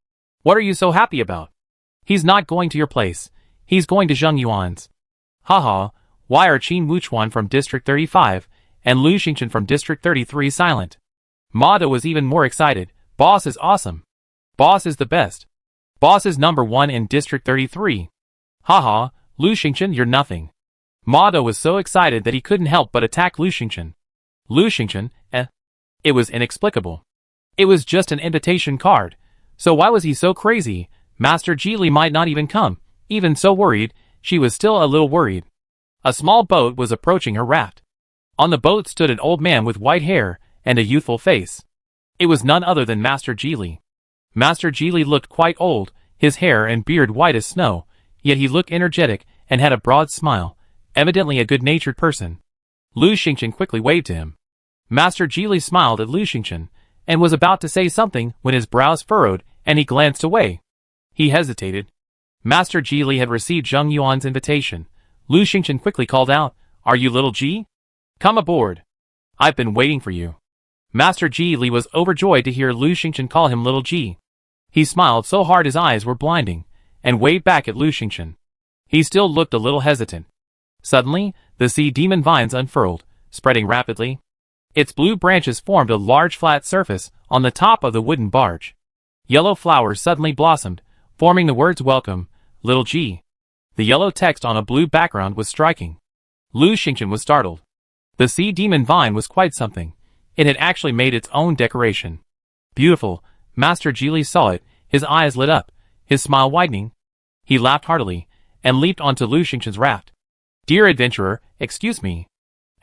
What are you so happy about? He's not going to your place. He's going to Zheng Yuan's. Haha, why are Qin Wuchuan from District 35 and Lu Xingchen from District 33 silent? Mada was even more excited. Boss is awesome. Boss is the best. Boss is number 1 in District 33. Haha, Lu Xingchen, you're nothing. Mada was so excited that he couldn't help but attack Lu Xingchen. Lu Xingchen, It was inexplicable. It was just an invitation card. So why was he so crazy? Master Geely might not even come. Even so worried, she was still a little worried. A small boat was approaching her raft. On the boat stood an old man with white hair and a youthful face. It was none other than Master Geely. Master Geely looked quite old, his hair and beard white as snow, yet he looked energetic and had a broad smile, evidently a good-natured person. Lu Xingchen quickly waved to him. Master Geely smiled at Lu Xingchen, and was about to say something when his brows furrowed and he glanced away. He hesitated. Master Geely had received Zheng Yuan's invitation. Lu Xingchen quickly called out, Are you Little G? Come aboard. I've been waiting for you. Master Geely was overjoyed to hear Lu Xingchen call him Little G. He smiled so hard his eyes were blinding, and waved back at Lu Xingchen. He still looked a little hesitant. Suddenly, the sea demon vines unfurled, spreading rapidly. Its blue branches formed a large flat surface on the top of the wooden barge. Yellow flowers suddenly blossomed, forming the words Welcome, Little G. The yellow text on a blue background was striking. Lu Xingchen was startled. The sea demon vine was quite something. It had actually made its own decoration. Beautiful. Master Geely saw it, his eyes lit up, his smile widening. He laughed heartily, and leaped onto Lu Xingchen's raft. Dear adventurer, excuse me.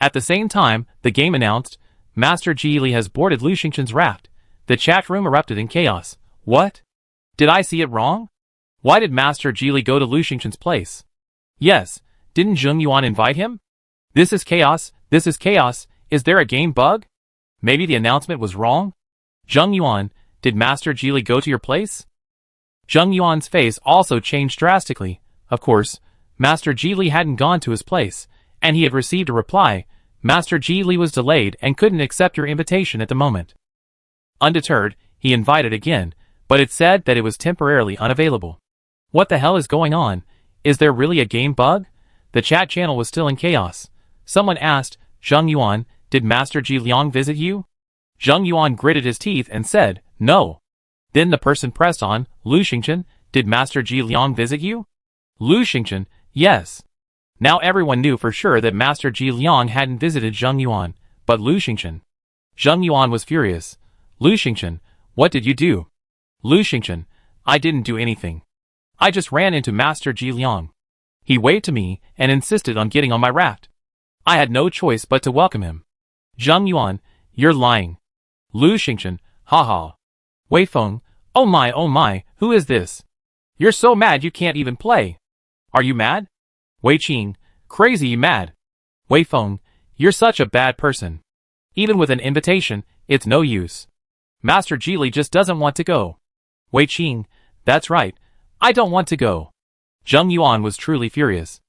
At the same time, the game announced, Master Geely has boarded Lu Xingchen's raft. The chat room erupted in chaos. What? Did I see it wrong? Why did Master Geely go to Lu Xingchen's place? Yes, didn't Zheng Yuan invite him? This is chaos, is there a game bug? Maybe the announcement was wrong? Zheng Yuan, did Master Geely go to your place? Zheng Yuan's face also changed drastically. Of course, Master Geely hadn't gone to his place, and he had received a reply. Master Geely was delayed and couldn't accept your invitation at the moment. Undeterred, he invited again, but it said that it was temporarily unavailable. What the hell is going on? Is there really a game bug? The chat channel was still in chaos. Someone asked, Zheng Yuan, did Master Ji Liang visit you? Zheng Yuan gritted his teeth and said, no. Then the person pressed on, Lu Xingchen, did Master Ji Liang visit you? Lu Xingchen, yes. Now everyone knew for sure that Master Ji Liang hadn't visited Zheng Yuan, but Lu Xingchen. Zheng Yuan was furious. Lu Xingchen, what did you do? Lu Xingchen, I didn't do anything. I just ran into Master Ji Liang. He waved to me and insisted on getting on my raft. I had no choice but to welcome him. Zheng Yuan, you're lying. Lu Xingchen, haha. Wei Feng, oh my, who is this? You're so mad you can't even play. Are you mad? Wei Qing, crazy mad. Wei Feng, you're such a bad person. Even with an invitation, it's no use. Master Ji Li just doesn't want to go. Wei Qing, that's right, I don't want to go. Zheng Yuan was truly furious.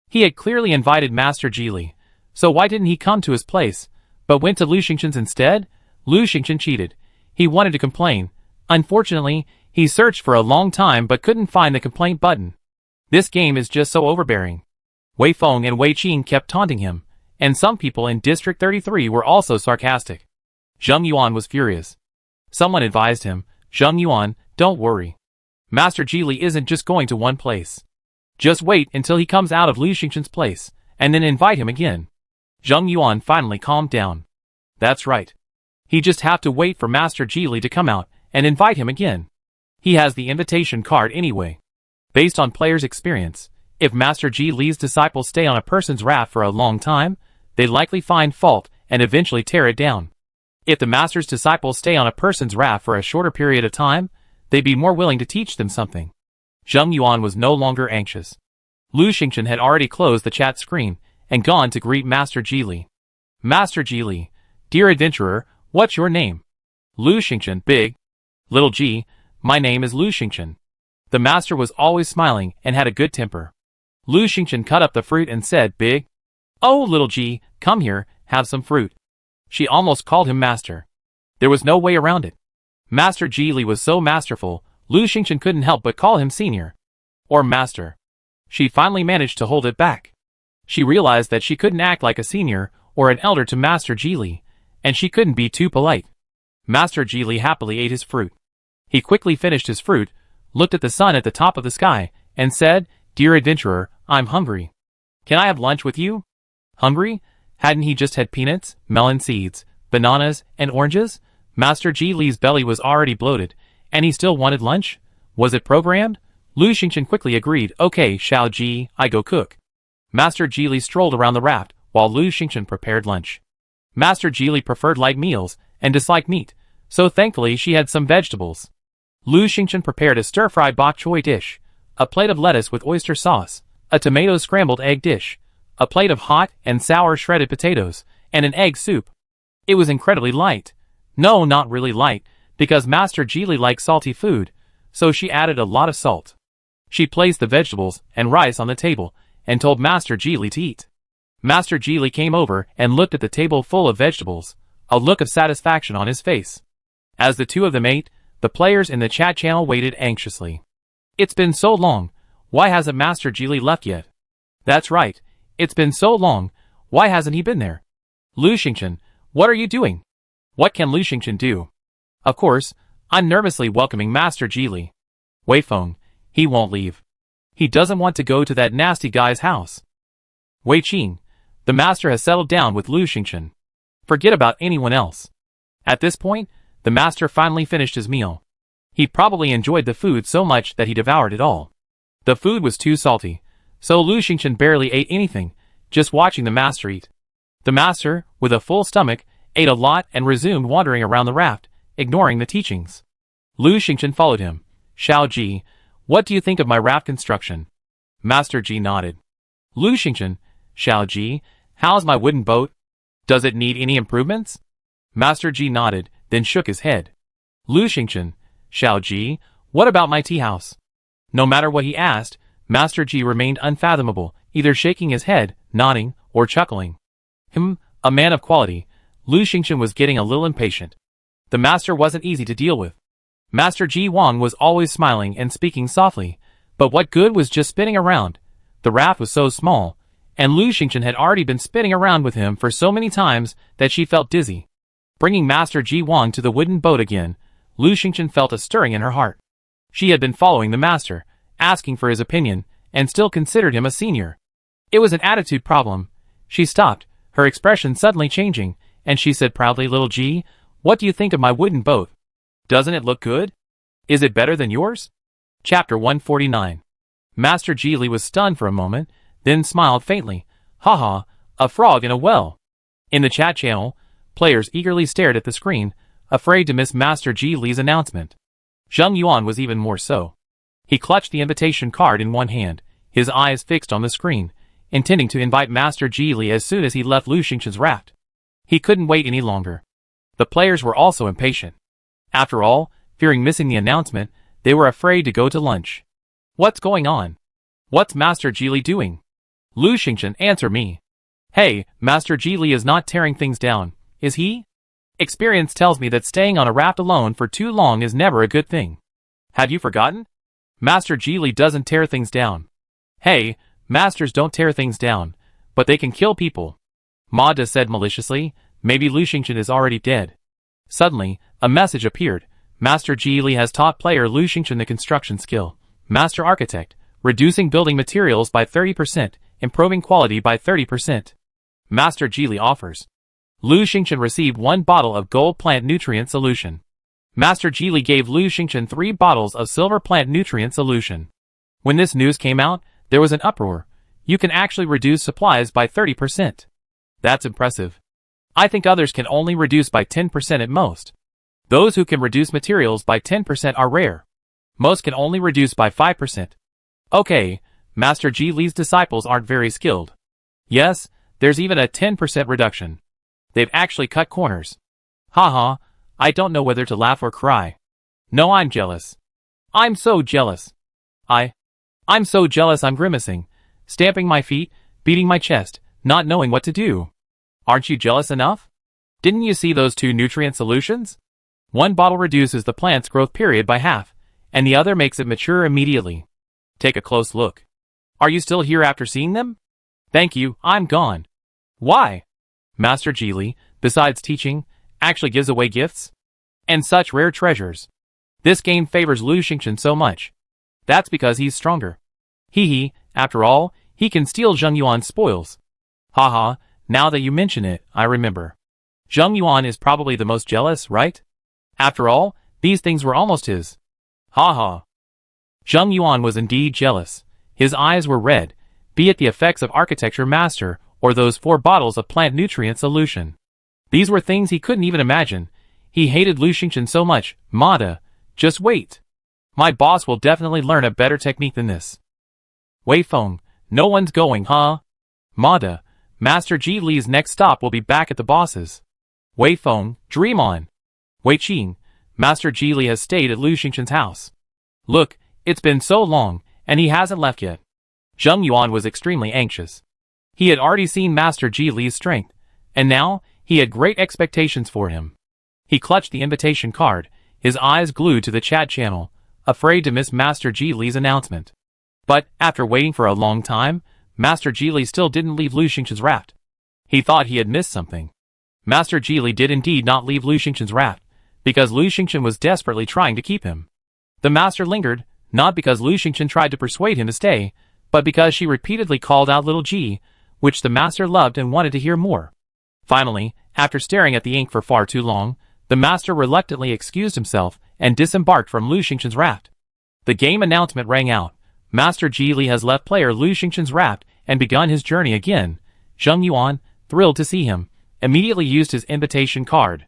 He had clearly invited Master Ji Li, so why didn't he come to his place, but went to Lu Xingchen's instead? Lu Xingchen cheated. He wanted to complain. Unfortunately, he searched for a long time but couldn't find the complaint button. This game is just so overbearing. Wei Feng and Wei Qing kept taunting him, and some people in District 33 were also sarcastic. Zheng Yuan was furious. Someone advised him, Zheng Yuan, don't worry. Master Ji Li isn't just going to one place. Just wait until he comes out of Lu Xingchen's place, and then invite him again. Zheng Yuan finally calmed down. That's right. He just have to wait for Master Ji Li to come out and invite him again. He has the invitation card anyway. Based on players' experience, if Master Ji Li's disciples stay on a person's raft for a long time, they likely find fault and eventually tear it down. If the Master's disciples stay on a person's raft for a shorter period of time, they'd be more willing to teach them something. Zheng Yuan was no longer anxious. Lu Xingchen had already closed the chat screen and gone to greet Master Ji Li. Master Ji Li, dear adventurer, what's your name? Lu Xingchen, big. Little Ji, my name is Lu Xingchen. The master was always smiling and had a good temper. Lu Xingchen cut up the fruit and said, big. Oh, little Ji, come here, have some fruit. She almost called him master. There was no way around it. Master Ji Li was so masterful, Lu Xingchen couldn't help but call him senior. Or master. She finally managed to hold it back. She realized that she couldn't act like a senior or an elder to Master Ji Li, and she couldn't be too polite. Master Ji Li happily ate his fruit. He quickly finished his fruit, looked at the sun at the top of the sky, and said, Dear adventurer, I'm hungry. Can I have lunch with you? Hungry? Hadn't he just had peanuts, melon seeds, bananas, and oranges? Master Ji Li's belly was already bloated, and he still wanted lunch? Was it programmed? Lu Xingchen quickly agreed, okay, Xiao Ji, I go cook. Master Ji Li strolled around the raft, while Lu Xingchen prepared lunch. Master Ji Li preferred light meals, and disliked meat, so thankfully she had some vegetables. Lu Xingchen prepared a stir-fried bok choy dish, a plate of lettuce with oyster sauce, a tomato scrambled egg dish, a plate of hot and sour shredded potatoes, and an egg soup. It was incredibly light. No, not really light, because Master Ji Li liked salty food, so she added a lot of salt. She placed the vegetables and rice on the table, and told Master Ji Li to eat. Master Ji Li came over and looked at the table full of vegetables, a look of satisfaction on his face. As the two of them ate, the players in the chat channel waited anxiously. It's been so long, why hasn't Master Ji Li left yet? That's right, it's been so long, why hasn't he been there? Lu Xingchen, what are you doing? What can Lu Xingchen do? Of course, I'm nervously welcoming Master Ji Li. Wei Feng, he won't leave. He doesn't want to go to that nasty guy's house. Wei Qing, the master has settled down with Lu Xingchen. Forget about anyone else. At this point, the master finally finished his meal. He probably enjoyed the food so much that he devoured it all. The food was too salty, so Lu Xingchen barely ate anything, just watching the master eat. The master, with a full stomach, ate a lot and resumed wandering around the raft, ignoring the teachings. Lu Xingchen followed him. Xiao Ji, what do you think of my raft construction? Master Ji nodded. Lu Xingchen, Xiao Ji, how's my wooden boat? Does it need any improvements? Master Ji nodded, then shook his head. Lu Xingchen, Xiao Ji, what about my tea house? No matter what he asked, Master Ji remained unfathomable, either shaking his head, nodding, or chuckling. A man of quality. Lu Xingchen was getting a little impatient. The master wasn't easy to deal with. Master Ji Wang was always smiling and speaking softly, but what good was just spinning around? The raft was so small, and Lu Xingchen had already been spinning around with him for so many times that she felt dizzy. Bringing Master Ji Wang to the wooden boat again, Lu Xingchen felt a stirring in her heart. She had been following the master, asking for his opinion, and still considered him a senior. It was an attitude problem. She stopped, her expression suddenly changing, and she said proudly, "Little Ji, what do you think of my wooden boat? Doesn't it look good? Is it better than yours?" Chapter 149. Master Ji Li was stunned for a moment, then smiled faintly. Haha, a frog in a well. In the chat channel, players eagerly stared at the screen, afraid to miss Master Ji Li's announcement. Zheng Yuan was even more so. He clutched the invitation card in one hand, his eyes fixed on the screen, intending to invite Master Ji Li as soon as he left Lu Xingchen's raft. He couldn't wait any longer. The players were also impatient. After all, fearing missing the announcement, they were afraid to go to lunch. What's going on? What's Master Ji Li doing? Lu Xingchen, answer me. Hey, Master Ji Li is not tearing things down, is he? Experience tells me that staying on a raft alone for too long is never a good thing. Have you forgotten? Master Ji Li doesn't tear things down. Hey, masters don't tear things down, but they can kill people. Ma De said maliciously. Maybe Lu Xingchen is already dead. Suddenly, a message appeared. Master Ji Li has taught player Lu Xingchen the construction skill. Master Architect, reducing building materials by 30%, improving quality by 30%. Master Ji Li offers. Lu Xingchen received 1 bottle of gold plant nutrient solution. Master Ji Li gave Lu Xingchen 3 bottles of silver plant nutrient solution. When this news came out, there was an uproar. You can actually reduce supplies by 30%. That's impressive. I think others can only reduce by 10% at most. Those who can reduce materials by 10% are rare. Most can only reduce by 5%. Okay, Master Ji Li's disciples aren't very skilled. Yes, there's even a 10% reduction. They've actually cut corners. Haha, I don't know whether to laugh or cry. No, I'm jealous. I'm so jealous. I'm so jealous I'm grimacing, stamping my feet, beating my chest, not knowing what to do. Aren't you jealous enough? Didn't you see those 2 nutrient solutions? 1 bottle reduces the plant's growth period by half, and the other makes it mature immediately. Take a close look. Are you still here after seeing them? Thank you, I'm gone. Why? Master Ji Li, besides teaching, actually gives away gifts? And such rare treasures. This game favors Lu Xingchen so much. That's because he's stronger. Hee, after all, he can steal Zheng Yuan's spoils. Haha, now that you mention it, I remember. Zheng Yuan is probably the most jealous, right? After all, these things were almost his. Haha. Zheng Yuan was indeed jealous. His eyes were red, be it the effects of Architecture Master or those 4 bottles of plant nutrient solution. These were things he couldn't even imagine. He hated Lu Xingchen so much. Ma De, just wait. My boss will definitely learn a better technique than this. Wei Feng, no one's going, huh? Ma De, Master Ji Li's next stop will be back at the boss's. Wei Feng, dream on. Wei Qing, Master Ji Li has stayed at Lu Xingchen's house. Look, it's been so long, and he hasn't left yet. Zheng Yuan was extremely anxious. He had already seen Master Ji Li's strength, and now, he had great expectations for him. He clutched the invitation card, his eyes glued to the chat channel, afraid to miss Master Ji Li's announcement. But, after waiting for a long time, Master Ji Li still didn't leave Lu Xingchen's raft. He thought he had missed something. Master Ji Li did indeed not leave Lu Xingchen's raft, because Lu Xingchen was desperately trying to keep him. The master lingered, not because Lu Xingchen tried to persuade him to stay, but because she repeatedly called out little Ji, which the master loved and wanted to hear more. Finally, after staring at the ink for far too long, the master reluctantly excused himself and disembarked from Lu Xingchen's raft. The game announcement rang out. Master Ji Li has left player Lu Xingchen's raft and begun his journey again. Zheng Yuan, thrilled to see him, immediately used his invitation card.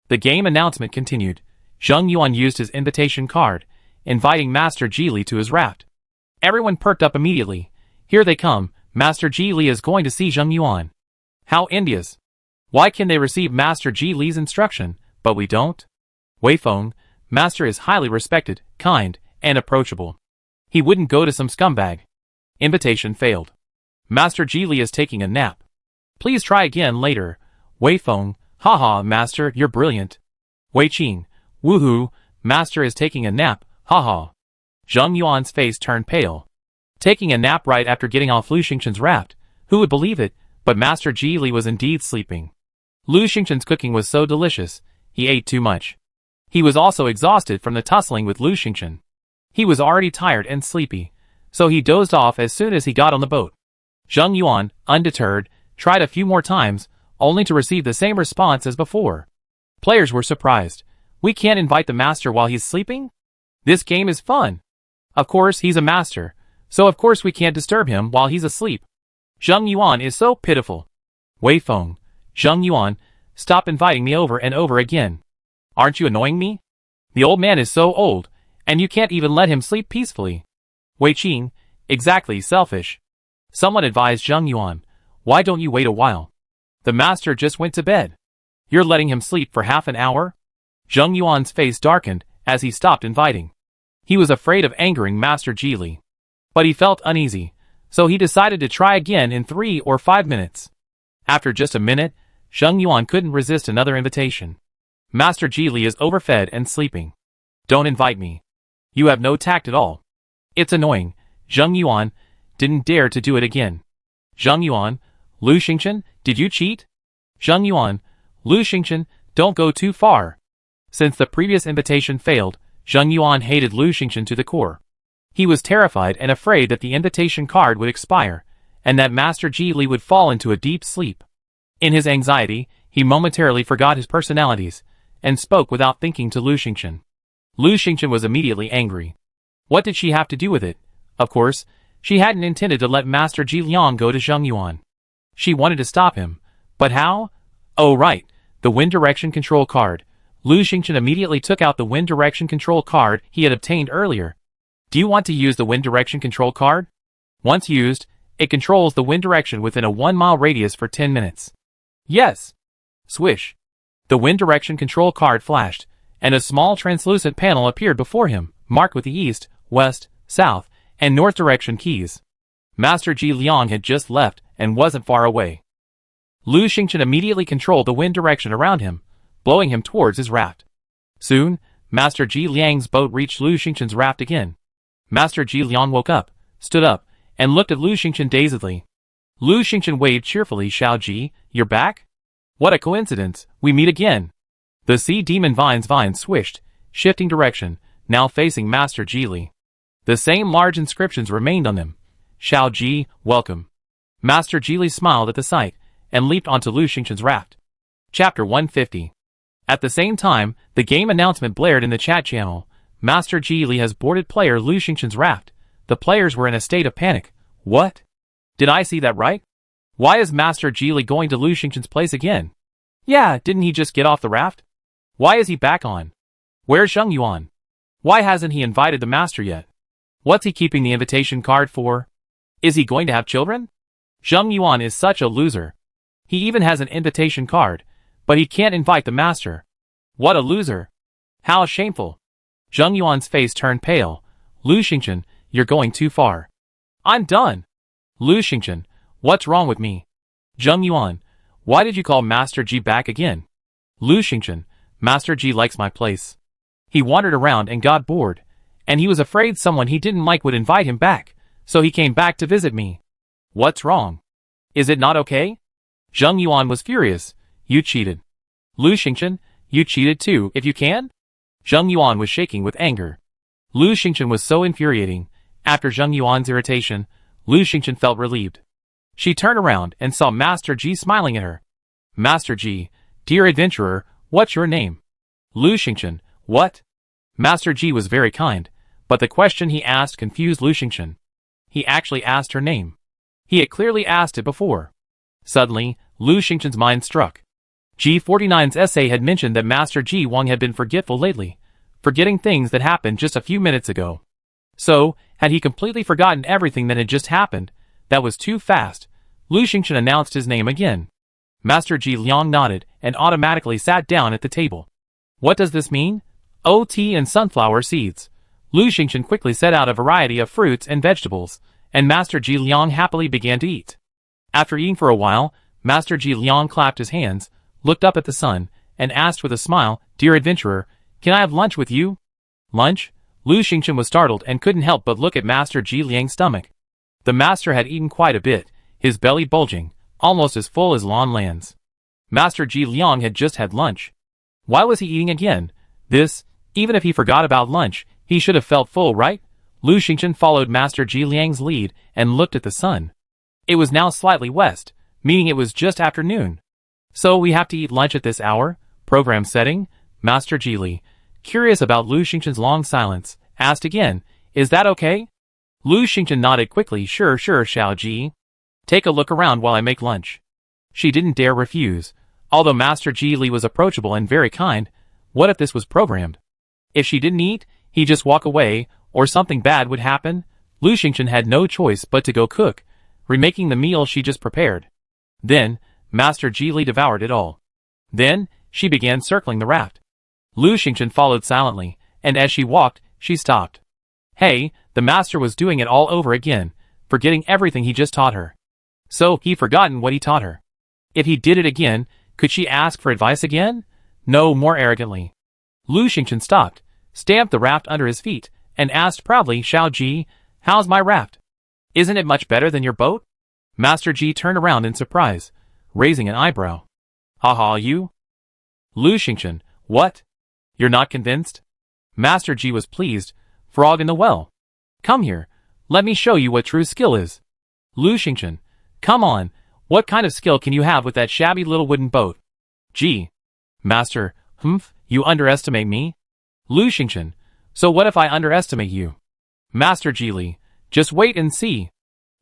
The game announcement continued. Zheng Yuan used his invitation card, inviting Master Ji Li to his raft. Everyone perked up immediately. Here they come. Master Ji Li is going to see Zheng Yuan. How envious. Why can they receive Master Ji Li's instruction, but we don't? Wei Feng, Master is highly respected, kind, and approachable. He wouldn't go to some scumbag. Invitation failed. Master Ji Li is taking a nap. Please try again later. Wei Feng, haha, Master, you're brilliant. Wei Qing, woohoo, Master is taking a nap, haha. Zheng Yuan's face turned pale. Taking a nap right after getting off Lu Xingchen's raft, Who would believe it, but Master Ji Li was indeed sleeping. Lu Xingchen's cooking was so delicious, he ate too much. He was also exhausted from the tussling with Lu Xingchen. He was already tired and sleepy, so he dozed off as soon as he got on the boat. Zheng Yuan, undeterred, tried a few more times, only to receive the same response as before. Players were surprised. We can't invite the master while he's sleeping? This game is fun. Of course he's a master, so of course we can't disturb him while he's asleep. Zheng Yuan is so pitiful. Wei Feng, Zheng Yuan, stop inviting me over and over again. Aren't you annoying me? The old man is so old, and you can't even let him sleep peacefully. Wei Qing, exactly selfish. Someone advised Zheng Yuan, why don't you wait a while? The master just went to bed. You're letting him sleep for half an hour? Zheng Yuan's face darkened as he stopped inviting. He was afraid of angering Master Ji Li. But he felt uneasy, so he decided to try again in 3 or 5 minutes. After just a minute, Zheng Yuan couldn't resist another invitation. Master Ji Li is overfed and sleeping. Don't invite me. You have no tact at all. It's annoying. Zheng Yuan didn't dare to do it again. Zheng Yuan, Lu Xingchen, did you cheat? Zheng Yuan, Lu Xingchen, don't go too far. Since the previous invitation failed, Zheng Yuan hated Lu Xingchen to the core. He was terrified and afraid that the invitation card would expire, and that Master Ji Li would fall into a deep sleep. In his anxiety, he momentarily forgot his personalities, and spoke without thinking to Lu Xingchen. Lu Xingchen was immediately angry. What did she have to do with it? Of course, she hadn't intended to let Master Ji Liang go to Zheng Yuan. She wanted to stop him, but how? Oh right, the wind direction control card. Lu Xingchen immediately took out the wind direction control card he had obtained earlier. Do you want to use the wind direction control card? Once used, it controls the wind direction within a 1-mile radius for 10 minutes. Yes. Swish. The wind direction control card flashed, and a small translucent panel appeared before him, marked with the east, west, south, and north direction keys. Master Ji Liang had just left and wasn't far away. Lu Xingchen immediately controlled the wind direction around him, blowing him towards his raft. Soon, Master Ji Liang's boat reached Lu Xingchen's raft again. Master Ji Liang woke up, stood up, and looked at Lu Xingchen dazedly. Lu Xingchen waved cheerfully. Xiao Ji, you're back? What a coincidence, we meet again. The sea demon vines swished, shifting direction, now facing Master Ji Li. The same large inscriptions remained on them. Xiao Ji, welcome. Master Ji Li smiled at the sight, and leaped onto Lu Xingchen's raft. Chapter 150. At the same time, the game announcement blared in the chat channel. Master Ji Li has boarded player Lu Xingchen's raft. The players were in a state of panic. What? Did I see that right? Why is Master Ji Li going to Lu Xingchen's place again? Yeah, didn't he just get off the raft? Why is he back on? Where's Zheng Yuan? Why hasn't he invited the master yet? What's he keeping the invitation card for? Is he going to have children? Zheng Yuan is such a loser. He even has an invitation card, but he can't invite the master. What a loser. How shameful. Zheng Yuan's face turned pale. Lu Xingchen, you're going too far. I'm done. Lu Xingchen, what's wrong with me? Zheng Yuan, why did you call Master Ji back again? Lu Xingchen, Master Ji likes my place. He wandered around and got bored, and he was afraid someone he didn't like would invite him back, so he came back to visit me. What's wrong? Is it not okay? Zheng Yuan was furious. You cheated. Lu Xingchen, you cheated too, if you can? Zheng Yuan was shaking with anger. Lu Xingchen was so infuriating. After Zheng Yuan's irritation, Lu Xingchen felt relieved. She turned around and saw Master Ji smiling at her. Master Ji, dear adventurer, what's your name? Lu Xingchen, what? Master Ji was very kind, but the question he asked confused Lu Xingchen. He actually asked her name. He had clearly asked it before. Suddenly, Lu Xingchen's mind struck. G49's essay had mentioned that Master Ji Wang had been forgetful lately, forgetting things that happened just a few minutes ago. So, had he completely forgotten everything that had just happened? That was too fast. Lu Xingchen announced his name again. Master Ji Liang nodded and automatically sat down at the table. What does this mean? OT and sunflower seeds. Lu Xingchen quickly set out a variety of fruits and vegetables, and Master Ji Liang happily began to eat. After eating for a while, Master Ji Liang clapped his hands, looked up at the sun, and asked with a smile, Dear adventurer, can I have lunch with you? Lunch? Lu Xingchen was startled and couldn't help but look at Master Ji Liang's stomach. The master had eaten quite a bit. his belly bulging, almost as full as lawn lands. Master Ji Liang had just had lunch. Why was he eating again? Even if he forgot about lunch, he should have felt full, right? Lu Xingchen followed Master Ji Liang's lead and looked at the sun. It was now slightly west, meaning it was just afternoon. So we have to eat lunch at this hour? Program setting? Master Ji Li, curious about Lu Xingchen's long silence, asked again, is that okay? Lu Xingchen nodded quickly, sure, Xiao Ji. Take a look around while I make lunch. She didn't dare refuse. Although Master Ji Li was approachable and very kind, what if this was programmed? If she didn't eat, he'd just walk away, or something bad would happen. Lu Xingchen had no choice but to go cook, remaking the meal she just prepared. Then, Master Ji Li devoured it all. Then, she began circling the raft. Lu Xingchen followed silently, and as she walked, she stopped. Hey, the master was doing it all over again, forgetting everything he just taught her. So, he'd forgotten what he taught her. If he did it again, could she ask for advice again? No, more arrogantly. Lu Xingchen stopped, stamped the raft under his feet, and asked proudly, Xiao Ji, how's my raft? Isn't it much better than your boat? Master Ji turned around in surprise, raising an eyebrow. Haha, you? Lu Xingchen, what? You're not convinced? Master Ji was pleased. Frog in the well. Come here, let me show you what true skill is. Lu Xingchen, come on, what kind of skill can you have with that shabby little wooden boat? Ji. Master, you underestimate me? Lu Xingchen, so what if I underestimate you? Master Ji Li, just wait and see.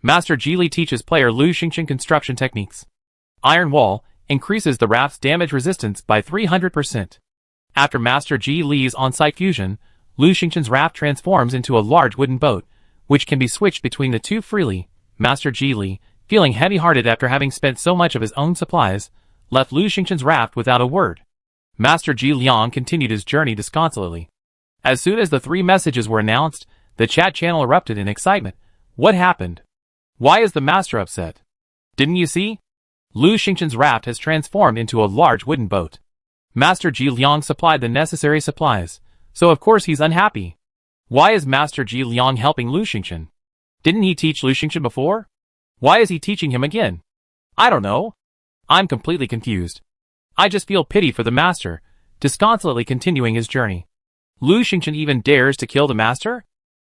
Master Ji Li teaches player Lu Xingchen construction techniques. Iron wall increases the raft's damage resistance by 300%. After Master Ji Li's on-site fusion, Lu Xingchen's raft transforms into a large wooden boat, which can be switched between the two freely. Master Ji Li, feeling heavy-hearted after having spent so much of his own supplies, left Lu Xingchen's raft without a word. Master Ji Liang continued his journey disconsolately. As soon as the 3 messages were announced, the chat channel erupted in excitement. What happened? Why is the master upset? Didn't you see? Lu Xingchen's raft has transformed into a large wooden boat. Master Ji Liang supplied the necessary supplies, so of course he's unhappy. Why is Master Ji Liang helping Lu Xingchen? Didn't he teach Lu Xingchen before? Why is he teaching him again? I don't know. I'm completely confused. I just feel pity for the master, disconsolately continuing his journey. Lu Xingchen even dares to kill the master?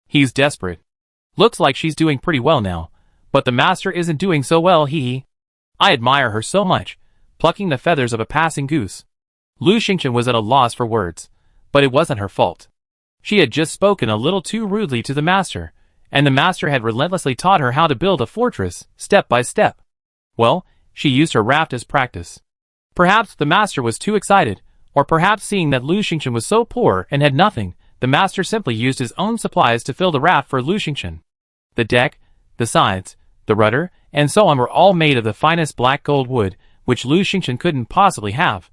He's desperate. Looks like she's doing pretty well now, but the master isn't doing so well, I admire her so much, plucking the feathers of a passing goose. Lu Xingchen was at a loss for words, but it wasn't her fault. She had just spoken a little too rudely to the master, and the master had relentlessly taught her how to build a fortress, step by step. Well, she used her raft as practice. Perhaps the master was too excited, or perhaps seeing that Lu Xingchen was so poor and had nothing, the master simply used his own supplies to fill the raft for Lu Xingchen. The deck, the sides, the rudder, and so on were all made of the finest black gold wood, which Lu Xingchen couldn't possibly have.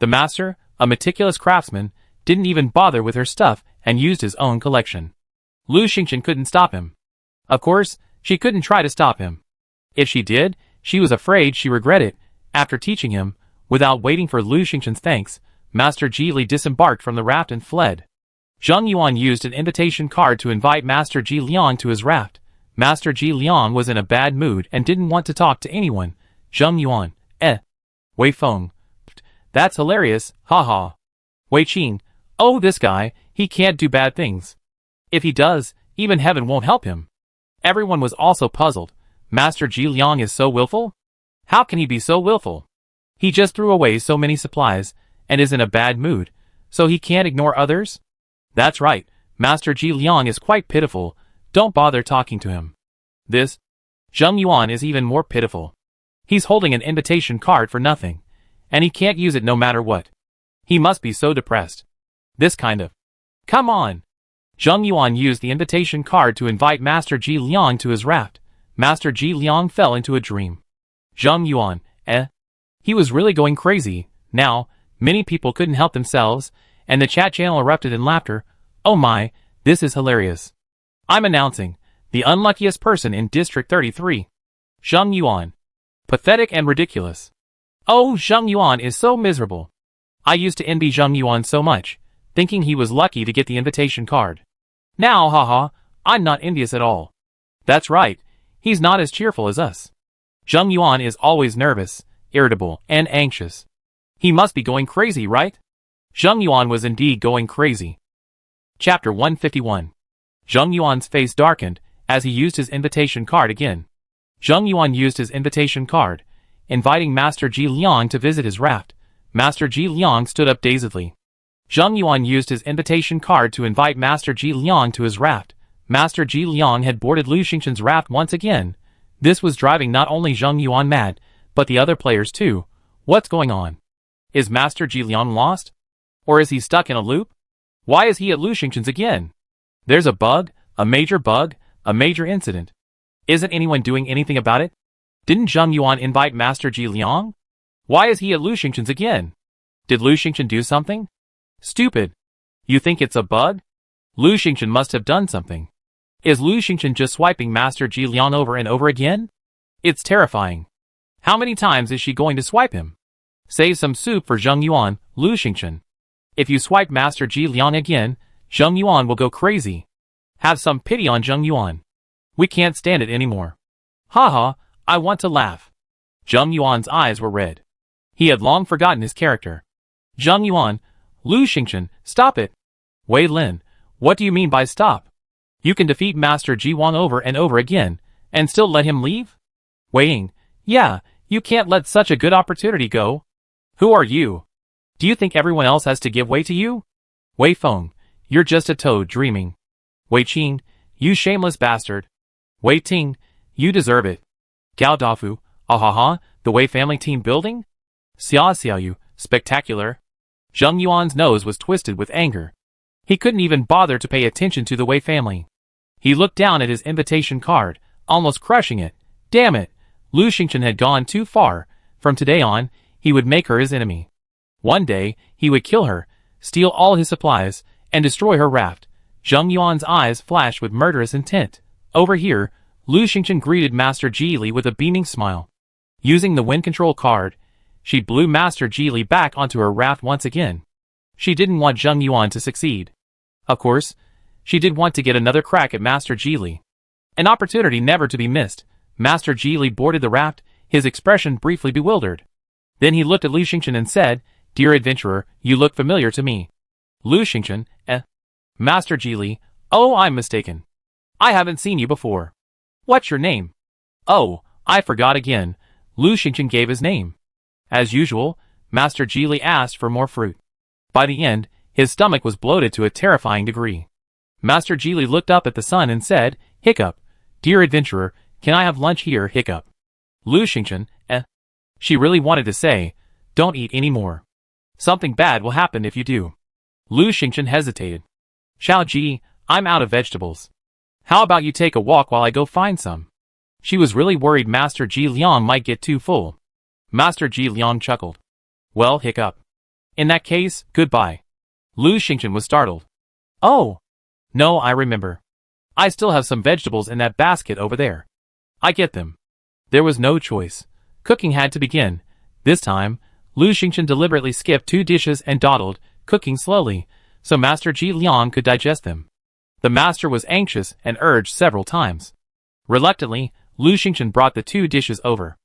The master, a meticulous craftsman, didn't even bother with her stuff and used his own collection. Lu Xingchen couldn't stop him. Of course, she couldn't try to stop him. If she did, she was afraid she regretted it. After teaching him, without waiting for Lu Xingchen's thanks, Master Ji Li disembarked from the raft and fled. Zheng Yuan used an invitation card to invite Master Ji Liang to his raft. Master Ji Liang was in a bad mood and didn't want to talk to anyone. Zheng Yuan, Wei Feng. That's hilarious, haha. Wei Qing, oh this guy, he can't do bad things. If he does, even heaven won't help him. Everyone was also puzzled. Master Ji Liang is so willful? How can he be so willful? He just threw away so many supplies, and is in a bad mood, so he can't ignore others? That's right, Master Ji Liang is quite pitiful, don't bother talking to him. This Zheng Yuan is even more pitiful. He's holding an invitation card for nothing, and he can't use it no matter what. He must be so depressed. This kind of... Come on! Zheng Yuan used the invitation card to invite Master Ji Liang to his raft. Master Ji Liang fell into a dream. Zheng Yuan, He was really going crazy. Now, many people couldn't help themselves, and the chat channel erupted in laughter. Oh my, this is hilarious. I'm announcing, the unluckiest person in District 33. Zheng Yuan. Pathetic and ridiculous. Oh, Zheng Yuan is so miserable. I used to envy Zheng Yuan so much, thinking he was lucky to get the invitation card. Now, haha, I'm not envious at all. That's right, he's not as cheerful as us. Zheng Yuan is always nervous, irritable, and anxious. He must be going crazy, right? Zheng Yuan was indeed going crazy. Chapter 151. Zheng Yuan's face darkened as he used his invitation card again. Zheng Yuan used his invitation card, inviting Master Ji Liang to visit his raft. Master Ji Liang stood up dazedly. Zheng Yuan used his invitation card to invite Master Ji Liang to his raft. Master Ji Liang had boarded Lu Xingqian's raft once again. This was driving not only Zheng Yuan mad, but the other players too. What's going on? Is Master Ji Liang lost? Or is he stuck in a loop? Why is he at Lu Xingqian's again? There's a bug, a major incident. Isn't anyone doing anything about it? Didn't Zheng Yuan invite Master Ji Liang? Why is he at Lu Xingqian's again? Did Lu Xingqian do something? Stupid. You think it's a bug? Lu Xingqian must have done something. Is Lu Xingqian just swiping Master Ji Liang over and over again? It's terrifying. How many times is she going to swipe him? Save some soup for Zheng Yuan, Lu Xingqian. If you swipe Master Ji Liang again, Zheng Yuan will go crazy. Have some pity on Zheng Yuan. We can't stand it anymore. Haha, I want to laugh. Zheng Yuan's eyes were red. He had long forgotten his character. Zheng Yuan, Lu Xingqian, stop it. Wei Lin, what do you mean by stop? You can defeat Master Ji Wang over and over again, and still let him leave? Wei Ying, yeah, you can't let such a good opportunity go. Who are you? Do you think everyone else has to give way to you? Wei Feng, you're just a toad dreaming. Wei Qing, you shameless bastard. Wei Ting, you deserve it. Gao Dafu, ahaha, the Wei family team building? Xia Xiaoyu, spectacular. Zheng Yuan's nose was twisted with anger. He couldn't even bother to pay attention to the Wei family. He looked down at his invitation card, almost crushing it. Damn it, Lu Xingqian had gone too far. From today on, he would make her his enemy. One day, he would kill her, steal all his supplies, and destroy her raft. Zheng Yuan's eyes flashed with murderous intent. Over here, Lu Xingqian greeted Master Ji Li with a beaming smile. Using the wind control card, she blew Master Ji Li back onto her raft once again. She didn't want Zheng Yuan to succeed. Of course, she did want to get another crack at Master Ji Li. An opportunity never to be missed. Master Ji Li boarded the raft, his expression briefly bewildered. Then he looked at Lu Xingqian and said, Dear adventurer, you look familiar to me. Lu Xingqian, Master Ji Li, oh, I'm mistaken. I haven't seen you before. What's your name? Oh, I forgot again. Lu Xingqian gave his name. As usual, Master Ji Li asked for more fruit. By the end, his stomach was bloated to a terrifying degree. Master Ji Li looked up at the sun and said, Hiccup, dear adventurer, can I have lunch here, Hiccup? Lu Xingqian, She really wanted to say, don't eat any more. Something bad will happen if you do. Lu Xingqian hesitated. Xiao Ji, I'm out of vegetables. How about you take a walk while I go find some? She was really worried Master Ji Liang might get too full. Master Ji Liang chuckled. Well, Hiccup. In that case, goodbye. Lu Xingqian was startled. Oh. No, I remember. I still have some vegetables in that basket over there. I get them. There was no choice. Cooking had to begin. This time, Lu Xingqian deliberately skipped 2 dishes and dawdled, cooking slowly, so Master Ji Liang could digest them. The master was anxious and urged several times. Reluctantly, Lu Xingqian brought the 2 dishes over.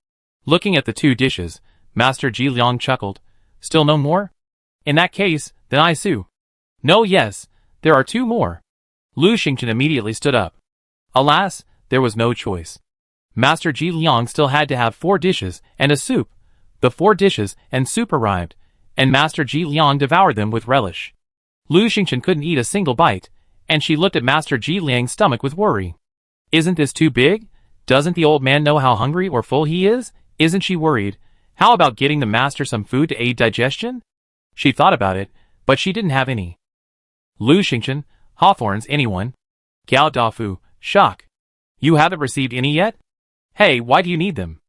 Looking at the 2 dishes, Master Ji Liang chuckled. Still no more? In that case, then I sue. No, yes, there are 2 more. Lu Xingqian immediately stood up. Alas, there was no choice. Master Ji Liang still had to have 4 dishes and a soup. The 4 dishes and soup arrived, and Master Ji Liang devoured them with relish. Lu Xingqian couldn't eat a single bite, and she looked at Master Ji Liang's stomach with worry. Isn't this too big? Doesn't the old man know how hungry or full he is? Isn't she worried? How about getting the master some food to aid digestion? She thought about it, but she didn't have any. Lu Xingqian, Hawthorns, anyone? Gao Dafu, shock. You haven't received any yet? Hey, why do you need them?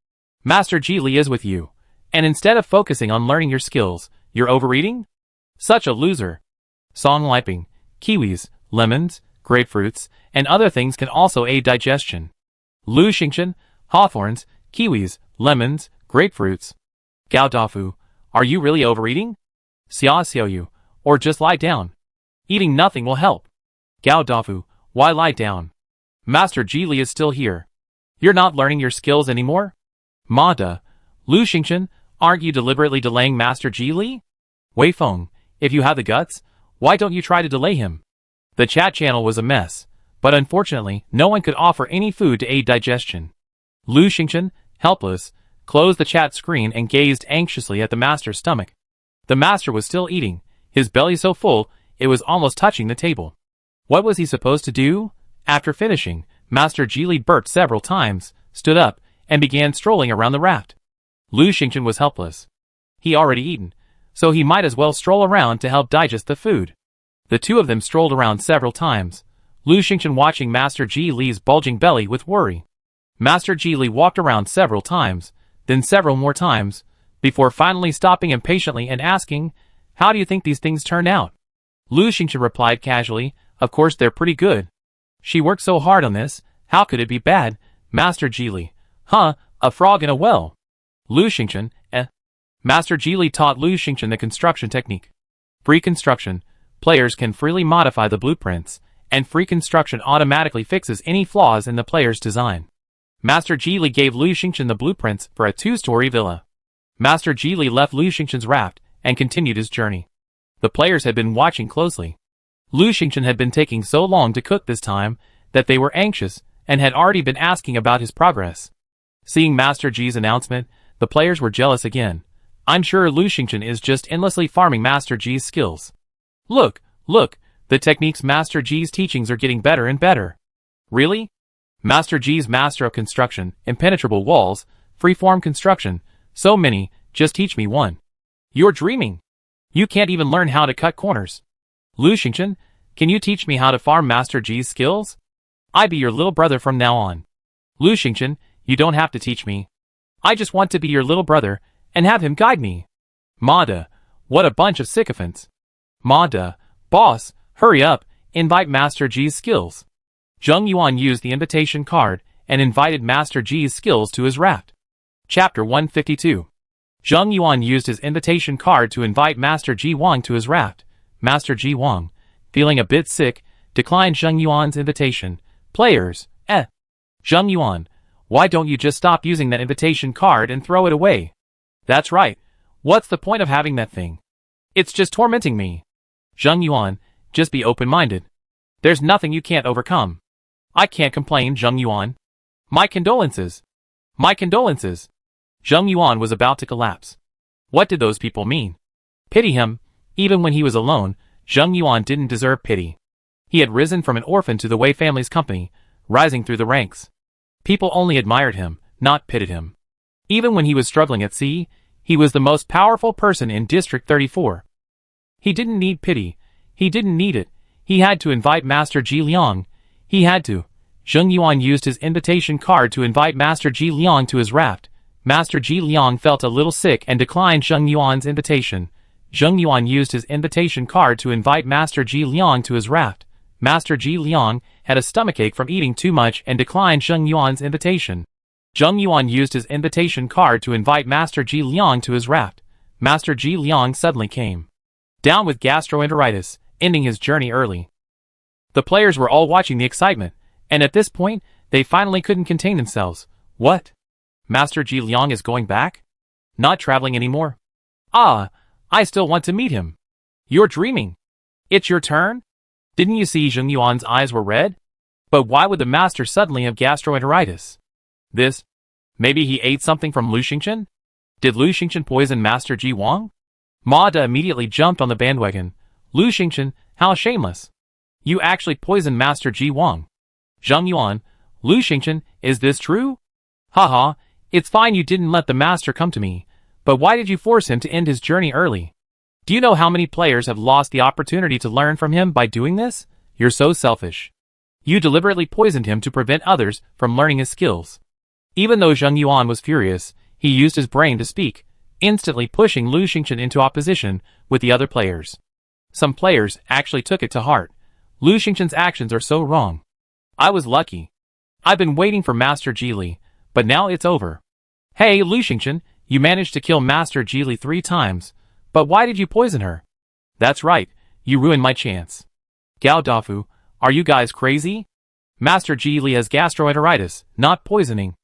Master Ji Li is with you. And instead of focusing on learning your skills, you're overeating? Such a loser. Song liping, kiwis, lemons, grapefruits, and other things can also aid digestion. Lu Xingqian, Hawthorns, kiwis, lemons, grapefruits. Gao Dafu, are you really overeating? Xia Xiaoyu, or just lie down. Eating nothing will help. Gao Dafu, why lie down? Master Ji Li is still here. You're not learning your skills anymore? Ma De, Lu Xingchen, aren't you deliberately delaying Master Ji Li? Wei Feng, if you have the guts, why don't you try to delay him? The chat channel was a mess, but unfortunately, no one could offer any food to aid digestion. Lu Xingchen, helpless, closed the chat screen and gazed anxiously at the master's stomach. The master was still eating, his belly so full, it was almost touching the table. What was he supposed to do? After finishing, Master Ji Li burped several times, stood up, and began strolling around the raft. Lu Xingchen was helpless. He already eaten, so he might as well stroll around to help digest the food. The two of them strolled around several times, Lu Xingchen watching Master Ji Li's bulging belly with worry. Master Ji Li walked around several times, then several more times, before finally stopping impatiently and asking, "How do you think these things turn out?" Lu Xingchen replied casually, "Of course they're pretty good. She worked so hard on this, how could it be bad?" Master Ji Li, "Huh, a frog in a well." Lu Xingchen, Master Ji Li taught Lu Xingchen the construction technique. Free construction, players can freely modify the blueprints, and free construction automatically fixes any flaws in the player's design. Master Ji Li gave Lu Xingchen the blueprints for a 2-story villa. Master Ji Li left Lu Xingchen's raft and continued his journey. The players had been watching closely. Lu Xingchen had been taking so long to cook this time that they were anxious and had already been asking about his progress. Seeing Master Ji's announcement, the players were jealous again. I'm sure Lu Xingchen is just endlessly farming Master Ji's skills. Look, the techniques Master Ji's teachings are getting better and better. Really? Master Ji's master of construction, impenetrable walls, freeform construction, so many, just teach me one. You're dreaming. You can't even learn how to cut corners. Lu Xingchen, can you teach me how to farm Master Ji's skills? I be your little brother from now on. Lu Xingchen, you don't have to teach me. I just want to be your little brother and have him guide me. Ma De, what a bunch of sycophants. Ma De, boss, hurry up, invite Master Ji's skills. Zheng Yuan used the invitation card and invited Master Ji's skills to his raft. Chapter 152. Zheng Yuan used his invitation card to invite Master Ji Wang to his raft. Master Ji Wang, feeling a bit sick, declined Zheng Yuan's invitation. Players, Zheng Yuan, why don't you just stop using that invitation card and throw it away? That's right. What's the point of having that thing? It's just tormenting me. Zheng Yuan, just be open-minded. There's nothing you can't overcome. I can't complain, Zheng Yuan. My condolences. My condolences. Zheng Yuan was about to collapse. What did those people mean? Pity him. Even when he was alone, Zheng Yuan didn't deserve pity. He had risen from an orphan to the Wei family's company, rising through the ranks. People only admired him, not pitied him. Even when he was struggling at sea, he was the most powerful person in District 34. He didn't need pity. He didn't need it. He had to invite Master Ji Liang. He had to. Zheng Yuan used his invitation card to invite Master Ji Liang to his raft. Master Ji Liang felt a little sick and declined Zheng Yuan's invitation. Zheng Yuan used his invitation card to invite Master Ji Liang to his raft. Master Ji Liang had a stomachache from eating too much and declined Zheng Yuan's invitation. Zheng Yuan used his invitation card to invite Master Ji Liang to his raft. Master Ji Liang suddenly came down with gastroenteritis, ending his journey early. The players were all watching the excitement, and at this point, they finally couldn't contain themselves. What? Master Ji Liang is going back? Not traveling anymore? Ah, I still want to meet him. You're dreaming. It's your turn? Didn't you see Zheng Yuan's eyes were red? But why would the master suddenly have gastroenteritis? This? Maybe he ate something from Lu Xingchen? Did Lu Xingchen poison Master Ji Wang? Ma De immediately jumped on the bandwagon. Lu Xingchen, how shameless. You actually poisoned Master Ji Wang. Zheng Yuan, Lu Xingchen, is this true? Haha, it's fine you didn't let the master come to me, but why did you force him to end his journey early? Do you know how many players have lost the opportunity to learn from him by doing this? You're so selfish. You deliberately poisoned him to prevent others from learning his skills. Even though Zheng Yuan was furious, he used his brain to speak, instantly pushing Lu Xingchen into opposition with the other players. Some players actually took it to heart. Lu Xingchen's actions are so wrong. I was lucky. I've been waiting for Master Ji Li, but now it's over. Hey, Lu Xingchen, you managed to kill Master Ji Li 3 times, but why did you poison her? That's right, you ruined my chance. Gao Dafu, are you guys crazy? Master Ji Li has gastroenteritis, not poisoning.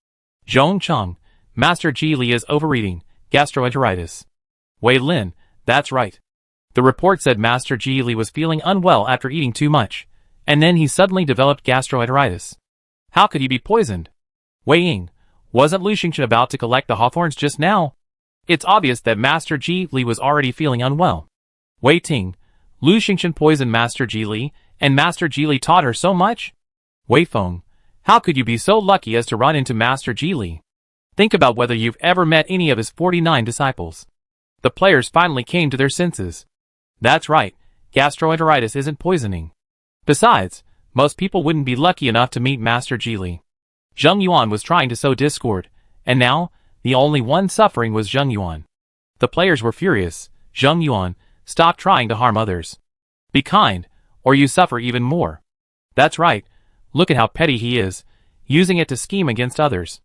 Zhong Cheng, Master Ji Li is overeating, gastroenteritis. Wei Lin, that's right. The report said Master Ji Li was feeling unwell after eating too much, and then he suddenly developed gastroenteritis. How could he be poisoned? Wei Ying, wasn't Lu Xingchen about to collect the hawthorns just now? It's obvious that Master Ji Li was already feeling unwell. Wei Ting, Lu Xingchen poisoned Master Ji Li, and Master Ji Li taught her so much? Wei Feng, how could you be so lucky as to run into Master Ji Li? Think about whether you've ever met any of his 49 disciples. The players finally came to their senses. That's right, gastroenteritis isn't poisoning. Besides, most people wouldn't be lucky enough to meet Master Ji Li. Zheng Yuan was trying to sow discord, and now, the only one suffering was Zheng Yuan. The players were furious. Zheng Yuan, stop trying to harm others. Be kind, or you suffer even more. That's right, look at how petty he is, using it to scheme against others.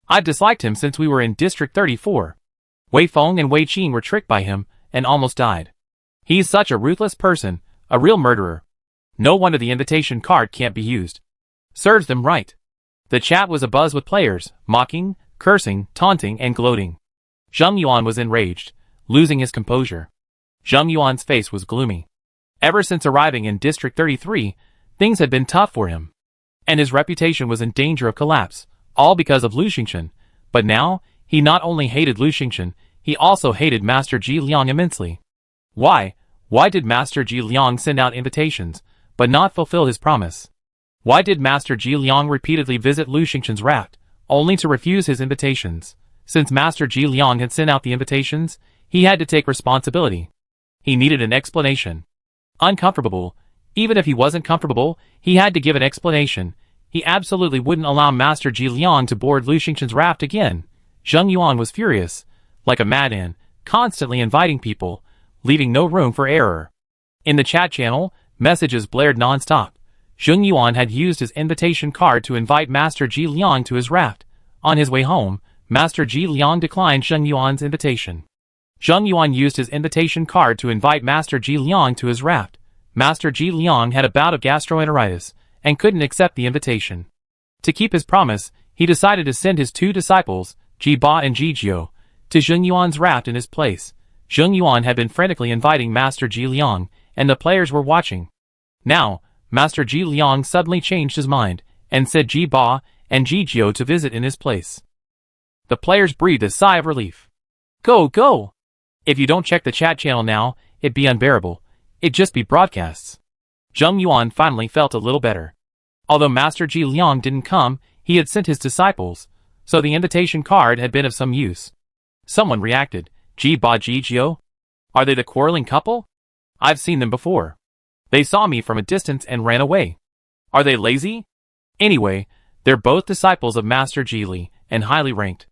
I've disliked him since we were in District 34. Wei Feng and Wei Qing were tricked by him, and almost died. He's such a ruthless person, a real murderer. No wonder the invitation card can't be used. Serves them right. The chat was abuzz with players, mocking, cursing, taunting, and gloating. Zheng Yuan was enraged, losing his composure. Zheng Yuan's face was gloomy. Ever since arriving in District 33, things had been tough for him. And his reputation was in danger of collapse, all because of Lu Xingchen. But now, he not only hated Lu Xingchen, he also hated Master Ji Liang immensely. Why? Why did Master Ji Liang send out invitations, but not fulfill his promise? Why did Master Ji Liang repeatedly visit Lu Xingchen's raft, only to refuse his invitations? Since Master Ji Liang had sent out the invitations, he had to take responsibility. He needed an explanation. Uncomfortable. Even if he wasn't comfortable, he had to give an explanation. He absolutely wouldn't allow Master Ji Liang to board Lu Xingchen's raft again. Zheng Yuan was furious, like a madman, constantly inviting people, leaving no room for error. In the chat channel, messages blared non-stop. Zheng Yuan had used his invitation card to invite Master Ji Liang to his raft. On his way home, Master Ji Liang declined Zheng Yuan's invitation. Zheng Yuan used his invitation card to invite Master Ji Liang to his raft. Master Ji Liang had a bout of gastroenteritis, and couldn't accept the invitation. To keep his promise, he decided to send his 2 disciples, Ji Ba and Ji Jiu, to Zheng Yuan's raft in his place. Zheng Yuan had been frantically inviting Master Ji Liang, and the players were watching. Now, Master Ji Liang suddenly changed his mind, and said Ji Ba and Ji Jiu to visit in his place. The players breathed a sigh of relief. Go, go! If you don't check the chat channel now, it'd be unbearable. It'd just be broadcasts. Zheng Yuan finally felt a little better. Although Master Ji Liang didn't come, he had sent his disciples, so the invitation card had been of some use. Someone reacted, Ji Ba Ji Jiu? Are they the quarreling couple? I've seen them before. They saw me from a distance and ran away. Are they lazy? Anyway, they're both disciples of Master Ji Li, and highly ranked.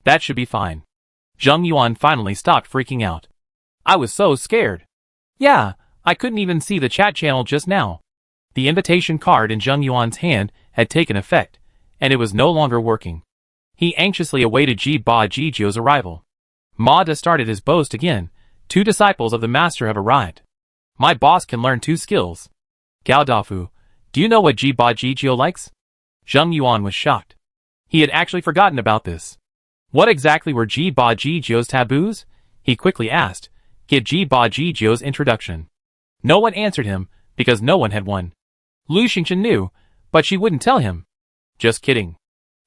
That should be fine. Zheng Yuan finally stopped freaking out. I was so scared. Yeah, I couldn't even see the chat channel just now. The invitation card in Zheng Yuan's hand had taken effect, and it was no longer working. He anxiously awaited Ji Ba Ji Jiu's arrival. Ma Da started his boast again. 2 disciples of the master have arrived. My boss can learn 2 skills. Gao Dafu, do you know what Ji Ba Ji Jiu likes? Zheng Yuan was shocked. He had actually forgotten about this. What exactly were Ji Ba Ji Jiu's taboos? He quickly asked. Give Ji Ba Ji Jiu's introduction. No one answered him, because no one had one. Lu Xingchen knew, but she wouldn't tell him. Just kidding.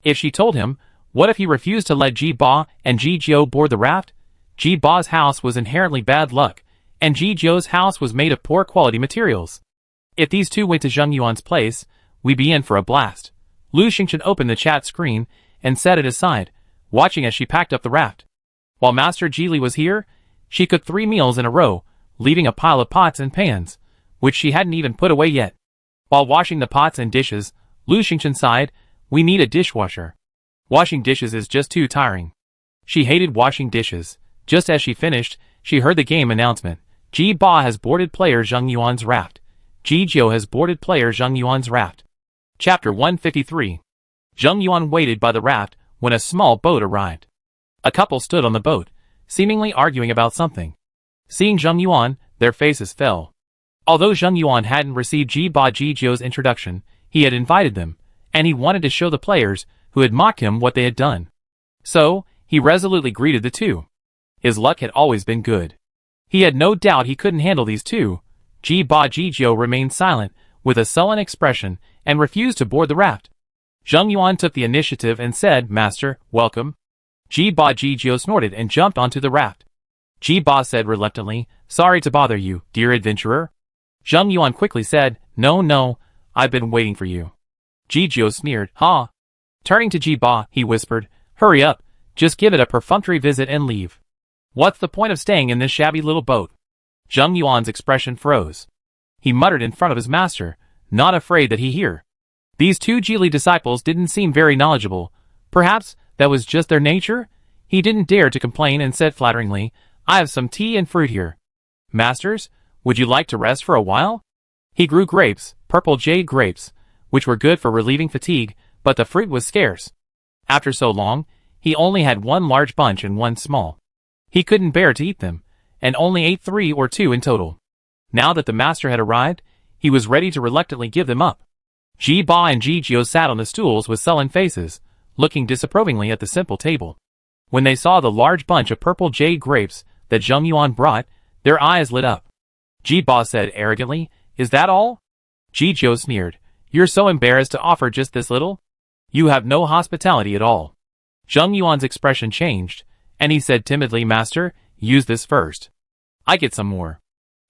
If she told him, what if he refused to let Ji Ba and Ji Jiu board the raft? Ji Ba's house was inherently bad luck, and Ji Jiu's house was made of poor quality materials. If these 2 went to Zheng Yuan's place, we'd be in for a blast. Lu Xingchen opened the chat screen and set it aside, watching as she packed up the raft. While Master Ji Li was here, she cooked 3 meals in a row, leaving a pile of pots and pans, which she hadn't even put away yet. While washing the pots and dishes, Lu Xingchen sighed, we need a dishwasher. Washing dishes is just too tiring. She hated washing dishes. Just as she finished, she heard the game announcement. Ji Ba has boarded player Zheng Yuan's raft. Ji Jiu has boarded player Zheng Yuan's raft. Chapter 153. Zheng Yuan waited by the raft when a small boat arrived. A couple stood on the boat, seemingly arguing about something. Seeing Zheng Yuan, their faces fell. Although Zheng Yuan hadn't received Ji Ba Ji Jiu's introduction, he had invited them, and he wanted to show the players who had mocked him what they had done. So, He resolutely greeted the two. His luck had always been good. He had no doubt he couldn't handle these two. Jijio remained silent, with a sullen expression, and refused to board the raft. Zheng Yuan took the initiative and said, "Master, welcome." Jijio snorted and jumped onto the raft. Ba said reluctantly, "Sorry to bother you, dear adventurer." Zheng Yuan quickly said, No, I've been waiting for you." Jijio sneered, "Huh?" Turning to Ba, he whispered, "Hurry up, just give it a perfunctory visit and leave. What's the point of staying in this shabby little boat?" Zheng Yuan's expression froze. He muttered in front of his master, not afraid that he hear. These two Geely disciples didn't seem very knowledgeable. Perhaps that was just their nature? He didn't dare to complain and said flatteringly, "I have some tea and fruit here. Masters, would you like to rest for a while?" He grew grapes, purple jade grapes, which were good for relieving fatigue, but the fruit was scarce. After so long, he only had one large bunch and one small. He couldn't bear to eat them, and only ate 3 or 2 in total. Now that the master had arrived, he was ready to reluctantly give them up. Ba and Jijio sat on the stools with sullen faces, looking disapprovingly at the simple table. When they saw the large bunch of purple jade grapes that Zheng Yuan brought, their eyes lit up. Ba said arrogantly, "Is that all?" Jijio sneered, "You're so embarrassed to offer just this little? You have no hospitality at all." Zheng Yuan's expression changed, and he said timidly, "Master, use this first. I get some more."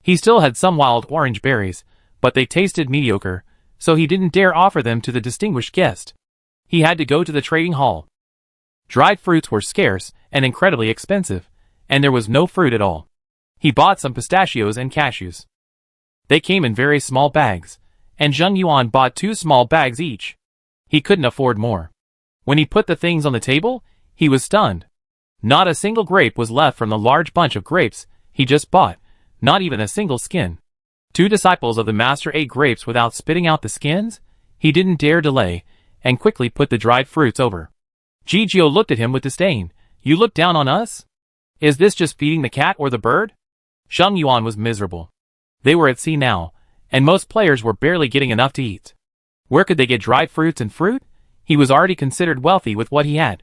He still had some wild orange berries, but they tasted mediocre, so he didn't dare offer them to the distinguished guest. He had to go to the trading hall. Dried fruits were scarce and incredibly expensive, and there was no fruit at all. He bought some pistachios and cashews. They came in very small bags, and Zheng Yuan bought 2 small bags each. He couldn't afford more. When he put the things on the table, he was stunned. Not a single grape was left from the large bunch of grapes he just bought, not even a single skin. 2 disciples of the master ate grapes without spitting out the skins. He didn't dare delay, and quickly put the dried fruits over. Jijio looked at him with disdain. "You look down on us? Is this just feeding the cat or the bird?" Zheng Yuan was miserable. They were at sea now, and most players were barely getting enough to eat. Where could they get dried fruits and fruit? He was already considered wealthy with what he had.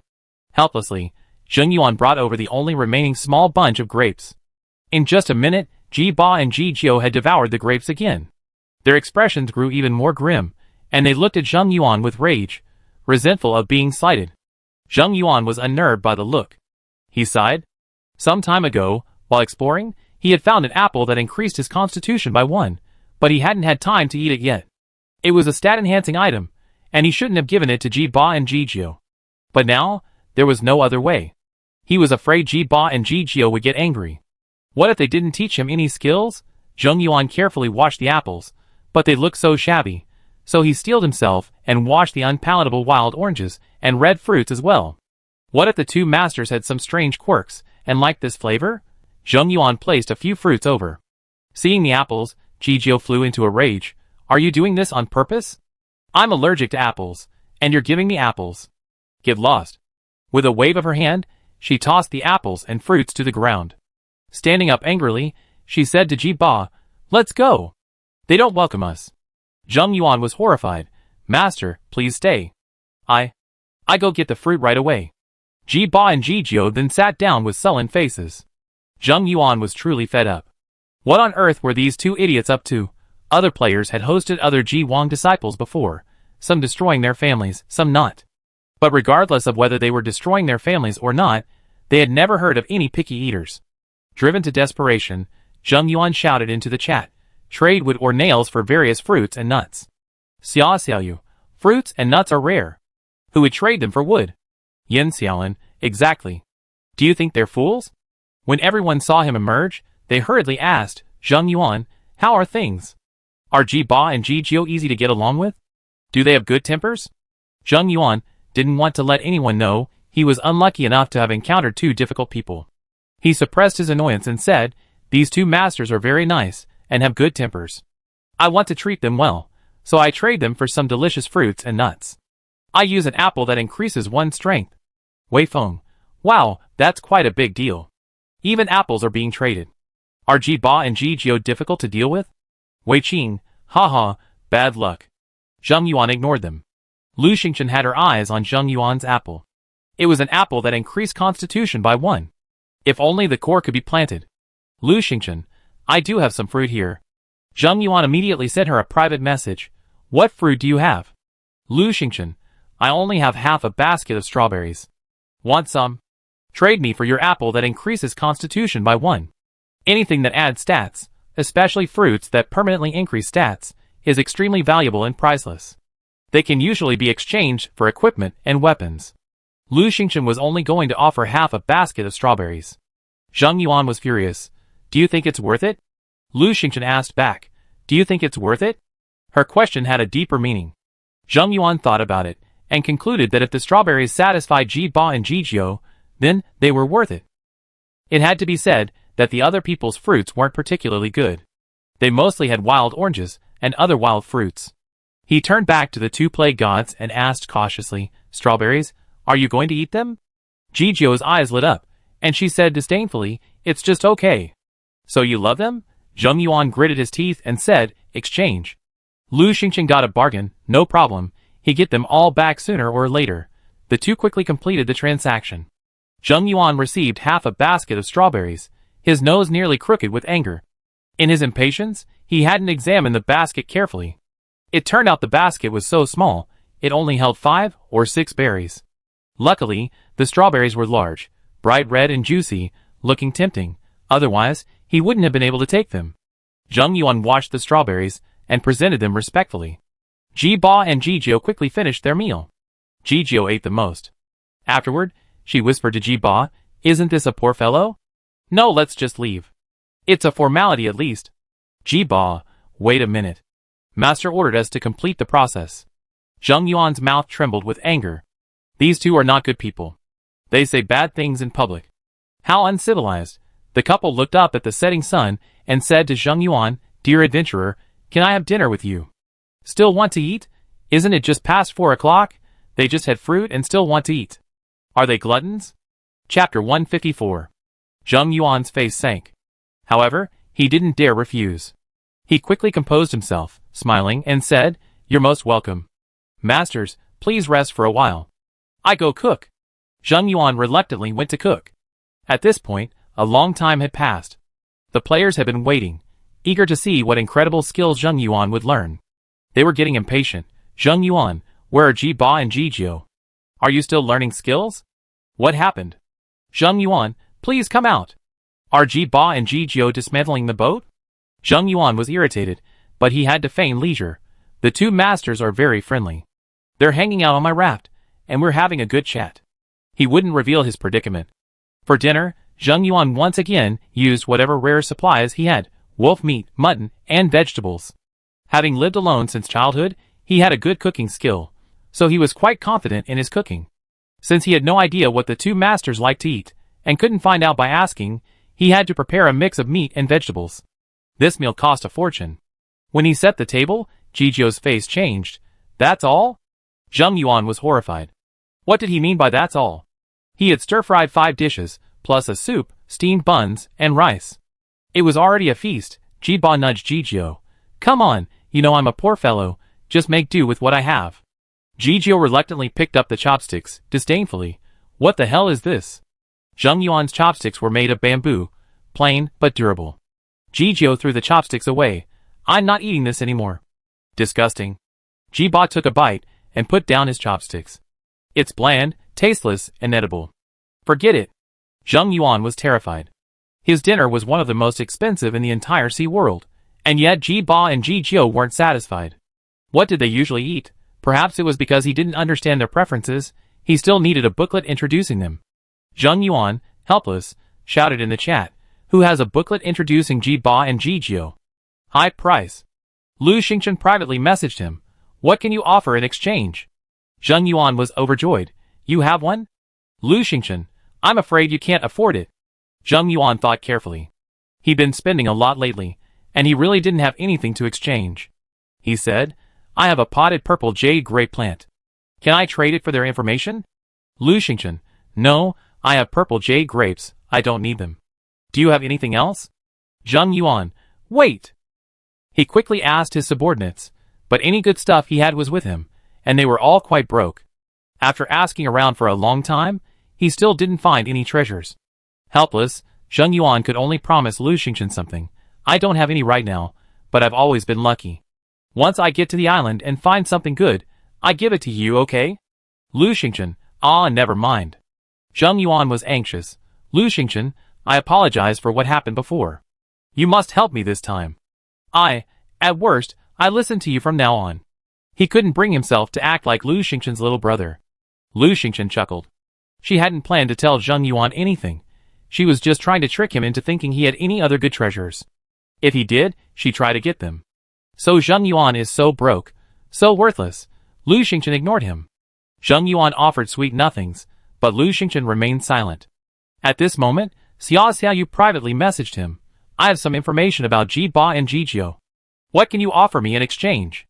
Helplessly, Zheng Yuan brought over the only remaining small bunch of grapes. In just a minute, Ba and Jijio had devoured the grapes again. Their expressions grew even more grim, and they looked at Zheng Yuan with rage, resentful of being slighted. Zheng Yuan was unnerved by the look. He sighed. Some time ago, while exploring, he had found an apple that increased his constitution by 1, but he hadn't had time to eat it yet. It was a stat-enhancing item, and he shouldn't have given it to Ba and Jijio. But now, there was no other way. He was afraid Ba and Jijio would get angry. What if they didn't teach him any skills? Zheng Yuan carefully washed the apples, but they looked so shabby, so he steeled himself and washed the unpalatable wild oranges and red fruits as well. What if the 2 masters had some strange quirks and liked this flavor? Zheng Yuan placed a few fruits over. Seeing the apples, Jijio flew into a rage. "Are you doing this on purpose? I'm allergic to apples, and you're giving me apples. Get lost." With a wave of her hand, she tossed the apples and fruits to the ground. Standing up angrily, she said to Ba, "Let's go. They don't welcome us." Zheng Yuan was horrified. "Master, please stay. I go get the fruit right away." Ba and Jijio then sat down with sullen faces. Zheng Yuan was truly fed up. What on earth were these 2 idiots up to? Other players had hosted other Ji Wang disciples before, some destroying their families, some not. But regardless of whether they were destroying their families or not, they had never heard of any picky eaters. Driven to desperation, Zheng Yuan shouted into the chat, "Trade wood or nails for various fruits and nuts." "Xia Xiaoyu, fruits and nuts are rare. Who would trade them for wood?" "Yin Xiaolin, exactly. Do you think they're fools?" When everyone saw him emerge, they hurriedly asked, "Zheng Yuan, how are things? Are Ba and Jijio easy to get along with? Do they have good tempers?" Zheng Yuan didn't want to let anyone know he was unlucky enough to have encountered 2 difficult people. He suppressed his annoyance and said, "These 2 masters are very nice and have good tempers. I want to treat them well, so I trade them for some delicious fruits and nuts. I use an apple that increases one's strength." Wei Feng, wow, that's quite a big deal. Even apples are being traded. Are Ba and Jijio difficult to deal with? Wei Qing, haha, bad luck. Zheng Yuan ignored them. Lu Xingchen had her eyes on Zheng Yuan's apple. It was an apple that increased constitution by 1. If only the core could be planted. Lu Xingchen, I do have some fruit here. Zheng Yuan immediately sent her a private message. What fruit do you have? Lu Xingchen, I only have half a basket of strawberries. Want some? Trade me for your apple that increases constitution by 1. Anything that adds stats, especially fruits that permanently increase stats, is extremely valuable and priceless. They can usually be exchanged for equipment and weapons. Lu Xingchen was only going to offer half a basket of strawberries. Zheng Yuan was furious. Do you think it's worth it? Lu Xingchen asked back. Do you think it's worth it? Her question had a deeper meaning. Zheng Yuan thought about it, and concluded that if the strawberries satisfied Ji Ba and Ji Jiu, then they were worth it. It had to be said that the other people's fruits weren't particularly good. They mostly had wild oranges and other wild fruits. He turned back to the 2 plague gods and asked cautiously, Strawberries, are you going to eat them? Ji Jiu's eyes lit up, and she said disdainfully, It's just okay. So you love them? Zheng Yuan gritted his teeth and said, Exchange. Lu Xingchen got a bargain, no problem, he'd get them all back sooner or later. The 2 quickly completed the transaction. Zheng Yuan received half a basket of strawberries, his nose nearly crooked with anger. In his impatience, he hadn't examined the basket carefully. It turned out the basket was so small, it only held 5 or 6 berries. Luckily, the strawberries were large, bright red and juicy, looking tempting, otherwise, he wouldn't have been able to take them. Zheng Yuan washed the strawberries and presented them respectfully. Ji Ba and Ji Jiu quickly finished their meal. Ji Jiu ate the most. Afterward, she whispered to Ji Ba, Isn't this a poor fellow? No, let's just leave. It's a formality at least. Ji Ba, wait a minute. Master ordered us to complete the process. Zheng Yuan's mouth trembled with anger. These 2 are not good people. They say bad things in public. How uncivilized. The couple looked up at the setting sun and said to Zheng Yuan, Dear adventurer, can I have dinner with you? Still want to eat? Isn't it just past 4 o'clock? They just had fruit and still want to eat. Are they gluttons? Chapter 154. Zheng Yuan's face sank. However, he didn't dare refuse. He quickly composed himself, smiling, and said, You're most welcome. Masters, please rest for a while. I go cook. Zheng Yuan reluctantly went to cook. At this point, a long time had passed. The players had been waiting, eager to see what incredible skills Zheng Yuan would learn. They were getting impatient. Zheng Yuan, where are Ji Ba and Ji Jiu? Are you still learning skills? What happened? Zheng Yuan, please come out. Are Ji Ba and Ji Jiu dismantling the boat? Zheng Yuan was irritated, but he had to feign leisure. The 2 masters are very friendly. They're hanging out on my raft, and we're having a good chat. He wouldn't reveal his predicament. For dinner, Zheng Yuan once again used whatever rare supplies he had, wolf meat, mutton, and vegetables. Having lived alone since childhood, he had a good cooking skill, so he was quite confident in his cooking. Since he had no idea what the 2 masters liked to eat, and couldn't find out by asking, he had to prepare a mix of meat and vegetables. This meal cost a fortune. When he set the table, Ji Jiu's face changed. That's all? Zheng Yuan was horrified. What did he mean by that's all? He had stir-fried 5 dishes, plus a soup, steamed buns, and rice. It was already a feast. Ji Ba nudged Ji Jiu. Come on, you know I'm a poor fellow, just make do with what I have. Ji Jiu reluctantly picked up the chopsticks, disdainfully. What the hell is this? Zheng Yuan's chopsticks were made of bamboo, plain but durable. Ji Jiu threw the chopsticks away. I'm not eating this anymore. Disgusting. Ji Ba took a bite and put down his chopsticks. It's bland, tasteless, inedible. Forget it. Zheng Yuan was terrified. His dinner was one of the most expensive in the entire sea world, and yet Ji Ba and Ji Jiu weren't satisfied. What did they usually eat? Perhaps it was because he didn't understand their preferences, he still needed a booklet introducing them. Zheng Yuan, helpless, shouted in the chat, Who has a booklet introducing Ji Ba and Ji Jiu? High price. Lu Xingchen privately messaged him. What can you offer in exchange? Zheng Yuan was overjoyed. You have one? Lu Xingchen, I'm afraid you can't afford it. Zheng Yuan thought carefully. He'd been spending a lot lately, and he really didn't have anything to exchange. He said, I have a potted purple jade grape plant. Can I trade it for their information? Lu Xingchen, no, I have purple jade grapes, I don't need them. Do you have anything else? Zheng Yuan, wait. He quickly asked his subordinates, but any good stuff he had was with him, and they were all quite broke. After asking around for a long time, he still didn't find any treasures. Helpless, Zheng Yuan could only promise Lu Xingchen something. I don't have any right now, but I've always been lucky. Once I get to the island and find something good, I give it to you, okay? Lu Xingchen, never mind. Zheng Yuan was anxious. Lu Xingchen, I apologize for what happened before. You must help me this time. At worst, I listen to you from now on. He couldn't bring himself to act like Lu Xingchen's little brother. Lu Xingchen chuckled. She hadn't planned to tell Zheng Yuan anything. She was just trying to trick him into thinking he had any other good treasures. If he did, she'd try to get them. So Zheng Yuan is so broke, so worthless. Lu Xingchen ignored him. Zheng Yuan offered sweet nothings, but Lu Xingchen remained silent. At this moment, Xia Xiaoyu privately messaged him. I have some information about Ji Ba and Ji Jiu. What can you offer me in exchange?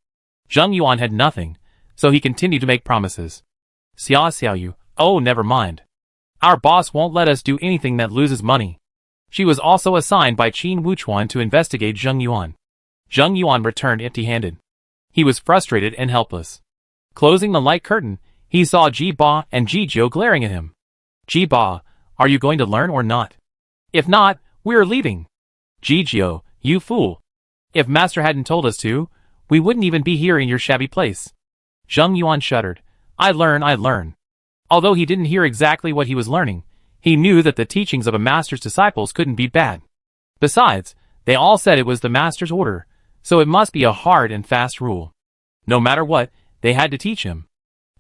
Zheng Yuan had nothing, so he continued to make promises. Xia Xiaoyu, never mind. Our boss won't let us do anything that loses money. She was also assigned by Qin Wuchuan to investigate Zheng Yuan. Zheng Yuan returned empty-handed. He was frustrated and helpless. Closing the light curtain, he saw Ji Ba and Ji Jiu glaring at him. Ji Ba, are you going to learn or not? If not, we're leaving. Ji Jiu, you fool. If Master hadn't told us to, we wouldn't even be here in your shabby place. Zheng Yuan shuddered. I learn. Although he didn't hear exactly what he was learning, he knew that the teachings of a master's disciples couldn't be bad. Besides, they all said it was the master's order, so it must be a hard and fast rule. No matter what, they had to teach him.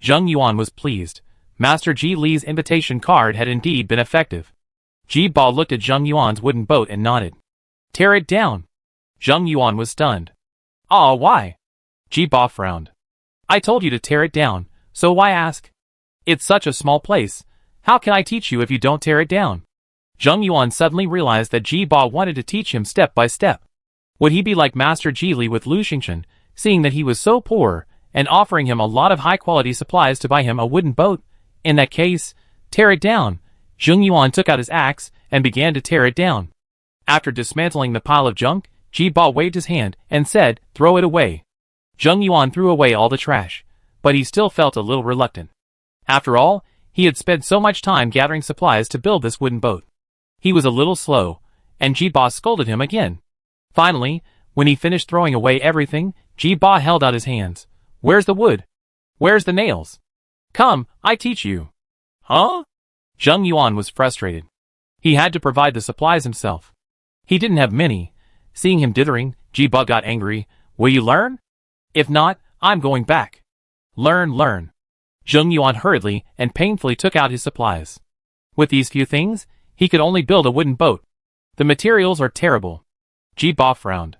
Zheng Yuan was pleased. Master Ji Li's invitation card had indeed been effective. Ji Ba looked at Zheng Yuan's wooden boat and nodded. Tear it down. Zheng Yuan was stunned. Why? Ji Ba frowned. I told you to tear it down, so why ask? It's such a small place. How can I teach you if you don't tear it down? Zheng Yuan suddenly realized that Ji Ba wanted to teach him step by step. Would he be like Master Ji Li with Lu Xingchen, seeing that he was so poor, and offering him a lot of high-quality supplies to buy him a wooden boat? In that case, tear it down. Zheng Yuan took out his axe and began to tear it down. After dismantling the pile of junk, Ji Ba waved his hand and said, throw it away. Zheng Yuan threw away all the trash, but he still felt a little reluctant. After all, he had spent so much time gathering supplies to build this wooden boat. He was a little slow, and Ji Ba scolded him again. Finally, when he finished throwing away everything, Ji Ba held out his hands. Where's the wood? Where's the nails? Come, I teach you. Huh? Zheng Yuan was frustrated. He had to provide the supplies himself. He didn't have many. Seeing him dithering, Ji Ba got angry. Will you learn? If not, I'm going back. Learn. Zheng Yuan hurriedly and painfully took out his supplies. With these few things, he could only build a wooden boat. The materials are terrible. Ji Ba frowned.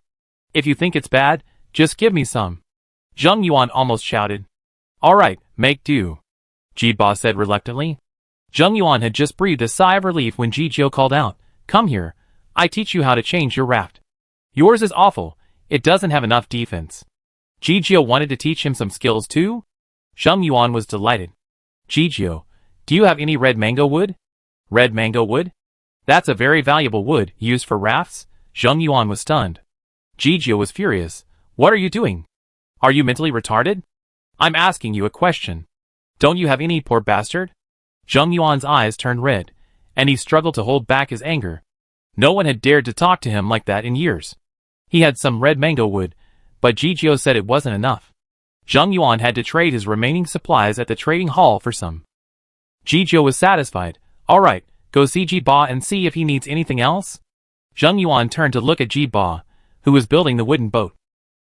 If you think it's bad, just give me some. Zheng Yuan almost shouted. All right, make do. Ji Ba said reluctantly. Zheng Yuan had just breathed a sigh of relief when Ji Jiu called out, come here, I teach you how to change your raft. Yours is awful, it doesn't have enough defense. Ji Jiu wanted to teach him some skills too? Zheng Yuan was delighted. Ji Jiu, do you have any red mango wood? Red mango wood? That's a very valuable wood used for rafts? Zheng Yuan was stunned. Ji Jiu was furious. What are you doing? Are you mentally retarded? I'm asking you a question. Don't you have any, poor bastard? Zheng Yuan's eyes turned red, and he struggled to hold back his anger. No one had dared to talk to him like that in years. He had some red mango wood, but Ji Jiu said it wasn't enough. Zheng Yuan had to trade his remaining supplies at the trading hall for some. Ji Jiu was satisfied. All right, go see Ji Ba and see if he needs anything else. Zheng Yuan turned to look at Ji Ba, who was building the wooden boat.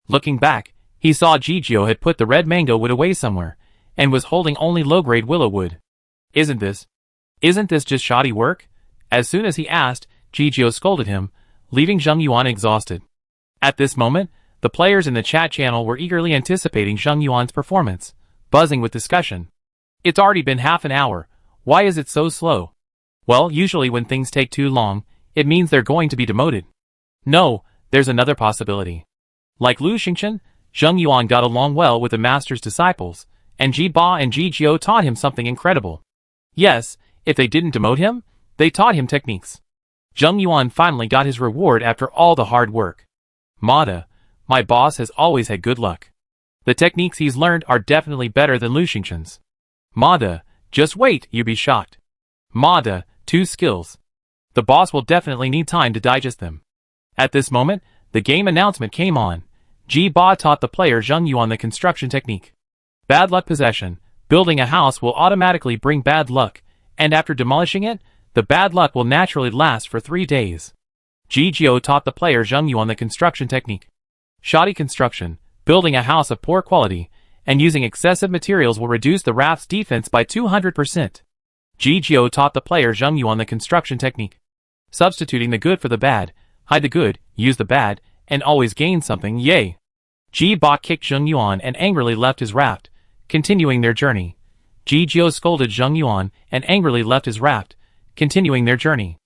Looking back, he saw Ji Jiu had put the red mango wood away somewhere, and was holding only low-grade willow wood. Isn't this just shoddy work? As soon as he asked, Ji Jiu scolded him, leaving Zheng Yuan exhausted. At this moment, the players in the chat channel were eagerly anticipating Zheng Yuan's performance, buzzing with discussion. It's already been half an hour, why is it so slow? Well, usually when things take too long, it means they're going to be demoted. No, there's another possibility. Like Lu Xingchen, Zheng Yuan got along well with the master's disciples, and Ji Ba and Ji Jiu taught him something incredible. Yes, if they didn't demote him, they taught him techniques. Zheng Yuan finally got his reward after all the hard work. Mada, my boss has always had good luck. The techniques he's learned are definitely better than Lu Xingchen's. Mada, just wait, you'll be shocked. Mada, 2 skills. The boss will definitely need time to digest them. At this moment, the game announcement came on. Ji-Ba taught the player Zheng Yuan the construction technique. Bad luck possession. Building a house will automatically bring bad luck, and after demolishing it, the bad luck will naturally last for 3 days. Ji-Geo taught the player Zheng Yuan the construction technique. Shoddy construction. Building a house of poor quality, and using excessive materials will reduce the raft's defense by 200%. Ji-Geo taught the player Zheng Yuan the construction technique. Substituting the good for the bad. Hide the good, use the bad, and always gain something, yay. Ji-Ba kicked Zheng Yuan and angrily left his raft, continuing their journey. Ji-Geo scolded Zheng Yuan and angrily left his raft, continuing their journey.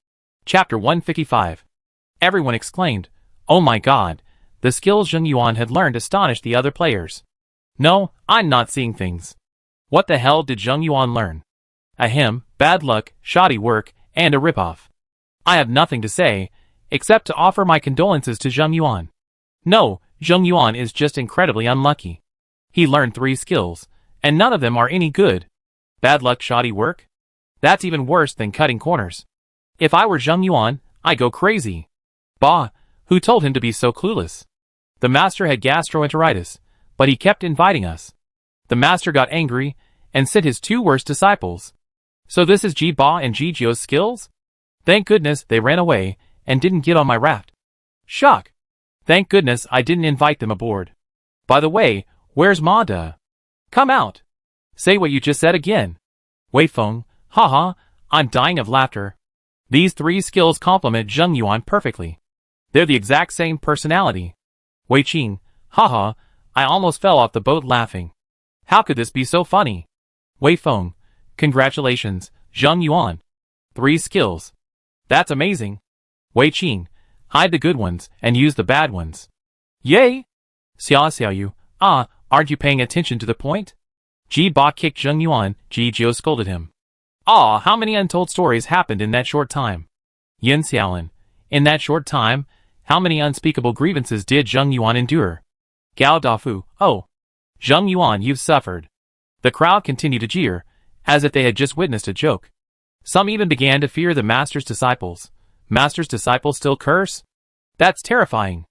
Chapter 155. Everyone exclaimed, "Oh my god!" The skills Zheng Yuan had learned astonished the other players. No, I'm not seeing things. What the hell did Zheng Yuan learn? Ahem, bad luck, shoddy work, and a ripoff. I have nothing to say, except to offer my condolences to Zheng Yuan. No, Zheng Yuan is just incredibly unlucky. He learned 3 skills, and none of them are any good. Bad luck, shoddy work? That's even worse than cutting corners. If I were Zheng Yuan, I'd go crazy. Bah, who told him to be so clueless? The master had gastroenteritis, but he kept inviting us. The master got angry, and sent his 2 worst disciples. So this is Ji-Ba and Ji-Geo's skills? Thank goodness they ran away, and didn't get on my raft. Shock! Thank goodness I didn't invite them aboard. By the way, where's Mada? Come out! Say what you just said again. Wei Feng, haha, I'm dying of laughter. These 3 skills complement Zheng Yuan perfectly. They're the exact same personality. Wei Qing, haha, I almost fell off the boat laughing. How could this be so funny? Wei Feng, congratulations, Zheng Yuan. 3 skills. That's amazing. Wei Qing, hide the good ones and use the bad ones. Yay! Xiaoyu, aren't you paying attention to the point? Ji-Ba kicked Zheng Yuan, Ji-Geo scolded him. How many untold stories happened in that short time? Yin Xiaolin, in that short time, how many unspeakable grievances did Zheng Yuan endure? Gao Dafu, oh. Zheng Yuan, you've suffered. The crowd continued to jeer, as if they had just witnessed a joke. Some even began to fear the master's disciples. Master's disciples still curse? That's terrifying.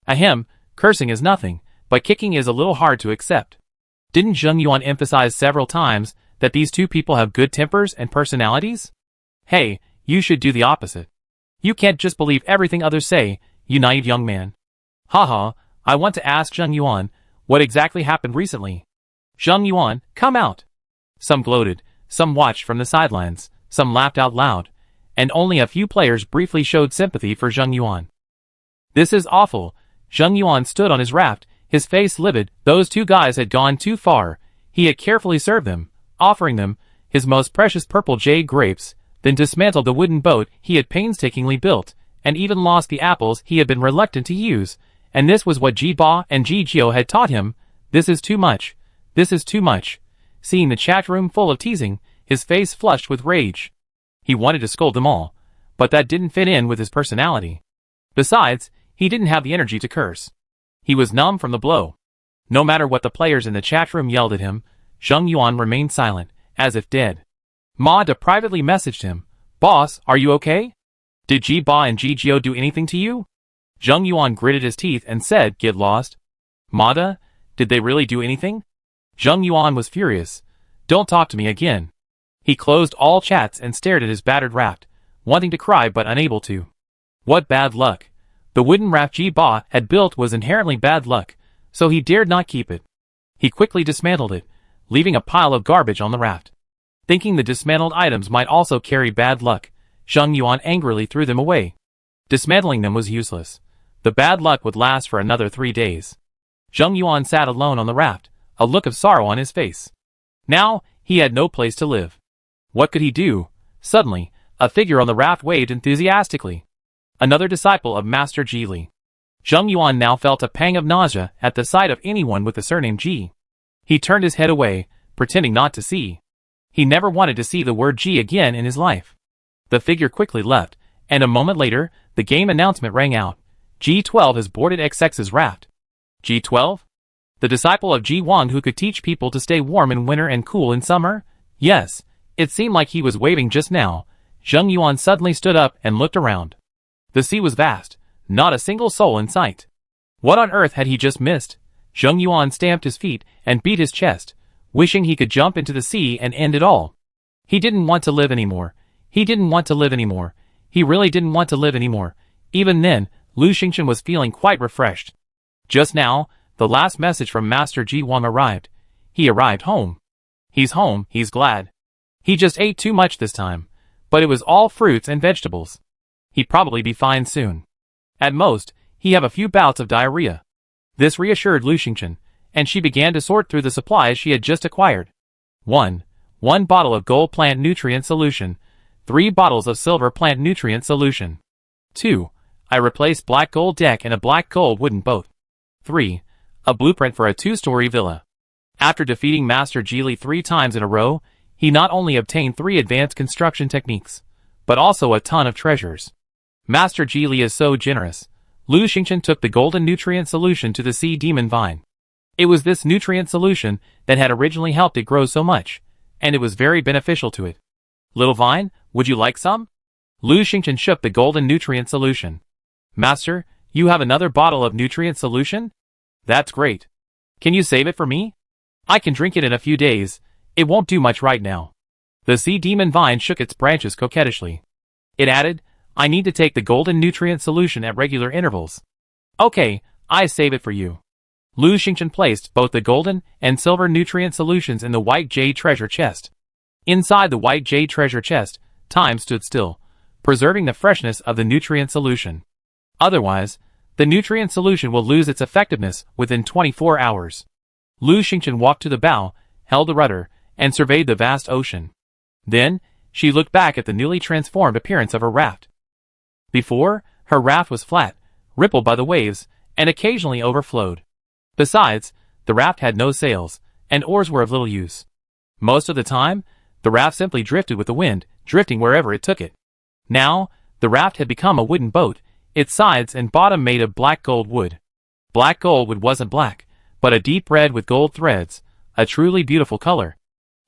Ahem, cursing is nothing, but kicking is a little hard to accept. Didn't Zheng Yuan emphasize several times that these 2 people have good tempers and personalities? Hey, you should do the opposite. You can't just believe everything others say, you naive young man. Haha, I want to ask Zheng Yuan, what exactly happened recently? Zheng Yuan, come out. Some gloated, some watched from the sidelines, some laughed out loud, and only a few players briefly showed sympathy for Zheng Yuan. This is awful. Zheng Yuan stood on his raft, his face livid. Those 2 guys had gone too far. He had carefully served them, offering them his most precious purple jade grapes, then dismantled the wooden boat he had painstakingly built, and even lost the apples he had been reluctant to use. And this was what Ji-Ba and Ji-Geo had taught him. This is too much. This is too much. Seeing the chat room full of teasing, his face flushed with rage. He wanted to scold them all, but that didn't fit in with his personality. Besides, he didn't have the energy to curse. He was numb from the blow. No matter what the players in the chat room yelled at him, Zheng Yuan remained silent, as if dead. Mada privately messaged him, "Boss, are you okay? Did Ji-Ba and Ji-Geo do anything to you?" Zheng Yuan gritted his teeth and said, "Get lost." Mada, did they really do anything? Zheng Yuan was furious. Don't talk to me again. He closed all chats and stared at his battered raft, wanting to cry but unable to. What bad luck. The wooden raft Ji-Ba had built was inherently bad luck, so he dared not keep it. He quickly dismantled it, leaving a pile of garbage on the raft. Thinking the dismantled items might also carry bad luck, Zheng Yuan angrily threw them away. Dismantling them was useless. The bad luck would last for another 3 days. Zheng Yuan sat alone on the raft, a look of sorrow on his face. Now, he had no place to live. What could he do? Suddenly, a figure on the raft waved enthusiastically. Another disciple of Master Ji Li. Zheng Yuan now felt a pang of nausea at the sight of anyone with the surname Ji. He turned his head away, pretending not to see. He never wanted to see the word Ji again in his life. The figure quickly left, and a moment later, the game announcement rang out. G12 has boarded XX's raft. G12? The disciple of Ji Wang who could teach people to stay warm in winter and cool in summer? Yes, It seemed like he was waving just now. Zheng Yuan suddenly stood up and looked around. The sea was vast, not a single soul in sight. What on earth had he just missed? Zheng Yuan stamped his feet and beat his chest, wishing he could jump into the sea and end it all. He didn't want to live anymore. He didn't want to live anymore. He really didn't want to live anymore. Even then, Lu Xingchen was feeling quite refreshed. Just now, the last message from Master Ji Wang arrived. He arrived home. He's home, he's glad. He just ate too much this time, but it was all fruits and vegetables. He'd probably be fine soon. At most, he have a few bouts of diarrhea. This reassured Lu Xingchen, and she began to sort through the supplies she had just acquired. 1 bottle of gold plant nutrient solution. 3 bottles of silver plant nutrient solution. 2. I replaced black gold deck and a black gold wooden boat. 3. A blueprint for a 2-story villa. After defeating Master Ji 3 times in a row, he not only obtained 3 advanced construction techniques, but also a ton of treasures. Master Ji is so generous. Lu Xingchen took the golden nutrient solution to the sea demon vine. It was this nutrient solution that had originally helped it grow so much, and it was very beneficial to it. Little vine, would you like some? Lu Xingchen shook the golden nutrient solution. Master, you have another bottle of nutrient solution? That's great. Can you save it for me? I can drink it in a few days. It won't do much right now. The sea demon vine shook its branches coquettishly. It added, I need to take the golden nutrient solution at regular intervals. Okay, I save it for you. Lu Xingchen placed both the golden and silver nutrient solutions in the white jade treasure chest. Inside the white jade treasure chest, time stood still, preserving the freshness of the nutrient solution. Otherwise, the nutrient solution will lose its effectiveness within 24 hours. Lu Xingchen walked to the bow, held the rudder, and surveyed the vast ocean. Then, she looked back at the newly transformed appearance of her raft. Before, her raft was flat, rippled by the waves, and occasionally overflowed. Besides, the raft had no sails, and oars were of little use. Most of the time, the raft simply drifted with the wind, drifting wherever it took it. Now, the raft had become a wooden boat, its sides and bottom made of black gold wood. Black gold wood wasn't black, but a deep red with gold threads, a truly beautiful color.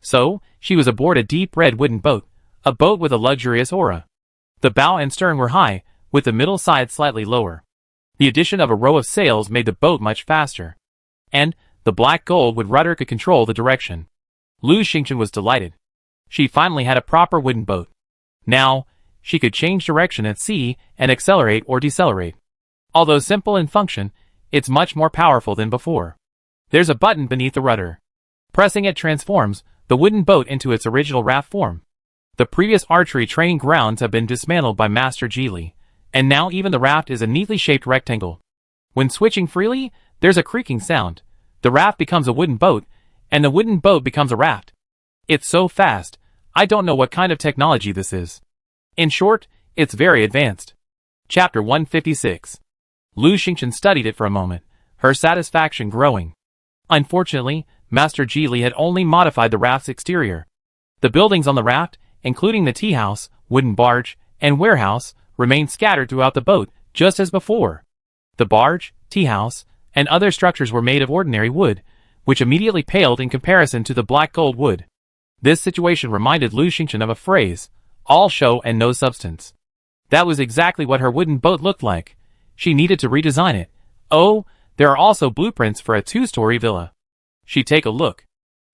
So, she was aboard a deep red wooden boat, a boat with a luxurious aura. The bow and stern were high, with the middle side slightly lower. The addition of a row of sails made the boat much faster. And, the black gold wood rudder could control the direction. Lu Xingchen was delighted. She finally had a proper wooden boat. Now, she could change direction at sea and accelerate or decelerate. Although simple in function, it's much more powerful than before. There's a button beneath the rudder. Pressing it transforms the wooden boat into its original raft form. The previous archery training grounds have been dismantled by Master Ji, and now even the raft is a neatly shaped rectangle. When switching freely, there's a creaking sound. The raft becomes a wooden boat, and the wooden boat becomes a raft. It's so fast, I don't know what kind of technology this is. In short, it's very advanced. Chapter 156. Lu Xingchen studied it for a moment, her satisfaction growing. Unfortunately, Master Ji had only modified the raft's exterior. The buildings on the raft, including the tea house, wooden barge, and warehouse, remained scattered throughout the boat, just as before. The barge, tea house, and other structures were made of ordinary wood, which immediately paled in comparison to the black gold wood. This situation reminded Lu Xingchen of a phrase, all show and no substance. That was exactly what her wooden boat looked like. She needed to redesign it. Oh, there are also blueprints for a 2-story villa. She'd take a look.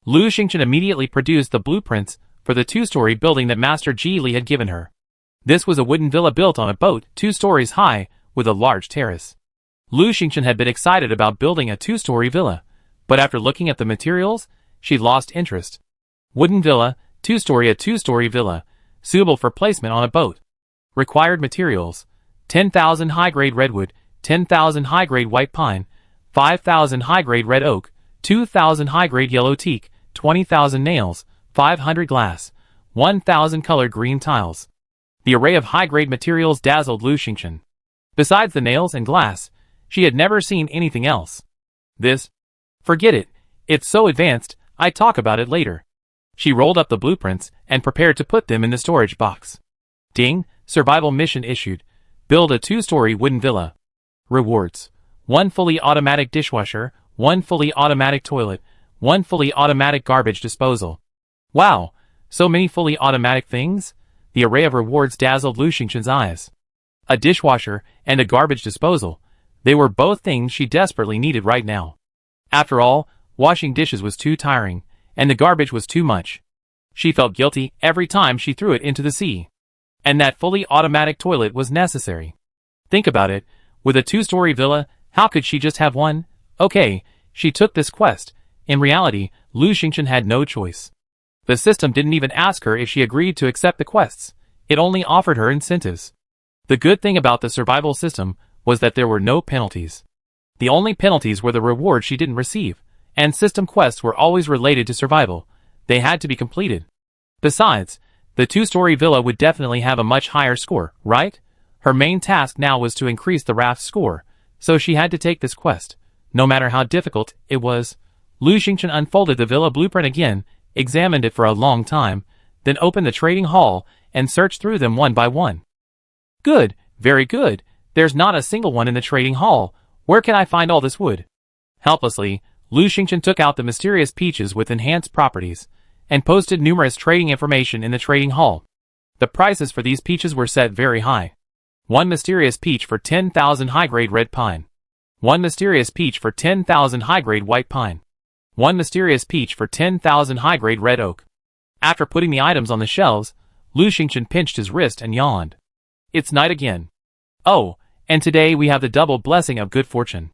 Lu Xingchen immediately produced the blueprints for the 2-story building that Master Ji had given her. This was a wooden villa built on a boat 2 stories high, with a large terrace. Lu Xingchen had been excited about building a 2-story villa, but after looking at the materials, she lost interest. Wooden villa, 2-story, a 2-story villa, suitable for placement on a boat. Required materials: 10,000 high-grade redwood, 10,000 high-grade white pine, 5,000 high-grade red oak, 2,000 high-grade yellow teak, 20,000 nails, 500 glass, 1,000 colored green tiles. The array of high-grade materials dazzled Lu Xingchen. Besides the nails and glass, she had never seen anything else. This? Forget it. It's so advanced, I'd talk about it later. She rolled up the blueprints and prepared to put them in the storage box. Ding, survival mission issued. Build a 2-story wooden villa. Rewards: 1 fully automatic dishwasher, 1 fully automatic toilet, 1 fully automatic garbage disposal. Wow, So many fully automatic things? The array of rewards dazzled Lu Xingchen's eyes. A dishwasher and a garbage disposal. They were both things she desperately needed right now. After all, washing dishes was too tiring, and the garbage was too much. She felt guilty every time she threw it into the sea. And that fully automatic toilet was necessary. Think about it, with a 2-story villa, how could she just have one? Okay, she took this quest. In reality, Lu Xingchen had no choice. The system didn't even ask her if she agreed to accept the quests. It only offered her incentives. The good thing about the survival system was that there were no penalties. The only penalties were the rewards she didn't receive, and system quests were always related to survival. They had to be completed. Besides, the 2-story villa would definitely have a much higher score, right? Her main task now was to increase the raft's score, so she had to take this quest, no matter how difficult it was. Lu Xingchen unfolded the villa blueprint again, examined it for a long time, then opened the trading hall and searched through them one by one. Good, very good. There's not a single one in the trading hall. Where can I find all this wood? Helplessly, Lu Xingchen took out the mysterious peaches with enhanced properties, and posted numerous trading information in the trading hall. The prices for these peaches were set very high. 1 mysterious peach for 10,000 high-grade red pine. 1 mysterious peach for 10,000 high-grade white pine. 1 mysterious peach for 10,000 high-grade red oak. After putting the items on the shelves, Lu Xingchen pinched his wrist and yawned. It's night again. Oh, and today we have the double blessing of good fortune.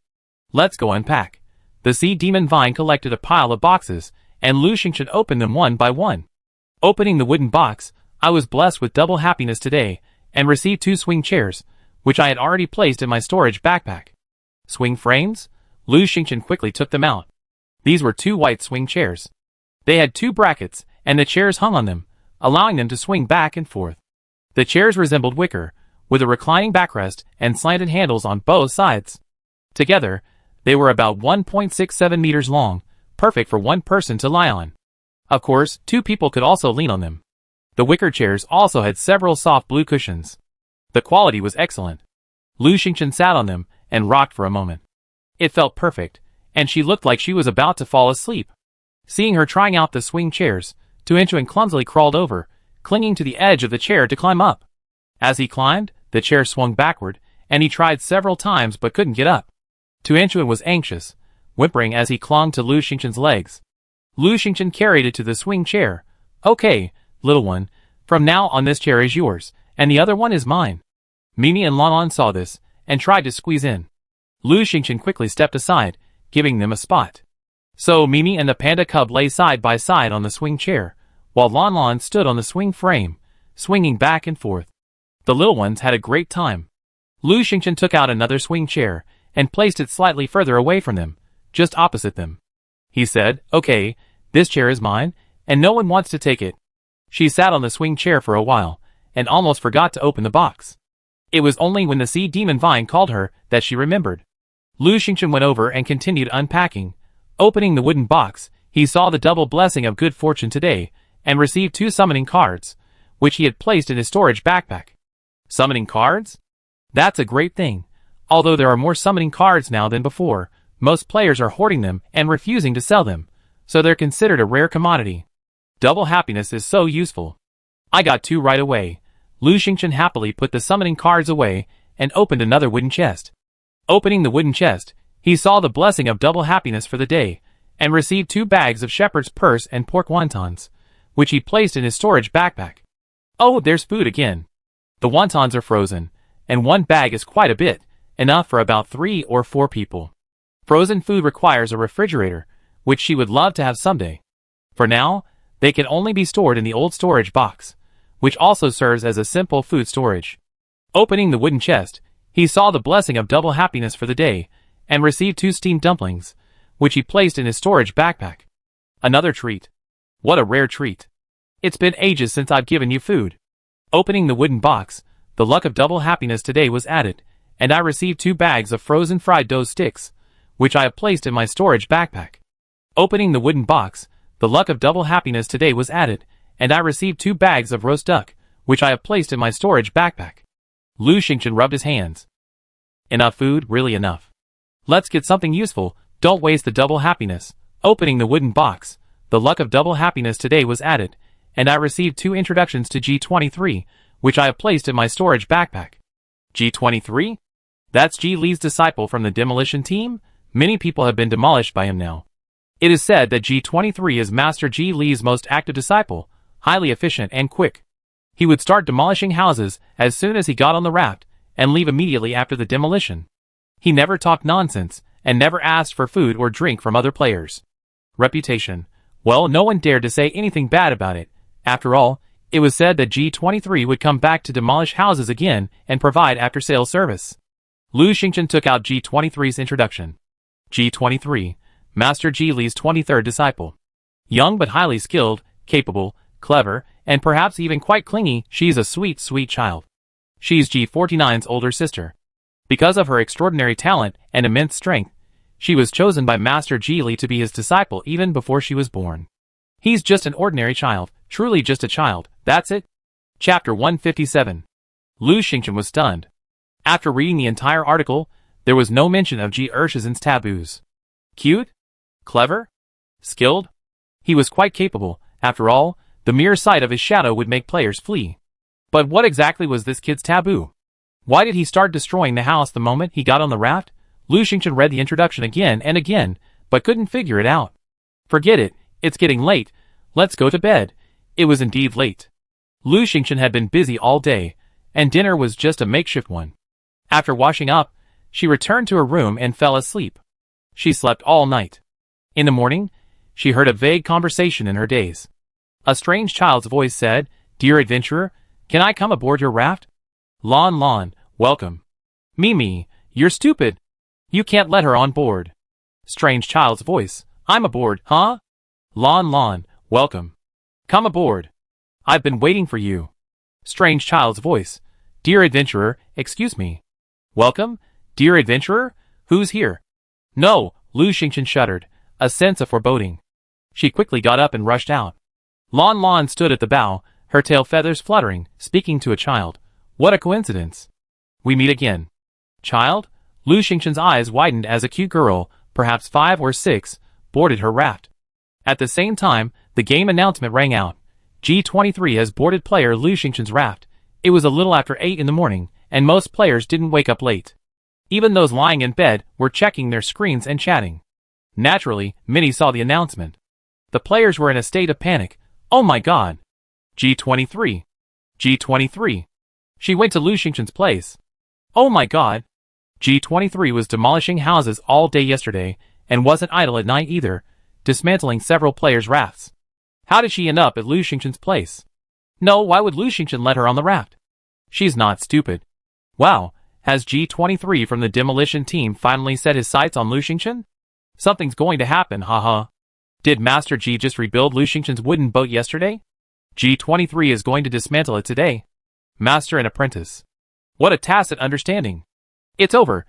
Let's go unpack. The sea demon vine collected a pile of boxes, and Lu Xingchen opened them one by one. Opening the wooden box, I was blessed with double happiness today, and received 2 swing chairs, which I had already placed in my storage backpack. Swing frames? Lu Xingchen quickly took them out. These were 2 white swing chairs. They had 2 brackets, and the chairs hung on them, allowing them to swing back and forth. The chairs resembled wicker, with a reclining backrest and slanted handles on both sides. Together, they were about 1.67 meters long, perfect for one person to lie on. Of course, 2 people could also lean on them. The wicker chairs also had several soft blue cushions. The quality was excellent. Lu Xingchen sat on them and rocked for a moment. It felt perfect, and she looked like she was about to fall asleep. Seeing her trying out the swing chairs, Tuanchuan clumsily crawled over, clinging to the edge of the chair to climb up. As he climbed, the chair swung backward, and he tried several times but couldn't get up. Tuanchuan was anxious, whimpering as he clung to Lu Xingchen's legs. Lu Xingchen carried it to the swing chair. Okay, little one, from now on this chair is yours, and the other one is mine. Mimi and Lanlan saw this, and tried to squeeze in. Lu Xingchen quickly stepped aside, giving them a spot. So Mimi and the panda cub lay side by side on the swing chair, while Lanlan stood on the swing frame, swinging back and forth. The little ones had a great time. Lu Xingchen took out another swing chair, and placed it slightly further away from them, just opposite them. He said, okay, this chair is mine, and no one wants to take it. She sat on the swing chair for a while, and almost forgot to open the box. It was only when the sea demon vine called her that she remembered. Lu Xingchen went over and continued unpacking. Opening the wooden box, he saw the double blessing of good fortune today, and received 2 summoning cards, which he had placed in his storage backpack. Summoning cards? That's a great thing. Although there are more summoning cards now than before, most players are hoarding them and refusing to sell them, so they're considered a rare commodity. Double happiness is so useful. I got 2 right away. Lu Xingchen happily put the summoning cards away and opened another wooden chest. Opening the wooden chest, he saw the blessing of double happiness for the day, and received 2 bags of shepherd's purse and pork wontons, which he placed in his storage backpack. Oh, there's food again. The wontons are frozen, and 1 bag is quite a bit, enough for about 3 or 4 people. Frozen food requires a refrigerator, which she would love to have someday. For now, they can only be stored in the old storage box, which also serves as a simple food storage. Opening the wooden chest, he saw the blessing of double happiness for the day, and received 2 steamed dumplings, which he placed in his storage backpack. Another treat. What a rare treat. It's been ages since I've given you food. Opening the wooden box, the luck of double happiness today was added, and I received 2 bags of frozen fried dough sticks, which I have placed in my storage backpack. Opening the wooden box, the luck of double happiness today was added, and I received 2 bags of roast duck, which I have placed in my storage backpack. Lu Xingchen rubbed his hands. Enough food, really enough. Let's get something useful, don't waste the double happiness. Opening the wooden box, the luck of double happiness today was added, and I received 2 introductions to G23, which I have placed in my storage backpack. G23? That's G Lee's disciple from the demolition team? Many people have been demolished by him now. It is said that G23 is Master G Lee's most active disciple, highly efficient and quick. He would start demolishing houses as soon as he got on the raft, and leave immediately after the demolition. He never talked nonsense, and never asked for food or drink from other players. Reputation. Well, no one dared to say anything bad about it. After all, it was said that G23 would come back to demolish houses again and provide after-sales service. Lu Xingchen took out G23's introduction. G23, Master G Lee's 23rd disciple. Young but highly skilled, capable, clever, and perhaps even quite clingy, she's a sweet, sweet child. She's G49's older sister. Because of her extraordinary talent and immense strength, she was chosen by Master G Lee to be his disciple even before she was born. He's just an ordinary child, truly just a child, that's it. Chapter 157. Lu Xingchen was stunned. After reading the entire article, there was no mention of G Urshizen's taboos. Cute? Clever? Skilled? He was quite capable. After all, the mere sight of his shadow would make players flee. But what exactly was this kid's taboo? Why did he start destroying the house the moment he got on the raft? Lu Xingchen read the introduction again and again, but couldn't figure it out. Forget it, it's getting late. Let's go to bed. It was indeed late. Lu Xingchen had been busy all day, and dinner was just a makeshift one. After washing up, she returned to her room and fell asleep. She slept all night. In the morning, she heard a vague conversation in her daze. A strange child's voice said, "Dear adventurer, can I come aboard your raft?" "Lon Lon, welcome." "Mimi, you're stupid. You can't let her on board." Strange child's voice, "I'm aboard, huh?" "Lon Lon, welcome. Come aboard. I've been waiting for you." Strange child's voice, "Dear adventurer, excuse me." "Welcome? Dear adventurer? Who's here?" "No," Lu Xingchen shuddered, a sense of foreboding. She quickly got up and rushed out. Lon Lon stood at the bow, her tail feathers fluttering, speaking to a child. What a coincidence. "We meet again." "Child?" Lu Xingchen's eyes widened as a cute girl, perhaps 5 or 6, boarded her raft. At the same time, the game announcement rang out. G23 has boarded player Lu Xingchen's raft. It was a little after 8 in the morning, and most players didn't wake up late. Even those lying in bed were checking their screens and chatting. Naturally, many saw the announcement. The players were in a state of panic. Oh my god! G23. G23. She went to Lu Xingchen's place. Oh my god! G23 was demolishing houses all day yesterday, and wasn't idle at night either, dismantling several players' rafts. How did she end up at Lu Xingchen's place? No, why would Lu Xingchen let her on the raft? She's not stupid. Wow, has G23 from the demolition team finally set his sights on Lu Xingchen? Something's going to happen, haha. Did Master G just rebuild Lu Xingchen's wooden boat yesterday? G23 is going to dismantle it today. Master and apprentice. What a tacit understanding. It's over,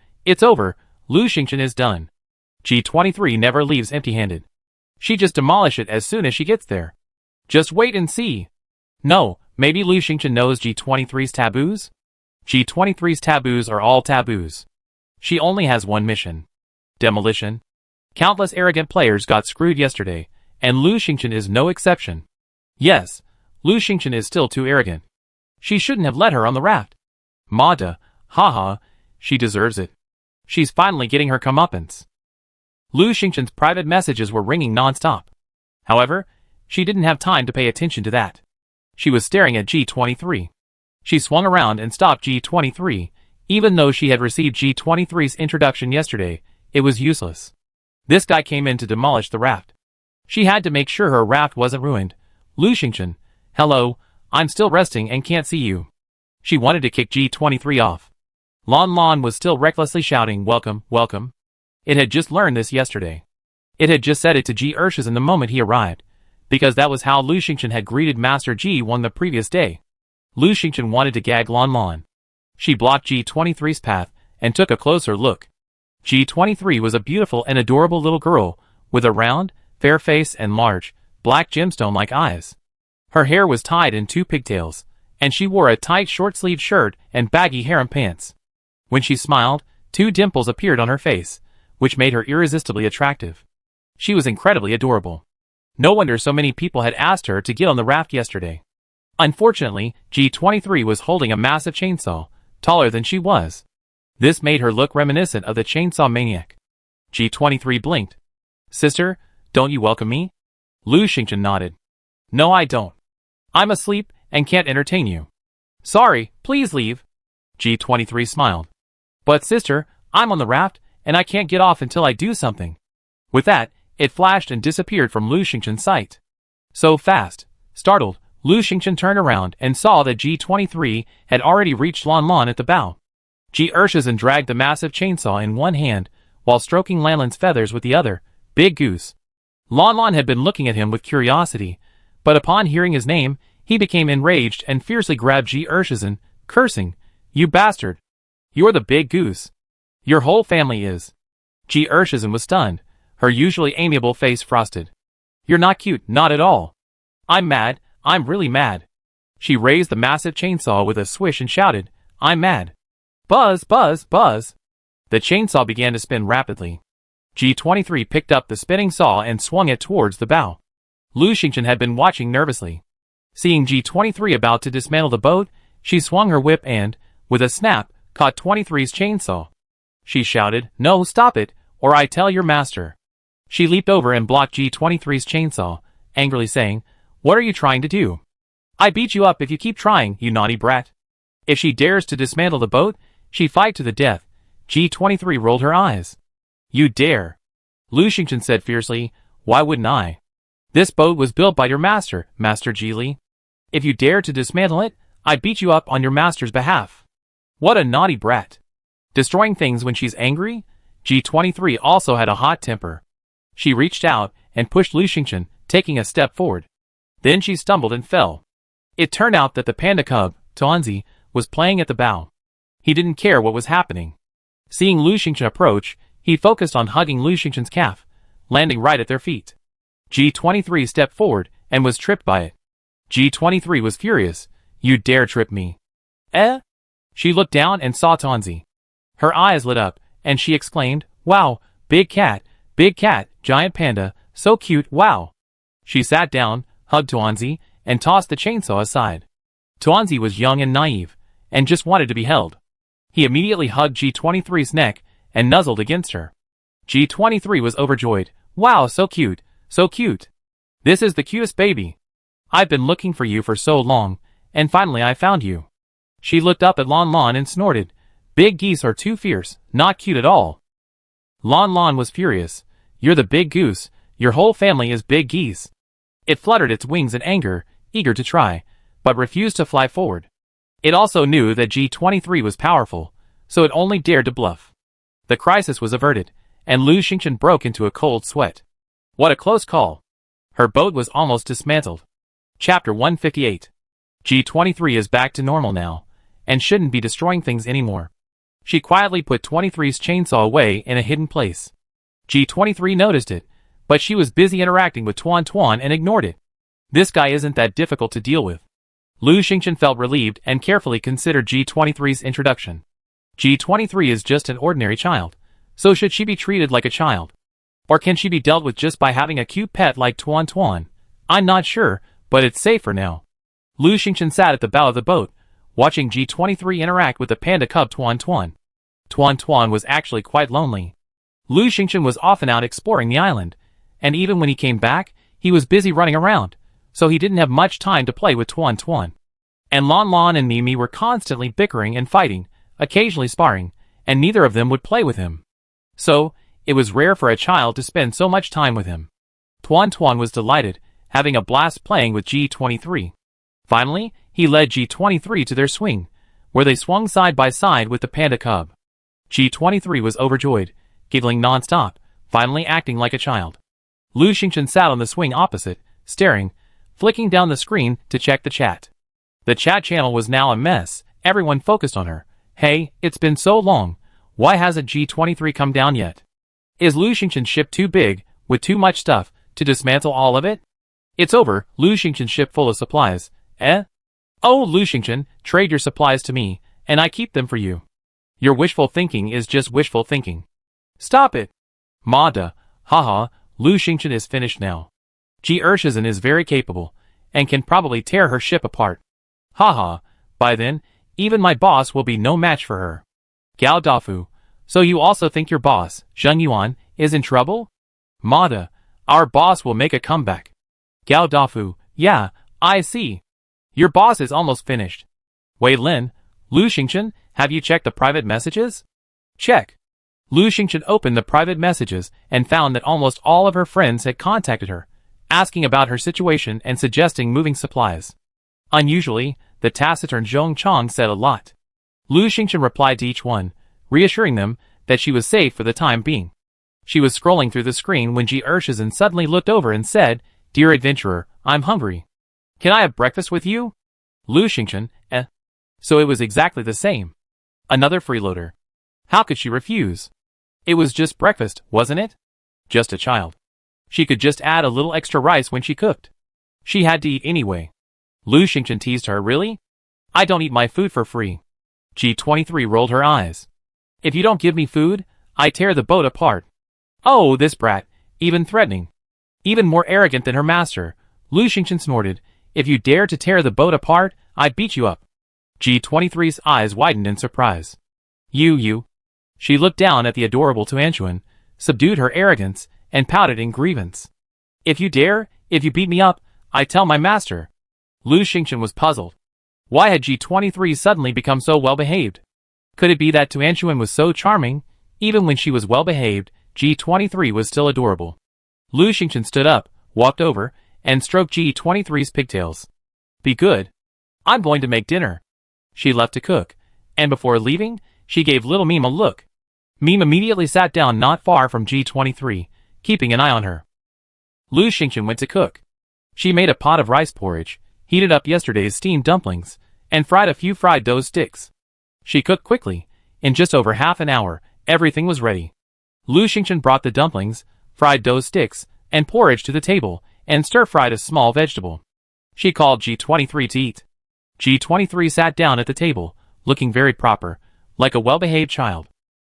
Lu Xingchen is done. G23 never leaves empty-handed. She just demolish it as soon as she gets there. Just wait and see. No, maybe Lu Xingchen knows G23's taboos? G23's taboos are all taboos. She only has one mission. Demolition. Countless arrogant players got screwed yesterday, and Lu Xingchen is no exception. Yes, Lu Xingchen is still too arrogant. She shouldn't have let her on the raft. Mada, haha, she deserves it. She's finally getting her comeuppance. Lu Xingchen's private messages were ringing non-stop. However, she didn't have time to pay attention to that. She was staring at G23. She swung around and stopped G23. Even though she had received G23's introduction yesterday, it was useless. This guy came in to demolish the raft. She had to make sure her raft wasn't ruined. Lu Xingchen, hello, I'm still resting and can't see you. She wanted to kick G23 off. Lon Lon was still recklessly shouting, welcome, welcome. It had just learned this yesterday. It had just said it to G Urshizen the moment he arrived, because that was how Lu Xingchen had greeted Master G1 the previous day. Lu Xingchen wanted to gag Lon Lon. She blocked G23's path and took a closer look. G23 was a beautiful and adorable little girl, with a round, fair face and large, black gemstone-like eyes. Her hair was tied in 2 pigtails, and she wore a tight short-sleeved shirt and baggy harem pants. When she smiled, 2 dimples appeared on her face, which made her irresistibly attractive. She was incredibly adorable. No wonder so many people had asked her to get on the raft yesterday. Unfortunately, G23 was holding a massive chainsaw, taller than she was. This made her look reminiscent of the chainsaw maniac. G23 blinked. Sister, don't you welcome me? Lu Xingchen nodded. No, I don't. I'm asleep and can't entertain you. Sorry, please leave. G23 smiled. But sister, I'm on the raft, and I can't get off until I do something. With that, it flashed and disappeared from Lu Xingchen's sight. So fast. Startled, Lu Xingchen turned around and saw that G23 had already reached Lan Lan at the bow. Ji Ershizan dragged the massive chainsaw in one hand, while stroking Lan Lan's feathers with the other. Big goose. Lan Lan had been looking at him with curiosity, but upon hearing his name, he became enraged and fiercely grabbed Ji Ershizan, cursing, You bastard! You're the big goose. Your whole family is. Ji Ershizan was stunned, her usually amiable face frosted. You're not cute, not at all. I'm mad, I'm really mad. She raised the massive chainsaw with a swish and shouted, I'm mad. Buzz, buzz, buzz. The chainsaw began to spin rapidly. G23 picked up the spinning saw and swung it towards the bow. Lu Xingchen had been watching nervously. Seeing G23 about to dismantle the boat, she swung her whip and, with a snap, caught 23's chainsaw. She shouted, No, stop it, or I tell your master. She leaped over and blocked G23's chainsaw, angrily saying, What are you trying to do? I beat you up if you keep trying, you naughty brat. If she dares to dismantle the boat, she'd fight to the death. G23 rolled her eyes. You dare. Lu Xingchen said fiercely, Why wouldn't I? This boat was built by your master, Master Ji. If you dare to dismantle it, I beat you up on your master's behalf. What a naughty brat. Destroying things when she's angry? G23 also had a hot temper. She reached out and pushed Lu Xingchen, taking a step forward. Then she stumbled and fell. It turned out that the panda cub, Tuanzi, was playing at the bow. He didn't care what was happening. Seeing Lu Xingchen approach, he focused on hugging Lu Xingchen's calf, landing right at their feet. G23 stepped forward and was tripped by it. G23 was furious. You dare trip me. Eh? She looked down and saw Tuanzi. Her eyes lit up, and she exclaimed, Wow, big cat, giant panda, so cute, wow. She sat down, hugged Tuanzi, and tossed the chainsaw aside. Tuanzi was young and naive, and just wanted to be held. He immediately hugged G23's neck and nuzzled against her. G23 was overjoyed. Wow, so cute, so cute. This is the cutest baby. I've been looking for you for so long, and finally I found you. She looked up at Lan Lan and snorted. Big geese are too fierce, not cute at all. Lan Lan was furious. You're the big goose, your whole family is big geese. It fluttered its wings in anger, eager to try, but refused to fly forward. It also knew that G23 was powerful, so it only dared to bluff. The crisis was averted, and Lu Xingchen broke into a cold sweat. What a close call. Her boat was almost dismantled. Chapter 158. G23 is back to normal now, and shouldn't be destroying things anymore. She quietly put 23's chainsaw away in a hidden place. G23 noticed it, but she was busy interacting with Tuan and ignored it. This guy isn't that difficult to deal with. Lu Xingchen felt relieved and carefully considered G23's introduction. G23 is just an ordinary child, so should she be treated like a child? Or can she be dealt with just by having a cute pet like Tuan? I'm not sure, but it's safer now. Lu Xingchen sat at the bow of the boat, watching G23 interact with the panda cub Tuan. Tuan was actually quite lonely. Lu Xingchen was often out exploring the island, and even when he came back, he was busy running around, so he didn't have much time to play with Tuan. And Lan Lan and Mimi were constantly bickering and fighting, occasionally sparring, and neither of them would play with him. So, it was rare for a child to spend so much time with him. Tuan was delighted, having a blast playing with G23. Finally, he led G23 to their swing, where they swung side by side with the panda cub. G23 was overjoyed, giggling non-stop, finally acting like a child. Lu Xingchen sat on the swing opposite, staring, flicking down the screen to check the chat. The chat channel was now a mess, everyone focused on her. Hey, it's been so long, why hasn't G23 come down yet? Is Lu Xingchen's ship too big, with too much stuff, to dismantle all of it? It's over, Lu Xingchen's ship full of supplies, eh? Oh, Lu Xingchen, trade your supplies to me, and I keep them for you. Your wishful thinking is just wishful thinking. Stop it! Mada, haha, Lu Xingchen is finished now. Ji Urshizan is very capable, and can probably tear her ship apart. Haha, by then, even my boss will be no match for her. Gao Dafu, so you also think your boss, Zheng Yuan, is in trouble? Mada, our boss will make a comeback. Gao Dafu, yeah, I see. Your boss is almost finished. Wei Lin, Lu Xingchen, have you checked the private messages? Check. Lu Xingchen opened the private messages and found that almost all of her friends had contacted her, asking about her situation and suggesting moving supplies. Unusually, the taciturn Zhong Chong said a lot. Lu Xingchen replied to each one, reassuring them that she was safe for the time being. She was scrolling through the screen when Ji Urshizan suddenly looked over and said, Dear adventurer, I'm hungry. Can I have breakfast with you? Lu Xingchen, So it was exactly the same. Another freeloader. How could she refuse? It was just breakfast, wasn't it? Just a child. She could just add a little extra rice when she cooked. She had to eat anyway. Lu Xingchen teased her, really? I don't eat my food for free. G23 rolled her eyes. If you don't give me food, I tear the boat apart. Oh, this brat, even threatening. Even more arrogant than her master, Lu Xingchen snorted, if you dare to tear the boat apart, I beat you up. G23's eyes widened in surprise. You. She looked down at the adorable Tuanchuan, subdued her arrogance, and pouted in grievance. If you dare, if you beat me up, I tell my master. Lu Xingchen was puzzled. Why had G23 suddenly become so well-behaved? Could it be that Tuanchuan was so charming, even when she was well-behaved, G23 was still adorable? Lu Xingchen stood up, walked over, and stroked G23's pigtails. Be good. I'm going to make dinner. She left to cook, and before leaving, she gave little Mime a look. Mime immediately sat down not far from G23, keeping an eye on her. Lu Xingchen went to cook. She made a pot of rice porridge, heated up yesterday's steamed dumplings, and fried a few fried dough sticks. She cooked quickly. In just over half an hour, everything was ready. Lu Xingchen brought the dumplings, fried dough sticks, and porridge to the table, and stir-fried a small vegetable. She called G23 to eat. G23 sat down at the table, looking very proper, like a well-behaved child.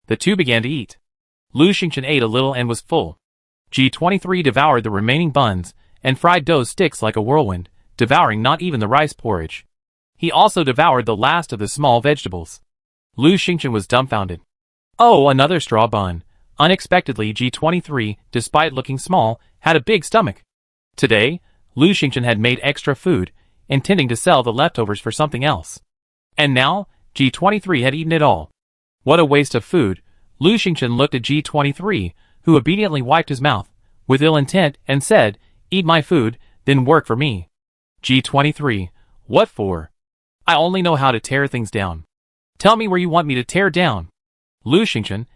The two began to eat. Lu Xingchen ate a little and was full. G23 devoured the remaining buns, and fried dough sticks like a whirlwind, devouring not even the rice porridge. He also devoured the last of the small vegetables. Lu Xingchen was dumbfounded. Oh, another straw bun. Unexpectedly, G23, despite looking small, had a big stomach. Today, Lu Xingchen had made extra food, intending to sell the leftovers for something else. And now, G23 had eaten it all. What a waste of food. Lu Xingchen looked at G23, who obediently wiped his mouth, with ill intent, and said, Eat my food, then work for me. G23, what for? I only know how to tear things down. Tell me where you want me to tear down. Lu Xingchen,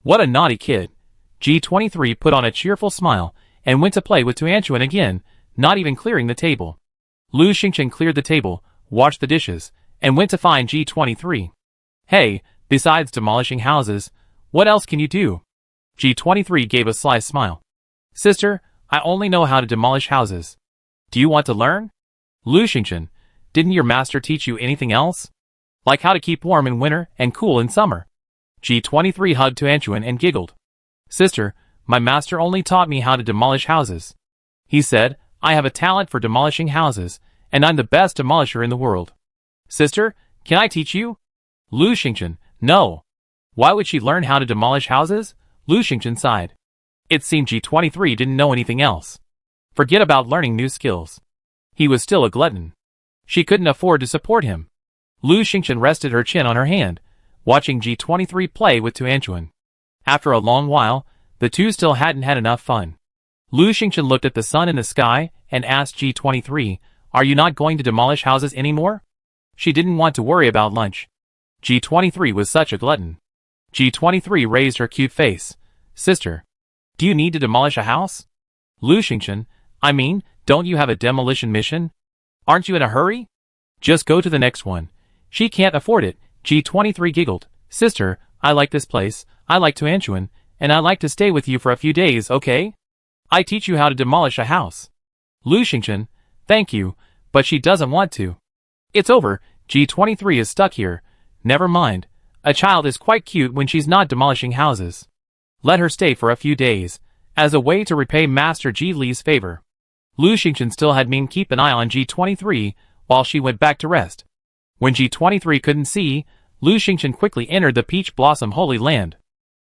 What a naughty kid. G23 put on a cheerful smile, and went to play with Tuanchuan again, not even clearing the table. Lu Xingchen cleared the table, washed the dishes, and went to find G23. Hey, besides demolishing houses, what else can you do? G23 gave a sly smile. Sister, I only know how to demolish houses. Do you want to learn? Lu Xingchen, didn't your master teach you anything else? Like how to keep warm in winter and cool in summer? G23 hugged Tuanchuan and giggled. Sister, my master only taught me how to demolish houses. He said, I have a talent for demolishing houses, and I'm the best demolisher in the world. Sister, can I teach you? Lu Xingchen, no. Why would she learn how to demolish houses? Lu Xingchen sighed. It seemed G23 didn't know anything else. Forget about learning new skills. He was still a glutton. She couldn't afford to support him. Lu Xingchen rested her chin on her hand, watching G23 play with Tuanchuan. After a long while, the two still hadn't had enough fun. Lu Xingchen looked at the sun in the sky and asked G23, Are you not going to demolish houses anymore? She didn't want to worry about lunch. G23 was such a glutton. G23 raised her cute face. Sister, do you need to demolish a house? Lu Xingchen, I mean, don't you have a demolition mission? Aren't you in a hurry? Just go to the next one. She can't afford it. G23 giggled. Sister, I like this place, I like Tuanchuan, and I like to stay with you for a few days, okay? I teach you how to demolish a house. Lu Xingchen, thank you, but she doesn't want to. It's over, G23 is stuck here. Never mind. A child is quite cute when she's not demolishing houses. Let her stay for a few days, as a way to repay Master Ji Li's favor. Lu Xingchen still had Ming keep an eye on G23 while she went back to rest. When G23 couldn't see, Lu Xingchen quickly entered the Peach Blossom Holy Land.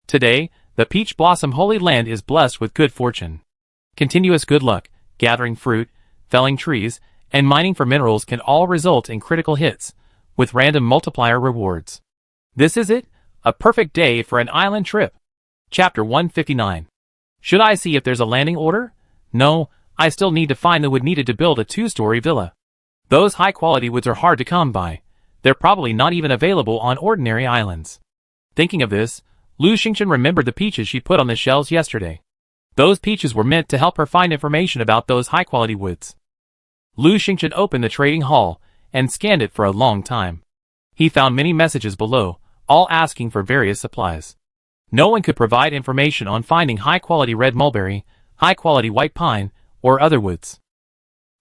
Today, the Peach Blossom Holy Land is blessed with good fortune. Continuous good luck, gathering fruit, felling trees, and mining for minerals can all result in critical hits, with random multiplier rewards. This is it, a perfect day for an island trip. Chapter 159. Should I see if there's a landing order? No, I still need to find the wood needed to build a 2-story villa. Those high-quality woods are hard to come by. They're probably not even available on ordinary islands. Thinking of this, Lu Xingchen remembered the peaches she put on the shelves yesterday. Those peaches were meant to help her find information about those high-quality woods. Lu Xingchen opened the trading hall and scanned it for a long time. He found many messages below, all asking for various supplies. No one could provide information on finding high-quality red mulberry, high-quality white pine, or other woods.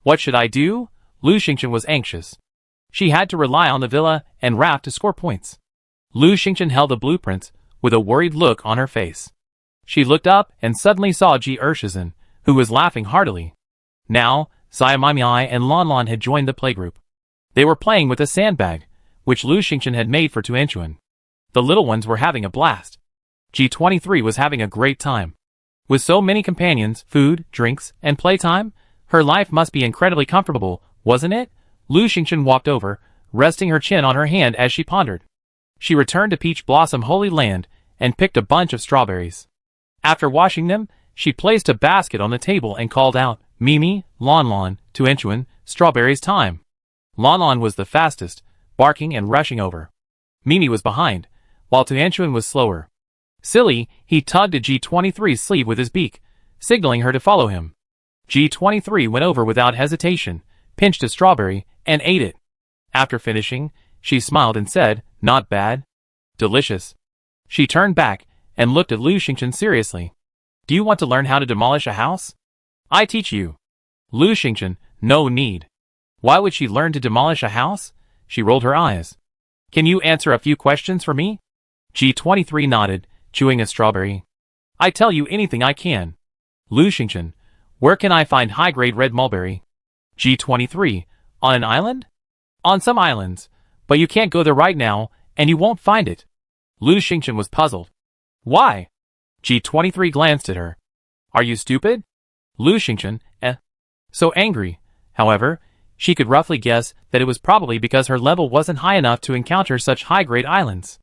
What should I do? Lu Xingchen was anxious. She had to rely on the villa and raft to score points. Lu Xingchen held the blueprints with a worried look on her face. She looked up and suddenly saw Ji Ershizhen, who was laughing heartily. Now, Xiaomai and Lanlan had joined the playgroup. They were playing with a sandbag, which Lu Xingchen had made for Tuanchuan. The little ones were having a blast. G23 was having a great time. With so many companions, food, drinks, and playtime, her life must be incredibly comfortable, wasn't it? Lu Xingchen walked over, resting her chin on her hand as she pondered. She returned to Peach Blossom Holy Land and picked a bunch of strawberries. After washing them, she placed a basket on the table and called out, Mimi, Lanlan, Tuanchuan, strawberries time. Lanlan was the fastest, barking and rushing over. Mimi was behind, while Tuanchuan was slower. Silly, he tugged at G23's sleeve with his beak, signaling her to follow him. G23 went over without hesitation, pinched a strawberry, and ate it. After finishing, she smiled and said, not bad. Delicious. She turned back and looked at Lu Xingchen seriously. Do you want to learn how to demolish a house? I teach you. Lu Xingchen, no need. Why would she learn to demolish a house? She rolled her eyes. Can you answer a few questions for me? G23 nodded, chewing a strawberry. I tell you anything I can. Lu Xingchen, where can I find high-grade red mulberry? G23, on an island? On some islands, but you can't go there right now, and you won't find it. Lu Xingchen was puzzled. Why? G23 glanced at her. Are you stupid? Lu Xingchen, so angry. However, she could roughly guess that it was probably because her level wasn't high enough to encounter such high-grade islands.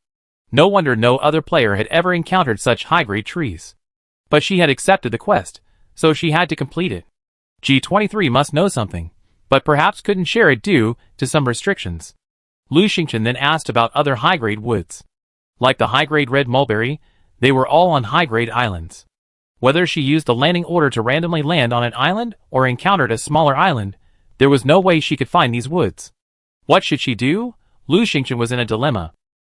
No wonder no other player had ever encountered such high-grade trees. But she had accepted the quest, so she had to complete it. G23 must know something, but perhaps couldn't share it due to some restrictions. Lu Xingchen then asked about other high-grade woods. Like the high-grade red mulberry, they were all on high-grade islands. Whether she used the landing order to randomly land on an island or encountered a smaller island, there was no way she could find these woods. What should she do? Lu Xingchen was in a dilemma.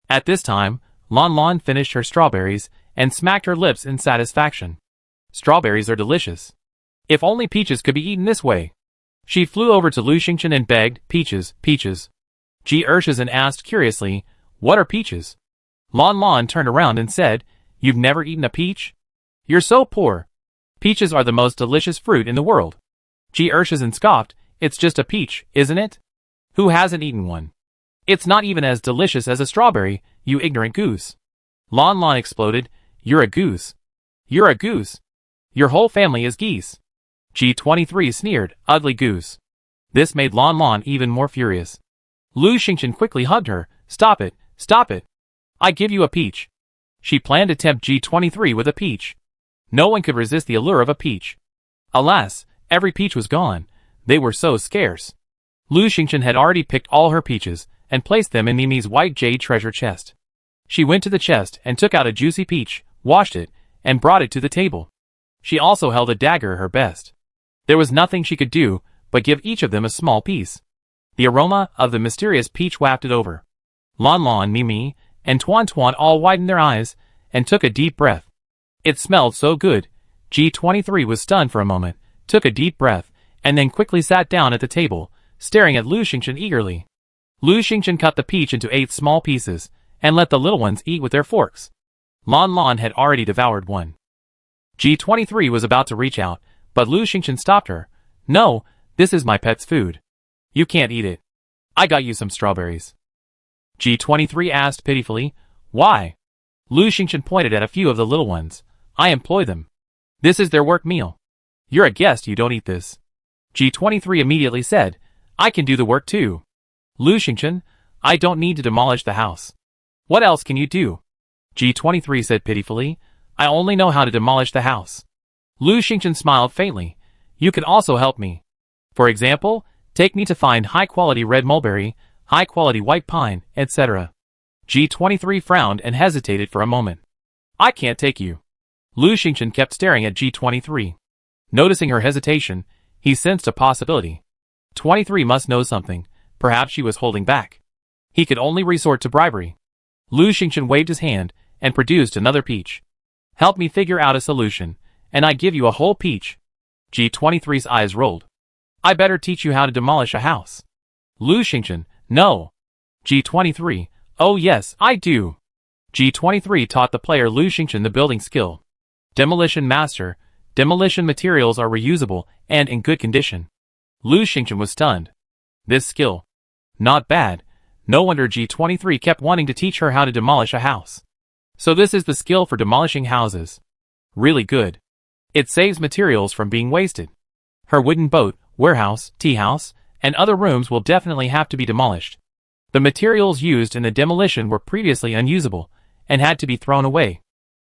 At this time, Lanlan finished her strawberries and smacked her lips in satisfaction. Strawberries are delicious. If only peaches could be eaten this way. She flew over to Lu Xingchen and begged, peaches, peaches. Ji Ershizhen asked curiously, what are peaches? Lanlan turned around and said, you've never eaten a peach? You're so poor. Peaches are the most delicious fruit in the world. Ji Ershizhen scoffed, it's just a peach, isn't it? Who hasn't eaten one? It's not even as delicious as a strawberry, you ignorant goose. Lanlan exploded, you're a goose. You're a goose. Your whole family is geese. G23 sneered, ugly goose. This made Lanlan even more furious. Lu Xingchen quickly hugged her, stop it, stop it. I give you a peach. She planned to tempt G23 with a peach. No one could resist the allure of a peach. Alas, every peach was gone. They were so scarce. Lu Xingchen had already picked all her peaches and placed them in Mimi's white jade treasure chest. She went to the chest and took out a juicy peach, washed it, and brought it to the table. She also held a dagger her best. There was nothing she could do but give each of them a small piece. The aroma of the mysterious peach wafted over. Lanlan, Mimi, and Tuan all widened their eyes and took a deep breath. It smelled so good. G23 was stunned for a moment, took a deep breath, and then quickly sat down at the table, staring at Lu Xingchen eagerly. Lu Xingchen cut the peach into 8 small pieces, and let the little ones eat with their forks. Lanlan had already devoured one. G23 was about to reach out, but Lu Xingchen stopped her. No, this is my pet's food. You can't eat it. I got you some strawberries. G23 asked pitifully, Why? Lu Xingchen pointed at a few of the little ones. I employ them. This is their work meal. You're a guest, you don't eat this. G23 immediately said, I can do the work too. Lu Xingchen, I don't need to demolish the house. What else can you do? G23 said pitifully, I only know how to demolish the house. Lu Xingchen smiled faintly. You can also help me. For example, take me to find high-quality red mulberry, high-quality white pine, etc. G23 frowned and hesitated for a moment. I can't take you. Lu Xingchen kept staring at G23. Noticing her hesitation, he sensed a possibility. 23 must know something. Perhaps she was holding back. He could only resort to bribery. Lu Xingchen waved his hand and produced another peach. Help me figure out a solution, and I give you a whole peach. G23's eyes rolled. I better teach you how to demolish a house. Lu Xingchen, no. G23, oh yes, I do. G23 taught the player Lu Xingchen the building skill. Demolition Master, demolition materials are reusable and in good condition. Lu Xingchen was stunned. This skill. Not bad. No wonder G23 kept wanting to teach her how to demolish a house. So this is the skill for demolishing houses. Really good. It saves materials from being wasted. Her wooden boat, warehouse, tea house, and other rooms will definitely have to be demolished. The materials used in the demolition were previously unusable and had to be thrown away.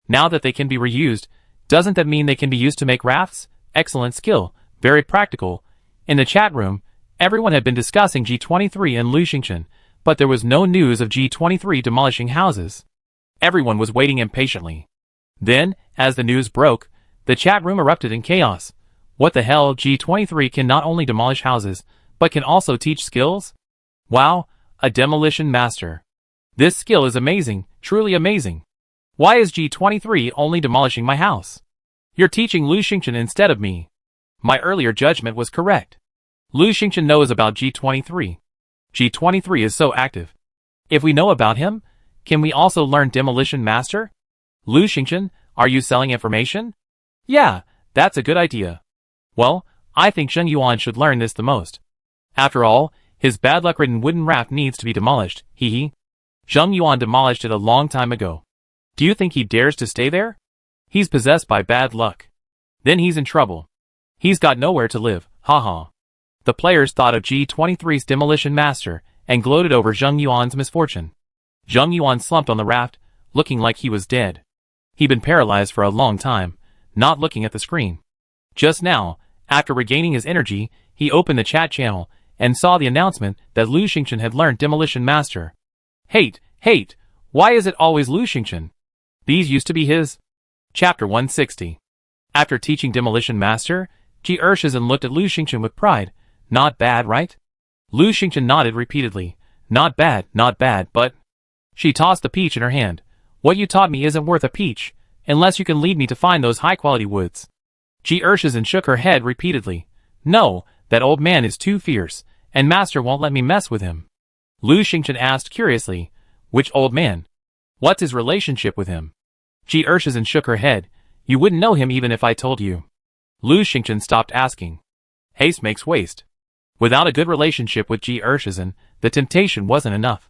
Now that they can be reused, doesn't that mean they can be used to make rafts? Excellent skill, very practical. In the chat room, everyone had been discussing G23 and Lu Xingchen, but there was no news of G23 demolishing houses. Everyone was waiting impatiently. Then, as the news broke, the chat room erupted in chaos. What the hell, G23 can not only demolish houses, but can also teach skills? Wow, a demolition master. This skill is amazing, truly amazing. Why is G23 only demolishing my house? You're teaching Lu Xingchen instead of me. My earlier judgment was correct. Lu Xingchen knows about G23. G23 is so active. If we know about him, can we also learn Demolition Master? Lu Xingchen, are you selling information? Yeah, that's a good idea. Well, I think Zheng Yuan should learn this the most. After all, his bad luck-ridden wooden raft needs to be demolished, hee. Zheng Yuan demolished it a long time ago. Do you think he dares to stay there? He's possessed by bad luck. Then he's in trouble. He's got nowhere to live, haha. The players thought of G23's Demolition Master and gloated over Zheng Yuan's misfortune. Zheng Yuan slumped on the raft, looking like he was dead. He'd been paralyzed for a long time, not looking at the screen. Just now, after regaining his energy, he opened the chat channel and saw the announcement that Lu Xingchen had learned Demolition Master. Hate, why is it always Lu Xingchen? These used to be his. Chapter 160. After teaching Demolition Master, Ji Ershizan looked at Lu Xingchen with pride. Not bad, right? Lu Xingchen nodded repeatedly. Not bad, but... She tossed the peach in her hand. What you taught me isn't worth a peach, unless you can lead me to find those high-quality woods. Ji Ershizan shook her head repeatedly. No, that old man is too fierce, and Master won't let me mess with him. Lu Xingchen asked curiously, which old man? What's his relationship with him? Ji Ershizan shook her head. You wouldn't know him even if I told you. Lu Xingchen stopped asking. Haste makes waste. Without a good relationship with Ji Ershizan, the temptation wasn't enough.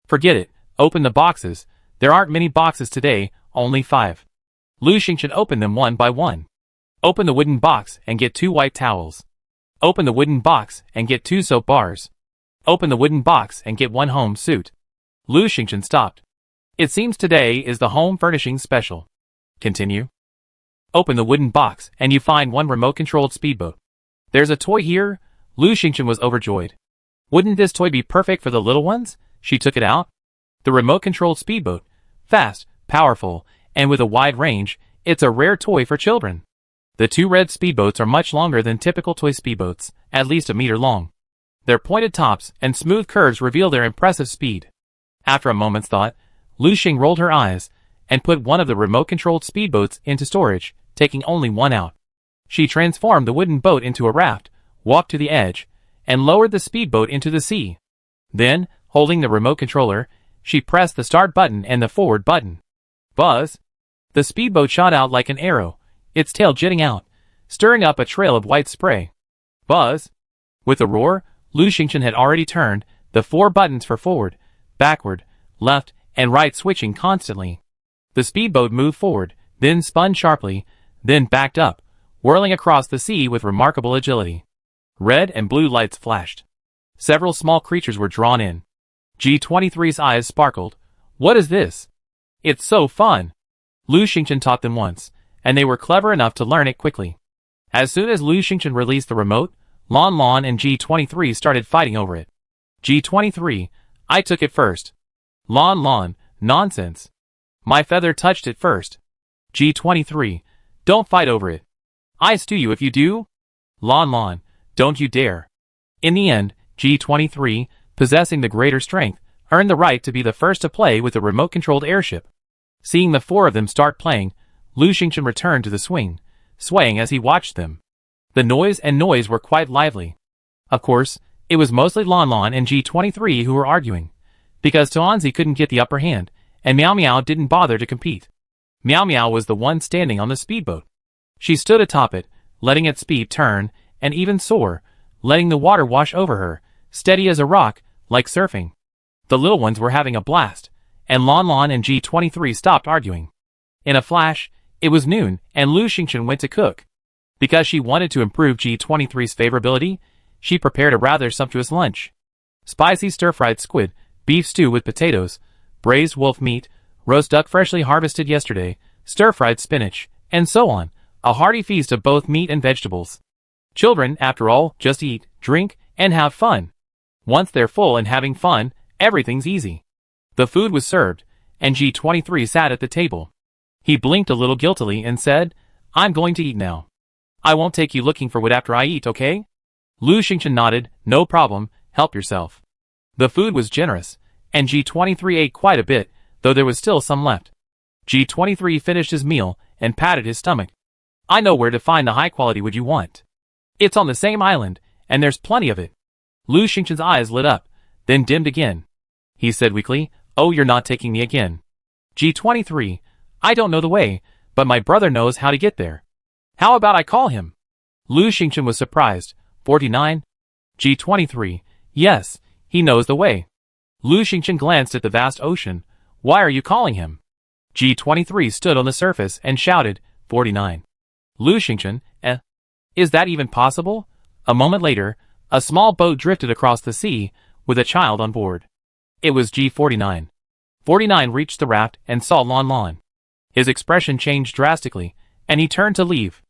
Forget it, open the boxes. There aren't many boxes today, only 5. Lu Xingchen opened them one by one. Open the wooden box and get 2 white towels. Open the wooden box and get 2 soap bars. Open the wooden box and get 1 home suit. Lu Xingchen stopped. It seems today is the home furnishing special. Continue. Open the wooden box and you find 1 remote-controlled speedboat. There's a toy here. Lu Xingchen was overjoyed. Wouldn't this toy be perfect for the little ones? She took it out. The remote-controlled speedboat. Fast, powerful, and with a wide range, it's a rare toy for children. The 2 red speedboats are much longer than typical toy speedboats, at least a meter long. Their pointed tops and smooth curves reveal their impressive speed. After a moment's thought, Lu Xing rolled her eyes and put one of the remote-controlled speedboats into storage, taking only one out. She transformed the wooden boat into a raft, walked to the edge, and lowered the speedboat into the sea. Then, holding the remote controller, she pressed the start button and the forward button. Buzz! The speedboat shot out like an arrow, its tail jetting out, stirring up a trail of white spray. Buzz! With a roar, Lu Xingchen had already turned the 4 buttons for forward, backward, left, and right switching constantly. The speedboat moved forward, then spun sharply, then backed up, whirling across the sea with remarkable agility. Red and blue lights flashed. Several small creatures were drawn in. G23's eyes sparkled. What is this? It's so fun! Lu Xingchen taught them once, and they were clever enough to learn it quickly. As soon as Lu Xingchen released the remote, Lon Lon and G23 started fighting over it. G23, I took it first. Lon Lon, nonsense. My feather touched it first. G23, don't fight over it. I stew you if you do. Lon Lon, don't you dare. In the end, G23, possessing the greater strength, earned the right to be the first to play with the remote-controlled airship. Seeing the 4 of them start playing, Lu Xingchen returned to the swing, swaying as he watched them. The noise were quite lively. Of course, it was mostly Lon Lon and G23 who were arguing, because Tuanzi couldn't get the upper hand, and Meow Meow didn't bother to compete. Meow Meow was the one standing on the speedboat. She stood atop it, letting its speed turn, and even soar, letting the water wash over her, steady as a rock, like surfing. The little ones were having a blast, and Lon Lon and G23 stopped arguing. In a flash, it was noon, and Lu Xingchen went to cook. Because she wanted to improve G23's favorability, she prepared a rather sumptuous lunch. Spicy stir-fried squid, beef stew with potatoes, braised wolf meat, roast duck freshly harvested yesterday, stir-fried spinach, and so on, a hearty feast of both meat and vegetables. Children, after all, just eat, drink, and have fun. Once they're full and having fun, everything's easy. The food was served, and G23 sat at the table. He blinked a little guiltily and said, I'm going to eat now. I won't take you looking for wood after I eat, okay? Lu Xingchen nodded, no problem, help yourself. The food was generous, and G23 ate quite a bit, though there was still some left. G23 finished his meal and patted his stomach. I know where to find the high-quality wood you want. It's on the same island, and there's plenty of it. Lu Xingchen's eyes lit up, then dimmed again. He said weakly, oh, you're not taking me again. G23, I don't know the way, but my brother knows how to get there. How about I call him? Lu Xingchen was surprised. 49? G23, yes, he knows the way. Lu Xingchen glanced at the vast ocean. Why are you calling him? G23 stood on the surface and shouted, 49. Lu Xingchen, is that even possible? A moment later, a small boat drifted across the sea, with a child on board. It was G49. 49 reached the raft and saw Lon Lon. His expression changed drastically, and he turned to leave.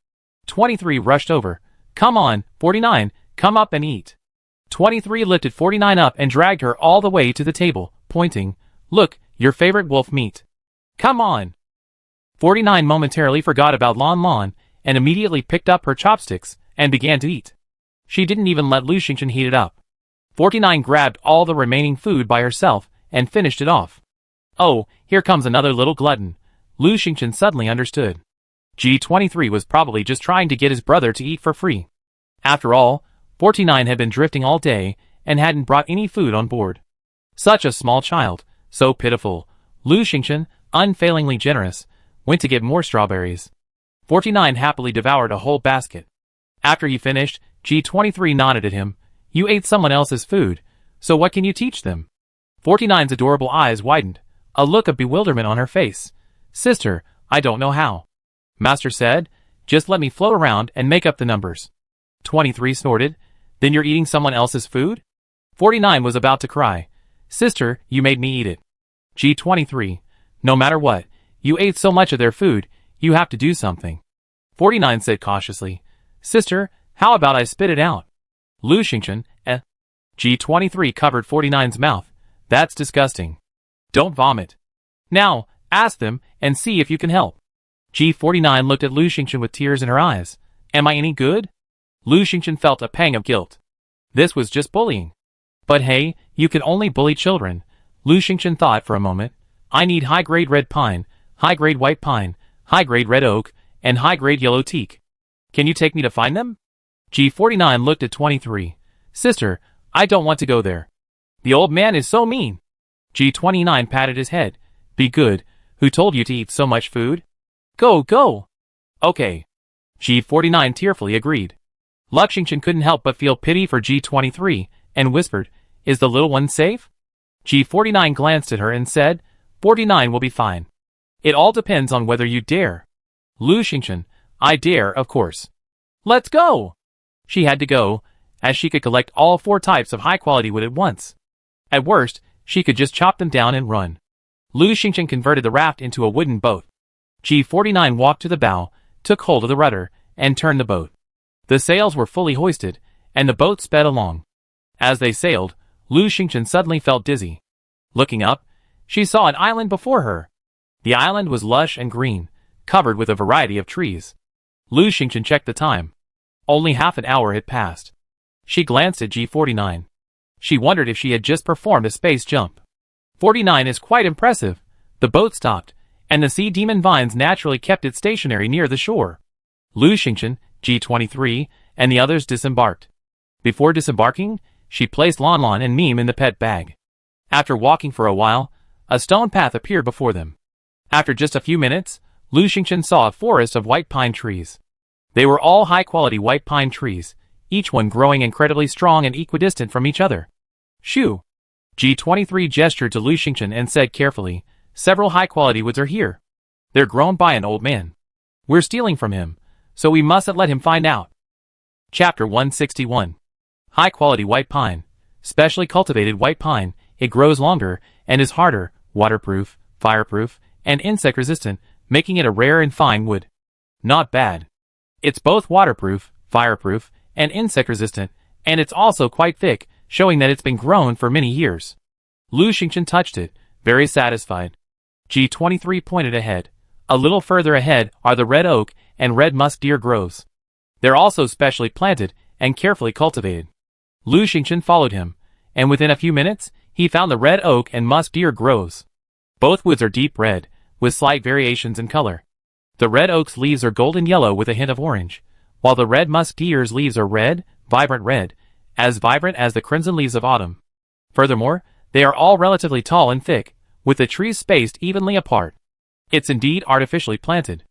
23 rushed over. Come on, 49, come up and eat. 23 lifted 49 up and dragged her all the way to the table, pointing, look, your favorite wolf meat. Come on. 49 momentarily forgot about Lon Lon, and immediately picked up her chopsticks, and began to eat. She didn't even let Lu Xingchen heat it up. 49 grabbed all the remaining food by herself, and finished it off. Oh, here comes another little glutton. Lu Xingchen suddenly understood. G23 was probably just trying to get his brother to eat for free. After all, 49 had been drifting all day, and hadn't brought any food on board. Such a small child, so pitiful. Lu Xingchen, unfailingly generous, went to get more strawberries. 49 happily devoured a whole basket. After he finished, G23 nodded at him. You ate someone else's food, so what can you teach them? 49's adorable eyes widened, a look of bewilderment on her face. Sister, I don't know how. Master said, just let me float around and make up the numbers. 23 snorted, then you're eating someone else's food? 49 was about to cry. Sister, you made me eat it. G23, no matter what, you ate so much of their food, you have to do something. 49 said cautiously, Sister, how about I spit it out? Lu Xingchen, G23 covered 49's mouth. That's disgusting. Don't vomit. Now, ask them, and see if you can help. G49 looked at Lu Xingchen with tears in her eyes. Am I any good? Lu Xingchen felt a pang of guilt. This was just bullying. But hey, you can only bully children. Lu Xingchen thought for a moment. I need high-grade red pine, high-grade white pine, high-grade red oak, and high-grade yellow teak. Can you take me to find them? G49 looked at 23. Sister, I don't want to go there. The old man is so mean. G29 patted his head. Be good. Who told you to eat so much food? Go, go. Okay. G49 tearfully agreed. Lu Xingchen couldn't help but feel pity for G23 and whispered, "Is the little one safe?" G49 glanced at her and said, "49 will be fine. It all depends on whether you dare." Lu Xingchen, "I dare, of course." "Let's go!" She had to go, as she could collect all 4 types of high-quality wood at once. At worst, she could just chop them down and run. Lu Xingchen converted the raft into a wooden boat. G49 walked to the bow, took hold of the rudder, and turned the boat. The sails were fully hoisted, and the boat sped along. As they sailed, Lu Xingchen suddenly felt dizzy. Looking up, she saw an island before her. The island was lush and green, covered with a variety of trees. Lu Xingchen checked the time. Only half an hour had passed. She glanced at G49. She wondered if she had just performed a space jump. 49 is quite impressive. The boat stopped, and the sea demon vines naturally kept it stationary near the shore. Lu Xingchen, G23, and the others disembarked. Before disembarking, she placed Lon Lon and Meme in the pet bag. After walking for a while, a stone path appeared before them. After just a few minutes, Lu Xingchen saw a forest of white pine trees. They were all high-quality white pine trees, each one growing incredibly strong and equidistant from each other. "Shoo!" G23 gestured to Lu Xingchen and said carefully, "Several high-quality woods are here. They're grown by an old man. We're stealing from him, so we mustn't let him find out." Chapter 161. High-quality white pine. Specially cultivated white pine, it grows longer and is harder, waterproof, fireproof, and insect-resistant, making it a rare and fine wood. Not bad. It's both waterproof, fireproof, and insect-resistant, and it's also quite thick, showing that it's been grown for many years. Lu Xingchen touched it, very satisfied. G23 pointed ahead. A little further ahead are the red oak and red musk deer groves. They're also specially planted and carefully cultivated. Lu Xingchen followed him, and within a few minutes, he found the red oak and musk deer groves. Both woods are deep red, with slight variations in color. The red oak's leaves are golden yellow with a hint of orange, while the red musk deer's leaves are red, vibrant as the crimson leaves of autumn. Furthermore, they are all relatively tall and thick, with the trees spaced evenly apart. It's indeed artificially planted.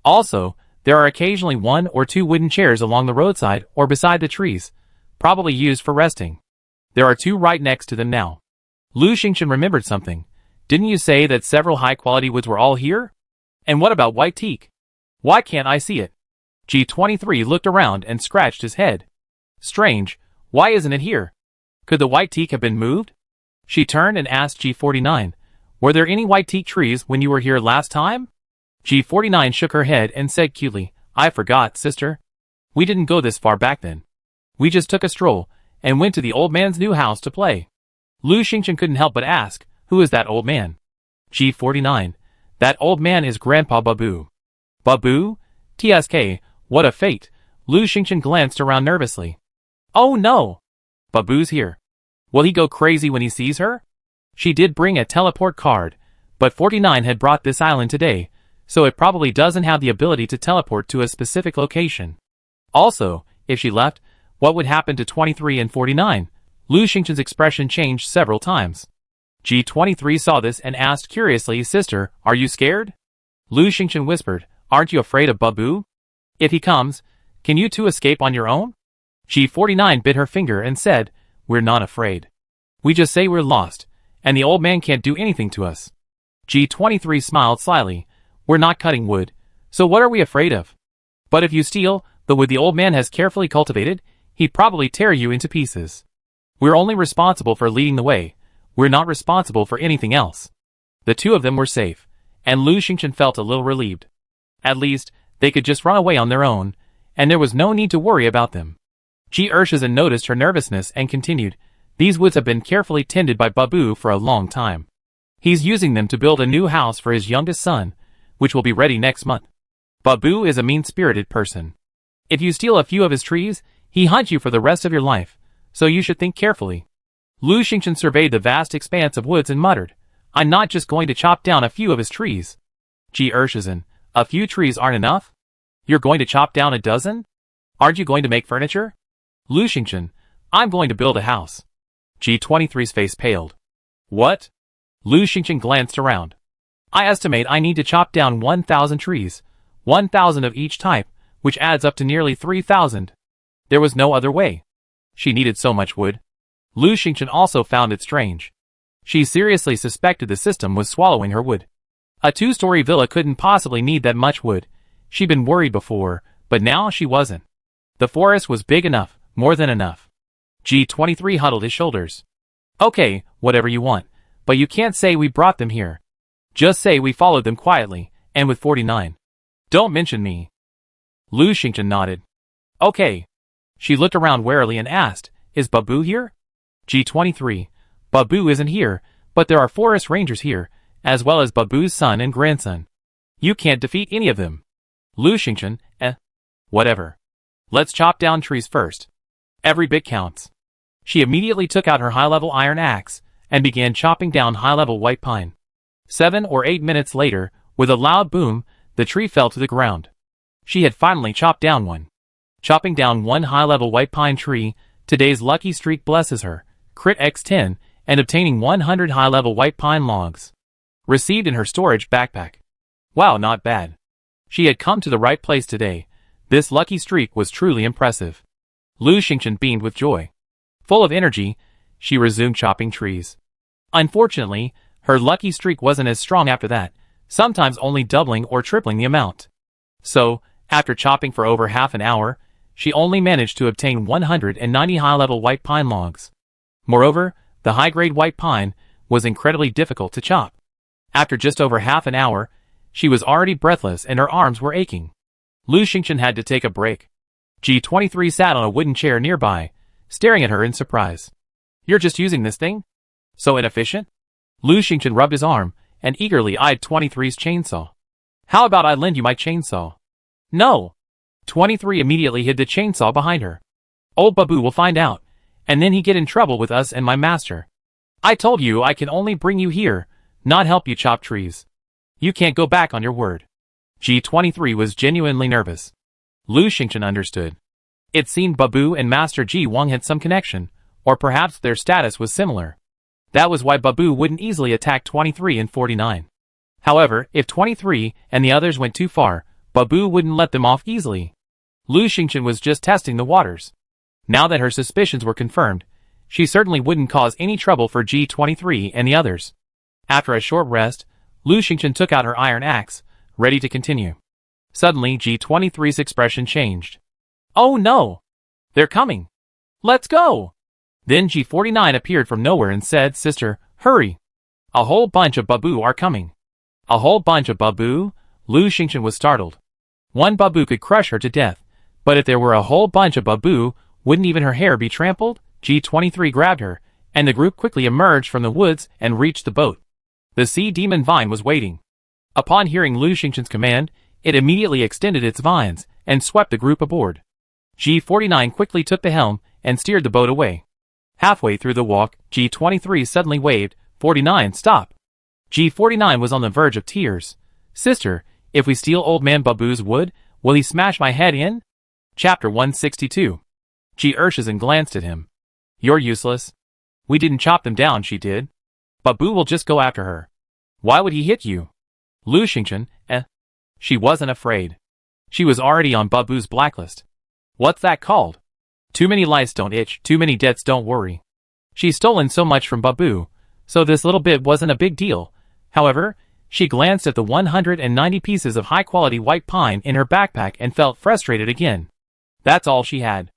Also, there are occasionally 1 or 2 wooden chairs along the roadside or beside the trees, probably used for resting. There are 2 right next to them now. Lu Xingchen remembered something. "Didn't you say that several high-quality woods were all here? And what about white teak? Why can't I see it?" G23 looked around and scratched his head. "Strange, why isn't it here? Could the white teak have been moved?" She turned and asked G49, "Were there any white teak trees when you were here last time?" G49 shook her head and said cutely, "I forgot, sister. We didn't go this far back then. We just took a stroll and went to the old man's new house to play." Lu Xingchen couldn't help but ask, "Who is that old man?" G49, "That old man is Grandpa Babu." "Babu? TSK, what a fate." Lu Xingchen glanced around nervously. "Oh no! Babu's here. Will he go crazy when he sees her?" She did bring a teleport card, but 49 had brought this island today, so it probably doesn't have the ability to teleport to a specific location. Also, if she left, what would happen to 23 and 49? Lu Xingchen's expression changed several times. G23 saw this and asked curiously, "Sister, are you scared?" Lu Xingchen whispered, "Aren't you afraid of Babu? If he comes, can you two escape on your own?" G49 bit her finger and said, "We're not afraid. We just say we're lost, and the old man can't do anything to us." G23 smiled slyly. "We're not cutting wood, so what are we afraid of? But if you steal the wood the old man has carefully cultivated, he'd probably tear you into pieces. We're only responsible for leading the way. We're not responsible for anything else." The 2 of them were safe, and Lu Xingchen felt a little relieved. At least, they could just run away on their own, and there was no need to worry about them. G. Urshizen noticed her nervousness and continued, "These woods have been carefully tended by Babu for a long time. He's using them to build a new house for his youngest son, which will be ready next month. Babu is a mean-spirited person. If you steal a few of his trees, he hunts you for the rest of your life, so you should think carefully." Lu Xingchen surveyed the vast expanse of woods and muttered, "I'm not just going to chop down a few of his trees." G. Urshizen, "A few trees aren't enough? You're going to chop down a dozen? Aren't you going to make furniture?" Lu Xingchen, "I'm going to build a house." G23's face paled. "What?" Lu Xingchen glanced around. "I estimate I need to chop down 1,000 trees, 1,000 of each type, which adds up to nearly 3,000. There was no other way. She needed so much wood. Lu Xingchen also found it strange. She seriously suspected the system was swallowing her wood. A two-story villa couldn't possibly need that much wood. She'd been worried before, but now she wasn't. The forest was big enough, more than enough. G23 huddled his shoulders. Okay, whatever you want, but you can't say we brought them here. Just say we followed them quietly, and with 49. Don't mention me. Lu Xingchen nodded. Okay. She looked around warily and asked, is Babu here? G23. Babu isn't here, but there are forest rangers here, as well as Babu's son and grandson. You can't defeat any of them. Lu Xingchen, whatever. Let's chop down trees first. Every bit counts. She immediately took out her high-level iron axe and began chopping down high-level white pine. 7 or 8 minutes later, with a loud boom, the tree fell to the ground. She had finally chopped down one. Chopping down one high-level white pine tree, today's lucky streak blesses her, crit x10, and obtaining 100 high-level white pine logs. Received in her storage backpack. Wow, not bad. She had come to the right place today. This lucky streak was truly impressive. Lu Xingchen beamed with joy. Full of energy, she resumed chopping trees. Unfortunately, her lucky streak wasn't as strong after that, sometimes only doubling or tripling the amount. So, after chopping for over half an hour, she only managed to obtain 190 high-level white pine logs. Moreover, the high-grade white pine was incredibly difficult to chop. After just over half an hour, she was already breathless and her arms were aching. Lu Xingchen had to take a break. G23 sat on a wooden chair nearby, staring at her in surprise. You're just using this thing? So inefficient? Lu Xingchen rubbed his arm and eagerly eyed 23's chainsaw. How about I lend you my chainsaw? No! 23 immediately hid the chainsaw behind her. Old Babu will find out, and then he'd get in trouble with us and my master. I told you I can only bring you here, not help you chop trees. You can't go back on your word. G23 was genuinely nervous. Lu Xingchen understood. It seemed Babu and Master Ji Wang had some connection, or perhaps their status was similar. That was why Babu wouldn't easily attack 23 and 49. However, if 23 and the others went too far, Babu wouldn't let them off easily. Lu Xingchen was just testing the waters. Now that her suspicions were confirmed, she certainly wouldn't cause any trouble for G23 and the others. After a short rest, Lu Xingchen took out her iron axe, ready to continue. Suddenly, G23's expression changed. Oh no! They're coming! Let's go! Then G49 appeared from nowhere and said, Sister, hurry! A whole bunch of Babu are coming. A whole bunch of Babu? Lu Xingchen was startled. One Babu could crush her to death, but if there were a whole bunch of Babu, wouldn't even her hair be trampled? G23 grabbed her, and the group quickly emerged from the woods and reached the boat. The sea demon vine was waiting. Upon hearing Lu Xingchen's command, it immediately extended its vines and swept the group aboard. G49 quickly took the helm and steered the boat away. Halfway through the walk, G23 suddenly waved, 49, stop! G49 was on the verge of tears. Sister, if we steal old man Babu's wood, will he smash my head in? Chapter 162. G Urshizen glanced at him. You're useless. We didn't chop them down, she did. Babu will just go after her. Why would he hit you? Lu Xingchen, She wasn't afraid. She was already on Babu's blacklist. What's that called? Too many lice don't itch, too many debts don't worry. She's stolen so much from Babu, so this little bit wasn't a big deal. However, she glanced at the 190 pieces of high-quality white pine in her backpack and felt frustrated again. That's all she had.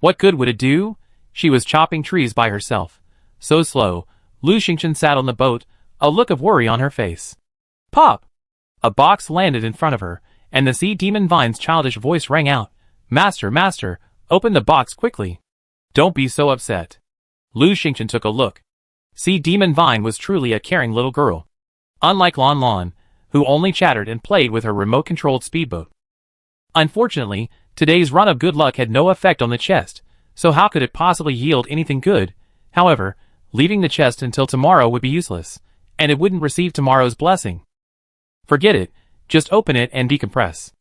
What good would it do? She was chopping trees by herself. So slow, Lu Xingchen sat on the boat, a look of worry on her face. Pop! A box landed in front of her, and the sea demon vine's childish voice rang out. Master, master, open the box quickly. Don't be so upset. Lu Xingchen took a look. Sea demon vine was truly a caring little girl. Unlike Lon Lon, who only chattered and played with her remote-controlled speedboat. Unfortunately, today's run of good luck had no effect on the chest, so how could it possibly yield anything good? However, leaving the chest until tomorrow would be useless, and it wouldn't receive tomorrow's blessing. Forget it, just open it and decompress.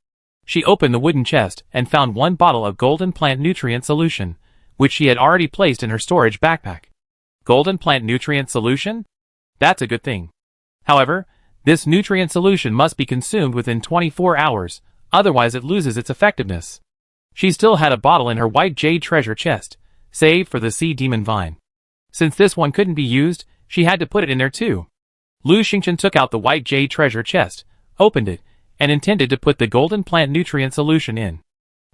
She opened the wooden chest and found one bottle of golden plant nutrient solution, which she had already placed in her storage backpack. Golden plant nutrient solution? That's a good thing. However, this nutrient solution must be consumed within 24 hours, otherwise it loses its effectiveness. She still had a bottle in her white jade treasure chest, saved for the sea demon vine. Since this one couldn't be used, she had to put it in there too. Lu Xingchen took out the white jade treasure chest, opened it, and intended to put the golden plant nutrient solution in.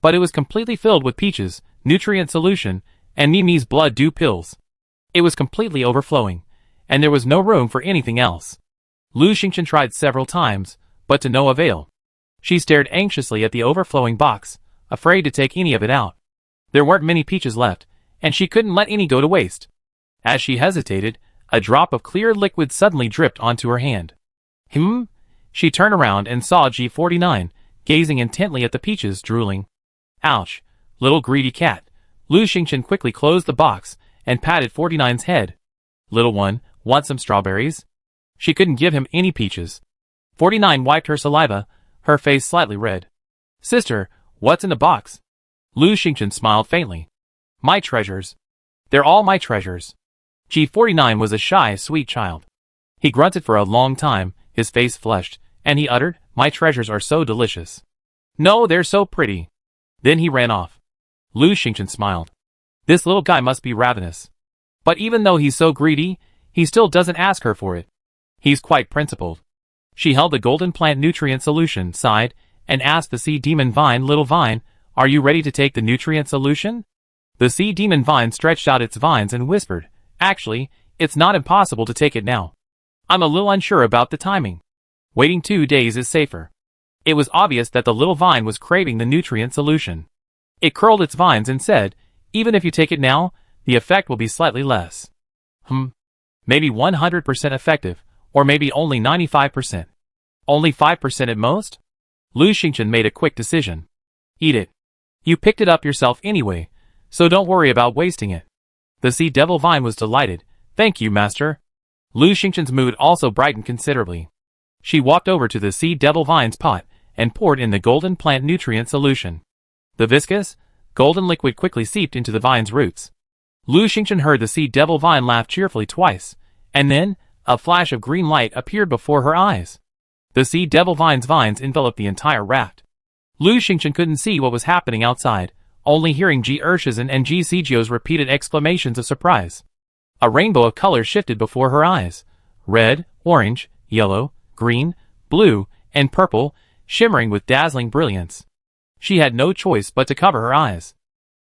But it was completely filled with peaches, nutrient solution, and Mimi's blood dew pills. It was completely overflowing, and there was no room for anything else. Lu Xingchen tried several times, but to no avail. She stared anxiously at the overflowing box, afraid to take any of it out. There weren't many peaches left, and she couldn't let any go to waste. As she hesitated, a drop of clear liquid suddenly dripped onto her hand. She turned around and saw G49, gazing intently at the peaches, drooling. Ouch, little greedy cat. Lu Xingchen quickly closed the box and patted 49's head. Little one, want some strawberries? She couldn't give him any peaches. 49 wiped her saliva, her face slightly red. Sister, what's in the box? Lu Xingchen smiled faintly. My treasures. They're all my treasures. G49 was a shy, sweet child. He grunted for a long time, his face flushed, and he uttered, my treasures are so delicious. No, they're so pretty. Then he ran off. Lu Xingchen smiled. This little guy must be ravenous. But even though he's so greedy, he still doesn't ask her for it. He's quite principled. She held the golden plant nutrient solution, sighed, and asked the sea demon vine, little vine, are you ready to take the nutrient solution? The sea demon vine stretched out its vines and whispered, actually, it's not impossible to take it now. I'm a little unsure about the timing. Waiting 2 days is safer. It was obvious that the little vine was craving the nutrient solution. It curled its vines and said, even if you take it now, the effect will be slightly less. Maybe 100% effective, or maybe only 95%. Only 5% at most? Lu Xingchen made a quick decision. Eat it. You picked it up yourself anyway, so don't worry about wasting it. The sea devil vine was delighted. Thank you, master. Lu Xingchen's mood also brightened considerably. She walked over to the sea devil vine's pot and poured in the golden plant nutrient solution. The viscous, golden liquid quickly seeped into the vine's roots. Lu Xingchen heard the sea devil vine laugh cheerfully twice, and then, a flash of green light appeared before her eyes. The sea devil vine's vines enveloped the entire raft. Lu Xingchen couldn't see what was happening outside, only hearing Ji Ershizan and Ji Sijio's repeated exclamations of surprise. A rainbow of colors shifted before her eyes. Red, orange, yellow, green, blue, and purple, shimmering with dazzling brilliance. She had no choice but to cover her eyes.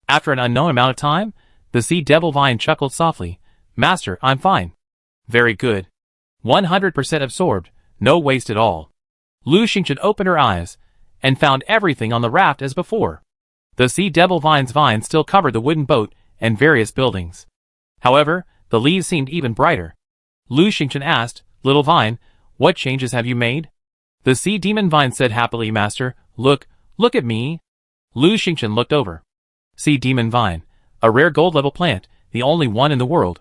After an unknown amount of time, the sea devil vine chuckled softly. Master, I'm fine. Very good. 100% absorbed, no waste at all. Lu Xingchen opened her eyes, and found everything on the raft as before. The sea devil vine's vines still covered the wooden boat and various buildings. However, the leaves seemed even brighter. Lu Xingchen asked, little vine, what changes have you made? The sea demon vine said happily, Master, look at me. Lu Xingchen looked over. Sea demon vine, a rare gold-level plant, the only one in the world.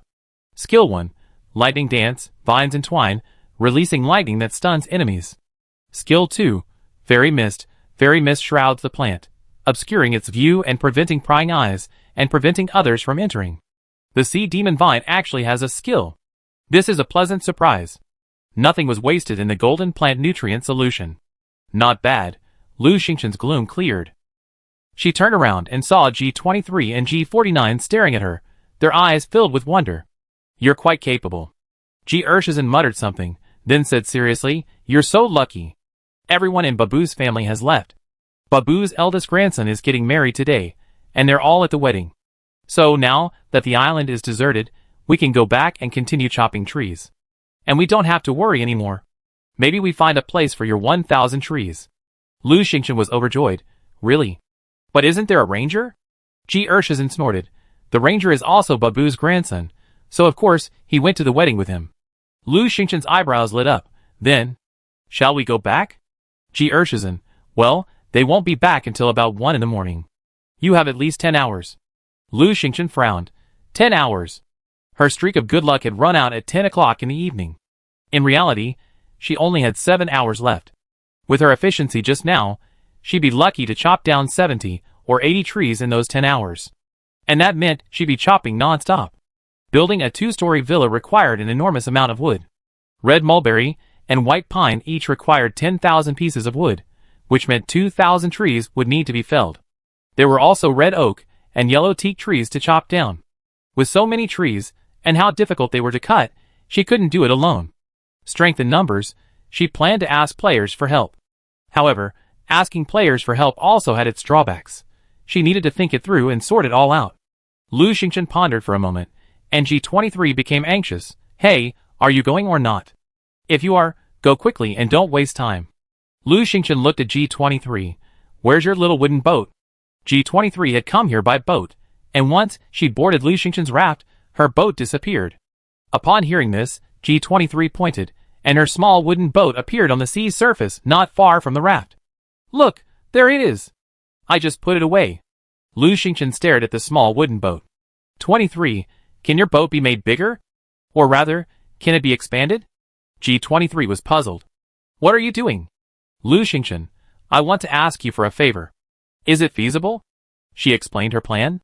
Skill 1, lightning dance, vines entwine, releasing lightning that stuns enemies. Skill 2, fairy mist shrouds the plant, obscuring its view and preventing prying eyes, and preventing others from entering. The sea demon vine actually has a skill. This is a pleasant surprise. Nothing was wasted in the golden plant nutrient solution. Not bad. Lu Xingchen's gloom cleared. She turned around and saw G23 and G49 staring at her, their eyes filled with wonder. You're quite capable. Ji Ershizan muttered something, then said seriously, you're so lucky. Everyone in Babu's family has left. Babu's eldest grandson is getting married today, and they're all at the wedding. So now that the island is deserted, we can go back and continue chopping trees. And we don't have to worry anymore. Maybe we find a place for your 1,000 trees. Lu Xingchen was overjoyed. Really? But isn't there a ranger? Ji Ershizan snorted. The ranger is also Babu's grandson, so of course he went to the wedding with him. Lu Xingchen's eyebrows lit up. Then, shall we go back? Ji Ershizan, well, they won't be back until about 1 in the morning. You have at least 10 hours. Lu Xingchen frowned. 10 hours. Her streak of good luck had run out at 10 o'clock in the evening. In reality, she only had 7 hours left. With her efficiency just now, she'd be lucky to chop down 70 or 80 trees in those 10 hours. And that meant she'd be chopping non-stop. Building a 2-story villa required an enormous amount of wood. Red mulberry and white pine each required 10,000 pieces of wood, which meant 2,000 trees would need to be felled. There were also red oak and yellow teak trees to chop down. With so many trees, and how difficult they were to cut, she couldn't do it alone. Strength in numbers, she planned to ask players for help. However, asking players for help also had its drawbacks. She needed to think it through and sort it all out. Lu Xingchen pondered for a moment, and G23 became anxious. Hey, are you going or not? If you are, go quickly and don't waste time. Lu Xingchen looked at G23. Where's your little wooden boat? G23 had come here by boat, and once she boarded Lu Xingchen's raft, her boat disappeared. Upon hearing this, G23 pointed, and her small wooden boat appeared on the sea's surface not far from the raft. Look, there it is. I just put it away. Lu Xingchen stared at the small wooden boat. 23, can your boat be made bigger? Or rather, can it be expanded? G23 was puzzled. What are you doing? Lu Xingchen, I want to ask you for a favor. Is it feasible? She explained her plan.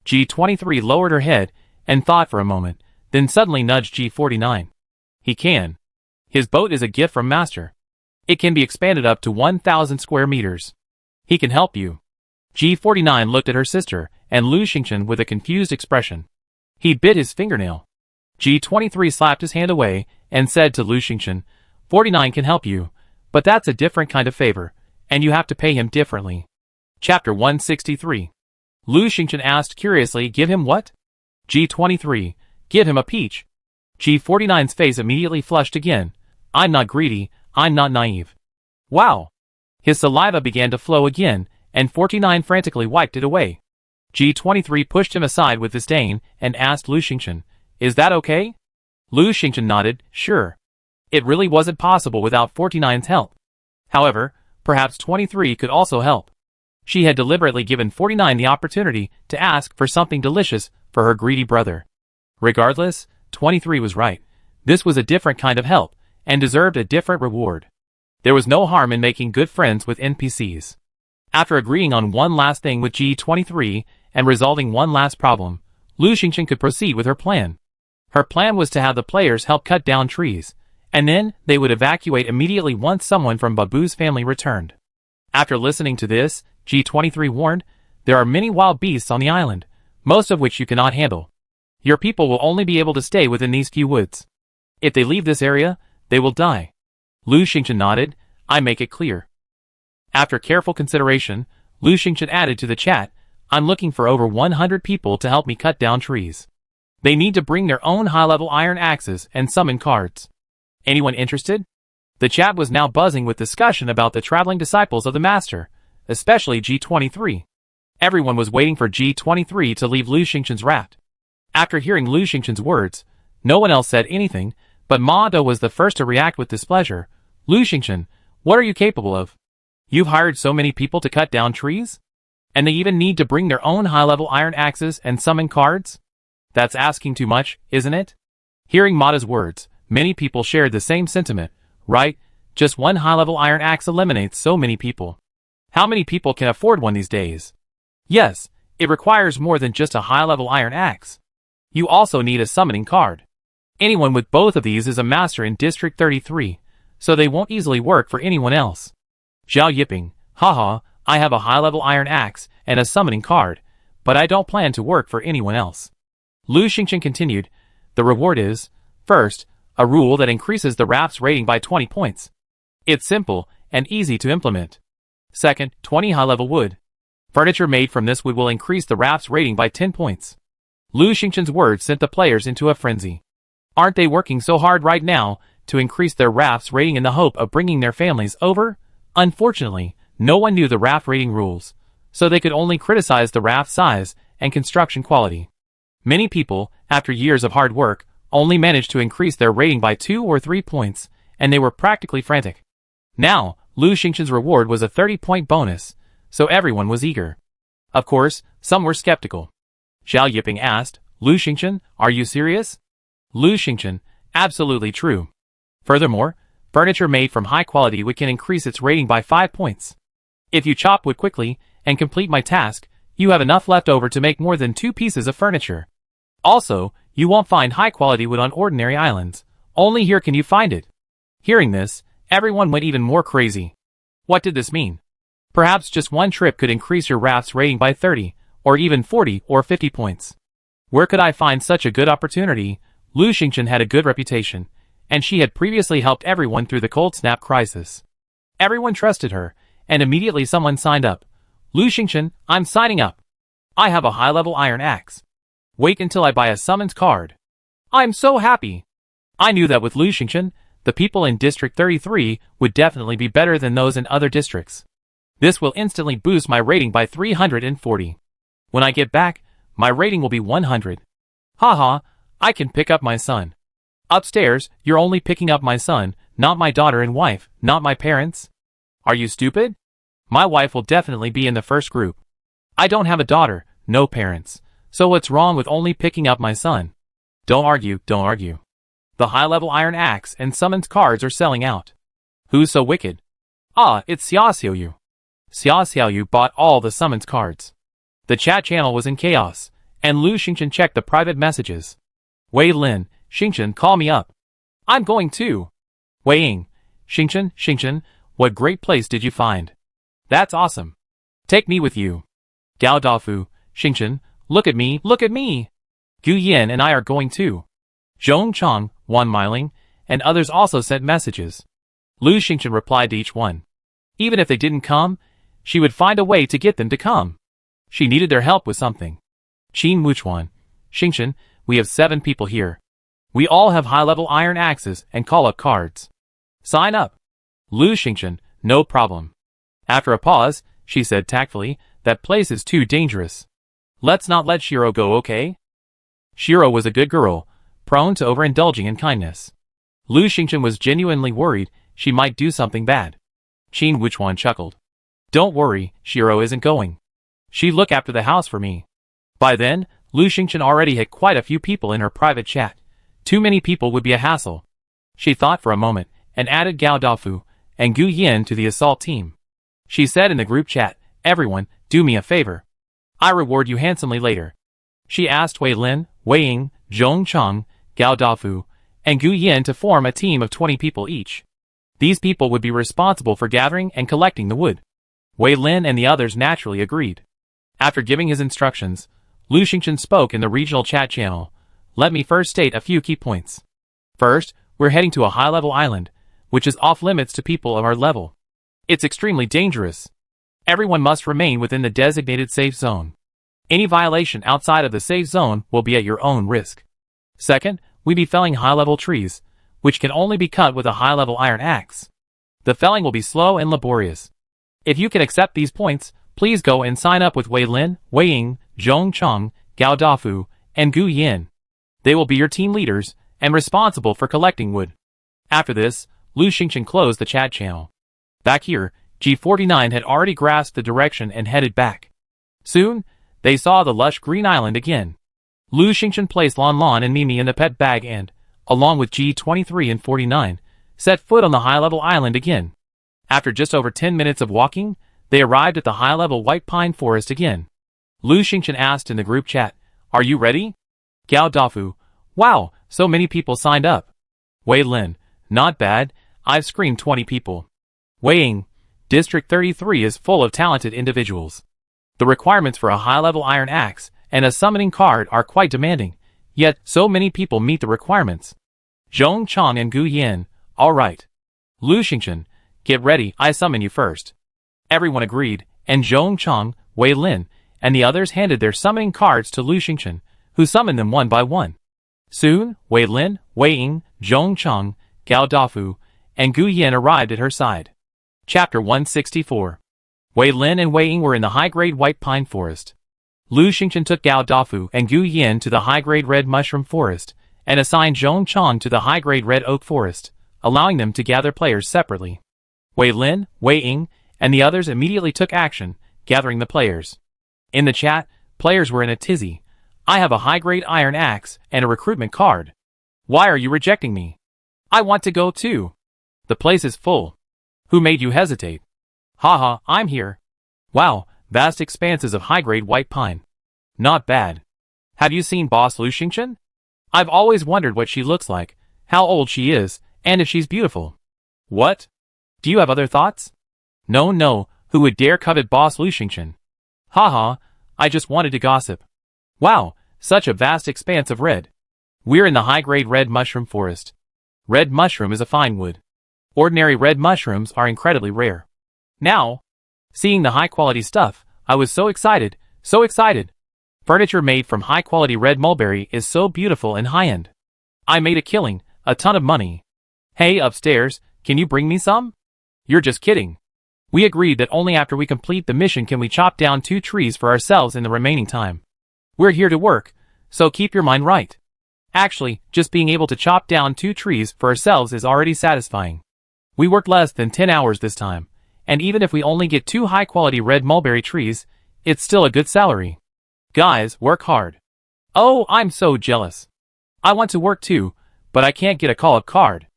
G23 lowered her head and thought for a moment, then suddenly nudged G49. He can. His boat is a gift from Master. It can be expanded up to 1,000 square meters. He can help you. G49 looked at her sister and Lu Xingchen with a confused expression. He bit his fingernail. G23 slapped his hand away and said to Lu Xingchen, 49 can help you, but that's a different kind of favor, and you have to pay him differently. Chapter 163. Lu Xingchen asked curiously, give him what? G23, give him a peach. G49's face immediately flushed again. I'm not greedy, I'm not naive. Wow! His saliva began to flow again, and 49 frantically wiped it away. G23 pushed him aside with disdain and asked Lu Xingchen, is that okay? Lu Xingchen nodded, sure. It really wasn't possible without 49's help. However, perhaps 23 could also help. She had deliberately given 49 the opportunity to ask for something delicious for her greedy brother. Regardless, 23 was right. This was a different kind of help, and deserved a different reward. There was no harm in making good friends with NPCs. After agreeing on one last thing with G23 and resolving one last problem, Lu Xingchen could proceed with her plan. Her plan was to have the players help cut down trees, and then they would evacuate immediately once someone from Babu's family returned. After listening to this, G23 warned, there are many wild beasts on the island, most of which you cannot handle. Your people will only be able to stay within these few woods. If they leave this area, they will die. Lu Xingchen nodded, I make it clear. After careful consideration, Lu Xingchen added to the chat, I'm looking for over 100 people to help me cut down trees. They need to bring their own high-level iron axes and summon cards. Anyone interested? The chat was now buzzing with discussion about the traveling disciples of the Master, especially G23. Everyone was waiting for G23 to leave Lu Xingchen's raft. After hearing Lu Xingchen's words, no one else said anything, but Ma Do was the first to react with displeasure. Lu Xingchen, what are you capable of? You've hired so many people to cut down trees? And they even need to bring their own high-level iron axes and summon cards? That's asking too much, isn't it? Hearing Mada's words, many people shared the same sentiment, right? Just one high-level iron axe eliminates so many people. How many people can afford one these days? Yes, it requires more than just a high-level iron axe. You also need a summoning card. Anyone with both of these is a master in District 33, so they won't easily work for anyone else. Zhao Yiping, haha, I have a high-level iron axe and a summoning card, but I don't plan to work for anyone else. Lu Xingchen continued, the reward is, first, a rule that increases the raft's rating by 20 points. It's simple and easy to implement. Second, 20 high-level wood. Furniture made from this wood will increase the raft's rating by 10 points. Lu Xingchen's words sent the players into a frenzy. Aren't they working so hard right now to increase their raft's rating in the hope of bringing their families over? Unfortunately, no one knew the raft rating rules, so they could only criticize the raft size and construction quality. Many people, after years of hard work, only managed to increase their rating by 2 or 3 points, and they were practically frantic. Now, Lu Xingchen's reward was a 30-point bonus, so everyone was eager. Of course, some were skeptical. Zhao Yiping asked, Lu Xingchen, are you serious? Lu Xingchen, absolutely true. Furthermore, furniture made from high-quality wood can increase its rating by 5 points. If you chop wood quickly and complete my task, you have enough left over to make more than 2 pieces of furniture. Also, you won't find high-quality wood on ordinary islands. Only here can you find it. Hearing this, everyone went even more crazy. What did this mean? Perhaps just one trip could increase your raft's rating by 30, or even 40 or 50 points. Where could I find such a good opportunity? Lu Xingchen had a good reputation, and she had previously helped everyone through the cold snap crisis. Everyone trusted her, and immediately someone signed up. Lu Xingchen, I'm signing up. I have a high-level iron axe. Wait until I buy a summons card. I'm so happy. I knew that with Lu Xingchen, the people in District 33 would definitely be better than those in other districts. This will instantly boost my rating by 340. When I get back, my rating will be 100. Haha, I can pick up my son. Upstairs, you're only picking up my son, not my daughter and wife, not my parents. Are you stupid? My wife will definitely be in the first group. I don't have a daughter, no parents. So what's wrong with only picking up my son? Don't argue, don't argue. The high-level iron axe and summons cards are selling out. Who's so wicked? Ah, it's Xia Xiaoyu. Xia Xiaoyu bought all the summons cards. The chat channel was in chaos, and Lu Xingchen checked the private messages. Wei Lin, Xingchen, call me up. I'm going too. Wei Ying, Xingchen, what great place did you find? That's awesome. Take me with you. Gao Dafu, Xingchen, look at me, look at me. Gu Yin and I are going too. Zhong Chang, Wan Miling, and others also sent messages. Lu Xingchen replied to each one. Even if they didn't come, she would find a way to get them to come. She needed their help with something. Qin Muchuan, Xingchen, we have 7 people here. We all have high-level iron axes and call-up cards. Sign up. Lu Xingchen, no problem. After a pause, she said tactfully, that place is too dangerous. Let's not let Shiro go, okay? Shiro was a good girl, prone to overindulging in kindness. Lu Xingchen was genuinely worried she might do something bad. Qin Wuchuan chuckled. Don't worry, Shiro isn't going. She'd look after the house for me. By then, Lu Xingchen already had quite a few people in her private chat. Too many people would be a hassle. She thought for a moment, and added Gao Dafu and Gu Yin to the assault team. She said in the group chat, everyone, do me a favor. I reward you handsomely later. She asked Wei Lin, Wei Ying, Zhong Chang, Gao Dafu, and Gu Yin to form a team of 20 people each. These people would be responsible for gathering and collecting the wood. Wei Lin and the others naturally agreed. After giving his instructions, Lu Xingchen spoke in the regional chat channel. Let me first state a few key points. First, we're heading to a high-level island, which is off-limits to people of our level. It's extremely dangerous. Everyone must remain within the designated safe zone. Any violation outside of the safe zone will be at your own risk. Second, we be felling high-level trees, which can only be cut with a high-level iron axe. The felling will be slow and laborious. If you can accept these points, please go and sign up with Wei Lin, Wei Ying, Zhong Chang, Gao Dafu, and Gu Yin. They will be your team leaders and responsible for collecting wood. After this, Lu Xingchen closed the chat channel. Back here, G49 had already grasped the direction and headed back. Soon, they saw the lush green island again. Lu Xingchen placed Lon Lon and Mimi in the pet bag and, along with G23 and 49, set foot on the high-level island again. After just over 10 minutes of walking, they arrived at the high-level white pine forest again. Lu Xingchen asked in the group chat, are you ready? Gao Dafu, wow, so many people signed up. Wei Lin, not bad, I've screened 20 people. Wei Ying, District 33 is full of talented individuals. The requirements for a high-level iron axe and a summoning card are quite demanding, yet so many people meet the requirements. Zhong Chang and Gu Yin, alright. Lu Xingchen, get ready, I summon you first. Everyone agreed, and Zhong Chang, Wei Lin, and the others handed their summoning cards to Lu Xingchen, who summoned them one by one. Soon, Wei Lin, Wei Ying, Zhong Chang, Gao Dafu, and Gu Yin arrived at her side. Chapter 164. Wei Lin and Wei Ying were in the high-grade white pine forest. Lu Xingchen took Gao Dafu and Gu Yin to the high-grade red mushroom forest, and assigned Zhong Chang to the high-grade red oak forest, allowing them to gather players separately. Wei Lin, Wei Ying, and the others immediately took action, gathering the players. In the chat, players were in a tizzy. I have a high-grade iron axe and a recruitment card. Why are you rejecting me? I want to go too. The place is full. Who made you hesitate? Haha, I'm here. Wow, vast expanses of high-grade white pine. Not bad. Have you seen Boss Lu Xingchen? I've always wondered what she looks like, how old she is, and if she's beautiful. What? Do you have other thoughts? No, Who would dare covet boss Lu Xingchen? Haha, I just wanted to gossip. Wow, such a vast expanse of red. We're in the high-grade red mushroom forest. Red mushroom is a fine wood. Ordinary red mushrooms are incredibly rare. Now, seeing the high-quality stuff, I was so excited, so excited. Furniture made from high-quality red mulberry is so beautiful and high-end. I made a killing, a ton of money. Hey, upstairs, can you bring me some? You're just kidding. We agreed that only after we complete the mission can we chop down 2 trees for ourselves in the remaining time. We're here to work, so keep your mind right. Actually, just being able to chop down 2 trees for ourselves is already satisfying. We worked less than 10 hours this time, and even if we only get 2 high-quality red mulberry trees, it's still a good salary. Guys, work hard. Oh, I'm so jealous. I want to work too, but I can't get a call-up card.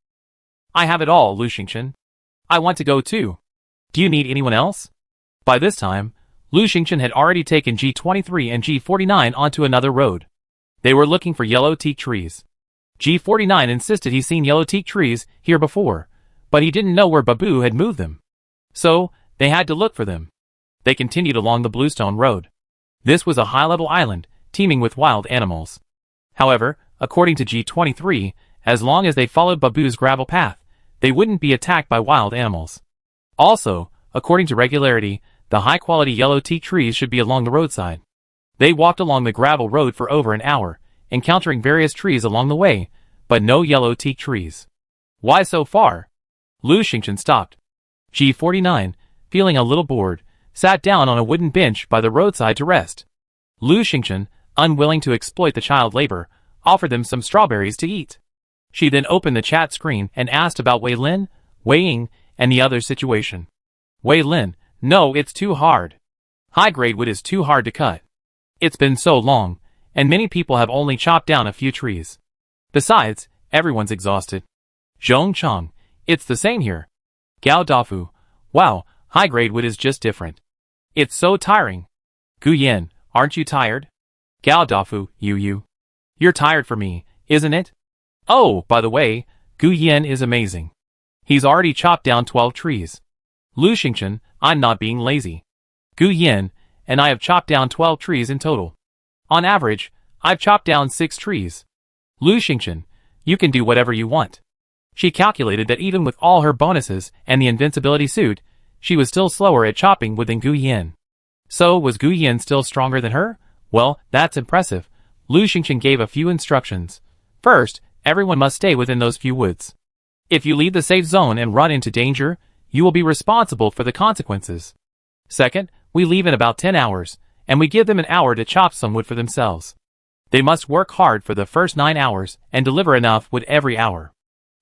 I have it all, Lu Xingchen. I want to go too. Do you need anyone else? By this time, Lu Xingchen had already taken G23 and G49 onto another road. They were looking for yellow teak trees. G49 insisted he'd seen yellow teak trees here before, but he didn't know where Babu had moved them. So, they had to look for them. They continued along the Bluestone Road. This was a high-level island, teeming with wild animals. However, according to G23, as long as they followed Babu's gravel path, they wouldn't be attacked by wild animals. Also, according to regularity, the high-quality yellow teak trees should be along the roadside. They walked along the gravel road for over an hour, encountering various trees along the way, but no yellow teak trees. Why so far? Lu Xingchen stopped. G49, feeling a little bored, sat down on a wooden bench by the roadside to rest. Lu Xingchen, unwilling to exploit the child labor, offered them some strawberries to eat. She then opened the chat screen and asked about Wei Lin, Wei Ying, and the other situation. Wei Lin, no, it's too hard. High-grade wood is too hard to cut. It's been so long, and many people have only chopped down a few trees. Besides, everyone's exhausted. Zhong Chang, it's the same here. Gao Dafu, wow, high-grade wood is just different. It's so tiring. Gu Yan, aren't you tired? Gao Dafu, you're tired for me, isn't it? Oh, by the way, Gu Yan is amazing. He's already chopped down 12 trees. Lu Xingchen, I'm not being lazy. Gu Yan, and I have chopped down 12 trees in total. On average, I've chopped down 6 trees. Lu Xingchen, you can do whatever you want. She calculated that even with all her bonuses and the invincibility suit, she was still slower at chopping wood than Gu Yan. So, was Gu Yan still stronger than her? Well, that's impressive. Lu Xingchen gave a few instructions. First, everyone must stay within those few woods. If you leave the safe zone and run into danger, you will be responsible for the consequences. Second, we leave in about 10 hours, and we give them an hour to chop some wood for themselves. They must work hard for the first 9 hours and deliver enough wood every hour.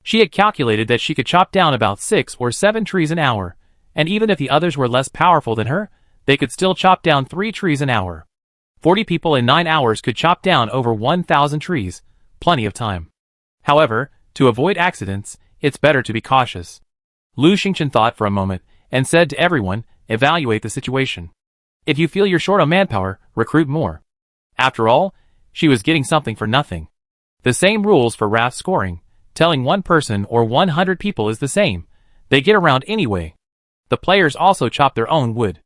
She had calculated that she could chop down about 6 or 7 trees an hour, and even if the others were less powerful than her, they could still chop down 3 trees an hour. 40 people in 9 hours could chop down over 1,000 trees, plenty of time. However, to avoid accidents, it's better to be cautious. Lu Xingchen thought for a moment, and said to everyone, evaluate the situation. If you feel you're short on manpower, recruit more. After all, she was getting something for nothing. The same rules for raft scoring. Telling 1 person or 100 people is the same. They get around anyway. The players also chop their own wood.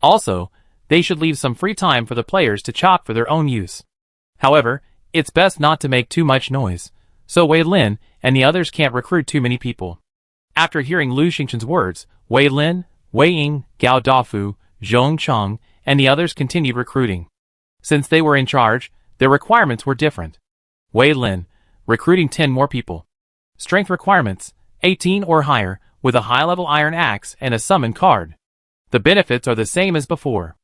Also, they should leave some free time for the players to chop for their own use. However, it's best not to make too much noise, so Wei Lin and the others can't recruit too many people. After hearing Lu Xingchen's words, Wei Lin, Wei Ying, Gao Dafu, Zhong Chang, and the others continued recruiting. Since they were in charge, their requirements were different. Wei Lin, recruiting 10 more people. Strength requirements, 18 or higher, with a high-level iron axe and a summon card. The benefits are the same as before.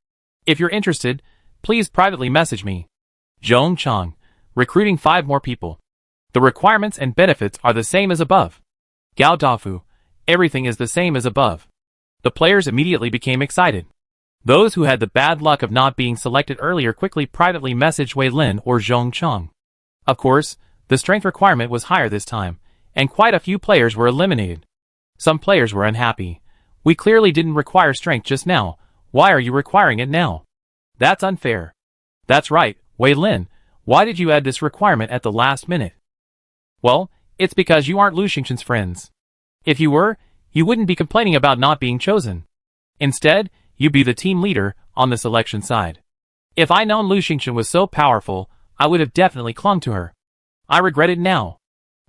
If you're interested, please privately message me. Zhong Chang, recruiting 5 more people. The requirements and benefits are the same as above. Gao Dafu, everything is the same as above. The players immediately became excited. Those who had the bad luck of not being selected earlier quickly privately messaged Wei Lin or Zhong Chang. Of course, the strength requirement was higher this time, and quite a few players were eliminated. Some players were unhappy. We clearly didn't require strength just now. Why are you requiring it now? That's unfair. That's right, Wei Lin. Why did you add this requirement at the last minute? Well, it's because you aren't Lu Xingchen's friends. If you were, you wouldn't be complaining about not being chosen. Instead, you be the team leader on the selection side. If I known Lu Xingchen was so powerful, I would have definitely clung to her. I regret it now.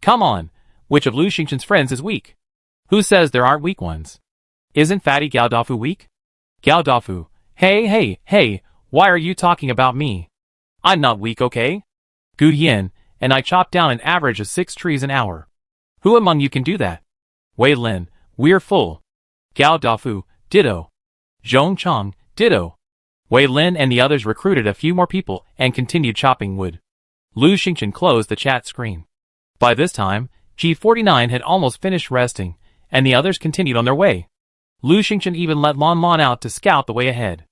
Come on, which of Lu Xingchen's friends is weak? Who says there aren't weak ones? Isn't Fatty Gao Dafu weak? Gao Dafu, hey, why are you talking about me? I'm not weak, okay? Good yen, and I chop down an average of 6 trees an hour. Who among you can do that? Wei Lin, we're full. Gao Dafu, ditto. Zhong Chang, ditto. Wei Lin and the others recruited a few more people and continued chopping wood. Lu Xingchen closed the chat screen. By this time, G49 had almost finished resting, and the others continued on their way. Lu Xingchen even let Lon Lon out to scout the way ahead.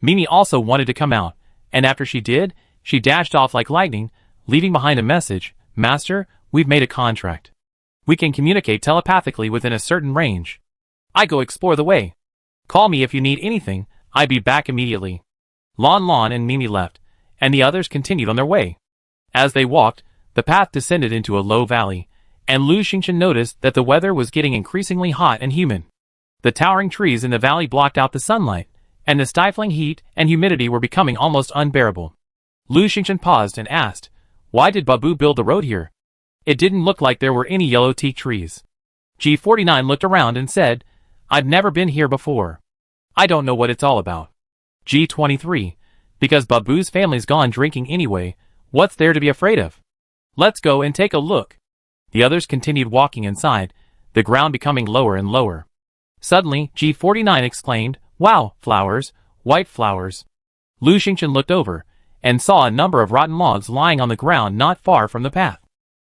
Mimi also wanted to come out, and after she did, she dashed off like lightning, leaving behind a message, Master, we've made a contract. We can communicate telepathically within a certain range. I go explore the way. Call me if you need anything, I'll be back immediately. Lon Lon and Mimi left, and the others continued on their way. As they walked, the path descended into a low valley, and Lu Xingchen noticed that the weather was getting increasingly hot and humid. The towering trees in the valley blocked out the sunlight, and the stifling heat and humidity were becoming almost unbearable. Lu Xingchen paused and asked, why did Babu build the road here? It didn't look like there were any yellow teak trees. G49 looked around and said, I've never been here before. I don't know what it's all about. G23, because Babu's family's gone drinking anyway, what's there to be afraid of? Let's go and take a look. The others continued walking inside, the ground becoming lower and lower. Suddenly, G49 exclaimed, wow, flowers, white flowers. Lu Xingchen looked over, and saw a number of rotten logs lying on the ground not far from the path.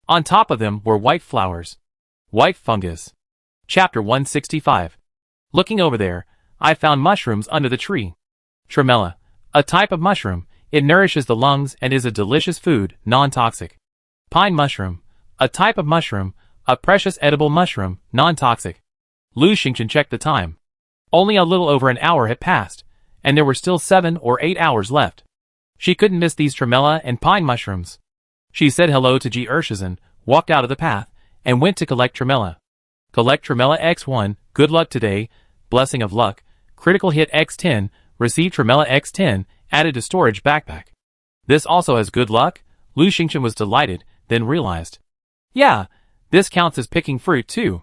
On top of them were white flowers. White fungus. Chapter 165. Looking over there, I found mushrooms under the tree. Tremella, a type of mushroom, it nourishes the lungs and is a delicious food, non-toxic. Pine mushroom, a type of mushroom, a precious edible mushroom, non-toxic. Lu Xingchen checked the time. Only a little over an hour had passed, and there were still 7 or 8 hours left. She couldn't miss these tremella and pine mushrooms. She said hello to G Urshizen, walked out of the path, and went to collect tremella. Collect tremella X1, good luck today, blessing of luck, critical hit X10, receive tremella X10, added to storage backpack. This also has good luck? Lu Xingchen was delighted, then realized. Yeah, this counts as picking fruit too.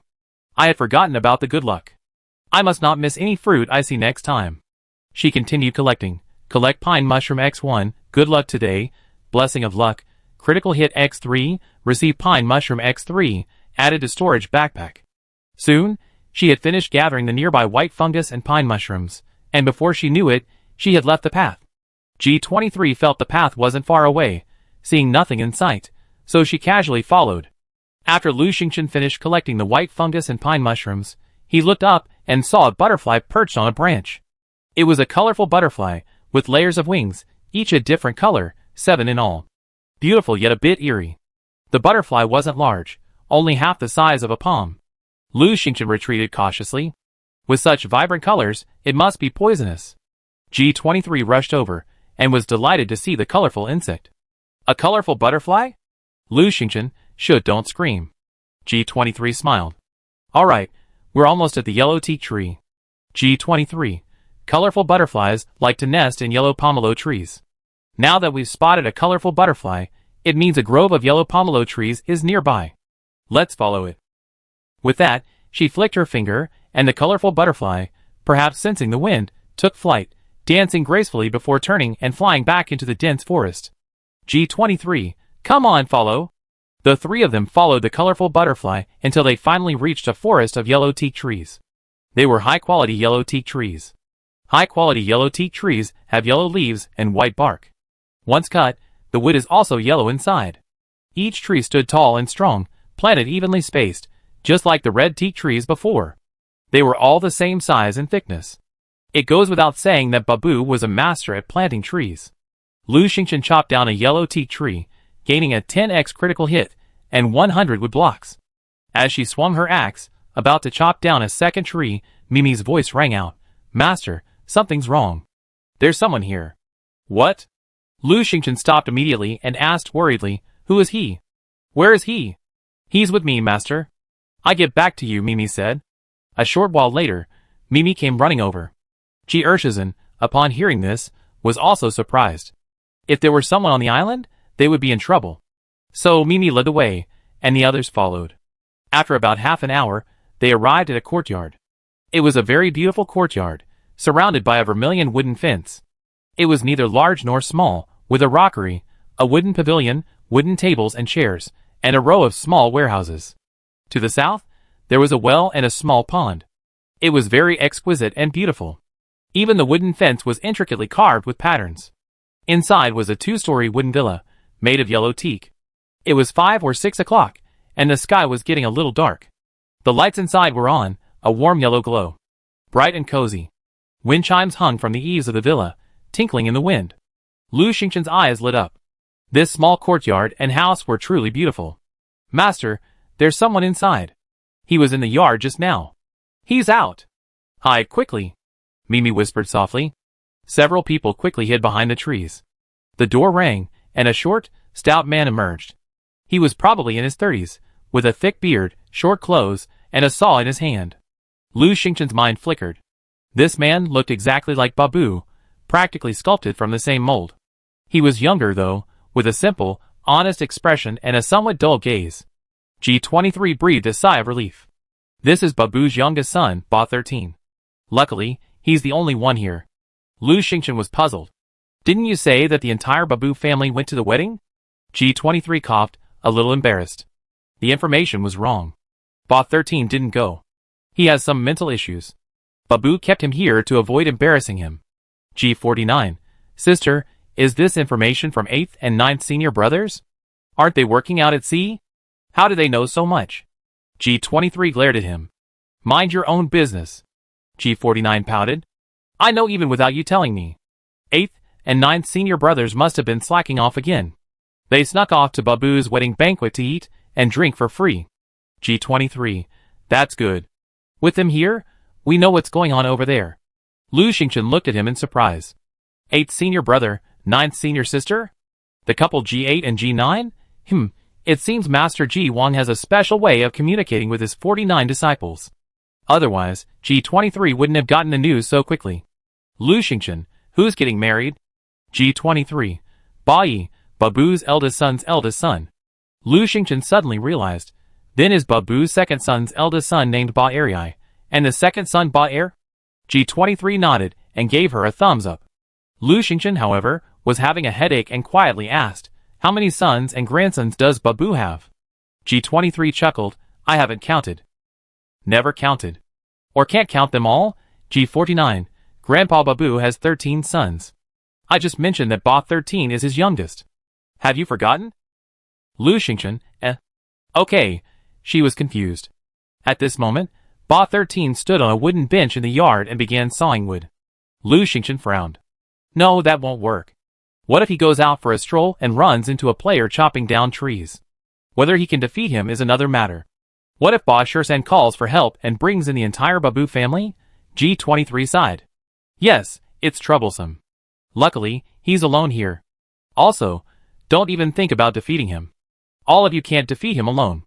I had forgotten about the good luck. I must not miss any fruit I see next time. She continued collecting. Collect pine mushroom X1, good luck today, blessing of luck, critical hit X3, receive pine mushroom X3, added to storage backpack. Soon, she had finished gathering the nearby white fungus and pine mushrooms, and before she knew it, she had left the path. G23 felt the path wasn't far away, seeing nothing in sight, so she casually followed. After Lu Xingchen finished collecting the white fungus and pine mushrooms, he looked up and saw a butterfly perched on a branch. It was a colorful butterfly, with layers of wings, each a different color, 7 in all. Beautiful yet a bit eerie. The butterfly wasn't large, only half the size of a palm. Lu Xingchen retreated cautiously. With such vibrant colors, it must be poisonous. G23 rushed over, and was delighted to see the colorful insect. A colorful butterfly? Lu Xingchen, don't scream. G23 smiled. Alright, we're almost at the yellow teak tree. G23. Colorful butterflies like to nest in yellow pomelo trees. Now that we've spotted a colorful butterfly, it means a grove of yellow pomelo trees is nearby. Let's follow it. With that, she flicked her finger, and the colorful butterfly, perhaps sensing the wind, took flight, dancing gracefully before turning and flying back into the dense forest. G23, come on, follow. The three of them followed the colorful butterfly until they finally reached a forest of yellow teak trees. They were high-quality yellow teak trees. High-quality yellow teak trees have yellow leaves and white bark. Once cut, the wood is also yellow inside. Each tree stood tall and strong, planted evenly spaced, just like the red teak trees before. They were all the same size and thickness. It goes without saying that Babu was a master at planting trees. Lu Xingchen chopped down a yellow teak tree, gaining a 10x critical hit, and 100 wood blocks. As she swung her axe, about to chop down a second tree, Mimi's voice rang out, Master, something's wrong. There's someone here. What? Lu Xingchen stopped immediately and asked worriedly, who is he? Where is he? He's with me, Master. I get back to you, Mimi said. A short while later, Mimi came running over. Urshizen, upon hearing this, was also surprised. If there were someone on the island, they would be in trouble. So Mimi led the way, and the others followed. After about half an hour, they arrived at a courtyard. It was a very beautiful courtyard, surrounded by a vermilion wooden fence. It was neither large nor small, with a rockery, a wooden pavilion, wooden tables and chairs, and a row of small warehouses. To the south, there was a well and a small pond. It was very exquisite and beautiful. Even the wooden fence was intricately carved with patterns. Inside was a 2-story wooden villa, made of yellow teak. It was 5 or 6 o'clock, and the sky was getting a little dark. The lights inside were on, a warm yellow glow. Bright and cozy. Wind chimes hung from the eaves of the villa, tinkling in the wind. Lu Xingchen's eyes lit up. This small courtyard and house were truly beautiful. Master, there's someone inside. He was in the yard just now. He's out. Hide quickly, Mimi whispered softly. Several people quickly hid behind the trees. The door rang, and a short, stout man emerged. He was probably in his 30s, with a thick beard, short clothes, and a saw in his hand. Lu Xingchen's mind flickered. This man looked exactly like Babu, practically sculpted from the same mold. He was younger though, with a simple, honest expression and a somewhat dull gaze. G23 breathed a sigh of relief. This is Babu's youngest son, Ba13. Luckily, he's the only one here. Lu Xingchen was puzzled. Didn't you say that the entire Babu family went to the wedding? G23 coughed, a little embarrassed. The information was wrong. Ba13 didn't go. He has some mental issues. Babu kept him here to avoid embarrassing him. G49, sister, is this information from 8th and 9th senior brothers? Aren't they working out at sea? How do they know so much? G23 glared at him. Mind your own business. G49 pouted. I know even without you telling me. 8th and 9th senior brothers must have been slacking off again. They snuck off to Babu's wedding banquet to eat and drink for free. G23, that's good. With them here, we know what's going on over there. Lu Xingchen looked at him in surprise. 8th senior brother, 9th senior sister? The couple G8 and G9? It seems Master Ji Wang has a special way of communicating with his 49 disciples. Otherwise, G23 wouldn't have gotten the news so quickly. Lu Xingchen, who's getting married? G23, Ba Yi, Babu's eldest son's eldest son. Lu Xingchen suddenly realized. Then is Babu's second son's eldest son named Ba Erei, and the second son Ba Er? G23 nodded and gave her a thumbs up. Lu Xingchen, however, was having a headache and quietly asked, how many sons and grandsons does Babu have? G23 chuckled, I haven't counted. Never counted. Or can't count them all? G49, Grandpa Babu has 13 sons. I just mentioned that Ba13 is his youngest. Have you forgotten? Lu Xingchen, Okay, she was confused. At this moment, Ba13 stood on a wooden bench in the yard and began sawing wood. Lu Xingchen frowned. No, that won't work. What if he goes out for a stroll and runs into a player chopping down trees? Whether he can defeat him is another matter. What if Ba Shursan calls for help and brings in the entire Babu family? G23 sighed. Yes, it's troublesome. Luckily, he's alone here. Also, don't even think about defeating him. All of you can't defeat him alone.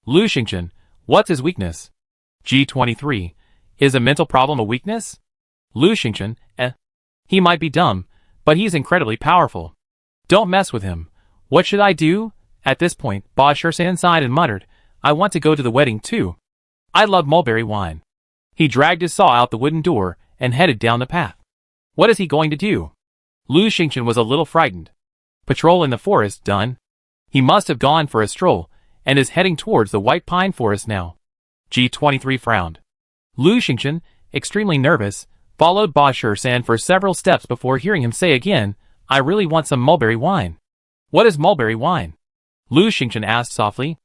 Lu Xingchen, what's his weakness? G23, is a mental problem a weakness? Lu Xingchen, He might be dumb, but he's incredibly powerful. Don't mess with him. What should I do? At this point, Ba Shursan sighed and muttered, I want to go to the wedding too. I love mulberry wine. He dragged his saw out the wooden door and headed down the path. What is he going to do? Lu Xingchen was a little frightened. Patrol in the forest done. He must have gone for a stroll and is heading towards the white pine forest now. G23 frowned. Lu Xingchen, extremely nervous, followed Ba Shursan for several steps before hearing him say again, I really want some mulberry wine. What is mulberry wine? Lu Xingchen asked softly.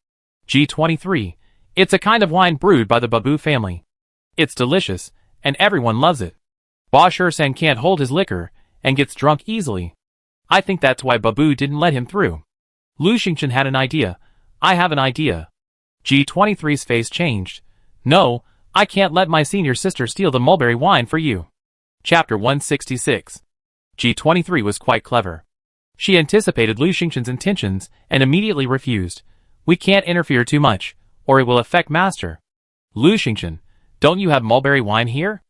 G23, it's a kind of wine brewed by the Babu family. It's delicious, and everyone loves it. Ba Shursan can't hold his liquor, and gets drunk easily. I think that's why Babu didn't let him through. Lu Xingchen had an idea. I have an idea. G23's face changed. No, I can't let my senior sister steal the mulberry wine for you. Chapter 166. G23 was quite clever. She anticipated Lu Xingchen's intentions and immediately refused. We can't interfere too much, or it will affect Master. Lu Xingchen, don't you have mulberry wine here?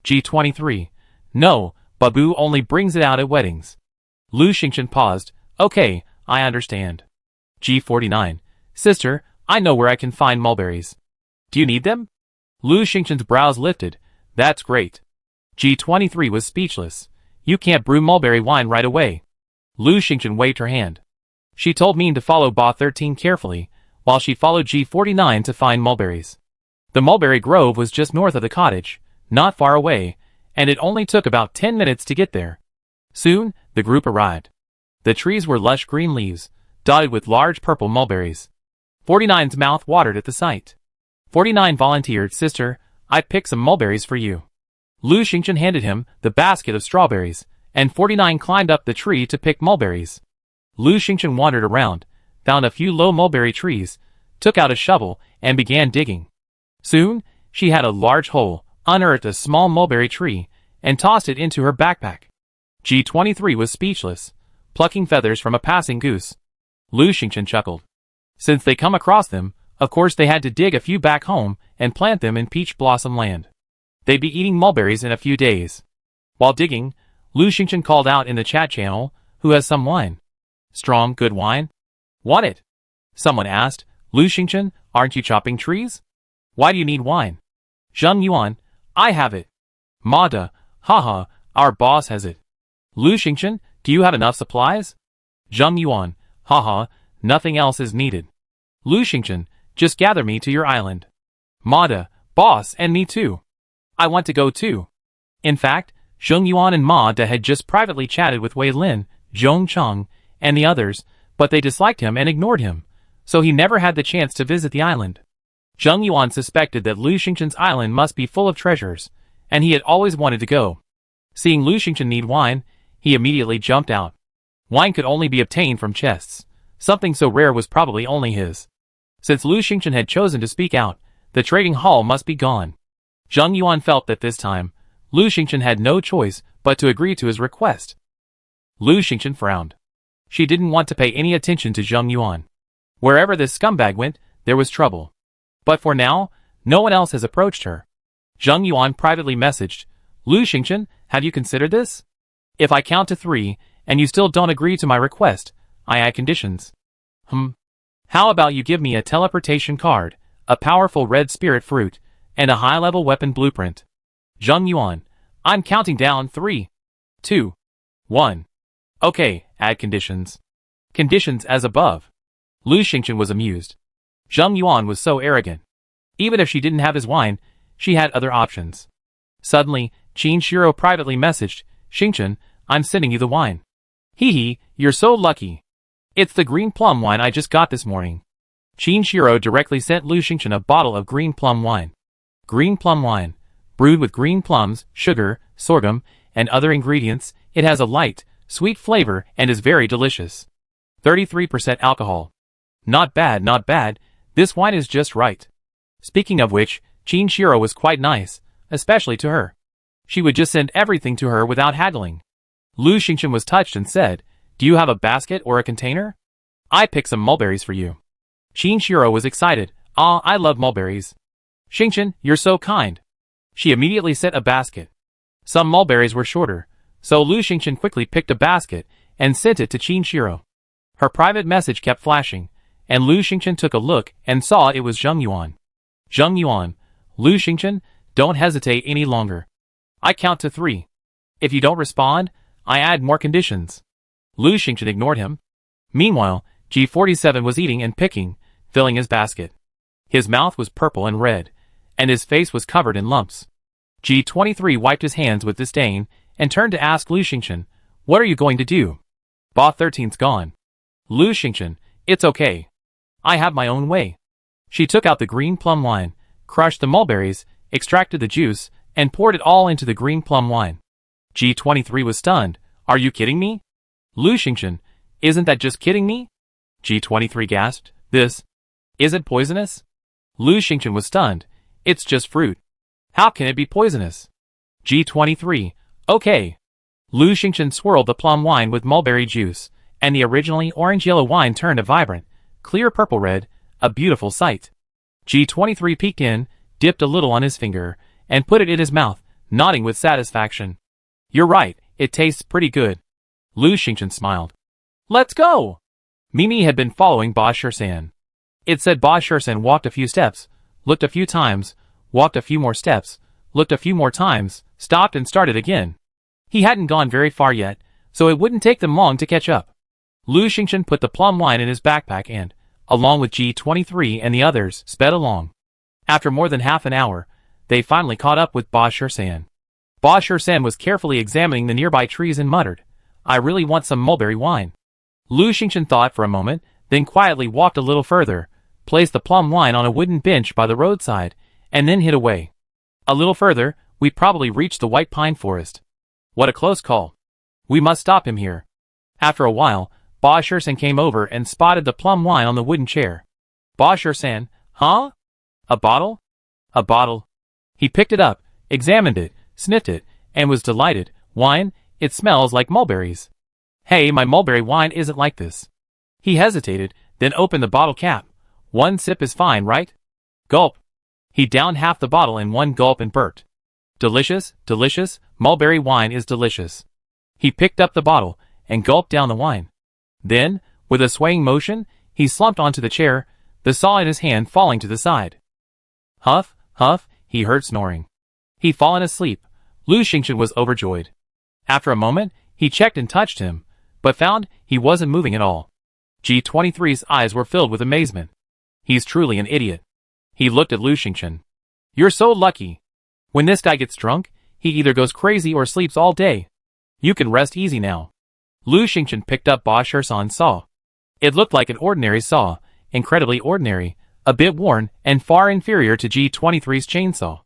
G23, No, Babu only brings it out at weddings. Lu Xingchen paused. Okay, I understand. G49. Sister, I know where I can find mulberries. Do you need them? Lu Xingchen's brows lifted. That's great. G23 was speechless. You can't brew mulberry wine right away. Lu Xingchen waved her hand. She told Min to follow Ba13 carefully, while she followed G49 to find mulberries. The mulberry grove was just north of the cottage, not far away, and it only took about 10 minutes to get there. Soon, the group arrived. The trees were lush green leaves, dotted with large purple mulberries. 49's mouth watered at the sight. 49 volunteered, Sister, I picked some mulberries for you. Lu Xingchen handed him the basket of strawberries, and 49 climbed up the tree to pick mulberries. Lu Xingchen wandered around, found a few low mulberry trees, took out a shovel, and began digging. Soon, she had a large hole, unearthed a small mulberry tree, and tossed it into her backpack. G23 was speechless, plucking feathers from a passing goose. Lu Xingchen chuckled. Since they come across them, of course they had to dig a few back home and plant them in peach blossom land. They'd be eating mulberries in a few days. While digging, Lu Xingchen called out in the chat channel, who has some wine? Strong, good wine? Want it? Someone asked, Lu Xingchen, aren't you chopping trees? Why do you need wine? Zheng Yuan, I have it. Mada, haha, our boss has it. Lu Xingchen, do you have enough supplies? Zheng Yuan, haha, nothing else is needed. Lu Xingchen, just gather me to your island. Mada, boss, and me too. I want to go too. In fact, Zheng Yuan and Ma Da had just privately chatted with Wei Lin, Zhong Cheng, and the others, but they disliked him and ignored him, so he never had the chance to visit the island. Zheng Yuan suspected that Lu Xingchen's island must be full of treasures, and he had always wanted to go. Seeing Lu Xingchen need wine, he immediately jumped out. Wine could only be obtained from chests. Something so rare was probably only his. Since Lu Xingchen had chosen to speak out, the trading hall must be gone. Zheng Yuan felt that this time, Lu Xingchen had no choice but to agree to his request. Lu Xingchen frowned. She didn't want to pay any attention to Zheng Yuan. Wherever this scumbag went, there was trouble. But for now, no one else has approached her. Zheng Yuan privately messaged, Lu Xingchen, have you considered this? If I count to 3, and you still don't agree to my request, I add conditions. How about you give me a teleportation card, a powerful red spirit fruit, and a high-level weapon blueprint? Zheng Yuan, I'm counting down 3, 2, 1. Okay, add conditions. Conditions as above. Lu Xingchen was amused. Zheng Yuan was so arrogant. Even if she didn't have his wine, she had other options. Suddenly, Qin Shiro privately messaged, Xingchen, I'm sending you the wine. Hee, you're so lucky. It's the green plum wine I just got this morning. Qin Shiro directly sent Lu Xingchen a bottle of green plum wine. Green plum wine. Brewed with green plums, sugar, sorghum, and other ingredients, it has a light, sweet flavor and is very delicious. 33% alcohol. Not bad, not bad. This wine is just right. Speaking of which, Qin Shiro was quite nice, especially to her. She would just send everything to her without haggling. Lu Xingchen was touched and said, Do you have a basket or a container? I picked some mulberries for you. Qin Shiro was excited. Ah, I love mulberries. Xingchen, you're so kind. She immediately set a basket. Some mulberries were shorter, so Lu Xingchen quickly picked a basket and sent it to Qin Shiro. Her private message kept flashing, and Lu Xingchen took a look and saw it was Zheng Yuan. Zheng Yuan, Lu Xingchen, don't hesitate any longer. I count to 3. If you don't respond, I add more conditions. Lu Xingchen ignored him. Meanwhile, G47 was eating and picking, filling his basket. His mouth was purple and red, and his face was covered in lumps. G23 wiped his hands with disdain and turned to ask Lu Xingchen, What are you going to do? Ba13's gone. Lu Xingchen, it's okay. I have my own way. She took out the green plum wine, crushed the mulberries, extracted the juice, and poured it all into the green plum wine. G23 was stunned. Are you kidding me? Lu Xingchen, isn't that just kidding me? G23 gasped. This. Is it poisonous? Lu Xingchen was stunned. It's just fruit. How can it be poisonous? G23. Okay. Lu Xingchen swirled the plum wine with mulberry juice, and the originally orange-yellow wine turned a vibrant, clear purple-red, a beautiful sight. G23 peeked in, dipped a little on his finger, and put it in his mouth, nodding with satisfaction. You're right, it tastes pretty good. Lu Xingchen smiled. Let's go! Mimi had been following Ba Shisan. It said Ba Shisan walked a few steps, looked a few times, walked a few more steps, looked a few more times, stopped and started again. He hadn't gone very far yet, so it wouldn't take them long to catch up. Lu Xingchen put the plum wine in his backpack and, along with G23 and the others, sped along. After more than half an hour, they finally caught up with Ba Shisan. Ba Shisan was carefully examining the nearby trees and muttered, I really want some mulberry wine. Lu Xingchen thought for a moment, then quietly walked a little further, placed the plum wine on a wooden bench by the roadside, and then hid away. A little further, we'd probably reach the white pine forest. What a close call. We must stop him here. After a while, Ba Shisan came over and spotted the plum wine on the wooden chair. Ba Shisan, huh? A bottle? A bottle. He picked it up, examined it, sniffed it, and was delighted. Wine? It smells like mulberries. Hey, my mulberry wine isn't like this. He hesitated, then opened the bottle cap. One sip is fine, right? Gulp. He downed half the bottle in one gulp and burped. Delicious, delicious, mulberry wine is delicious. He picked up the bottle and gulped down the wine. Then, with a swaying motion, he slumped onto the chair, the saw in his hand falling to the side. Huff, huff, he heard snoring. He'd fallen asleep. Lu Xingchen was overjoyed. After a moment, he checked and touched him, but found he wasn't moving at all. G23's eyes were filled with amazement. He's truly an idiot. He looked at Lu Xingchen. You're so lucky. When this guy gets drunk, he either goes crazy or sleeps all day. You can rest easy now. Lu Xingchen picked up Ba Shisan's saw. It looked like an ordinary saw, incredibly ordinary, a bit worn, and far inferior to G23's chainsaw.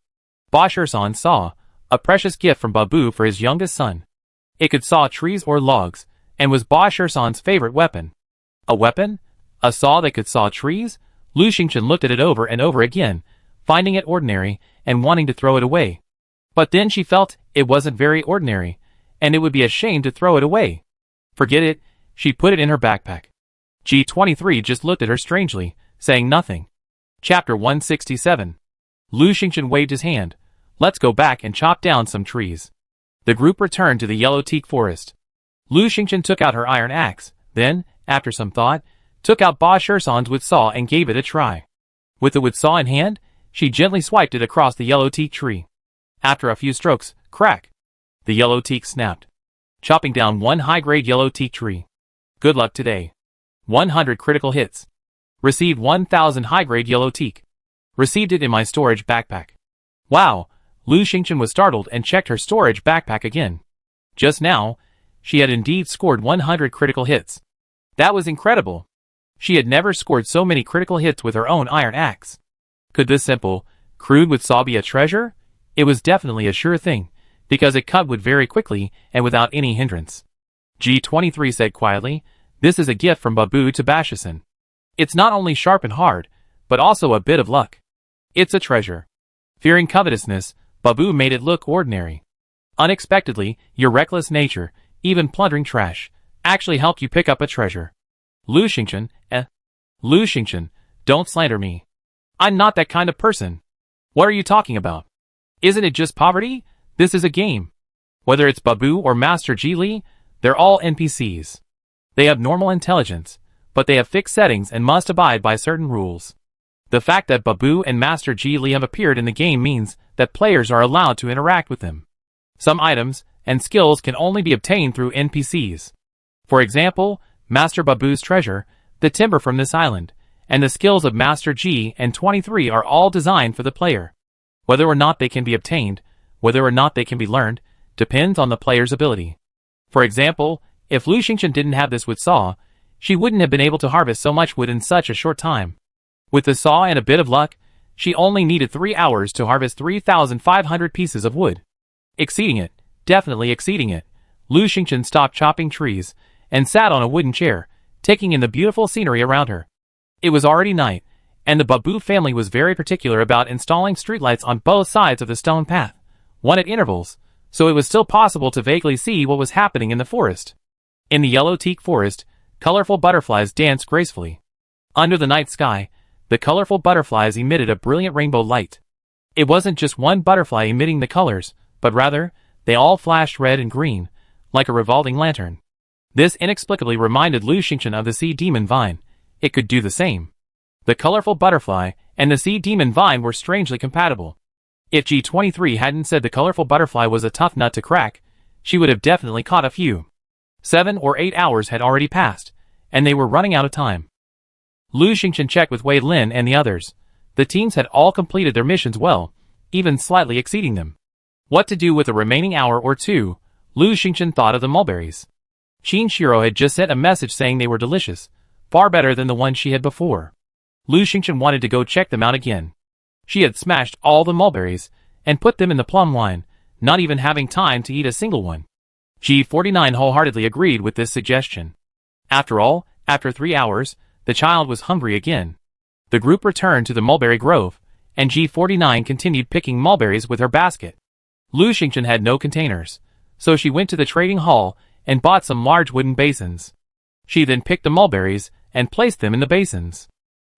Ba Shisan's saw, a precious gift from Babu for his youngest son. It could saw trees or logs, and was Ba Shisan's favorite weapon. A weapon? A saw that could saw trees? Lu Xingchen looked at it over and over again, finding it ordinary and wanting to throw it away. But then she felt it wasn't very ordinary, and it would be a shame to throw it away. Forget it, she put it in her backpack. G23 just looked at her strangely, saying nothing. Chapter 167. Lu Xingchen waved his hand. Let's go back and chop down some trees. The group returned to the yellow teak forest. Lu Xingchen took out her iron axe, then, after some thought, took out Ba Shisan's wood saw and gave it a try. With the wood saw in hand, she gently swiped it across the yellow teak tree. After a few strokes, crack! The yellow teak snapped, chopping down one high-grade yellow teak tree. Good luck today. 100 critical hits. Received 1,000 high-grade yellow teak. Received it in my storage backpack. Wow! Lu Xingchen was startled and checked her storage backpack again. Just now, she had indeed scored 100 critical hits. That was incredible. She had never scored so many critical hits with her own iron axe. Could this simple, crude wood saw be a treasure? It was definitely a sure thing, because it cut wood very quickly and without any hindrance. G23 said quietly, this is a gift from Babu to Ba Shisan. It's not only sharp and hard, but also a bit of luck. It's a treasure. Fearing covetousness, Babu made it look ordinary. Unexpectedly, your reckless nature, even plundering trash, actually helped you pick up a treasure. Lu Xingchen, Lu Xingchen, don't slander me. I'm not that kind of person. What are you talking about? Isn't it just poverty? This is a game. Whether it's Babu or Master Ji Li, they're all NPCs. They have normal intelligence, but they have fixed settings and must abide by certain rules. The fact that Babu and Master Ji Li have appeared in the game means that players are allowed to interact with them. Some items and skills can only be obtained through NPCs. For example, Master Babu's treasure, the timber from this island, and the skills of Master G and 23 are all designed for the player. Whether or not they can be obtained, whether or not they can be learned, depends on the player's ability. For example, if Lu Xingchen didn't have this wood saw, she wouldn't have been able to harvest so much wood in such a short time. With the saw and a bit of luck, she only needed 3 hours to harvest 3,500 pieces of wood. Exceeding it, definitely exceeding it. Lu Xingchen stopped chopping trees and sat on a wooden chair, taking in the beautiful scenery around her. It was already night, and the Babu family was very particular about installing streetlights on both sides of the stone path, one at intervals, so it was still possible to vaguely see what was happening in the forest. In the yellow teak forest, colorful butterflies danced gracefully. Under the night sky, the colorful butterflies emitted a brilliant rainbow light. It wasn't just one butterfly emitting the colors, but rather, They all flashed red and green, like a revolving lantern. This inexplicably reminded Lu Xingchen of the sea demon vine. It could do the same. The colorful butterfly and the sea demon vine were strangely compatible. If G23 hadn't said the colorful butterfly was a tough nut to crack, she would have definitely caught a few. 7 or 8 hours had already passed, and they were running out of time. Lu Xingchen checked with Wei Lin and the others. The teams had all completed their missions well, even slightly exceeding them. What to do with the remaining hour or two, Lu Xingchen thought of the mulberries. Qin Shiro had just sent a message saying they were delicious, far better than the ones she had before. Lu Xingchen wanted to go check them out again. She had smashed all the mulberries and put them in the plum wine, not even having time to eat a single one. G49 wholeheartedly agreed with this suggestion. After all, after 3 hours, the child was hungry again. The group returned to the mulberry grove, and G49 continued picking mulberries with her basket. Lu Xingchen had no containers, so she went to the trading hall and bought some large wooden basins. She then picked the mulberries and placed them in the basins.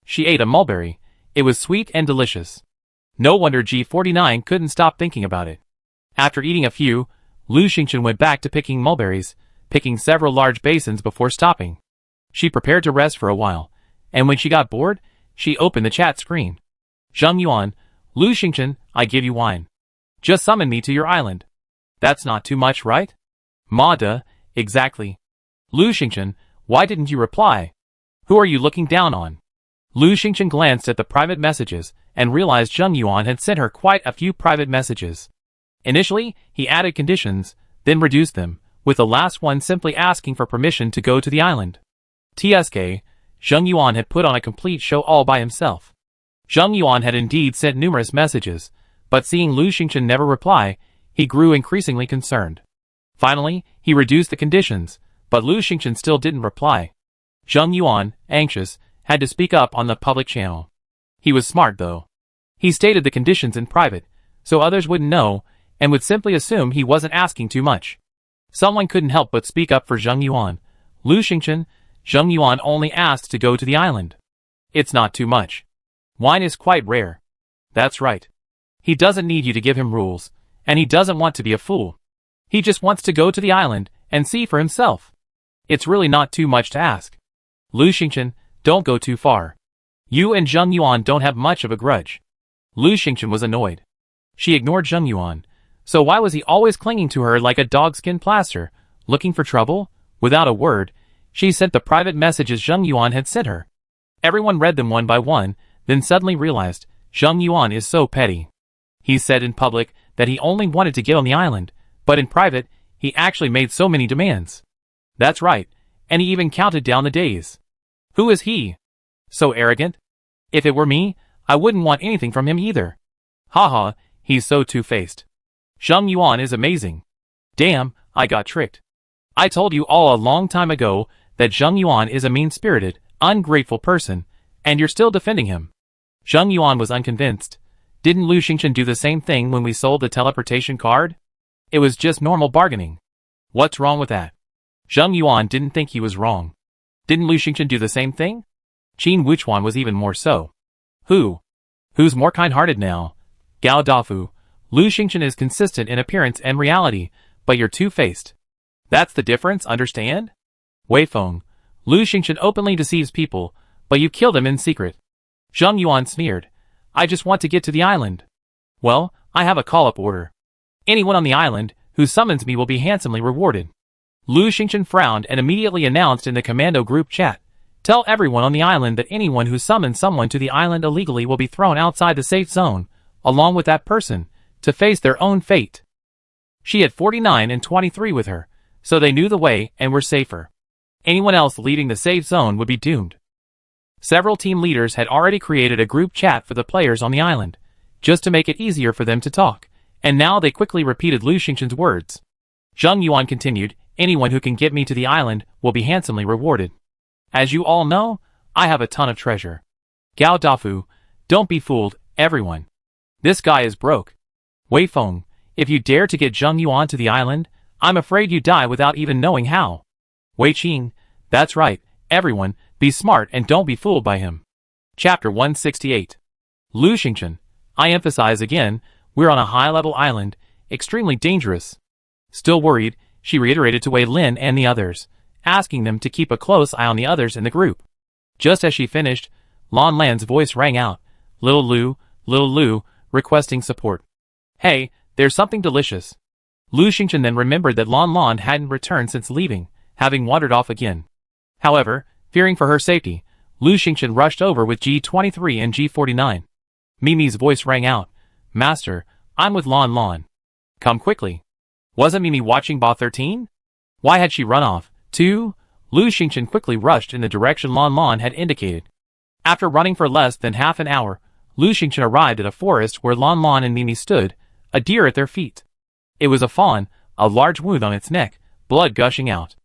She ate a mulberry. It was sweet and delicious. No wonder G49 couldn't stop thinking about it. After eating a few, Lu Xingchen went back to picking mulberries, picking several large basins before stopping. She prepared to rest for a while, and when she got bored, she opened the chat screen. Zheng Yuan, Lu Xingchen, I give you wine. Just summon me to your island. That's not too much, right? Ma duh, exactly. Lu Xingchen, why didn't you reply? Who are you looking down on? Lu Xingchen glanced at the private messages and realized Zheng Yuan had sent her quite a few private messages. Initially, he added conditions, then reduced them, with the last one simply asking for permission to go to the island. TSK, Zheng Yuan had put on a complete show all by himself. Zheng Yuan had indeed sent numerous messages, but seeing Lu Xingchen never reply, he grew increasingly concerned. Finally, he reduced the conditions, but Lu Xingchen still didn't reply. Zheng Yuan, anxious, had to speak up on the public channel. He was smart though. He stated the conditions in private, so others wouldn't know, and would simply assume he wasn't asking too much. Someone couldn't help but speak up for Zheng Yuan. Lu Xingchen, Zheng Yuan only asked to go to the island. It's not too much. Wine is quite rare. That's right. He doesn't need you to give him rules, and he doesn't want to be a fool. He just wants to go to the island and see for himself. It's really not too much to ask. Lu Xingchen, don't go too far. You and Zheng Yuan don't have much of a grudge. Lu Xingchen was annoyed. She ignored Zheng Yuan. So why was he always clinging to her like a dogskin plaster, looking for trouble? Without a word, she sent the private messages Zheng Yuan had sent her. Everyone read them one by one, then suddenly realized, Zheng Yuan is so petty. He said in public that he only wanted to get on the island, but in private, he actually made so many demands. That's right, and he even counted down the days. Who is he? So arrogant? If it were me, I wouldn't want anything from him either. Haha, he's so two-faced. Zheng Yuan is amazing. Damn, I got tricked. I told you all a long time ago that Zheng Yuan is a mean-spirited, ungrateful person, and you're still defending him. Zheng Yuan was unconvinced. Didn't Lu Xingchen do the same thing when we sold the teleportation card? It was just normal bargaining. What's wrong with that? Zheng Yuan didn't think he was wrong. Didn't Lu Xingchen do the same thing? Qin Wuchuan was even more so. Who's more kind-hearted now? Gao Dafu, Lu Xingchen is consistent in appearance and reality, but you're two-faced. That's the difference, understand? Wei Feng, Lu Xingchen openly deceives people, but you kill them in secret. Zheng Yuan sneered. I just want to get to the island. Well, I have a call-up order. Anyone on the island who summons me will be handsomely rewarded. Lu Xingchen frowned and immediately announced in the commando group chat. Tell everyone on the island that anyone who summons someone to the island illegally will be thrown outside the safe zone, along with that person, to face their own fate. She had 49 and 23 with her, so they knew the way and were safer. Anyone else leaving the safe zone would be doomed. Several team leaders had already created a group chat for the players on the island, just to make it easier for them to talk, and now they quickly repeated Lu Xingchen's words. Zheng Yuan continued, anyone who can get me to the island will be handsomely rewarded. As you all know, I have a ton of treasure. Gao Dafu, don't be fooled, everyone. This guy is broke. Wei Feng, if you dare to get Zheng Yuan to the island, I'm afraid you die without even knowing how. Wei Qing, that's right, everyone, be smart and don't be fooled by him. Chapter 168. Lu Xingchen, I emphasize again, we're on a high-level island, extremely dangerous. Still worried, she reiterated to Wei Lin and the others, asking them to keep a close eye on the others in the group. Just as she finished, Lan Lan's voice rang out, Little Lu, requesting support. Hey, there's something delicious. Lu Xingchen then remembered that Lan Lan hadn't returned since leaving, having wandered off again. However, fearing for her safety, Lu Xingchen rushed over with G23 and G49. Mimi's voice rang out, Master, I'm with Lan Lan. Come quickly. Wasn't Mimi watching Ba 13? Why had she run off, too? Lu Xingchen quickly rushed in the direction Lan Lan had indicated. After running for less than half an hour, Lu Xingchen arrived at a forest where Lan Lan and Mimi stood, a deer at their feet. It was a fawn, a large wound on its neck, blood gushing out.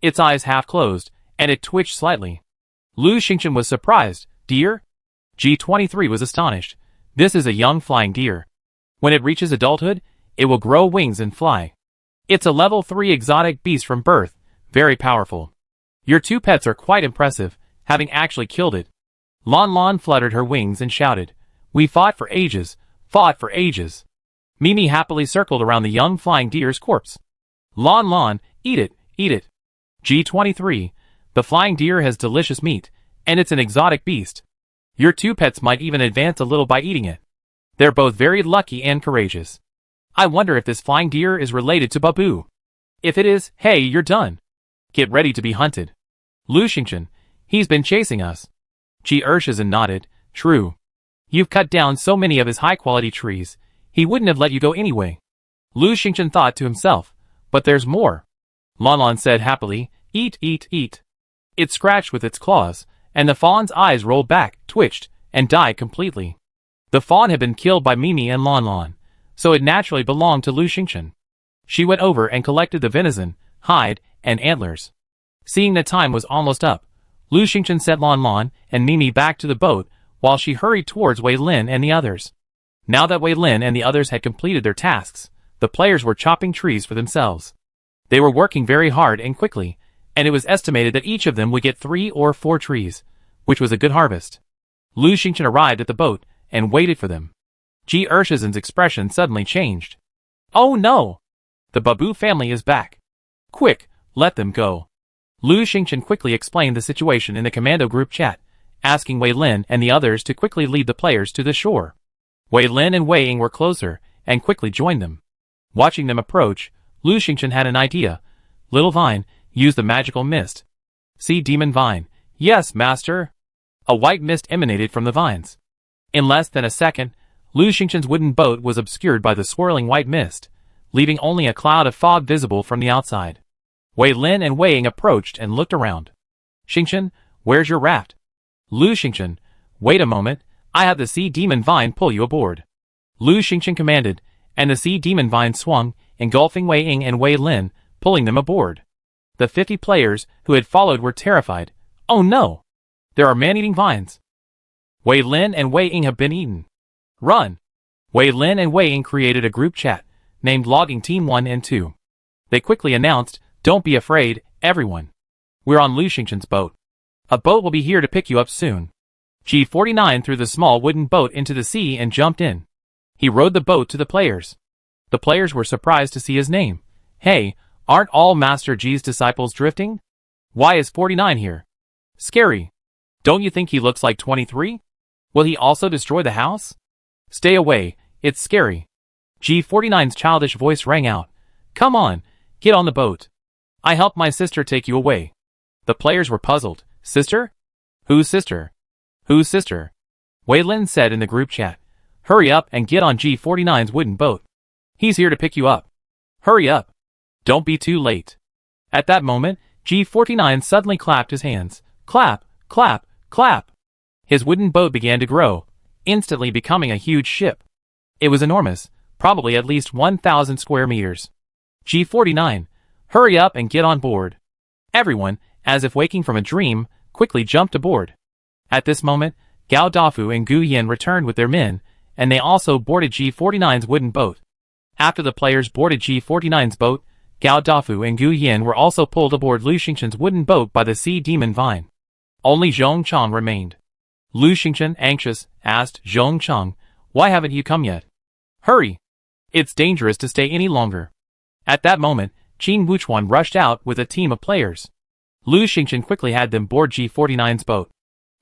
Its eyes half closed, and it twitched slightly. Lu Xingchen was surprised. Deer? G23 was astonished. This is a young flying deer. When it reaches adulthood, it will grow wings and fly. It's a level 3 exotic beast from birth, very powerful. Your two pets are quite impressive, having actually killed it. Lan Lan fluttered her wings and shouted, We fought for ages, fought for ages. Mimi happily circled around the young flying deer's corpse. Lan Lan, eat it, eat it. G23, the flying deer has delicious meat, and it's an exotic beast. Your two pets might even advance a little by eating it. They're both very lucky and courageous. I wonder if this flying deer is related to Babu. If it is, hey, you're done. Get ready to be hunted. Lu Xingchen, he's been chasing us. Ji Ershizan nodded, true. You've cut down so many of his high-quality trees, he wouldn't have let you go anyway. Lu Xingchen thought to himself, but there's more. Lan Lan said happily, eat, eat, eat. It scratched with its claws, and the fawn's eyes rolled back, twitched, and died completely. The fawn had been killed by Mimi and Lan Lan, so it naturally belonged to Lu Xingchen. She went over and collected the venison, hide, and antlers. Seeing that time was almost up, Lu Xingchen sent Lan Lan and Mimi back to the boat while she hurried towards Wei Lin and the others. Now that Wei Lin and the others had completed their tasks, the players were chopping trees for themselves. They were working very hard and quickly, and it was estimated that each of them would get 3 or 4 trees, which was a good harvest. Lu Xingchen arrived at the boat and waited for them. Ji Ershizan's expression suddenly changed. Oh no! The Babu family is back. Quick, let them go. Lu Xingchen quickly explained the situation in the commando group chat, asking Wei Lin and the others to quickly lead the players to the shore. Wei Lin and Wei Ying were closer, and quickly joined them. Watching them approach, Lu Xingchen had an idea. Little Vine, use the magical mist. See Demon Vine. Yes, master. A white mist emanated from the vines. In less than a second, Lu Xingchen's wooden boat was obscured by the swirling white mist, leaving only a cloud of fog visible from the outside. Wei Lin and Wei Ying approached and looked around. Xingchen, where's your raft? Lu Xingchen, wait a moment, I have the Sea Demon Vine pull you aboard. Lu Xingchen commanded, and the Sea Demon Vine swung, engulfing Wei Ying and Wei Lin, pulling them aboard. The 50 players who had followed were terrified. Oh no! There are man-eating vines. Wei Lin and Wei Ying have been eaten. Run! Wei Lin and Wei Ying created a group chat, named Logging Team 1 and 2. They quickly announced, don't be afraid, everyone. We're on Lu Xingchen's boat. A boat will be here to pick you up soon. G49 threw the small wooden boat into the sea and jumped in. He rowed the boat to the players. The players were surprised to see his name. Hey, aren't all Master G's disciples drifting? Why is 49 here? Scary. Don't you think he looks like 23? Will he also destroy the house? Stay away, it's scary. G49's childish voice rang out. Come on, get on the boat. I helped my sister take you away. The players were puzzled. Sister? Whose sister? Whose sister? Wei Lin said in the group chat. Hurry up and get on G49's wooden boat. He's here to pick you up. Hurry up. Don't be too late. At that moment, G49 suddenly clapped his hands. Clap, clap, clap. His wooden boat began to grow, instantly becoming a huge ship. It was enormous, probably at least 1,000 square meters. G49, hurry up and get on board. Everyone, as if waking from a dream, quickly jumped aboard. At this moment, Gao Dafu and Gu Yin returned with their men, and they also boarded G49's wooden boat. After the players boarded G49's boat, Gao Dafu and Gu Yin were also pulled aboard Lu Xingchen's wooden boat by the Sea Demon Vine. Only Zhong Chang remained. Lu Xingchen, anxious, asked Zhong Chang, why haven't you come yet? Hurry! It's dangerous to stay any longer. At that moment, Qin Wuchuan rushed out with a team of players. Lu Xingchen quickly had them board G49's boat.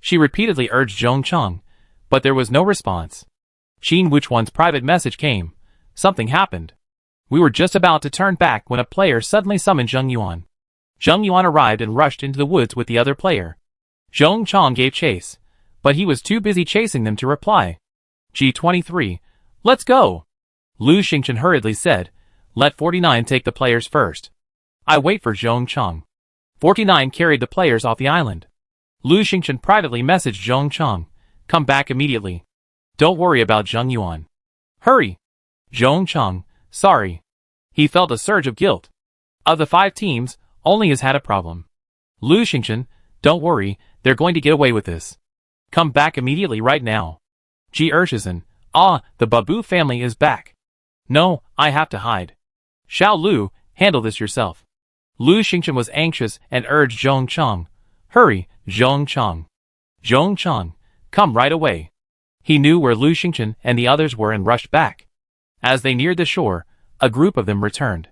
She repeatedly urged Zhong Chang, but there was no response. Qin Wuchuan's private message came. Something happened. We were just about to turn back when a player suddenly summoned Zheng Yuan. Zheng Yuan arrived and rushed into the woods with the other player. Zhong Chang gave chase, but he was too busy chasing them to reply. G23, let's go! Lu Xingchen hurriedly said, let 49 take the players first. I wait for Zhong Chang. 49 carried the players off the island. Lu Xingchen privately messaged Zhong Chang, come back immediately. Don't worry about Zheng Yuan. Hurry! Zhong Chang, sorry. He felt a surge of guilt. Of the 5 teams, only has had a problem. Lu Xingchen, don't worry, they're going to get away with this. Come back immediately right now. Ji Ershizan, the Babu family is back. No, I have to hide. Xiao Lu, handle this yourself. Lu Xingchen was anxious and urged Zhong Chang. Hurry, Zhong Chang. Zhong Chang, come right away. He knew where Lu Xingchen and the others were and rushed back. As they neared the shore, a group of them returned.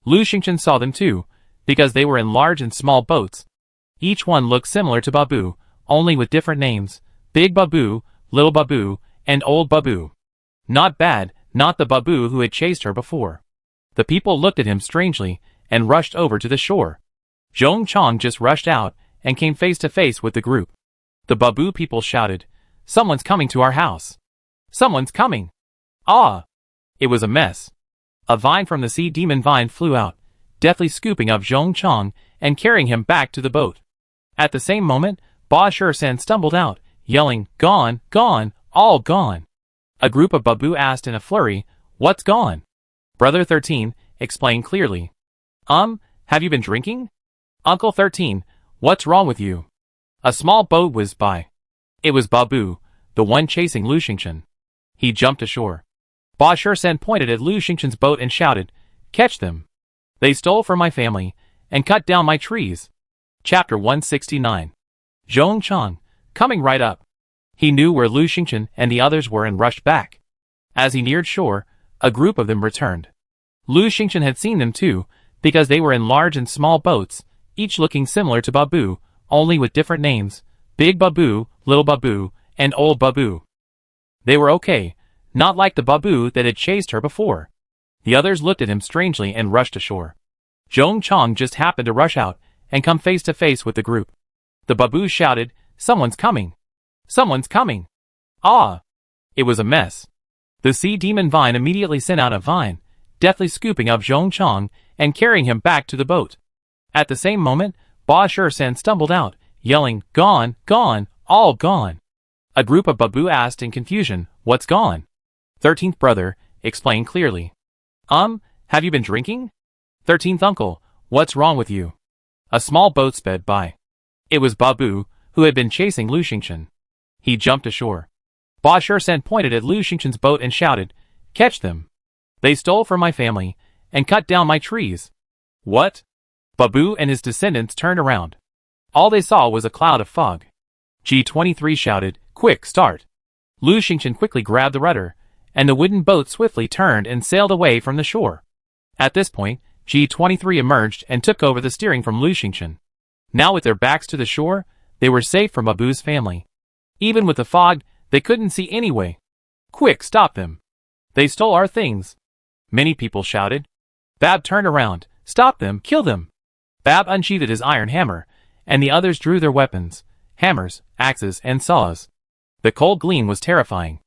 Lu Xingchen saw them too, because they were in large and small boats. Each one looked similar to Babu, only with different names, Big Babu, Little Babu, and Old Babu. Not bad, not the Babu who had chased her before. The people looked at him strangely, and rushed over to the shore. Zhong Chang just rushed out, and came face to face with the group. The Babu people shouted, someone's coming to our house. Someone's coming. It was a mess. A vine from the sea demon vine flew out, deftly scooping up Zhong Chang, and carrying him back to the boat. At the same moment, Ba Shursan stumbled out, yelling, gone, gone, all gone. A group of Babu asked in a flurry, what's gone? Brother 13, explained clearly. Have you been drinking? Uncle 13, what's wrong with you? A small boat whizzed by. It was Babu, the one chasing Lu Xingchen. He jumped ashore. Ba Shursan pointed at Lu Xingchen's boat and shouted, catch them. They stole from my family, and cut down my trees. Chapter 169. Zhong Chang, coming right up. He knew where Lu Xingchen and the others were and rushed back. As he neared shore, a group of them returned. Lu Xingchen had seen them too, because they were in large and small boats, each looking similar to Babu, only with different names, Big Babu, Little Babu, and Old Babu. They were okay, not like the Babu that had chased her before. The others looked at him strangely and rushed ashore. Zhong Chang just happened to rush out, and come face to face with the group. The Babu shouted, someone's coming. Someone's coming. It was a mess. The sea demon vine immediately sent out a vine, deftly scooping up Zhong Chang, and carrying him back to the boat. At the same moment, Ba Shursan stumbled out, yelling, gone, gone, all gone. A group of Babu asked in confusion, what's gone? 13th brother, explained clearly. Have you been drinking? 13th uncle, what's wrong with you? A small boat sped by. It was Babu, who had been chasing Lu Xingchen. He jumped ashore. Ba Shursan pointed at Lu Xingchen's boat and shouted, catch them. They stole from my family, and cut down my trees. What? Babu and his descendants turned around. All they saw was a cloud of fog. G23 shouted, quick, start. Lu Xingchen quickly grabbed the rudder, and the wooden boat swiftly turned and sailed away from the shore. At this point, G23 emerged and took over the steering from Lu Xingchen. Now with their backs to the shore, they were safe from Babu's family. Even with the fog, they couldn't see anyway. Quick, stop them. They stole our things. Many people shouted. Bab turned around. Stop them, kill them. Bab unsheathed his iron hammer, and the others drew their weapons, hammers, axes, and saws. The cold gleam was terrifying.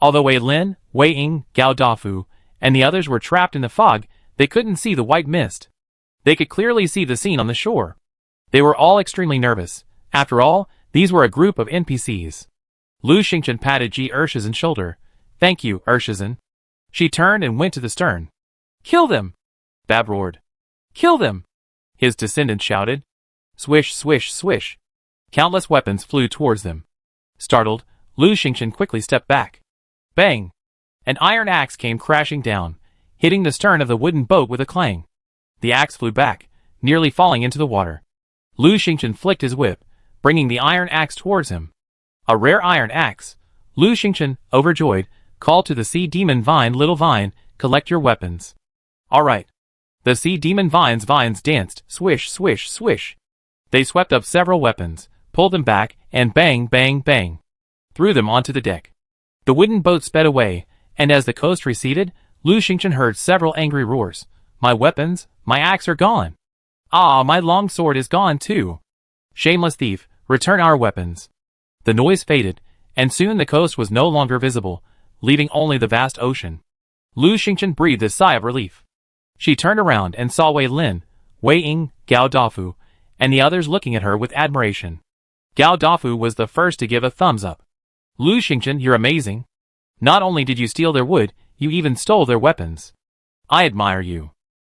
Although Wei Lin, Wei Ying, Gao Dafu, and the others were trapped in the fog, they couldn't see the white mist. They could clearly see the scene on the shore. They were all extremely nervous. After all, these were a group of NPCs. Lu Xingchen patted Ji Ershizan's shoulder. Thank you, Ershizan. She turned and went to the stern. Kill them! Bab roared. Kill them! His descendants shouted. Swish, swish, swish. Countless weapons flew towards them. Startled, Lu Xingchen quickly stepped back. Bang! An iron axe came crashing down, hitting the stern of the wooden boat with a clang. The axe flew back, nearly falling into the water. Lu Xingchen flicked his whip, bringing the iron axe towards him. A rare iron axe. Lu Xingchen, overjoyed, called to the sea demon vine, little vine, collect your weapons. All right. The sea demon vines danced, swish, swish, swish. They swept up several weapons, pulled them back, and bang, bang, bang, threw them onto the deck. The wooden boat sped away, and as the coast receded, Lu Xingchen heard several angry roars. My weapons, my axe are gone. Ah, my long sword is gone too. Shameless thief, return our weapons. The noise faded, and soon the coast was no longer visible, leaving only the vast ocean. Lu Xingchen breathed a sigh of relief. She turned around and saw Wei Lin, Wei Ying, Gao Dafu, and the others looking at her with admiration. Gao Dafu was the first to give a thumbs up. Lu Xingchen, you're amazing. Not only did you steal their wood, you even stole their weapons. I admire you.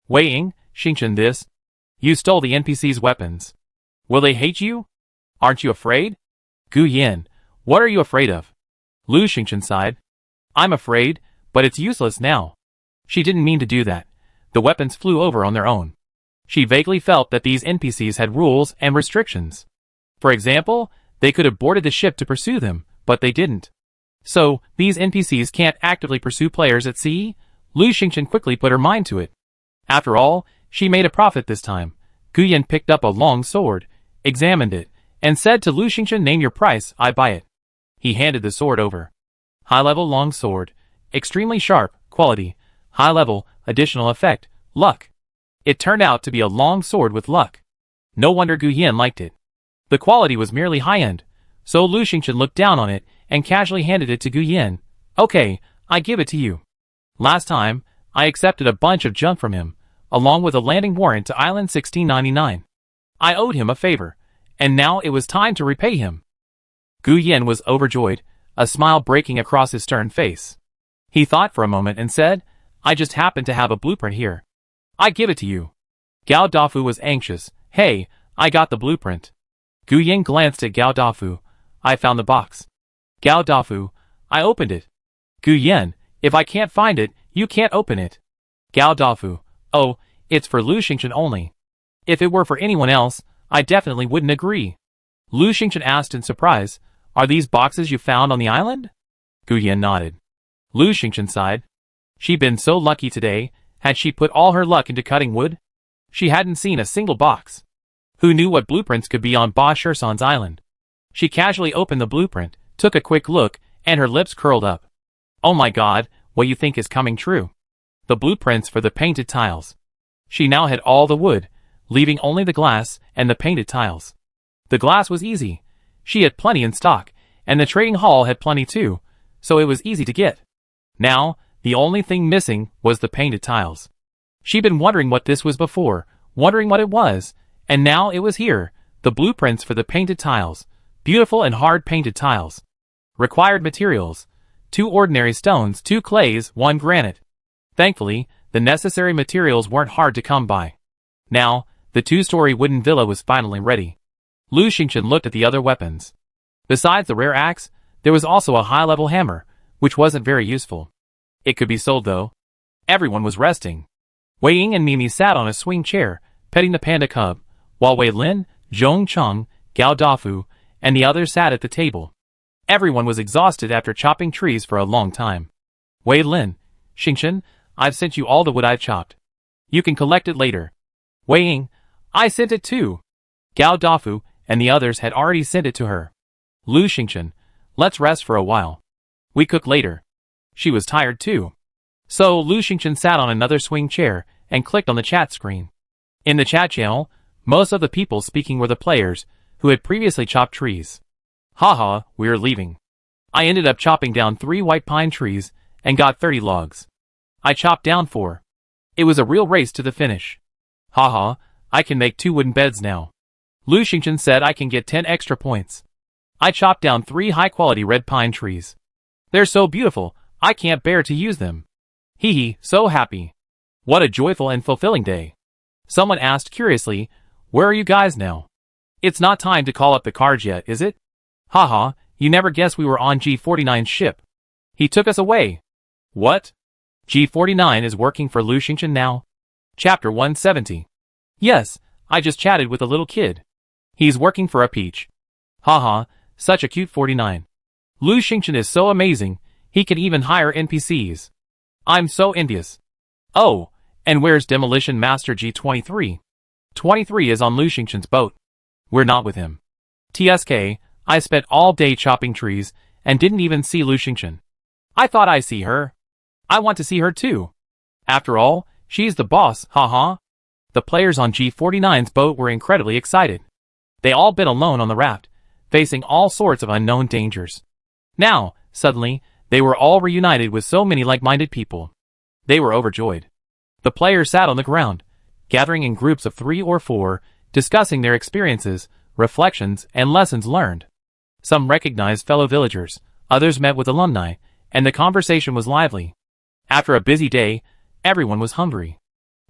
Wei Ying, Xingchen this. You stole the NPC's weapons. Will they hate you? Aren't you afraid? Gu Yan, what are you afraid of? Lu Xingchen sighed. I'm afraid, but it's useless now. She didn't mean to do that. The weapons flew over on their own. She vaguely felt that these NPCs had rules and restrictions. For example, they could have boarded the ship to pursue them, but they didn't. So, these NPCs can't actively pursue players at sea? Lu Xingchen quickly put her mind to it. After all, she made a profit this time. Gu Yan picked up a long sword, examined it, and said to Lu Xingchen, name your price, I buy it. He handed the sword over. High-level long sword, extremely sharp, quality, high-level, additional effect, luck. It turned out to be a long sword with luck. No wonder Gu Yan liked it. The quality was merely high-end, so Lu Xingchen looked down on it and casually handed it to Gu Yan. Okay, I give it to you. Last time, I accepted a bunch of junk from him, along with a landing warrant to Island 1699. I owed him a favor, and now it was time to repay him. Gu Yan was overjoyed, a smile breaking across his stern face. He thought for a moment and said, I just happen to have a blueprint here. I give it to you. Gao Dafu was anxious. Hey, I got the blueprint. Gu Yan glanced at Gao Dafu. I found the box. Gao Dafu, I opened it. Gu Yan, if I can't find it, you can't open it. Gao Dafu, oh, it's for Lu Xingchen only. If it were for anyone else, I definitely wouldn't agree. Lu Xingchen asked in surprise, are these boxes you found on the island? Gu Yan nodded. Lu Xingchen sighed. She'd been so lucky today. Had she put all her luck into cutting wood? She hadn't seen a single box. Who knew what blueprints could be on Ba Shirsan's island? She casually opened the blueprint, took a quick look, and her lips curled up. Oh my god, what you think is coming true? The blueprints for the painted tiles. She now had all the wood, leaving only the glass and the painted tiles. The glass was easy. She had plenty in stock, and the trading hall had plenty too, so it was easy to get. Now, the only thing missing was the painted tiles. She'd been wondering what this was before, wondering what it was, and now it was here, the blueprints for the painted tiles, beautiful and hard painted tiles. Required materials: 2 ordinary stones, 2 clays, 1 granite. Thankfully, the necessary materials weren't hard to come by. Now, the 2-story wooden villa was finally ready. Lu Xingchen looked at the other weapons. Besides the rare axe, there was also a high-level hammer, which wasn't very useful. It could be sold though. Everyone was resting. Wei Ying and Mimi sat on a swing chair, petting the panda cub, while Wei Lin, Zhong Cheng, Gao Dafu, and the others sat at the table. Everyone was exhausted after chopping trees for a long time. Wei Lin, Xingchen, I've sent you all the wood I've chopped. You can collect it later. Wei Ying, I sent it too. Gao Dafu and the others had already sent it to her. Lu Xingchen, let's rest for a while. We cook later. She was tired too. So Lu Xingchen sat on another swing chair and clicked on the chat screen. In the chat channel, most of the people speaking were the players who had previously chopped trees. Haha, we're leaving. I ended up chopping down 3 white pine trees and got 30 logs. I chopped down 4. It was a real race to the finish. Haha, I can make 2 wooden beds now. Lu Xingchen said I can get 10 extra points. I chopped down 3 high-quality red pine trees. They're so beautiful, I can't bear to use them. Hee hee, so happy. What a joyful and fulfilling day. Someone asked curiously, where are you guys now? It's not time to call up the cards yet, is it? Haha, you never guessed we were on G49's ship. He took us away. What? G49 is working for Lu Xingchen now? Chapter 170. Yes, I just chatted with a little kid. He's working for a peach. Haha, such a cute 49. Lu Xingchen is so amazing, he can even hire NPCs. I'm so envious. Oh, And where's Demolition Master G23? 23 is on Lu Xingchen's boat. We're not with him. TSK, I spent all day chopping trees and didn't even see Lu Xingchen. I thought I see her. I want to see her too. After all, she's the boss, haha. The players on G49's boat were incredibly excited. They all been alone on the raft, facing all sorts of unknown dangers. Now, suddenly, they were all reunited with so many like-minded people. They were overjoyed. The players sat on the ground, gathering in groups of 3 or 4, discussing their experiences, reflections, and lessons learned. Some recognized fellow villagers, others met with alumni, and the conversation was lively. After a busy day, everyone was hungry.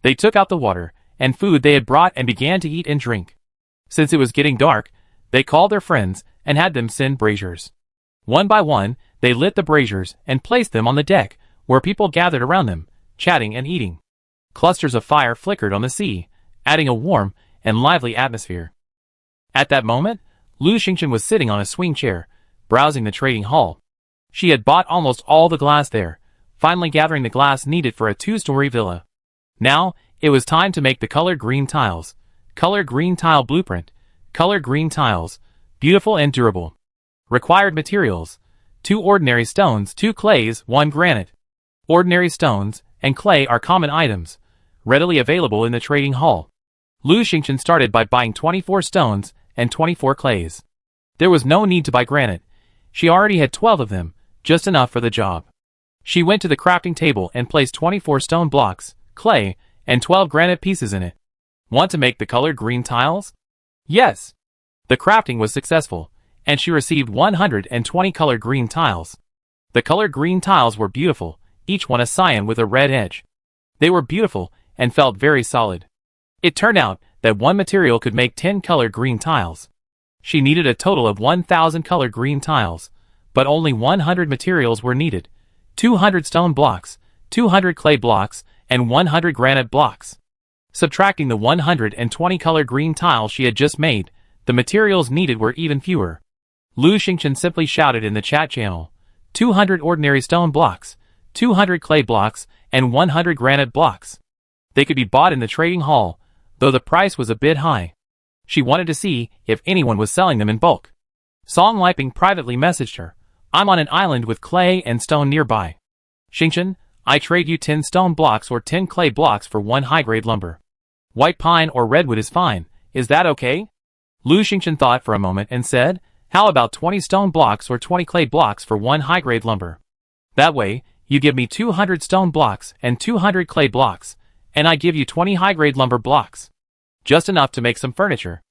They took out the water and food they had brought and began to eat and drink. Since it was getting dark, they called their friends and had them send braziers. One by one, they lit the braziers and placed them on the deck, where people gathered around them, chatting and eating. Clusters of fire flickered on the sea, adding a warm and lively atmosphere. At that moment, Lu Xingchen was sitting on a swing chair, browsing the trading hall. She had bought almost all the glass there, finally gathering the glass needed for a 2-story villa. Now, it was time to make the colored green tiles. Colored green tile blueprint. Colored green tiles. Beautiful and durable. Required materials: 2 ordinary stones, 2 clays, 1 granite. Ordinary stones and clay are common items, readily available in the trading hall. Lu Xingchen started by buying 24 stones and 24 clays. There was no need to buy granite. She already had 12 of them, just enough for the job. She went to the crafting table and placed 24 stone blocks, clay, and 12 granite pieces in it. Want to make the colored green tiles? Yes. The crafting was successful, and she received 120 colored green tiles. The colored green tiles were beautiful, each one a cyan with a red edge. They were beautiful and felt very solid. It turned out that one material could make 10 colored green tiles. She needed a total of 1,000 colored green tiles, but only 100 materials were needed: 200 stone blocks, 200 clay blocks, and 100 granite blocks. Subtracting the 120 colored green tiles she had just made, the materials needed were even fewer. Lu Xingchen simply shouted in the chat channel, 200 ordinary stone blocks, 200 clay blocks, and 100 granite blocks. They could be bought in the trading hall, though the price was a bit high. She wanted to see if anyone was selling them in bulk. Song Liping privately messaged her, I'm on an island with clay and stone nearby. Xingchen, I trade you 10 stone blocks or 10 clay blocks for 1 high-grade lumber. White pine or redwood is fine, is that okay? Lu Xingchen thought for a moment and said, how about 20 stone blocks or 20 clay blocks for 1 high-grade lumber? That way, you give me 200 stone blocks and 200 clay blocks, and I give you 20 high-grade lumber blocks. Just enough to make some furniture.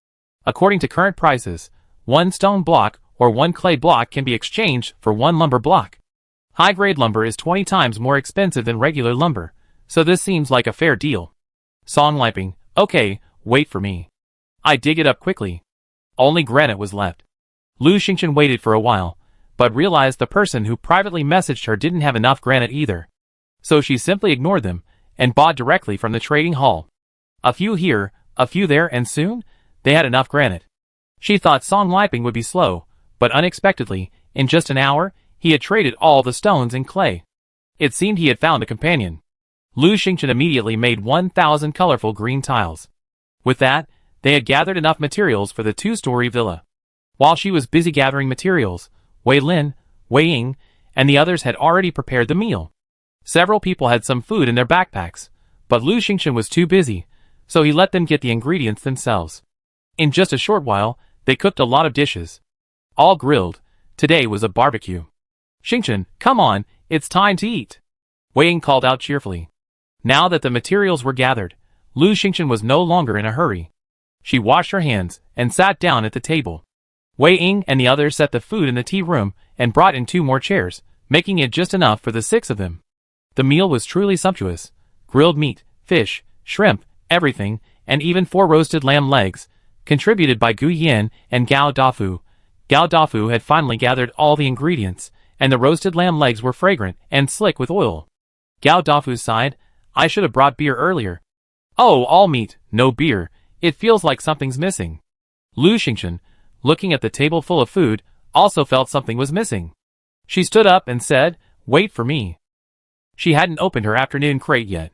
According to current prices, 1 stone block or 1 clay block can be exchanged for 1 lumber block. High-grade lumber is 20 times more expensive than regular lumber, so this seems like a fair deal. Song Liping, okay, wait for me. I dig it up quickly. Only granite was left. Lu Xingchen waited for a while, but realized the person who privately messaged her didn't have enough granite either. So she simply ignored them, and bought directly from the trading hall. A few here, a few there, and soon, they had enough granite. She thought Song Liping would be slow, but unexpectedly, in just an hour, he had traded all the stones and clay. It seemed he had found a companion. Lu Xingchen immediately made 1,000 colorful green tiles. With that, they had gathered enough materials for the 2-story villa. While she was busy gathering materials, Wei Lin, Wei Ying, and the others had already prepared the meal. Several people had some food in their backpacks, but Lu Xingchen was too busy, so he let them get the ingredients themselves. In just a short while, they cooked a lot of dishes. All grilled. Today was a barbecue. Xingchen, come on, it's time to eat. Wei Ying called out cheerfully. Now that the materials were gathered, Lu Xingchen was no longer in a hurry. She washed her hands and sat down at the table. Wei Ying and the others set the food in the tea room and brought in 2 more chairs, making it just enough for the 6 of them. The meal was truly sumptuous. Grilled meat, fish, shrimp, everything, and even 4 roasted lamb legs, contributed by Gu Yan and Gao Dafu. Gao Dafu had finally gathered all the ingredients, and the roasted lamb legs were fragrant and slick with oil. Gao Dafu sighed, I should have brought beer earlier. Oh, all meat, no beer, it feels like something's missing. Lu Xingchen, looking at the table full of food, also felt something was missing. She stood up and said, wait for me. She hadn't opened her afternoon crate yet.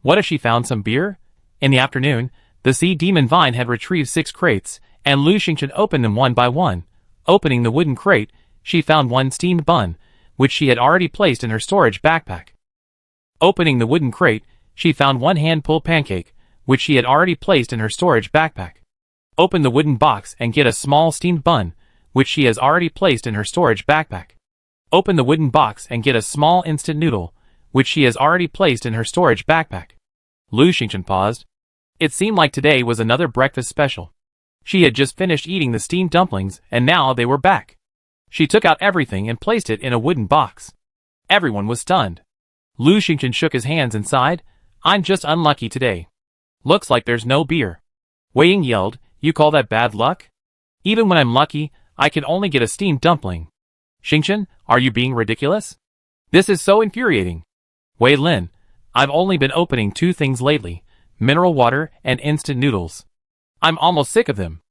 What if she found some beer? In the afternoon, the sea demon vine had retrieved 6 crates, and Lu Xingchen opened them one by one. Opening the wooden crate, she found one steamed bun, which she had already placed in her storage backpack. Opening the wooden crate, she found one hand-pulled pancake, which she had already placed in her storage backpack. Open the wooden box and get a small steamed bun, which she has already placed in her storage backpack. Open the wooden box and get a small instant noodle, which she has already placed in her storage backpack. Lu Xingchen paused. It seemed like today was another breakfast special. She had just finished eating the steamed dumplings, and now they were back. She took out everything and placed it in a wooden box. Everyone was stunned. Lu Xingchen shook his hands and sighed. I'm just unlucky today. Looks like there's no beer. Wei Ying yelled, you call that bad luck? Even when I'm lucky, I can only get a steamed dumpling. Xingchen, are you being ridiculous? This is so infuriating. Wei Lin, I've only been opening 2 things lately, mineral water and instant noodles. I'm almost sick of them.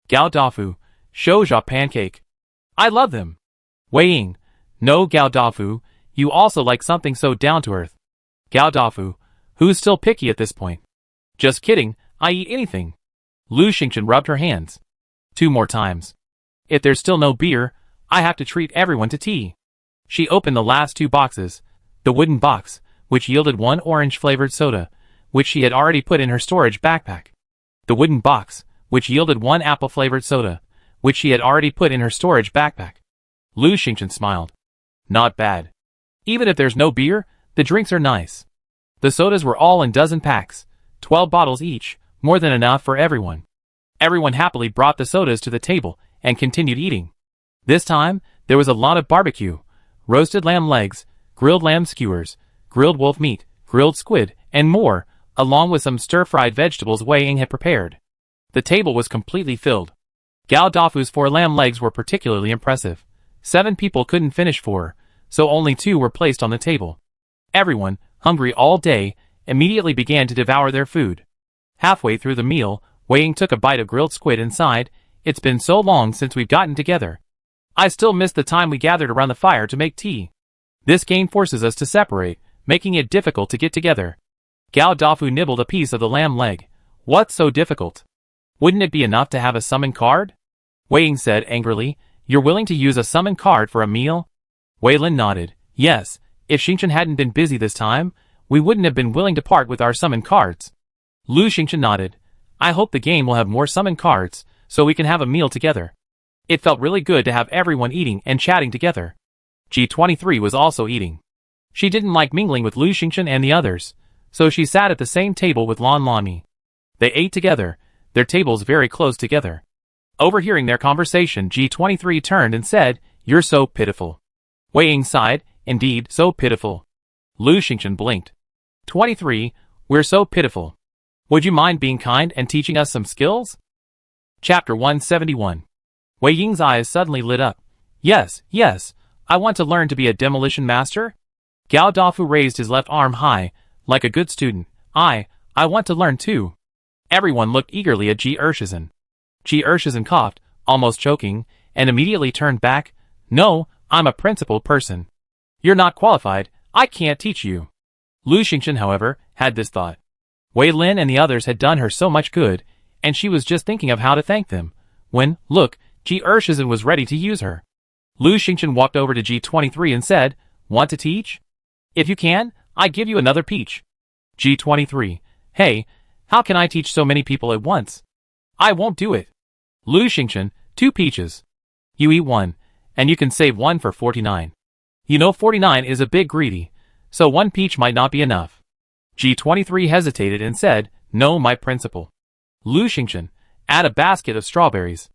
Gao Dafu, Shouja pancake. I love them. Wei Ying, no Gao Dafu, you also like something so down to earth. Gao Dafu, who's still picky at this point? Just kidding, I eat anything. Lu Xingchen rubbed her hands. 2 more times. If there's still no beer, I have to treat everyone to tea. She opened the last 2 boxes. The wooden box, which yielded 1 orange-flavored soda, which she had already put in her storage backpack. The wooden box, which yielded 1 apple-flavored soda, which she had already put in her storage backpack. Lu Xingchen smiled. Not bad. Even if there's no beer, the drinks are nice. The sodas were all in dozen packs, 12 bottles each, more than enough for everyone. Everyone happily brought the sodas to the table and continued eating. This time, there was a lot of barbecue, roasted lamb legs, grilled lamb skewers, grilled wolf meat, grilled squid, and more, along with some stir-fried vegetables Wei Ying had prepared. The table was completely filled. Gao Dafu's 4 lamb legs were particularly impressive. 7 people couldn't finish 4, so only 2 were placed on the table. Everyone, hungry all day, immediately began to devour their food. Halfway through the meal, Wei Ying took a bite of grilled squid and sighed, it's been so long since we've gotten together. I still miss the time we gathered around the fire to make tea. This game forces us to separate, making it difficult to get together. Gao Dafu nibbled a piece of the lamb leg. What's so difficult? Wouldn't it be enough to have a summon card? Wei Ying said angrily, you're willing to use a summon card for a meal? Wei Lin nodded. Yes, if Xingchen hadn't been busy this time, we wouldn't have been willing to part with our summon cards. Lu Xingchen nodded. I hope the game will have more summon cards, so we can have a meal together. It felt really good to have everyone eating and chatting together. G23 was also eating. She didn't like mingling with Lu Xingchen and the others, so she sat at the same table with Lan Lanmi. They ate together, their tables very close together. Overhearing their conversation, G23 turned and said, you're so pitiful. Wei Ying sighed, indeed, so pitiful. Lu Xingchen blinked. 23, we're so pitiful. Would you mind being kind and teaching us some skills? Chapter 171. Wei Ying's eyes suddenly lit up. Yes, yes, I want to learn to be a demolition master. Gao Dafu raised his left arm high, like a good student. I want to learn too. Everyone looked eagerly at Ji Ershizan. Ji Ershizan coughed, almost choking, and immediately turned back. No, I'm a principled person. You're not qualified, I can't teach you. Lu Xingchen, however, had this thought. Wei Lin and the others had done her so much good, and she was just thinking of how to thank them, when, look, Ji Ershizan was ready to use her. Lu Xingchen walked over to G23 and said, want to teach? If you can, I give you another peach. G23, hey, how can I teach so many people at once? I won't do it. Lu Xingchen, 2 peaches. You eat 1, and you can save 1 for 49. You know 49 is a bit greedy, so 1 peach might not be enough. G23 hesitated and said, no, my principal. Lu Xingchen, add a basket of strawberries.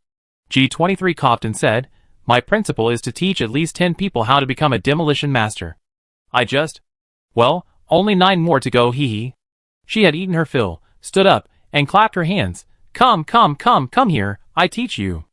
G23 coughed and said, my principle is to teach at least 10 people how to become a demolition master. Well, only 9 more to go, hee hee. She had eaten her fill, stood up, and clapped her hands. Come here, I teach you.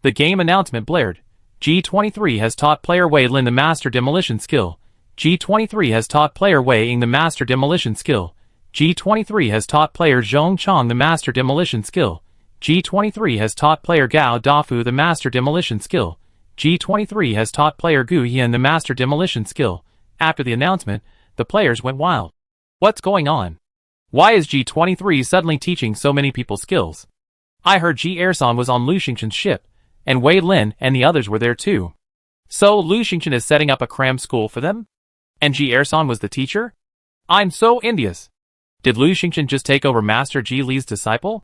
The game announcement blared. G23 has taught player Wei Lin the master demolition skill. G23 has taught player Wei Ying the master demolition skill. G23 has taught player Zhong Chong the master demolition skill. G23 has taught player Gao Dafu the master demolition skill. G23 has taught player Gu Yan the master demolition skill. After the announcement, the players went wild. What's going on? Why is G23 suddenly teaching so many people skills? I heard Ji Ersan was on Lu Xingchen's ship, and Wei Lin and the others were there too. So Lu Xingchen is setting up a cram school for them? And Ji Ersan was the teacher? I'm so envious. Did Lu Xingchen just take over Master Ji Li's disciple?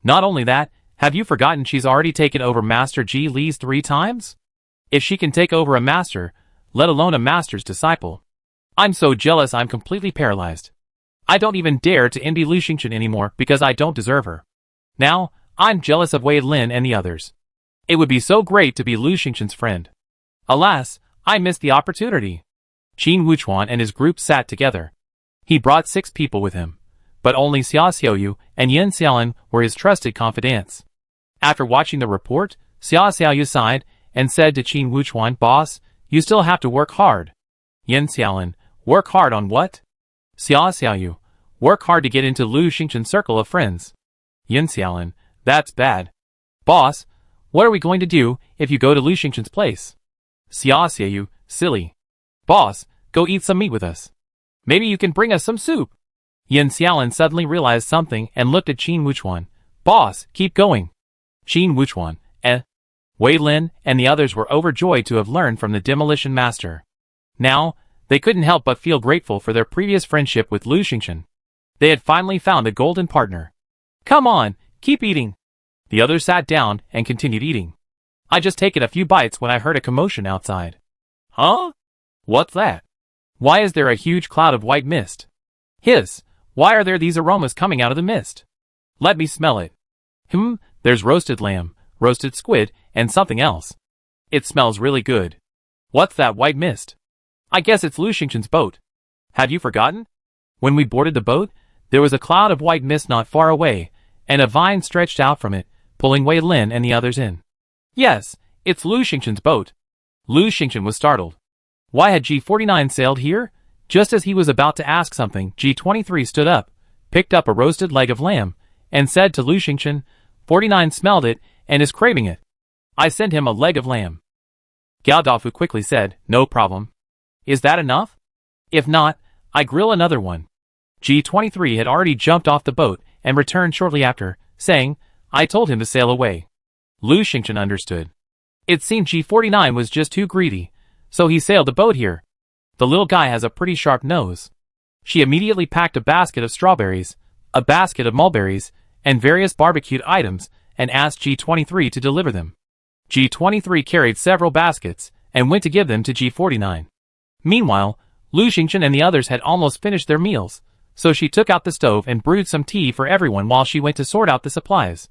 Not only that, have you forgotten she's already taken over Master Ji Li's 3 times? If she can take over a master, let alone a master's disciple. I'm so jealous I'm completely paralyzed. I don't even dare to envy Lu Xingchen anymore because I don't deserve her. Now, I'm jealous of Wei Lin and the others. It would be so great to be Lu Xingchen's friend. Alas, I missed the opportunity. Qin Wuchuan and his group sat together. He brought 6 people with him, but only Xia Xiaoyu and Yin Xiaolin were his trusted confidants. After watching the report, Xia Xiaoyu sighed and said to Qin Wuchuan, "Boss, you still have to work hard." Yin Xiaolin, "Work hard on what?" Xia Xiaoyu, "Work hard to get into Lu Xingchen's circle of friends." Yin Xiaolin, "That's bad. Boss, what are we going to do if you go to Lu Xingchen's place?" Xia Xiaoyu, "Silly. Boss, go eat some meat with us. Maybe you can bring us some soup." Yin Xiaolin suddenly realized something and looked at Qin Wuchuan. "Boss, keep going." Qin Wuchuan, Wei Lin and the others were overjoyed to have learned from the Demolition Master. Now, they couldn't help but feel grateful for their previous friendship with Lu Xingchen. They had finally found a golden partner. "Come on, keep eating." The others sat down and continued eating. I just taken a few bites when I heard a commotion outside. Huh? What's that? Why is there a huge cloud of white mist? Hiss, why are there these aromas coming out of the mist? Let me smell it. There's roasted lamb, roasted squid, and something else. It smells really good. What's that white mist? I guess it's Lu Xingchen's boat. Have you forgotten? When we boarded the boat, there was a cloud of white mist not far away, and a vine stretched out from it, pulling Wei Lin and the others in. Yes, it's Lu Xingchen's boat. Lu Xingchen was startled. Why had G49 sailed here? Just as he was about to ask something, G23 stood up, picked up a roasted leg of lamb, and said to Lu Xingchen, 49 smelled it and is craving it. I sent him a leg of lamb. Gao Dafu quickly said, no problem. Is that enough? If not, I grill another one. G23 had already jumped off the boat and returned shortly after, saying, I told him to sail away. Lu Xingchen understood. It seemed G49 was just too greedy, so he sailed the boat here. The little guy has a pretty sharp nose. She immediately packed a basket of strawberries, a basket of mulberries, and various barbecued items, and asked G23 to deliver them. G23 carried several baskets, and went to give them to G49. Meanwhile, Lu Xingchen and the others had almost finished their meals, so she took out the stove and brewed some tea for everyone while she went to sort out the supplies.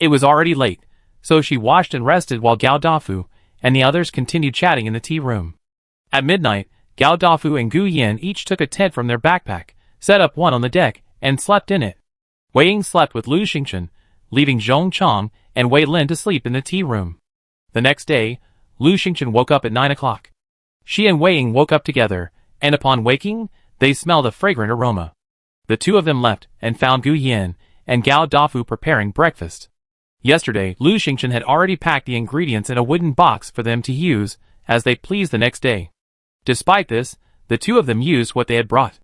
It was already late, so she washed and rested while Gao Dafu and the others continued chatting in the tea room. At midnight, Gao Dafu and Gu Yin each took a tent from their backpack, set up one on the deck, and slept in it. Wei Ying slept with Lu Xingchen, leaving Zhong Chang and Wei Lin to sleep in the tea room. The next day, Lu Xingchen woke up at 9 o'clock. She and Wei Ying woke up together, and upon waking, they smelled a fragrant aroma. The two of them left and found Gu Yin and Gao Dafu preparing breakfast. Yesterday, Lu Xingchen had already packed the ingredients in a wooden box for them to use as they pleased the next day. Despite this, the two of them used what they had brought.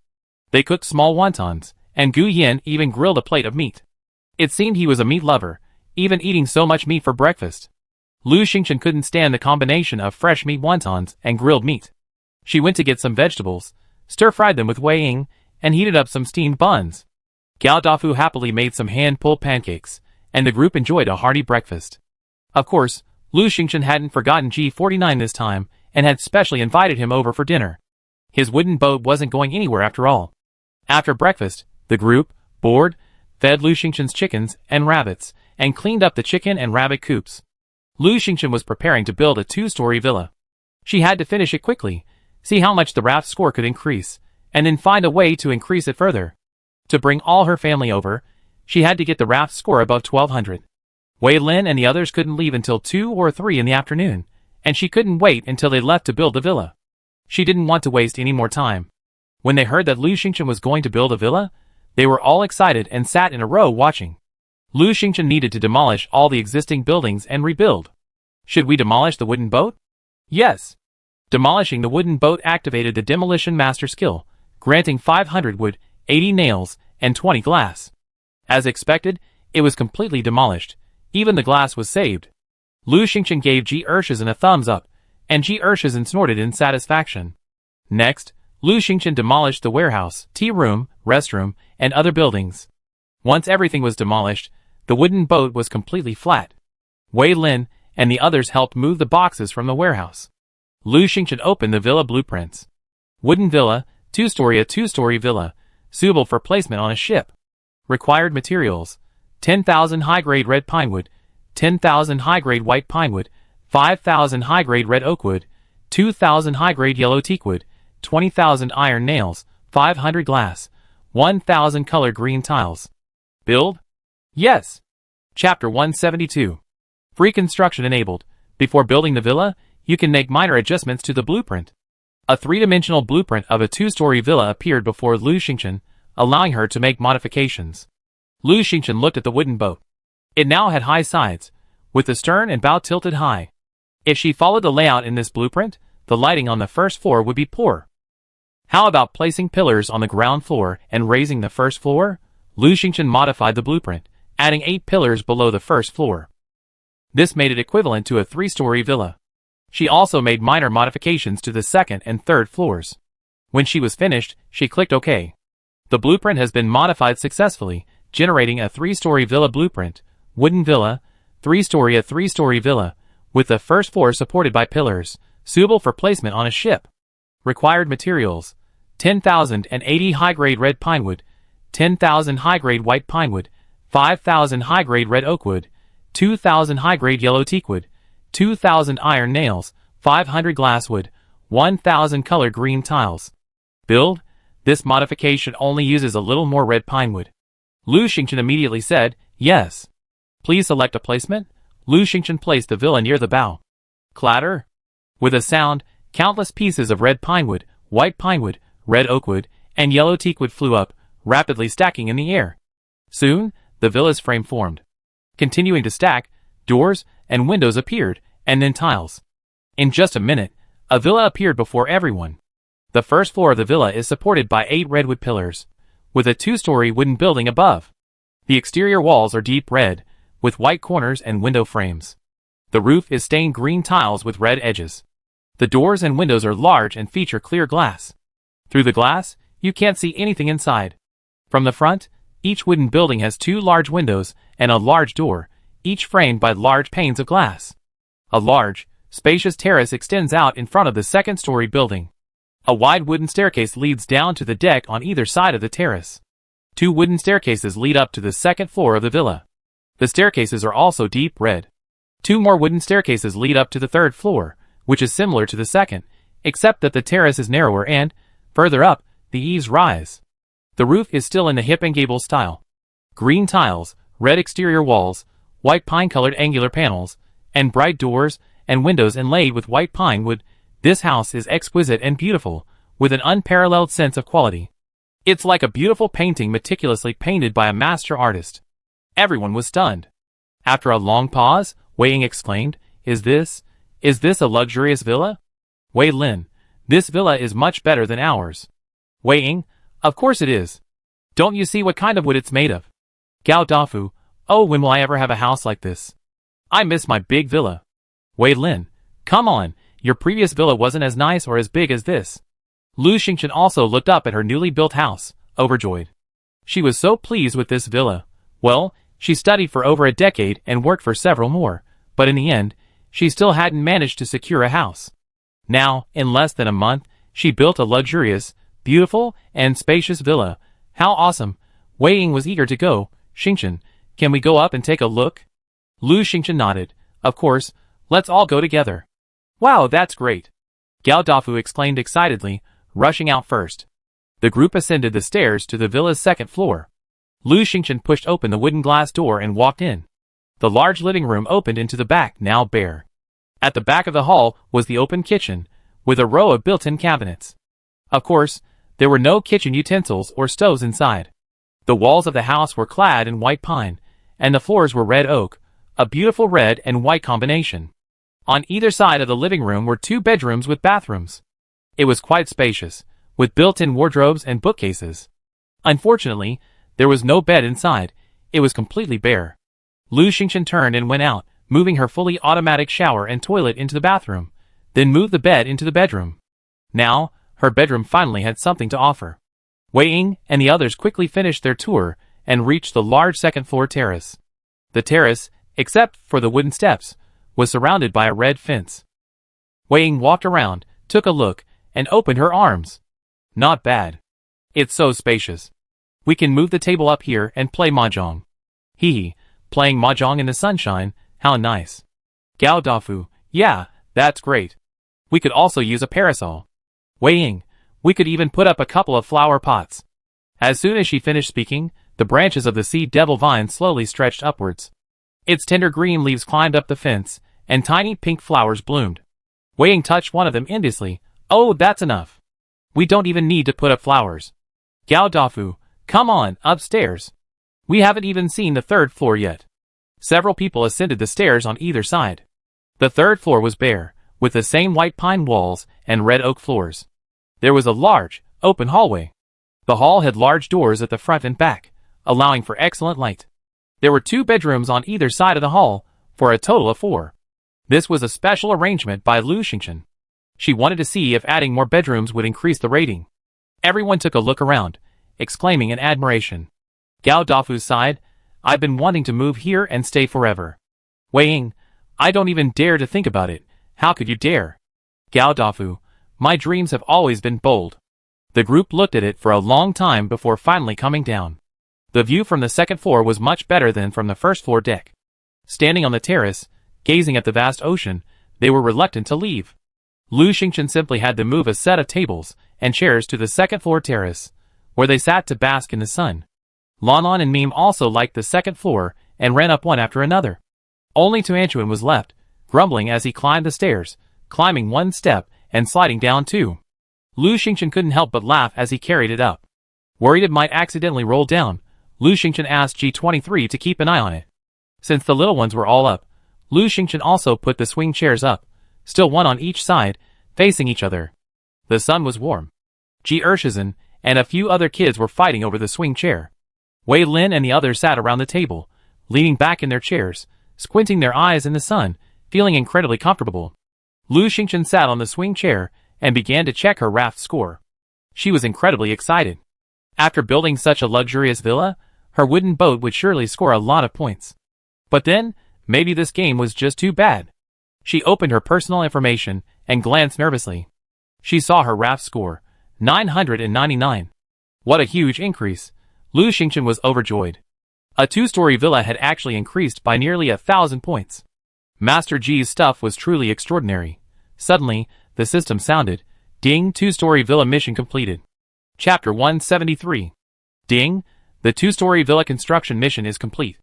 They cooked small wontons, and Gu Yin even grilled a plate of meat. It seemed he was a meat lover, even eating so much meat for breakfast. Lu Xingchen couldn't stand the combination of fresh meat wontons and grilled meat. She went to get some vegetables, stir-fried them with Wei Ying, and heated up some steamed buns. Gao Dafu happily made some hand-pulled pancakes, and the group enjoyed a hearty breakfast. Of course, Lu Xingchen hadn't forgotten G49 this time, and had specially invited him over for dinner. His wooden boat wasn't going anywhere after all. After breakfast, the group, bored, fed Lu Xingchen's chickens and rabbits, and cleaned up the chicken and rabbit coops. Lu Xingchen was preparing to build a 2-story villa. She had to finish it quickly, see how much the raft score could increase, and then find a way to increase it further. To bring all her family over, she had to get the raft score above 1200. Wei Lin and the others couldn't leave until 2 or 3 in the afternoon, and she couldn't wait until they left to build the villa. She didn't want to waste any more time. When they heard that Lu Xingchen was going to build a villa, they were all excited and sat in a row watching. Lu Xingchen needed to demolish all the existing buildings and rebuild. Should we demolish the wooden boat? Yes. Demolishing the wooden boat activated the Demolition Master skill, granting 500 wood, 80 nails, and 20 glass. As expected, it was completely demolished. Even the glass was saved. Lu Xingchen gave Ji Ershizhen a thumbs up, and Ji Ershizhen snorted in satisfaction. Next, Lu Xingchen demolished the warehouse, tea room, restroom, and other buildings. Once everything was demolished, the wooden boat was completely flat. Wei Lin and the others helped move the boxes from the warehouse. Lu Xingchen opened the villa blueprints. Wooden villa, 2-story, a 2-story villa, suitable for placement on a ship. Required materials: 10,000 high-grade red pinewood, 10,000 high-grade white pinewood, 5,000 high-grade red oakwood, 2,000 high-grade yellow teakwood, 20,000 iron nails, 500 glass, 1,000 colored green tiles. Build? Yes. Chapter 172. Free construction enabled. Before building the villa, you can make minor adjustments to the blueprint. A three-dimensional blueprint of a 2-story villa appeared before Lu Xingchen, allowing her to make modifications. Lu Xingchen looked at the wooden boat. It now had high sides, with the stern and bow tilted high. If she followed the layout in this blueprint, the lighting on the first floor would be poor. How about placing pillars on the ground floor and raising the first floor? Lu Xingchen modified the blueprint, adding 8 pillars below the first floor. This made it equivalent to a 3-story villa. She also made minor modifications to the second and third floors. When she was finished, she clicked OK. The blueprint has been modified successfully, generating a 3-story villa blueprint. Wooden villa, 3-story, a 3-story villa, with the first floor supported by pillars, suitable for placement on a ship. Required materials: 10,080 high-grade red pinewood, 10,000 high-grade white pinewood, 5,000 high-grade red oakwood, 2,000 high-grade yellow teakwood, 2,000 iron nails, 500 glasswood, 1,000 colored green tiles. Build? This modification only uses a little more red pinewood. Lu Xingchen immediately said, yes. Please select a placement. Lu Xingchen placed the villa near the bow. Clatter. With a sound, countless pieces of red pinewood, white pinewood, red oakwood, and yellow teakwood flew up, rapidly stacking in the air. Soon, the villa's frame formed. Continuing to stack, doors and windows appeared, and then tiles. In just a minute, a villa appeared before everyone. The first floor of the villa is supported by 8 redwood pillars, with a 2-story wooden building above. The exterior walls are deep red, with white corners and window frames. The roof is stained green tiles with red edges. The doors and windows are large and feature clear glass. Through the glass, you can't see anything inside. From the front, each wooden building has 2 large windows and a large door, each framed by large panes of glass. A large, spacious terrace extends out in front of the 2nd-story building. A wide wooden staircase leads down to the deck on either side of the terrace. 2 wooden staircases lead up to the 2nd floor of the villa. The staircases are also deep red. 2 more wooden staircases lead up to the 3rd floor, which is similar to the 2nd, except that the terrace is narrower and, further up, the eaves rise. The roof is still in the hip and gable style. Green tiles, red exterior walls, white pine-colored angular panels, and bright doors and windows inlaid with white pine wood. This house is exquisite and beautiful, with an unparalleled sense of quality. It's like a beautiful painting meticulously painted by a master artist. Everyone was stunned. After a long pause, Wei Ying exclaimed, Is this a luxurious villa? Wei Lin, this villa is much better than ours. Wei Ying, of course it is. Don't you see what kind of wood it's made of? Gao Dafu, oh, when will I ever have a house like this? I miss my big villa. Wei Lin, come on, your previous villa wasn't as nice or as big as this. Lu Xingchen also looked up at her newly built house, overjoyed. She was so pleased with this villa. Well, she studied for over a decade and worked for several more, but in the end, she still hadn't managed to secure a house. Now, in less than a month, she built a luxurious, beautiful, and spacious villa. How awesome! Wei Ying was eager to go. Xingchen, can we go up and take a look? Lu Xingchen nodded. Of course, let's all go together. Wow, that's great! Gao Dafu exclaimed excitedly, rushing out first. The group ascended the stairs to the villa's 2nd floor. Lu Xingchen pushed open the wooden glass door and walked in. The large living room opened into the back, now bare. At the back of the hall was the open kitchen, with a row of built-in cabinets. Of course, there were no kitchen utensils or stoves inside. The walls of the house were clad in white pine, and the floors were red oak, a beautiful red and white combination. On either side of the living room were 2 bedrooms with bathrooms. It was quite spacious, with built-in wardrobes and bookcases. Unfortunately, There was no bed inside, it was completely bare. Lu Xingchen turned and went out, moving her fully automatic shower and toilet into the bathroom, then moved the bed into the bedroom. Now, her bedroom finally had something to offer. Wei Ying and the others quickly finished their tour and reached the large second-floor terrace. The terrace, except for the wooden steps, was surrounded by a red fence. Wei Ying walked around, took a look, and opened her arms. Not bad. It's so spacious. We can move the table up here and play mahjong. Hee, playing mahjong in the sunshine, how nice. Gao Dafu, yeah, that's great. We could also use a parasol. Wei Ying, we could even put up a couple of flower pots. As soon as she finished speaking, the branches of the sea devil vine slowly stretched upwards. Its tender green leaves climbed up the fence, and tiny pink flowers bloomed. Wei Ying touched one of them enviously. Oh, that's enough. We don't even need to put up flowers. Gao Dafu, come on, upstairs. We haven't even seen the third floor yet. Several people ascended the stairs on either side. The third floor was bare, with the same white pine walls and red oak floors. There was a large, open hallway. The hall had large doors at the front and back, allowing for excellent light. There were 2 bedrooms on either side of the hall, for a total of 4. This was a special arrangement by Lu Xingchen. She wanted to see if adding more bedrooms would increase the rating. Everyone took a look around, exclaiming in admiration. Gao Dafu sighed, I've been wanting to move here and stay forever. Wei Ying, I don't even dare to think about it. How could you dare? Gao Dafu, my dreams have always been bold. The group looked at it for a long time before finally coming down. The view from the second floor was much better than from the first floor deck. Standing on the terrace, gazing at the vast ocean, they were reluctant to leave. Lu Xingchen simply had to move a set of tables and chairs to the second floor terrace, where they sat to bask in the sun. Lan and Meme also liked the second floor and ran up one after another. Only Tuanchuan was left, grumbling as he climbed the stairs, climbing one step and sliding down 2. Lu Xingchen couldn't help but laugh as he carried it up. Worried it might accidentally roll down, Lu Xingchen asked G23 to keep an eye on it. Since the little ones were all up, Lu Xingchen also put the swing chairs up, still one on each side, facing each other. The sun was warm. Ji Ershizan and a few other kids were fighting over the swing chair. Wei Lin and the others sat around the table, leaning back in their chairs, squinting their eyes in the sun, feeling incredibly comfortable. Lu Xingchen sat on the swing chair and began to check her raft score. She was incredibly excited. After building such a luxurious villa, her wooden boat would surely score a lot of points. But then, maybe this game was just too bad. She opened her personal information and glanced nervously. She saw her raft score, 999. What a huge increase. Lu Xingchen was overjoyed. A 2-story villa had actually increased by nearly 1,000 points. Master G's stuff was truly extraordinary. Suddenly, the system sounded. Ding, 2-story villa mission completed. Chapter 173. Ding, the 2-story villa construction mission is complete.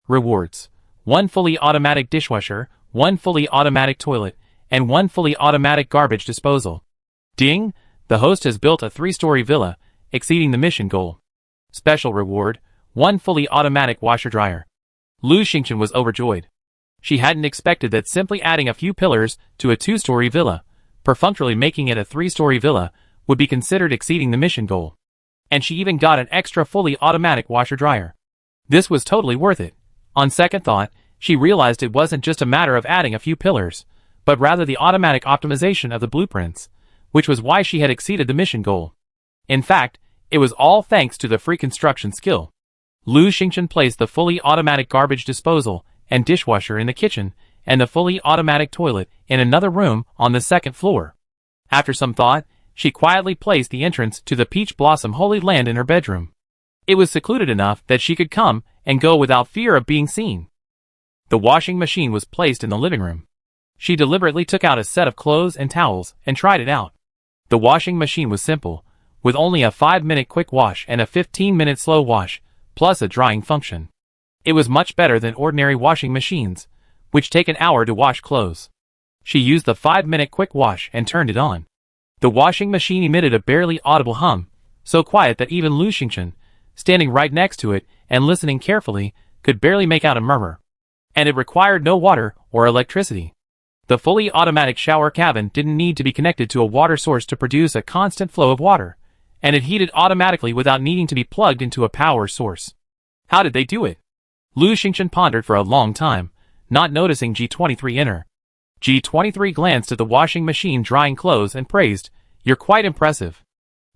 Rewards. 1 fully automatic dishwasher, 1 fully automatic toilet, and 1 fully automatic garbage disposal. Ding, the host has built a 3-story villa, exceeding the mission goal. Special reward, 1 fully automatic washer-dryer. Lu Xingchen was overjoyed. She hadn't expected that simply adding a few pillars to a 2-story villa, perfunctorily making it a 3-story villa, would be considered exceeding the mission goal. And she even got an extra fully automatic washer-dryer. This was totally worth it. On second thought, she realized it wasn't just a matter of adding a few pillars, but rather the automatic optimization of the blueprints, which was why she had exceeded the mission goal. In fact, it was all thanks to the free construction skill. Lu Xingchen placed the fully automatic garbage disposal and dishwasher in the kitchen, and the fully automatic toilet in another room on the second floor. After some thought, she quietly placed the entrance to the Peach Blossom Holy Land in her bedroom. It was secluded enough that she could come and go without fear of being seen. The washing machine was placed in the living room. She deliberately took out a set of clothes and towels and tried it out. The washing machine was simple, with only a 5-minute quick wash and a 15-minute slow wash, plus a drying function. It was much better than ordinary washing machines, which take an hour to wash clothes. She used the 5-minute quick wash and turned it on. The washing machine emitted a barely audible hum, so quiet that even Lu Xingchen, standing right next to it and listening carefully, could barely make out a murmur. And it required no water or electricity. The fully automatic shower cabin didn't need to be connected to a water source to produce a constant flow of water, and it heated automatically without needing to be plugged into a power source. How did they do it? Lu Xingchen pondered for a long time, not noticing G23 enter. G23 glanced at the washing machine drying clothes and praised, "You're quite impressive.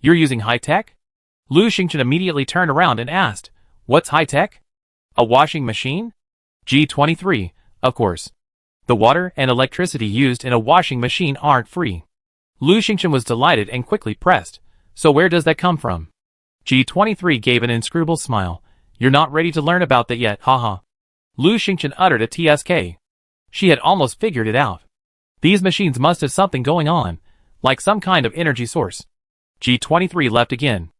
You're using high-tech?" Lu Xingchen immediately turned around and asked, "What's high-tech? A washing machine?" G23, of course. The water and electricity used in a washing machine aren't free. Lu Xingchen was delighted and quickly pressed, "So where does that come from?" G23 gave an inscrutable smile. "You're not ready to learn about that yet, haha." Lu Xingchen uttered a tsk. She had almost figured it out. These machines must have something going on, like some kind of energy source. G23 left again.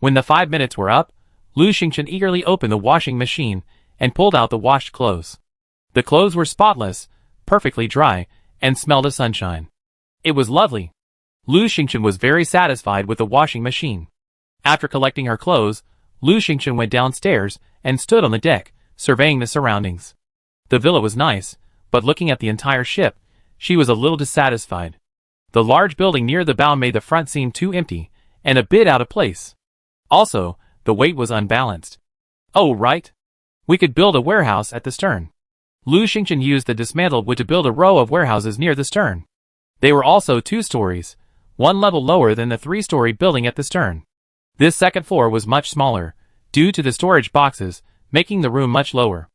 When the 5 minutes were up, Lu Xingchen eagerly opened the washing machine and pulled out the washed clothes. The clothes were spotless, perfectly dry, and smelled of sunshine. It was lovely. Lu Xingchen was very satisfied with the washing machine. After collecting her clothes, Lu Xingchen went downstairs and stood on the deck, surveying the surroundings. The villa was nice, but looking at the entire ship, she was a little dissatisfied. The large building near the bow made the front seem too empty, and a bit out of place. Also, the weight was unbalanced. "Oh, right. We could build a warehouse at the stern." Lu Xingchen used the dismantled wood to build a row of warehouses near the stern. They were also 2 stories, 1 level lower than the 3-story building at the stern. This second floor was much smaller, due to the storage boxes, making the room much lower.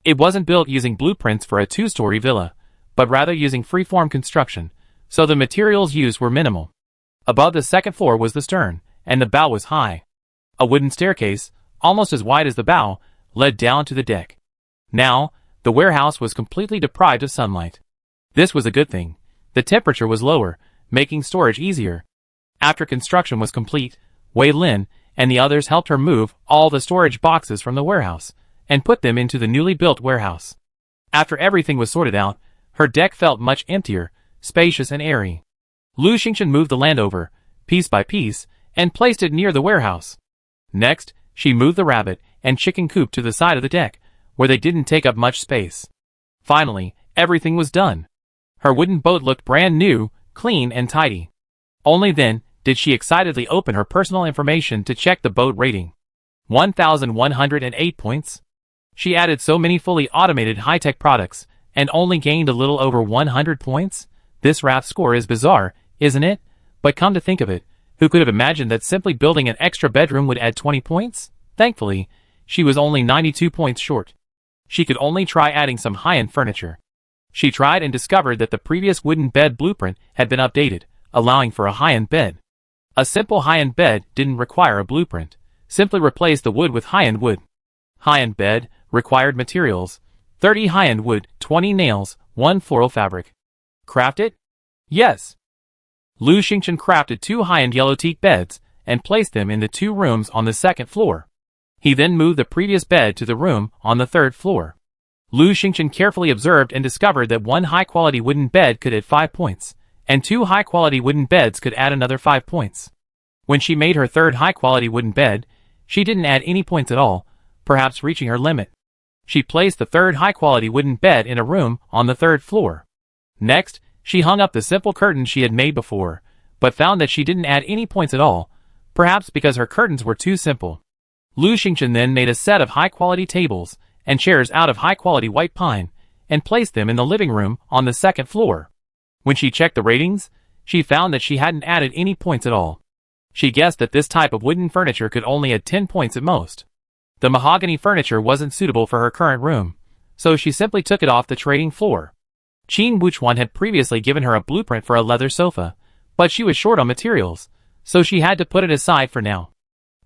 It wasn't built using blueprints for a 2-story villa, but rather using freeform construction, so the materials used were minimal. Above the second floor was the stern, and the bow was high. A wooden staircase, almost as wide as the bow, led down to the deck. Now, the warehouse was completely deprived of sunlight. This was a good thing. The temperature was lower, making storage easier. After construction was complete, Wei Lin and the others helped her move all the storage boxes from the warehouse and put them into the newly built warehouse. After everything was sorted out, her deck felt much emptier, spacious and airy. Lu Xingchen moved the land over, piece by piece, and placed it near the warehouse. Next, she moved the rabbit and chicken coop to the side of the deck, where they didn't take up much space. Finally, everything was done. Her wooden boat looked brand new, clean and tidy. Only then did she excitedly open her personal information to check the boat rating. 1,108 points. She added so many fully automated high-tech products and only gained a little over 100 points? This raft score is bizarre, isn't it? But come to think of it, who could have imagined that simply building an extra bedroom would add 20 points? Thankfully, she was only 92 points short. She could only try adding some high-end furniture. She tried and discovered that the previous wooden bed blueprint had been updated, allowing for a high-end bed. A simple high-end bed didn't require a blueprint. Simply replace the wood with high-end wood. High-end bed required materials: 30 high-end wood, 20 nails, 1 floral fabric. Craft it? Yes. Lu Xingchen crafted 2 high-end yellow teak beds and placed them in the 2 rooms on the second floor. He then moved the previous bed to the room on the 3rd floor. Lu Xingchen carefully observed and discovered that 1 high-quality wooden bed could add 5 points, and 2 high-quality wooden beds could add another 5 points. When she made her 3rd high-quality wooden bed, she didn't add any points at all, perhaps reaching her limit. She placed the 3rd high-quality wooden bed in a room on the 3rd floor. Next, she hung up the simple curtains she had made before, but found that she didn't add any points at all, perhaps because her curtains were too simple. Lu Xingchen then made a set of high-quality tables and chairs out of high-quality white pine, and placed them in the living room on the 2nd floor. When she checked the ratings, she found that she hadn't added any points at all. She guessed that this type of wooden furniture could only add 10 points at most. The mahogany furniture wasn't suitable for her current room, so she simply took it off the trading floor. Qin Wuchuan had previously given her a blueprint for a leather sofa, but she was short on materials, so she had to put it aside for now.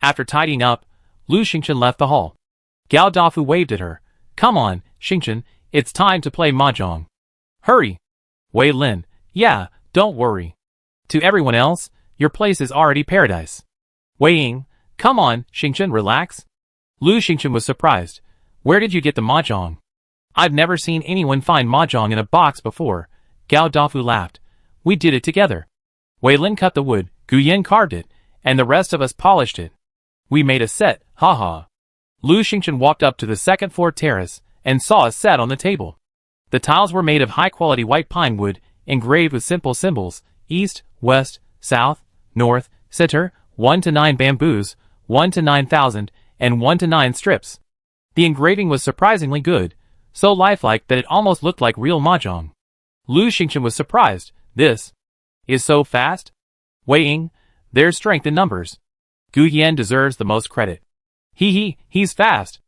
After tidying up, Lu Xingchen left the hall. Gao Dafu waved at her. "Come on, Xingchen, it's time to play mahjong." "Hurry." Wei Lin, "Yeah, don't worry." To everyone else, "Your place is already paradise." Wei Ying, "Come on, Xingchen, relax." Lu Xingchen was surprised. "Where did you get the mahjong?" "I've never seen anyone find mahjong in a box before." Gao Dafu laughed. "We did it together. Wei Lin cut the wood, Gu Yen carved it, and the rest of us polished it. We made a set, haha." Lu Xingchen walked up to the 2nd floor terrace and saw a set on the table. The tiles were made of high-quality white pine wood, engraved with simple symbols: east, west, south, north, center, 1 to 9 bamboos, 1 to 9,000, and 1 to 9 strips. The engraving was surprisingly good, so lifelike that it almost looked like real mahjong. Lu Xingchen was surprised. This is so fast? Wei Ying, there's strength in numbers. Gu Yan deserves the most credit. He's fast.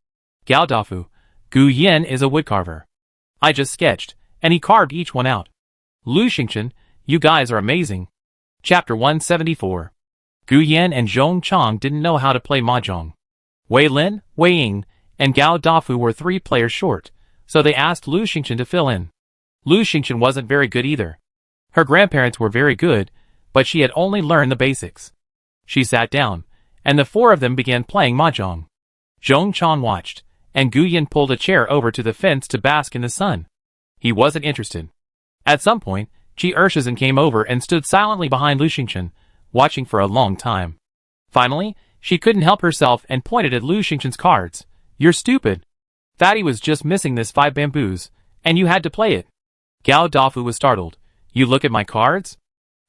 Gao Dafu, Gu Yan is a woodcarver. I just sketched, and he carved each one out. Lu Xingchen, you guys are amazing. Chapter 174. Gu Yan and Zhong Chang didn't know how to play mahjong. Wei Lin, Wei Ying, and Gao Dafu were 3 players short, so they asked Lu Xingchen to fill in. Lu Xingchen wasn't very good either. Her grandparents were very good, but she had only learned the basics. She sat down, and the 4 of them began playing mahjong. Zhong Chang watched, and Gu Yan pulled a chair over to the fence to bask in the sun. He wasn't interested. At some point, Ji Ershizan came over and stood silently behind Lu Xingchen, watching for a long time. Finally, she couldn't help herself and pointed at Lu Xingchen's cards. You're stupid. Fatty was just missing this 5 bamboos, and you had to play it. Gao Dafu was startled. You look at my cards?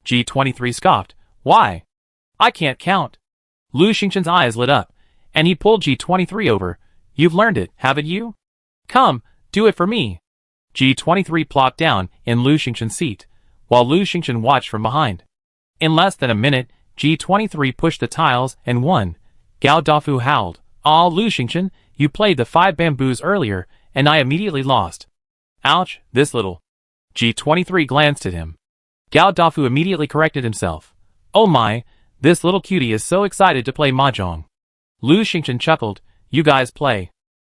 G23 scoffed. Why? I can't count. Lu Xingchen's eyes lit up, and he pulled G23 over. You've learned it, haven't you? Come, do it for me. G23 plopped down in Lu Xingchen's seat, while Lu Xingchen watched from behind. In less than a minute, G23 pushed the tiles and won. Gao Dafu howled. Aw, Lu Xingchen, you played the 5 bamboos earlier, and I immediately lost. Ouch, this little. G23 glanced at him. Gao Dafu immediately corrected himself. Oh my, this little cutie is so excited to play mahjong. Lu Xingchen chuckled. You guys play.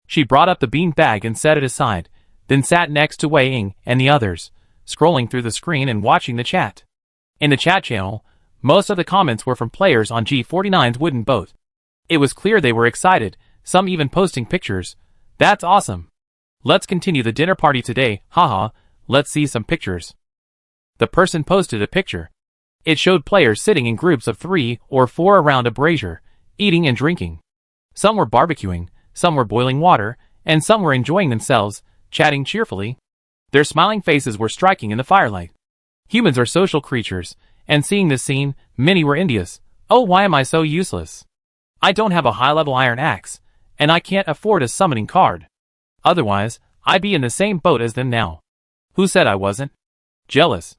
She brought up the bean bag and set it aside, then sat next to Wei Ying and the others, scrolling through the screen and watching the chat. In the chat channel, most of the comments were from players on G49's wooden boat. It was clear they were excited, some even posting pictures. That's awesome. Let's continue the dinner party today, haha, let's see some pictures. The person posted a picture. It showed players sitting in groups of 3 or 4 around a brazier, eating and drinking. Some were barbecuing, some were boiling water, and some were enjoying themselves, chatting cheerfully. Their smiling faces were striking in the firelight. Humans are social creatures, and seeing this scene, many were envious. Oh, why am I so useless? I don't have a high-level iron axe, and I can't afford a summoning card. Otherwise, I'd be in the same boat as them now. Who said I wasn't? Jealous.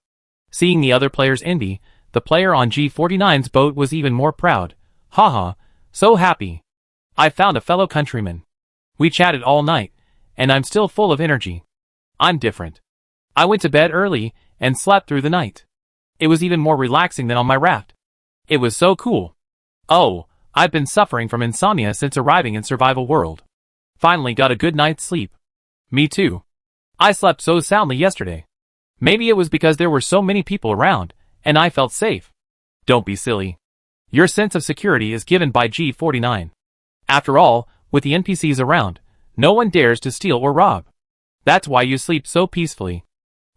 Seeing the other players envy, the player on G49's boat was even more proud. Haha, so happy. I found a fellow countryman. We chatted all night, and I'm still full of energy. I'm different. I went to bed early and slept through the night. It was even more relaxing than on my raft. It was so cool. Oh, I've been suffering from insomnia since arriving in survival world. Finally got a good night's sleep. Me too. I slept so soundly yesterday. Maybe it was because there were so many people around, and I felt safe. Don't be silly. Your sense of security is given by G49. After all, with the NPCs around, no one dares to steal or rob. That's why you sleep so peacefully.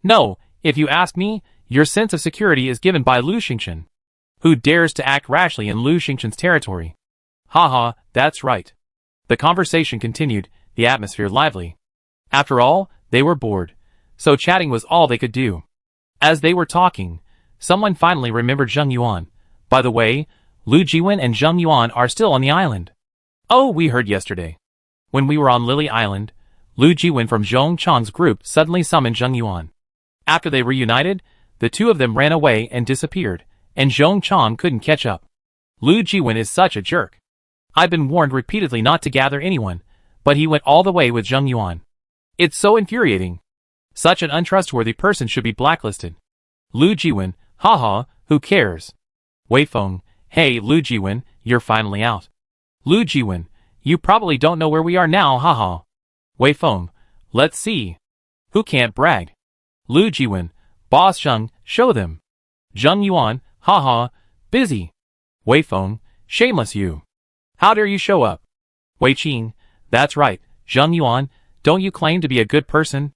No, if you ask me, your sense of security is given by Lu Xingchen. Who dares to act rashly in Lu Xingchen's territory? Haha, that's right. The conversation continued, the atmosphere lively. After all, they were bored, so chatting was all they could do. As they were talking, someone finally remembered Zheng Yuan. By the way, Lu Jiwen and Zheng Yuan are still on the island. Oh, we heard yesterday. When we were on Lily Island, Lu Jiwen from Zhong Chang's group suddenly summoned Zheng Yuan. After they reunited, the 2 of them ran away and disappeared, and Zhong Chang couldn't catch up. Lu Jiwen is such a jerk. I've been warned repeatedly not to gather anyone, but he went all the way with Zheng Yuan. It's so infuriating. Such an untrustworthy person should be blacklisted. Lu Jiwen, haha, who cares? Wei Feng, hey Lu Jiwen, you're finally out. Lu Jiwen, you probably don't know where we are now, haha. Wei Feng, let's see. Who can't brag? Lu Jiwen, Boss Zheng, show them. Zheng Yuan, haha, busy. Wei Feng, shameless you. How dare you show up? Wei Qing, that's right, Zheng Yuan, don't you claim to be a good person?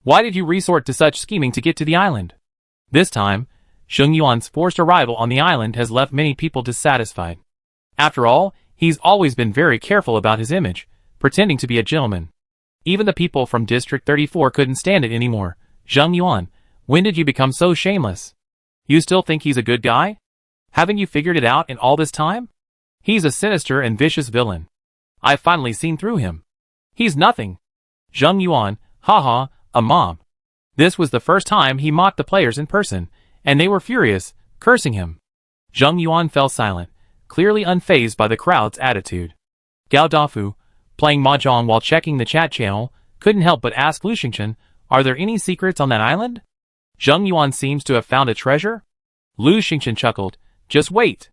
Why did you resort to such scheming to get to the island? This time, Zheng Yuan's forced arrival on the island has left many people dissatisfied. After all, he's always been very careful about his image, pretending to be a gentleman. Even the people from District 34 couldn't stand it anymore. Zheng Yuan, when did you become so shameless? You still think he's a good guy? Haven't you figured it out in all this time? He's a sinister and vicious villain. I've finally seen through him. He's nothing. Zheng Yuan, haha, a mob. This was the first time he mocked the players in person, and they were furious, cursing him. Zheng Yuan fell silent, clearly unfazed by the crowd's attitude. Gao Dafu, playing mahjong while checking the chat channel, couldn't help but ask Lu Xingchen, are there any secrets on that island? Zheng Yuan seems to have found a treasure? Lu Xingchen chuckled, just wait.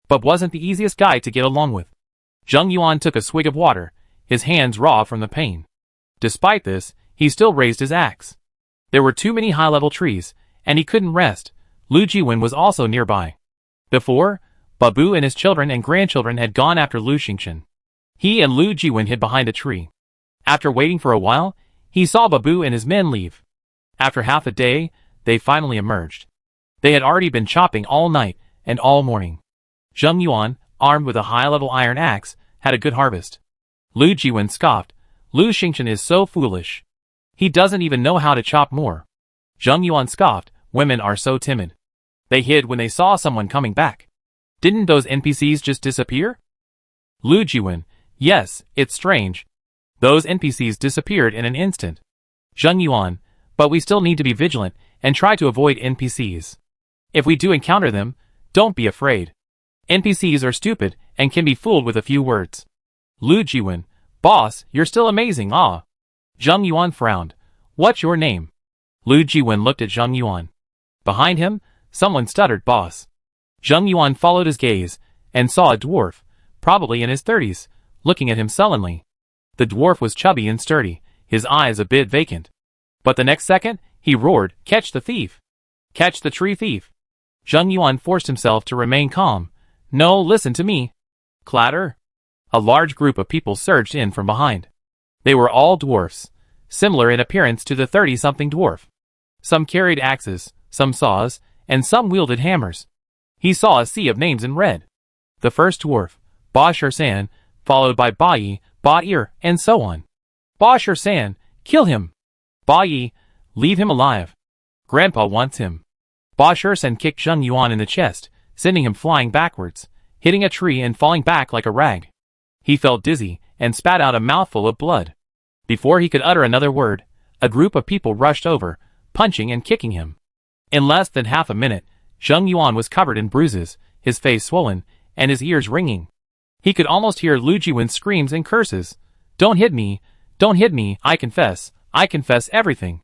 But wasn't the easiest guy to get along with. Zheng Yuan took a swig of water, his hands raw from the pain. Despite this, he still raised his axe. There were too many high-level trees, and he couldn't rest. Lu Jiwen was also nearby. Before, Babu and his children and grandchildren had gone after Lu Xingchen. He and Lu Jiwen hid behind a tree. After waiting for a while, he saw Babu and his men leave. After half a day, they finally emerged. They had already been chopping all night and all morning. Zheng Yuan, armed with a high-level iron axe, had a good harvest. Lu Jiwen scoffed, Lu Xingchen is so foolish. He doesn't even know how to chop more. Zheng Yuan scoffed, women are so timid. They hid when they saw someone coming back. Didn't those NPCs just disappear? Lu Jiwen, yes, it's strange. Those NPCs disappeared in an instant. Zheng Yuan, but we still need to be vigilant and try to avoid NPCs. If we do encounter them, don't be afraid. NPCs are stupid and can be fooled with a few words. Lu Jiwen, boss, you're still amazing, ah. Zheng Yuan frowned. What's your name? Lu Jiwen looked at Zheng Yuan. Behind him, someone stuttered, boss. Zheng Yuan followed his gaze and saw a dwarf, probably in his 30s, looking at him sullenly. The dwarf was chubby and sturdy, his eyes a bit vacant. But the next second, he roared, catch the thief! Catch the tree thief! Zheng Yuan forced himself to remain calm. No, listen to me. Clatter. A large group of people surged in from behind. They were all dwarfs, similar in appearance to the 30-something dwarf. Some carried axes, some saws, and some wielded hammers. He saw a sea of names in red. The first dwarf, Ba Shirsan, followed by Ba Yi, Ba Ir, and so on. Ba Shirsan, kill him! Ba Yi, leave him alive. Grandpa wants him. Ba Shirsan kicked Zheng Yuan in the chest, sending him flying backwards, hitting a tree and falling back like a rag. He felt dizzy and spat out a mouthful of blood. Before he could utter another word, a group of people rushed over, punching and kicking him. In less than half a minute, Zheng Yuan was covered in bruises, his face swollen, and his ears ringing. He could almost hear Lu Jiwen's screams and curses. Don't hit me, I confess everything.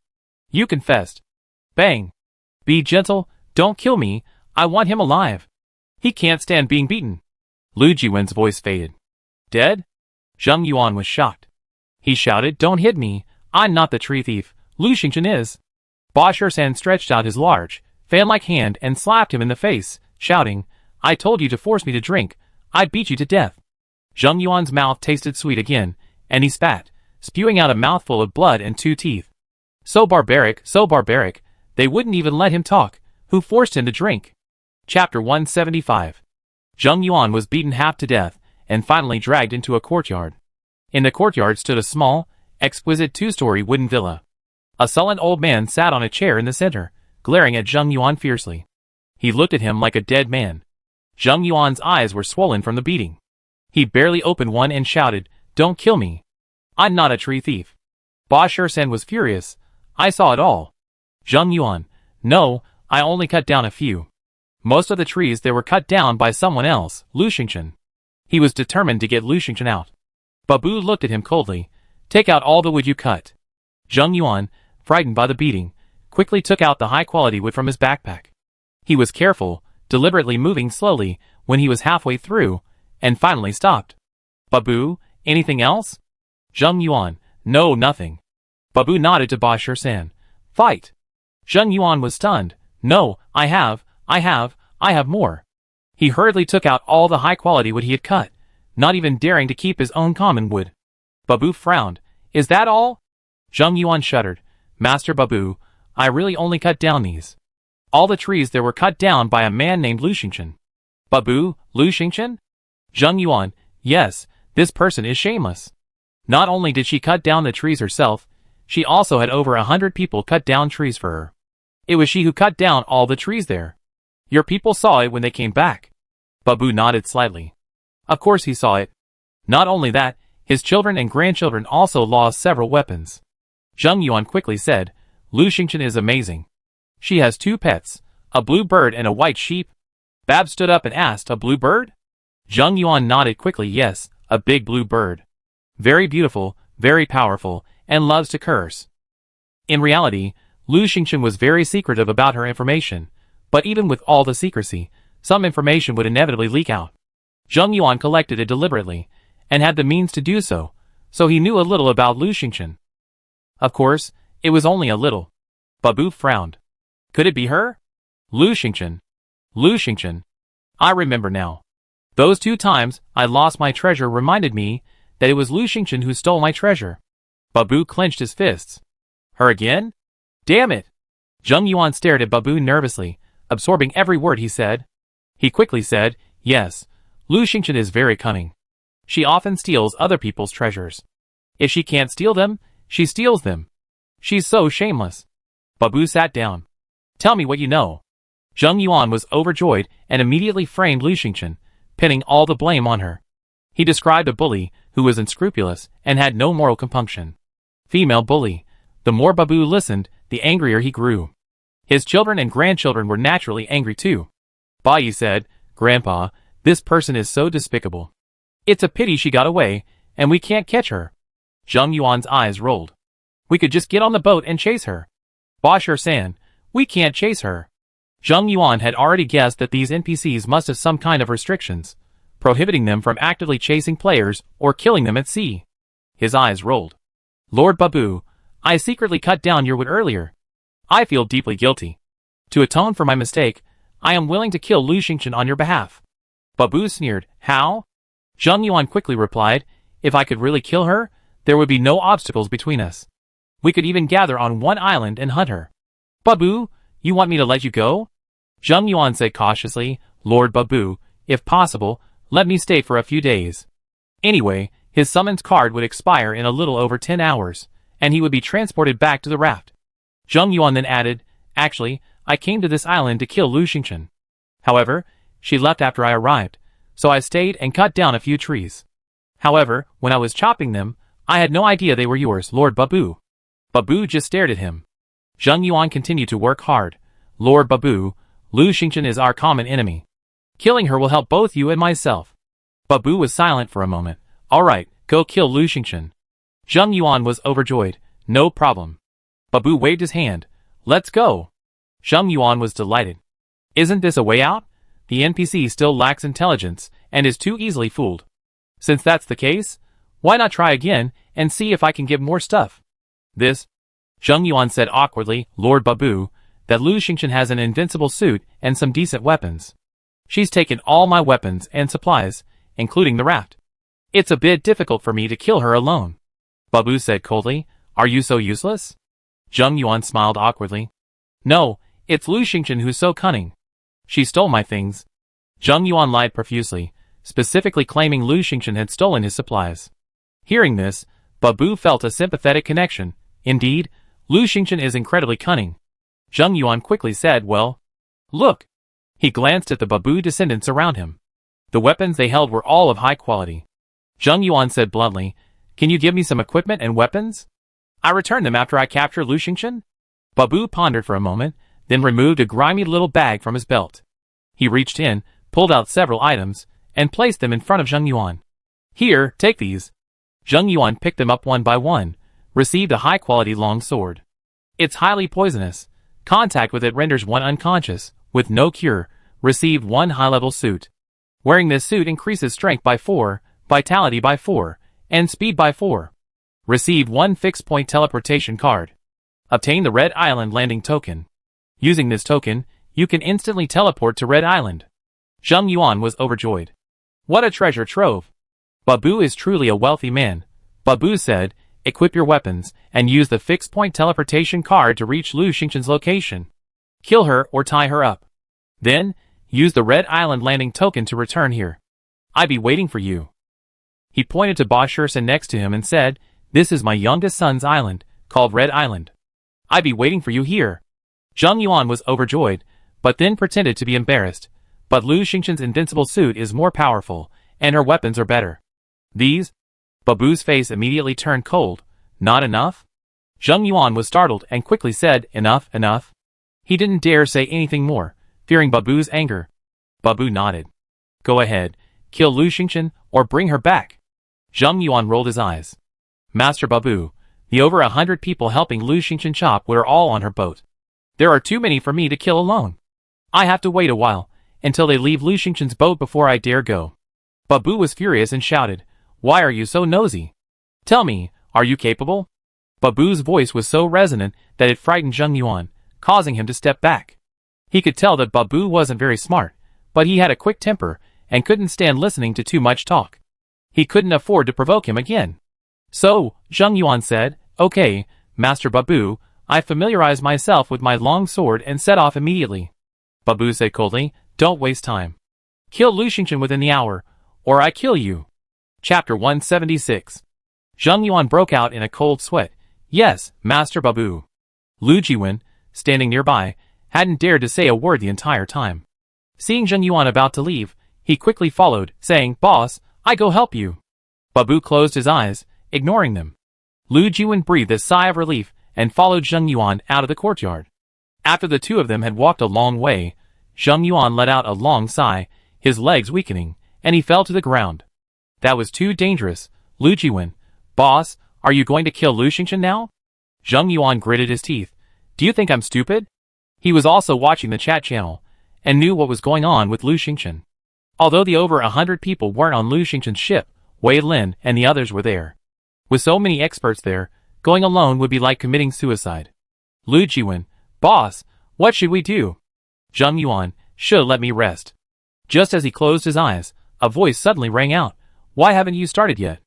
You confessed. Bang. Be gentle, don't kill me, I want him alive. He can't stand being beaten. Lu Jiwen's voice faded. Dead? Zheng Yuan was shocked. He shouted, don't hit me, I'm not the tree thief, Lu Xingchen is. Ba Shirsan stretched out his large, fan-like hand and slapped him in the face, shouting, I told you to force me to drink, I'd beat you to death. Zheng Yuan's mouth tasted sweet again, and he spat, spewing out a mouthful of blood and 2 teeth. So barbaric, they wouldn't even let him talk, who forced him to drink. Chapter 175. Zheng Yuan was beaten half to death, and finally dragged into a courtyard. In the courtyard stood a small, exquisite 2-story wooden villa. A sullen old man sat on a chair in the center, glaring at Zheng Yuan fiercely. He looked at him like a dead man. Zheng Yuan's eyes were swollen from the beating. He barely opened one and shouted, don't kill me. I'm not a tree thief. Ba Shirsan was furious. I saw it all. Zheng Yuan, no, I only cut down a few. Most of the trees there were cut down by someone else, Lu Xingchen. He was determined to get Lu Xingchen out. Babu looked at him coldly. Take out all the wood you cut. Zheng Yuan, frightened by the beating, quickly took out the high-quality wood from his backpack. He was careful, deliberately moving slowly when he was halfway through, and finally stopped. Babu, anything else? Zheng Yuan, no, nothing. Babu nodded to Ba Shirsan. Fight. Zheng Yuan was stunned. No, I have more. He hurriedly took out all the high-quality wood he had cut, not even daring to keep his own common wood. Babu frowned. Is that all? Zheng Yuan shuddered. Master Babu, I really only cut down these. All the trees there were cut down by a man named Lu Xingchen. Babu, Lu Xingchen? Zheng Yuan, yes, this person is shameless. Not only did she cut down the trees herself, she also had over 100 people cut down trees for her. It was she who cut down all the trees there. Your people saw it when they came back. Babu nodded slightly. Of course he saw it. Not only that, his children and grandchildren also lost several weapons. Zheng Yuan quickly said, Lu Xingchen is amazing. She has 2 pets, a blue bird and a white sheep. Bab stood up and asked, a blue bird? Zheng Yuan nodded quickly, yes, a big blue bird. Very beautiful, very powerful, and loves to curse. In reality, Lu Xingchen was very secretive about her information, but even with all the secrecy, some information would inevitably leak out. Zheng Yuan collected it deliberately, and had the means to do so, so he knew a little about Lu Xingchen. Of course, it was only a little. Babu frowned. Could it be her? Lu Xingchen. Lu Xingchen. I remember now. Those 2 times I lost my treasure reminded me that it was Lu Xingchen who stole my treasure. Babu clenched his fists. Her again? Damn it! Zheng Yuan stared at Babu nervously, absorbing every word he said. He quickly said, yes, Lu Xingchen is very cunning. She often steals other people's treasures. If she can't steal them, she steals them. She's so shameless. Babu sat down. Tell me what you know. Zheng Yuan was overjoyed and immediately framed Lu Xingchen, pinning all the blame on her. He described a bully who was unscrupulous and had no moral compunction. Female bully. The more Babu listened, the angrier he grew. His children and grandchildren were naturally angry too. Bai said, Grandpa, this person is so despicable. It's a pity she got away, and we can't catch her. Zheng Yuan's eyes rolled. We could just get on the boat and chase her. Bashir-san, we can't chase her. Zheng Yuan had already guessed that these NPCs must have some kind of restrictions, prohibiting them from actively chasing players or killing them at sea. His eyes rolled. Lord Babu, I secretly cut down your wood earlier. I feel deeply guilty. To atone for my mistake, I am willing to kill Lu Xingchen on your behalf. Babu sneered, how? Zheng Yuan quickly replied, if I could really kill her, there would be no obstacles between us. We could even gather on one island and hunt her. Babu, you want me to let you go? Zheng Yuan said cautiously, Lord Babu, if possible, let me stay for a few days. Anyway, his summons card would expire in a little over 10 hours, and he would be transported back to the raft. Zheng Yuan then added, actually, I came to this island to kill Lu Xingchen. However, she left after I arrived, so I stayed and cut down a few trees. However, when I was chopping them, I had no idea they were yours, Lord Babu. Babu just stared at him. Zheng Yuan continued to work hard. Lord Babu, Lu Xingchen is our common enemy. Killing her will help both you and myself. Babu was silent for a moment. All right, go kill Lu Xingchen. Zheng Yuan was overjoyed. No problem. Babu waved his hand. Let's go. Zheng Yuan was delighted. Isn't this a way out? The NPC still lacks intelligence and is too easily fooled. Since that's the case, why not try again and see if I can get more stuff? This, Zheng Yuan said awkwardly, Lord Babu, that Lu Xingchen has an invincible suit and some decent weapons. She's taken all my weapons and supplies, including the raft. It's a bit difficult for me to kill her alone. Babu said coldly, are you so useless? Zheng Yuan smiled awkwardly. No, it's Lu Xingchen who's so cunning. She stole my things. Zheng Yuan lied profusely, specifically claiming Lu Xingchen had stolen his supplies. Hearing this, Babu felt a sympathetic connection. Indeed, Lu Xingchen is incredibly cunning. Zheng Yuan quickly said, well, look. He glanced at the Babu descendants around him. The weapons they held were all of high quality. Zheng Yuan said bluntly, can you give me some equipment and weapons? I return them after I capture Lu Xingchen? Babu pondered for a moment, then removed a grimy little bag from his belt. He reached in, pulled out several items, and placed them in front of Zheng Yuan. Here, take these. Zheng Yuan picked them up one by one, received a high-quality long sword. It's highly poisonous. Contact with it renders one unconscious, with no cure. Received one high-level suit. Wearing this suit increases strength by 4, vitality by 4, and speed by 4. Received one fixed-point teleportation card. Obtain the Red Island landing token. Using this token, you can instantly teleport to Red Island. Zheng Yuan was overjoyed. What a treasure trove! Babu is truly a wealthy man. Babu said, equip your weapons, and use the fixed-point teleportation card to reach Lu Xingchen's location. Kill her or tie her up. Then, use the Red Island landing token to return here. I be waiting for you. He pointed to Bashir next to him and said, this is my youngest son's island, called Red Island. I be waiting for you here. Zheng Yuan was overjoyed. but then pretended to be embarrassed. But Lu Xingqian's invincible suit is more powerful, and her weapons are better. These? Babu's face immediately turned cold. Not enough? Zheng Yuan was startled and quickly said, enough, enough. He didn't dare say anything more, fearing Babu's anger. Babu nodded. Go ahead, kill Lu Xingqian, or bring her back. Zheng Yuan rolled his eyes. Master Babu, the over 100 people helping Lu Xingqian chop were all on her boat. There are too many for me to kill alone. I have to wait a while, until they leave Lu Xingqian's boat before I dare go. Babu was furious and shouted, Why are you so nosy? Tell me, are you capable? Babu's voice was so resonant that it frightened Zheng Yuan, causing him to step back. He could tell that Babu wasn't very smart, but he had a quick temper and couldn't stand listening to too much talk. He couldn't afford to provoke him again. So, Zheng Yuan said, Okay, Master Babu, I familiarize myself with my long sword and set off immediately. Babu said coldly, Don't waste time. Kill Lu Xingqian within the hour, or I kill you. Chapter 176. Zheng Yuan broke out in a cold sweat. Yes, Master Babu. Lu Jiwen, standing nearby, hadn't dared to say a word the entire time. Seeing Zheng Yuan about to leave, he quickly followed, saying, Boss, I go help you. Babu closed his eyes, ignoring them. Lu Jiwen breathed a sigh of relief and followed Zheng Yuan out of the courtyard. After the two of them had walked a long way, Zheng Yuan let out a long sigh, his legs weakening, and he fell to the ground. That was too dangerous. Lu Jiwen, Boss, are you going to kill Lu Xingqian now? Zheng Yuan gritted his teeth. Do you think I'm stupid? He was also watching the chat channel, and knew what was going on with Lu Xingqian. Although the over 100 people weren't on Lu Xingqian's ship, Wei Lin and the others were there. With so many experts there, going alone would be like committing suicide. Lu Jiwen, Boss, what should we do? Zheng Yuan, should let me rest. Just as he closed his eyes, a voice suddenly rang out. Why haven't you started yet?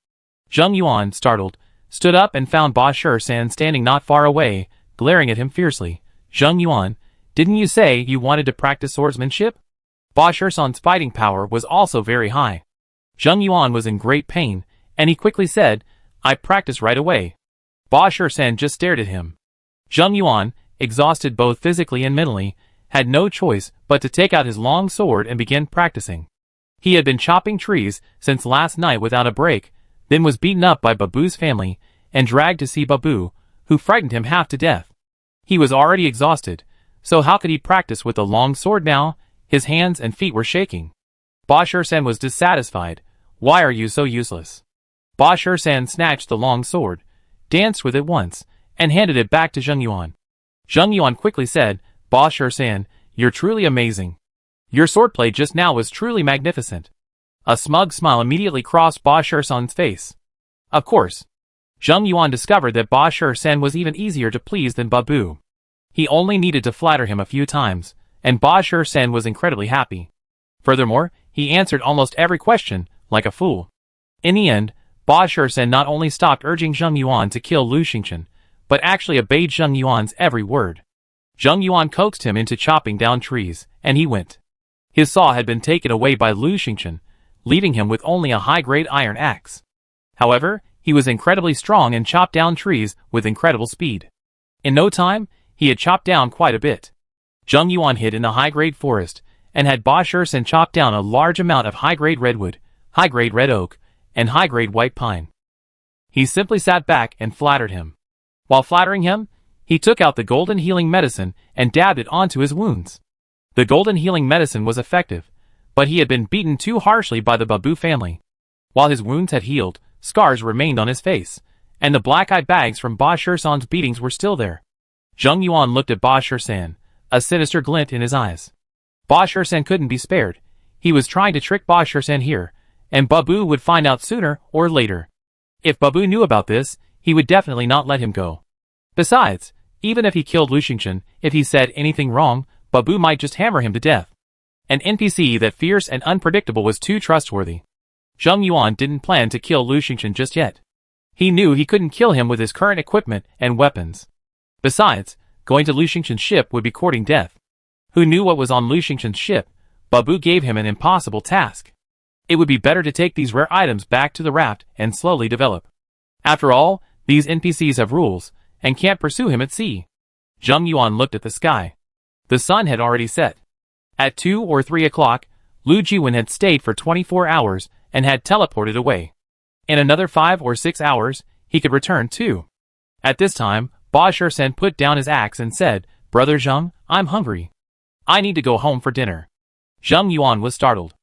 Zheng Yuan, startled, stood up and found Ba Shi-san standing not far away, glaring at him fiercely. Zheng Yuan, didn't you say you wanted to practice swordsmanship? Ba Shi-san's fighting power was also very high. Zheng Yuan was in great pain, and he quickly said, I practice right away. Ba Shi-san just stared at him. Zheng Yuan, exhausted both physically and mentally, had no choice but to take out his long sword and begin practicing. He had been chopping trees since last night without a break, then was beaten up by Babu's family, and dragged to see Babu, who frightened him half to death. He was already exhausted, so how could he practice with a long sword now? His hands and feet were shaking. Ba Shi-san was dissatisfied. Why are you so useless? Ba Shi-san snatched the long sword, danced with it once, and handed it back to Zheng Yuan. Zheng Yuan quickly said, Ba Shi-san, you're truly amazing. Your swordplay just now was truly magnificent. A smug smile immediately crossed Ba Shi-san's face. Of course. Zheng Yuan discovered that Ba Shi-san was even easier to please than Babu. He only needed to flatter him a few times, and Ba Shi-san was incredibly happy. Furthermore, he answered almost every question, like a fool. In the end, Ba Shi-san not only stopped urging Zheng Yuan to kill Lu Xingqian, but actually obeyed Zheng Yuan's every word. Zheng Yuan coaxed him into chopping down trees, and he went. His saw had been taken away by Lu Xingqian, leaving him with only a high-grade iron axe. However, he was incredibly strong and chopped down trees with incredible speed. In no time, he had chopped down quite a bit. Zheng Yuan hid in the high-grade forest, and had Ba Shi-san chop down a large amount of high-grade redwood, high-grade red oak, and high-grade white pine. He simply sat back and flattered him. While flattering him, he took out the golden healing medicine and dabbed it onto his wounds. The golden healing medicine was effective, but he had been beaten too harshly by the Babu family. While his wounds had healed, scars remained on his face, and the black-eye bags from Ba Shi-san's beatings were still there. Zheng Yuan looked at Ba Shi-san, a sinister glint in his eyes. Ba Shi-san couldn't be spared. He was trying to trick Ba Shi-san here, and Babu would find out sooner or later. If Babu knew about this, he would definitely not let him go. Besides, even if he killed Lu Xingqian, if he said anything wrong, Babu might just hammer him to death. An NPC that fierce and unpredictable was too trustworthy. Zheng Yuan didn't plan to kill Lu Xingqian just yet. He knew he couldn't kill him with his current equipment and weapons. Besides, going to Lu Xingqian's ship would be courting death. Who knew what was on Lu Xingqian's ship? Babu gave him an impossible task. It would be better to take these rare items back to the raft and slowly develop. After all, these NPCs have rules, and can't pursue him at sea. Zheng Yuan looked at the sky. The sun had already set. At 2 or 3 o'clock, Lu Jiwen had stayed for 24 hours and had teleported away. In another 5 or 6 hours, he could return too. At this time, Ba Shirsen put down his axe and said, "Brother Zheng, I'm hungry. I need to go home for dinner." Zheng Yuan was startled.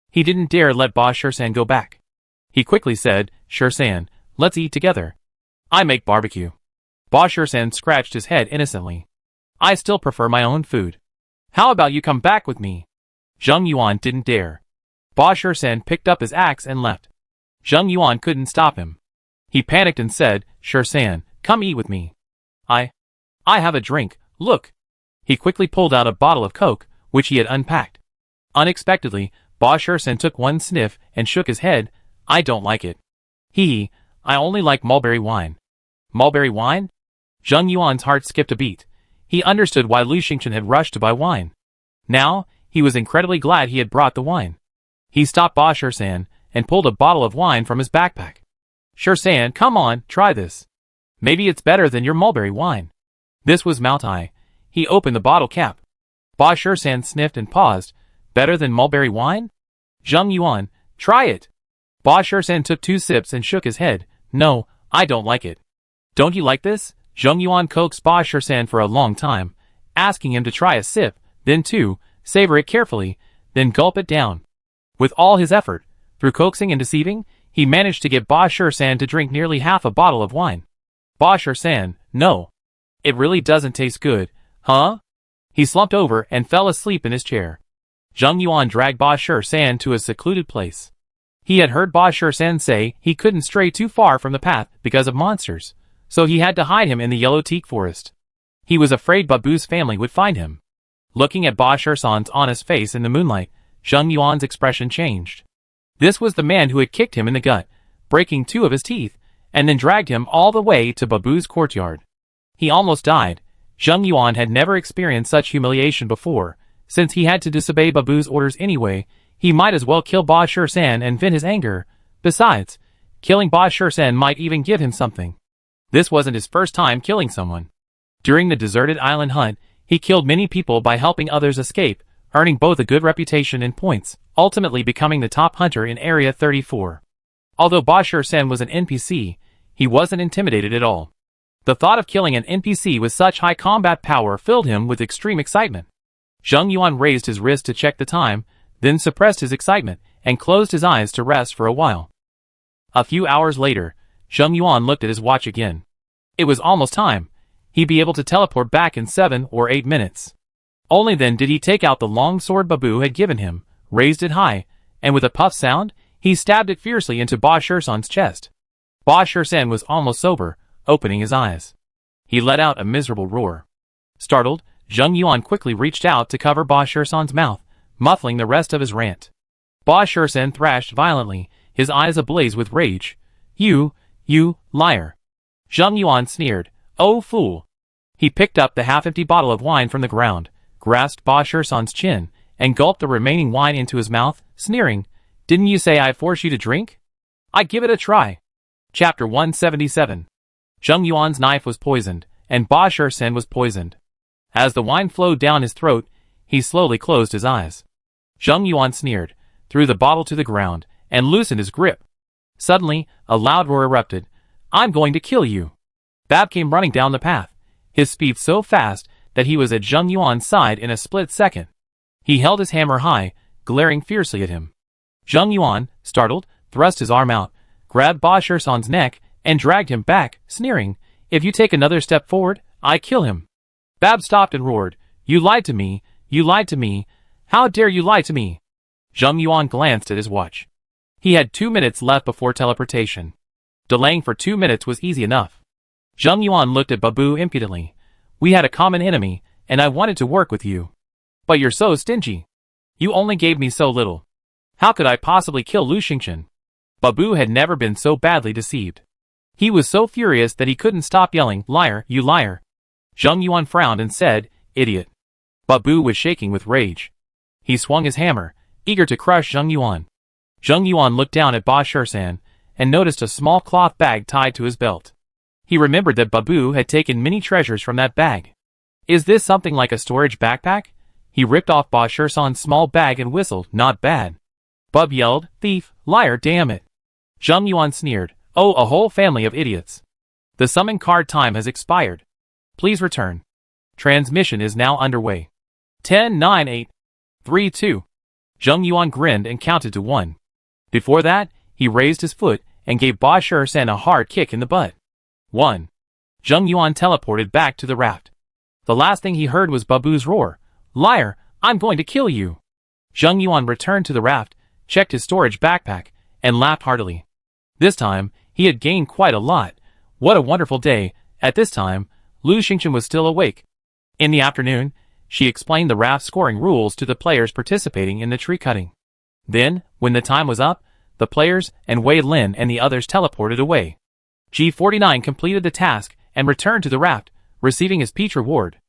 He didn't dare let Ba Shirsen go back. He quickly said, "Shirsan, let's eat together. I make barbecue." Ba Shirsen scratched his head innocently. "I still prefer my own food. How about you come back with me?" Zheng Yuan didn't dare. Ba Shirsen picked up his axe and left. Zheng Yuan couldn't stop him. He panicked and said, "Shirsan, come eat with me. I have a drink, look." He quickly pulled out a bottle of Coke, which he had unpacked. Unexpectedly, Ba Shirsen took one sniff and shook his head. "I don't like it. I only like mulberry wine." Mulberry wine? Zheng Yuan's heart skipped a beat. He understood why Lu Xingchen had rushed to buy wine. Now, he was incredibly glad he had brought the wine. He stopped Ba Shirsan and pulled a bottle of wine from his backpack. "Shirsan, come on, try this. Maybe it's better than your mulberry wine." This was Moutai. He opened the bottle cap. Ba Shirsan sniffed and paused. "Better than mulberry wine?" "Zheng Yuan, try it." Ba Shirsan took 2 sips and shook his head. "No, I don't like it." "Don't you like this?" Zheng Yuan coaxed Ba Shirsan for a long time, asking him to try a sip, then 2, savor it carefully, then gulp it down. With all his effort, through coaxing and deceiving, he managed to get Ba Shirsan to drink nearly half a bottle of wine. Ba Shirsan, "No. It really doesn't taste good, huh?" He slumped over and fell asleep in his chair. Zheng Yuan dragged Ba Shirsan to a secluded place. He had heard Ba Shirsan say he couldn't stray too far from the path because of monsters, so he had to hide him in the yellow teak forest. He was afraid Babu's family would find him. Looking at Ba Shirsan's honest face in the moonlight, Zheng Yuan's expression changed. This was the man who had kicked him in the gut, breaking 2 of his teeth, and then dragged him all the way to Babu's courtyard. He almost died. Zheng Yuan had never experienced such humiliation before. Since he had to disobey Babu's orders anyway, he might as well kill Ba Shirsan and vent his anger. Besides, killing Ba Shirsan might even give him something. This wasn't his first time killing someone. During the deserted island hunt, he killed many people by helping others escape, earning both a good reputation and points, ultimately becoming the top hunter in Area 34. Although Ba Shirsan was an NPC, he wasn't intimidated at all. The thought of killing an NPC with such high combat power filled him with extreme excitement. Zheng Yuan raised his wrist to check the time, then suppressed his excitement and closed his eyes to rest for a while. A few hours later, Zheng Yuan looked at his watch again. It was almost time. He'd be able to teleport back in 7 or 8 minutes. Only then did he take out the long sword Babu had given him, raised it high, and with a puff sound, he stabbed it fiercely into Ba Shirsan's chest. Ba Shirsan was almost sober, opening his eyes. He let out a miserable roar. Startled, Zheng Yuan quickly reached out to cover Ba Shirsan's mouth, muffling the rest of his rant. Ba Shirsan thrashed violently, his eyes ablaze with rage. You liar." Zheng Yuan sneered. "Oh fool." He picked up the half-empty bottle of wine from the ground, grasped Ba Shirsan's chin, and gulped the remaining wine into his mouth, sneering, "Didn't you say I'd force you to drink? I give it a try." Chapter 177. Zheng Yuan's knife was poisoned, and Ba Shirsan was poisoned. As the wine flowed down his throat, he slowly closed his eyes. Zheng Yuan sneered, threw the bottle to the ground, and loosened his grip. Suddenly, a loud roar erupted. "I'm going to kill you." Bab came running down the path, his speed so fast that he was at Zheng Yuan's side in a split second. He held his hammer high, glaring fiercely at him. Zheng Yuan, startled, thrust his arm out, grabbed Ba Shirsan's neck, and dragged him back, sneering, "If you take another step forward, I kill him." Bab stopped and roared, "You lied to me! You lied to me! How dare you lie to me!" Zheng Yuan glanced at his watch. He had 2 minutes left before teleportation. Delaying for 2 minutes was easy enough. Zheng Yuan looked at Babu impudently. "We had a common enemy, and I wanted to work with you. But you're so stingy. You only gave me so little. How could I possibly kill Lu Xingchen?" Babu had never been so badly deceived. He was so furious that he couldn't stop yelling, "Liar, you liar!" Zheng Yuan frowned and said, "Idiot." Babu was shaking with rage. He swung his hammer, eager to crush Zheng Yuan. Zheng Yuan looked down at Ba Shirsan and noticed a small cloth bag tied to his belt. He remembered that Babu had taken many treasures from that bag. "Is this something like a storage backpack?" He ripped off Ba Shirsan's small bag and whistled, "Not bad." Bub yelled, "Thief, liar, damn it." Zheng Yuan sneered, "Oh, a whole family of idiots. The summon card time has expired. Please return. Transmission is now underway. 10, 9, 8, 3, 2. Zheng Yuan grinned and counted to 1. Before that, he raised his foot and gave Ba Shirsan a hard kick in the butt. 1. Zheng Yuan teleported back to the raft. The last thing he heard was Babu's roar, "Liar, I'm going to kill you." Zheng Yuan returned to the raft, checked his storage backpack, and laughed heartily. This time, he had gained quite a lot. What a wonderful day. At this time, Lu Xingchen was still awake. In the afternoon, she explained the raft scoring rules to the players participating in the tree cutting. Then, when the time was up, the players and Wei Lin and the others teleported away. G49 completed the task and returned to the raft, receiving his peach reward.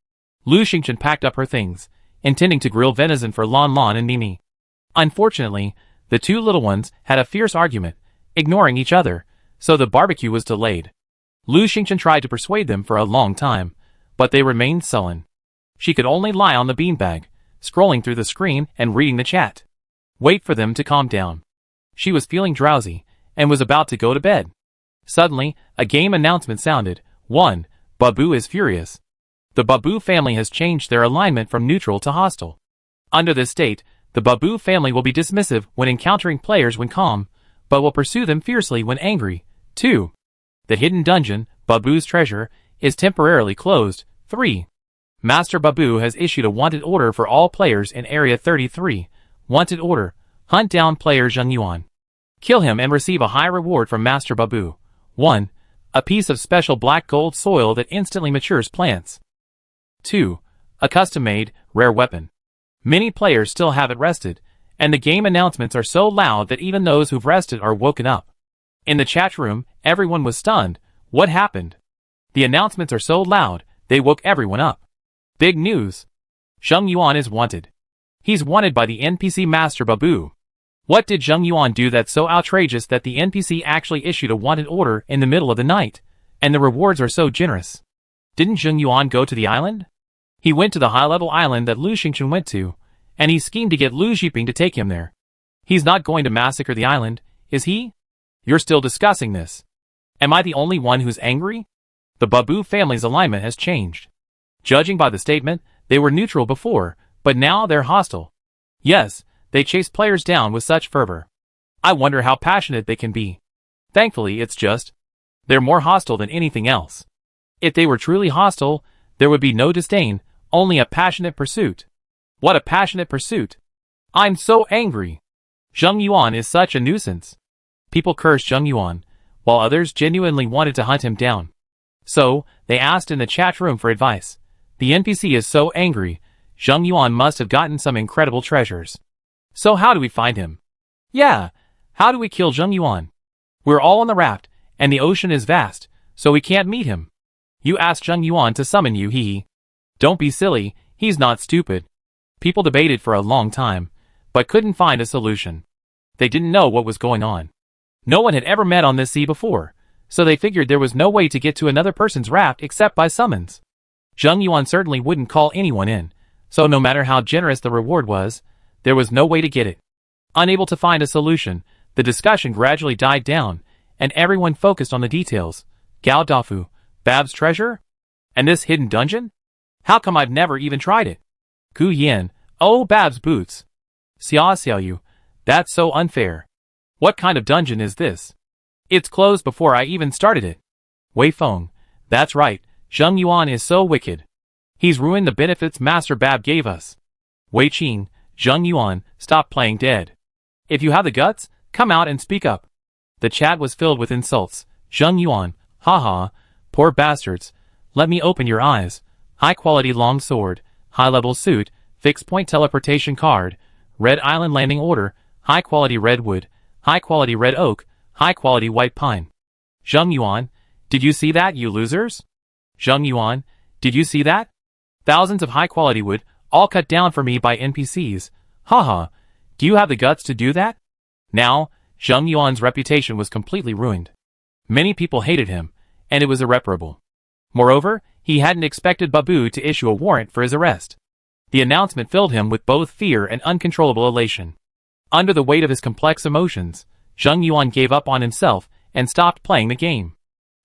Lu Xingchen packed up her things, intending to grill venison for Lan Lan and Mimi. Unfortunately, the two little ones had a fierce argument, ignoring each other, so the barbecue was delayed. Lu Xingchen tried to persuade them for a long time, but they remained sullen. She could only lie on the beanbag, scrolling through the screen and reading the chat. Wait for them to calm down. She was feeling drowsy, and was about to go to bed. Suddenly, a game announcement sounded. 1. Babu is furious. The Babu family has changed their alignment from neutral to hostile. Under this state, the Babu family will be dismissive when encountering players when calm, but will pursue them fiercely when angry. 2. The hidden dungeon, Babu's treasure, is temporarily closed. 3. Master Babu has issued a wanted order for all players in Area 33. Wanted order: hunt down player Zheng Yuan. Kill him and receive a high reward from Master Babu. 1. A piece of special black gold soil that instantly matures plants. 2. A custom-made, rare weapon. Many players still haven't rested, and the game announcements are so loud that even those who've rested are woken up. In the chat room, everyone was stunned. What happened? The announcements are so loud, they woke everyone up. Big news! Zheng Yuan is wanted. He's wanted by the NPC Master Babu. What did Zheng Yuan do that's so outrageous that the NPC actually issued a wanted order in the middle of the night, and the rewards are so generous? Didn't Zheng Yuan go to the island? He went to the high-level island that Lu Xingchen went to, and he schemed to get Lu Xiping to take him there. He's not going to massacre the island, is he? You're still discussing this. Am I the only one who's angry? The Babu family's alignment has changed. Judging by the statement, they were neutral before, but now they're hostile. Yes, they chase players down with such fervor. I wonder how passionate they can be. Thankfully, it's just, they're more hostile than anything else. If they were truly hostile, there would be no disdain, only a passionate pursuit. What a passionate pursuit! I'm so angry! Zheng Yuan is such a nuisance. People cursed Zheng Yuan, while others genuinely wanted to hunt him down. So, they asked in the chat room for advice. The NPC is so angry, Zheng Yuan must have gotten some incredible treasures. So how do we find him? Yeah, how do we kill Zheng Yuan? We're all on the raft, and the ocean is vast, so we can't meet him. You asked Zheng Yuan to summon you, hee. Don't be silly, he's not stupid. People debated for a long time, but couldn't find a solution. They didn't know what was going on. No one had ever met on this sea before, so they figured there was no way to get to another person's raft except by summons. Zheng Yuan certainly wouldn't call anyone in, so no matter how generous the reward was, there was no way to get it. Unable to find a solution, the discussion gradually died down, and everyone focused on the details. Gao Dafu, Bab's treasure? And this hidden dungeon? How come I've never even tried it? Gu Yan, oh Bab's boots. Xia Xiaoyu, that's so unfair. What kind of dungeon is this? It's closed before I even started it. Wei Feng, that's right, Zheng Yuan is so wicked. He's ruined the benefits Master Bab gave us. Wei Qing, Zheng Yuan, stop playing dead. If you have the guts, come out and speak up. The chat was filled with insults. Zheng Yuan, haha, poor bastards. Let me open your eyes. High-quality long sword, high-level suit, fixed-point teleportation card, red island landing order, high-quality redwood, high-quality red oak, high-quality white pine. Zheng Yuan, did you see that, you losers? Zheng Yuan, did you see that? Thousands of high-quality wood, all cut down for me by NPCs. Haha, do you have the guts to do that? Now, Zheng Yuan's reputation was completely ruined. Many people hated him, and it was irreparable. Moreover, he hadn't expected Babu to issue a warrant for his arrest. The announcement filled him with both fear and uncontrollable elation. Under the weight of his complex emotions, Zheng Yuan gave up on himself and stopped playing the game.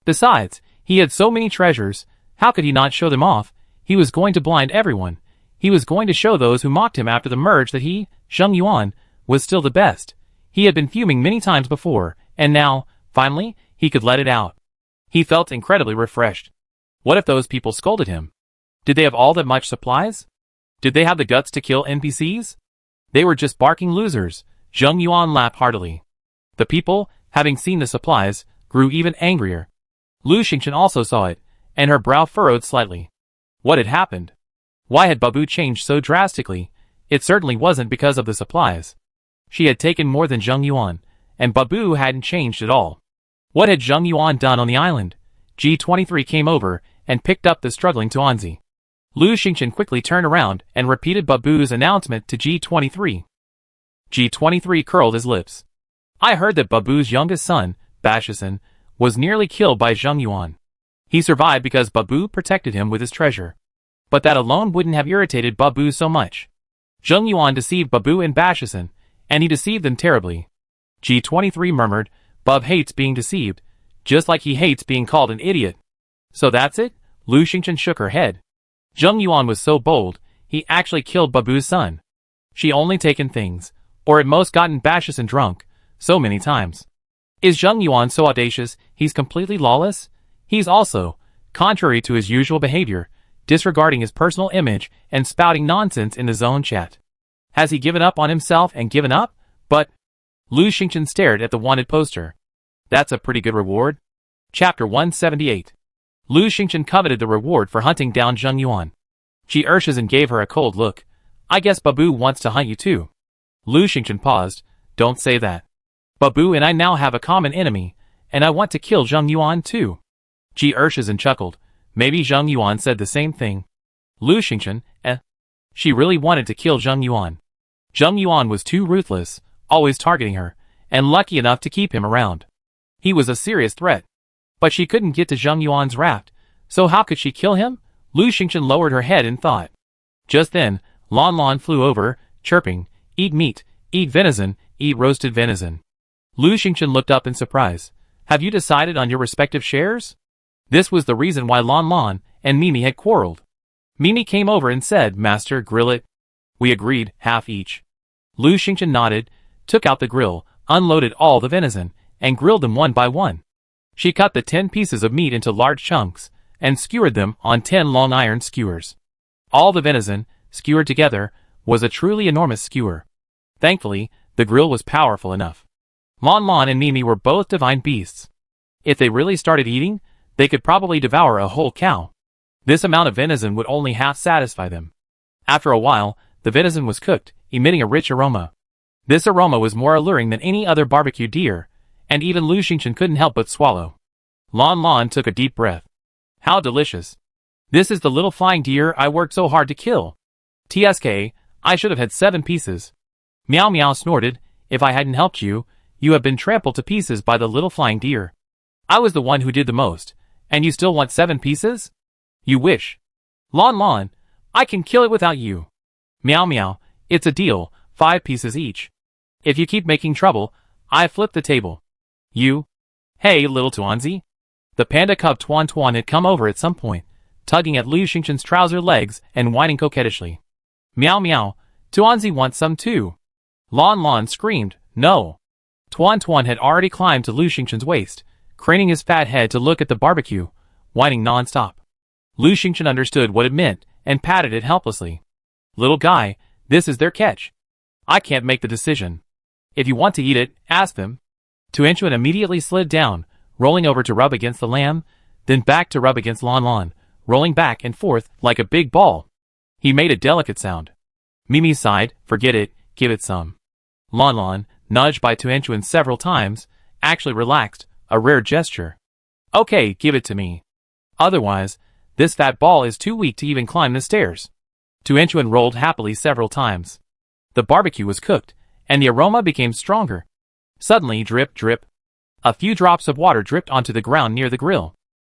Besides, he had so many treasures, how could he not show them off? He was going to blind everyone. He was going to show those who mocked him after the merge that he, Zheng Yuan, was still the best. He had been fuming many times before, and now, finally, he could let it out. He felt incredibly refreshed. What if those people scolded him? Did they have all that much supplies? Did they have the guts to kill NPCs? They were just barking losers. Zheng Yuan laughed heartily. The people, having seen the supplies, grew even angrier. Lu Xingqian also saw it, and her brow furrowed slightly. What had happened? Why had Babu changed so drastically? It certainly wasn't because of the supplies. She had taken more than Zheng Yuan, and Babu hadn't changed at all. What had Zheng Yuan done on the island? G23 came over and picked up the struggling Tuanzi. Lu Xingqian quickly turned around and repeated Babu's announcement to G23. G23 curled his lips. I heard that Babu's youngest son, Bashisan, was nearly killed by Zheng Yuan. He survived because Babu protected him with his treasure. But that alone wouldn't have irritated Babu so much. Zheng Yuan deceived Babu and Bashisan, and he deceived them terribly. G23 murmured, Bub hates being deceived, just like he hates being called an idiot. So that's it? Lu Xingqian shook her head. Zheng Yuan was so bold, he actually killed Babu's son. She only taken things, or at most gotten Bashisan drunk, so many times. Is Zheng Yuan so audacious he's completely lawless? He's also, contrary to his usual behavior, disregarding his personal image and spouting nonsense in the zone chat. Has he given up on himself and given up? But Lu Xingqian stared at the wanted poster. That's a pretty good reward. Chapter 178. Lu Xingqian coveted the reward for hunting down Zheng Yuan. Ji Ershizan gave her a cold look. I guess Babu wants to hunt you too. Lu Xingqian paused. Don't say that. Babu and I now have a common enemy, and I want to kill Zheng Yuan too. Ji Ershizan chuckled. Maybe Zheng Yuan said the same thing. Lu Xingqian, She really wanted to kill Zheng Yuan. Zheng Yuan was too ruthless, always targeting her, and lucky enough to keep him around. He was a serious threat. But she couldn't get to Zheng Yuan's raft, so how could she kill him? Lu Xingqian lowered her head in thought. Just then, Lon Lon flew over, chirping, Eat meat, eat venison, eat roasted venison. Lu Xingqian looked up in surprise. Have you decided on your respective shares? This was the reason why Lon Lon and Mimi had quarreled. Mimi came over and said, Master, grill it. We agreed, half each. Lu Xingqian nodded, took out the grill, unloaded all the venison, and grilled them one by one. She cut the 10 pieces of meat into large chunks, and skewered them on 10 long iron skewers. All the venison, skewered together, was a truly enormous skewer. Thankfully, the grill was powerful enough. Lon Lon and Mimi were both divine beasts. If they really started eating, they could probably devour a whole cow. This amount of venison would only half satisfy them. After a while, the venison was cooked, emitting a rich aroma. This aroma was more alluring than any other barbecue deer, and even Lu Xingqian couldn't help but swallow. Lon Lon took a deep breath. How delicious. This is the little flying deer I worked so hard to kill. TSK, I should have had 7 pieces. Meow Meow snorted, if I hadn't helped you, you have been trampled to pieces by the little flying deer. I was the one who did the most, and you still want 7 pieces? You wish. Lon Lon, I can kill it without you. Meow Meow, it's a deal, 5 pieces each. If you keep making trouble, I flip the table. You? Hey, little Tuanzi. The panda cub Tuan Tuan had come over at some point, tugging at Lu Xingqian's trouser legs and whining coquettishly. Meow Meow, Tuanzi wants some too. Lon Lon screamed, no. Tuan Tuan had already climbed to Lu Xingqian's waist, craning his fat head to look at the barbecue, whining non-stop. Lu Xingqian understood what it meant and patted it helplessly. Little guy, this is their catch. I can't make the decision. If you want to eat it, ask them. Tuanchuan immediately slid down, rolling over to rub against the lamb, then back to rub against Lon Lon, rolling back and forth like a big ball. He made a delicate sound. Mimi sighed, forget it, give it some. Lon Lon, nudged by Tuanchuan several times, actually relaxed, a rare gesture. Okay, give it to me. Otherwise, this fat ball is too weak to even climb the stairs. Tuanchuan rolled happily several times. The barbecue was cooked, and the aroma became stronger. Suddenly, drip, drip. A few drops of water dripped onto the ground near the grill.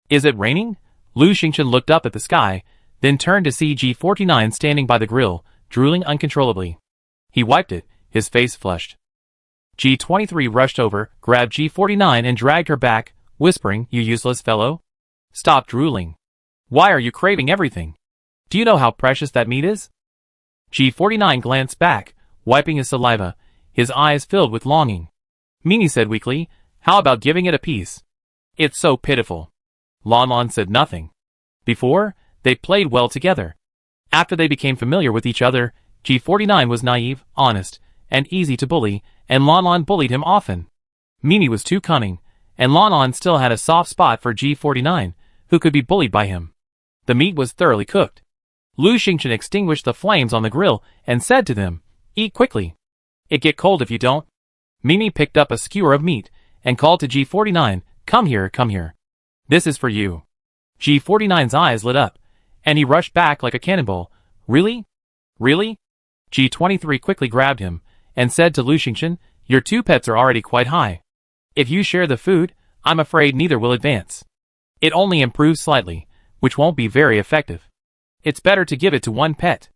Is it raining? Lu Xingqian looked up at the sky, then turned to see G49 standing by the grill, drooling uncontrollably. He wiped it, his face flushed. G23 rushed over, grabbed G49 and dragged her back, whispering, "You useless fellow. Stop drooling. Why are you craving everything? Do you know how precious that meat is?" G49 glanced back, wiping his saliva, his eyes filled with longing. Meanie said weakly, "How about giving it a piece? It's so pitiful." Lon Lon said nothing. Before, they played well together. After they became familiar with each other, G49 was naive, honest, and easy to bully, and Lon Lon bullied him often. Meanie was too cunning, and Lon Lon still had a soft spot for G49, who could be bullied by him. The meat was thoroughly cooked. Lu Xingchen extinguished the flames on the grill and said to them, "Eat quickly. It get cold if you don't." Meanie picked up a skewer of meat and called to G49, come here, come here. This is for you." G49's eyes lit up, and he rushed back like a cannonball. "Really? Really?" G23 quickly grabbed him and said to Lu Xingchen, "Your two pets are already quite high. If you share the food, I'm afraid neither will advance. It only improves slightly, which won't be very effective. It's better to give it to one pet.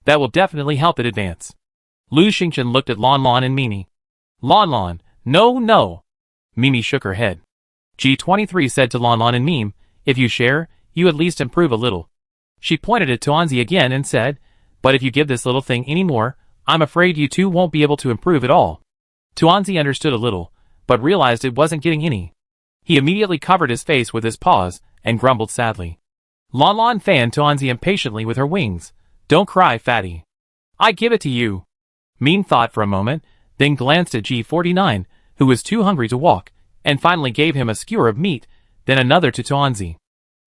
That will definitely help it advance." Lu Xingchen looked at Lon Lon and Meanie. "Lon Lon, no, no." Meanie shook her head. G23 said to Lon Lon and Meme, "If you share, you at least improve a little." She pointed at Tuanzi again and said, "But if you give this little thing any more, I'm afraid you two won't be able to improve at all." Tuanzi understood a little, but realized it wasn't getting any. He immediately covered his face with his paws and grumbled sadly. Lon Lon fanned Tuanzi impatiently with her wings. "Don't cry, fatty. I give it to you." Meme thought for a moment, then glanced at G49, who was too hungry to walk, and finally gave him a skewer of meat, then another to Tuanzi.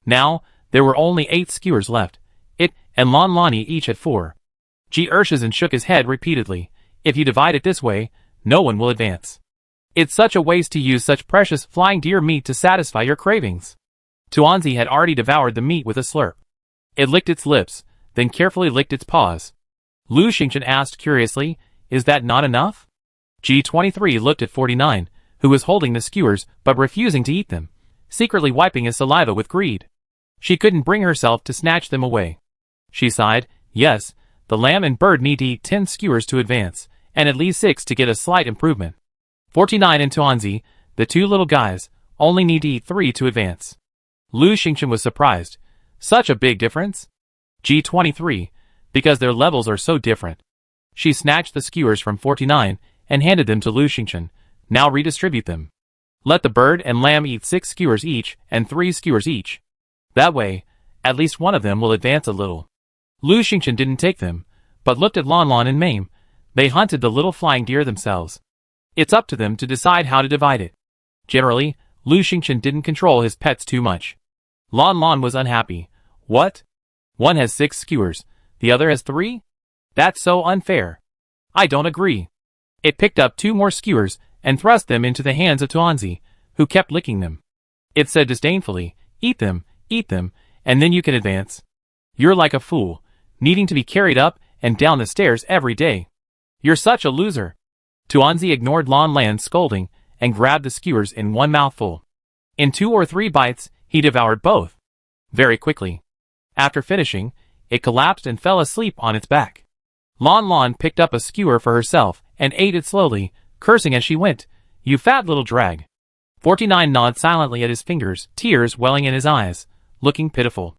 Now, there were only 8 skewers left. It and Lon Lani each had 4. G. Urshizen shook his head repeatedly. "If you divide it this way, no one will advance. It's such a waste to use such precious flying deer meat to satisfy your cravings." Tuanzi had already devoured the meat with a slurp. It licked its lips, then carefully licked its paws. Lu Xingchen asked curiously, "Is that not enough?" G23 looked at 49, who was holding the skewers but refusing to eat them, secretly wiping his saliva with greed. She couldn't bring herself to snatch them away. She sighed, "Yes, the lamb and bird need to eat 10 skewers to advance, and at least 6 to get a slight improvement. 49 and Tuanzi, the 2 little guys, only need to eat 3 to advance." Lu Xingchen was surprised. Such a big difference? G23, because their levels are so different. She snatched the skewers from 49 and handed them to Lu Xingchen. "Now redistribute them. Let the bird and lamb eat 6 skewers each and 3 skewers each. That way, at least one of them will advance a little." Lu Xingchen didn't take them, but looked at Lon Lon and Mame. They hunted the little flying deer themselves. It's up to them to decide how to divide it. Generally, Lu Xingchen didn't control his pets too much. Lon Lon was unhappy. "What? One has 6 skewers, the other has 3? That's so unfair. I don't agree." It picked up 2 more skewers and thrust them into the hands of Tuanzi, who kept licking them. It said disdainfully, eat them, and then you can advance. You're like a fool, needing to be carried up and down the stairs every day. You're such a loser." Tuanzi ignored Lon Lan's scolding and grabbed the skewers in one mouthful. In 2 or 3 bites, he devoured both. Very quickly. After finishing, it collapsed and fell asleep on its back. Lon Lon picked up a skewer for herself and ate it slowly, cursing as she went, "You fat little drag." 49 gnawed silently at his fingers, tears welling in his eyes, looking pitiful.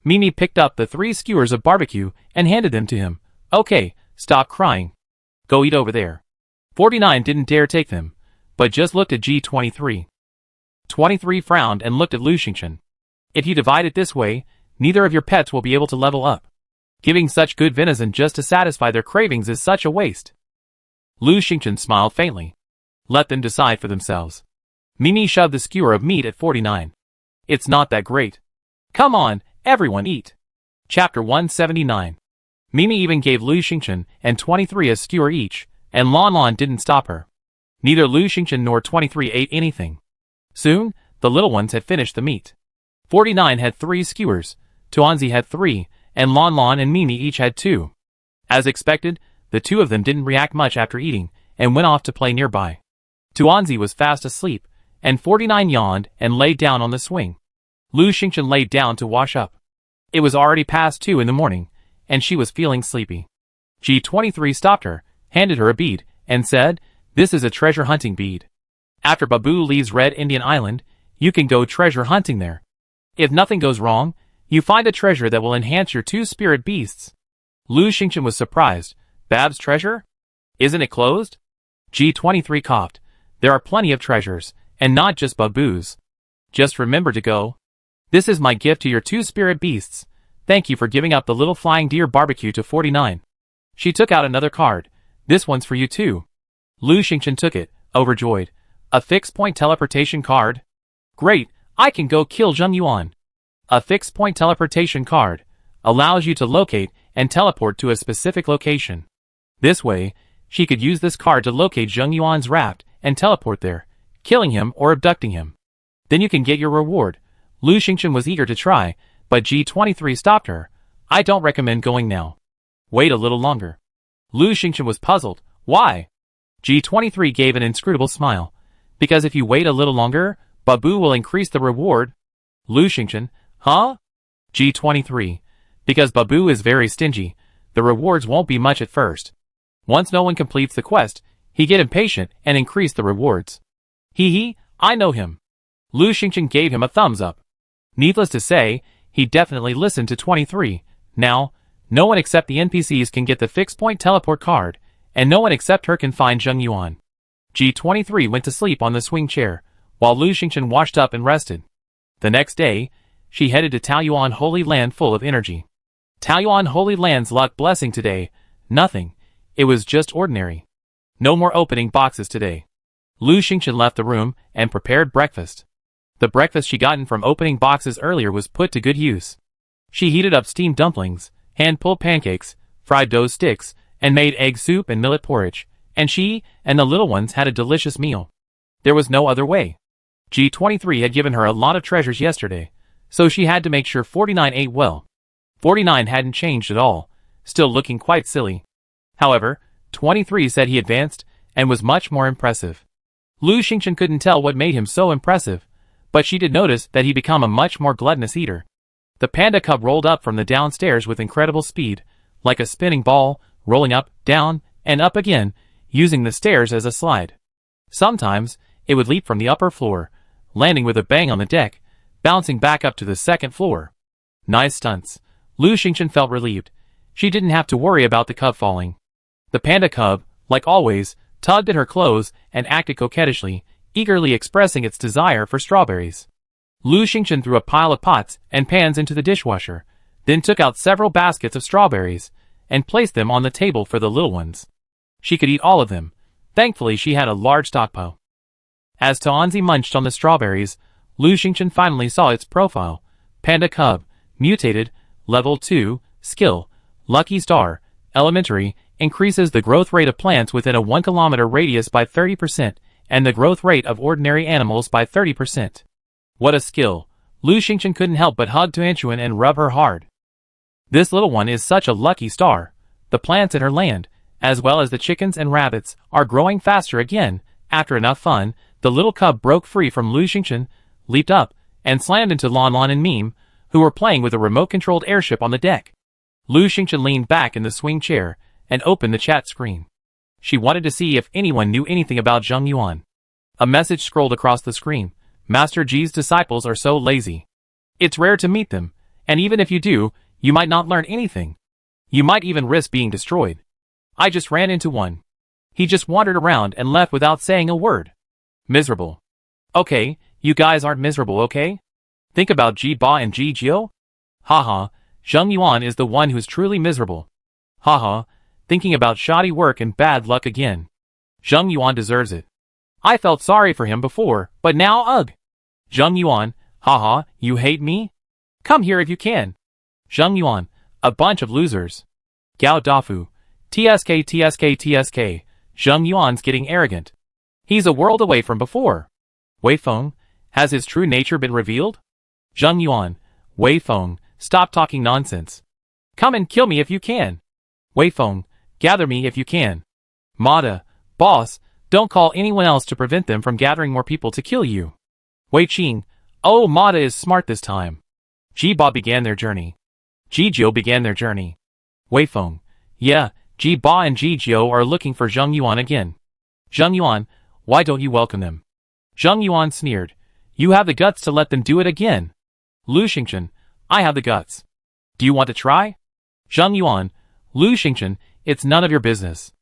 Mimi picked up the 3 skewers of barbecue and handed them to him. "Okay, stop crying. Go eat over there." 49 didn't dare take them, but just looked at G23. 23 frowned and looked at Lu Xingchen. "If you divide it this way, neither of your pets will be able to level up. Giving such good venison just to satisfy their cravings is such a waste." Lu Xingchen smiled faintly. "Let them decide for themselves." Mimi shoved the skewer of meat at 49. "It's not that great. Come on, everyone eat." Chapter 179. Mimi even gave Lu Xingchen and 23 a skewer each, and Lon Lon didn't stop her. Neither Lu Xingchen nor 23 ate anything. Soon, the little ones had finished the meat. 49 had 3 skewers, Tuanzi had 3, and Lon Lon and Mimi each had 2. As expected, the 2 of them didn't react much after eating, and went off to play nearby. Tuanzi was fast asleep, and 49 yawned and lay down on the swing. Lu Xingchen laid down to wash up. It was already past 2 in the morning, and she was feeling sleepy. G23 stopped her, handed her a bead, and said, "This is a treasure hunting bead. After Babu leaves Red Indian Island, you can go treasure hunting there. If nothing goes wrong, you find a treasure that will enhance your 2 spirit beasts." Lu Xingchen was surprised. "Bab's treasure? Isn't it closed?" G23 coughed. "There are plenty of treasures, and not just Babu's. Just remember to go. This is my gift to your 2 spirit beasts. Thank you for giving up the little flying deer barbecue to 49. She took out another card. "This one's for you too." Lu Xingchen took it, overjoyed. "A fixed-point teleportation card? Great, I can go kill Zheng Yuan." A fixed-point teleportation card allows you to locate and teleport to a specific location. This way, she could use this card to locate Zheng Yuan's raft and teleport there, killing him or abducting him. Then you can get your reward. Lu Xingchen was eager to try, but G23 stopped her. "I don't recommend going now. Wait a little longer." Lu Xingchen was puzzled. "Why?" G23 gave an inscrutable smile. "Because if you wait a little longer, Babu will increase the reward." Lu Xingchen, "Huh?" G23, "Because Babu is very stingy, the rewards won't be much at first. Once no one completes the quest, he get impatient and increase the rewards." "Hee, I know him." Lu Xingchen gave him a thumbs up. Needless to say, he definitely listened to 23. Now, no one except the NPCs can get the fixed-point teleport card, and no one except her can find Zheng Yuan. G23 went to sleep on the swing chair, while Lu Xingchen washed up and rested. The next day, she headed to Taoyuan Holy Land full of energy. Taoyuan Holy Land's luck blessing today, nothing. It was just ordinary. No more opening boxes today. Lu Xingchen left the room and prepared breakfast. The breakfast she gotten from opening boxes earlier was put to good use. She heated up steamed dumplings, hand-pulled pancakes, fried dough sticks, and made egg soup and millet porridge, and she and the little ones had a delicious meal. There was no other way. G23 had given her a lot of treasures yesterday, so she had to make sure 49 ate well. 49 hadn't changed at all, still looking quite silly. However, 23 said he advanced and was much more impressive. Lu Xingchen couldn't tell what made him so impressive, but she did notice that he became a much more gluttonous eater. The panda cub rolled up from the downstairs with incredible speed, like a spinning ball, rolling up, down, and up again, using the stairs as a slide. Sometimes, it would leap from the upper floor, landing with a bang on the deck, bouncing back up to the second floor. Nice stunts. Lu Xingchen felt relieved. She didn't have to worry about the cub falling. The panda cub, like always, tugged at her clothes and acted coquettishly, eagerly expressing its desire for strawberries. Lu Xingchen threw a pile of pots and pans into the dishwasher, then took out several baskets of strawberries, and placed them on the table for the little ones. She could eat all of them. Thankfully she had a large stockpile. As Taanzi munched on the strawberries, Lu Xingchen finally saw its profile. Panda Cub, mutated, level 2, skill, lucky star, elementary, increases the growth rate of plants within a 1 kilometer radius by 30%, and the growth rate of ordinary animals by 30%. What a skill! Lu Xingchen couldn't help but hug Tuanchuan and rub her hard. This little one is such a lucky star. The plants in her land, as well as the chickens and rabbits, are growing faster again. After enough fun, the little cub broke free from Lu Xingchen, leaped up, and slammed into Lon Lon and Meme, who were playing with a remote-controlled airship on the deck. Lu Xingchen leaned back in the swing chair and opened the chat screen. She wanted to see if anyone knew anything about Zheng Yuan. A message scrolled across the screen. Master Ji's disciples are so lazy. It's rare to meet them, and even if you do, you might not learn anything. You might even risk being destroyed. I just ran into one. He just wandered around and left without saying a word. Miserable. Okay, you guys aren't miserable, okay? Think about Ji Ba and Ji Jiu. Haha, Zheng Yuan is the one who's truly miserable. Haha, thinking about shoddy work and bad luck again. Zheng Yuan deserves it. I felt sorry for him before, but now ugh. Zheng Yuan, haha, you hate me? Come here if you can. Zheng Yuan, a bunch of losers. Gao Dafu, TSK TSK TSK, Zheng Yuan's getting arrogant. He's a world away from before. Wei Feng, has his true nature been revealed? Zheng Yuan, Wei Feng, stop talking nonsense. Come and kill me if you can. Wei Feng, gather me if you can. Mada, boss, don't call anyone else to prevent them from gathering more people to kill you. Wei Qing, oh, Mada is smart this time. Ji Ba began their journey. Jijio began their journey. Weifeng. Yeah, Ji Ba and Jijio are looking for Zheng Yuan again. Zheng Yuan, why don't you welcome them? Zheng Yuan sneered. You have the guts to let them do it again. Lu Xingchen, I have the guts. Do you want to try? Zheng Yuan, Lu Xingchen, it's none of your business.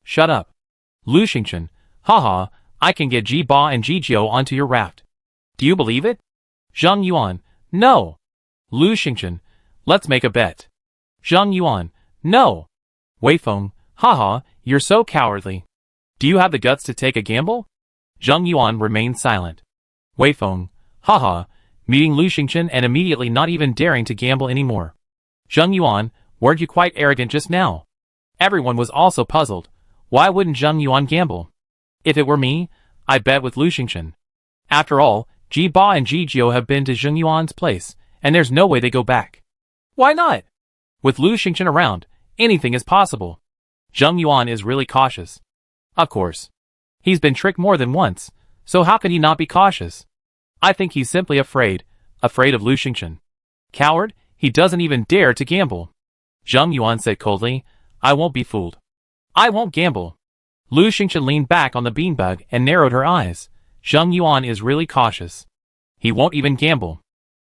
Shut up. Lu Xingchen, haha, I can get Ji Ba and Jijio onto your raft. Do you believe it? Zheng Yuan, no. Lu Xingchen, let's make a bet. Zheng Yuan, no. Weifeng, haha, you're so cowardly. Do you have the guts to take a gamble? Zheng Yuan remained silent. Weifeng, haha, meeting Lu Xingchen and immediately not even daring to gamble anymore. Zheng Yuan, weren't you quite arrogant just now? Everyone was also puzzled. Why wouldn't Zheng Yuan gamble? If it were me, I'd bet with Lu Xingchen. After all, Ji Ba and Jijio have been to Zheng Yuan's place, and there's no way they go back. Why not? With Lu Xingchen around, anything is possible. Zheng Yuan is really cautious. Of course. He's been tricked more than once, so how could he not be cautious? I think he's simply afraid of Lu Xingchen. Coward, he doesn't even dare to gamble. Zheng Yuan said coldly, I won't be fooled. I won't gamble. Lu Xingchen leaned back on the beanbag and narrowed her eyes. Zheng Yuan is really cautious. He won't even gamble.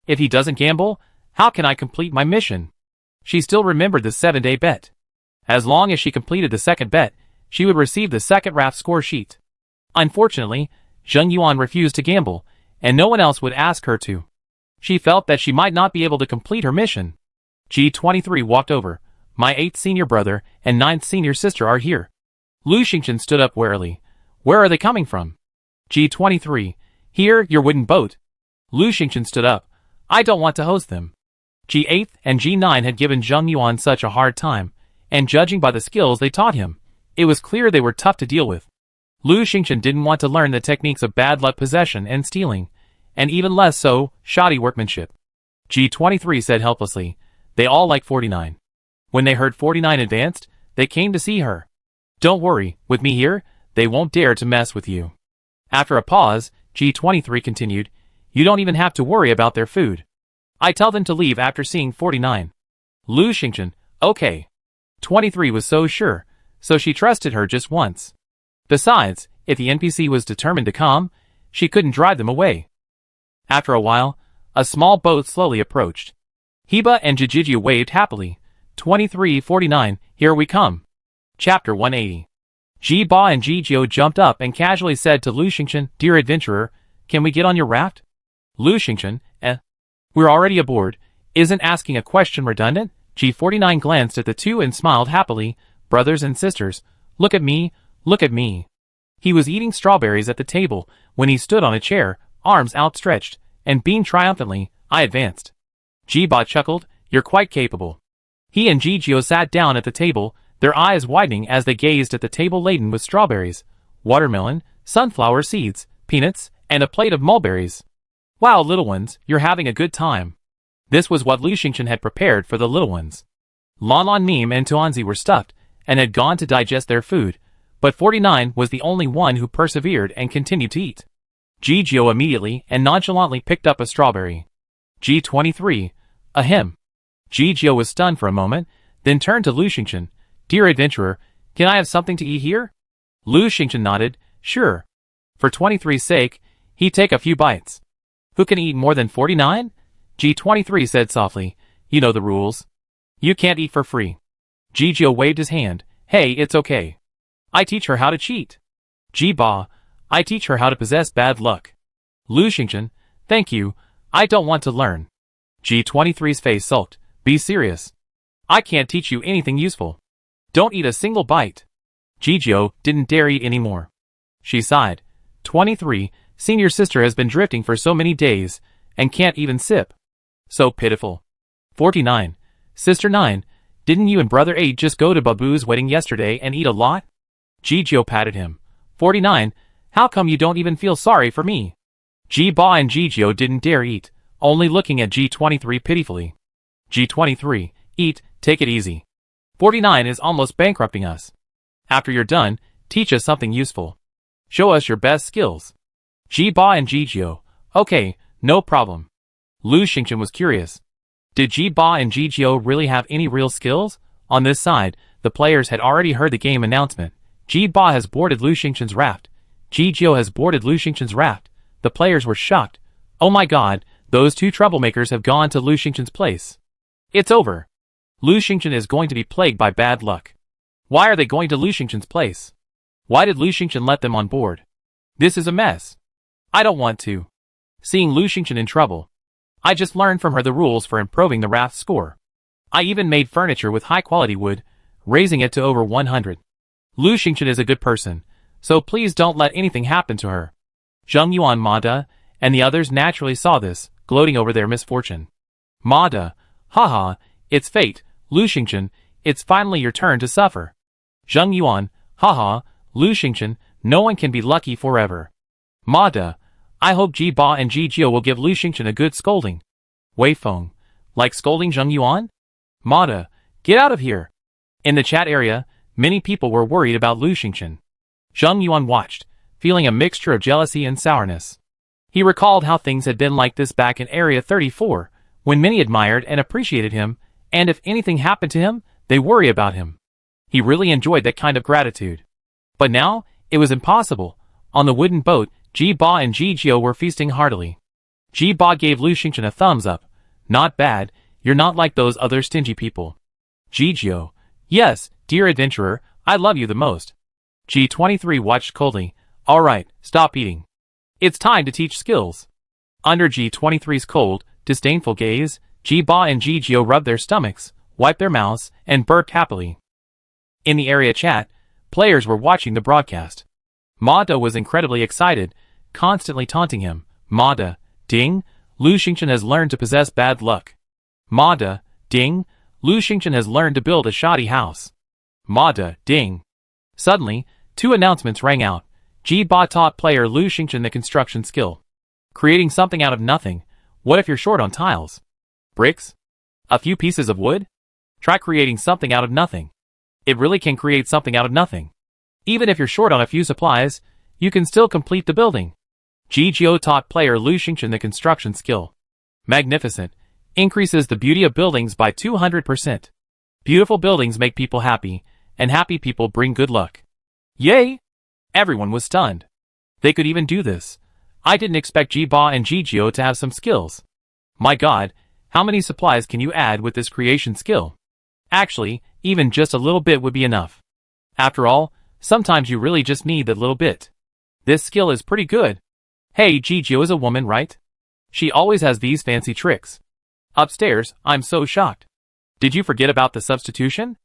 If he doesn't gamble, how can I complete my mission? She still remembered the 7-day bet. As long as she completed the second bet, she would receive the second raft score sheet. Unfortunately, Zheng Yuan refused to gamble, and no one else would ask her to. She felt that she might not be able to complete her mission. G23 walked over. My 8th senior brother and 9th senior sister are here. Lu Xingchen stood up warily. Where are they coming from? G23. Here, your wooden boat. Lu Xingchen stood up. I don't want to host them. G8 and G9 had given Zheng Yuan such a hard time, and judging by the skills they taught him, it was clear they were tough to deal with. Lu Xingchen didn't want to learn the techniques of bad luck possession and stealing, and even less so, shoddy workmanship. G23 said helplessly, they all like 49. When they heard 49 advanced, they came to see her. Don't worry, with me here, they won't dare to mess with you. After a pause, G23 continued, you don't even have to worry about their food. I tell them to leave after seeing 49. Lu Xingchen, okay. 23 was so sure, so she trusted her just once. Besides, if the NPC was determined to come, she couldn't drive them away. After a while, a small boat slowly approached. Heba and Jijio waved happily. 2349, here we come. Chapter 180. Ji Ba and Jijio jumped up and casually said to Lu Xingchen, Dear adventurer, can we get on your raft? Lu Xingchen, we're already aboard. Isn't asking a question redundant? G49 glanced at the two and smiled happily. Brothers and sisters, look at me, look at me. He was eating strawberries at the table when he stood on a chair, arms outstretched, and beamed triumphantly. I advanced. Ji-Ba chuckled, you're quite capable. He and Jijio sat down at the table, their eyes widening as they gazed at the table laden with strawberries, watermelon, sunflower seeds, peanuts, and a plate of mulberries. Wow, little ones, you're having a good time. This was what Lu Xingchen had prepared for the little ones. Lan Lan Meme and Tuanzi were stuffed, and had gone to digest their food, but 49 was the only one who persevered and continued to eat. Jijio immediately and nonchalantly picked up a strawberry. G23. Ahem. Jijio was stunned for a moment, then turned to Lu Xingchen. Dear adventurer, can I have something to eat here? Lu Xingchen nodded, sure. For 23's sake, he'd take a few bites. Who can eat more than 49? G23 said softly, you know the rules. You can't eat for free. Jijio waved his hand. Hey, it's okay. I teach her how to cheat. Ji-Ba, I teach her how to possess bad luck. Lu Xingchen, thank you, I don't want to learn. G23's face sulked. Be serious. I can't teach you anything useful. Don't eat a single bite. Jijio didn't dare eat anymore. She sighed. 23, senior sister has been drifting for so many days, and can't even sip. So pitiful. 49, sister 9, didn't you and brother 8 just go to Babu's wedding yesterday and eat a lot? Jijio patted him. 49, how come you don't even feel sorry for me? Ji-Ba and Jijio didn't dare eat, only looking at G23 pitifully. G23, eat, take it easy. 49 is almost bankrupting us. After you're done, teach us something useful. Show us your best skills. Ji-Ba and Jijio, okay, no problem. Lu Xingchen was curious. Did Ji Ba and Ji Jio really have any real skills? On this side, the players had already heard the game announcement. Ji Ba has boarded Lu Xingqian's raft. Ji Jio has boarded Lu Xingqian's raft. The players were shocked. Oh my god, those two troublemakers have gone to Lu Xingqian's place. It's over. Lu Xingqian is going to be plagued by bad luck. Why are they going to Lu Xingqian's place? Why did Lu Xingqian let them on board? This is a mess. I don't want to. Seeing Lu Xingqian in trouble. I just learned from her the rules for improving the raft's score. I even made furniture with high-quality wood, raising it to over 100. Lu Xingqian is a good person, so please don't let anything happen to her. Zheng Yuan, Ma De, and the others naturally saw this, gloating over their misfortune. Ma De, haha, it's fate, Lu Xingqian, it's finally your turn to suffer. Zheng Yuan, haha, Lu Xingqian, no one can be lucky forever. Ma De, I hope Ji Ba and Ji Jio will give Lu Xingqian a good scolding. Wei Feng, like scolding Zheng Yuan? Ma De, get out of here. In the chat area, many people were worried about Lu Xingqian. Zheng Yuan watched, feeling a mixture of jealousy and sourness. He recalled how things had been like this back in Area 34, when many admired and appreciated him, and if anything happened to him, they worry about him. He really enjoyed that kind of gratitude. But now, it was impossible. On the wooden boat, Ji Ba and Ji Jio were feasting heartily. Ji Ba gave Lu Xingqian a thumbs up. Not bad, you're not like those other stingy people. Ji Jio, yes, dear adventurer, I love you the most. G23 watched coldly. Alright, stop eating. It's time to teach skills. Under G23's cold, disdainful gaze, Ji Ba and Ji Jio rubbed their stomachs, wiped their mouths, and burped happily. In the area chat, players were watching the broadcast. Ma De was incredibly excited, constantly taunting him. Ma De, ding, Lu Xingqian has learned to possess bad luck. Ma De, ding, Lu Xingqian has learned to build a shoddy house. Ma De, ding. Suddenly, two announcements rang out. Ji Ba taught player Lu Xingqian the construction skill. Creating something out of nothing. What if you're short on tiles? Bricks? A few pieces of wood? Try creating something out of nothing. It really can create something out of nothing. Even if you're short on a few supplies, you can still complete the building. Ji Jio taught player Lu Xingqian the construction skill. Magnificent. Increases the beauty of buildings by 200%. Beautiful buildings make people happy, and happy people bring good luck. Yay! Everyone was stunned. They could even do this. I didn't expect Ji Ba and Ji Jio to have some skills. My god, how many supplies can you add with this creation skill? Actually, even just a little bit would be enough. After all, sometimes you really just need that little bit. This skill is pretty good. Hey, Ji Jio is a woman, right? She always has these fancy tricks. Upstairs, I'm so shocked. Did you forget about the substitution?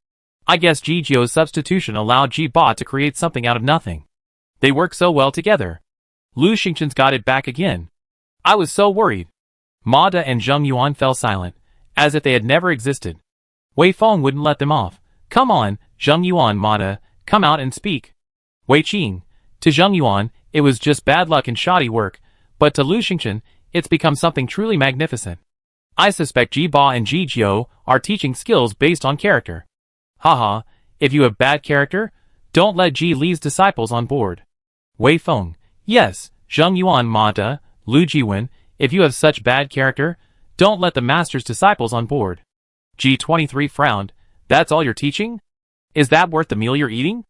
I guess Ji Jio's substitution allowed Ji Ba to create something out of nothing. They work so well together. Lu Xingqian's got it back again. I was so worried. Ma De and Zheng Yuan fell silent, as if they had never existed. Wei Feng wouldn't let them off. Come on, Zheng Yuan, Ma De, come out and speak. Wei Qing. To Zheng Yuan, it was just bad luck and shoddy work, but to Lu Xingqian, it's become something truly magnificent. I suspect Ji Ba and Ji Jio are teaching skills based on character. Haha, if you have bad character, don't let Ji Li's disciples on board. Wei Feng. Yes, Zheng Yuan, Ma De, Lu Jiwen, if you have such bad character, don't let the master's disciples on board. G23 frowned. That's all you're teaching? Is that worth the meal you're eating?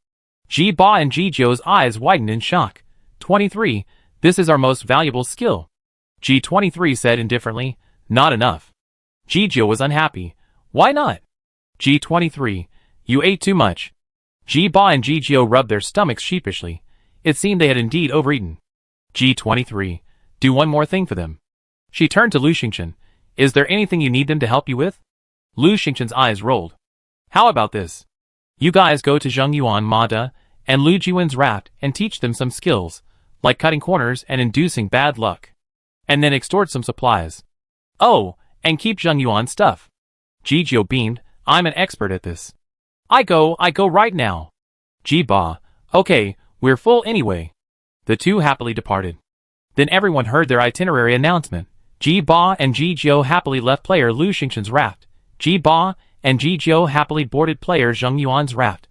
Ji Ba and Ji Jio's eyes widened in shock. 23, this is our most valuable skill. G23 said indifferently, not enough. Ji Jio was unhappy. Why not? G23, you ate too much. Ji Ba and Ji Jio rubbed their stomachs sheepishly. It seemed they had indeed overeaten. G23, do one more thing for them. She turned to Lu Xingqian. Is there anything you need them to help you with? Lu Xingqian's eyes rolled. How about this? You guys go to Zheng Yuan, Ma De, and Lu Jiwen's raft and teach them some skills, like cutting corners and inducing bad luck. And then extort some supplies. Oh, and keep Zheng Yuan's stuff. Ji Jio beamed. I'm an expert at this. I go right now. Ji Ba. Okay, we're full anyway. The two happily departed. Then everyone heard their itinerary announcement. Ji Ba and Ji Jio happily left player Lu Xingqian's raft. Ji Ba and Ji Jio happily boarded player Zheng Yuan's raft.